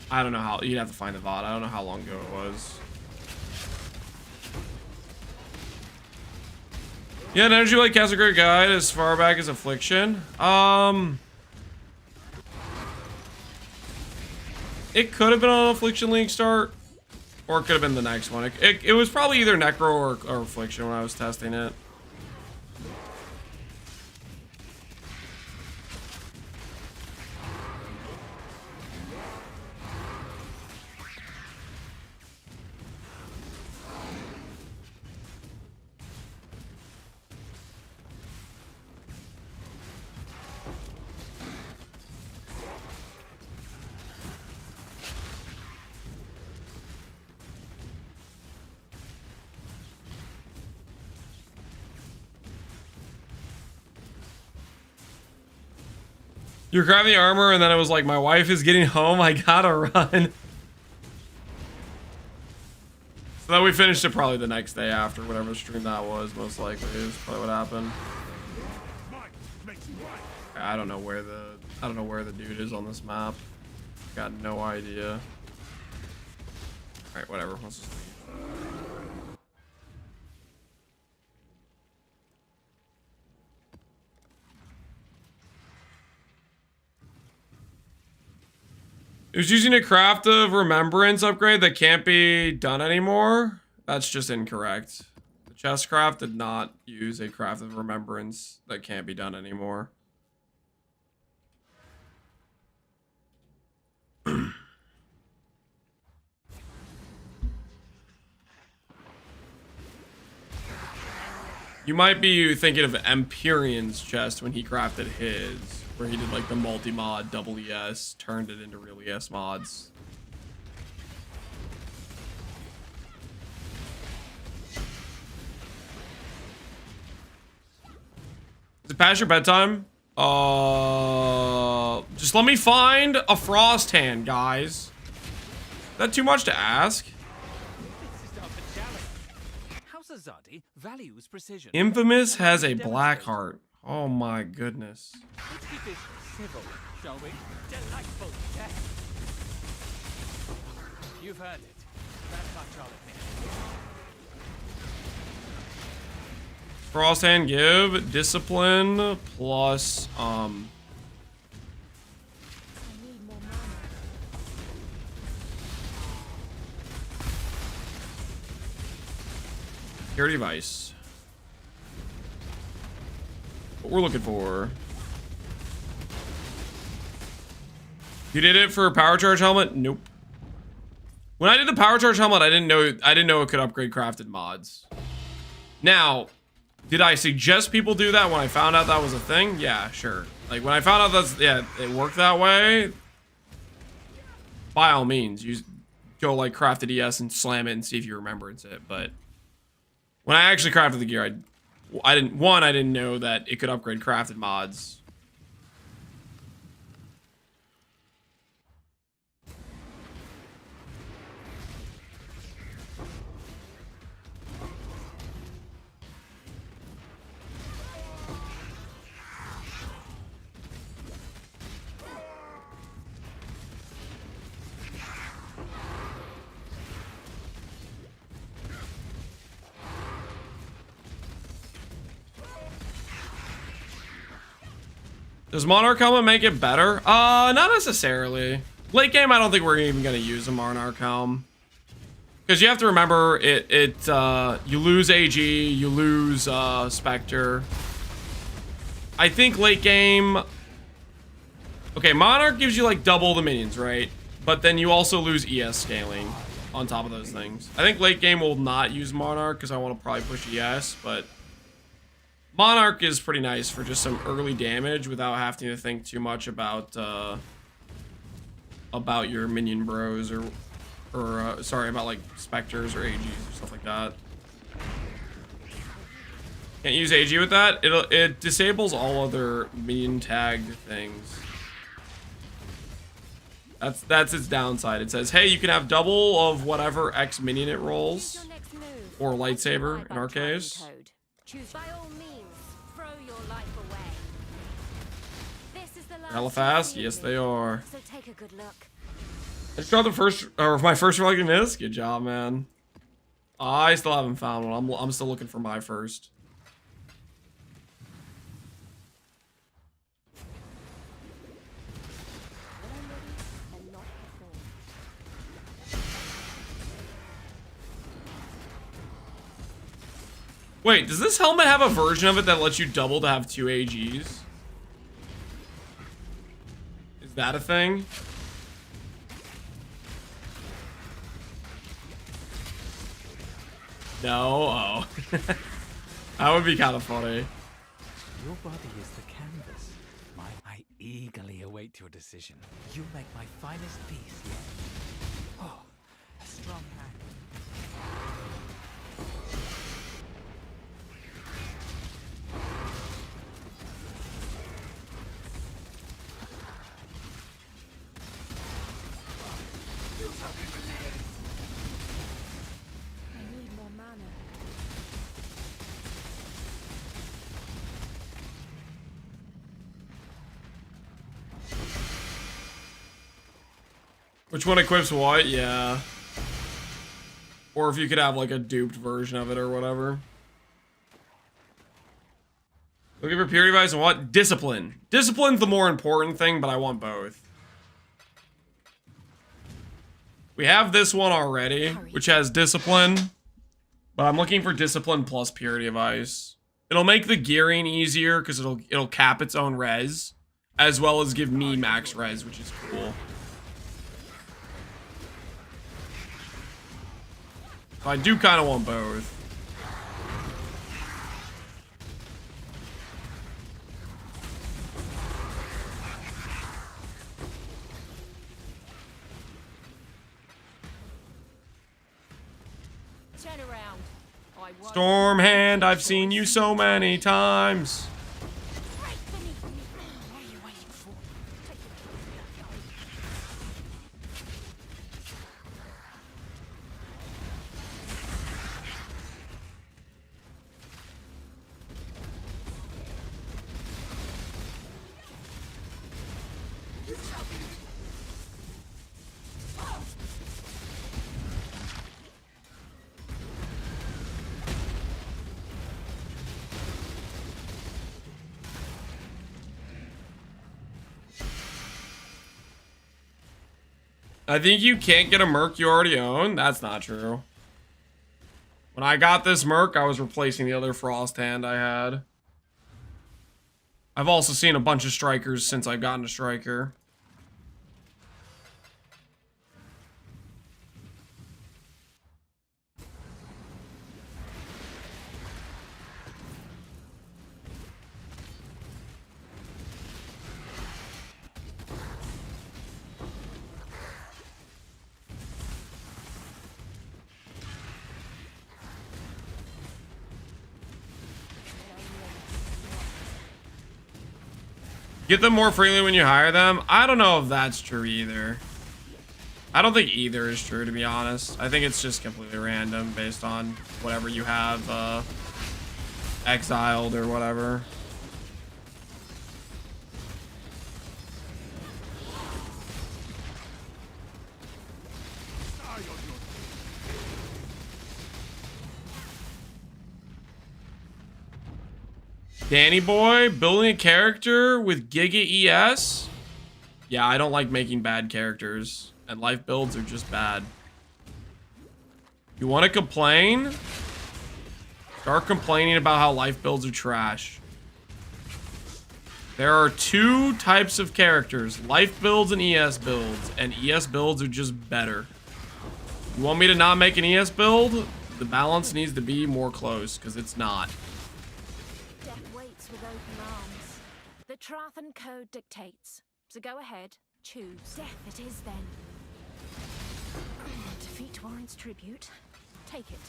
I don't know how, you'd have to find the VOD. I don't know how long ago it was. Yeah, an Energy Blade cast a great guide as far back as Affliction. It could have been on Affliction League start, or it could have been the next one. It was probably either Necro or Affliction when I was testing it. You're grabbing the armor, and then it was like, my wife is getting home, I gotta run. So then we finished it probably the next day after, whatever stream that was, most likely, is probably what happened. I don't know where the dude is on this map. Got no idea. Alright, whatever, let's just leave. It was using a Craft of Remembrance upgrade that can't be done anymore. That's just incorrect. The chest craft did not use a Craft of Remembrance that can't be done anymore. You might be thinking of Empyrean's chest when he crafted his, where he did like the multi-mod double ES, turned it into real ES mods. Is it past your bedtime? Just let me find a frost hand, guys. Is that too much to ask? Azadi values precision. Infamous has a black heart. Oh my goodness. Let's keep it civil, shall we? Delightful death. You've heard it. That's much all of it. Frost hand give discipline plus Security device. What we're looking for. You did it for a power charge helmet? Nope. When I did the power charge helmet, I didn't know it could upgrade crafted mods. Now, did I suggest people do that when I found out that was a thing? Yeah, sure. Like when I found out it worked that way, by all means, you go like crafted ES and slam it and see if you remembrance it. But when I actually crafted the gear, I didn't know that it could upgrade crafted mods. Does Monarch Helmet make it better? Not necessarily. Late game, I don't think we're even gonna use a Monarch Helm. Because you have to remember, you lose AG, you lose Spectre. I think late game... Okay, Monarch gives you like double the minions, right? But then you also lose ES scaling on top of those things. I think late game will not use Monarch because I want to probably push ES, but... Monarch is pretty nice for just some early damage without having to think too much about your minion bros or sorry, about like Spectres or AGs or stuff like that. Can't use AG with that. It disables all other minion tagged things. That's its downside. It says, hey, you can have double of whatever X minion it rolls, or lightsaber in our case. Choose by all means. Throw your life away. This is the last Hella fast? Yes, they are. So take a good look. I just got my first fragments. Good job, man. I still haven't found one. I'm still looking for my first. Wait, does this helmet have a version of it that lets you double to have 2 AGs? Is that a thing? No? Oh. That would be kind of funny. Your body is the canvas. I eagerly await your decision. You make my finest piece yet. Oh, a strong hand. I need more mana. Which one equips what? Yeah. Or if you could have like a duped version of it or whatever. Looking for purity device and what? Discipline. Discipline's the more important thing, but I want both. We have this one already, which has discipline, but I'm looking for discipline plus purity of ice. It'll make the gearing easier because it'll cap its own res, as well as give me max res, which is cool. So I do kind of want both. Turn around. I won't. Stormhand, I've seen you so many times. Right beneath me. What are you waiting for? I think you can't get a merc you already own. That's not true. When I got this merc, I was replacing the other frost hand I had. I've also seen a bunch of strikers since I've gotten a striker. Get them more freely when you hire them. I don't know if that's true either. I don't think either is true, to be honest. I think it's just completely random based on whatever you have exiled or whatever. Danny boy, building a character with Giga ES? Yeah, I don't like making bad characters. And life builds are just bad. You want to complain? Start complaining about how life builds are trash. There are two types of characters. Life builds and ES builds. And ES builds are just better. You want me to not make an ES build? The balance needs to be more close, because it's not. With open arms. The Trathan Code dictates. So go ahead, choose. Death it is then. Defeat warrants tribute. Take it.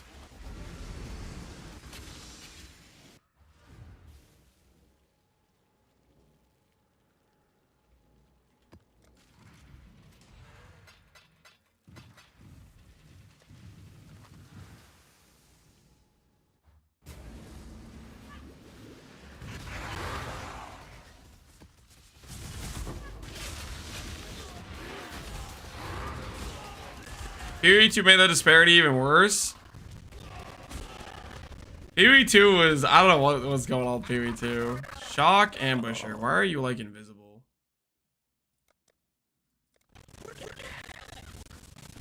PoE2 made the disparity even worse. PoE2 was, I don't know what was going on with PoE2. Shock Ambusher. Why are you like invisible?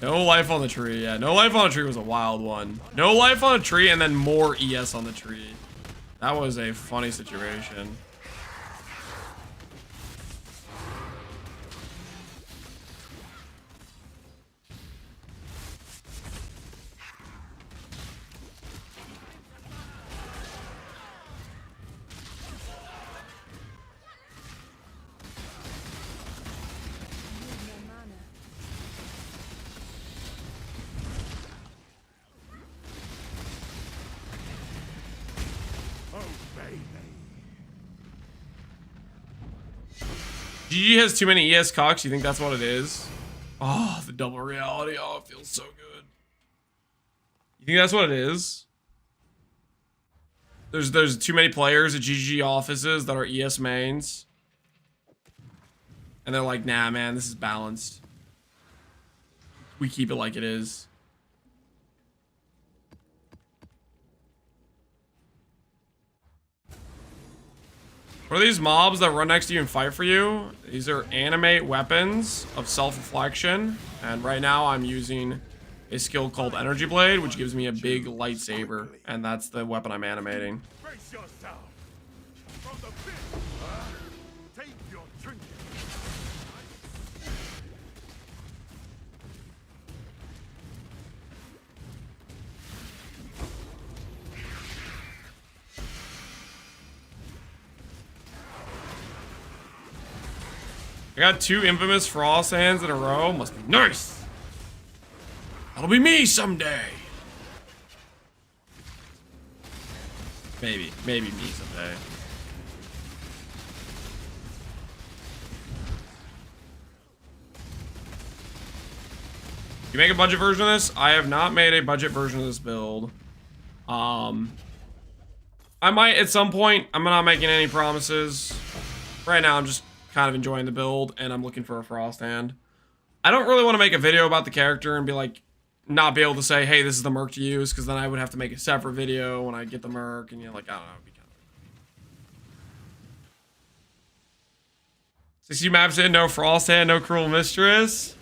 No life on the tree. Yeah, no life on the tree was a wild one. No life on a tree and then more ES on the tree. That was a funny situation. GG has too many ES cocks. You think that's what it is? Oh, the double reality. Oh, it feels so good. You think that's what it is? There's too many players at GG offices that are ES mains. And they're like, nah, man, this is balanced. We keep it like it is. What are these mobs that run next to you and fight for you? These are animate weapons of self-reflection. And right now I'm using a skill called Energy Blade, which gives me a big lightsaber. And that's the weapon I'm animating. Brace yourself. From the pit. Take your trinket. I got 2 infamous frost hands in a row. Must be nice. That'll be me someday. Maybe me someday. You make a budget version of this? I have not made a budget version of this build. I might at some point. I'm not making any promises. Right now, I'm just kind of enjoying the build, and I'm looking for a frost hand. I don't really want to make a video about the character and be like, not be able to say, hey, this is the merc to use, because then I would have to make a separate video when I get the merc, and like, I don't know. It'd be kind of... 60 maps in, no frost hand, no cruel mistress.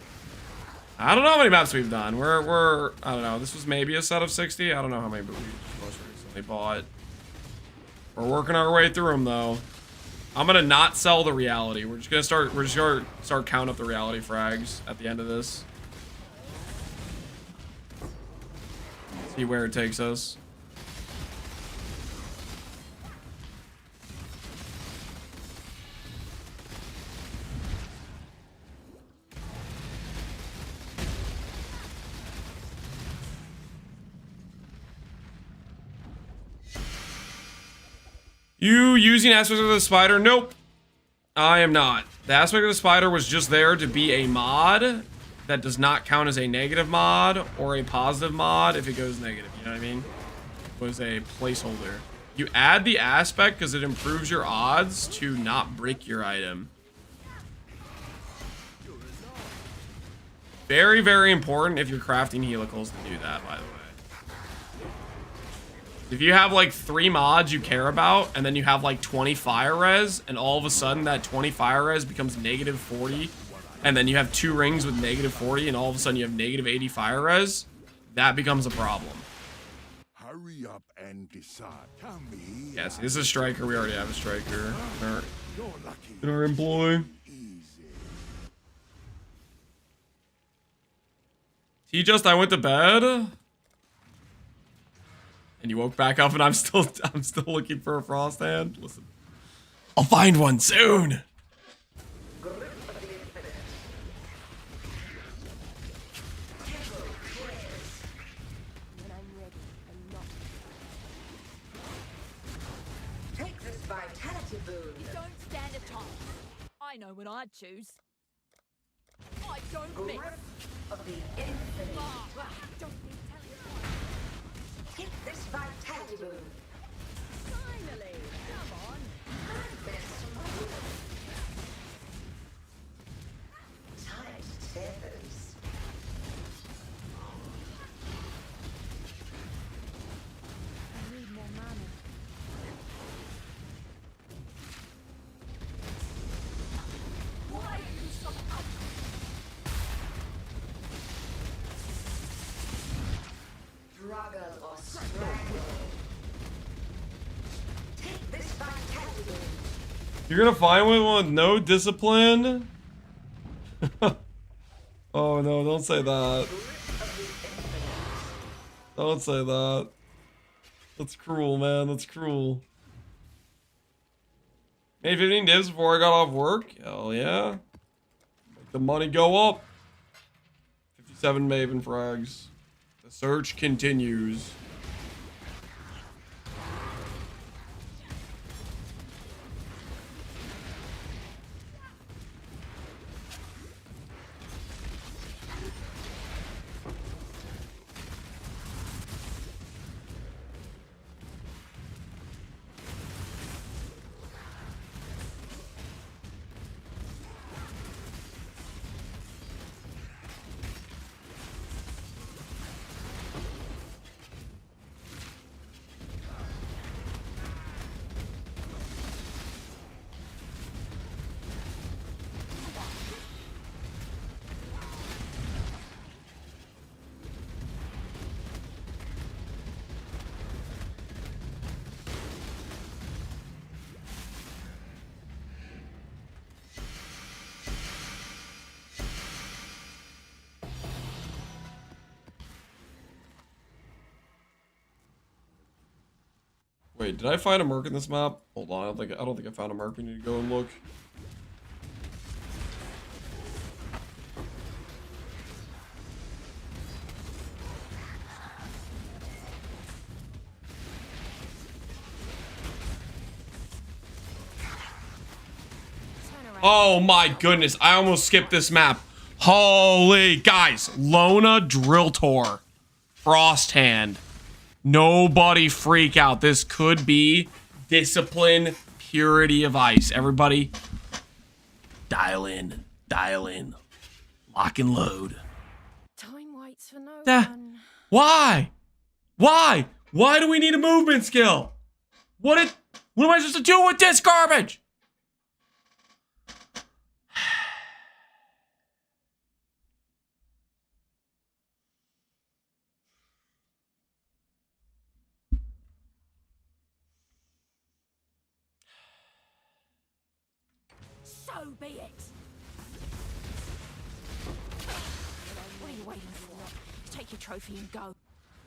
I don't know how many maps we've done. We're I don't know. This was maybe a set of 60. I don't know how many we most recently bought. We're working our way through them though. I'm gonna not sell the reality. We're just gonna start counting up the reality frags at the end of this. See where it takes us. You using aspects of the spider? Nope. I am not. The aspect of the spider was just there to be a mod that does not count as a negative mod or a positive mod if it goes negative. You know what I mean? It was a placeholder. You add the aspect because it improves your odds to not break your item. Very, very important if you're crafting helicals to do that, by the way. If you have like 3 mods you care about, and then you have like 20 fire res, and all of a sudden that 20 fire res becomes negative 40, and then you have 2 rings with negative 40, and all of a sudden you have negative 80 fire res, that becomes a problem. Hurry up and decide. Tell me. Yeah, see, this is a striker. We already have a striker You're lucky. in our employ. I went to bed, and you woke back up, and I'm still looking for a frost hand. Listen, I'll find one soon. When I'm ready and not. Take this vitality boon. Don't stand a chance. I know what I'd choose. I don't miss. Grip of the infinite. Don't need telling. Take this vitality boon. Finally, come on. Best move. Tight tethers. I need more mana. Why are you so up? Struggle or straggle. Take this vitality boon. You're gonna find one with no discipline? Oh no, don't say that. Don't say that. That's cruel, man. That's cruel. Made 15 divs before I got off work? Hell yeah. Make the money go up. 57 Maven frags. The search continues. Wait, did I find a merc in this map? Hold on, I don't think I found a merc. We need to go and look. Oh my goodness, I almost skipped this map. Holy guys, Lona Drill Tour. Frost Hand. Nobody freak out. This could be discipline, purity of ice. Everybody, dial in, lock and load. Time waits for no That- one. Why? Why do we need a movement skill? What am I supposed to do with this garbage? So be it. What are you waiting for? Take your trophy and go.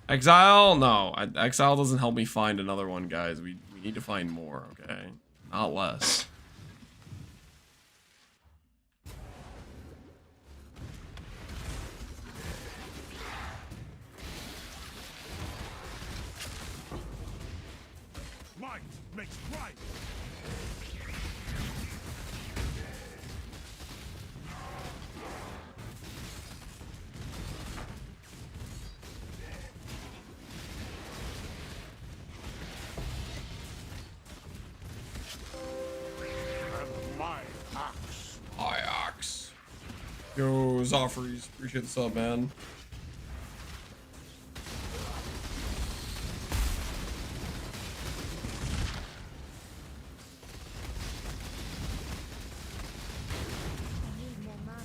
Exile? No, Exile doesn't help me find another one, guys. We need to find more, okay? Not less. Might makes right. Yo, Zoffreys. Appreciate the sub, man. I need more mana.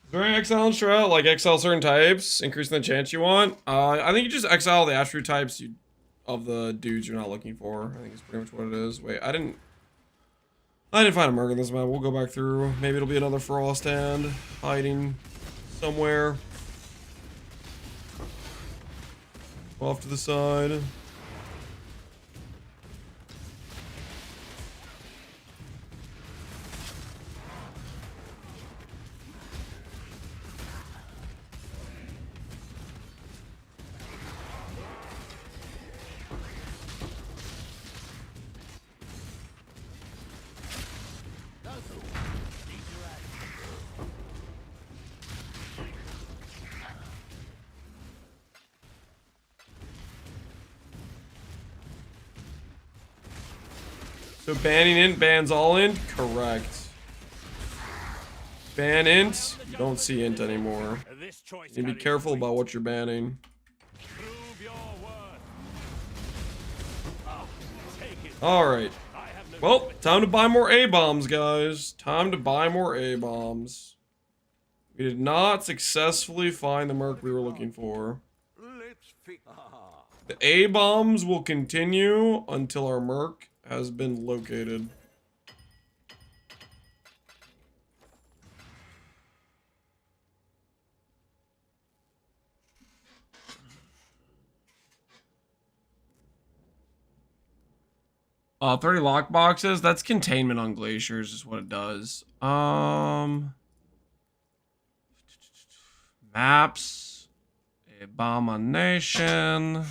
Is there any exile strat? Like exile certain types, increasing the chance you want? I think you just exile the attribute types of the dudes you're not looking for. I think it's pretty much what it is. Wait, I didn't find a merc in this map. We'll go back through. Maybe it'll be another frost stand hiding somewhere. Off to the side. So banning int bans all int? Correct. Ban int, you don't see int anymore. This choice You need to be careful about what you're banning. Prove your worth. Take it. Alright. Well, time to buy more A-bombs, guys. Time to buy more A-bombs. We did not successfully find the merc we were looking for. Let's fix. The A-bombs will continue until our merc has been located. Uh, 30 lock boxes. That's containment on glaciers is what it does. Maps. Abomination.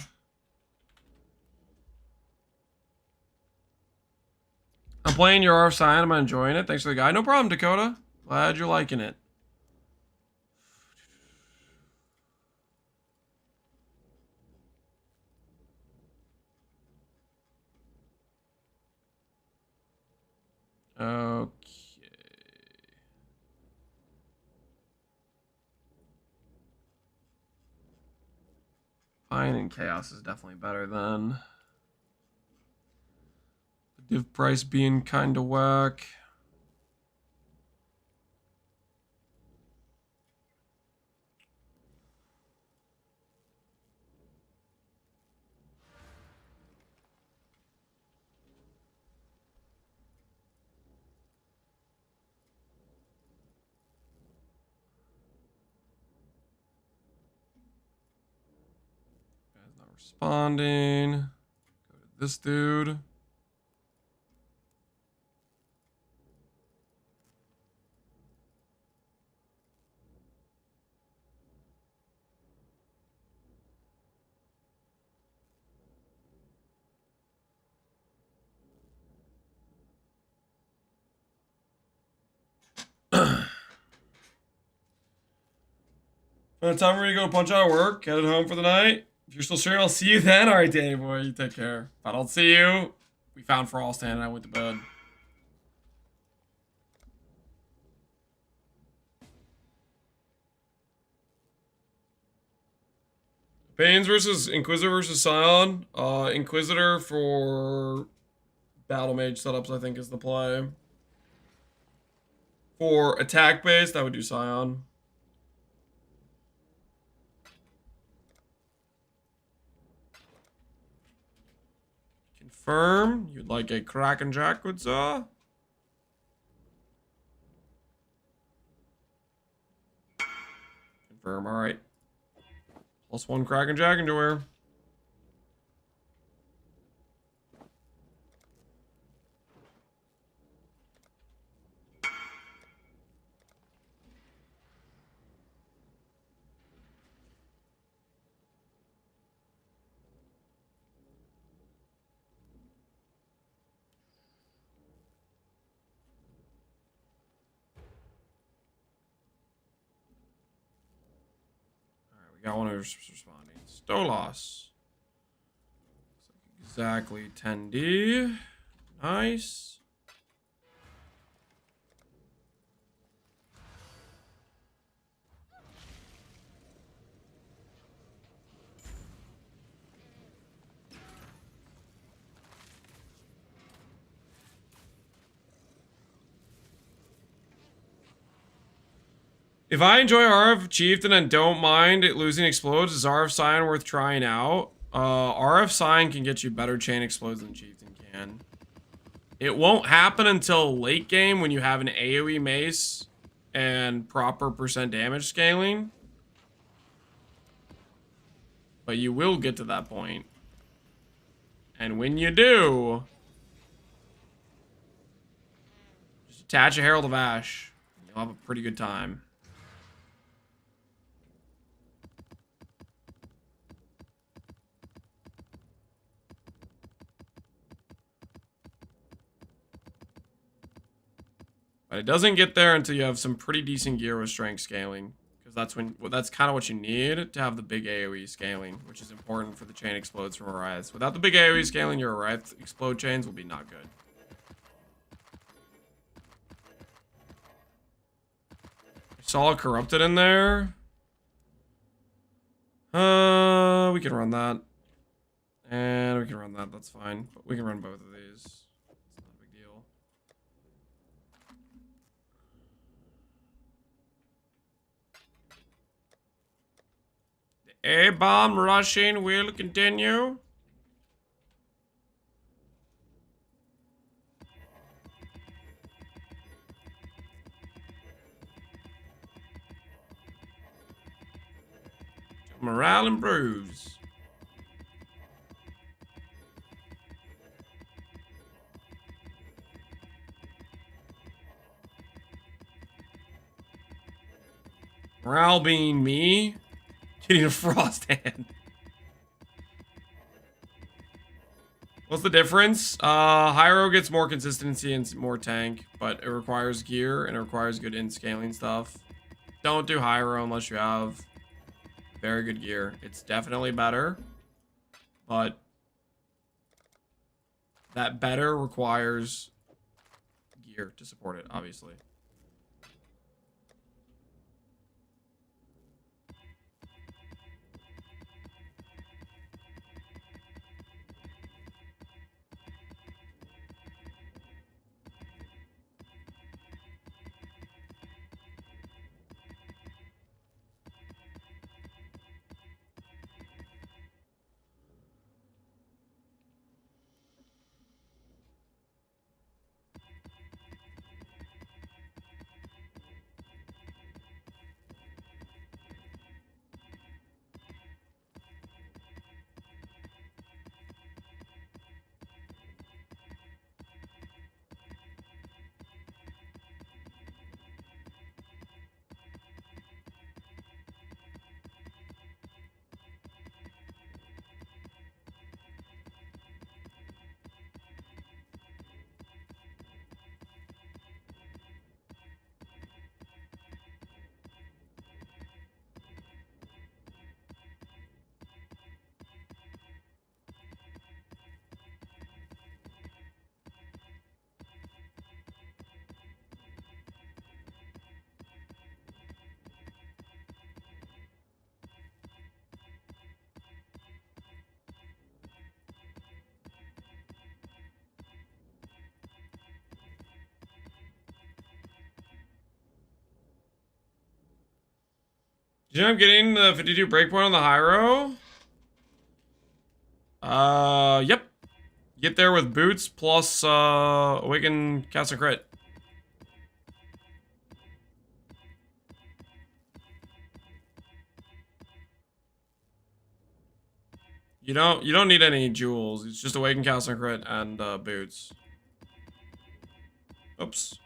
I'm playing your RF Cyan. I'm enjoying it. Thanks for the guide. No problem, Dakota. Glad you're liking it. Okay. Fine and Chaos is definitely better than the div price being kind of whack. Guy's not responding. Go to this dude. Time for you to go punch out of work, headed home for the night. If you're still streaming, I'll see you then. All right, Danny boy, you take care. If I don't see you, we found Frost and I went to bed. Banes versus Inquisitor versus Scion. Inquisitor for Battle Mage setups, I think, is the play. For attack based, I would do Scion. Confirm. You'd like a Kraken Jack, good sir? Confirm, alright. +1 Kraken Jack, enjoyer. got one who's responding. Stolas. Exactly 10D. Nice. If I enjoy RF Chieftain and don't mind it losing explodes, is RF Sign worth trying out? RF Sign can get you better chain explodes than Chieftain can. It won't happen until late game when you have an AoE mace and proper % damage scaling. But you will get to that point. And when you do, just attach a Herald of Ash. You'll have a pretty good time. But it doesn't get there until you have some pretty decent gear with strength scaling. Because that's kind of what you need to have the big AoE scaling, which is important for the chain explodes from Oriath. Without the big AoE scaling, your Oriath explode chains will be not good. Solid Corrupted in there. We can run that. And we can run that, that's fine. But we can run both of these. It's not a big deal. The A-bomb rushing will continue. Morale improves. Morale being me, getting a frost hand. What's the difference? Hyro gets more consistency and more tank, but it requires gear and it requires good in-scaling stuff. Don't do Hyro unless you have very good gear. It's definitely better, but that better requires gear to support it, obviously. Did you end up getting the 52 breakpoint on the Hyro? Yep. Get there with boots plus Awaken Cast and Crit. You don't need any jewels. It's just Awaken Cast and Crit and boots. Oops.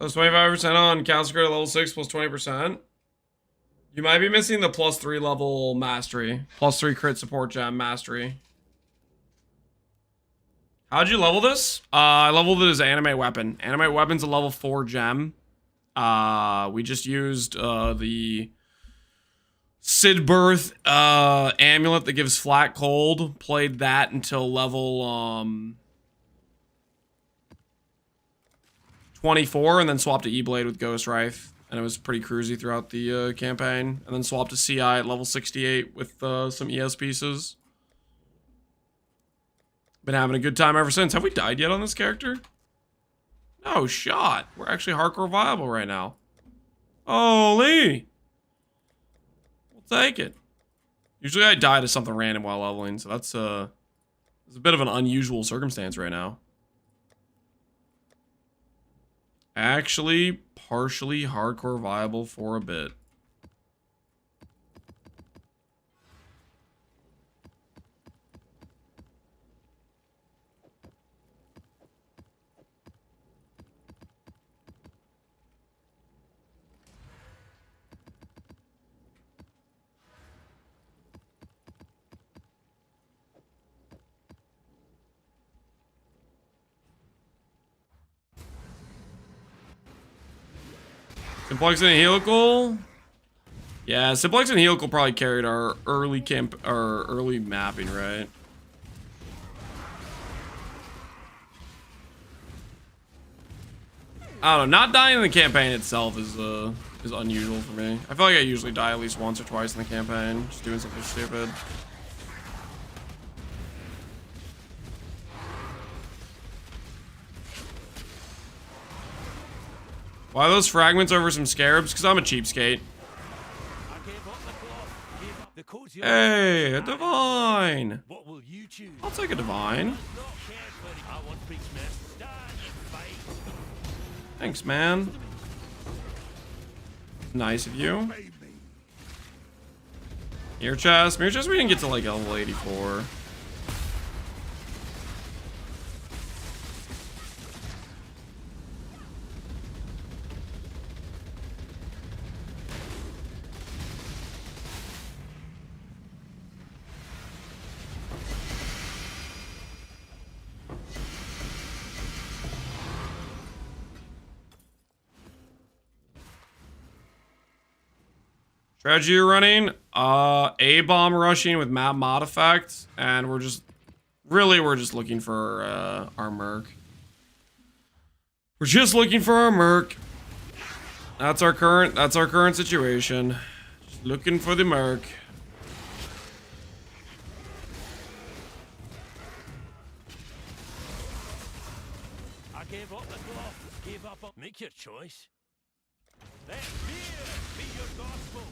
Plus 25% on Council Crit at level 6 plus 20%. You might be missing the plus 3 level mastery. Plus 3 crit support gem mastery. How'd you level this? I leveled it as animate weapon. Animate weapon's a level 4 gem. We just used the Sid Birth amulet that gives flat cold. Played that until level 24 and then swapped to E-Blade with Ghost Rife. And it was pretty cruisy throughout the campaign. And then swapped to CI at level 68 with some ES pieces. Been having a good time ever since. Have we died yet on this character? No shot. We're actually hardcore viable right now. Holy. We'll take it. Usually I die to something random while leveling, so that's a bit of an unusual circumstance right now. Actually, partially hardcore viable for a bit. Simplex and Helical. Yeah, Simplex and Helical probably carried our early mapping, right? I don't know. Not dying in the campaign itself is unusual for me. I feel like I usually die at least once or twice in the campaign, just doing something stupid. Why those fragments over some scarabs? Because I'm a cheapskate. Hey, a divine. What will you choose? I'll take a divine. Thanks, man. Nice of you. Mirror chest. Mirror chest we didn't get to like level 84. Strategy you're running, A-bomb rushing with map mod effect, and we're just looking for our merc. We're just looking for our merc. That's our current situation. Just looking for the merc. I gave up the cloth. Gave up. Make your choice. Let fear be your gospel.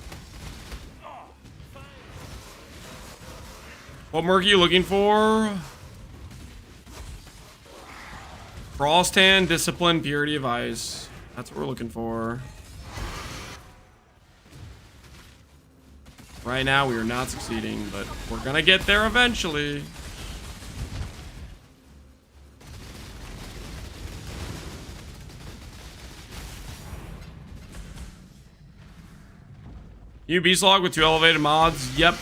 What merc are you looking for? Frost Hand, Discipline, Purity of Ice. That's what we're looking for. Right now, we are not succeeding, but we're gonna get there eventually. You beast log with 2 elevated mods? Yep.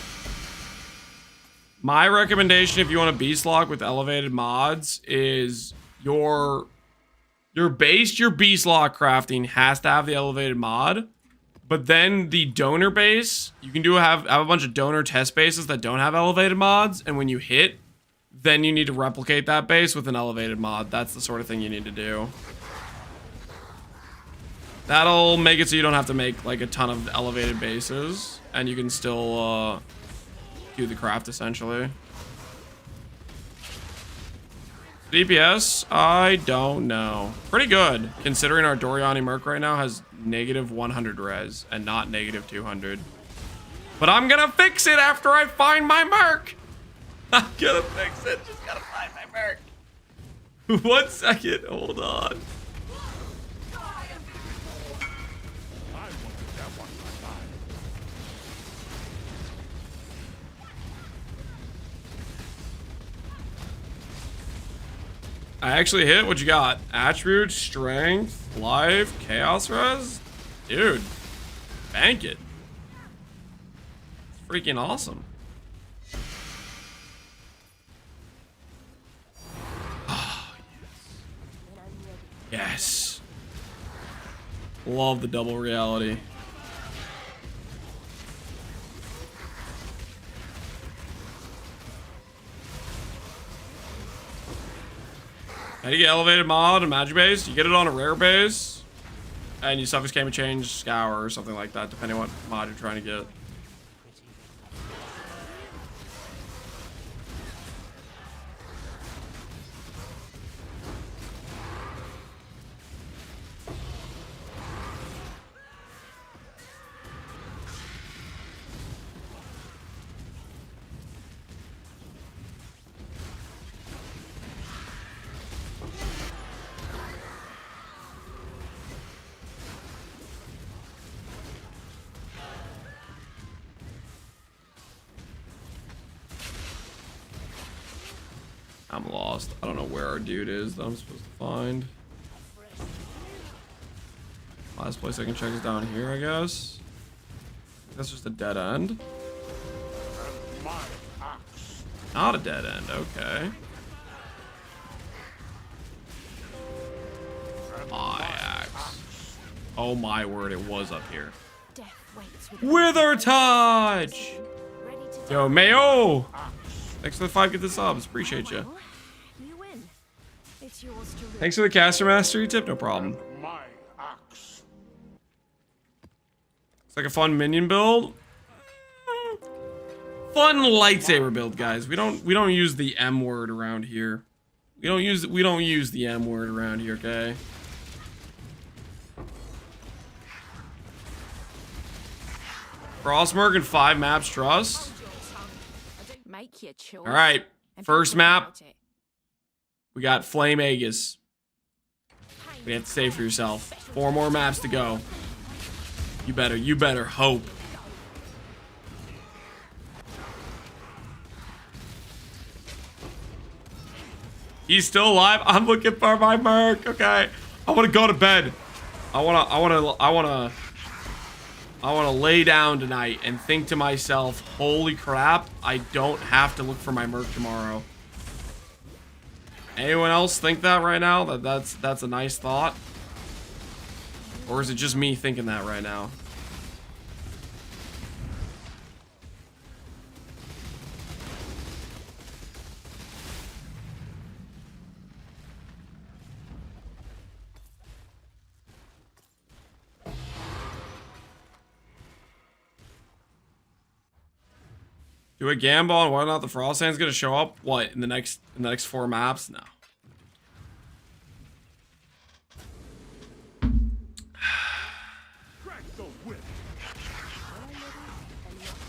My recommendation if you want to beast log with elevated mods is your beast log crafting has to have the elevated mod, but then the donor base, you can have a bunch of donor test bases that don't have elevated mods, and when you hit, then you need to replicate that base with an elevated mod. That's the sort of thing you need to do. That'll make it so you don't have to make like a ton of elevated bases, and you can still do the craft essentially. DPS, I don't know. Pretty good, considering our Doriani Merc right now has negative 100 res and not negative 200. But I'm gonna fix it after I find my Merc. I'm gonna fix it. Just gotta find my Merc. 1 second. Hold on. I actually hit. What you got? Attribute, strength. life, chaos res. Dude, bank it. It's freaking awesome. Oh, yes. Yes. Love the double reality. How do you get elevated mod and magic base? You get it on a rare base, and you suffix came and change scour or something like that, depending on what mod you're trying to get. I'm lost. I don't know where our dude is that I'm supposed to find. Last place I can check is down here, I guess. That's just a dead end. Not a dead end, okay. My axe. Oh my word, it was up here. Wither touch! Yo, Mayo! Thanks for the 5 get the subs. Appreciate you. Thanks for the caster mastery tip. No problem. It's like a fun minion build. Fun lightsaber build, guys. We don't use the M word around here. We don't use the M word around here, okay? Frostmerg and 5 maps trust. All right, first map. We got Flame Aegis. We have to save for yourself. 4 more maps to go. You better hope. He's still alive. I'm looking for my merc. Okay, I want to go to bed. I wanna lay down tonight and think to myself, holy crap, I don't have to look for my merc tomorrow. Anyone else think that right now? That's a nice thought? Or is it just me thinking that right now? Do a gamble on whether or not the Frost Hand's gonna show up? What, in the next 4 maps? No.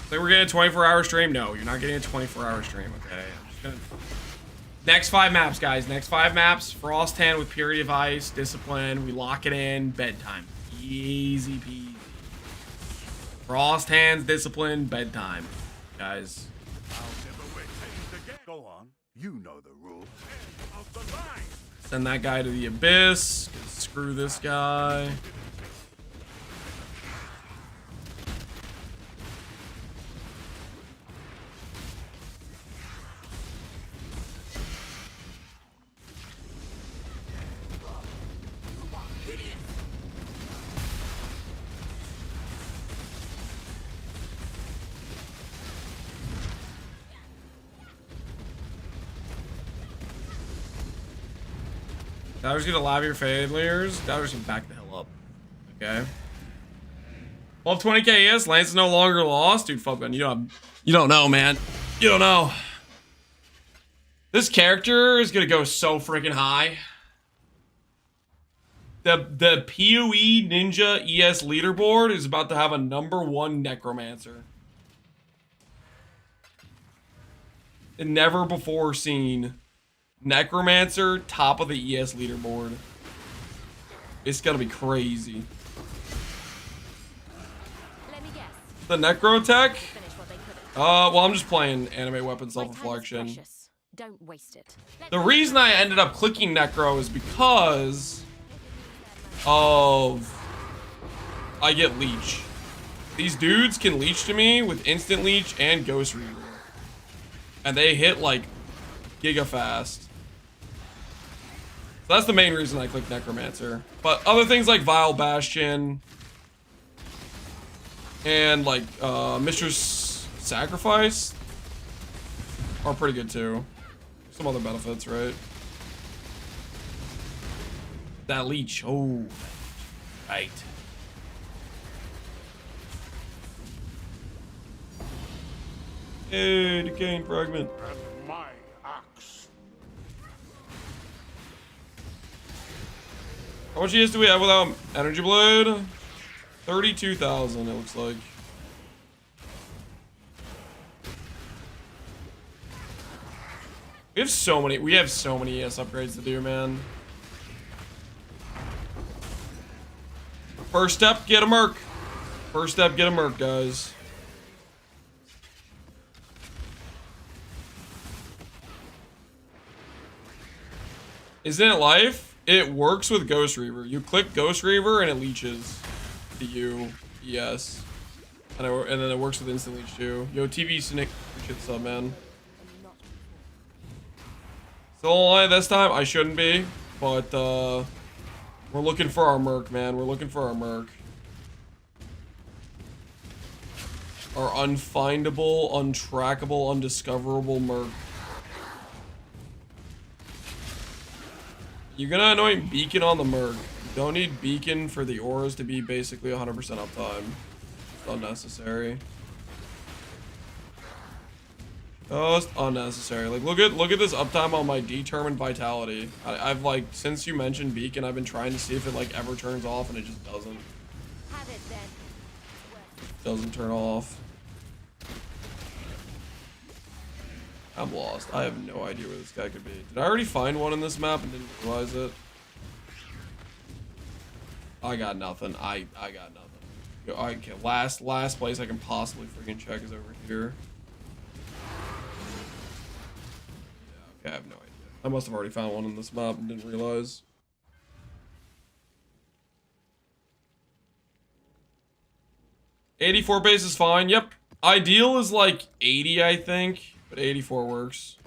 Think we're getting a 24-hour stream? No, you're not getting a 24-hour stream. Okay. I'm just gonna... Next 5 maps, guys. Next 5 maps. Frost Hand with Purity of Ice, Discipline. We lock it in. Bedtime. Easy peasy. Frost Hands, Discipline, bedtime. Guys. Go on. You know the rules. Send that guy to the abyss. Screw this guy. Doubter's gonna lab your failures. Doubter's gonna back the hell up. Okay. 1220k ES. Lance is no longer lost. Dude, fuck man. You don't know, man. You don't know. This character is gonna go so freaking high. The PoE Ninja ES leaderboard is about to have a #1 Necromancer. A never before seen Necromancer, top of the ES leaderboard. It's gonna be crazy. Let me guess. The Necro tech? Well, I'm just playing anime weapon self-reflection. Don't waste it. The reason I ended up clicking Necro is because of I get leech. These dudes can leech to me with instant leech and ghost reaver. And they hit like giga fast. So that's the main reason I click Necromancer. But other things like Vile Bastion and like Mistress Sacrifice are pretty good too. Some other benefits, right? That leech. Oh, right. Hey, decaying fragment. And my axe. How much ES do we have without Energy Blade? 32,000, it looks like. We have so many ES upgrades to do, man. First step, get a merc. First step, get a merc, guys. Isn't it life? It works with Ghost Reaver. You click Ghost Reaver and it leeches to you. Yes. And then it works with instant leech too. Yo, TV Snick, appreciate the sub, man. Still alive this time? I shouldn't be, but we're looking for our merc, man. We're looking for our merc. Our unfindable, untrackable, undiscoverable merc. You're gonna annoy beacon on the merc. You don't need beacon for the auras to be basically 100% uptime. It's unnecessary. Just unnecessary. Like look at this uptime on my determined vitality. I've like since you mentioned beacon, I've been trying to see if it like ever turns off and it just doesn't. Have it then. Doesn't turn off. I'm lost. I have no idea where this guy could be. Did I already find one in this map and didn't realize it? I got nothing. I got nothing. Okay, last place I can possibly freaking check is over here. Yeah, okay, I have no idea. I must have already found one in this map and didn't realize. $84 base is fine. Yep. Ideal is like 80, I think. But 84 works.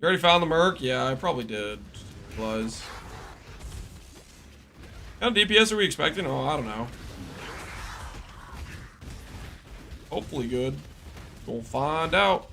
You already found the merc? Yeah, I probably did. Just didn't realize. How many DPS are we expecting? Oh, I don't know. Hopefully good. We'll find out.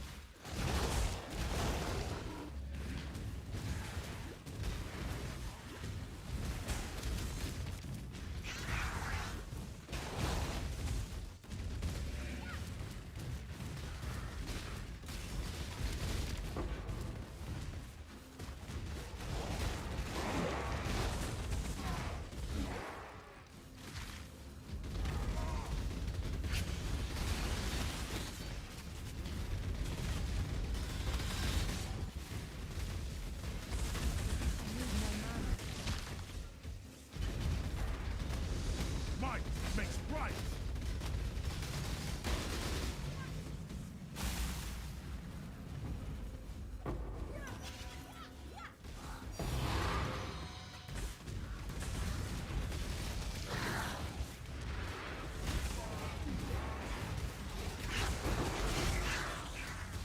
Might makes right.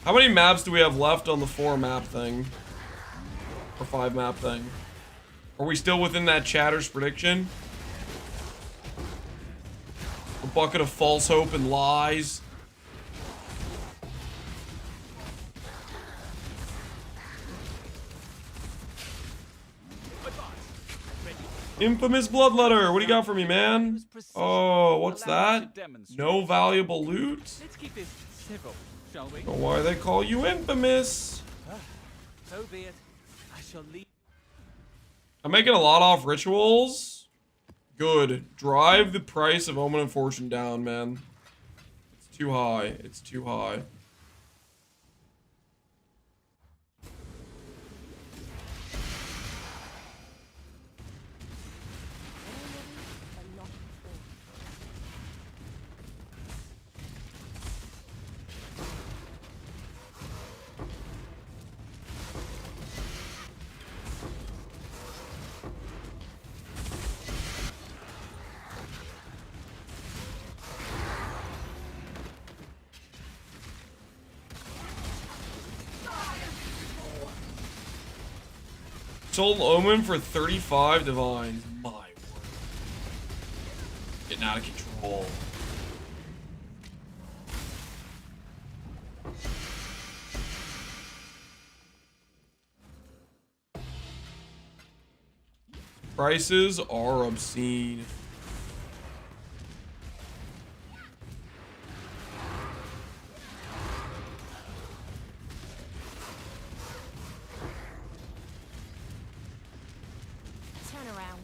How many maps do we have left on the 4 map thing? Or 5 map thing? Are we still within that chatter's prediction? A bucket of false hope and lies. Infamous Bloodletter. What do you got for me, man? Oh, what's that? No valuable loot? Let's keep this civil, shall we? Oh, why they call you infamous? So be it. I shall leave. I'm making a lot off rituals. Good. Drive the price of Omen of Fortune down, man. It's too high. It's too high. sold an Omen for 35 divines. My word. Getting out of control. Prices are obscene. Turn around.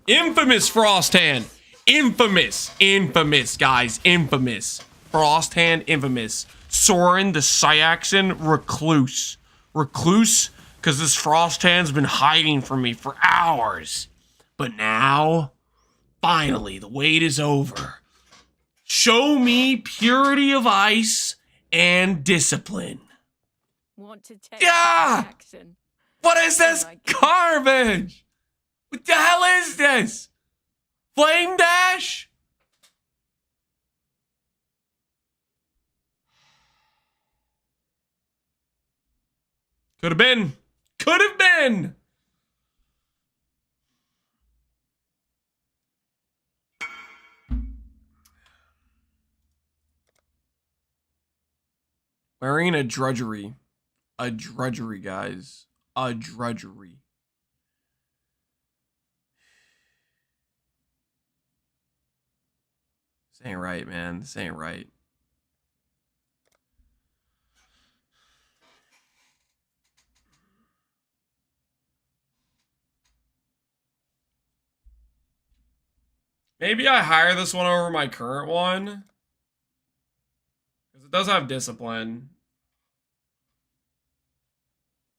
Infamous Frosthand. Infamous, guys. Infamous. Frosthand, infamous. Soren the Syaxon Recluse. Recluse, because this Frosthand's been hiding from me for hours. But now, finally, the wait is over. Show me purity of ice and discipline. Want to take Yeah! action? What is this garbage? What the hell is this? Flame Dash? Could have been. Could have been. Wearing a drudgery. A drudgery, guys. A drudgery. This ain't right, man. This ain't right. Maybe I hire this one over my current one. Because it does have discipline.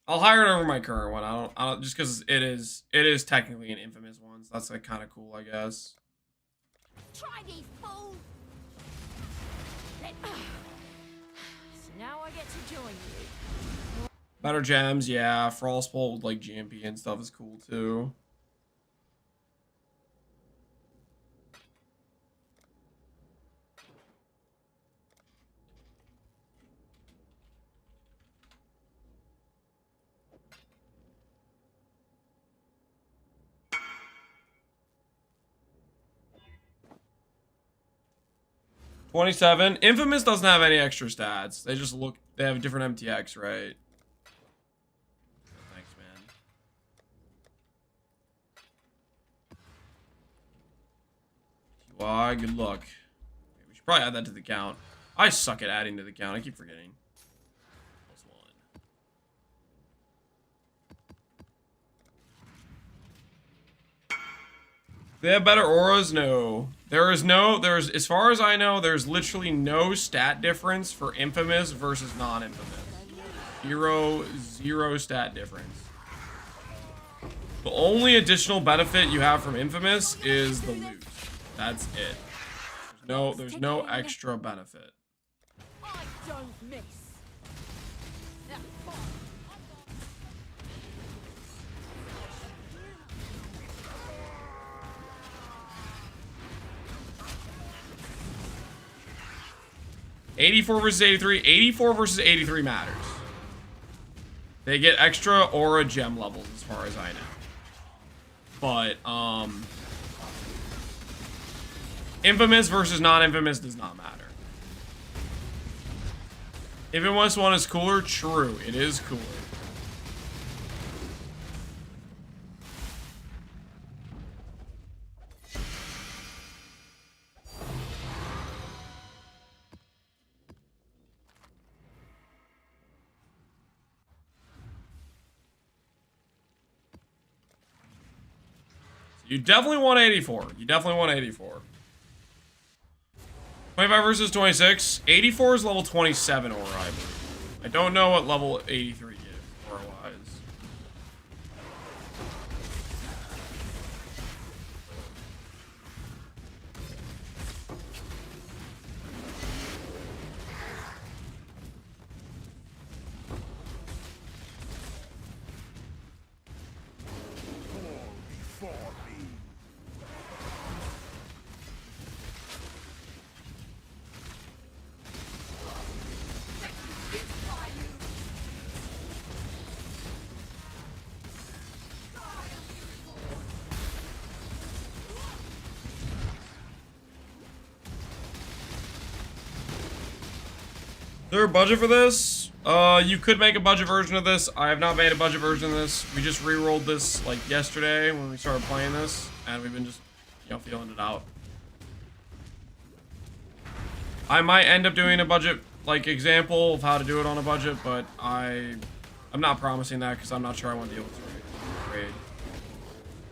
I'll hire it over my current one. I don't just because it is technically an infamous one, so that's like kind of cool, I guess. Try these, fool! So now I get to join you. Better gems, yeah. Frostbolt with like GMP and stuff is cool too. $27. Infamous doesn't have any extra stats. They just look. They have a different MTX, right? Thanks, man. UI, good luck. We should probably add that to the count. I suck at adding to the count. I keep forgetting. +1. They have better auras? No. There's as far as I know, there's literally no stat difference for Infamous versus non-Infamous. Zero stat difference. The only additional benefit you have from Infamous is the loot. That's it. There's no extra benefit. I don't miss. 84 versus 83. 84 versus 83 matters. They get extra aura gem levels as far as I know. But, Infamous versus non-Infamous does not matter. Infamous one is cooler? True, it is cooler. You definitely want 84. You definitely want 84. 25 versus 26. 84 is level 27 aura, I believe. I don't know what level 83 is aura-wise. there a budget for this? You could make a budget version of this. I have not made a budget version of this. We just re-rolled this like yesterday when we started playing this, and we've been just, you know, feeling it out. I might end up doing a budget like example of how to do it on a budget, but I'm not promising that because I'm not sure I want to deal with trade.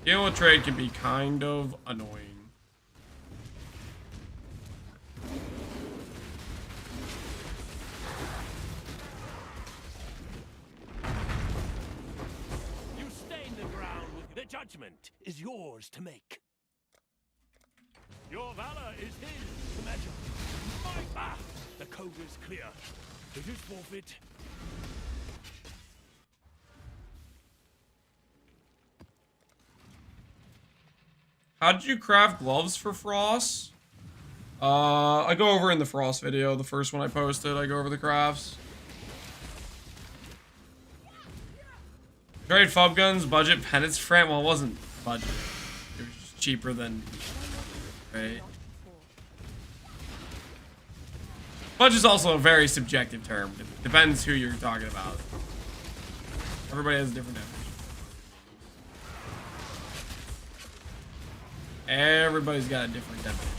Dealing with trade can be kind of annoying. You stain the ground with the judgment is yours to make. Your valor is his to measure. The code is clear. It is forfeit. How did you craft gloves for Frost? I go over in the Frost video, the first one I posted, I go over the crafts. Trade Fub Guns, budget penance frame. Well, it wasn't budget. It was just cheaper than, right? Budget's also a very subjective term. It depends who you're talking about. Everybody has a different definition. Everybody's got a different definition.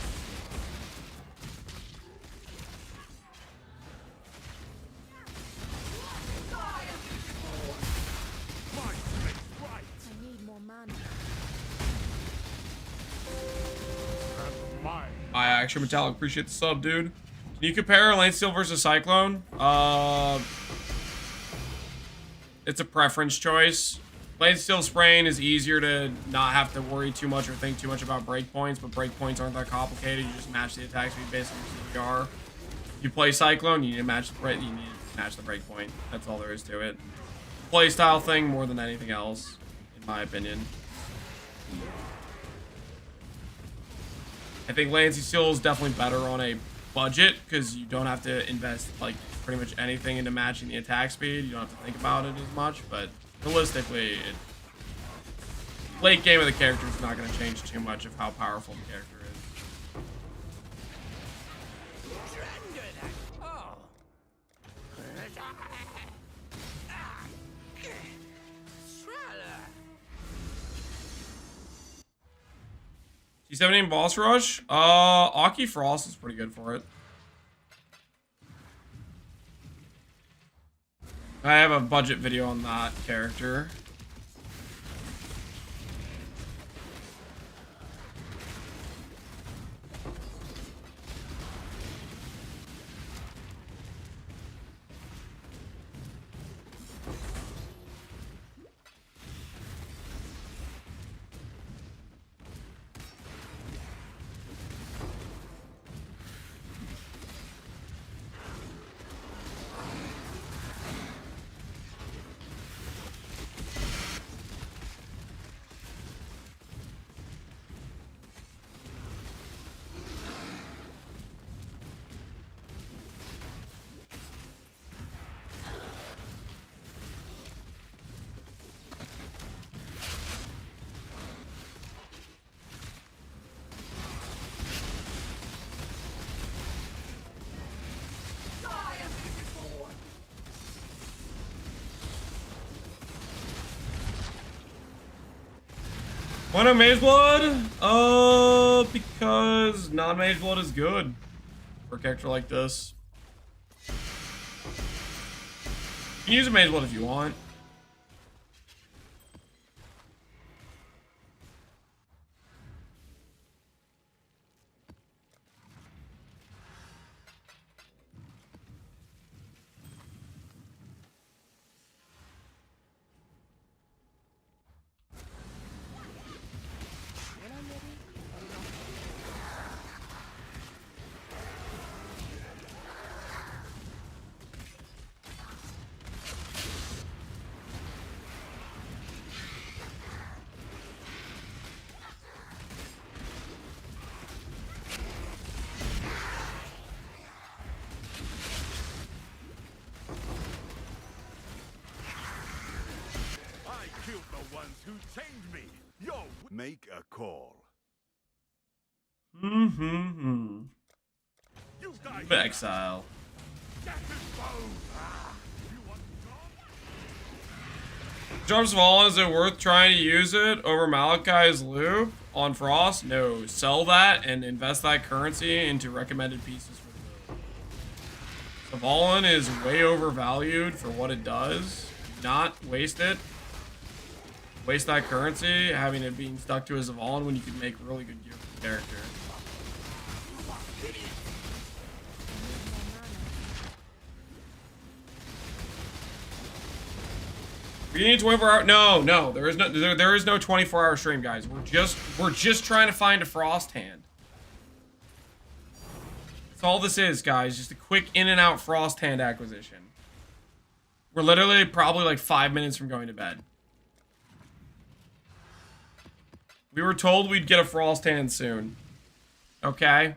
I need more mana. I actually Metallic, appreciate the sub, dude. Can you compare Lane Steel versus Cyclone? It's a preference choice. Lane Steel Sprain is easier to not have to worry too much or think too much about breakpoints, but breakpoints aren't that complicated. You just match the attack speed based on your CPR. If you play Cyclone, you need to match the breakpoint. That's all there is to it. Playstyle thing more than anything else, in my opinion. I think Lance Steel is definitely better on a budget because you don't have to invest like pretty much anything into matching the attack speed. You don't have to think about it as much, but realistically, late game of the character is not going to change too much of how powerful the character is. T17 boss rush? Aki Frost is pretty good for it. I have a budget video on that character. Why not Mage Blood? Because non-Mage Blood is good for a character like this. You can use a Mage Blood if you want. Who chained me? Yo, make a call. Exile. Jumps Fallen, is it worth trying to use it over Malachi's loop on Frost? No. Sell that and invest that currency into recommended pieces for the build. Zavallen is way overvalued for what it does. Do not waste it. Waste that currency having it being stuck to a Zavallen when you can make really good gear for the character. We need 24 hour. No, there is no 24-hour stream, guys. We're just trying to find a Frost hand. That's all this is, guys. Just a quick in and out Frost hand acquisition. We're literally probably like 5 minutes from going to bed. We were told we'd get a Frost hand soon. Okay.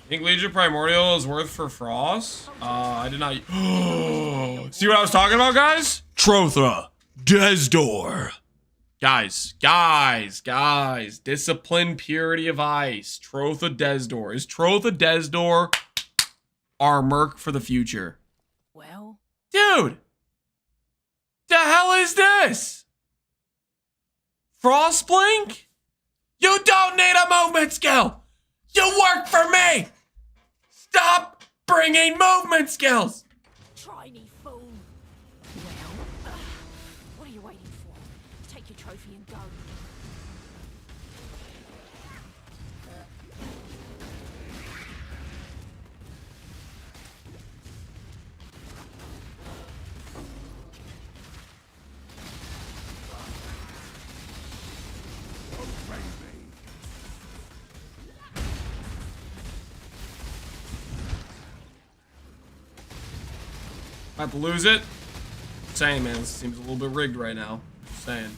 I think Legion Primordial is worth for Frost. I did not. See what I was talking about, guys? Trotha, Desdor. Guys. Discipline, Purity of Ice. Trotha, Desdor. Is Trotha, Desdor our merc for the future? Well, dude, the hell is this? Frostblink? You don't need a movement skill. You work for me. Stop bringing movement skills. try me, fool. Well, what are you waiting for? Take your trophy and go. About to lose it. Just saying, man, this seems a little bit rigged right now. Just saying.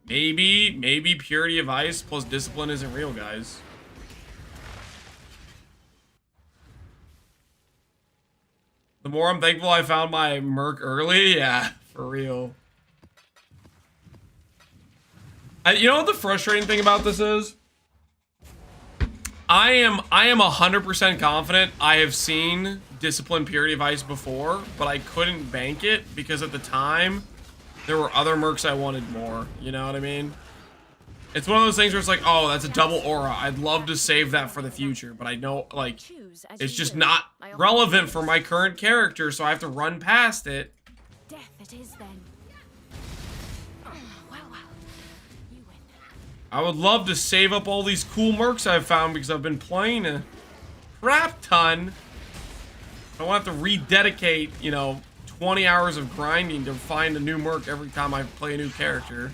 Maybe Purity of Ice plus Discipline isn't real, guys. The more I'm thankful I found my merc early, yeah, for real. You know what the frustrating thing about this is? I am 100% confident I have seen Discipline Purity of Ice before, but I couldn't bank it because at the time there were other mercs I wanted more. You know what I mean? It's one of those things where it's like, oh, that's a double aura. I'd love to save that for the future, but I know, like, it's just not relevant for my current character, so I have to run past it. Death it is then. I would love to save up all these cool mercs I've found because I've been playing a crap ton. I don't have to rededicate, you know, 20 hours of grinding to find a new merc every time I play a new character.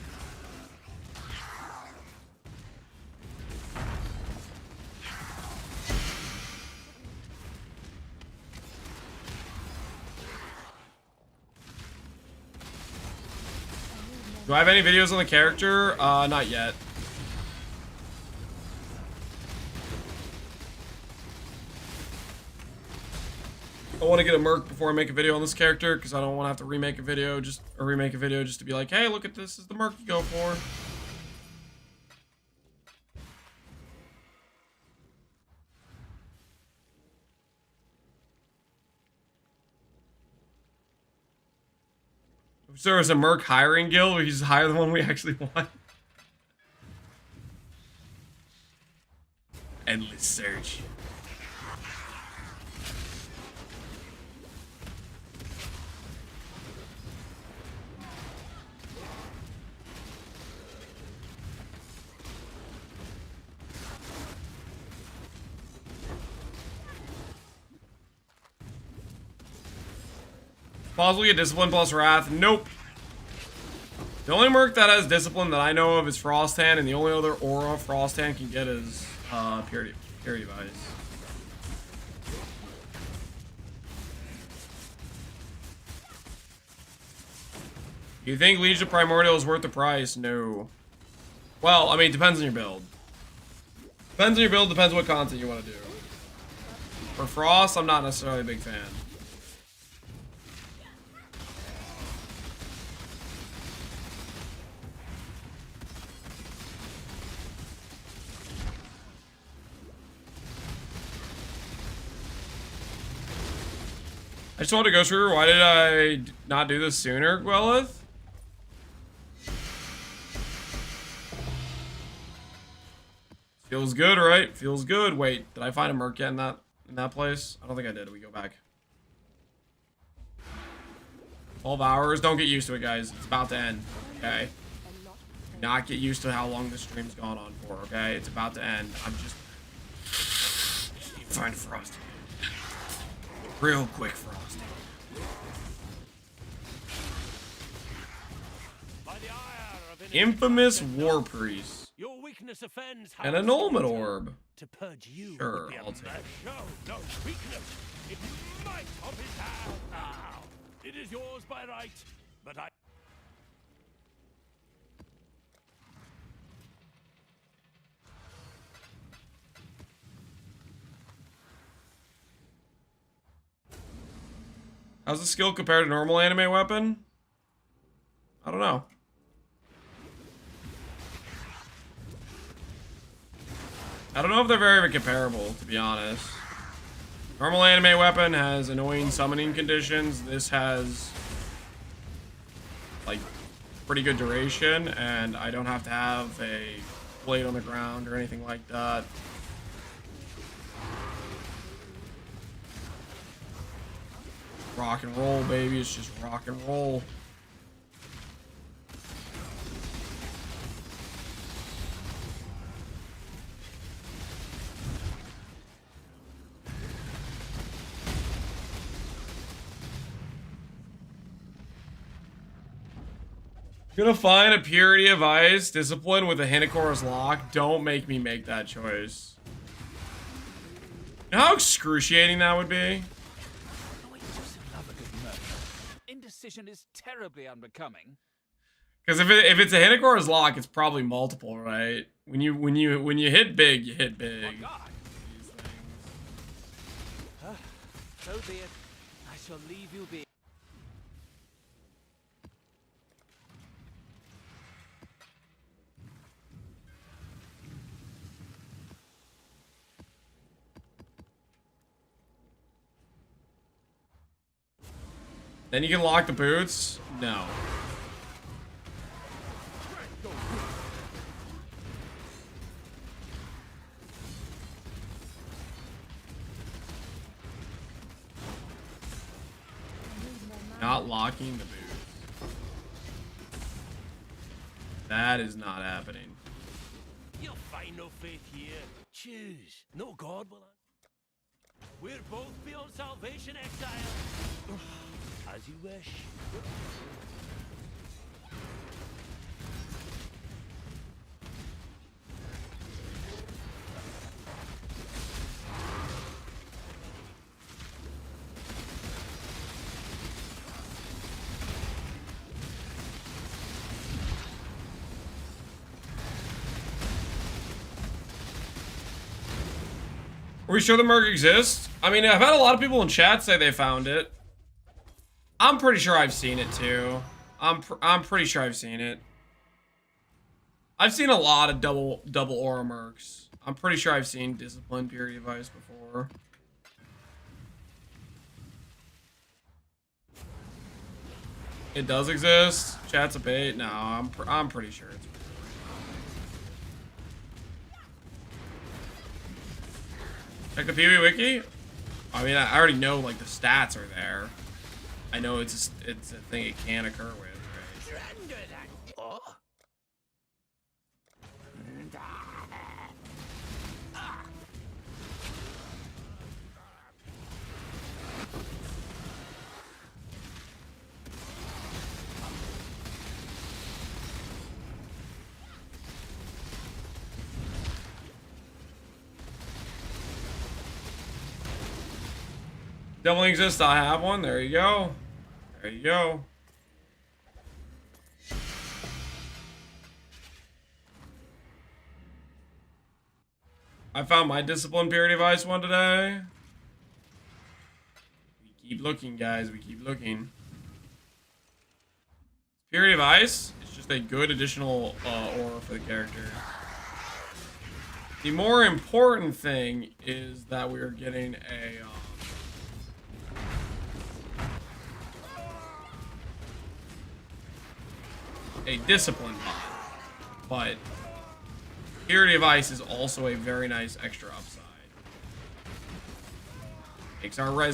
Do I have any videos on the character? Not yet. I want to get a merc before I make a video on this character because I don't want to have to remake a video just to be like, hey, look at this is the merc you go for. If there was a merc hiring guild where he's hire the one we actually want. Endless search. Possibly get Discipline plus Wrath. Nope. The only merc that has Discipline that I know of is Frosthand, and the only other aura Frosthand can get is Purity of Ice. You think Legion of Primordial is worth the price? No. Well, I mean, it depends on your build. Depends on your build, depends what content you want to do. For Frost, I'm not necessarily a big fan. I just wanted to go through. Why did I not do this sooner, Gwelith? Feels good, right? Feels good. Wait, did I find a merc yet in that place? I don't think I did. We go back. 12 hours. Don't get used to it, guys. It's about to end. Okay. Do not get used to how long this stream's gone on for. Okay, it's about to end. I'm just find Frosty. Real quick, Frosty. Infamous War Priest. Your weakness offends And an Ultimate Orb. To purge you Sure, would be I'll take it. Show no weakness. It might of his hand now. It is yours by right, but I. How's the skill compared to normal anime weapon? I don't know. I don't know if they're very comparable, to be honest. Normal anime weapon has annoying summoning conditions. This has, like, pretty good duration, and I don't have to have a blade on the ground or anything like that. Rock and roll, baby. It's just rock and roll. Gonna find a Purity of Ice Discipline with a Hinocor's Lock. Don't make me make that choice. You know how excruciating that would be? Indecision is terribly unbecoming. Because if it's a Hinocor's Lock, it's probably multiple, right? When you hit big, you hit big. Oh God. So be it. I shall leave you be. Then you can lock the boots? No. Not locking the boots. That is not happening. You'll find no faith here. Choose. No God will. We're both beyond salvation, Exile. As you wish. Are we sure the merc exists? I mean, I've had a lot of people in chat say they found it. I'm pretty sure I've seen it too. I'm pretty sure I've seen it. I've seen a lot of double aura mercs. I'm pretty sure I've seen Discipline Purity of Ice before. It does exist. Chat's a bait. No, I'm pretty sure it's. Check the PvE wiki. I mean, I already know like the stats are there. I know it's a thing it can occur with, right? Definitely exists. I have one. There you go. There you go. I found my discipline purity of ice one today. We keep looking, guys. We keep looking. Purity of ice is just a good additional aura for the character. The more important thing is that we are getting a discipline mod. But Purity of Ice is also a very nice extra upside. Makes our res